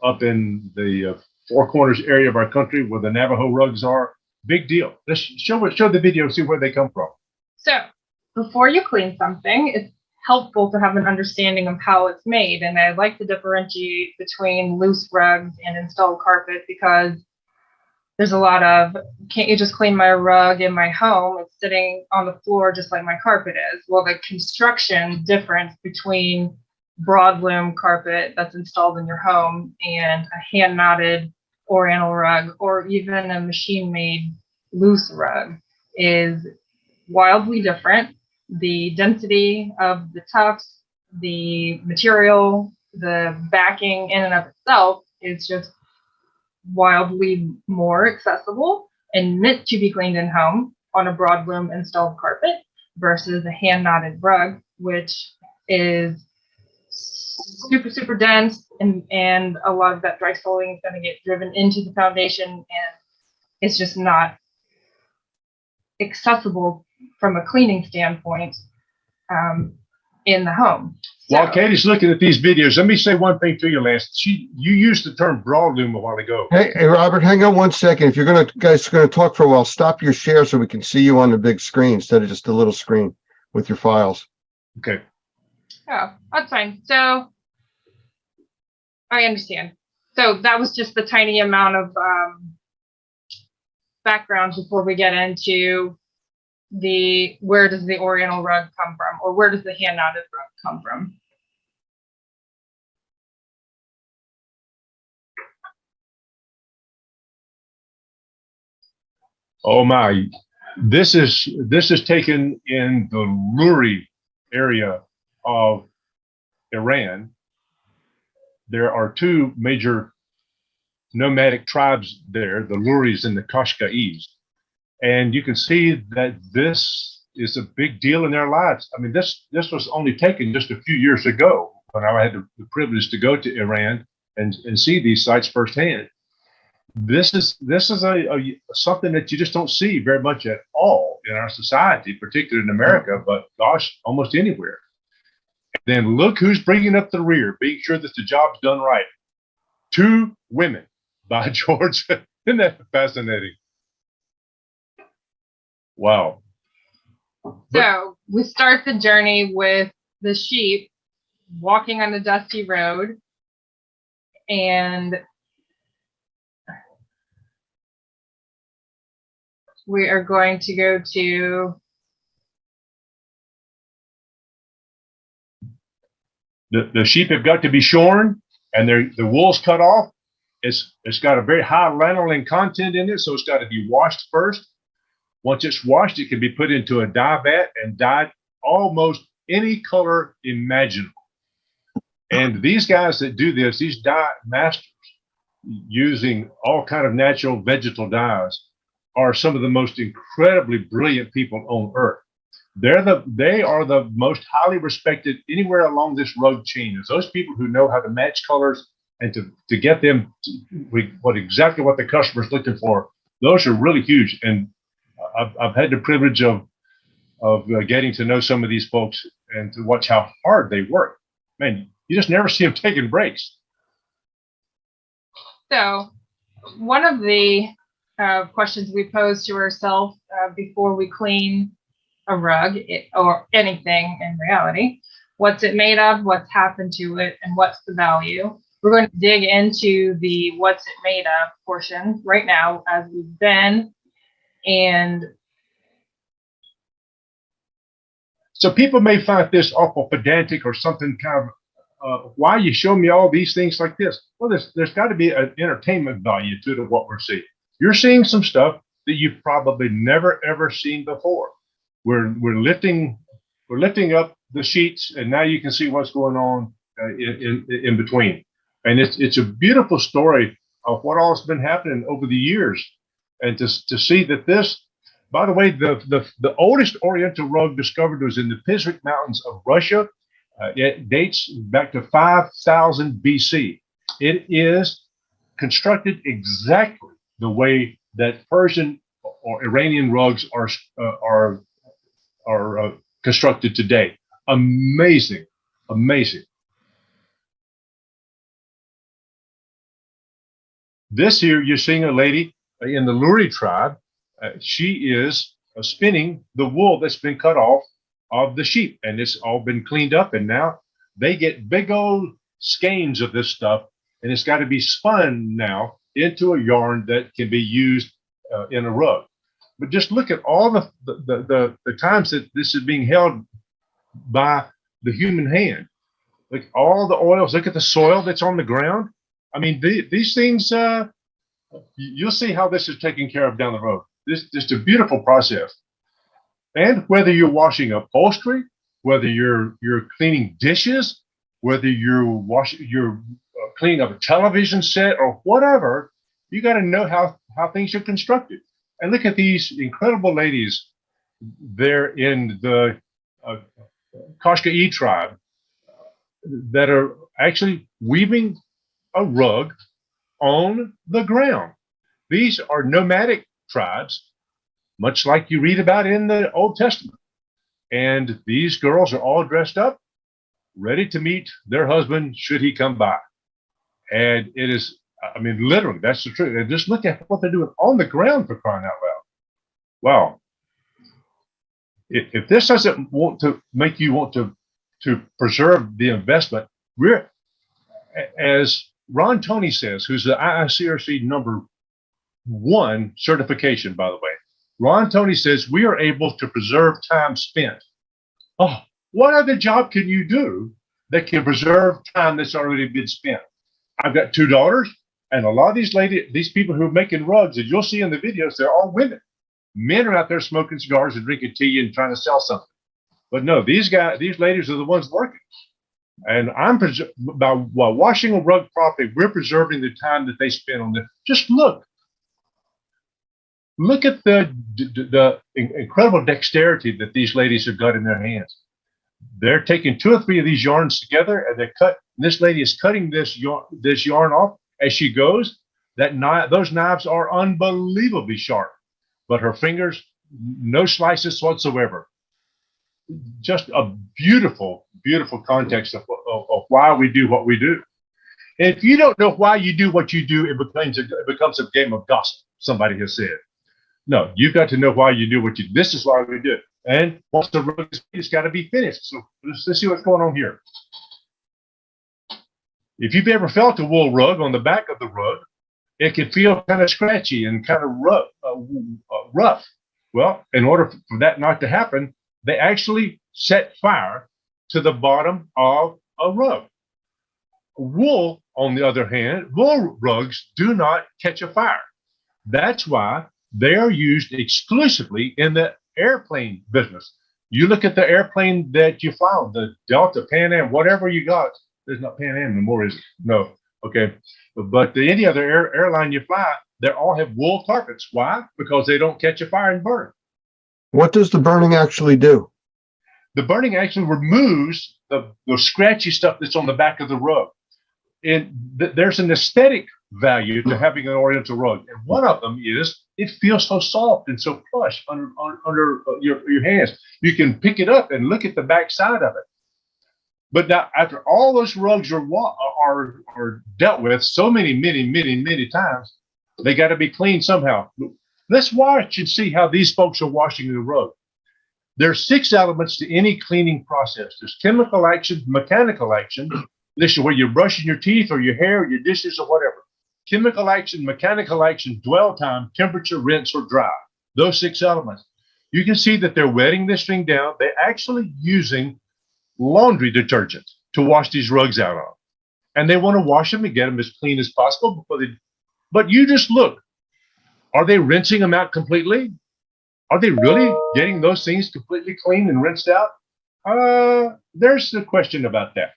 Speaker 12: up in the Four Corners area of our country where the Navajo rugs are. Big deal. Let's show the video, see where they come from.
Speaker 14: so before you clean something, it's helpful to have an understanding of how it's made. And I like to differentiate between loose rugs and installed carpet because there's a lot of, can't you just clean my rug in my home? It's sitting on the floor just like my carpet is. Well, the construction difference between broadloom carpet that's installed in your home and a hand knotted Oriental rug or even a machine made loose rug is wildly different. The density of the tufts, the material, the backing in and of itself is just wildly more accessible and meant to be cleaned in home on a broadloom installed carpet versus a hand knotted rug, which is super, super dense, and a lot of that dry soiling is going to get driven into the foundation, and it's just not accessible from a cleaning standpoint in the home.
Speaker 12: While Katie's looking at these videos, let me say one thing to you, Lance. You used the term broadloom a while ago.
Speaker 1: Hey, Robert, hang on one second. If you're guys are gonna talk for a while, stop your share so we can see you on the big screen instead of just a little screen with your files.
Speaker 12: Okay.
Speaker 14: Oh, that's fine. So I understand. So that was just the tiny amount of background before we get into where does the Oriental rug come from, or where does the hand knotted rug come from?
Speaker 12: Oh my, this is taken in the Luri area of Iran. There are two major nomadic tribes there, the Luris and the Kashka'is. And you can see that this is a big deal in their lives. I mean, this was only taken just a few years ago when I had the privilege to go to Iran and see these sites firsthand. This is something that you just don't see very much at all in our society, particularly in America, but gosh, almost anywhere. And then look who's bringing up the rear, being sure that the job's done right. Two women, by George. Isn't that fascinating? Wow.
Speaker 14: So we start the journey with the sheep walking on the dusty road, and we are going to go to
Speaker 12: the sheep have got to be shorn, and the wool's cut off. It's got a very high lanolin content in it, so it's got to be washed first. Once it's washed, it can be put into a dye vat and dyed almost any color imaginable. And these guys that do this, these dye masters, using all kind of natural vegetal dyes, are some of the most incredibly brilliant people on earth. They are the most highly respected anywhere along this rug chain. It's those people who know how to match colors and to get them exactly what the customer's looking for, those are really huge. And I've had the privilege of getting to know some of these folks and to watch how hard they work. Man, you just never see them taking breaks.
Speaker 14: So one of the questions we pose to ourselves before we clean a rug or anything in reality, what's it made of, what's happened to it, and what's the value? We're going to dig into the what's it made of portion right now as we've been. And
Speaker 12: so people may find this awful pedantic or something kind of, why you show me all these things like this? Well, there's got to be an entertainment value to what we're seeing. You're seeing some stuff that you've probably never ever seen before. We're lifting up the sheets, and now you can see what's going on in between. And it's a beautiful story of what all has been happening over the years, and to see that this. By the way, the oldest Oriental rug discovered was in the Pizric Mountains of Russia. It dates back to 5000 BC. It is constructed exactly the way that Persian or Iranian rugs are constructed today. Amazing, amazing. This here, you're seeing a lady in the Luri tribe. She is spinning the wool that's been cut off of the sheep, and it's all been cleaned up, and now they get big old skeins of this stuff, and it's got to be spun now into a yarn that can be used in a rug. But just look at all the times that this is being held by the human hand. Look, all the oils, look at the soil that's on the ground. I mean, these things, you'll see how this is taken care of down the road. This is a beautiful process. And whether you're washing upholstery, whether you're cleaning dishes, whether you're cleaning up a television set or whatever, you got to know how things are constructed. And look at these incredible ladies there in the Koshka-E tribe that are actually weaving a rug on the ground. These are nomadic tribes, much like you read about in the Old Testament. And these girls are all dressed up, ready to meet their husband should he come by. And it is, I mean, literally, that's the truth. And just look at what they're doing on the ground, for crying out loud. Wow. If this doesn't want to make you want to preserve the investment, we're, as Ron Toney says, who's the IICRC #1 certification, by the way. Ron Toney says we are able to preserve time spent. Oh, what other job can you do that can preserve time that's already been spent? I've got 2 daughters, and a lot of these people who are making rugs, as you'll see in the videos, they're all women. Men are out there smoking cigars and drinking tea and trying to sell something. But no, these ladies are the ones working. And by washing a rug properly, we're preserving the time that they spend on this. Just look at the incredible dexterity that these ladies have got in their hands. They're taking 2 or 3 of these yarns together, and this lady is cutting this yarn off as she goes. Those knives are unbelievably sharp, but her fingers, no slices whatsoever. Just a beautiful, beautiful context of why we do what we do. And if you don't know why you do what you do, it becomes a game of gossip, somebody has said. No, you've got to know why you do what you do. This is why we do it. And once the rug is finished, it's got to be finished. So let's see what's going on here. If you've ever felt a wool rug on the back of the rug, it can feel kind of scratchy and kind of rough. Well, in order for that not to happen, they actually set fire to the bottom of a rug. Wool, on the other hand, wool rugs do not catch a fire. That's why they are used exclusively in the airplane business. You look at the airplane that you fly on, the Delta, Pan Am, whatever you got. There's not Pan Am anymore, is it? No. Okay. But any other airline you fly, they all have wool carpets. Why? Because they don't catch a fire and burn.
Speaker 1: What does the burning actually do?
Speaker 12: The burning actually removes the scratchy stuff that's on the back of the rug. there's an aesthetic value to having an Oriental rug, and one of them is it feels so soft and so plush under your hands. You can pick it up and look at the back side of it. But now, after all those rugs are dealt with so many times, they got to be cleaned somehow. Let's watch and see how these folks are washing the rug. There's 6 elements to any cleaning process. There's chemical action, mechanical action. This is where you're brushing your teeth or your hair or your dishes or whatever. Chemical action, mechanical action, dwell time, temperature, rinse, or dry. Those 6 elements. You can see that they're wetting this thing down. They're actually using laundry detergent to wash these rugs out on. And they want to wash them and get them as clean as possible but you just look. Are they rinsing them out completely? Are they really getting those things completely clean and rinsed out? There's a question about that.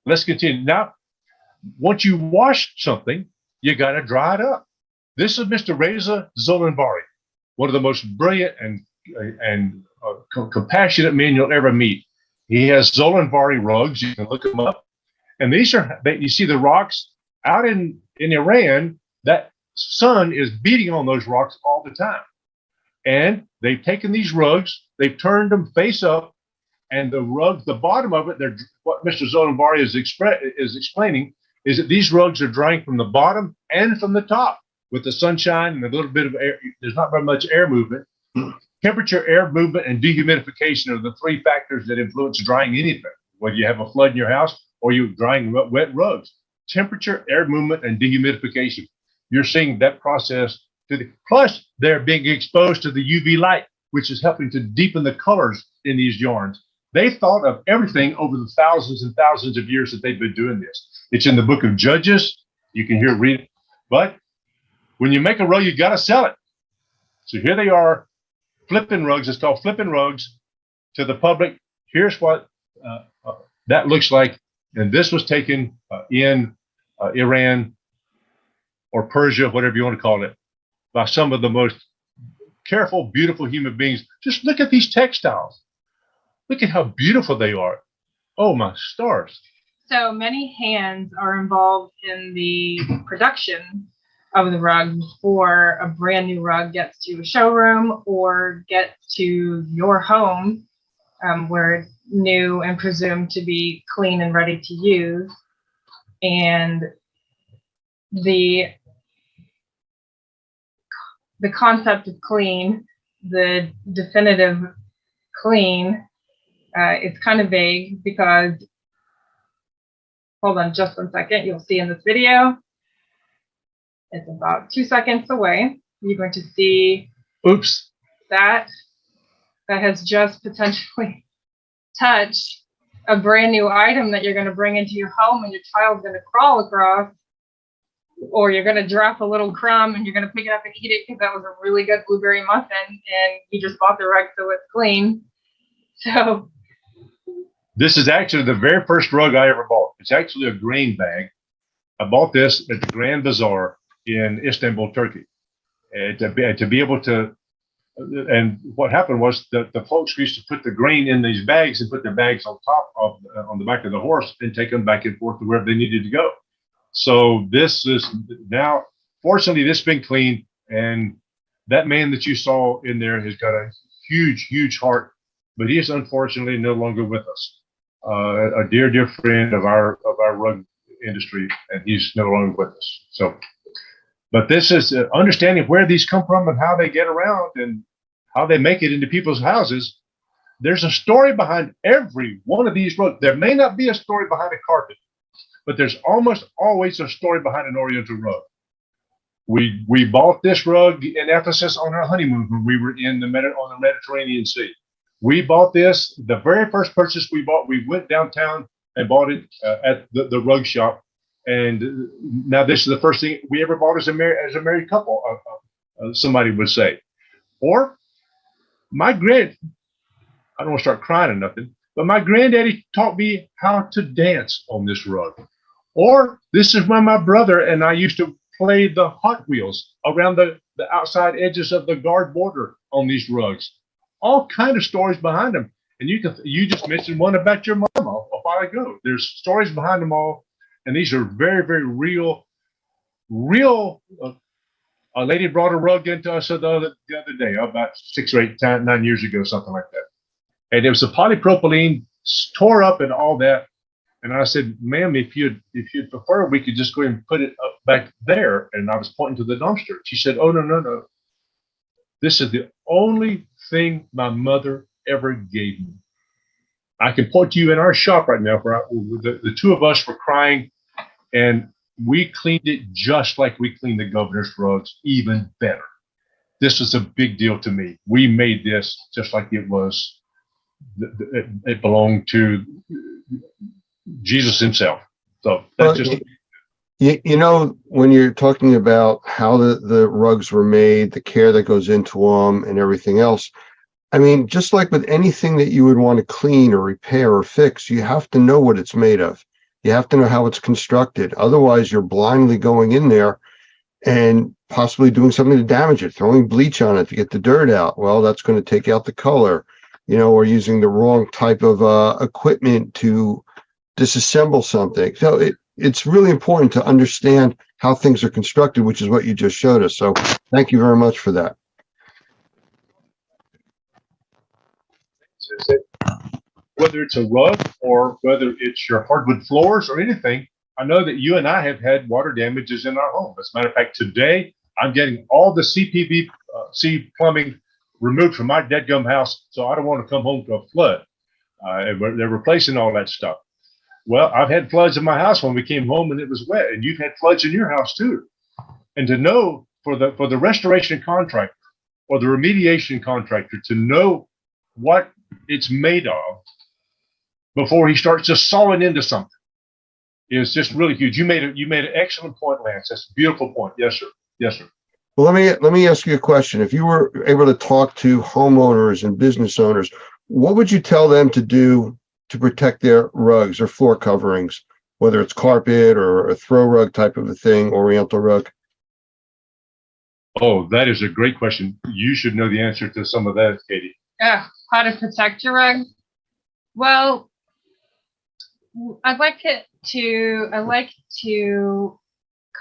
Speaker 12: Let's continue. Now, once you wash something, you got to dry it up. This is Mr. Reza Zolanbari, one of the most brilliant and compassionate men you'll ever meet. He has Zolanbari rugs. You can look them up. And these are, you see the rocks out in Iran, that sun is beating on those rocks all the time. And they've taken these rugs, they've turned them face up, and the rugs, the bottom of it, what Mr. Zolanbari is explaining is that these rugs are drying from the bottom and from the top with the sunshine and a little bit of air. There's not very much air movement. Temperature, air movement, and dehumidification are the 3 factors that influence drying anything, whether you have a flood in your house or you're drying wet rugs. Temperature, air movement, and dehumidification. You're seeing that process. Plus, they're being exposed to the UV light, which is helping to deepen the colors in these yarns. They thought of everything over the thousands and thousands of years that they've been doing this. It's in the book of Judges. You can read it. But when you make a rug, you got to sell it. So here they are, flipping rugs. It's called flipping rugs to the public. Here's what that looks like. And this was taken in Iran or Persia, whatever you want to call it, by some of the most careful, beautiful human beings. Just look at these textiles. Look at how beautiful they are. Oh, my stars.
Speaker 14: So many hands are involved in the production of the rug before a brand new rug gets to a showroom or gets to your home, where it's new and presumed to be clean and ready to use. And the concept of clean, the definitive clean, it's kind of vague because, hold on just 1 second, you'll see in this video, it's about 2 seconds away. You're going to see that has just potentially touched a brand new item that you're going to bring into your home and your child's going to crawl across, or you're going to drop a little crumb and you're going to pick it up and eat it because that was a really good blueberry muffin and you just bought the rug so it's clean. So
Speaker 12: this is actually the very first rug I ever bought. It's actually a grain bag. I bought this at the Grand Bazaar in Istanbul, Turkey. And to be able to, and what happened was that the folks used to put the grain in these bags and put their bags on top of, on the back of the horse and take them back and forth to wherever they needed to go. So this is now, fortunately, this has been cleaned, and that man that you saw in there has got a huge, huge heart, but he is unfortunately no longer with us. A dear, dear friend of our rug industry, and he's no longer with us. So, but this is understanding where these come from and how they get around and how they make it into people's houses. There's a story behind every one of these rugs. There may not be a story behind a carpet, but there's almost always a story behind an Oriental rug. We bought this rug in Ephesus on our honeymoon when we were on the Mediterranean Sea. We bought this, the very first purchase we bought, we went downtown and bought it at the rug shop. And now this is the first thing we ever bought as a married couple, somebody would say. Or I don't want to start crying or nothing, but my granddaddy taught me how to dance on this rug. Or this is when my brother and I used to play the Hot Wheels around the outside edges of the guard border on these rugs. All kind of stories behind them. And you just mentioned one about your mama a while ago. There's stories behind them all. And these are very, very real. A lady brought a rug into us the other day, about 6 or 8, 9 years ago, something like that. And it was a polypropylene, tore up and all that. And I said, ma'am, if you'd prefer, we could just go ahead and put it up back there. And I was pointing to the dumpster. She said, oh, no. This is the only thing my mother ever gave me. I can point to you in our shop right now where the two of us were crying, and we cleaned it just like we cleaned the governor's rugs, even better. This was a big deal to me. We made this just like it was. It belonged to Jesus himself. So that's just.
Speaker 1: You know, when you're talking about how the rugs were made, the care that goes into them and everything else, I mean, just like with anything that you would want to clean or repair or fix, you have to know what it's made of. You have to know how it's constructed. Otherwise, you're blindly going in there and possibly doing something to damage it, throwing bleach on it to get the dirt out. Well, that's going to take out the color, or using the wrong type of equipment to disassemble something. So it's really important to understand how things are constructed, which is what you just showed us. So thank you very much for that.
Speaker 12: Whether it's a rug or whether it's your hardwood floors or anything, I know that you and I have had water damages in our home. As a matter of fact, today I'm getting all the CPVC plumbing removed from my deadgum house, so I don't want to come home to a flood. And they're replacing all that stuff. Well, I've had floods in my house when we came home and it was wet, and you've had floods in your house too. And to know for the restoration contractor or the remediation contractor to know what it's made of before he starts just sawing into something is just really huge. You made an excellent point, Lance. That's a beautiful point. Yes, sir. Yes, sir.
Speaker 1: Well, let me ask you a question. If you were able to talk to homeowners and business owners, what would you tell them to do to protect their rugs or floor coverings, whether it's carpet or a throw rug type of a thing, oriental rug?
Speaker 12: Oh, that is a great question. You should know the answer to some of that, Katie.
Speaker 14: How to protect your rug? Well, I like to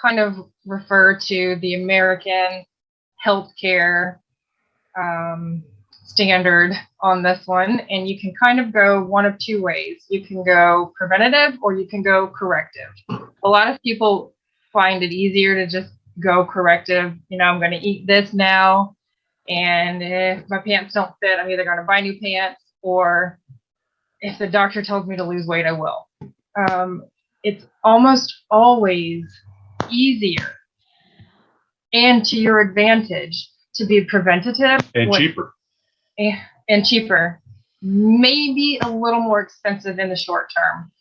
Speaker 14: kind of refer to the American healthcare standard on this one, and you can kind of go one of two ways. You can go preventative or you can go corrective. A lot of people find it easier to just go corrective. I'm going to eat this now, and if my pants don't fit, I'm either going to buy new pants, or if the doctor tells me to lose weight, I will. It's almost always easier and to your advantage to be preventative
Speaker 12: and cheaper.
Speaker 14: And cheaper. Maybe a little more expensive in the short term.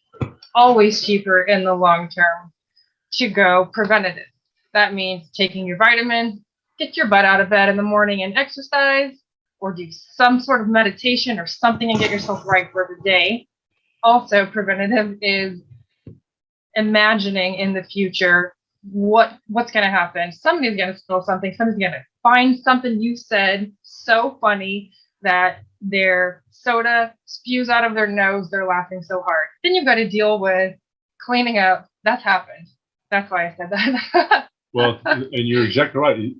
Speaker 14: Always cheaper in the long term to go preventative. That means taking your vitamins, get your butt out of bed in the morning and exercise, or do some sort of meditation or something and get yourself right for the day. Also, preventative is imagining in the future what's going to happen. Somebody's going to spill something. Somebody's going to find something you said so funny that their soda spews out of their nose. They're laughing so hard. Then you've got to deal with cleaning up. That's happened. That's why I said that.
Speaker 12: Well, and you're exactly right.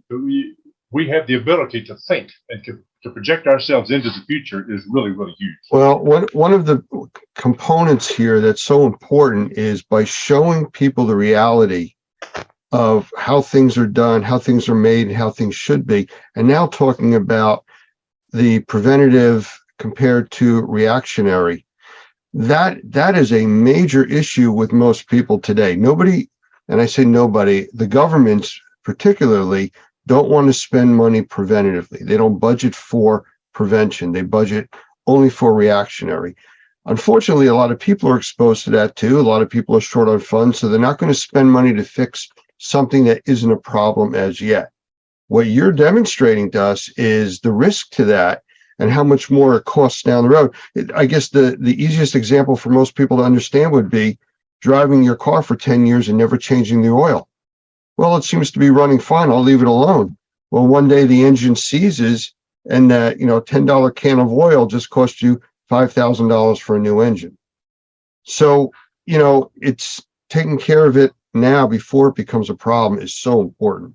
Speaker 12: We have the ability to think and to project ourselves into the future is really, really huge.
Speaker 1: Well, one of the components here that's so important is by showing people the reality of how things are done, how things are made, and how things should be. And now talking about the preventative compared to reactionary. That is a major issue with most people today. Nobody, and I say nobody, the governments particularly don't want to spend money preventatively. They don't budget for prevention. They budget only for reactionary. Unfortunately, a lot of people are exposed to that too. A lot of people are short on funds, so they're not going to spend money to fix something that isn't a problem as yet. What you're demonstrating to us is the risk to that and how much more it costs down the road. I guess the easiest example for most people to understand would be driving your car for 10 years and never changing the oil. Well, it seems to be running fine. I'll leave it alone. Well, one day the engine seizes and that, $10 can of oil just cost you $5,000 for a new engine. So, taking care of it now before it becomes a problem is so important.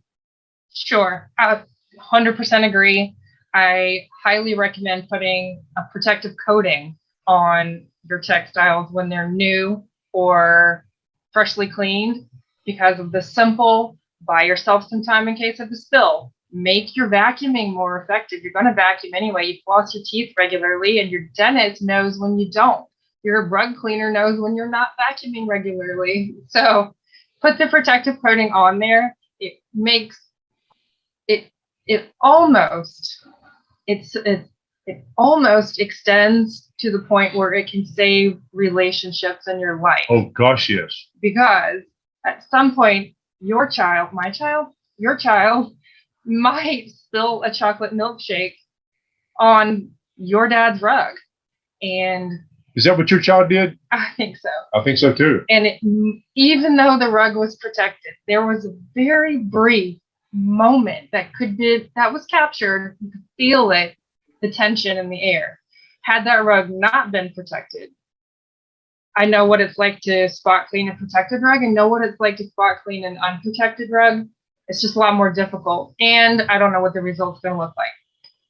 Speaker 14: Sure. I 100% agree. I highly recommend putting a protective coating on your textiles when they're new or freshly cleaned, because of the simple buy yourself some time in case of a spill. Make your vacuuming more effective. You're going to vacuum anyway. You floss your teeth regularly, and your dentist knows when you don't. Your rug cleaner knows when you're not vacuuming regularly. So put the protective coating on there. It makes it almost extends to the point where it can save relationships in your life.
Speaker 12: Oh gosh, yes.
Speaker 14: Because at some point, your child might spill a chocolate milkshake on your dad's rug. And
Speaker 12: is that what your child did?
Speaker 14: I think so.
Speaker 12: I think so too.
Speaker 14: And even though the rug was protected, there was a very brief moment that was captured. You could feel it, the tension in the air. Had that rug not been protected, I know what it's like to spot clean a protected rug and know what it's like to spot clean an unprotected rug. It's just a lot more difficult. And I don't know what the result's going to look like.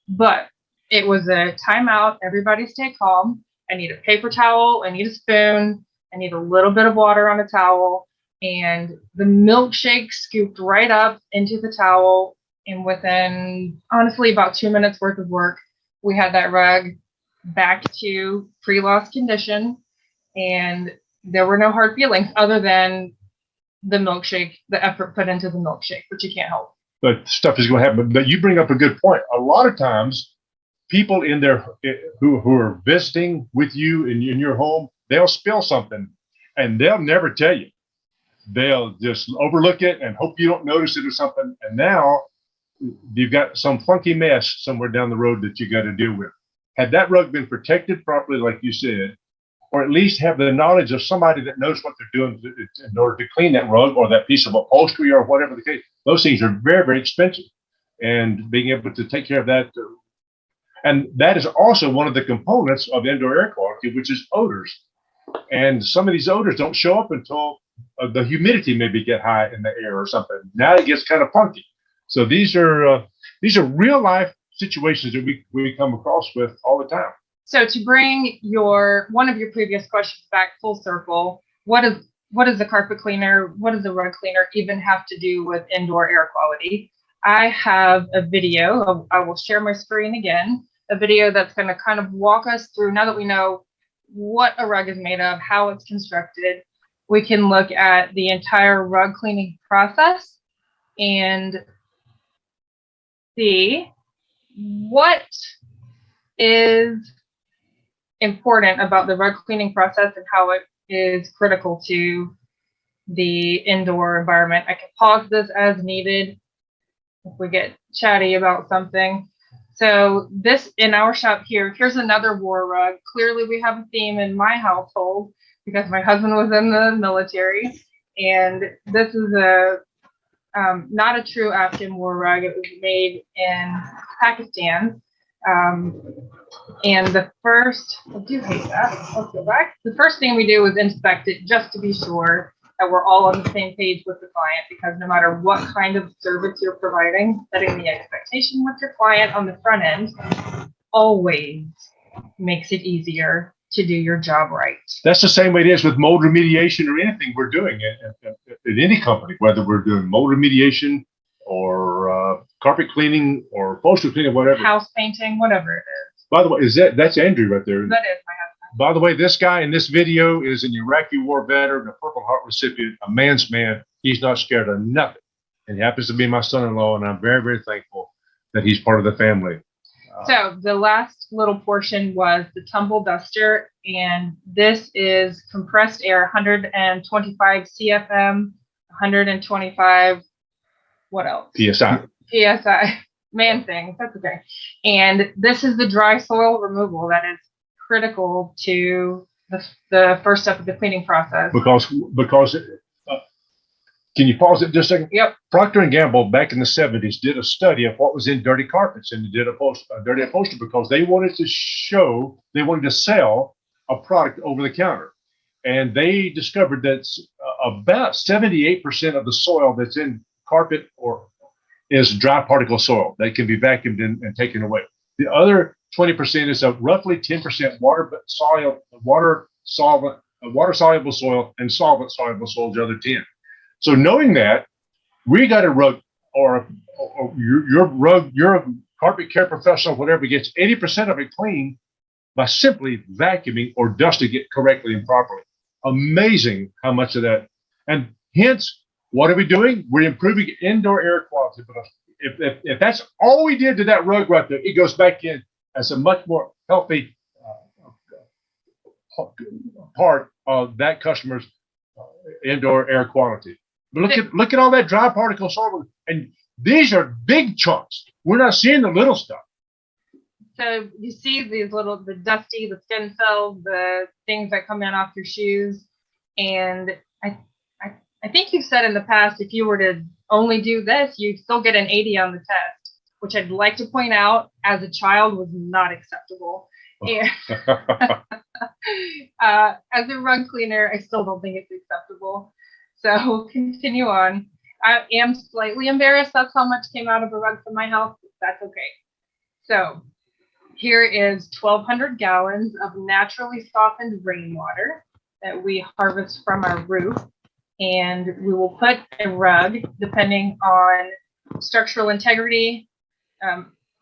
Speaker 14: But it was a timeout. Everybody stay calm. I need a paper towel. I need a spoon. I need a little bit of water on a towel. And the milkshake scooped right up into the towel. And within, honestly, about 2 minutes worth of work, we had that rug back to pre-loss condition. And there were no hard feelings other than the milkshake, the effort put into the milkshake, which you can't help.
Speaker 12: But stuff is going to happen. But you bring up a good point. A lot of times, people in there who are visiting with you in your home, they'll spill something and they'll never tell you. They'll just overlook it and hope you don't notice it or something. And now you've got some funky mess somewhere down the road that you got to deal with. Had that rug been protected properly, like you said, or at least have the knowledge of somebody that knows what they're doing in order to clean that rug or that piece of upholstery or whatever the case, those things are very, very expensive. And being able to take care of that. And that is also one of the components of indoor air quality, which is odors. And some of these odors don't show up until the humidity maybe get high in the air or something. Now it gets kind of funky. So these are real life situations that we come across with all the time.
Speaker 14: So to bring one of your previous questions back full circle, what is the carpet cleaner? What does the rug cleaner even have to do with indoor air quality? I have a video. I will share my screen again. A video that's going to kind of walk us through, now that we know what a rug is made of, how it's constructed, we can look at the entire rug cleaning process and see what is important about the rug cleaning process and how it is critical to the indoor environment. I can pause this as needed if we get chatty about something. So this in our shop here's another war rug. Clearly we have a theme in my household because my husband was in the military, and this is not a true Afghan war rug. It was made in Pakistan. And I do hate that. Let's go back. The first thing we do is inspect it just to be sure that we're all on the same page with the client, because no matter what kind of service you're providing, setting the expectation with your client on the front end always makes it easier to do your job right.
Speaker 12: That's the same way it is with mold remediation or anything we're doing at any company, whether we're doing mold remediation or carpet cleaning or upholstery cleaning, whatever.
Speaker 14: House painting, whatever it is.
Speaker 12: By the way, that's Andrew right there.
Speaker 14: That is my husband.
Speaker 12: By the way, this guy in this video is an Iraqi war veteran, a Purple Heart recipient, a man's man. He's not scared of nothing. And he happens to be my son-in-law, and I'm very, very thankful that he's part of the family.
Speaker 14: So the last little portion was the tumble duster, and this is compressed air, 125 CFM, 125, what else?
Speaker 12: PSI.
Speaker 14: PSI, man thing, that's okay. And this is the dry soil removal that is critical to the first step of the cleaning process.
Speaker 12: Because can you pause it just a second?
Speaker 14: Yep.
Speaker 12: Procter & Gamble back in the 70s did a study of what was in dirty carpets, and they did dirty upholstery because they wanted to sell a product over the counter. and they discovered that about 78% of the soil that's in carpet or is dry particle soil that can be vacuumed and taken away. The other 20% is a roughly 10% water soluble soil and solvent soluble soil. The other 10. So knowing that, we got a rug or your carpet care professional, whatever, gets 80% of it clean by simply vacuuming or dusting it correctly and properly. Amazing how much of that, and hence, what are we doing? We're improving indoor air quality. But if that's all we did to that rug right there, it goes back in as a much more healthy part of that customer's indoor air quality. But look at all that dry particle soil, and these are big chunks. We're not seeing the little stuff.
Speaker 14: So you see these the dusty, the skin cells, the things that come in off your shoes. And I think you've said in the past, if you were to only do this, you'd still get an 80 on the test, which I'd like to point out as a child was not acceptable. And, as a rug cleaner, I still don't think it's acceptable. So we'll continue on. I am slightly embarrassed that's how much came out of a rug from my house. But that's okay. So here is 1,200 gallons of naturally softened rainwater that we harvest from our roof. And we will put a rug, depending on structural integrity,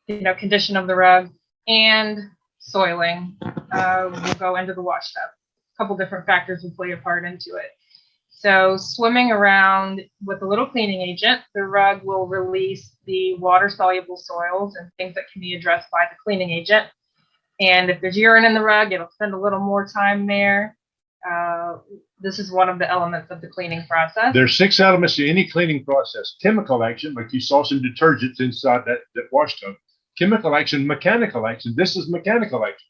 Speaker 14: condition of the rug, and soiling, will go into the wash tub. A couple different factors will play a part into it. So swimming around with a little cleaning agent, the rug will release the water-soluble soils and things that can be addressed by the cleaning agent. And if there's urine in the rug, it'll spend a little more time there. This is one of the elements of the cleaning process.
Speaker 12: There's 6 elements to any cleaning process. Chemical action, like you saw some detergents inside that wash tub. Chemical action, mechanical action. This is mechanical action.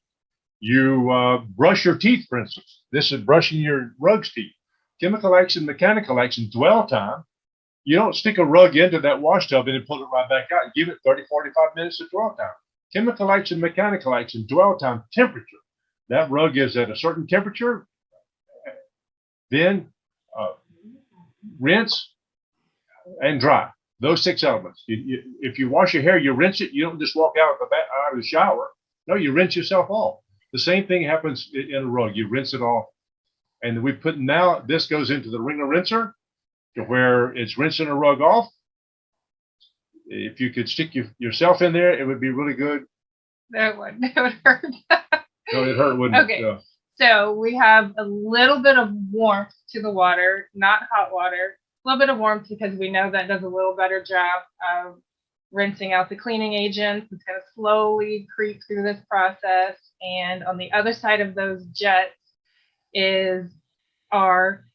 Speaker 12: You brush your teeth, for instance. This is brushing your rug's teeth. Chemical action, mechanical action, dwell time. You don't stick a rug into that wash tub and then pull it right back out. Give it 30, 45 minutes of dwell time. Chemical action, mechanical action, dwell time, temperature. That rug is at a certain temperature. Then rinse and dry. Those 6 elements. If you wash your hair, you rinse it. You don't just walk out of the shower. No, you rinse yourself off. The same thing happens in a rug. You rinse it off. And we put now, this goes into the wringer rinser to where it's rinsing a rug off. If you could stick yourself in there, it would be really good.
Speaker 14: That would hurt.
Speaker 12: No, it hurt, wouldn't
Speaker 14: it?
Speaker 12: Okay.
Speaker 14: So we have a little bit of warmth to the water, not hot water. A little bit of warmth because we know that does a little better job of rinsing out the cleaning agents. It's going to slowly creep through this process. And on the other side of those jets are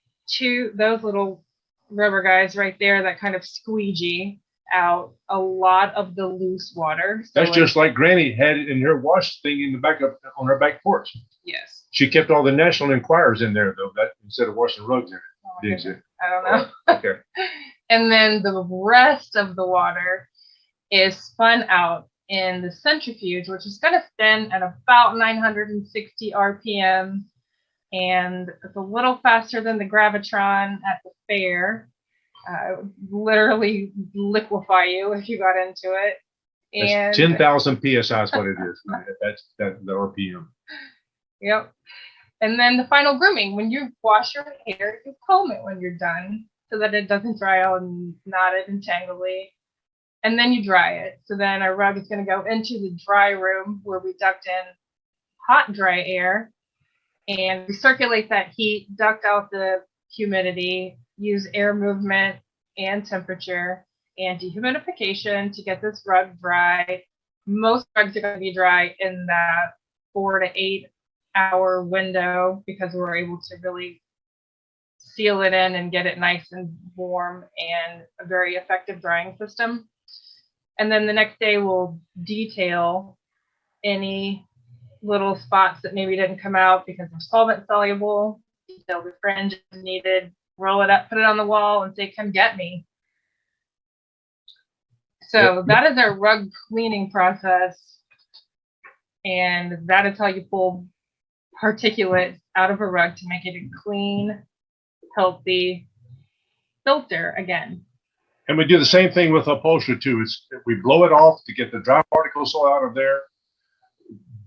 Speaker 14: those little rubber guys right there that kind of squeegee out a lot of the loose water. So
Speaker 12: that's just like Granny had it in her wash thing in the back on her back porch.
Speaker 14: Yes.
Speaker 12: She kept all the National Enquirers in there though, that instead of washing rugs in it.
Speaker 14: I don't know.
Speaker 12: Okay.
Speaker 14: And then the rest of the water is spun out in the centrifuge, which is going to spin at about 960 RPM. And it's a little faster than the Gravitron at the fair. Literally liquefy you if you got into it. And
Speaker 12: 10,000 PSI is what it is. That's the RPM.
Speaker 14: Yep. And then the final grooming. When you wash your hair, you comb it when you're done so that it doesn't dry out and knotted and tangly. And then you dry it. So then our rug is going to go into the dry room where we duct in hot, dry air and recirculate that heat, duct out the humidity, use air movement and temperature and dehumidification to get this rug dry. Most rugs are going to be dry in that 4 to 8 hour window because we're able to really seal it in and get it nice and warm and a very effective drying system. And then the next day we'll detail any little spots that maybe didn't come out because they're solvent soluble, detail the fringe as needed, roll it up, put it on the wall and say, come get me. So that is our rug cleaning process. And that is how you pull particulates out of a rug to make it a clean, healthy filter again.
Speaker 12: And we do the same thing with upholstery too. We blow it off to get the dry particles out of there.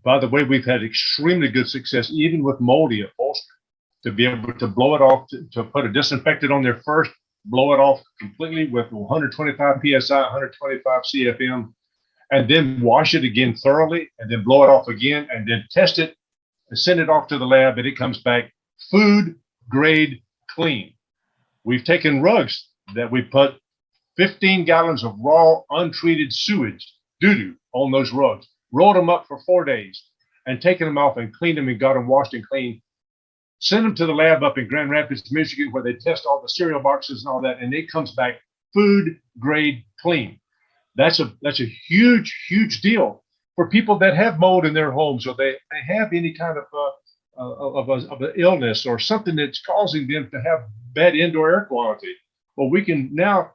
Speaker 12: By the way, we've had extremely good success, even with moldy upholstery, to be able to blow it off, to put a disinfectant on there first, blow it off completely with 125 PSI, 125 CFM, and then wash it again thoroughly, and then blow it off again, and then test it and send it off to the lab, and it comes back food grade clean. We've taken rugs that we put 15 gallons of raw, untreated sewage, doo-doo, on those rugs, rolled them up for 4 days, and taken them off and cleaned them and got them washed and cleaned. Send them to the lab up in Grand Rapids, Michigan, where they test all the cereal boxes and all that, and it comes back food grade clean. That's a huge, huge deal for people that have mold in their homes, or they have any kind of an illness or something that's causing them to have bad indoor air quality. Well, we can now,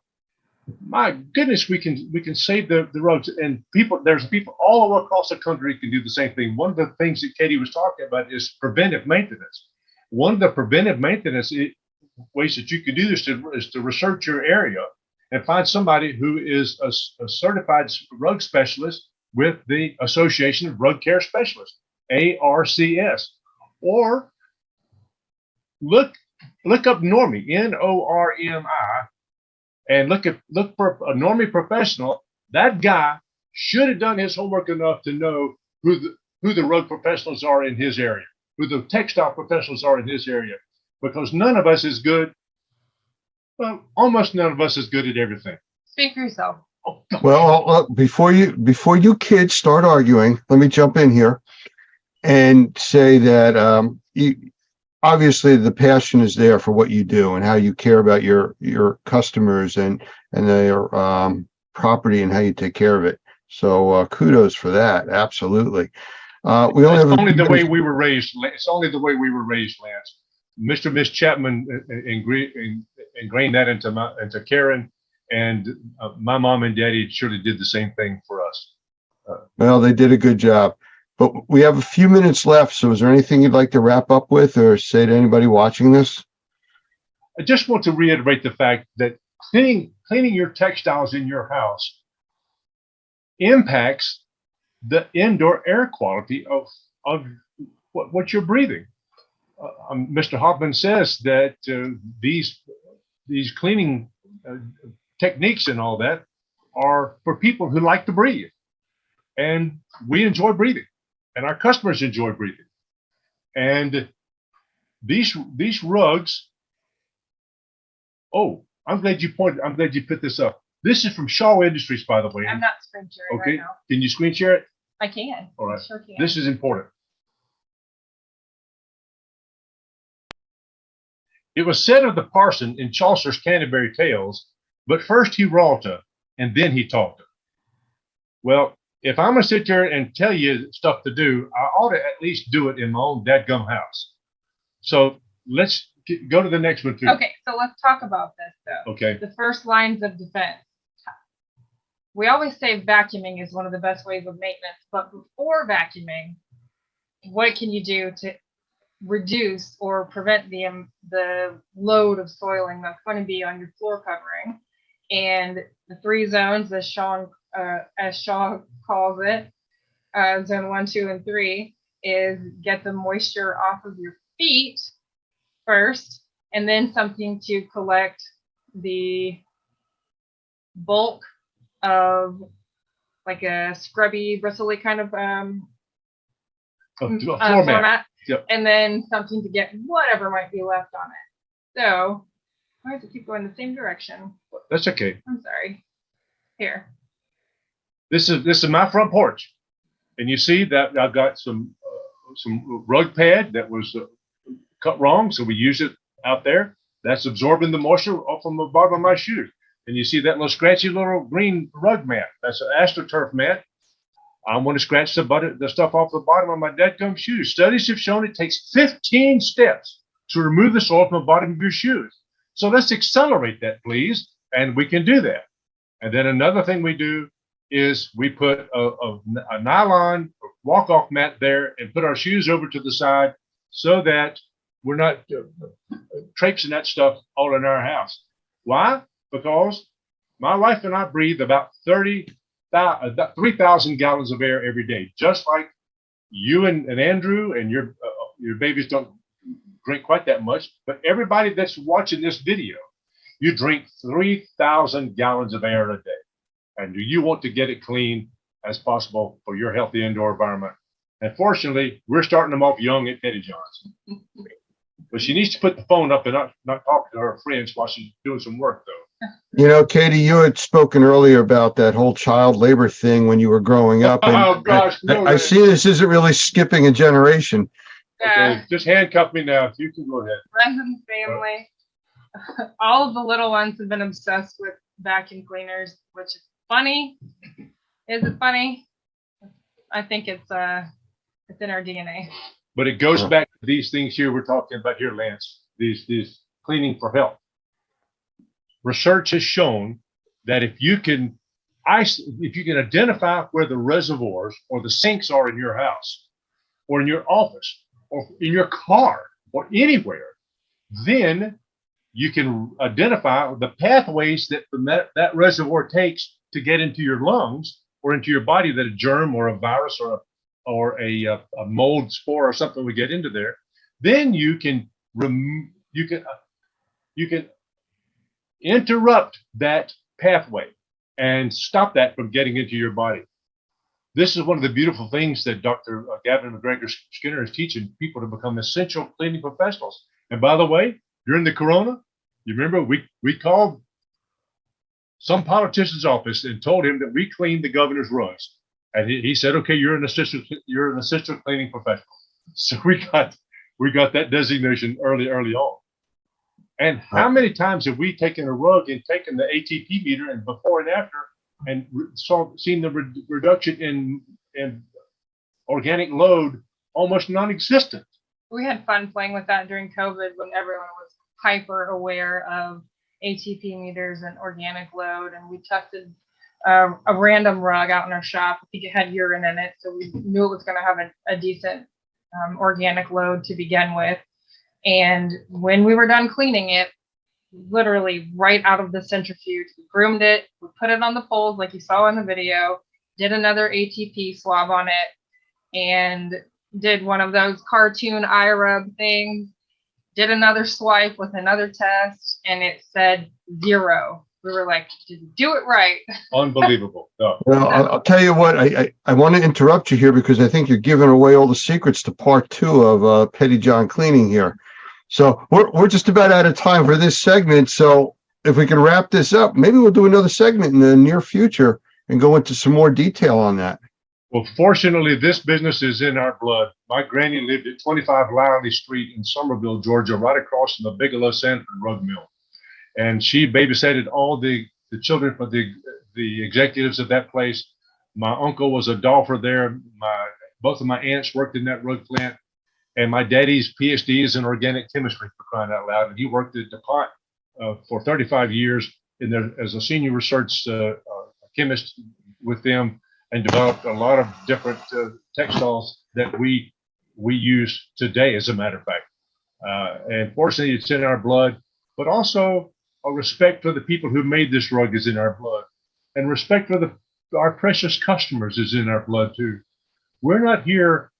Speaker 12: my goodness, we can save the roads, and there's people all across the country can do the same thing. One of the things that Katie was talking about is preventive maintenance. One of the preventive maintenance ways that you can do this is to research your area and find somebody who is a certified rug specialist with the Association of Rug Care Specialists, ARCS, or look up Normie, NORMI, and look for a Normie professional. That guy should have done his homework enough to know who the rug professionals are in his area, who the textile professionals are in his area, because none of us is good. Well, almost none of us is good at everything.
Speaker 14: Speak for yourself.
Speaker 1: Well, before you kids start arguing, let me jump in here and say that obviously the passion is there for what you do and how you care about your customers and their property and how you take care of it. So kudos for that. Absolutely. We only have
Speaker 12: only the way we were raised. It's only the way we were raised, Lance. Mr. and Miss Chapman ingrained that into Karen, and my mom and daddy surely did the same thing for us.
Speaker 1: Well, they did a good job, but we have a few minutes left. So is there anything you'd like to wrap up with or say to anybody watching this?
Speaker 12: I just want to reiterate the fact that cleaning your textiles in your house impacts the indoor air quality of what you're breathing. Mr. Hoffman says that these cleaning techniques and all that are for people who like to breathe, and we enjoy breathing, and our customers enjoy breathing. And these rugs. Oh, I'm glad you put this up. This is from Shaw Industries, by the way.
Speaker 14: I'm not screen sharing
Speaker 12: Okay,
Speaker 14: right now.
Speaker 12: can you screen share it?
Speaker 14: I can.
Speaker 12: All right.
Speaker 14: I sure can.
Speaker 12: This is important. It was said of the parson in Chaucer's Canterbury Tales, but first he wrought her, and then he taught her. Well, if I'm gonna sit there and tell you stuff to do, I ought to at least do it in my own dadgum house. So let's go to the next one too.
Speaker 14: Okay, so let's talk about this though.
Speaker 12: Okay.
Speaker 14: The first lines of defense. We always say vacuuming is one of the best ways of maintenance, but before vacuuming, what can you do to reduce or prevent the load of soiling that's going to be on your floor covering? And the 3 zones, as Shaw calls it, zone 1, 2, and 3, is get the moisture off of your feet first, and then something to collect the bulk of like a scrubby, bristly kind of floor mat.
Speaker 12: Yep.
Speaker 14: And then something to get whatever might be left on it. So I have to keep going the same direction.
Speaker 12: That's okay.
Speaker 14: I'm sorry. Here.
Speaker 12: This is my front porch, and you see that I've got some rug pad that was cut wrong, so we use it out there. That's absorbing the moisture off from the bottom of my shoe. And you see that little scratchy little green rug mat. That's an AstroTurf mat. I want to scratch the stuff off the bottom of my dadgum shoes. Studies have shown it takes 15 steps to remove the soil from the bottom of your shoes. So let's accelerate that, please. And we can do that. And then another thing we do is we put a nylon walk-off mat there and put our shoes over to the side so that we're not traipsing that stuff all in our house. Why? Because my wife and I breathe about 3,000 gallons of air every day, just like you and Andrew and your babies don't drink quite that much. But everybody that's watching this video, you drink 3,000 gallons of air a day. And do you want to get it clean as possible for your healthy indoor environment? And fortunately, we're starting them off young at Petty John's. But she needs to put the phone up and not talk to her friends while she's doing some work, though.
Speaker 1: You know, Katie, you had spoken earlier about that whole child labor thing when you were growing up. And
Speaker 12: Oh, gosh, no,
Speaker 1: I see this isn't really skipping a generation.
Speaker 14: Yeah.
Speaker 12: Okay, just handcuff me now. You can go ahead.
Speaker 14: Friends and family, all of the little ones have been obsessed with vacuum cleaners, which is funny. Is it funny? I think it's in our DNA.
Speaker 12: But it goes back to these things here we're talking about here, Lance. These cleaning for health. Research has shown that if you can identify where the reservoirs or the sinks are in your house, or in your office, or in your car, or anywhere, then you can identify the pathways that that reservoir takes to get into your lungs or into your body, that a germ or a virus or a mold spore or something would get into there. Then you can interrupt that pathway and stop that from getting into your body. This is one of the beautiful things that Dr. Gavin McGregor Skinner is teaching people to become essential cleaning professionals. And by the way, during the corona, you remember we called some politician's office and told him that we cleaned the governor's rugs. And he said, okay, you're an essential cleaning professional. So we got that designation early on. And how many times have we taken a rug and taken the ATP meter and before and after and seen the reduction in organic load almost non-existent?
Speaker 14: We had fun playing with that during COVID when everyone was hyper aware of ATP meters and organic load. And we tested a random rug out in our shop. I think it had urine in it, so we knew it was going to have a decent organic load to begin with. And when we were done cleaning it, literally right out of the centrifuge, we groomed it, we put it on the poles like you saw in the video, did another ATP swab on it, and did one of those cartoon eye rub things, did another swipe with another test, and it said 0. We were like, did you do it right?
Speaker 12: Unbelievable. No.
Speaker 1: Well, I'll tell you what, I want to interrupt you here because I think you're giving away all the secrets to part 2 of Petty John Cleaning here. So we're just about out of time for this segment. So if we can wrap this up, maybe we'll do another segment in the near future and go into some more detail on that.
Speaker 12: Well, fortunately, this business is in our blood. My granny lived at 25 Liley Street in Somerville, Georgia, right across from the Bigelow Sanford rug mill. And she babysitted all the children for the executives of that place. My uncle was a dolpher there. Both of my aunts worked in that rug plant. And my daddy's PhD is in organic chemistry, for crying out loud. And he worked at DuPont for 35 years as a senior research chemist with them, and developed a lot of different textiles that we use today, as a matter of fact. And fortunately, it's in our blood, but also a respect for the people who made this rug is in our blood, and respect for our precious customers is in our blood too. We're not here.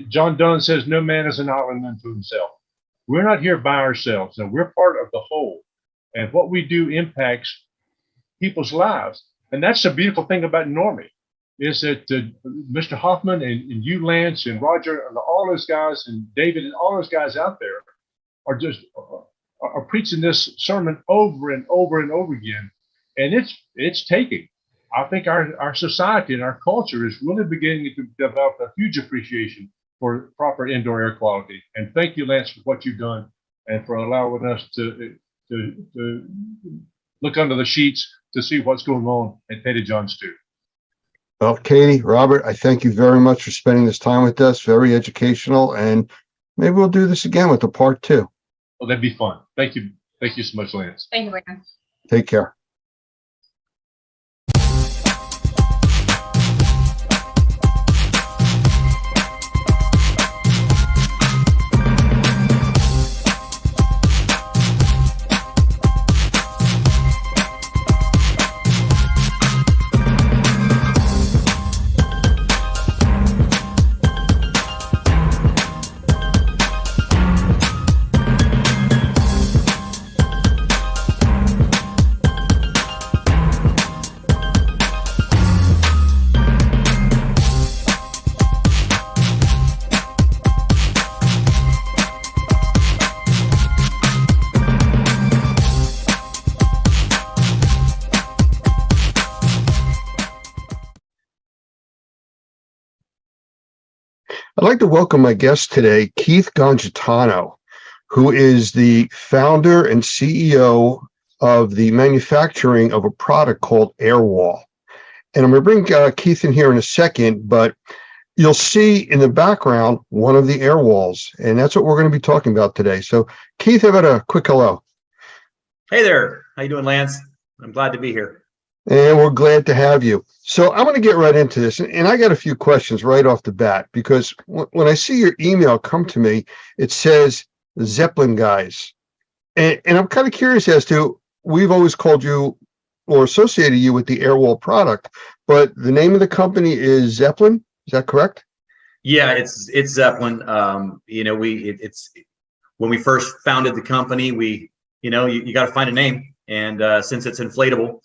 Speaker 12: John Donne says, no man is an island unto himself. We're not here by ourselves. No, we're part of the whole. And what we do impacts people's lives. And that's the beautiful thing about Normie, is that Mr. Hoffman and you, Lance, and Roger, and all those guys, and David, and all those guys out there are just are preaching this sermon over and over and over again. And it's taking. I think our society and our culture is really beginning to develop a huge appreciation for proper indoor air quality. And thank you, Lance, for what you've done and for allowing us to look under the sheets to see what's going on at Petty John's too.
Speaker 1: Well, Katie, Robert, I thank you very much for spending this time with us. Very educational, and maybe we'll do this again with the part 2.
Speaker 12: Well, that'd be fun. Thank you. Thank you so much, Lance.
Speaker 14: Thank you, Lance.
Speaker 1: Take care. I'd like to welcome my guest today, Keith Gongitano, who is the founder and CEO of the manufacturing of a product called Airwall. And I'm going to bring Keith in here in a second, but you'll see in the background one of the air walls, and that's what we're going to be talking about today. So, Keith, how about a quick hello?
Speaker 7: Hey there. How you doing, Lance? I'm glad to be here.
Speaker 1: And we're glad to have you. So I'm going to get right into this. And I got a few questions right off the bat, because when I see your email come to me, it says Zeppelin guys. And I'm kind of curious as to, we've always called you or associated you with the Airwall product, but the name of the company is Zeppelin. Is that correct?
Speaker 7: Yeah, it's Zeppelin. It's when we first founded the company, you got to find a name. And since it's inflatable,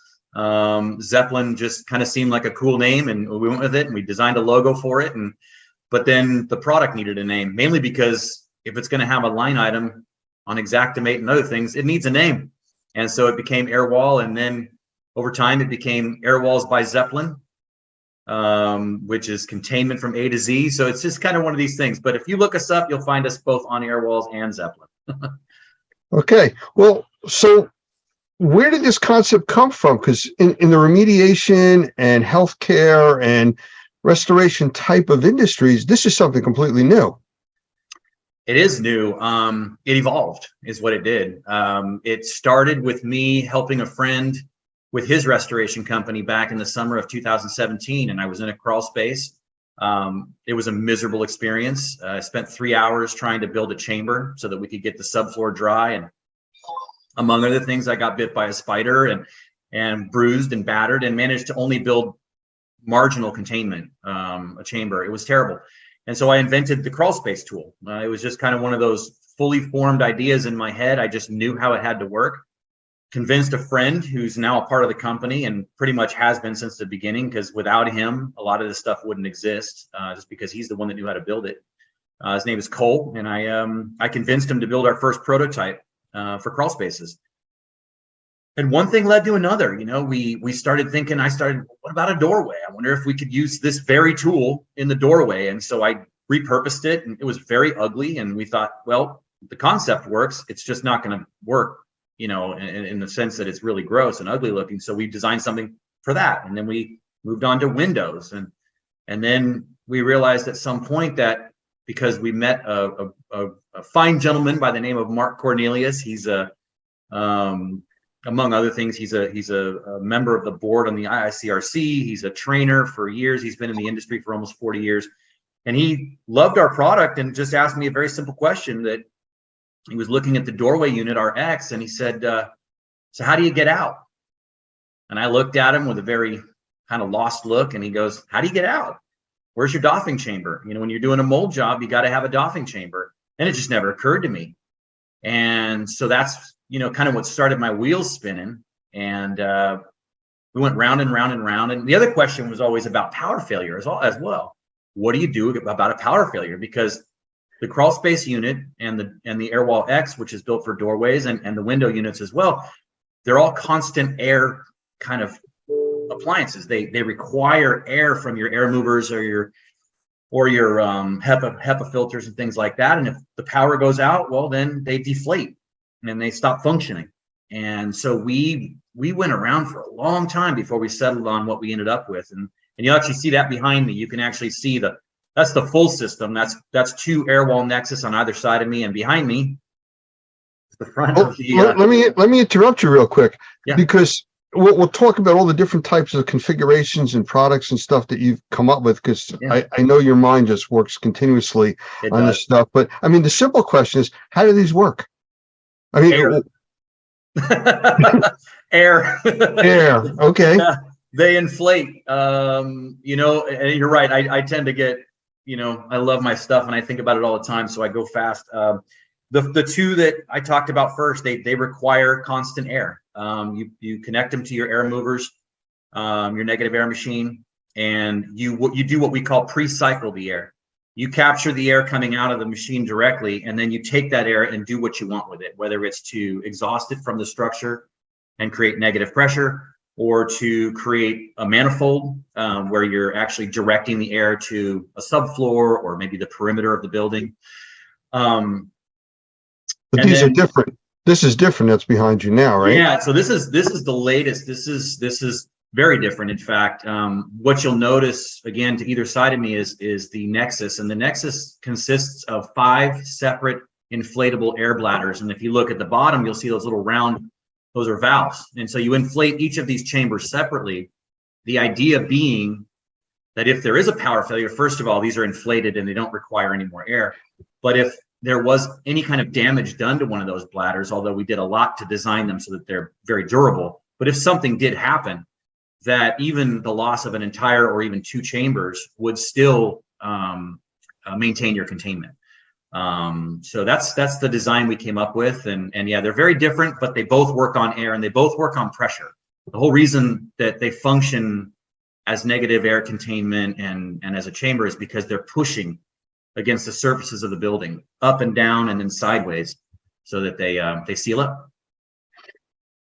Speaker 7: Zeppelin just kind of seemed like a cool name, and we went with it, and we designed a logo for it. But then the product needed a name, mainly because if it's going to have a line item on Xactimate and other things, it needs a name. And so it became Airwall, and then over time it became Airwalls by Zeppelin, which is containment from A to Z. So it's just kind of one of these things. But if you look us up, you'll find us both on Airwalls and Zeppelin.
Speaker 1: Okay. Well, so where did this concept come from? Because in the remediation and healthcare and restoration type of industries, this is something completely new.
Speaker 7: It is new. It evolved, is what it did. It started with me helping a friend with his restoration company back in the summer of 2017, and I was in a crawl space. It was a miserable experience. I spent 3 hours trying to build a chamber so that we could get the subfloor dry, and among other things, I got bit by a spider and bruised and battered, and managed to only build marginal containment, a chamber. It was terrible. And so I invented the crawl space tool. It was just kind of one of those fully formed ideas in my head. I just knew how it had to work. Convinced a friend who's now a part of the company, and pretty much has been since the beginning, because without him, a lot of this stuff wouldn't exist, just because he's the one that knew how to build it. His name is Cole, and I convinced him to build our first prototype for crawl spaces. And one thing led to another. We started thinking, what about a doorway? I wonder if we could use this very tool in the doorway. And so I repurposed it, and it was very ugly. And we thought, well, the concept works. It's just not going to work, in the sense that it's really gross and ugly looking. So we designed something for that. And then we moved on to windows. And then we realized at some point that, because we met a fine gentleman by the name of Mark Cornelius. He's among other things, he's a member of the board on the IICRC. He's a trainer for years. He's been in the industry for almost 40 years. And he loved our product and just asked me a very simple question. That he was looking at the doorway unit, our X, and he said, so how do you get out? And I looked at him with a very kind of lost look, and he goes, how do you get out? Where's your doffing chamber? When you're doing a mold job, you got to have a doffing chamber. And it just never occurred to me. And so that's, kind of what started my wheels spinning. And we went round and round and round. And the other question was always about power failure as well. What do you do about a power failure? Because the crawl space unit and the Airwall X, which is built for doorways, and the window units as well, they're all constant air kind of appliances. They require air from your air movers or your HEPA filters and things like that. And if the power goes out, well, then they deflate and they stop functioning. And so we went around for a long time before we settled on what we ended up with. And you actually see that behind me. You can actually see that's the full system. That's 2 Airwall Nexus on either side of me, and behind me is the front of the.
Speaker 1: Let me interrupt you real quick, because we'll talk about all the different types of configurations and products and stuff that you've come up with, because I know your mind just works continuously on this stuff. But I mean, the simple question is, how do these work? I mean,
Speaker 7: air.
Speaker 1: Air. Okay.
Speaker 7: They inflate. And you're right. I tend to get, I love my stuff and I think about it all the time, so I go fast. The 2 that I talked about first, they require constant air. You connect them to your air movers, your negative air machine, and you do what we call pre-cycle the air. You capture the air coming out of the machine directly, and then you take that air and do what you want with it, whether it's to exhaust it from the structure and create negative pressure, or to create a manifold where you're actually directing the air to a subfloor or maybe the perimeter of the building.
Speaker 1: But these are different. This is different. That's behind you now, right?
Speaker 7: Yeah. So this is the latest. This is very different. In fact, what you'll notice again to either side of me is the Nexus, and the Nexus consists of 5 separate inflatable air bladders. And if you look at the bottom, you'll see those little round. Those are valves. And so you inflate each of these chambers separately. The idea being that if there is a power failure, first of all, these are inflated and they don't require any more air. But if there was any kind of damage done to one of those bladders, although we did a lot to design them so that they're very durable, but if something did happen, that even the loss of an entire or even 2 chambers would still maintain your containment. So that's the design we came up with, and yeah, they're very different, but they both work on air and they both work on pressure. The whole reason that they function as negative air containment and as a chamber is because they're pushing against the surfaces of the building, up and down and then sideways, so that they seal up.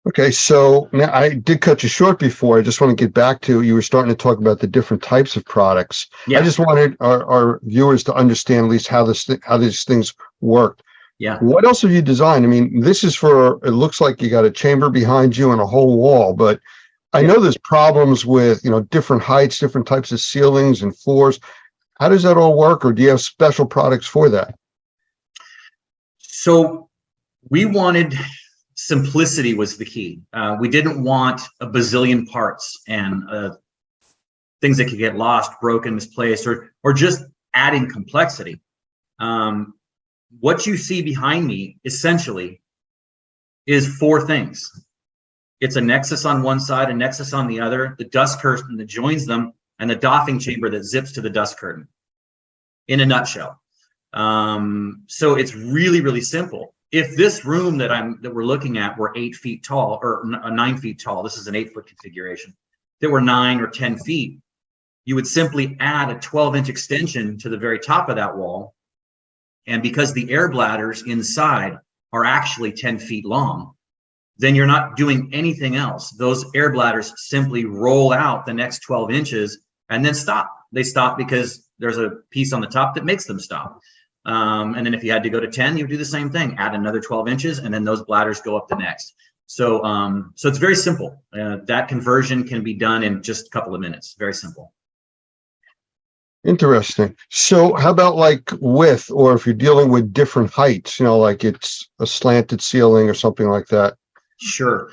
Speaker 1: Okay, so now I did cut you short before. I just want to get back to, you were starting to talk about the different types of products.
Speaker 7: Yeah.
Speaker 1: I just wanted our viewers to understand at least how these things work.
Speaker 7: Yeah.
Speaker 1: What else have you designed? I mean, this is for, it looks like you got a chamber behind you and a whole wall, but I know there's problems with, different heights, different types of ceilings and floors. How does that all work, or do you have special products for that?
Speaker 7: So we wanted simplicity was the key. We didn't want a bazillion parts and things that could get lost, broken, misplaced, or just adding complexity. What you see behind me essentially is 4 things. It's a Nexus on one side, a Nexus on the other, the dust curtain that joins them, and the doffing chamber that zips to the dust curtain, in a nutshell. So it's really, really simple. If this room that we're looking at were 8 feet tall, or 9 feet tall, this is an 8-foot configuration. If they were 9 or 10 feet, you would simply add a 12-inch extension to the very top of that wall. And because the air bladders inside are actually 10 feet long, then you're not doing anything else. Those air bladders simply roll out the next 12 inches and then stop. They stop because there's a piece on the top that makes them stop. And then if you had to go to 10, you would do the same thing, add another 12 inches, and then those bladders go up the next. So so it's very simple. That conversion can be done in just a couple of minutes. Very simple.
Speaker 1: Interesting. So how about like width, or if you're dealing with different heights, like it's a slanted ceiling or something like that?
Speaker 7: Sure.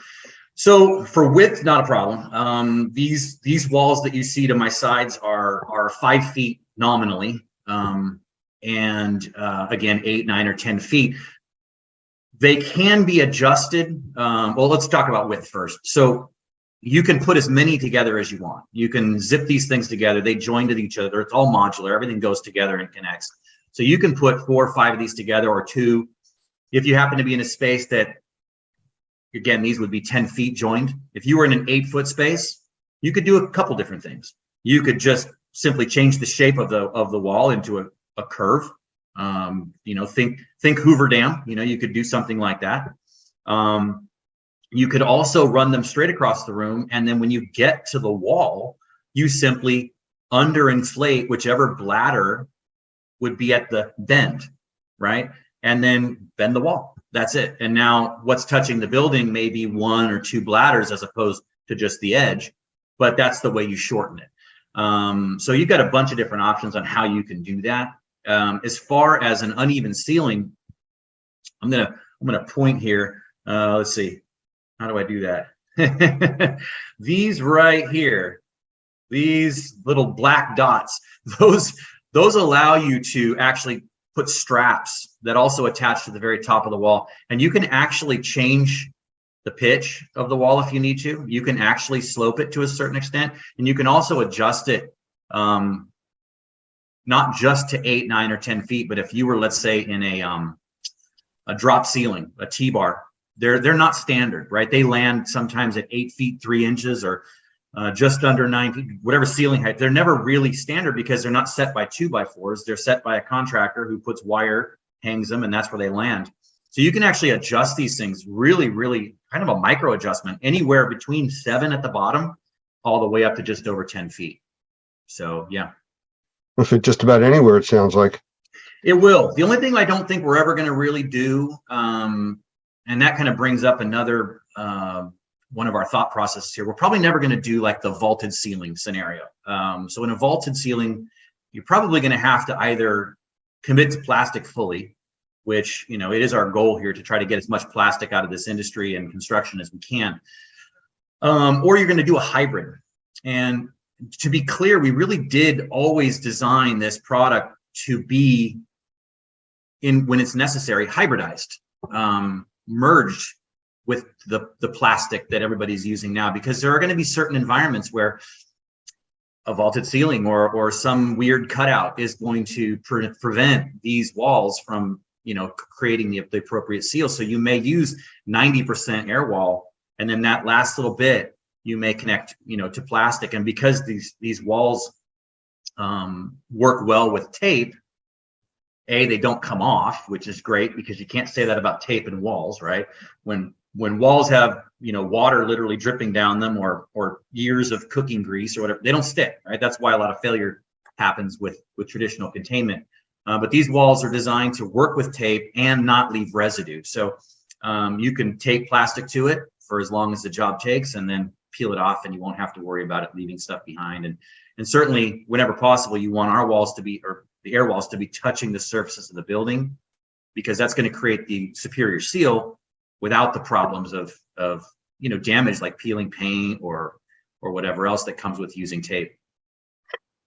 Speaker 7: So for width, not a problem. These walls that you see to my sides are 5 feet nominally. And again, 8, 9, or 10 feet. They can be adjusted. Well, let's talk about width first. So you can put as many together as you want. You can zip these things together. They join to each other. It's all modular. Everything goes together and connects. So you can put 4 or 5 of these together, or 2. If you happen to be in a space that, again, these would be 10 feet joined. If you were in an 8-foot space, you could do a couple different things. You could just simply change the shape of the wall into a curve. Think Hoover Dam. You could do something like that. You could also run them straight across the room, and then when you get to the wall, you simply underinflate whichever bladder would be at the bend, right? And then bend the wall. That's it. And now what's touching the building may be 1 or 2 bladders as opposed to just the edge, but that's the way you shorten it. So you've got a bunch of different options on how you can do that. As far as an uneven ceiling, I'm gonna point here. Let's see, how do I do that? These right here, these little black dots, those allow you to actually put straps that also attach to the very top of the wall, and you can actually change the pitch of the wall if you need to. You can actually slope it to a certain extent, and you can also adjust it not just to 8, 9, or 10 feet, but if you were, let's say, in a drop ceiling, a T-bar, they're not standard, right? They land sometimes at 8 feet 3 inches, or just under 9 feet, whatever ceiling height. They're never really standard because they're not set by 2x4s. They're set by a contractor who puts wire, hangs them, and that's where they land. So you can actually adjust these things really, really kind of a micro adjustment, anywhere between 7 at the bottom all the way up to just over 10 feet. So yeah.
Speaker 1: Will fit just about anywhere, it sounds like.
Speaker 7: It will. The only thing I don't think we're ever going to really do, and that kind of brings up another one of our thought processes here. We're probably never going to do like the vaulted ceiling scenario. So in a vaulted ceiling, you're probably going to have to either commit to plastic fully, which, you know, it is our goal here to try to get as much plastic out of this industry and construction as we can. Or you're going to do a hybrid. And to be clear, we really did always design this product to be, when it's necessary, hybridized, merged with the plastic that everybody's using now, because there are going to be certain environments where a vaulted ceiling or some weird cutout is going to prevent these walls from, you know, creating the appropriate seal. So you may use 90% air wall, and then that last little bit you may connect, you know, to plastic. And because these walls work well with tape, they don't come off, which is great, because you can't say that about tape and walls, right? When walls have, you know, water literally dripping down them, or years of cooking grease or whatever, they don't stick, right? That's why a lot of failure happens with traditional containment. But these walls are designed to work with tape and not leave residue. So you can tape plastic to it for as long as the job takes, and then peel it off, and you won't have to worry about it leaving stuff behind. And certainly, whenever possible, you want our walls to be, or the air walls to be, touching the surfaces of the building, because that's going to create the superior seal without the problems of you know, damage like peeling paint or whatever else that comes with using tape.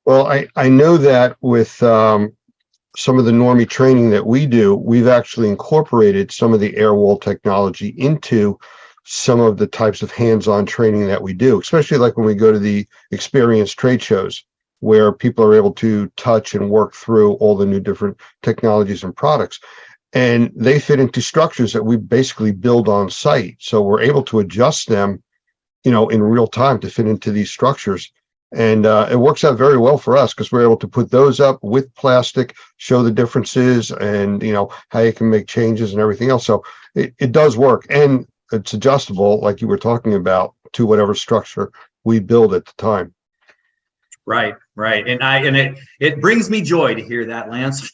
Speaker 1: Well, I know that with some of the Normie training that we do, we've actually incorporated some of the air wall technology into some of the types of hands-on training that we do, especially like when we go to the experience trade shows, where people are able to touch and work through all the new different technologies and products. And they fit into structures that we basically build on site. So we're able to adjust them, you know, in real time to fit into these structures. And it works out very well for us, because we're able to put those up with plastic, show the differences, and, you know, how you can make changes and everything else. So it does work, and it's adjustable, like you were talking about, to whatever structure we build at the time.
Speaker 7: Right. And it brings me joy to hear that, Lance,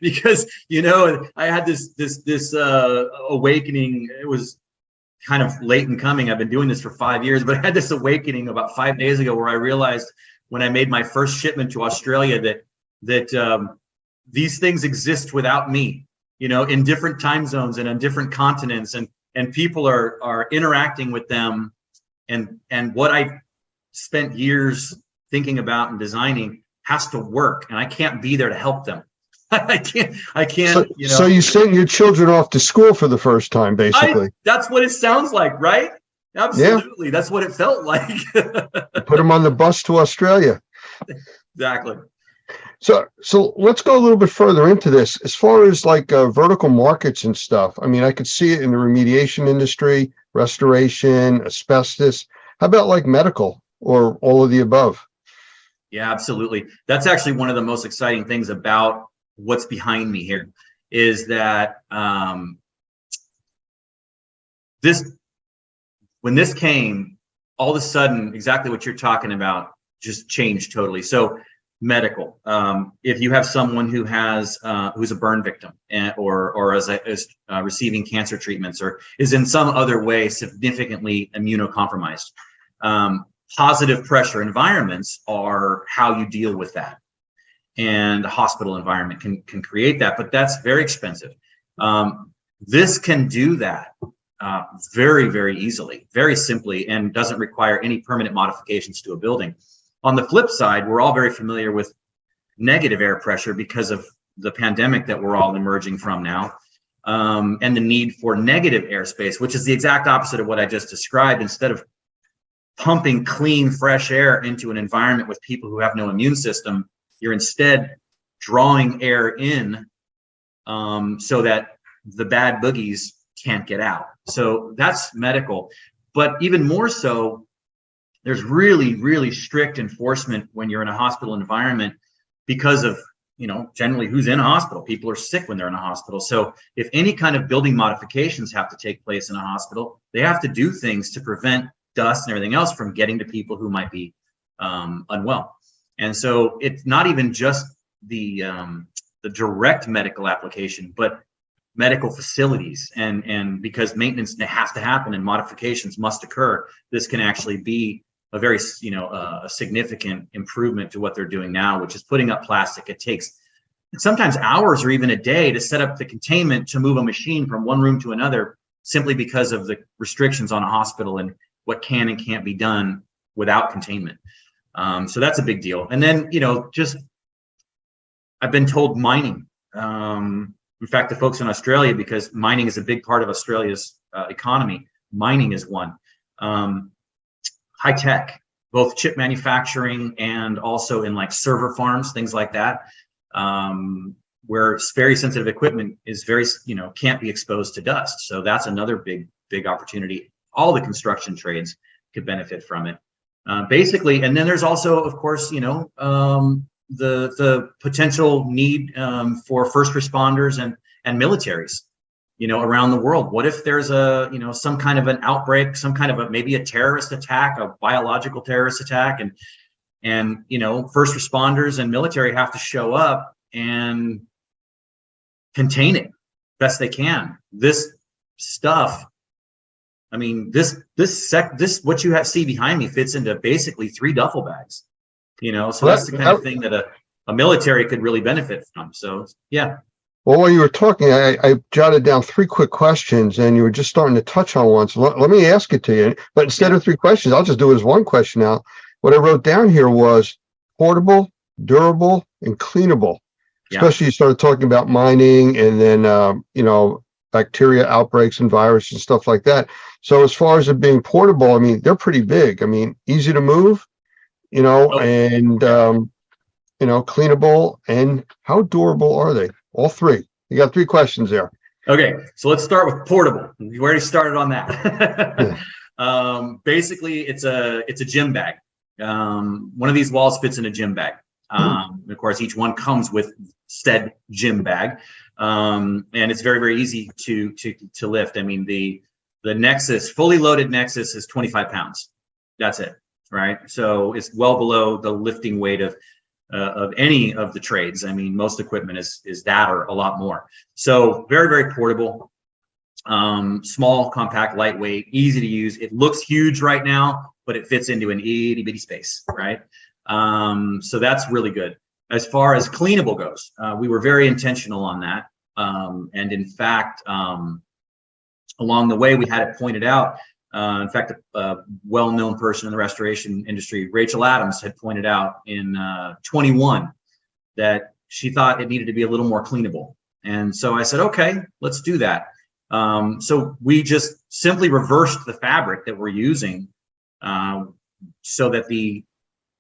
Speaker 7: because, you know, I had this awakening. It was kind of late in coming. I've been doing this for 5 years, but I had this awakening about 5 days ago, where I realized, when I made my first shipment to Australia, that these things exist without me, you know, in different time zones and on different continents, and people are interacting with them, and what I spent years thinking about and designing has to work, and I can't be there to help them. I can't.
Speaker 1: So,
Speaker 7: you know.
Speaker 1: So you sent your children off to school for the first time, basically.
Speaker 7: That's what it sounds like, right? Absolutely. Yeah. That's what it felt like.
Speaker 1: Put them on the bus to Australia.
Speaker 7: Exactly.
Speaker 1: So let's go a little bit further into this. As far as like vertical markets and stuff, I mean, I could see it in the remediation industry, restoration, asbestos. How about like medical, or all of the above?
Speaker 7: Yeah, absolutely. That's actually one of the most exciting things about what's behind me here, is that when this came, all of a sudden, exactly what you're talking about just changed totally. So medical, if you have someone who has who's a burn victim, or is receiving cancer treatments, or is in some other way significantly immunocompromised, positive pressure environments are how you deal with that. And a hospital environment can create that, but that's very expensive. This can do that very, very easily, very simply, and doesn't require any permanent modifications to a building. On the flip side, we're all very familiar with negative air pressure because of the pandemic that we're all emerging from now, and the need for negative airspace, which is the exact opposite of what I just described. Instead of pumping clean, fresh air into an environment with people who have no immune system, you're instead drawing air in so that the bad boogies can't get out. So that's medical. But even more so, there's really, really strict enforcement when you're in a hospital environment because of generally who's in a hospital. People are sick when they're in a hospital. So if any kind of building modifications have to take place in a hospital, they have to do things to prevent dust and everything else from getting to people who might be unwell. And so it's not even just the direct medical application, but medical facilities, and because maintenance has to happen and modifications must occur, this can actually be a very a significant improvement to what they're doing now, which is putting up plastic. It takes sometimes hours or even a day to set up the containment to move a machine from one room to another, simply because of the restrictions on a hospital and what can and can't be done without containment. So that's a big deal. And then I've been told mining. In fact, the folks in Australia, because mining is a big part of Australia's economy, mining is one. High tech, both chip manufacturing and also in like server farms, things like that, where it's very sensitive equipment is very, can't be exposed to dust. So that's another big opportunity. All the construction trades could benefit from it. Basically, and then there's also, of course, the potential need for first responders and militaries, around the world. What if there's some kind of an outbreak, some kind of maybe a terrorist attack, a biological terrorist attack, and first responders and military have to show up and contain it best they can. This stuff, I mean, this what you see behind me fits into basically 3 duffel bags. So that's the kind of thing that a military could really benefit from. So, yeah.
Speaker 1: Well, while you were talking, I jotted down 3 quick questions, and you were just starting to touch on one. So let me ask it to you. But instead of 3 questions, I'll just do it as 1 question now. What I wrote down here was portable, durable, and cleanable.
Speaker 7: Yeah.
Speaker 1: Especially you started talking about mining and then, bacteria outbreaks and viruses and stuff like that. So as far as it being portable, I mean, they're pretty big. I mean, easy to move. And cleanable, and how durable are they? All 3. You got 3 questions there.
Speaker 7: Okay, so let's start with portable. We already started on that. Basically, it's a gym bag. One of these walls fits in a gym bag. Of course, each one comes with said gym bag, and it's very, very easy to lift. I mean, the Nexus, fully loaded Nexus, is 25 pounds. That's it. Right, so it's well below the lifting weight of any of the trades. I mean, most equipment is that or a lot more. So very, very portable, small, compact, lightweight, easy to use. It looks huge right now, but it fits into an itty bitty space, right? So that's really good. As far as cleanable goes, we were very intentional on that, and in fact, along the way, we had it pointed out. In fact, a well-known person in the restoration industry, Rachel Adams, had pointed out in 21 that she thought it needed to be a little more cleanable. And so I said, okay, let's do that. So we just simply reversed the fabric that we're using so that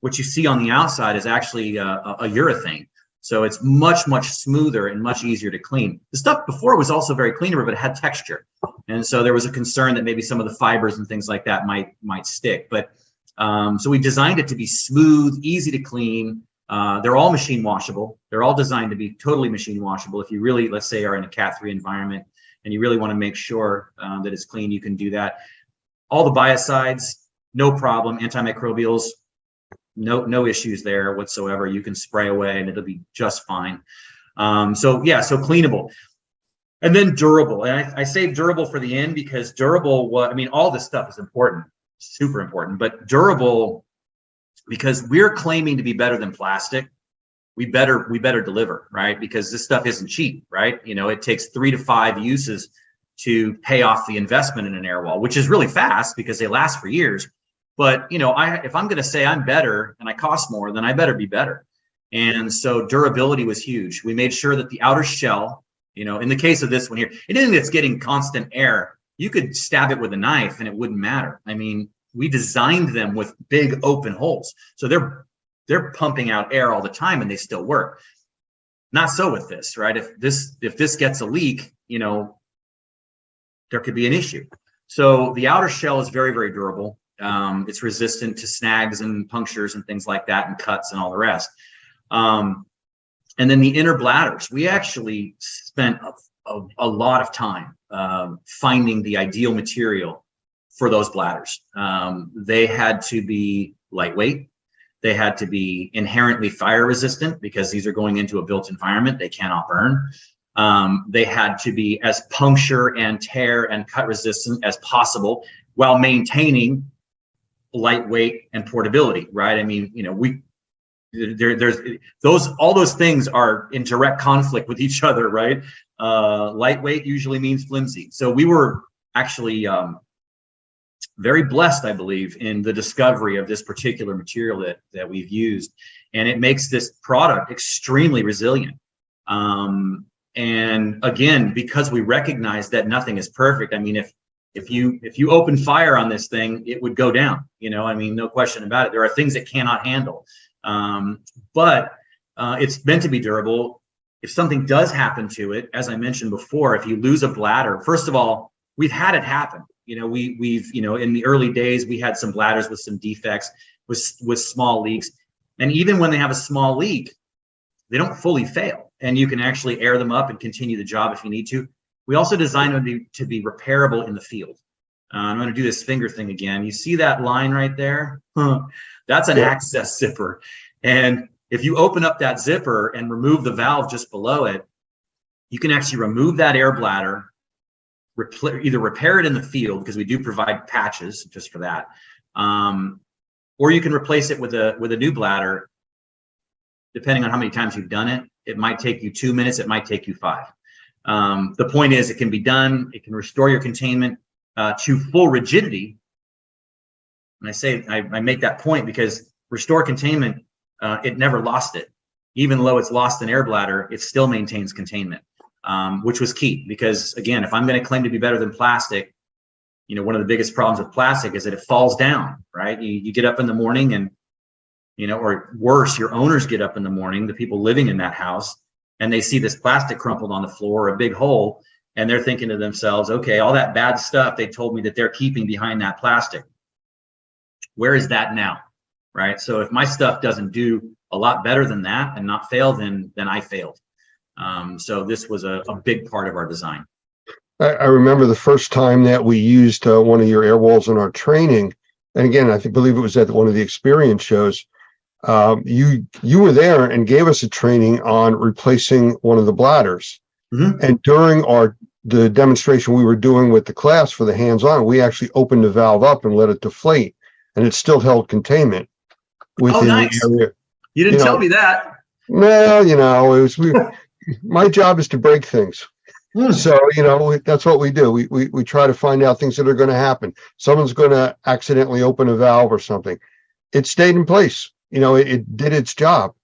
Speaker 7: what you see on the outside is actually a urethane. So it's much, much smoother and much easier to clean. The stuff before was also very cleanable, but it had texture. And so there was a concern that maybe some of the fibers and things like that might stick. But so we designed it to be smooth, easy to clean. They're all machine washable. They're all designed to be totally machine washable. If you really, let's say, are in a Cat 3 environment and you really want to make sure that it's clean, you can do that. All the biocides, no problem. Antimicrobials, no issues there whatsoever. You can spray away and it'll be just fine. So cleanable. And then durable. And I say durable for the end because durable, all this stuff is important, super important, but durable, because we're claiming to be better than plastic, we better deliver, right? Because this stuff isn't cheap, right? It takes 3 to 5 uses to pay off the investment in an air wall, which is really fast because they last for years. But, if I'm going to say I'm better and I cost more, then I better be better. And so durability was huge. We made sure that the outer shell, in the case of this one here, anything that's getting constant air, you could stab it with a knife and it wouldn't matter. I mean, we designed them with big open holes. So they're pumping out air all the time and they still work. Not so with this, right? If this gets a leak, there could be an issue. So the outer shell is very, very durable. It's resistant to snags and punctures and things like that, and cuts and all the rest. And then the inner bladders, we actually spent a lot of time finding the ideal material for those bladders. They had to be lightweight. They had to be inherently fire resistant because these are going into a built environment. They cannot burn. They had to be as puncture and tear and cut resistant as possible while maintaining lightweight and portability, right? I mean, you know, there's all those things are in direct conflict with each other, right? Lightweight usually means flimsy. So we were actually very blessed, I believe, in the discovery of this particular material that we've used, and it makes this product extremely resilient. And again, because we recognize that nothing is perfect. I mean, if you open fire on this thing, it would go down. You know, I mean, no question about it. There are things it cannot handle. But it's meant to be durable. If something does happen to it, as I mentioned before, if you lose a bladder, first of all, we've had it happen. You know, we've you know, in the early days, we had some bladders with some defects, with small leaks. And even when they have a small leak, they don't fully fail. And you can actually air them up and continue the job if you need to. We also designed them to be repairable in the field. I'm going to do this finger thing again. You see that line right there? That's an access zipper. And if you open up that zipper and remove the valve just below it, you can actually remove that air bladder, either repair it in the field, because we do provide patches just for that, or you can replace it with a new bladder. Depending on how many times you've done it, it might take you 2 minutes, it might take you 5. The point is, it can be done. It can restore your containment to full rigidity. And I say I make that point because restore containment, it never lost it. Even though it's lost an air bladder, it still maintains containment, which was key. Because again, if I'm going to claim to be better than plastic, you know, one of the biggest problems with plastic is that it falls down, right? You get up in the morning and, you know, or worse, your owners get up in the morning, the people living in that house, and they see this plastic crumpled on the floor, a big hole, and they're thinking to themselves, okay, all that bad stuff they told me that they're keeping behind that plastic, where is that now, right? So if my stuff doesn't do a lot better than that and not fail, then I failed. So this was a big part of our design.
Speaker 1: I remember the first time that we used one of your air walls in our training, and again, I believe it was at one of the experience shows. You were there and gave us a training on replacing one of the bladders. Mm-hmm. And during the demonstration we were doing with the class for the hands-on, we actually opened the valve up and let it deflate, and it still held containment within the area.
Speaker 7: You didn't tell me that.
Speaker 1: No, you know, it was my job is to break things. So, you know, that's what we do. We try to find out things that are going to happen. Someone's going to accidentally open a valve or something. It stayed in place. You know, it did its job.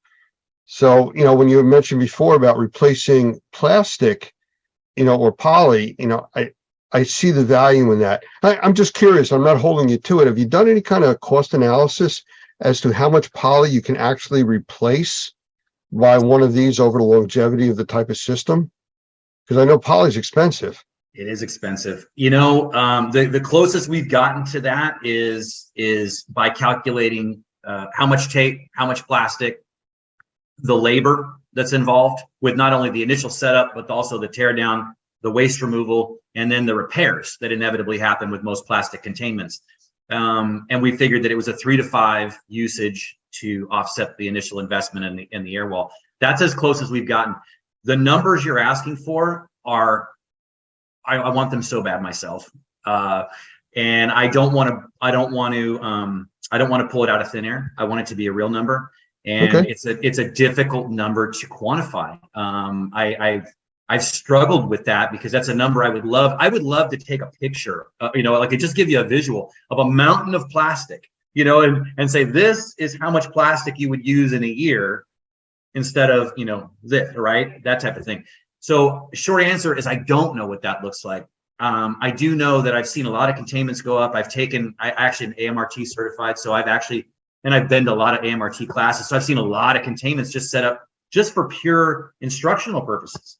Speaker 1: So, you know, when you mentioned before about replacing plastic, you know, or poly, you know, I see the value in that. I'm just curious. I'm not holding you to it. Have you done any kind of cost analysis as to how much poly you can actually replace by one of these over the longevity of the type of system? Because I know poly is expensive.
Speaker 7: It is expensive. You know, the closest we've gotten to that is by calculating how much tape, how much plastic, the labor that's involved with not only the initial setup, but also the tear down, the waste removal, and then the repairs that inevitably happen with most plastic containments. And we figured that it was a 3 to 5 usage to offset the initial investment in the air wall. That's as close as we've gotten. The numbers you're asking for are, I want them so bad myself. And I don't want to pull it out of thin air. I want it to be a real number. And okay. It's a difficult number to quantify. I've struggled with that because that's a number I would love to take a picture, you know, like just give you a visual of a mountain of plastic, you know, and say, this is how much plastic you would use in a year instead of, you know, this, right? That type of thing. So short answer is I don't know what that looks like. I do know that I've seen a lot of containments go up. I actually am AMRT certified. So I've been to a lot of AMRT classes. So I've seen a lot of containments just set up just for pure instructional purposes.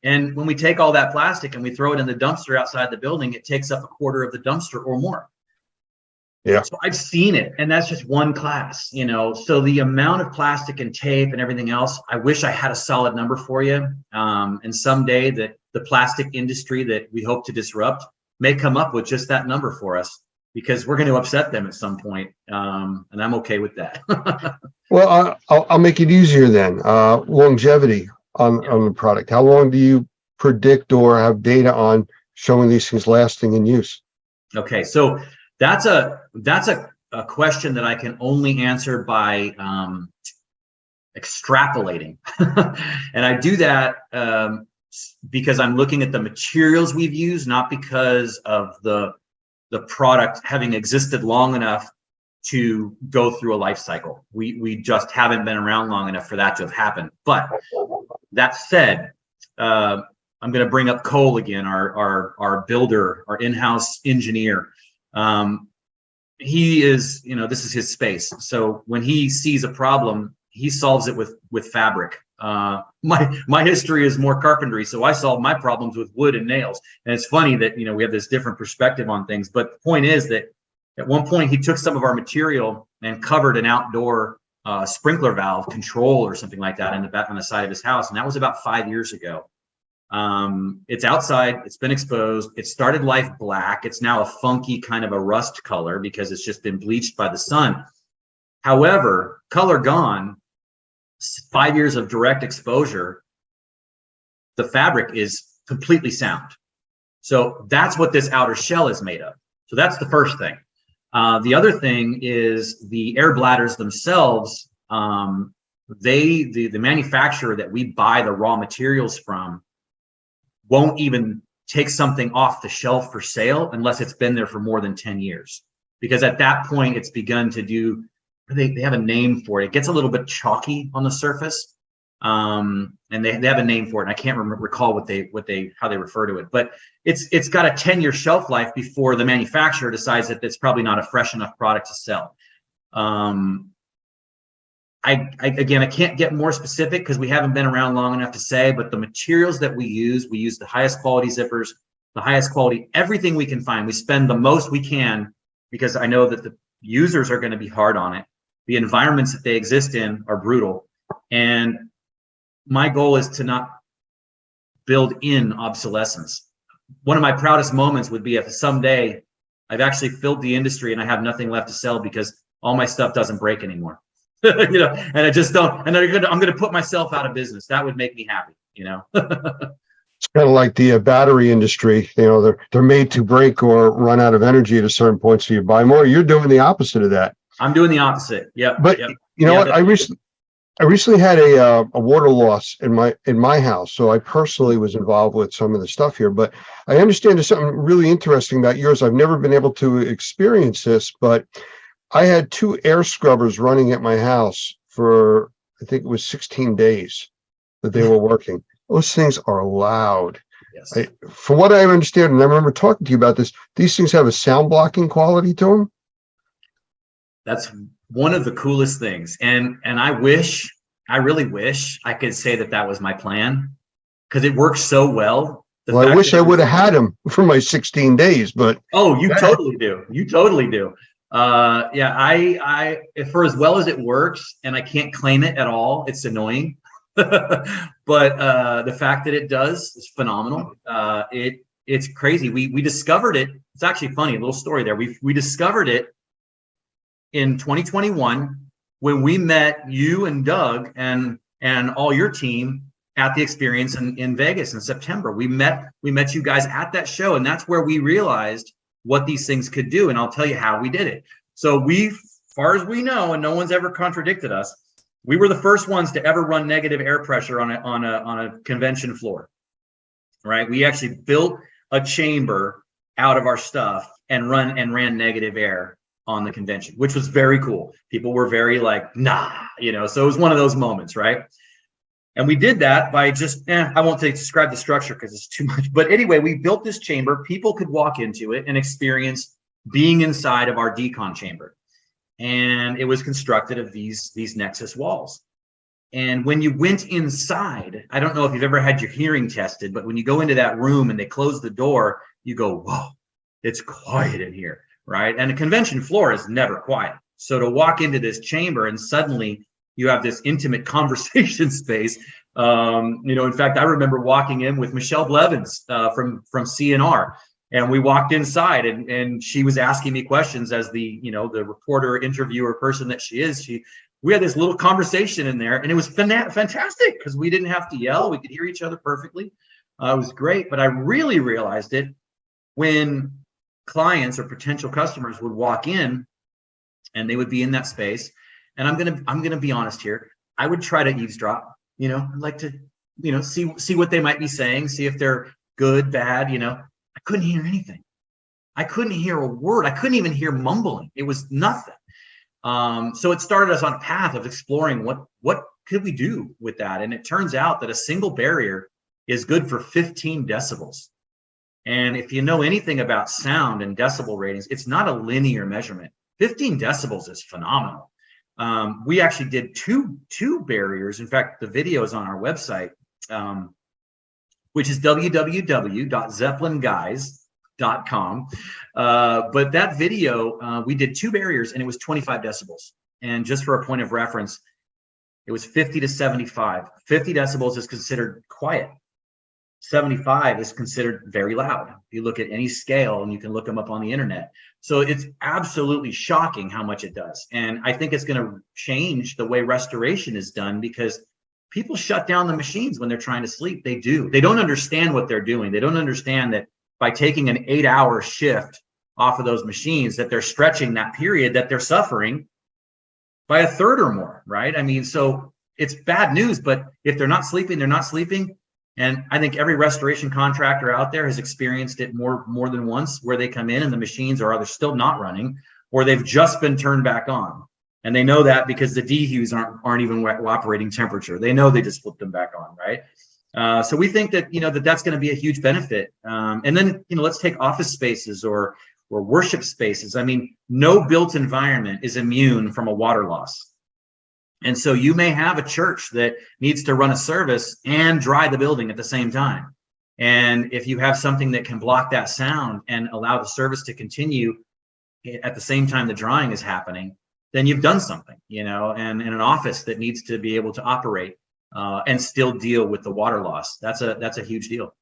Speaker 7: And when we take all that plastic and we throw it in the dumpster outside the building, it takes up a quarter of the dumpster or more.
Speaker 1: Yeah.
Speaker 7: So I've seen it, and that's just one class, you know. So the amount of plastic and tape and everything else, I wish I had a solid number for you. And someday that the plastic industry that we hope to disrupt may come up with just that number for us, because we're going to upset them at some point. And I'm okay with that.
Speaker 1: Well, I'll make it easier then. Longevity on the product. How long do you predict or have data on showing these things lasting in use?
Speaker 7: Okay, so that's a question that I can only answer by extrapolating, and I do that because I'm looking at the materials we've used, not because of the product having existed long enough to go through a life cycle. We just haven't been around long enough for that to have happened. But that said, I'm going to bring up Cole again, our builder, our in-house engineer. He is, you know, this is his space. So when he sees a problem, he solves it with fabric. My history is more carpentry, so I solve my problems with wood and nails. And it's funny that, you know, we have this different perspective on things. But the point is that at one point he took some of our material and covered an outdoor sprinkler valve control or something like that in the back on the side of his house, and that was about 5 years ago. It's outside, it's been exposed, it started life black. It's now a funky kind of a rust color because it's just been bleached by the sun. However, color gone, 5 years of direct exposure, the fabric is completely sound. So that's what this outer shell is made of. So that's the first thing. The other thing is the air bladders themselves. The manufacturer that we buy the raw materials from won't even take something off the shelf for sale unless it's been there for more than 10 years. Because at that point, it's begun to do, they have a name for it. It gets a little bit chalky on the surface. And they have a name for it. And I can't recall how they refer to it. But it's got a 10-year shelf life before the manufacturer decides that it's probably not a fresh enough product to sell. I can't get more specific because we haven't been around long enough to say, but the materials that we use the highest quality zippers, the highest quality, everything we can find. We spend the most we can because I know that the users are going to be hard on it. The environments that they exist in are brutal. And my goal is to not build in obsolescence. One of my proudest moments would be if someday I've actually filled the industry and I have nothing left to sell because all my stuff doesn't break anymore. You know, and I just don't, and I'm going to put myself out of business. That would make me happy, you know.
Speaker 1: It's kind of like the battery industry. You know, they're made to break or run out of energy at a certain point, so you buy more. You're doing the opposite of that.
Speaker 7: I'm doing the opposite. Yeah.
Speaker 1: But you know what? I recently had a water loss in my house, so I personally was involved with some of the stuff here. But I understand there's something really interesting about yours. I've never been able to experience this, but I had 2 air scrubbers running at my house for, I think it was 16 days that they were working. Those things are loud.
Speaker 7: Yes.
Speaker 1: From what I understand, and I remember talking to you about this, these things have a sound blocking quality to them.
Speaker 7: That's one of the coolest things. And I really wish I could say that was my plan because it works so well.
Speaker 1: Well, I wish I would have had them for my 16 days, but.
Speaker 7: Oh, you totally do. You totally do. I for as well as it works, and I can't claim it at all, it's annoying. But the fact that it does is phenomenal. It's crazy. We discovered it. It's actually funny, a little story there. We discovered it in 2021 when we met you and Doug and all your team at the experience in Vegas in September. We met you guys at that show, and that's where we realized what these things could do. And I'll tell you how we did it. So far as we know, and no one's ever contradicted us, we were the first ones to ever run negative air pressure on a convention floor, right? We actually built a chamber out of our stuff and ran negative air on the convention, which was very cool. People were very like, nah, you know, so it was one of those moments, right? And we did that by just, I won't describe the structure because it's too much. But anyway, we built this chamber. People could walk into it and experience being inside of our decon chamber. And it was constructed of these Nexus walls. And when you went inside, I don't know if you've ever had your hearing tested, but when you go into that room and they close the door, you go, whoa, it's quiet in here. right? And a convention floor is never quiet. So to walk into this chamber and suddenly you have this intimate conversation space. In fact, I remember walking in with Michelle Blevins from CNR, and we walked inside, and she was asking me questions as the reporter, interviewer person that she is. We had this little conversation in there, and it was fantastic because we didn't have to yell. We could hear each other perfectly. It was great, but I really realized it when clients or potential customers would walk in, and they would be in that space. And I'm gonna be honest here. I would try to eavesdrop. I'd like to, see what they might be saying, see if they're good, bad. I couldn't hear anything. I couldn't hear a word. I couldn't even hear mumbling. It was nothing. So it started us on a path of exploring what could we do with that. And it turns out that a single barrier is good for 15 decibels. And if you know anything about sound and decibel ratings, it's not a linear measurement. 15 decibels is phenomenal. We actually did two barriers. In fact, the video is on our website, which is www.zeppelinguys.com. But that video, we did 2 barriers, and it was 25 decibels. And just for a point of reference, it was 50 to 75. 50 decibels is considered quiet. 75 is considered very loud. If you look at any scale, and you can look them up on the internet. So it's absolutely shocking how much it does. And I think it's going to change the way restoration is done, because people shut down the machines when they're trying to sleep. They do. They don't understand what they're doing. They don't understand that by taking an 8-hour shift off of those machines, that they're stretching that period that they're suffering by a third or more, right? I mean, so it's bad news, but if they're not sleeping, they're not sleeping. And I think every restoration contractor out there has experienced it more than once, where they come in and the machines are either still not running or they've just been turned back on. And they know that because the dehues aren't even operating temperature. They know they just flipped them back on, right? So we think that, that's going to be a huge benefit. And then, let's take office spaces or worship spaces. I mean, no built environment is immune from a water loss. And so you may have a church that needs to run a service and dry the building at the same time. And if you have something that can block that sound and allow the service to continue at the same time the drying is happening, then you've done something, and in an office that needs to be able to operate and still deal with the water loss. That's a huge deal.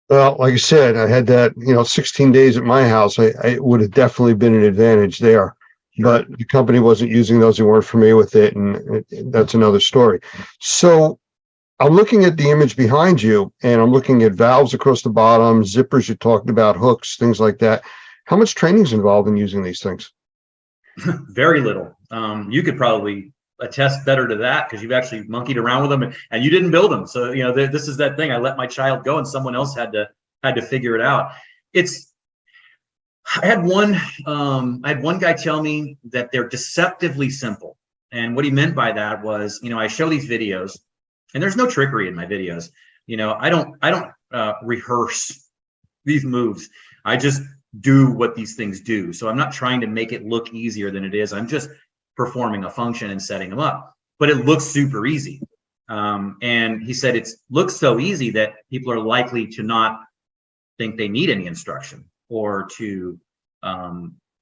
Speaker 1: Well, like I said, I had that, 16 days at my house. I would have definitely been an advantage there. But the company wasn't using those. They weren't familiar with it. And that's another story. So I'm looking at the image behind you, and I'm looking at valves across the bottom, zippers you talked about, hooks, things like that. How much training is involved in using these things?
Speaker 7: Very little. You could probably attest better to that because you've actually monkeyed around with them and you didn't build them. So, this is that thing. I let my child go and someone else had to figure it out. I had one guy tell me that they're deceptively simple. And what he meant by that was, I show these videos and there's no trickery in my videos. I don't rehearse these moves. I just do what these things do. So I'm not trying to make it look easier than it is. I'm just performing a function and setting them up, but it looks super easy. And he said, it looks so easy that people are likely to not think they need any instruction, or to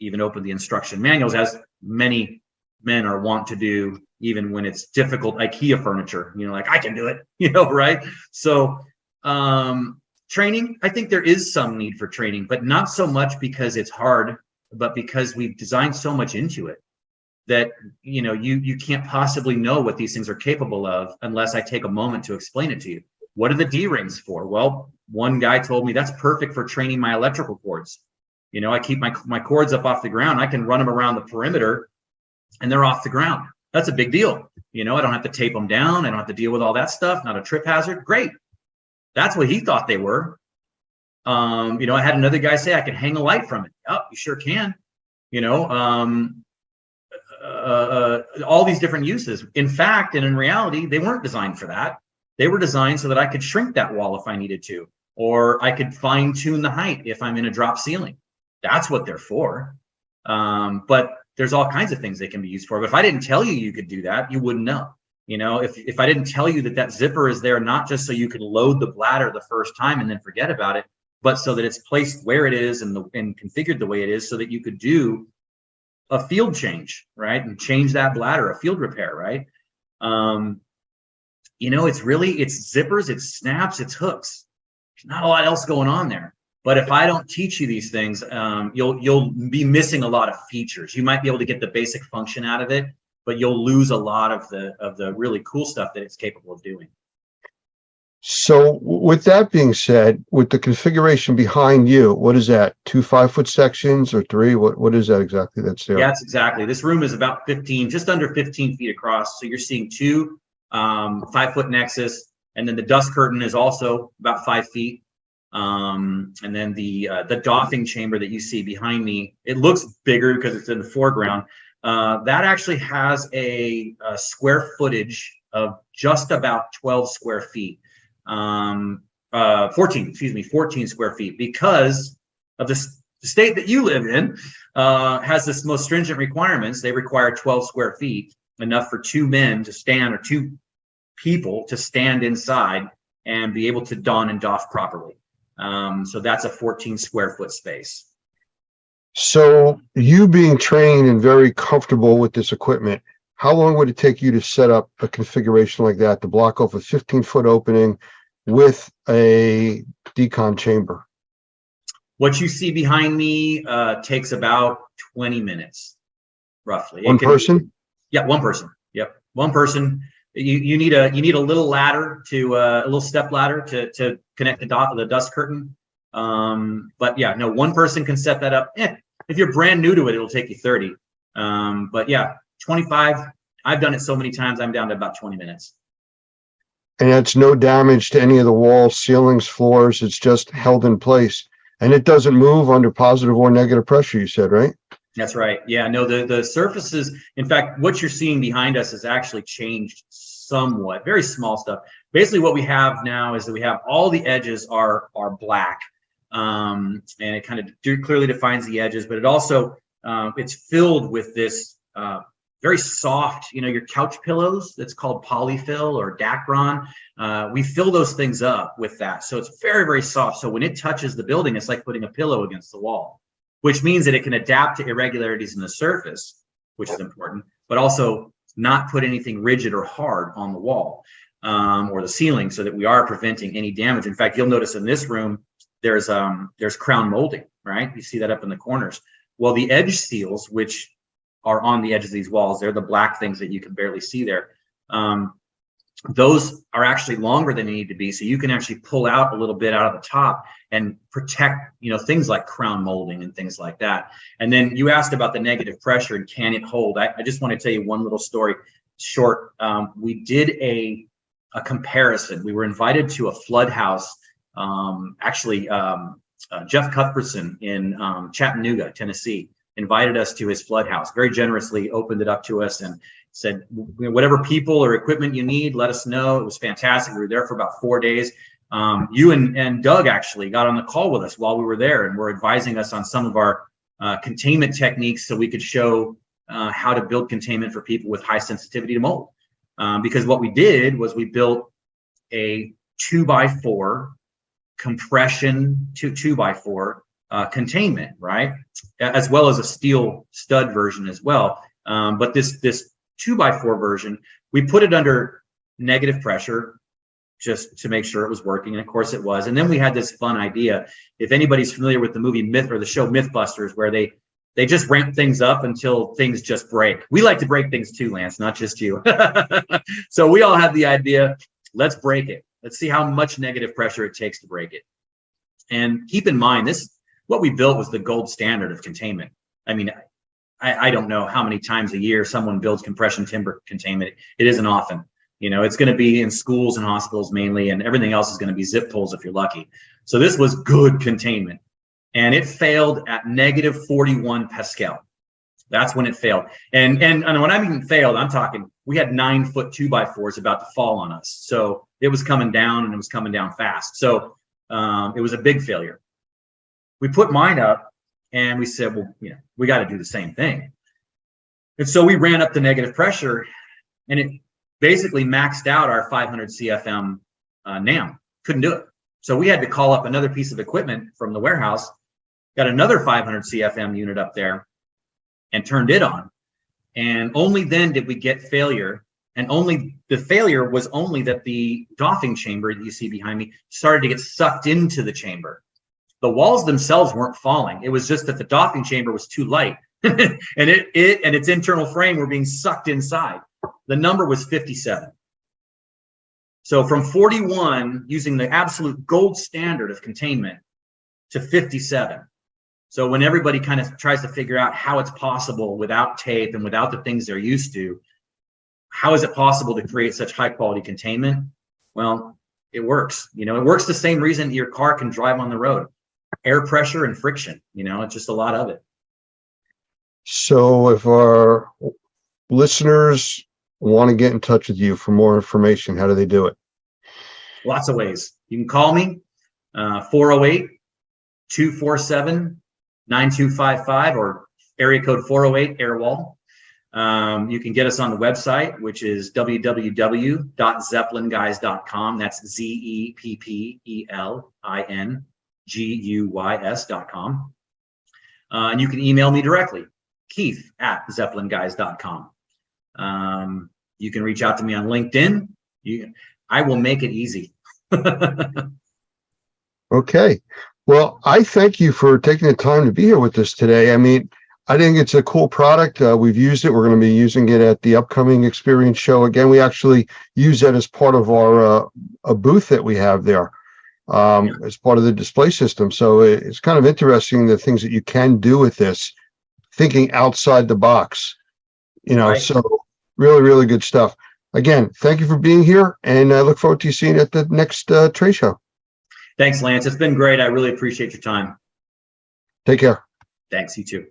Speaker 7: even open the instruction manuals, as many men are wont to do, even when it's difficult IKEA furniture, like I can do it, right? So training, I think there is some need for training, but not so much because it's hard, but because we've designed so much into it that, you can't possibly know what these things are capable of unless I take a moment to explain it to you. What are the D-rings for? Well, one guy told me that's perfect for training my electrical cords. I keep my cords up off the ground. I can run them around the perimeter and they're off the ground. That's a big deal. I don't have to tape them down. I don't have to deal with all that stuff. Not a trip hazard. Great. That's what he thought they were. I had another guy say I could hang a light from it. Oh, you sure can. All these different uses. In fact, and in reality, they weren't designed for that. They were designed so that I could shrink that wall if I needed to, or I could fine tune the height if I'm in a drop ceiling. That's what they're for. But there's all kinds of things they can be used for. But if I didn't tell you you could do that, you wouldn't know. If I didn't tell you that zipper is there, not just so you could load the bladder the first time and then forget about it, but so that it's placed where it is and configured the way it is so that you could do a field change, right? And change that bladder, a field repair, right? It's zippers, it's snaps, it's hooks. There's not a lot else going on there. But if I don't teach you these things, you'll be missing a lot of features. You might be able to get the basic function out of it, but you'll lose a lot of the really cool stuff that it's capable of doing.
Speaker 1: So with that being said, with the configuration behind you, what is that? 2 5-foot sections or 3? What is that exactly that's there?
Speaker 7: Yeah, that's exactly. This room is about just under 15 feet across. So you're seeing 2 5-foot nexus, and then the dust curtain is also about 5 feet. And then the doffing chamber that you see behind me, it looks bigger because it's in the foreground. That actually has a square footage of just about 12 square feet. 14 square feet, because of the state that you live in has this most stringent requirements. They require 12 square feet, enough for 2 men to stand, or 2 people to stand inside and be able to don and doff properly. So that's a 14 square foot space.
Speaker 1: So you being trained and very comfortable with this equipment, how long would it take you to set up a configuration like that to block off a 15-foot opening with a decon chamber?
Speaker 7: What you see behind me takes about 20 minutes, roughly.
Speaker 1: One person?
Speaker 7: Yeah, one person. Yep, one person. You need a little ladder a little step ladder to connect the dust curtain. But yeah, no, one person can set that up. If you're brand new to it, it'll take you 30. But yeah, 25. I've done it so many times, I'm down to about 20 minutes.
Speaker 1: And it's no damage to any of the walls, ceilings, floors. It's just held in place, and it doesn't move under positive or negative pressure, you said, right?
Speaker 7: That's right. Yeah, no, the surfaces, in fact, what you're seeing behind us has actually changed somewhat, very small stuff. Basically what we have now is that we have all the edges are black. And it kind of clearly defines the edges, but it also, it's filled with this very soft, your couch pillows, that's called polyfill or Dacron. We fill those things up with that. So it's very, very soft. So when it touches the building, it's like putting a pillow against the wall, which means that it can adapt to irregularities in the surface, which is important, but also not put anything rigid or hard on the wall or the ceiling, so that we are preventing any damage. In fact, you'll notice in this room, there's crown molding, right? You see that up in the corners. Well, the edge seals, which are on the edge of these walls, they're the black things that you can barely see there. Those are actually longer than they need to be, so you can actually pull out a little bit out of the top and protect, things like crown molding and things like that. And then you asked about the negative pressure and can it hold. I just want to tell you one little story short. We did a comparison. We were invited to a flood house. Jeff Cuthbertson in Chattanooga, Tennessee, invited us to his flood house, very generously opened it up to us and said, whatever people or equipment you need, let us know. It was fantastic. We were there for about 4 days. You and Doug actually got on the call with us while we were there and were advising us on some of our containment techniques, so we could show how to build containment for people with high sensitivity to mold. Because what we did was we built a 2x4 compression 2x4 containment, right? As well as a steel stud version as well. But this 2x4 version, we put it under negative pressure just to make sure it was working. And of course it was. And then we had this fun idea. If anybody's familiar with the movie Myth or the show Mythbusters, where they just ramp things up until things just break. We like to break things too, Lance, not just you. So we all had the idea, let's break it. Let's see how much negative pressure it takes to break it. And keep in mind, what we built was the gold standard of containment. I mean, I don't know how many times a year someone builds compression timber containment. It isn't often. It's going to be in schools and hospitals mainly, and everything else is going to be zip pulls if you're lucky. So this was good containment. And it failed at negative 41 Pascal. That's when it failed. And when I mean failed, I'm talking, we had 9-foot 2x4s about to fall on us. So it was coming down, and it was coming down fast. So it was a big failure. We put mine up and we said, well, we got to do the same thing. And so we ran up the negative pressure, and it basically maxed out our 500 CFM NAM. Couldn't do it. So we had to call up another piece of equipment from the warehouse, got another 500 CFM unit up there and turned it on. And only then did we get failure. And only the failure was only that the doffing chamber that you see behind me started to get sucked into the chamber. The walls themselves weren't falling. It was just that the doffing chamber was too light and it and its internal frame were being sucked inside. The number was 57. So from 41, using the absolute gold standard of containment, to 57. So when everybody kind of tries to figure out how it's possible without tape and without the things they're used to, how is it possible to create such high quality containment? Well, it works. You know, it works the same reason your car can drive on the road. Air pressure and friction, you know, it's just a lot of it.
Speaker 1: So if our listeners want to get in touch with you for more information, how do they do it?
Speaker 7: Lots of ways. You can call me, 408-247-9255 or area code 408 Airwall. You can get us on the website, which is www.zeppelinguys.com. That's ZEPPELINGUYS.com. And you can email me directly, Keith@zeppelinguys.com. You can reach out to me on LinkedIn. I will make it easy.
Speaker 1: Okay. Well, I thank you for taking the time to be here with us today. I mean, I think it's a cool product. We've used it. We're going to be using it at the upcoming Experience Show. Again, we actually use that as part of our a booth that we have there as part of the display system. So it's kind of interesting the things that you can do with this, thinking outside the box, you know, right. So really, really good stuff. Again, thank you for being here, and I look forward to you seeing you at the next trade show.
Speaker 7: Thanks, Lance. It's been great. I really appreciate your time.
Speaker 1: Take care.
Speaker 7: Thanks. You too.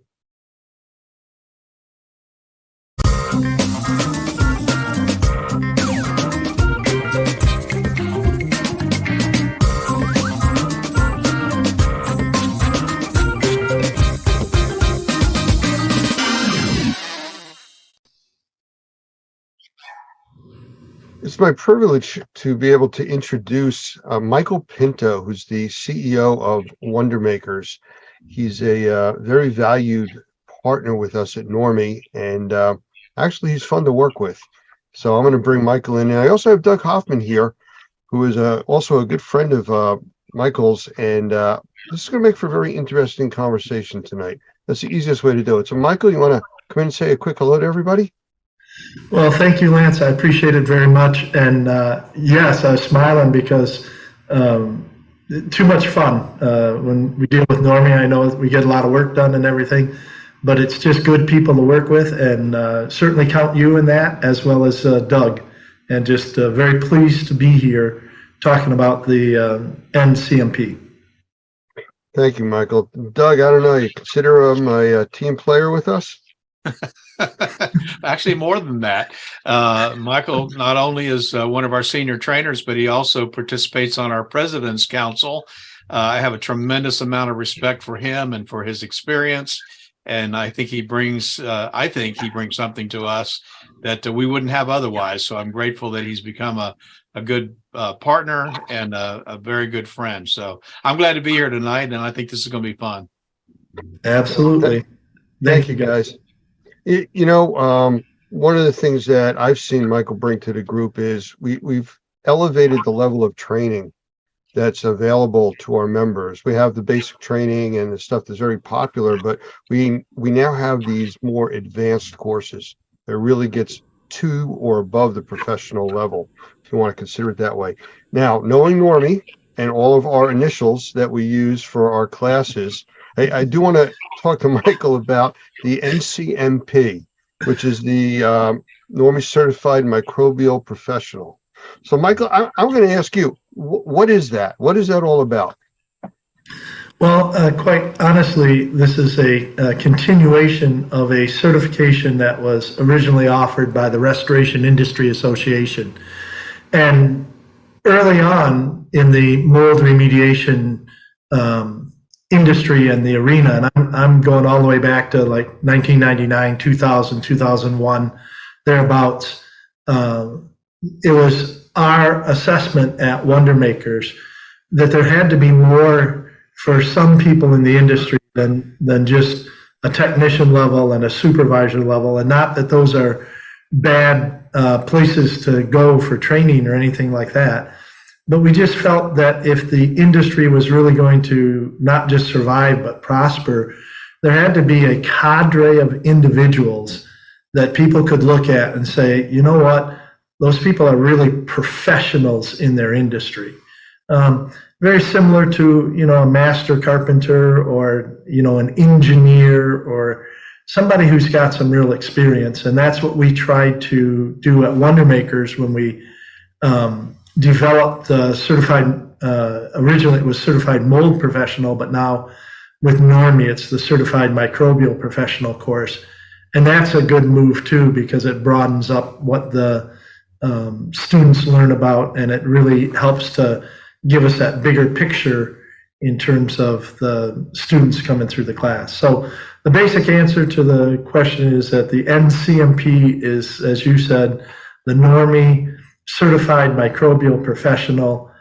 Speaker 1: It's my privilege to be able to introduce Michael Pinto, who's the CEO of Wonder Makers. He's a very valued partner with us at Normie, and actually he's fun to work with. So I'm going to bring Michael in. And I also have Doug Hoffman here, who is also a good friend of Michael's, and this is going to make for a very interesting conversation tonight. That's the easiest way to do it. So Michael, you want to come in and say a quick hello to everybody?
Speaker 23: Well, thank you, Lance. I appreciate it very much. And yes, I was smiling because too much fun. When we deal with Normie, I know we get a lot of work done and everything, but it's just good people to work with, and certainly count you in that, as well as Doug. And just very pleased to be here talking about the NCMP.
Speaker 1: Thank you, Michael. Doug, I don't know, you consider him a team player with us?
Speaker 13: Actually, more than that. Michael not only is one of our senior trainers, but he also participates on our President's Council. I have a tremendous amount of respect for him and for his experience, and I think he brings something to us that we wouldn't have otherwise. So I'm grateful that he's become a good partner and a very good friend. So I'm glad to be here tonight, and I think this is going to be fun.
Speaker 23: Absolutely.
Speaker 1: Thank you, guys. You know, one of the things that I've seen Michael bring to the group is we've elevated the level of training that's available to our members. We have the basic training and the stuff that's very popular, but we now have these more advanced courses that really gets to or above the professional level, if you want to consider it that way. Now, knowing Normie and all of our initials that we use for our classes, I do want to talk to Michael about the NCMP, which is the Normie Certified Microbial Professional. So, Michael, I'm going to ask you, what is that? What is that all about?
Speaker 23: Well, quite honestly, this is a continuation of a certification that was originally offered by the Restoration Industry Association. And early on in the mold remediation industry and the arena, and I'm going all the way back to like 1999, 2000, 2001, thereabouts. It was our assessment at Wonder Makers
Speaker 10: that there had to be more for some people in the industry than just a technician level and a supervisor level, and not that those are bad places to go for training or anything like that. But we just felt that if the industry was really going to not just survive but prosper, there had to be a cadre of individuals that people could look at and say, you know what, those people are really professionals in their industry. Very similar to, a master carpenter or, an engineer or somebody who's got some real experience. And that's what we tried to do at Wonder Makers when we developed the certified, originally it was certified mold professional, but now with Normie, it's the certified microbial professional course. And that's a good move too, because it broadens up what the students learn about, and it really helps to give us that bigger picture in terms of the students coming through the class. So the basic answer to the question is that the NCMP is, as you said, the Normie certified microbial professional.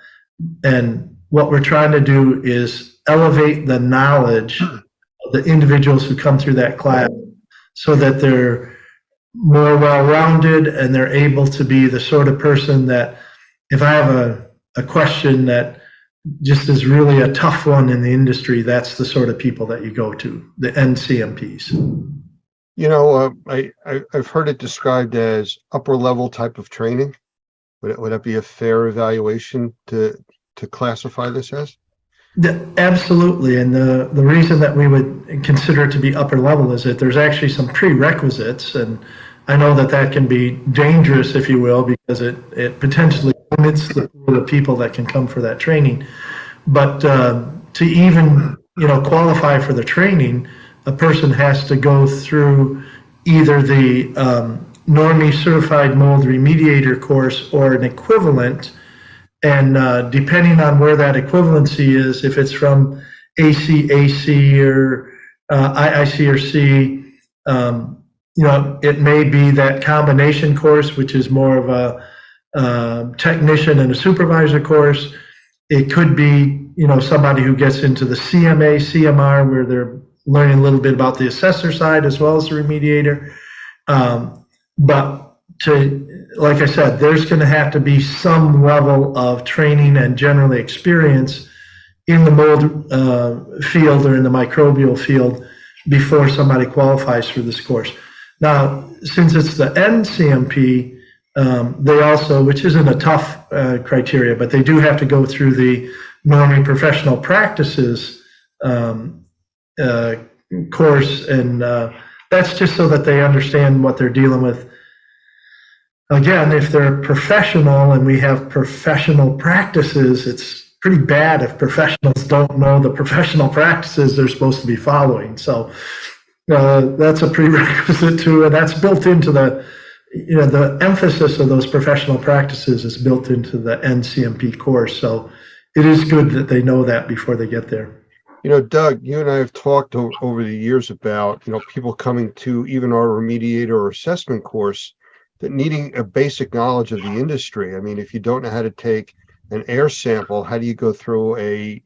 Speaker 10: And what we're trying to do is elevate the knowledge of the individuals who come through that class so that they're more well-rounded and they're able to be the sort of person that if I have a question that just is really a tough one in the industry, that's the sort of people that you go to, the NCMPs.
Speaker 1: I've heard it described as upper level type of training. Would that be a fair evaluation to classify this as?
Speaker 10: Absolutely. And the reason that we would consider it to be upper level is that there's actually some prerequisites. And I know that can be dangerous, if you will, because it potentially limits the pool of people that can come for that training. But to even qualify for the training, a person has to go through either the Normie Certified Mold Remediator course or an equivalent. And depending on where that equivalency is, if it's from ACAC or IICRC, it may be that combination course, which is more of a technician and a supervisor course. It could be, somebody who gets into the CMA, CMR, where they're learning a little bit about the assessor side as well as the remediator. But like I said, there's going to have to be some level of training and generally experience in the mold field or in the microbial field before somebody qualifies for this course. Now, since it's the NCMP, they also, which isn't a tough criteria, but they do have to go through the Normie Professional Practices course, and that's just so that they understand what they're dealing with. Again, if they're professional and we have professional practices, it's pretty bad if professionals don't know the professional practices they're supposed to be following. So that's a prerequisite too, and that's built into the emphasis of those professional practices is built into the NCMP course. So it is good that they know that before they get there.
Speaker 1: Doug, you and I have talked over the years about, people coming to even our remediator or assessment course that needing a basic knowledge of the industry. I mean, if you don't know how to take an air sample, how do you go through a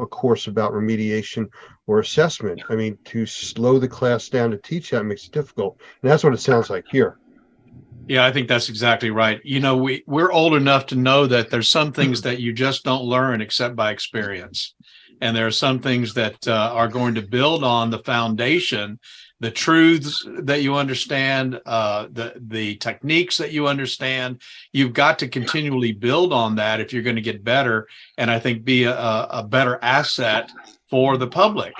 Speaker 1: course about remediation or assessment? I mean, to slow the class down to teach that makes it difficult. And that's what it sounds like here.
Speaker 13: Yeah, I think that's exactly right. We're old enough to know that there's some things that you just don't learn except by experience. And there are some things that are going to build on the foundation, the truths that you understand, the techniques that you understand. You've got to continually build on that if you're going to get better, and I think be a better asset for the public.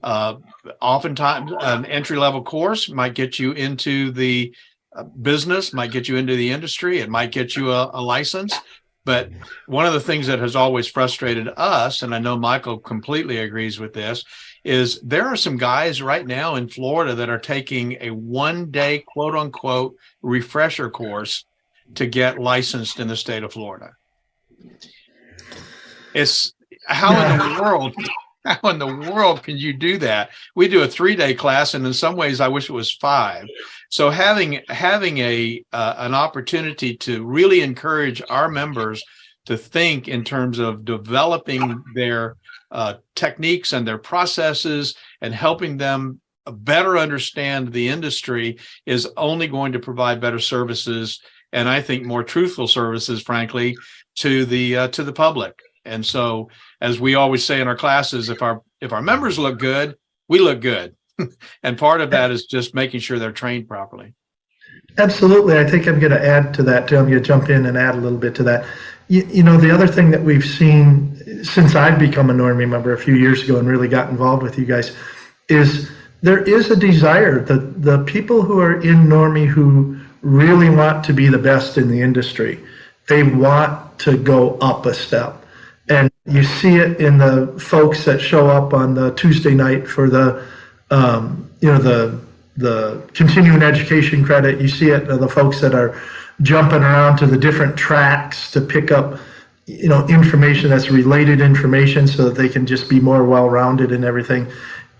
Speaker 13: Oftentimes, an entry-level course might get you into the business, might get you into the industry, it might get you a license. But one of the things that has always frustrated us, and I know Michael completely agrees with this, is there are some guys right now in Florida that are taking a one-day, quote-unquote, refresher course to get licensed in the state of Florida. It's how in the world can you do that? We do a 3-day class, and in some ways, I wish it was 5. So having an opportunity to really encourage our members to think in terms of developing their techniques and their processes and helping them better understand the industry is only going to provide better services, and I think more truthful services, frankly, to the public. And so, as we always say in our classes, if our members look good, we look good. And part of that is just making sure they're trained properly.
Speaker 10: Absolutely. I think I'm going to add to that, too. I'm going to jump in and add a little bit to that. You know, the other thing that we've seen since I've become a Normie member a few years ago and really got involved with you guys is there is a desire that the people who are in Normie who really want to be the best in the industry, they want to go up a step. And you see it in the folks that show up on the Tuesday night for the, the continuing education credit. You see it in the folks that are jumping around to the different tracks to pick up, information that's related information so that they can just be more well-rounded and everything.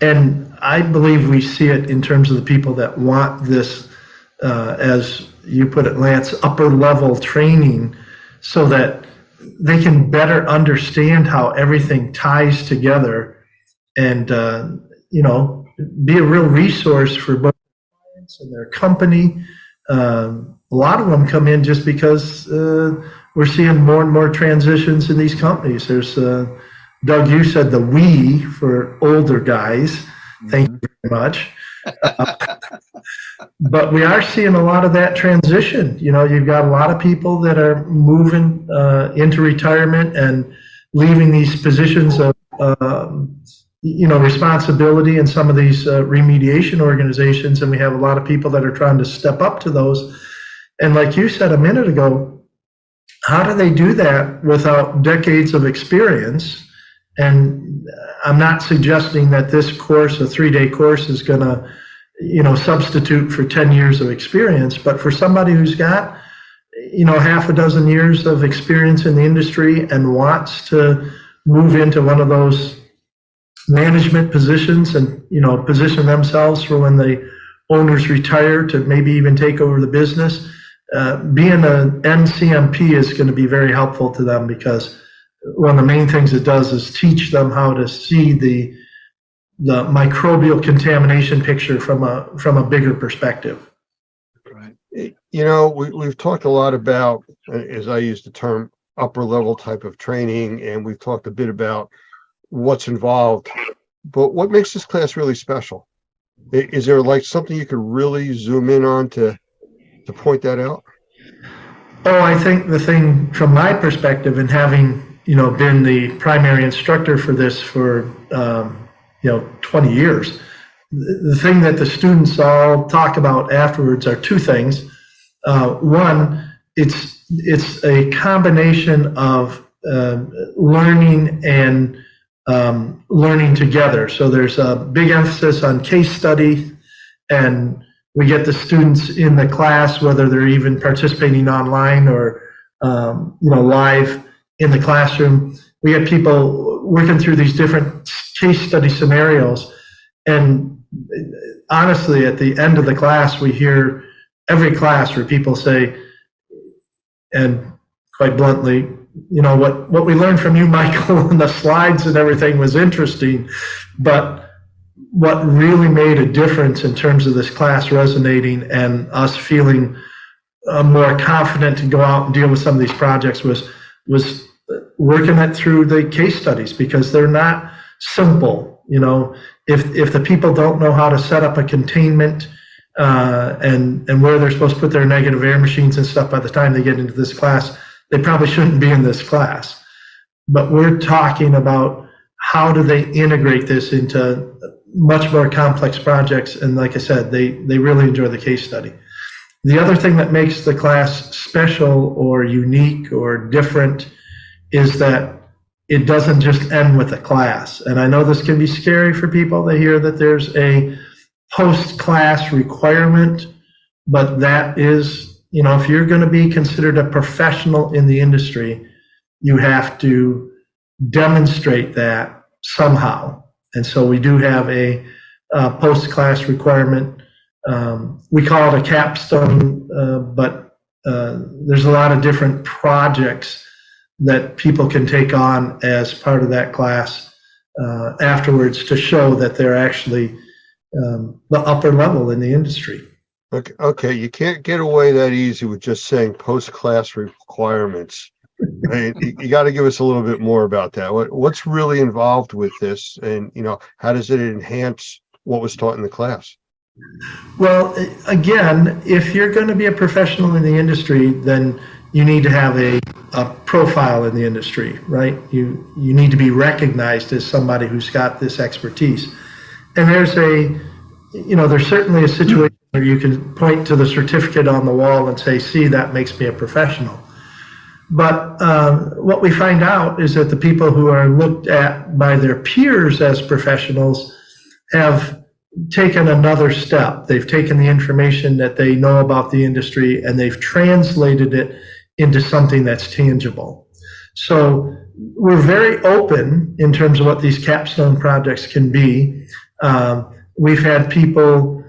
Speaker 10: And I believe we see it in terms of the people that want this, as you put it, Lance, upper level training so that they can better understand how everything ties together and, be a real resource for both clients and their company. A lot of them come in just because we're seeing more and more transitions in these companies. There's, Doug, you said the we for older guys. Thank you very much. But we are seeing a lot of that transition. You've got a lot of people that are moving into retirement and leaving these positions of, responsibility in some of these remediation organizations. And we have a lot of people that are trying to step up to those. And like you said a minute ago, how do they do that without decades of experience? And I'm not suggesting that this course, a 3-day course, is going to, substitute for 10 years of experience. But for somebody who's got, half a dozen years of experience in the industry and wants to move into one of those management positions and, position themselves for when the owners retire to maybe even take over the business, being an NCMP is going to be very helpful to them, because one of the main things it does is teach them how to see the microbial contamination picture from a bigger perspective.
Speaker 1: Right. We've talked a lot about, as I use the term, upper level type of training, and we've talked a bit about what's involved. But what makes this class really special? Is there like something you could really zoom in on to point that out?
Speaker 10: Oh, I think the thing from my perspective, and having been the primary instructor for this for 20 years, the thing that the students all talk about afterwards are two things. One, it's a combination of learning and learning together. So there's a big emphasis on case study, and we get the students in the class, whether they're even participating online or live in the classroom. We get people working through these different case study scenarios, and honestly, at the end of the class, we hear every class where people say, and quite bluntly, what we learned from you, Michael, and the slides and everything was interesting, but what really made a difference in terms of this class resonating and us feeling more confident to go out and deal with some of these projects was working it through the case studies, because they're not simple. If the people don't know how to set up a containment and where they're supposed to put their negative air machines and stuff by the time they get into this class, they probably shouldn't be in this class. But we're talking about how do they integrate this into much more complex projects. And like I said, they really enjoy the case study. The other thing that makes the class special or unique or different is that it doesn't just end with a class. And I know this can be scary for people. They hear that there's a post-class requirement, but that is, if you're going to be considered a professional in the industry, you have to demonstrate that somehow. And so we do have a post-class requirement. We call it a capstone, but there's a lot of different projects that people can take on as part of that class afterwards to show that they're actually the upper level in the industry.
Speaker 1: Okay, you can't get away that easy with just saying post-class requirements. I mean, you got to give us a little bit more about that. What's really involved with this, and how does it enhance what was taught in the class?
Speaker 10: Well, again, if you're going to be a professional in the industry, then you need to have a profile in the industry, right? You need to be recognized as somebody who's got this expertise. And there's certainly a situation where you can point to the certificate on the wall and say, see, that makes me a professional. But what we find out is that the people who are looked at by their peers as professionals have taken another step. They've taken the information that they know about the industry and they've translated it into something that's tangible. So we're very open in terms of what these capstone projects can be. We've had people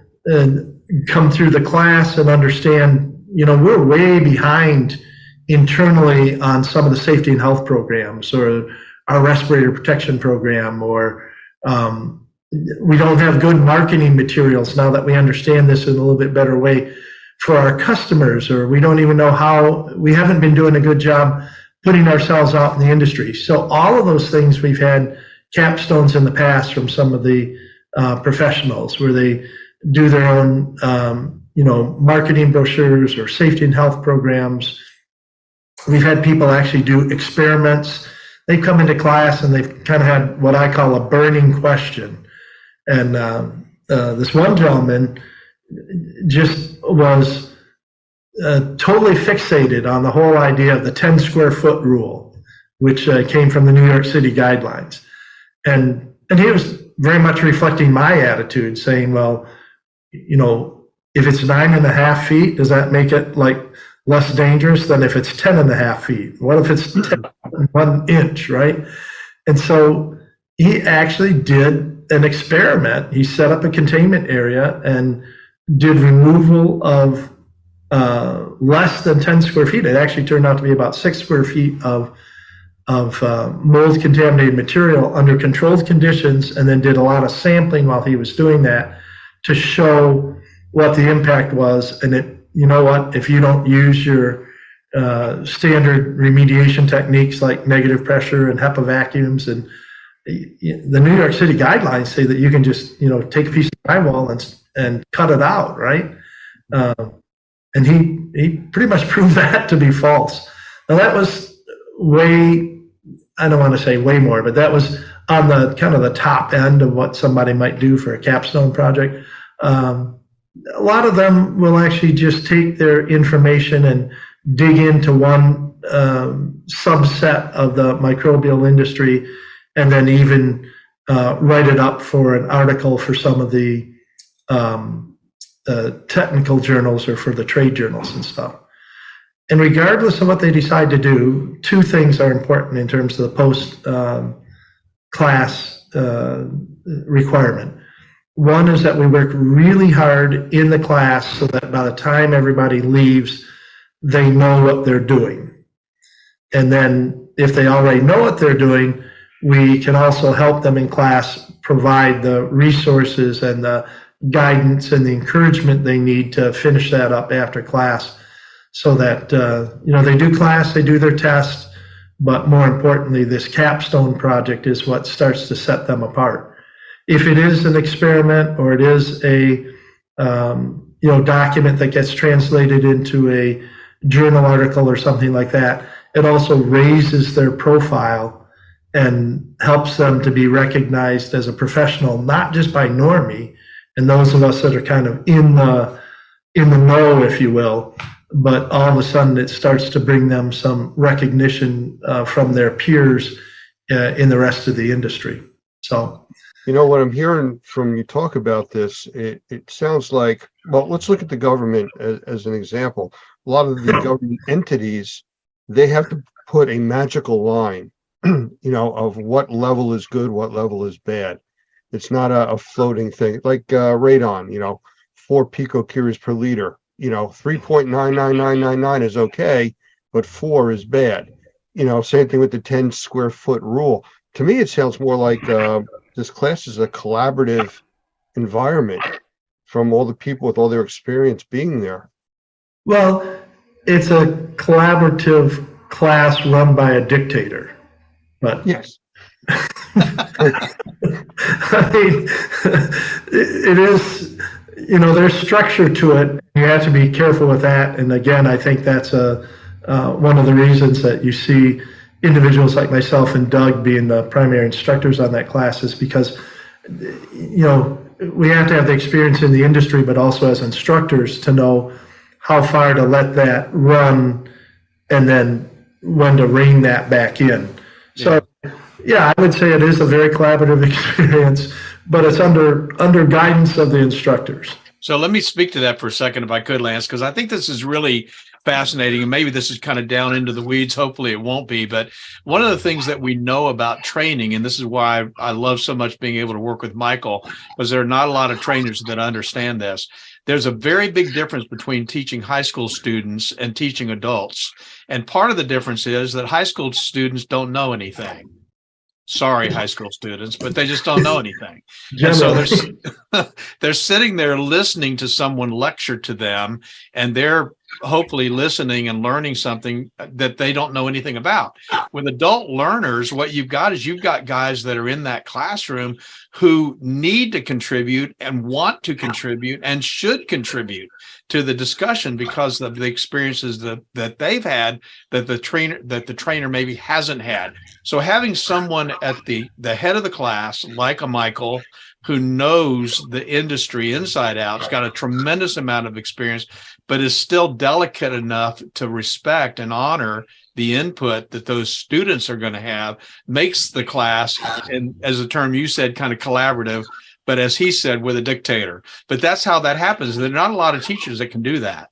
Speaker 10: come through the class and understand, we're way behind internally on some of the safety and health programs, or our respirator protection program, or we don't have good marketing materials now that we understand this in a little bit better way for our customers, or we don't even know we haven't been doing a good job putting ourselves out in the industry. So all of those things, we've had capstones in the past from some of the professionals where they do their own, marketing brochures or safety and health programs. We've had people actually do experiments. They come into class and they've kind of had what I call a burning question. And this one gentleman just was totally fixated on the whole idea of the 10 square foot rule, which came from the New York City guidelines. And he was very much reflecting my attitude, saying, well, if it's 9.5 feet, does that make it less dangerous than if it's 10.5 feet? What if it's 1 inch, right? And so he actually did an experiment. He set up a containment area and did removal of less than 10 square feet. It actually turned out to be about 6 square feet of mold contaminated material under controlled conditions, and then did a lot of sampling while he was doing that to show what the impact was. And if you don't use your standard remediation techniques like negative pressure and HEPA vacuums, and the New York City guidelines say that you can just take a piece of drywall and cut it out, right? And he pretty much proved that to be false. Now that was I don't want to say way more, but that was on the kind of the top end of what somebody might do for a capstone project. A lot of them will actually just take their information and dig into one subset of the microbial industry, and then even write it up for an article for some of the technical journals or for the trade journals and stuff. And regardless of what they decide to do, two things are important in terms of the post-class requirement. One is that we work really hard in the class so that by the time everybody leaves, they know what they're doing. And then if they already know what they're doing, we can also help them in class provide the resources and the guidance and the encouragement they need to finish that up after class, so that they do class, they do their test, but more importantly, this capstone project is what starts to set them apart. If it is an experiment or it is a document that gets translated into a journal article or something like that, it also raises their profile and helps them to be recognized as a professional, not just by Normie and those of us that are kind of in the know, if you will, but all of a sudden it starts to bring them some recognition from their peers in the rest of the industry. So,
Speaker 1: what I'm hearing from you talk about this, it sounds like, well, let's look at the government as an example. A lot of the government entities, they have to put a magical line, of what level is good, what level is bad. It's not a floating thing like radon, 4 picocuries per liter. 3.99999 is okay, but 4 is bad. same thing with the 10 square foot rule. To me, it sounds more like this class is a collaborative environment from all the people with all their experience being there.
Speaker 10: Well, it's a collaborative class run by a dictator, but
Speaker 1: yes.
Speaker 10: I mean, it is, there's structure to it. You have to be careful with that. And again, I think that's one of the reasons that you see individuals like myself and Doug being the primary instructors on that class is because, we have to have the experience in the industry, but also as instructors to know how far to let that run and then when to rein that back in. So, yeah, I would say it is a very collaborative experience, but it's under guidance of the instructors.
Speaker 13: So let me speak to that for a second, if I could, Lance, because I think this is really fascinating, and maybe this is kind of down into the weeds. Hopefully it won't be. But one of the things that we know about training, and this is why I love so much being able to work with Michael, because there are not a lot of trainers that understand this. There's a very big difference between teaching high school students and teaching adults. And part of the difference is that high school students don't know anything. Sorry, high school students, but they just don't know anything. And so they're sitting there listening to someone lecture to them, and they're hopefully listening and learning something that they don't know anything about. With adult learners, what you've got is you've got guys that are in that classroom who need to contribute and want to contribute and should contribute to the discussion because of the experiences that they've had that the trainer maybe hasn't had. So having someone at the head of the class like a Michael who knows the industry inside out, has got a tremendous amount of experience, but is still delicate enough to respect and honor the input that those students are going to have, makes the class, and as a term you said, kind of collaborative, but as he said, with a dictator. But that's how that happens. There are not a lot of teachers that can do that.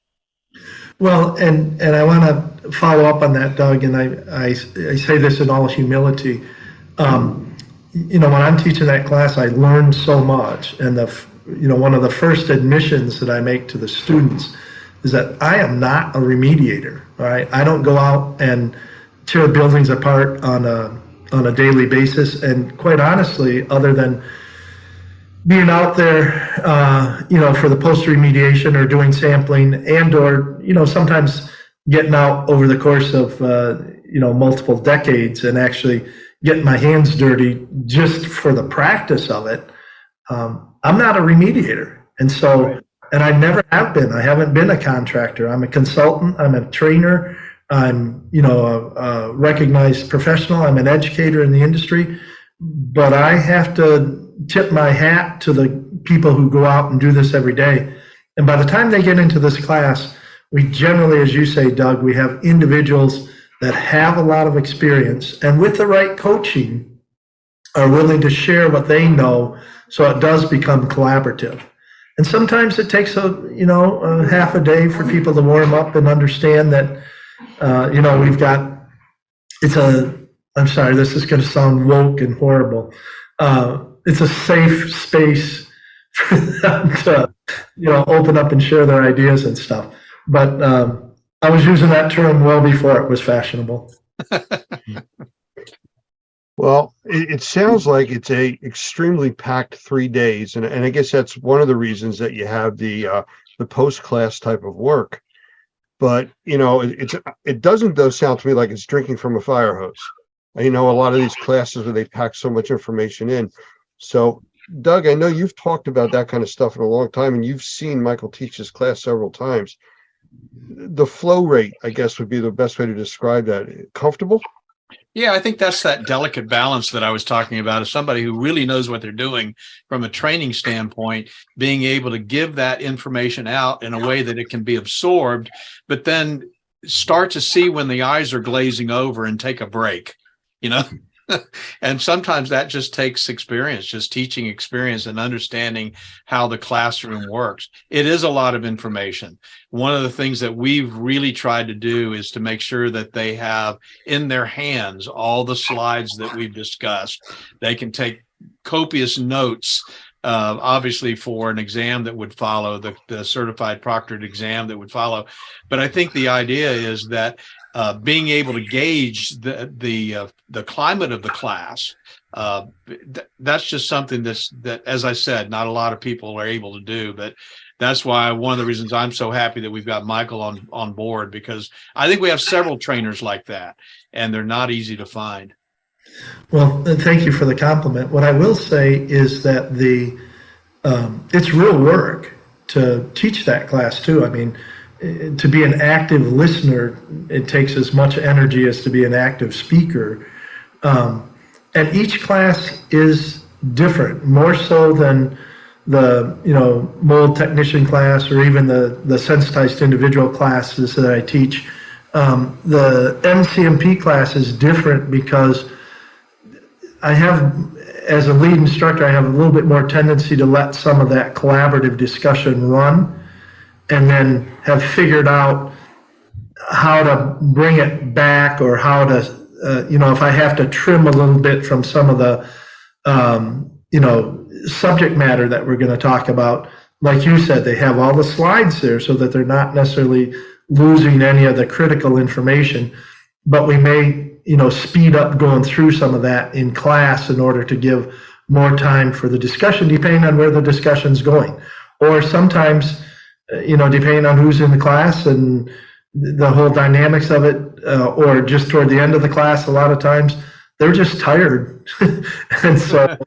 Speaker 10: Well, and I want to follow up on that, Doug, and I say this in all humility. When I'm teaching that class, I learned so much. And one of the first admissions that I make to the students is that I am not a remediator. All right, I don't go out and tear buildings apart on a daily basis. And quite honestly, other than being out there, for the post remediation or doing sampling or sometimes getting out over the course of, multiple decades and actually getting my hands dirty just for the practice of it. I'm not a remediator. And so, and I never have been. I haven't been a contractor. I'm a consultant. I'm a trainer. I'm, a recognized professional. I'm an educator in the industry. But I have to tip my hat to the people who go out and do this every day. And by the time they get into this class, we generally, as you say, Doug, we have individuals that have a lot of experience and with the right coaching are willing to share what they know so it does become collaborative. And sometimes it takes a half a day for people to warm up and understand that, we've got, I'm sorry, this is going to sound woke and horrible. It's a safe space for them to, open up and share their ideas and stuff. But I was using that term well before it was fashionable.
Speaker 1: Well, it sounds like it's a extremely packed 3 days, and I guess that's one of the reasons that you have the post-class type of work. But it doesn't though sound to me like it's drinking from a fire hose. A lot of these classes where they pack so much information in. So, Doug, I know you've talked about that kind of stuff in a long time, and you've seen Michael teach this class several times. The flow rate, I guess, would be the best way to describe that. Comfortable?
Speaker 13: Yeah, I think that's that delicate balance that I was talking about, as somebody who really knows what they're doing from a training standpoint, being able to give that information out in a way that it can be absorbed, but then start to see when the eyes are glazing over and take a break, And sometimes that just takes experience, just teaching experience and understanding how the classroom works. It is a lot of information. One of the things that we've really tried to do is to make sure that they have in their hands all the slides that we've discussed. They can take copious notes, obviously for an exam that would follow, the certified proctored exam that would follow. But I think the idea is that being able to gauge the climate of the class. That's just something that, as I said, not a lot of people are able to do, but that's why one of the reasons I'm so happy that we've got Michael on board, because I think we have several trainers like that, and they're not easy to find.
Speaker 10: Well, thank you for the compliment. What I will say is that it's real work to teach that class too. I mean, to be an active listener, it takes as much energy as to be an active speaker. And each class is different, more so than the mold technician class or even the sensitized individual classes that I teach. The NCMP class is different because I have, as a lead instructor, I have a little bit more tendency to let some of that collaborative discussion run, and then have figured out how to bring it back, or how to, if I have to trim a little bit from some of the, subject matter that we're going to talk about. Like you said, they have all the slides there so that they're not necessarily losing any of the critical information, but we may, speed up going through some of that in class in order to give more time for the discussion, depending on where the discussion's going. Or sometimes, depending on who's in the class and the whole dynamics of it, or just toward the end of the class, a lot of times they're just tired. And so,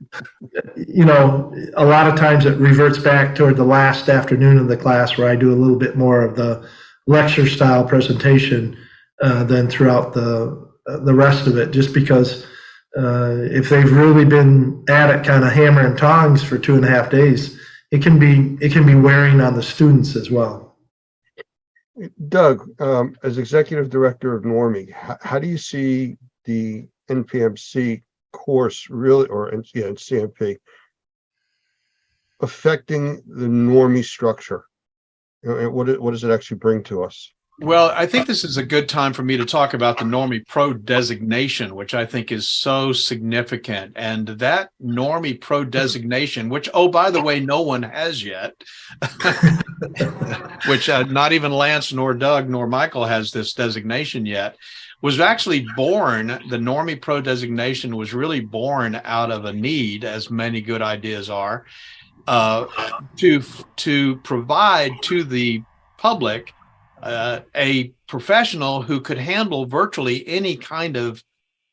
Speaker 10: a lot of times it reverts back toward the last afternoon of the class where I do a little bit more of the lecture style presentation than throughout the rest of it, just because if they've really been at it kind of hammer and tongs for 2.5 days, it can be wearing on the students as well.
Speaker 1: Doug, as executive director of Normie, how do you see the NPMC course really, or CMP, affecting the Normie structure? What does it actually bring to us?
Speaker 13: Well, I think this is a good time for me to talk about the Normie Pro designation, which I think is so significant. And that Normie Pro designation, which, oh, by the way, no one has yet, which not even Lance nor Doug nor Michael has this designation yet, was actually born. The Normie Pro designation was really born out of a need, as many good ideas are, to provide to the public a professional who could handle virtually any kind of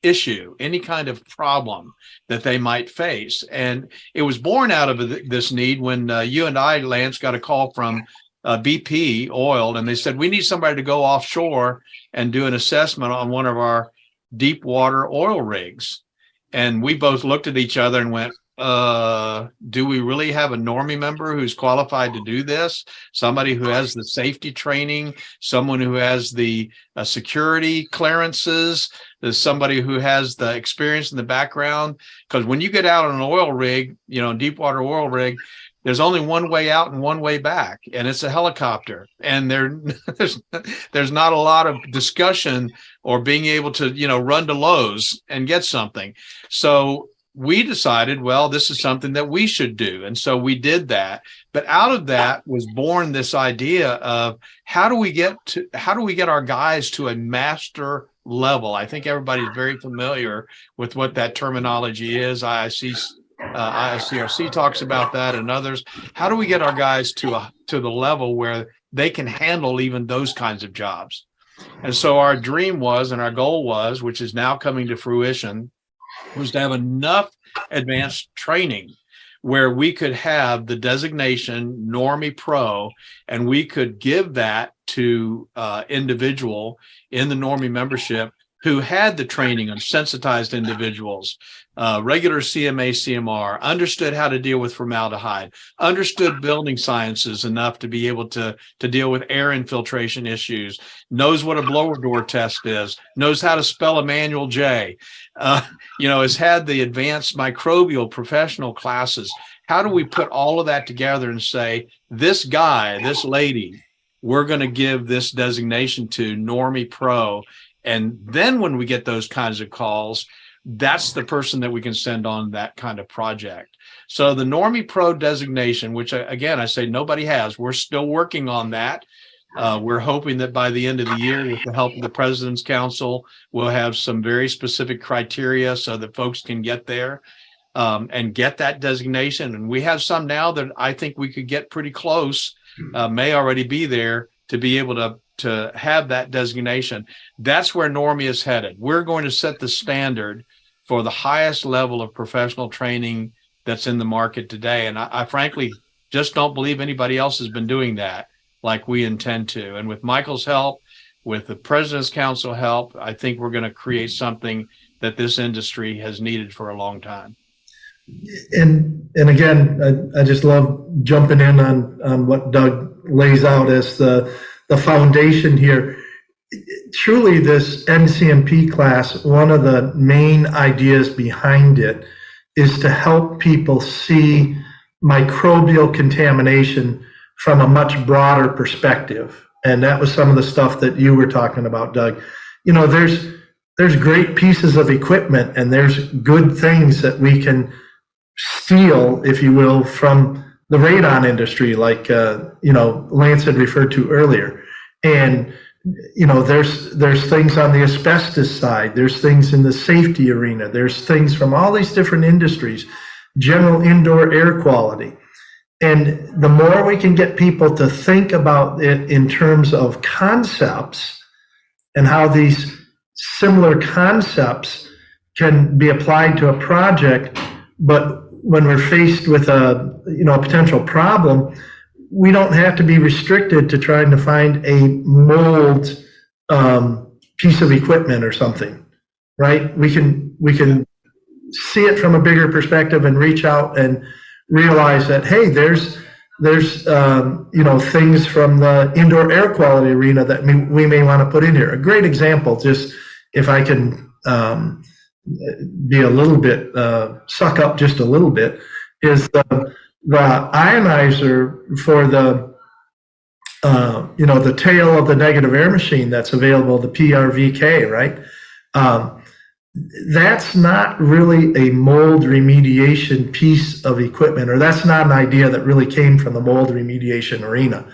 Speaker 13: issue, any kind of problem that they might face. And it was born out of this need when you and I, Lance, got a call from BP Oil, and they said, we need somebody to go offshore and do an assessment on one of our deep water oil rigs. And we both looked at each other and went, do we really have a Normie member who's qualified to do this? Somebody who has the safety training, someone who has the security clearances, there's somebody who has the experience in the background. Because when you get out on an oil rig, deep water oil rig, there's only one way out and one way back, and it's a helicopter. And there's not a lot of discussion or being able to, run to Lowe's and get something. So we decided, well, this is something that we should do. And so we did that. But out of that was born this idea of how do we get our guys to a master level? I think everybody's very familiar with what that terminology is. ISCRC talks about that, and others. How do we get our guys to the level where they can handle even those kinds of jobs? And so our dream was, and our goal was, which is now coming to fruition, was to have enough advanced training where we could have the designation Normie Pro, and we could give that to individual in the Normie membership who had the training on sensitized individuals, regular CMA, CMR, understood how to deal with formaldehyde, understood building sciences enough to be able to deal with air infiltration issues, knows what a blower door test is, knows how to spell a manual J, has had the advanced microbial professional classes. How do we put all of that together and say, this guy, this lady, we're going to give this designation to Normie Pro? And then when we get those kinds of calls, that's the person that we can send on that kind of project. So the Normie Pro designation, which again, I say nobody has, we're still working on that. We're hoping that by the end of the year, with the help of the President's Council, we'll have some very specific criteria so that folks can get there and get that designation. And we have some now that I think we could get pretty close, may already be there to be able to have that designation. That's where Normie is headed. We're going to set the standard for the highest level of professional training that's in the market today. And I frankly just don't believe anybody else has been doing that like we intend to. And with Michael's help, with the President's Council help, I think we're going to create something that this industry has needed for a long time.
Speaker 10: And again, I just love jumping in on what Doug lays out as the foundation here. Truly, this NCMP class, one of the main ideas behind it is to help people see microbial contamination from a much broader perspective. And that was some of the stuff that you were talking about, Doug. You know, there's great pieces of equipment and there's good things that we can steal, if you will, from the radon industry, like Lance had referred to earlier. And there's things on the asbestos side, there's things in the safety arena, there's things from all these different industries, general indoor air quality. And the more we can get people to think about it in terms of concepts and how these similar concepts can be applied to a project, but when we're faced with a potential problem, we don't have to be restricted to trying to find a mold piece of equipment or something, right? We can see it from a bigger perspective and reach out and realize that, hey, there's things from the indoor air quality arena that we may want to put in here. A great example, just if I can be a little bit, suck up just a little bit, is the ionizer for the tail of the negative air machine that's available, the PRVK, right? That's not really a mold remediation piece of equipment, or that's not an idea that really came from the mold remediation arena.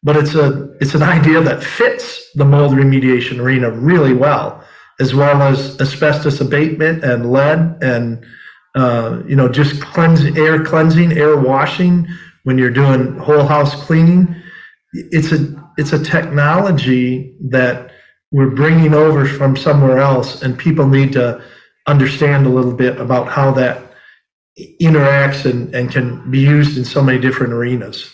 Speaker 10: But it's an idea that fits the mold remediation arena really well as asbestos abatement and lead and just air cleansing, air washing when you're doing whole house cleaning. It's a technology that we're bringing over from somewhere else, and people need to understand a little bit about how that interacts and can be used in so many different arenas.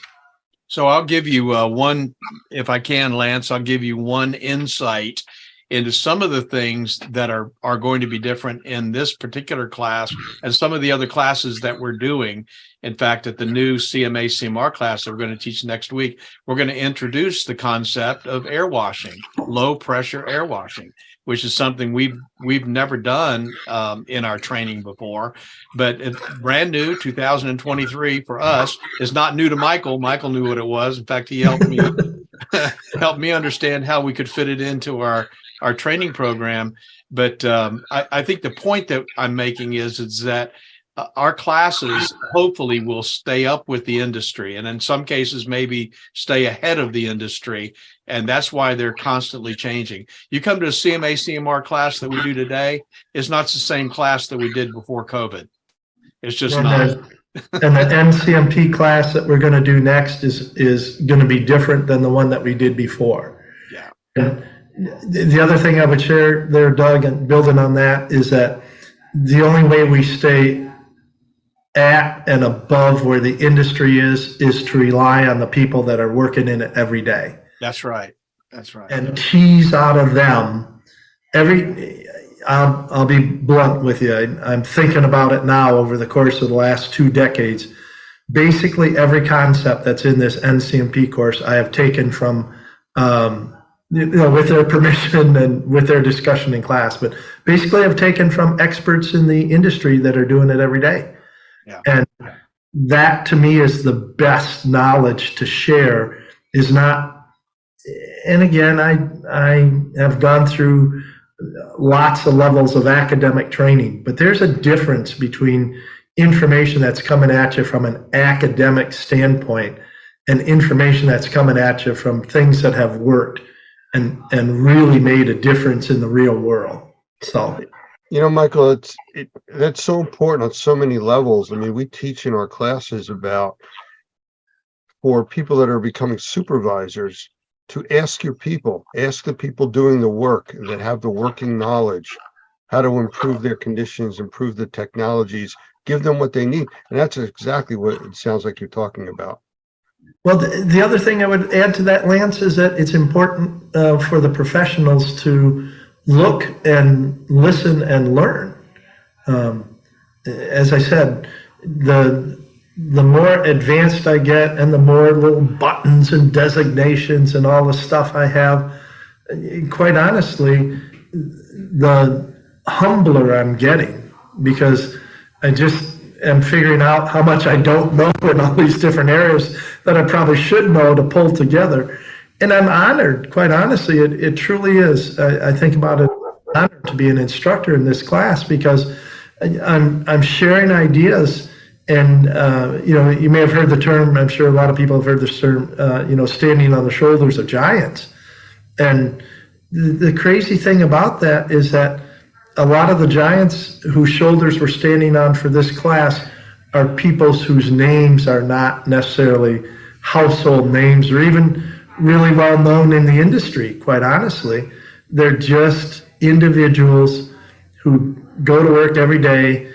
Speaker 13: So I'll give you one, if I can, Lance, I'll give you one insight into some of the things that are going to be different in this particular class and some of the other classes that we're doing. In fact, at the new CMA CMR class that we're going to teach next week, we're going to introduce the concept of air washing, low pressure air washing, which is something we've never done in our training before, but it's brand new. 2023 for us is not new to Michael. Michael knew what it was. In fact, he helped me understand how we could fit it into our training program. But I think the point that I'm making is that our classes hopefully will stay up with the industry, and in some cases maybe stay ahead of the industry. And that's why they're constantly changing. You come to a CMA CMR class that we do today, it's not the same class that we did before COVID. It's just not.
Speaker 10: And the NCMP class that we're going to do next is going to be different than the one that we did before.
Speaker 13: Yeah.
Speaker 10: And the other thing I would share there, Doug, and building on that, is that the only way we stay at and above where the industry is to rely on the people that are working in it every day.
Speaker 13: That's right. That's right.
Speaker 10: And tease out of them I'll be blunt with you. I'm thinking about it now over the course of the last 2 decades. Basically every concept that's in this NCMP course I have taken from with their permission and with their discussion in class, but basically I've taken from experts in the industry that are doing it every day.
Speaker 13: Yeah.
Speaker 10: And that to me is the best knowledge to share. Is not, and again, I have gone through lots of levels of academic training, but there's a difference between information that's coming at you from an academic standpoint and information that's coming at you from things that have worked and really made a difference in the real world. So,
Speaker 1: you know, Michael, that's so important on so many levels. I mean, we teach in our classes about, for people that are becoming supervisors, to ask the people doing the work that have the working knowledge, how to improve their conditions, improve the technologies, give them what they need. And that's exactly what it sounds like you're talking about.
Speaker 10: Well, the other thing I would add to that, Lance, is that it's important for the professionals to look and listen and learn. As I said, the more advanced I get and the more little buttons and designations and all the stuff I have, quite honestly, the humbler I'm getting, because I just am figuring out how much I don't know in all these different areas that I probably should know to pull together. And I'm honored, quite honestly, it truly is. I think about it, I'm honored to be an instructor in this class, because I'm sharing ideas. And, you know, you may have heard the term, I'm sure a lot of people have heard this term, you know, standing on the shoulders of giants. And the crazy thing about that is that a lot of the giants whose shoulders we're standing on for this class are peoples whose names are not necessarily household names or even really well known in the industry, quite honestly. They're just individuals who go to work every day,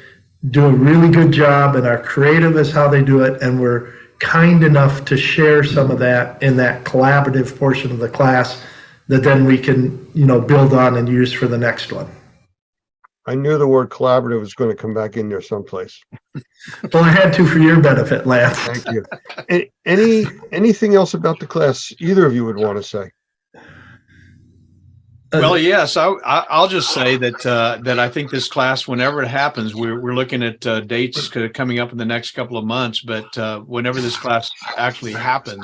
Speaker 10: do a really good job, and are creative as how they do it, and we're kind enough to share some of that in that collaborative portion of the class that then we can, you know, build on and use for the next one.
Speaker 1: I knew the word collaborative was going to come back in there someplace.
Speaker 10: Well, I had to for your benefit, Lance.
Speaker 1: Thank you. Anything else about the class either of you would want to say?
Speaker 13: Well, yes, I'll just say that I think this class, whenever it happens, we're looking at dates coming up in the next couple of months. But whenever this class actually happens,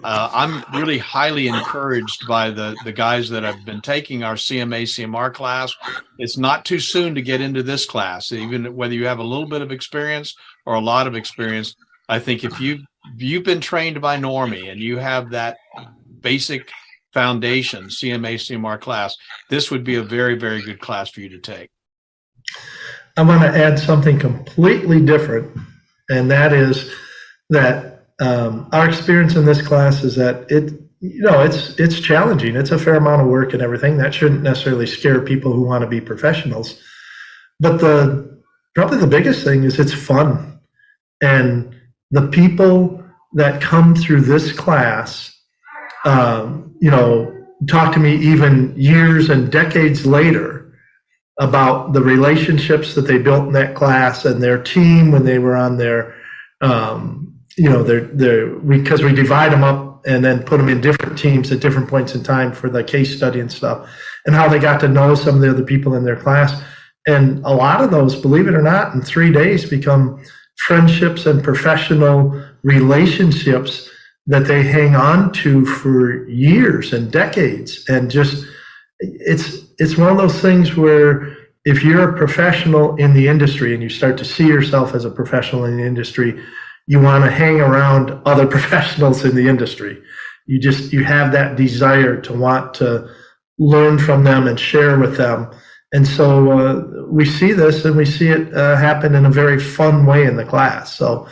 Speaker 13: I'm really highly encouraged by the guys that have been taking our CMA CMR class. It's not too soon to get into this class, even whether you have a little bit of experience or a lot of experience. I think if you've been trained by Normie and you have that basic foundation CMA CMR class, this would be a very, very good class for you to take.
Speaker 10: I want to add something completely different, and that is that our experience in this class is that it's challenging. It's a fair amount of work and everything. That shouldn't necessarily scare people who want to be professionals. But probably the biggest thing is it's fun. And the people that come through this class, talk to me even years and decades later about the relationships that they built in that class and their team when they were on their, because we divide them up and then put them in different teams at different points in time for the case study and stuff, and how they got to know some of the other people in their class. And a lot of those, believe it or not, in 3 days become friendships and professional relationships that they hang on to for years and decades. And just, it's one of those things where if you're a professional in the industry and you start to see yourself as a professional in the industry, you want to hang around other professionals in the industry. You have that desire to want to learn from them and share with them. And so we see this, and we see it happen in a very fun way in the class. So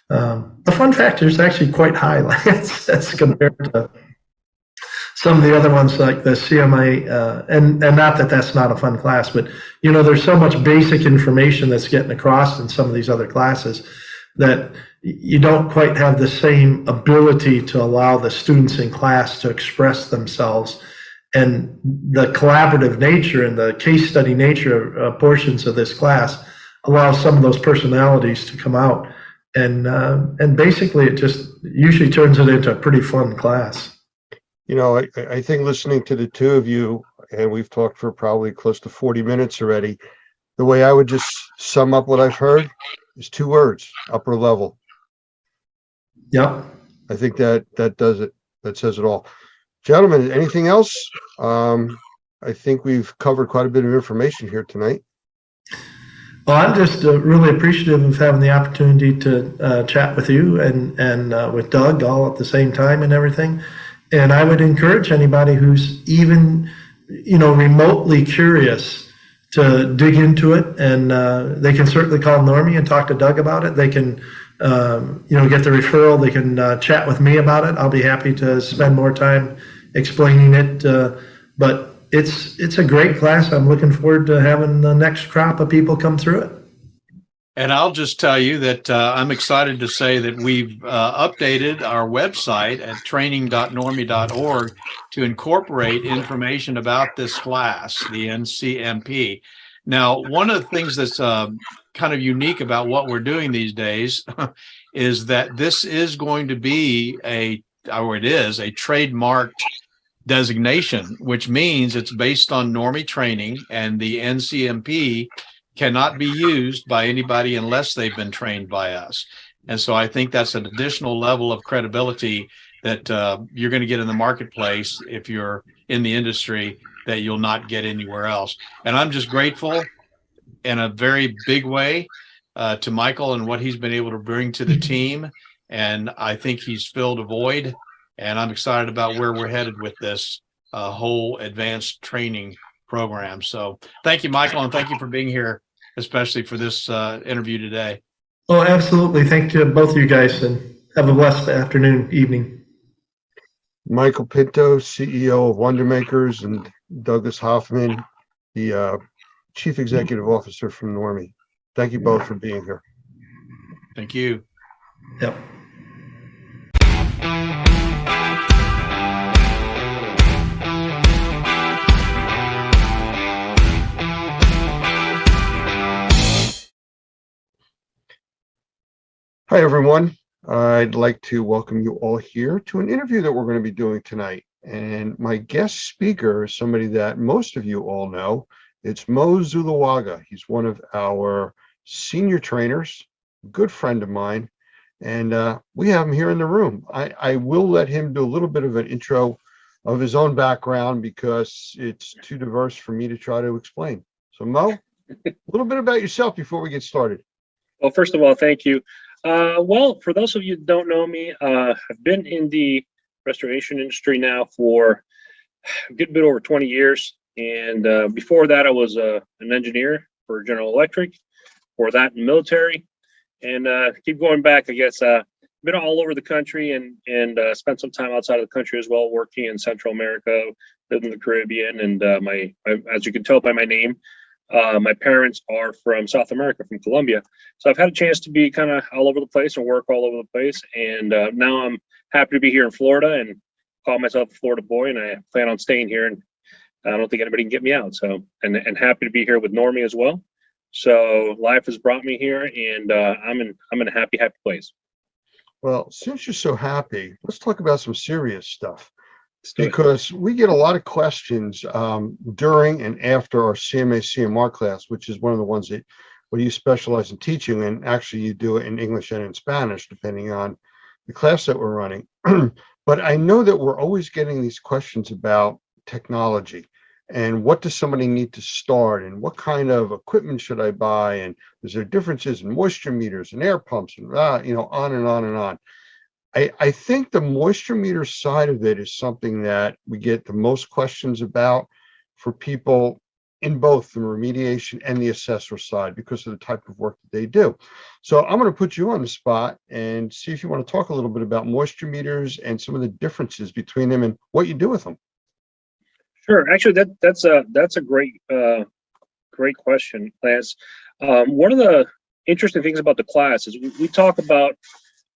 Speaker 10: the fun factor is actually quite high, as compared to some of the other ones like the CMA, and not that that's not a fun class, but there's so much basic information that's getting across in some of these other classes that you don't quite have the same ability to allow the students in class to express themselves. And the collaborative nature and the case study nature of portions of this class allows some of those personalities to come out. And basically it just usually turns it into a pretty fun class.
Speaker 1: I think listening to the two of you, and we've talked for probably close to 40 minutes already, the way I would just sum up what I've heard is 2 words: upper level.
Speaker 10: Yep.
Speaker 1: I think that does it. That says it all. Gentlemen, anything else? I think we've covered quite a bit of information here tonight.
Speaker 10: Well, I'm just really appreciative of having the opportunity to chat with you and with Doug all at the same time and everything. And I would encourage anybody who's even, remotely curious to dig into it. And they can certainly call Normie and talk to Doug about it. They can, get the referral. They can chat with me about it. I'll be happy to spend more time explaining it. But it's a great class. I'm looking forward to having the next crop of people come through it.
Speaker 13: And I'll just tell you that I'm excited to say that we've updated our website at training.normie.org to incorporate information about this class, the NCMP. Now, one of the things that's kind of unique about what we're doing these days is that this is going to be a trademarked designation, which means it's based on Normie training, and the NCMP cannot be used by anybody unless they've been trained by us. And so I think that's an additional level of credibility that you're going to get in the marketplace if you're in the industry that you'll not get anywhere else. And I'm just grateful in a very big way to Michael and what he's been able to bring to the team. And I think he's filled a void. And I'm excited about where we're headed with this whole advanced training program. So thank you, Michael, and thank you for being here, especially for this interview today.
Speaker 10: Oh, absolutely. Thank you, both of you guys, and have a blessed afternoon, evening.
Speaker 1: Michael Pinto, CEO of Wonder Makers, and Douglas Hoffman, the Chief Executive Officer from Normie. Thank you both for being here.
Speaker 13: Thank you.
Speaker 10: Yep.
Speaker 1: Hi, everyone. I'd like to welcome you all here to an interview that we're going to be doing tonight. And my guest speaker is somebody that most of you all know. It's Mo Zulawaga. He's one of our senior trainers, a good friend of mine, and we have him here in the room. I will let him do a little bit of an intro of his own background because it's too diverse for me to try to explain. So Mo, a little bit about yourself before we get started.
Speaker 15: Well, first of all, thank you. Well, for those of you who don't know me, I've been in the restoration industry now for a good bit over 20 years. And before that, I was an engineer for General Electric, for that in military. And keep going back, I guess, been all over the country and spent some time outside of the country as well, working in Central America, lived in the Caribbean. And my as you can tell by my name, my parents are from South America, from Colombia. So I've had a chance to be kind of all over the place and work all over the place. And now I'm happy to be here in Florida and call myself a Florida boy. And I plan on staying here. And I don't think anybody can get me out. So, and happy to be here with Normie as well. So life has brought me here, and I'm in a happy place.
Speaker 1: Well, since you're so happy, let's talk about some serious stuff. Because we get a lot of questions during and after our CMA CMR class, which is one of the ones that where you specialize in teaching, and actually you do it in English and in Spanish, depending on the class that we're running. But I know that we're always getting these questions about technology and what does somebody need to start and what kind of equipment should I buy, and is there differences in moisture meters and air pumps and on and on and on. I think the moisture meter side of it is something that we get the most questions about for people in both the remediation and the assessor side because of the type of work that they do. So I'm going to put you on the spot and see if you want to talk a little bit about moisture meters and some of the differences between them and what you do with them.
Speaker 15: Sure. Actually, that's a great question, Lance. One of the interesting things about the class is we talk about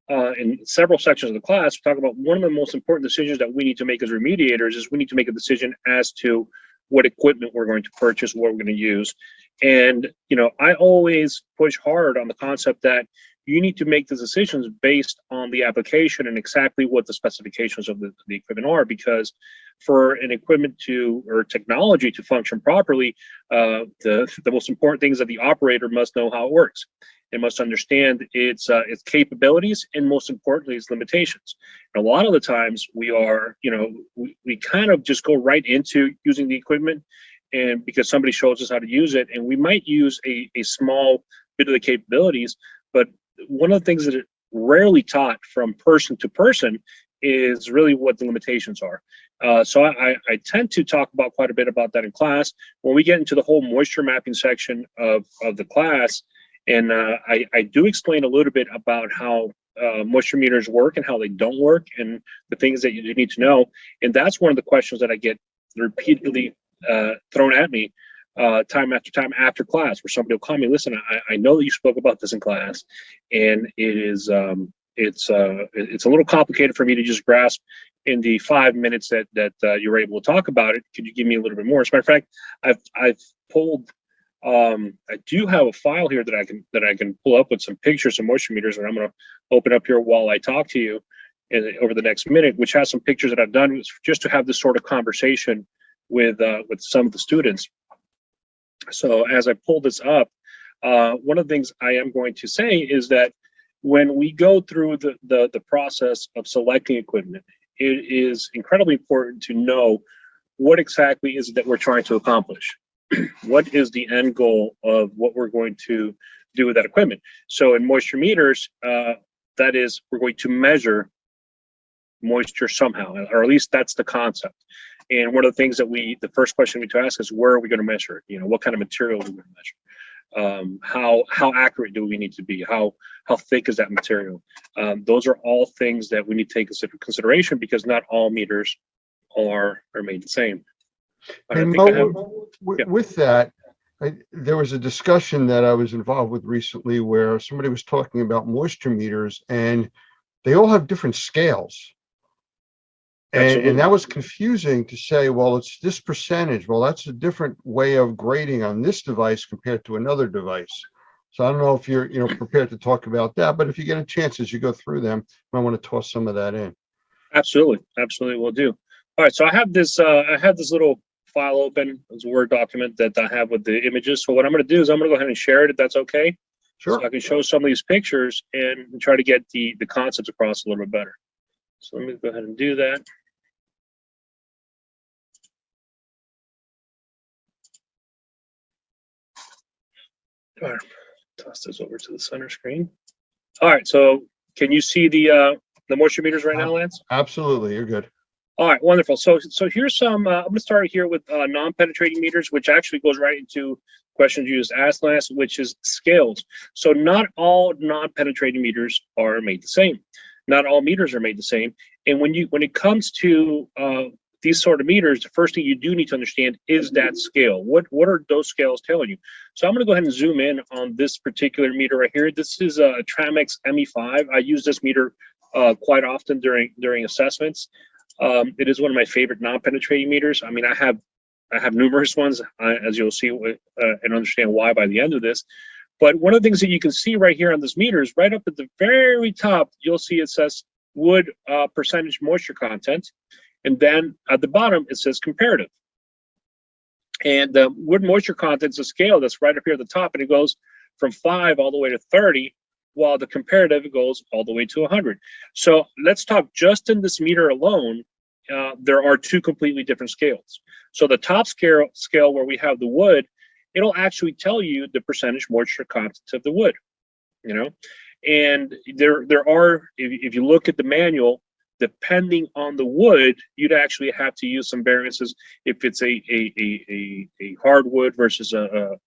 Speaker 15: in several sections of the class, we talk about one of the most important decisions that we need to make as remediators is we need to make a decision as to what equipment we're going to purchase, what we're going to use. And, I always push hard on the concept that you need to make the decisions based on the application and exactly what the specifications of the equipment are, because for an equipment or technology to function properly, the most important thing is that the operator must know how it works. It must understand its capabilities and, most importantly, its limitations. And a lot of the times we are, we kind of just go right into using the equipment and because somebody shows us how to use it, and we might use a small bit of the capabilities, but one of the things that it rarely taught from person to person is really what the limitations are. So I tend to talk about quite a bit about that in class. When we get into the whole moisture mapping section of the class, and I do explain a little bit about how moisture meters work and how they don't work and the things that you need to know. And that's one of the questions that I get repeatedly thrown at me time after time after class, where somebody will call me, listen, I know that you spoke about this in class, and it is it's a little complicated for me to just grasp in the 5 minutes that you were able to talk about it. Could you give me a little bit more? As a matter of fact, I've pulled I do have a file here that I can pull up with some pictures of moisture meters, and I'm going to open up here while I talk to you over the next minute, which has some pictures that I've done just to have this sort of conversation with some of the students. So as I pull this up, one of the things I am going to say is that when we go through the process of selecting equipment, it is incredibly important to know what exactly is it that we're trying to accomplish. What is the end goal of what we're going to do with that equipment? So in moisture meters, that is, we're going to measure moisture somehow, or at least that's the concept. And one of the things that the first question we need to ask is, where are we going to measure it? You know, what kind of material are we going to measure? How accurate do we need to be? How thick is that material? Those are all things that we need to take into consideration, because not all meters are made the same.
Speaker 1: And with that, there was a discussion that I was involved with recently where somebody was talking about moisture meters, and they all have different scales. And that was confusing to say, well, it's this percentage. Well, that's a different way of grading on this device compared to another device. So I don't know if you're prepared to talk about that, but if you get a chance as you go through them, you might want to toss some of that in.
Speaker 15: Absolutely, will do. All right, so I have this little file open. It's a Word document that I have with the images. So what I'm going to do is I'm going to go ahead and share it, if that's okay.
Speaker 1: Sure.
Speaker 15: So I can show some of these pictures and try to get the concepts across a little bit better. So let me go ahead and do that. All right, toss this over to the center screen. All right, so can you see the moisture meters right now, Lance?
Speaker 1: Absolutely, you're good.
Speaker 15: All right, wonderful. So here's some, I'm going to start here with non-penetrating meters, which actually goes right into questions you just asked, Lance, which is scales. So not all non-penetrating meters are made the same. Not all meters are made the same. And when it comes to these sort of meters, the first thing you do need to understand is that scale. What are those scales telling you? So I'm going to go ahead and zoom in on this particular meter right here. This is a Tramex ME5. I use this meter quite often during assessments. It is one of my favorite non-penetrating meters. I mean, I have numerous ones, as you'll see and understand why by the end of this. But one of the things that you can see right here on this meter is right up at the very top, you'll see it says wood percentage moisture content. And then at the bottom, it says comparative. And the wood moisture content is a scale that's right up here at the top, and it goes from 5 all the way to 30, while the comparative goes all the way to 100. So let's talk just in this meter alone. There are two completely different scales. So the top scale where we have the wood, it'll actually tell you the percentage moisture content of the wood, and there are, if you look at the manual, depending on the wood, you'd actually have to use some variances if it's a hardwood versus a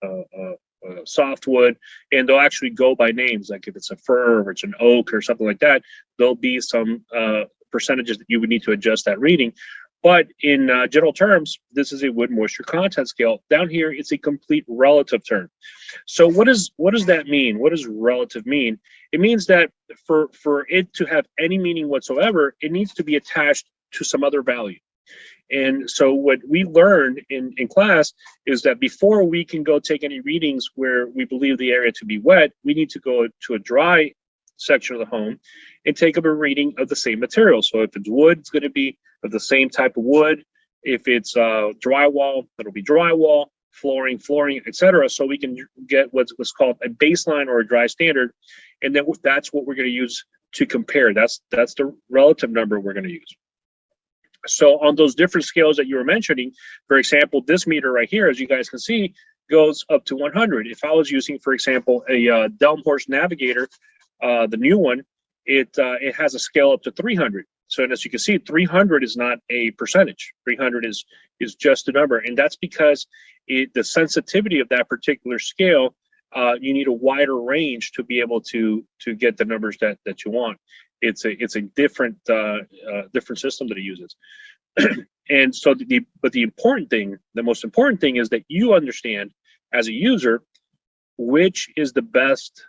Speaker 15: softwood, and they'll actually go by names, like if it's a fir or it's an oak or something like that, there'll be some percentages that you would need to adjust that reading. But in general terms, this is a wood moisture content scale. Down here, it's a complete relative term. So what does that mean? What does relative mean? It means that for it to have any meaning whatsoever, it needs to be attached to some other value. And so what we learned in class is that before we can go take any readings where we believe the area to be wet, we need to go to a dry section of the home and take up a reading of the same material. So if it's wood, it's going to be of the same type of wood. If it's drywall, it'll be drywall, flooring, etc. So we can get what's called a baseline or a dry standard, and then that's what we're going to use to compare. That's the relative number we're going to use. So on those different scales that you were mentioning, for example, this meter right here, as you guys can see, goes up to 100. If I was using, for example, a Delmhorst Navigator, the new one, it has a scale up to 300. So as you can see, 300 is not a percentage. 300 is just a number, and that's because the sensitivity of that particular scale, you need a wider range to be able to get the numbers that you want. It's a different different system that it uses. And so the most important thing is that you understand as a user which is the best,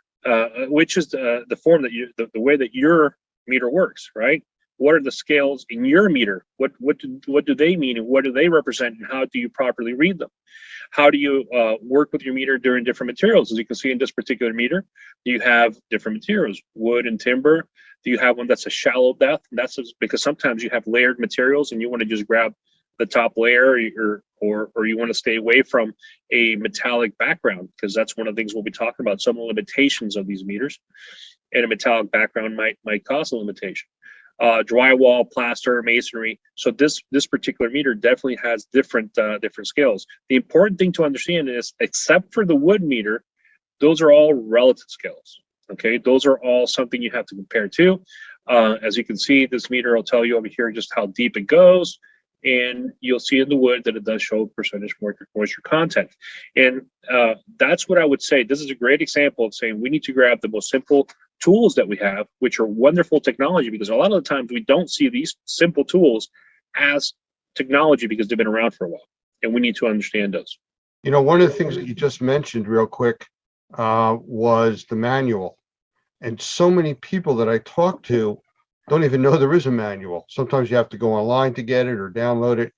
Speaker 15: which is the form that the way that your meter works, right? What are the scales in your meter? What do they mean, and what do they represent, and how do you properly read them? How do you work with your meter during different materials? As you can see in this particular meter, you have different materials, wood and timber. Do you have one that's a shallow depth? And that's because sometimes you have layered materials and you want to just grab the top layer, or you want to stay away from a metallic background, because that's one of the things we'll be talking about, some limitations of these meters. And a metallic background might cause a limitation. Drywall, plaster, masonry. So this particular meter definitely has different scales. The important thing to understand is, except for the wood meter, those are all relative scales. Okay, those are all something you have to compare to. As you can see, this meter will tell you over here just how deep it goes, and you'll see in the wood that it does show percentage moisture content. And that's what I would say. This is a great example of saying we need to grab the most simple tools that we have, which are wonderful technology, because a lot of the times we don't see these simple tools as technology because they've been around for a while, and we need to understand those.
Speaker 1: You know, one of the things that you just mentioned real quick was the manual. And so many people that I talk to don't even know there is a manual. Sometimes you have to go online to get it or download it.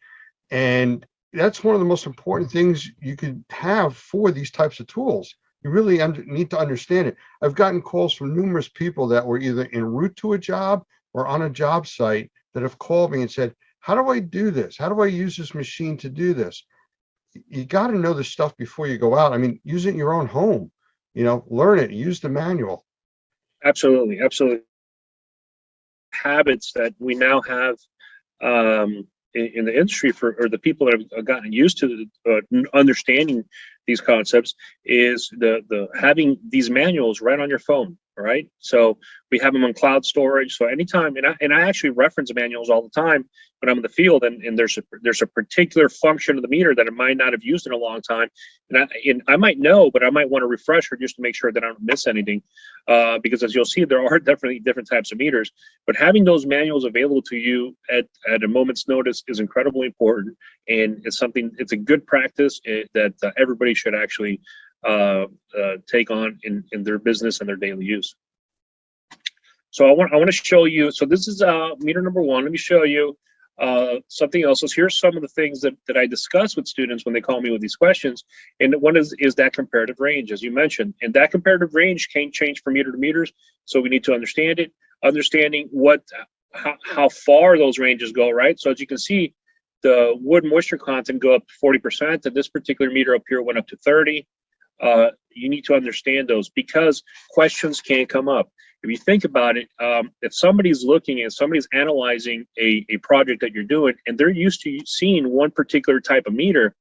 Speaker 1: And that's one of the most important things you could have for these types of tools. You really need to understand it. I've gotten calls from numerous people that were either en route to a job or on a job site that have called me and said, how do I do this? How do I use this machine to do this? You got to know this stuff before you go out. I mean, use it in your own home, you know, learn it, use the manual.
Speaker 15: Absolutely. Habits that we now have in the industry or the people that have gotten used to understanding these concepts is the having these manuals right on your phone, right? So we have them on cloud storage. So anytime, and I actually reference manuals all the time when I'm in the field, and there's a particular function of the meter that I might not have used in a long time, and I might know, but I might want to refresh her just to make sure that I don't miss anything, because as you'll see, there are definitely different types of meters, but having those manuals available to you at a moment's notice is incredibly important, and it's a good practice that everybody should actually take on in their business and their daily use. So I want to show you. So this is meter number one. Let me show you something else. So here's some of the things that I discuss with students when they call me with these questions. And one is that comparative range, as you mentioned. And that comparative range can change from meter to meters. So we need to understand it. Understanding how far those ranges go, right? So as you can see, the wood moisture content go up to 40%, and this particular meter up here went up to 30. You need to understand those because questions can come up. If you think about it, if somebody's looking and somebody's analyzing a project that you're doing, and they're used to seeing one particular type of meter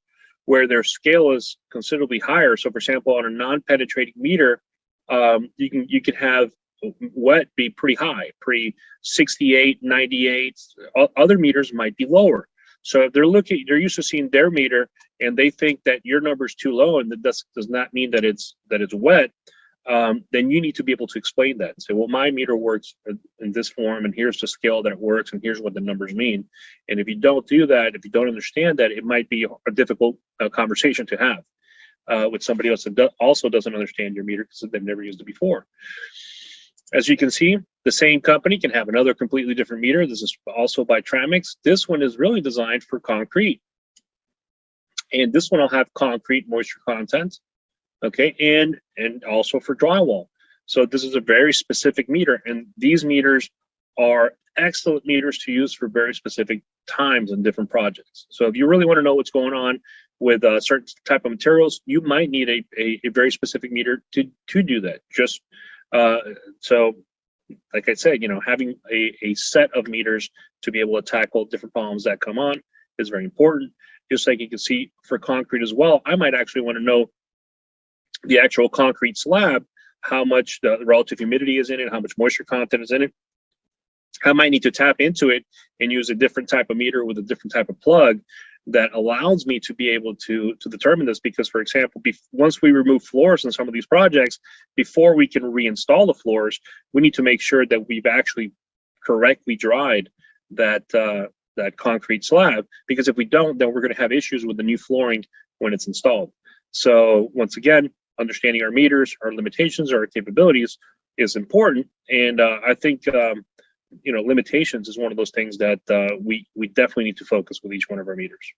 Speaker 15: where their scale is considerably higher. So for example, on a non-penetrating meter, you can have wet be pretty high, pre 68, 98. Other meters might be lower. So if they're used to seeing their meter and they think that your number is too low, and that does not mean that it's wet, then you need to be able to explain that and say, well, my meter works in this form, and here's the scale that it works, and here's what the numbers mean. And if you don't do that, if you don't understand that, it might be a difficult conversation to have with somebody else that also doesn't understand your meter because they've never used it before. As you can see, the same company can have another completely different meter. This is also by Tramix. This one is really designed for concrete. And this one will have concrete moisture content, okay, and also for drywall. So this is a very specific meter, and these meters are excellent meters to use for very specific times and different projects. So if you really want to know what's going on with certain type of materials, you might need a very specific meter to do that. So like I said, having a set of meters to be able to tackle different problems that come on is very important. Just like you can see for concrete as well, I might actually want to know the actual concrete slab, how much the relative humidity is in it, how much moisture content is in it. I might need to tap into it and use a different type of meter with a different type of plug that allows me to be able to determine this. Because, for example, once we remove floors in some of these projects, before we can reinstall the floors, we need to make sure that we've actually correctly dried that concrete slab. Because if we don't, then we're going to have issues with the new flooring when it's installed. So once again, understanding our meters, our limitations, our capabilities is important. And I think limitations is one of those things that we definitely need to focus with each one of our meters.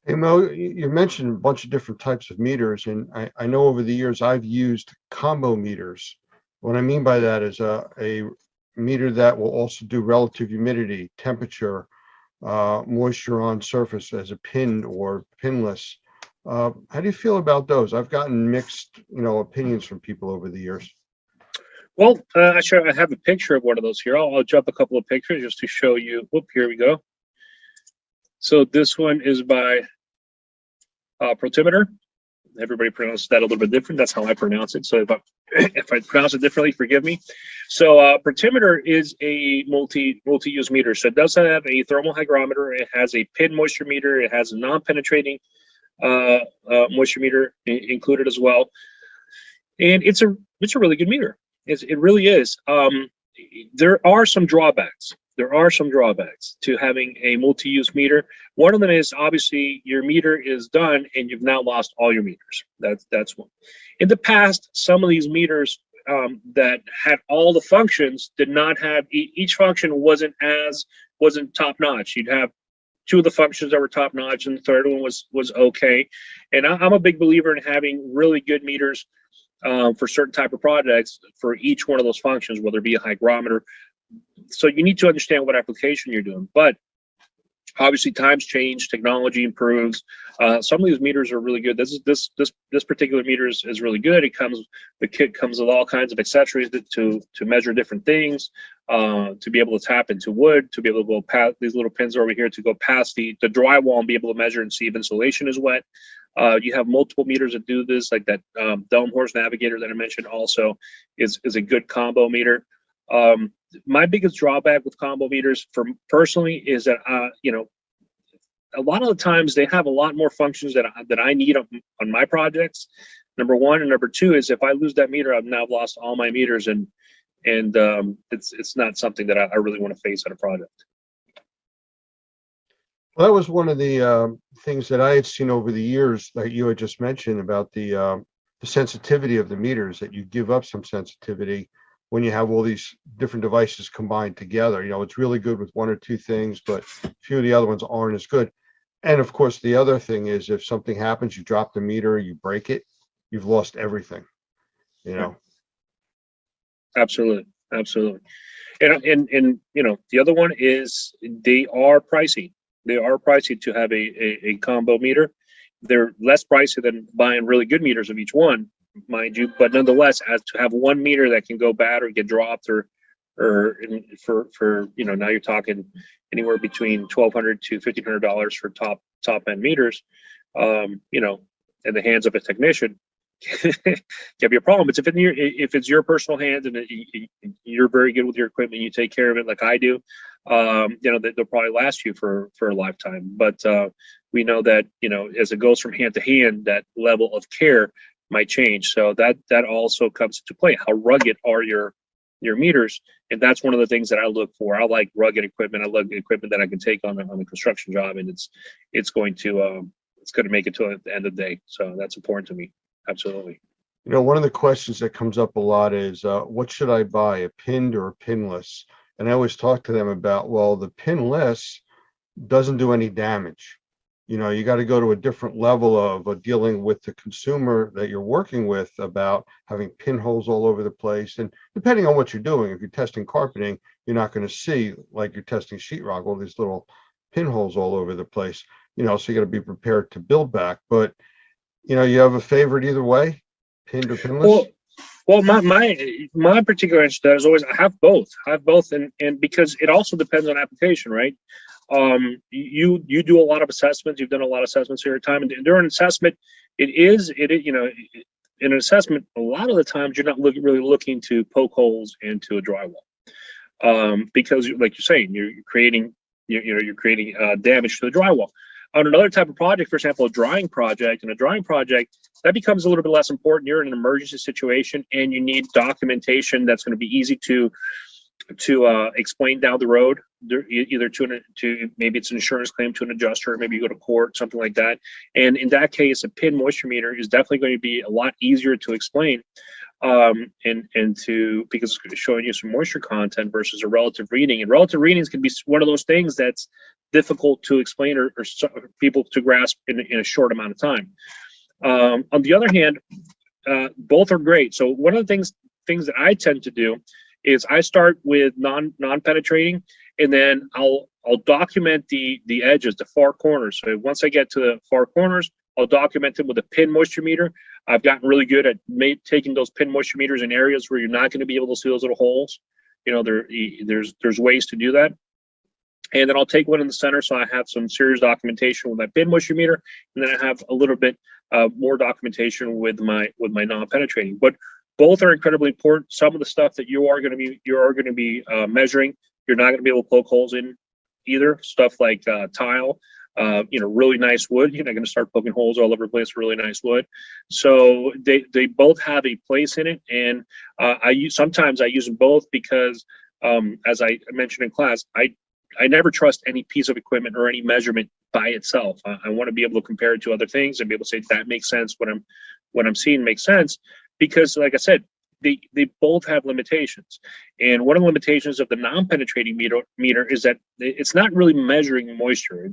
Speaker 1: Hey Mo, you mentioned a bunch of different types of meters, and I know over the years I've used combo meters. What I mean by that is a meter that will also do relative humidity, temperature, moisture on surface as a pinned or pinless. How do you feel about those? I've gotten mixed, opinions from people over the years.
Speaker 15: Well, I have a picture of one of those here. I'll jump a couple of pictures just to show you. Whoop, here we go. So this one is by Protimeter. Everybody pronounces that a little bit different. That's how I pronounce it. So if I pronounce it differently, forgive me. So Protimeter is a multi-use meter. So it does have a thermal hygrometer. It has a pin moisture meter. It has a non-penetrating moisture meter included as well. And it's a really good meter. It really is. There are some drawbacks. There are some drawbacks to having a multi-use meter. One of them is obviously your meter is done and you've now lost all your meters. That's one. In the past, some of these meters that had all the functions did not have each function wasn't top notch. You'd have two of the functions that were top notch and the third one was okay. And I'm a big believer in having really good meters for certain type of projects for each one of those functions, whether it be a hygrometer. So you need to understand what application you're doing. But obviously times change, technology improves. Some of these meters are really good. This particular meter is really good. The kit comes with all kinds of accessories to measure different things, to be able to tap into wood, to be able to go past these little pins over here to go past the drywall and be able to measure and see if insulation is wet. You have multiple meters that do this, like that Delmhorst Navigator that I mentioned also is a good combo meter. My biggest drawback with combo meters personally is that, a lot of the times they have a lot more functions that I need on my projects. Number one, and number two is if I lose that meter, I've now lost all my meters, and it's not something that I really want to face on a project.
Speaker 1: Well, that was one of the things that I had seen over the years, like you had just mentioned about the sensitivity of the meters, that you give up some sensitivity when you have all these different devices combined together. It's really good with one or two things, but a few of the other ones aren't as good. And of course, the other thing is if something happens, you drop the meter, you break it, you've lost everything,
Speaker 15: Absolutely. And the other one is they are pricey. They are pricey to have a combo meter. They're less pricey than buying really good meters of each one, mind you, but nonetheless, as to have one meter that can go bad or get dropped or now you're talking anywhere between $1,200 to $1,500 for top end meters, in the hands of a technician can be a problem. It's if it's your personal hands and you're very good with your equipment, you take care of it like I do, they'll probably last you for a lifetime. But we know that as it goes from hand to hand, that level of care might change. So that also comes into play. How rugged are your meters? And that's one of the things that I look for. I like rugged equipment. I like equipment that I can take on a construction job, and it's going to make it to the end of the day. So that's important to me. Absolutely.
Speaker 1: One of the questions that comes up a lot is, what should I buy, a pinned or a pinless? And I always talk to them about, well, the pinless doesn't do any damage. You got to go to a different level of dealing with the consumer that you're working with about having pinholes all over the place. And depending on what you're doing, if you're testing carpeting, you're not going to see, like you're testing sheetrock, all these little pinholes all over the place, so you got to be prepared to build back. But, you have a favorite either way, pinned or pinless?
Speaker 15: Well, my particular answer to that is always I have both. And because it also depends on application, right? You do a lot of assessments. You've done a lot of assessments in your time, and during an assessment, in an assessment, a lot of the times you're not really looking to poke holes into a drywall, because like you're saying, you're creating damage to the drywall. On another type of project, for example, a drying project, that becomes a little bit less important. You're in an emergency situation and you need documentation that's going to be easy to explain down the road, either to maybe it's an insurance claim to an adjuster, or maybe you go to court, something like that. And in that case, a pin moisture meter is definitely going to be a lot easier to explain, because it's showing you some moisture content versus a relative reading. And relative readings can be one of those things that's difficult to explain or people to grasp in a short amount of time. On the other hand, both are great. So one of the things that I tend to do is I start with non-penetrating, and then I'll document the edges, the far corners. So once I get to the far corners, I'll document them with a pin moisture meter. I've gotten really good at taking those pin moisture meters in areas where you're not going to be able to see those little holes. There's ways to do that. And then I'll take one in the center, so I have some serious documentation with my pin moisture meter, and then I have a little bit more documentation with my non-penetrating. But both are incredibly important. Some of the stuff that you are going to be measuring, you're not going to be able to poke holes in either. Stuff like tile, really nice wood. You're not going to start poking holes all over the place. Really nice wood. So they both have a place in it, and sometimes I use them both because, as I mentioned in class, I never trust any piece of equipment or any measurement by itself. I want to be able to compare it to other things and be able to say that makes sense. What I'm seeing makes sense, because, like I said, they both have limitations. And one of the limitations of the non-penetrating meter is that it's not really measuring moisture.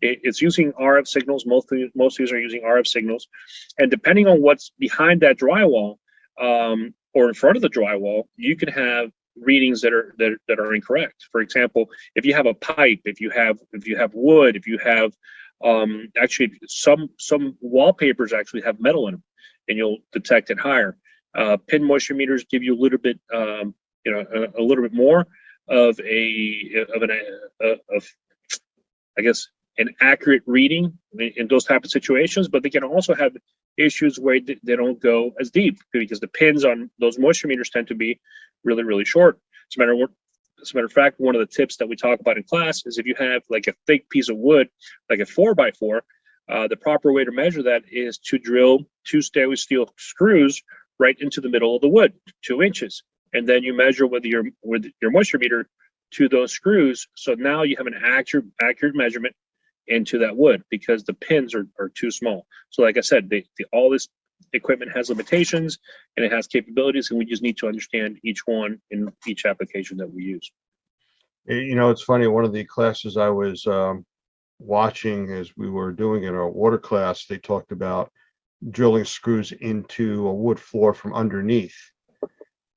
Speaker 15: It's using RF signals. Most of these are using RF signals, and depending on what's behind that drywall or in front of the drywall, you can have readings that are incorrect. For example, if you have a pipe, if you have wood, if you have actually some wallpapers actually have metal in them, and you'll detect it higher. Pin moisture meters give you a little bit more of an accurate reading in those type of situations, but they can also have issues where they don't go as deep, because the pins on those moisture meters tend to be really, really short. As a matter of fact, one of the tips that we talk about in class is if you have like a thick piece of wood, like a 4x4, the proper way to measure that is to drill 2 stainless steel screws right into the middle of the wood, 2 inches, and then you measure with your moisture meter to those screws. So now you have an accurate measurement into that wood, because the pins are too small. So like I said, all this equipment has limitations and it has capabilities, and we just need to understand each one in each application that we use.
Speaker 1: It's funny, one of the classes I was watching as we were doing in our water class, they talked about drilling screws into a wood floor from underneath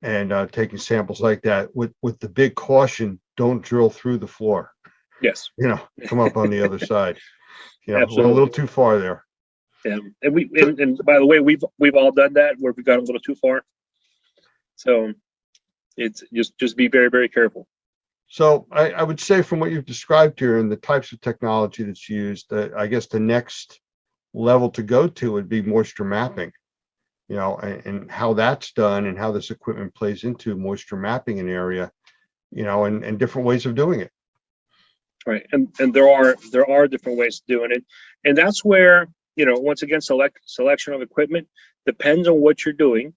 Speaker 1: and taking samples like that with the big caution, don't drill through the floor.
Speaker 15: Yes.
Speaker 1: Come up on the other side. Went a
Speaker 15: Absolutely.
Speaker 1: little too far there.
Speaker 15: Yeah, and by the way, we've all done that where we got a little too far. So it's just be very, very careful.
Speaker 1: So I would say, from what you've described here and the types of technology that's used, I guess the next level to go to would be moisture mapping, and how that's done and how this equipment plays into moisture mapping an area, and different ways of doing it.
Speaker 15: Right, and there are different ways of doing it, and that's where once again, selection of equipment depends on what you're doing.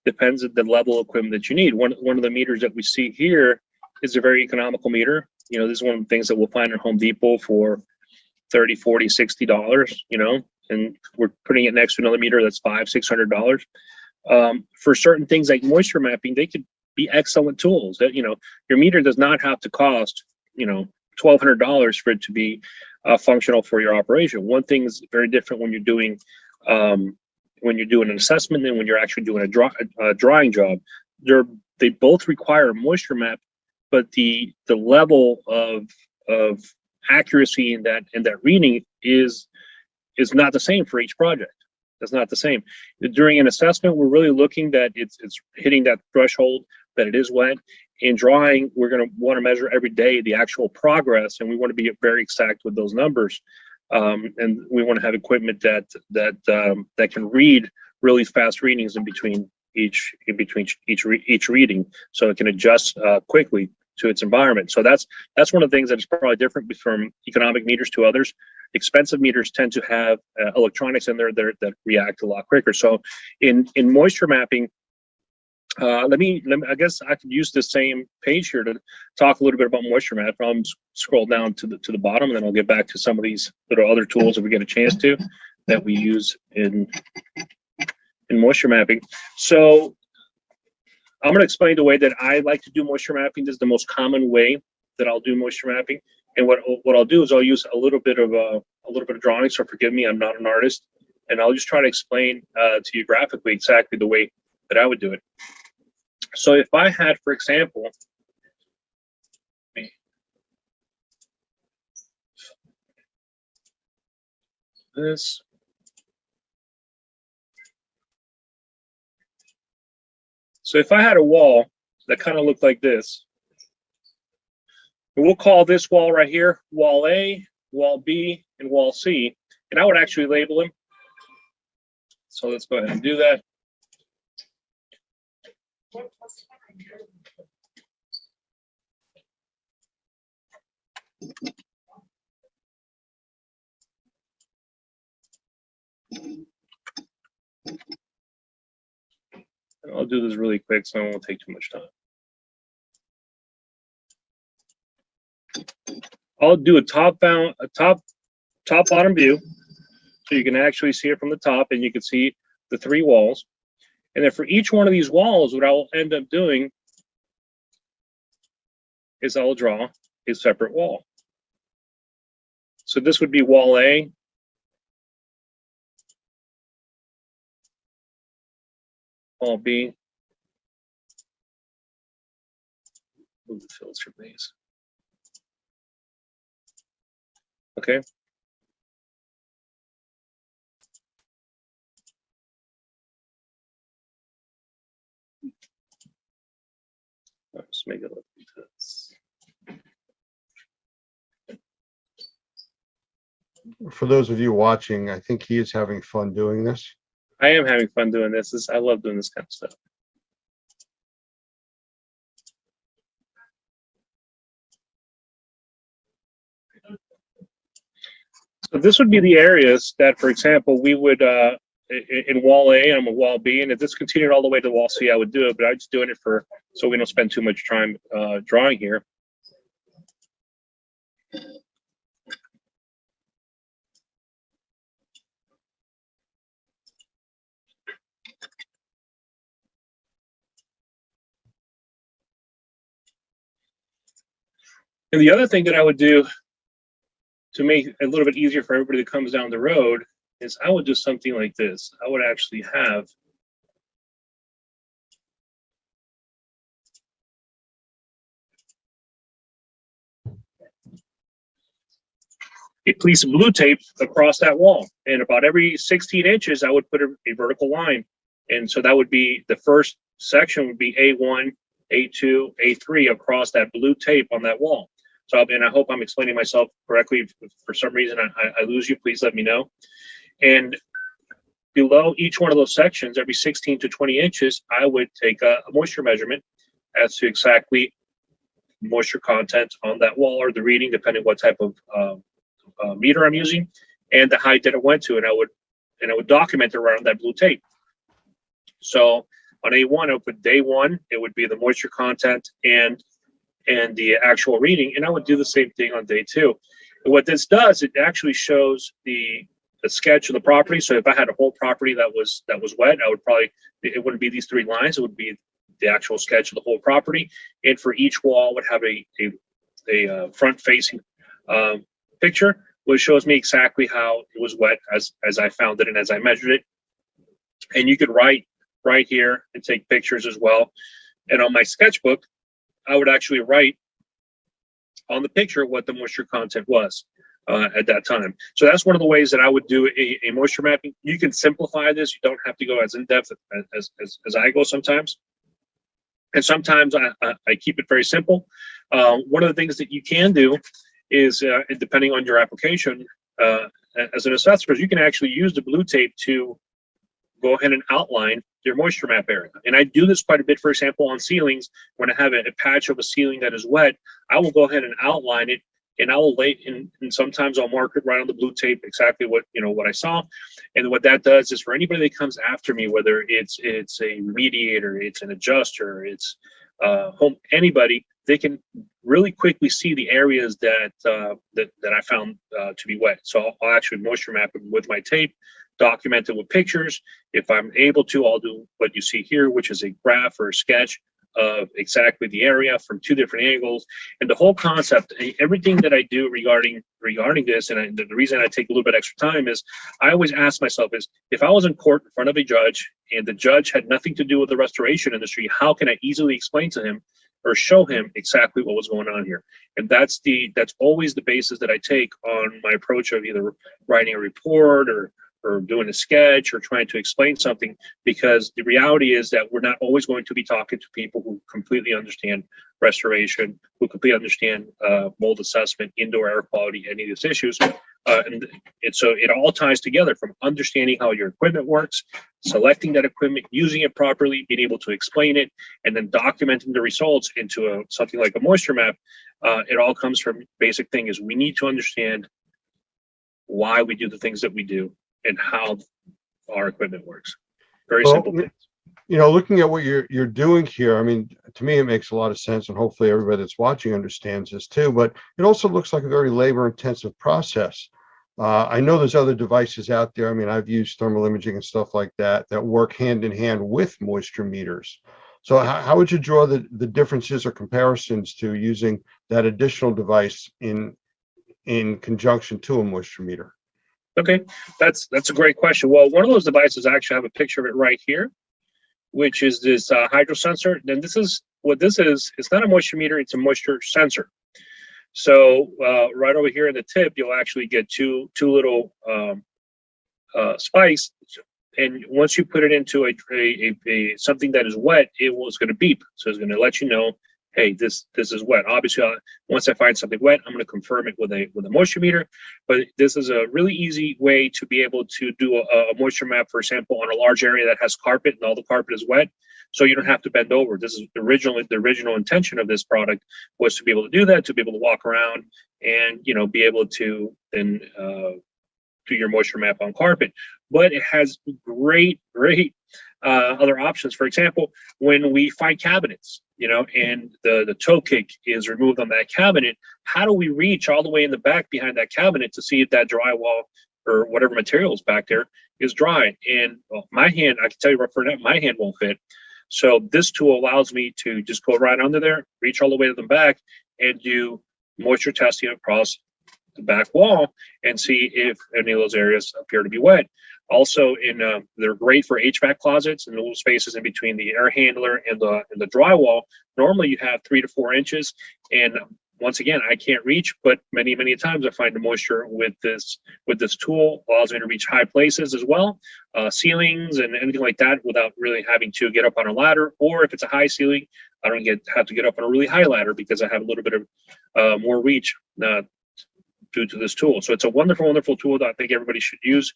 Speaker 15: Depends on the level of equipment that you need. One of the meters that we see here is a very economical meter. This is one of the things that we'll find at Home Depot for $30, $40, $60. And we're putting it next to another meter that's $500, $600. For certain things like moisture mapping, they could be excellent tools. That your meter does not have to cost $1,200 for it to be functional for your operation. One thing is very different when you're doing an assessment and when you're actually doing a drying job. They both require a moisture map, but the level of accuracy in that reading is not the same for each project. That's not the same. During an assessment, we're really looking that it's hitting that threshold that it is wet. In drawing, we're going to want to measure every day the actual progress, and we want to be very exact with those numbers. And we want to have equipment that can read really fast readings in between each reading, so it can adjust quickly to its environment. So that's one of the things that is probably different from economic meters to others. Expensive meters tend to have electronics in there that react a lot quicker. So in moisture mapping, let me I guess I could use the same page here to talk a little bit about moisture map. I'll scroll down to the bottom, and then I'll get back to some of these little other tools if we get a chance to that we use in moisture mapping. So I'm going to explain the way that I like to do moisture mapping. This is the most common way that I'll do moisture mapping. And what I'll do is I'll use a little bit of drawing. So forgive me, I'm not an artist, and I'll just try to explain to you graphically exactly the way that I would do it. So if I had, for example, this. So if I had a wall that kind of looked like this, and we'll call this wall right here wall A, wall B, and wall C, and I would actually label them. So let's go ahead and do that. I'll do this really quick so it won't take too much time. I'll do a top bottom view, so you can actually see it from the top, and you can see the three walls. And then for each one of these walls, what I'll end up doing is I'll draw a separate wall. So this would be wall A. Wall B. Move the filter base. Okay. Let's make it look like this.
Speaker 1: For those of you watching, I think he is having fun doing this.
Speaker 15: I am having fun doing this. I love doing this kind of stuff. So this would be the areas that, for example, we would in wall A, I'm a wall B, and if this continued all the way to wall C, I would do it, but I'm just doing it so we don't spend too much time drawing here. And the other thing that I would do to make it a little bit easier for everybody that comes down the road is I would do something like this. I would actually have a piece of blue tape across that wall. And about every 16 inches, I would put a vertical line. And so that would be the first section would be A1, A2, A3 across that blue tape on that wall. So, and I hope I'm explaining myself correctly. If for some reason I lose you, please let me know. And below each one of those sections, every 16 to 20 inches, I would take a moisture measurement as to exactly moisture content on that wall, or the reading, depending what type of meter I'm using, and the height that it went to, and I would document it around that blue tape. So on A1, I would put day one. It would be the moisture content and the actual reading, and I would do the same thing on day two. And what this does, it actually shows the sketch of the property. So if I had a whole property that was wet, I would probably, it wouldn't be these three lines, it would be the actual sketch of the whole property. And for each wall would have a front facing picture, which shows me exactly how it was wet as I found it and as I measured it. And you could write right here and take pictures as well. And on my sketchbook, I would actually write on the picture what the moisture content was. at that time. So that's one of the ways that I would do a moisture mapping. You can simplify this. You don't have to go as in depth as I go sometimes. And sometimes I keep it very simple. One of the things that you can do is, depending on your application, as an assessor, you can actually use the blue tape to go ahead and outline your moisture map area. And I do this quite a bit, for example, on ceilings. When I have a patch of a ceiling that is wet, I will go ahead and outline it, and I will lay and sometimes I'll mark it right on the blue tape exactly what I saw. And what that does is, for anybody that comes after me, whether it's a mediator, it's an adjuster, it's anybody, they can really quickly see the areas that I found to be wet. So I'll actually moisture map it with my tape, document it with pictures. If I'm able to, I'll do what you see here, which is a graph or a sketch of exactly the area from 2 different angles. And the whole concept, everything that I do regarding this, and the reason I take a little bit extra time is, I always ask myself is, if I was in court in front of a judge and the judge had nothing to do with the restoration industry, how can I easily explain to him or show him exactly what was going on here? And that's always the basis that I take on my approach of either writing a report or doing a sketch or trying to explain something, because the reality is that we're not always going to be talking to people who completely understand restoration, who completely understand mold assessment, indoor air quality, any of these issues. And so it all ties together, from understanding how your equipment works, selecting that equipment, using it properly, being able to explain it, and then documenting the results into something like a moisture map. It all comes from basic thing is, we need to understand why we do the things that we do and how our equipment works. Very simple things.
Speaker 1: Looking at what you're doing here, I mean, to me, it makes a lot of sense, and hopefully everybody that's watching understands this too, but it also looks like a very labor-intensive process. I know there's other devices out there. I mean, I've used thermal imaging and stuff like that work hand in hand with moisture meters. So how would you draw the differences or comparisons to using that additional device in conjunction to a moisture meter?
Speaker 15: Okay, that's a great question. Well, one of those devices, I actually have a picture of it right here, which is this hydro sensor. Then this is what this is. It's not a moisture meter, it's a moisture sensor. So right over here in the tip, you'll actually get two little spikes. And once you put it into a something that is wet, it's going to beep. So it's going to let you know, hey, this is wet. Obviously, once I find something wet, I'm going to confirm it with a moisture meter. But this is a really easy way to be able to do a moisture map, for example, on a large area that has carpet and all the carpet is wet. So you don't have to bend over. This is the original intention of this product was to be able to do that, to be able to walk around and be able to then do your moisture map on carpet. But it has great other options. For example, when we find cabinets, and the toe kick is removed on that cabinet, how do we reach all the way in the back behind that cabinet to see if that drywall or whatever material is back there is dry? And my hand, I can tell you right for now, my hand won't fit. So this tool allows me to just go right under there, reach all the way to the back, and do moisture testing across the back wall and see if any of those areas appear to be wet. Also, they're great for HVAC closets and little spaces in between the air handler and the drywall. Normally, you have 3 to 4 inches, and once again, I can't reach, but many times I find the moisture with this tool allows me to reach high places as well, ceilings and anything like that, without really having to get up on a ladder. Or if it's a high ceiling, I don't have to get up on a really high ladder because I have a little bit of more reach due to this tool. So it's a wonderful tool that I think everybody should use.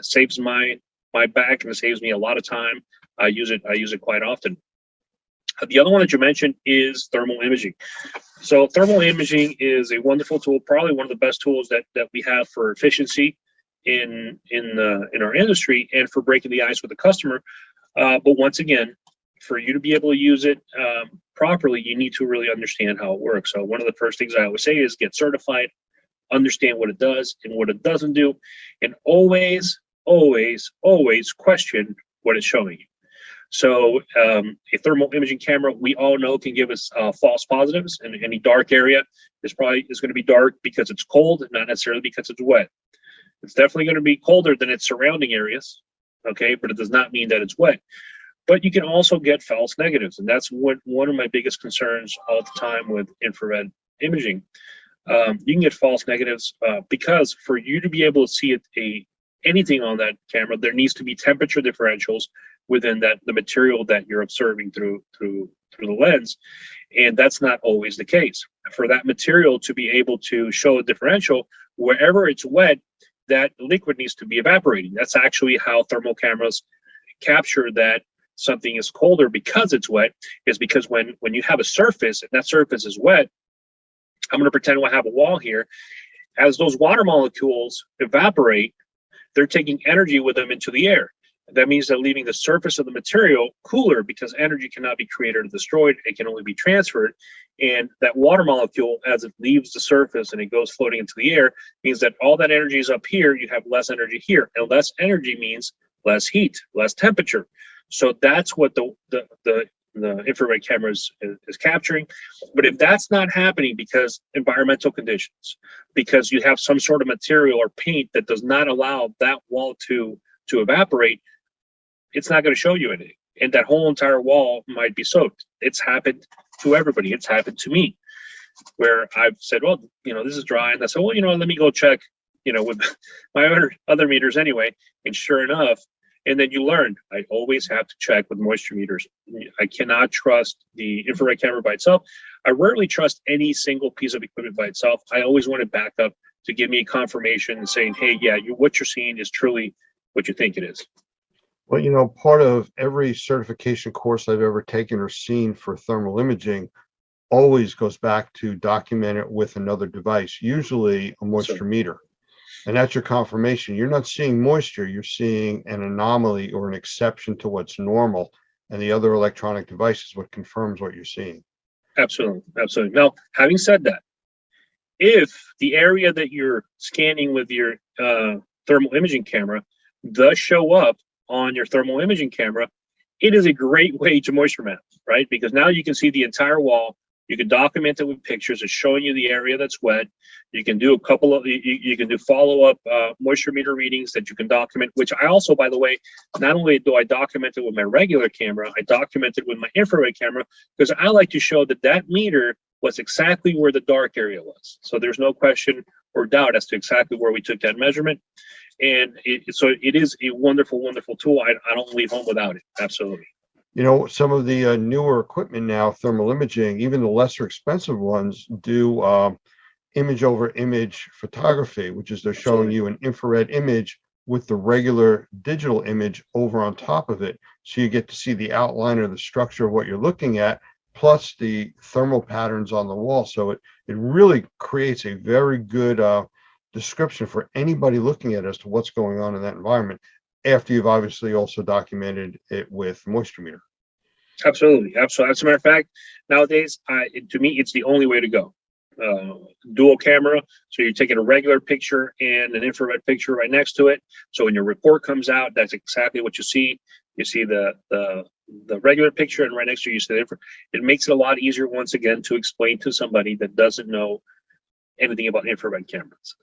Speaker 15: Saves my back, and it saves me a lot of time. I use it quite often. The other one that you mentioned is thermal imaging. So thermal imaging is a wonderful tool, probably one of the best tools that we have for efficiency in our industry and for breaking the ice with the customer. But once again, for you to be able to use it properly, you need to really understand how it works. So one of the first things I always say is get certified, understand what it does and what it doesn't do, and always question what it's showing you. So a thermal imaging camera, we all know, can give us false positives, and any dark area is going to be dark because it's cold, not necessarily because it's wet. It's definitely going to be colder than its surrounding areas, okay, but it does not mean that it's wet. But you can also get false negatives, and that's one of my biggest concerns all the time with infrared imaging. you can get false negatives because for you to be able to see anything on that camera, there needs to be temperature differentials within the material that you're observing through the lens, and that's not always the case. For that material to be able to show a differential, wherever it's wet, that liquid needs to be evaporating. That's actually how thermal cameras capture that something is colder because it's wet, is because when you have a surface and that surface is wet, I'm going to pretend I have a wall here. As those water molecules evaporate, they're taking energy with them into the air. That means they're leaving the surface of the material cooler because energy cannot be created or destroyed. It can only be transferred. And that water molecule, as it leaves the surface and it goes floating into the air, means that all that energy is up here. You have less energy here. And less energy means less heat, less temperature. So that's what the infrared camera is capturing. But if that's not happening because environmental conditions, because you have some sort of material or paint that does not allow that wall to evaporate, it's not going to show you anything. And that whole entire wall might be soaked. It's happened to everybody. It's happened to me, where I've said, well, this is dry. And I said, well, let me go check, with my other meters anyway. And sure enough, and then you learn, I always have to check with moisture meters. I cannot trust the infrared camera by itself. I rarely trust any single piece of equipment by itself. I always want it back up to give me confirmation and saying, hey, yeah, what you're seeing is truly what you think it is.
Speaker 1: Well, part of every certification course I've ever taken or seen for thermal imaging always goes back to document it with another device, usually a moisture meter. And that's your confirmation. You're not seeing moisture, you're seeing an anomaly or an exception to what's normal. And the other electronic device is what confirms what you're seeing.
Speaker 15: Absolutely. Absolutely. Now, having said that, if the area that you're scanning with your thermal imaging camera does show up on your thermal imaging camera, it is a great way to moisture map, right? Because now you can see the entire wall. You can document it with pictures. It's showing you the area that's wet. You can do you can do follow-up moisture meter readings that you can document, which I also, by the way, not only do I document it with my regular camera, I document it with my infrared camera, because I like to show that meter was exactly where the dark area was. So there's no question or doubt as to exactly where we took that measurement. And so it is a wonderful, wonderful tool. I don't leave home without it. Absolutely.
Speaker 1: Some of the newer equipment now, thermal imaging, even the lesser expensive ones, do image over image photography, which is they're showing you an infrared image with the regular digital image over on top of it. So you get to see the outline or the structure of what you're looking at, plus the thermal patterns on the wall. So it really creates a very good description for anybody looking at as to what's going on in that environment, after you've obviously also documented it with moisture meter.
Speaker 15: Absolutely. Absolutely. As a matter of fact, nowadays, to me, it's the only way to go. Dual camera. So you're taking a regular picture and an infrared picture right next to it. So when your report comes out, that's exactly what you see. You see the regular picture, and right next to you see the infrared. It makes it a lot easier, once again, to explain to somebody that doesn't know anything about infrared cameras.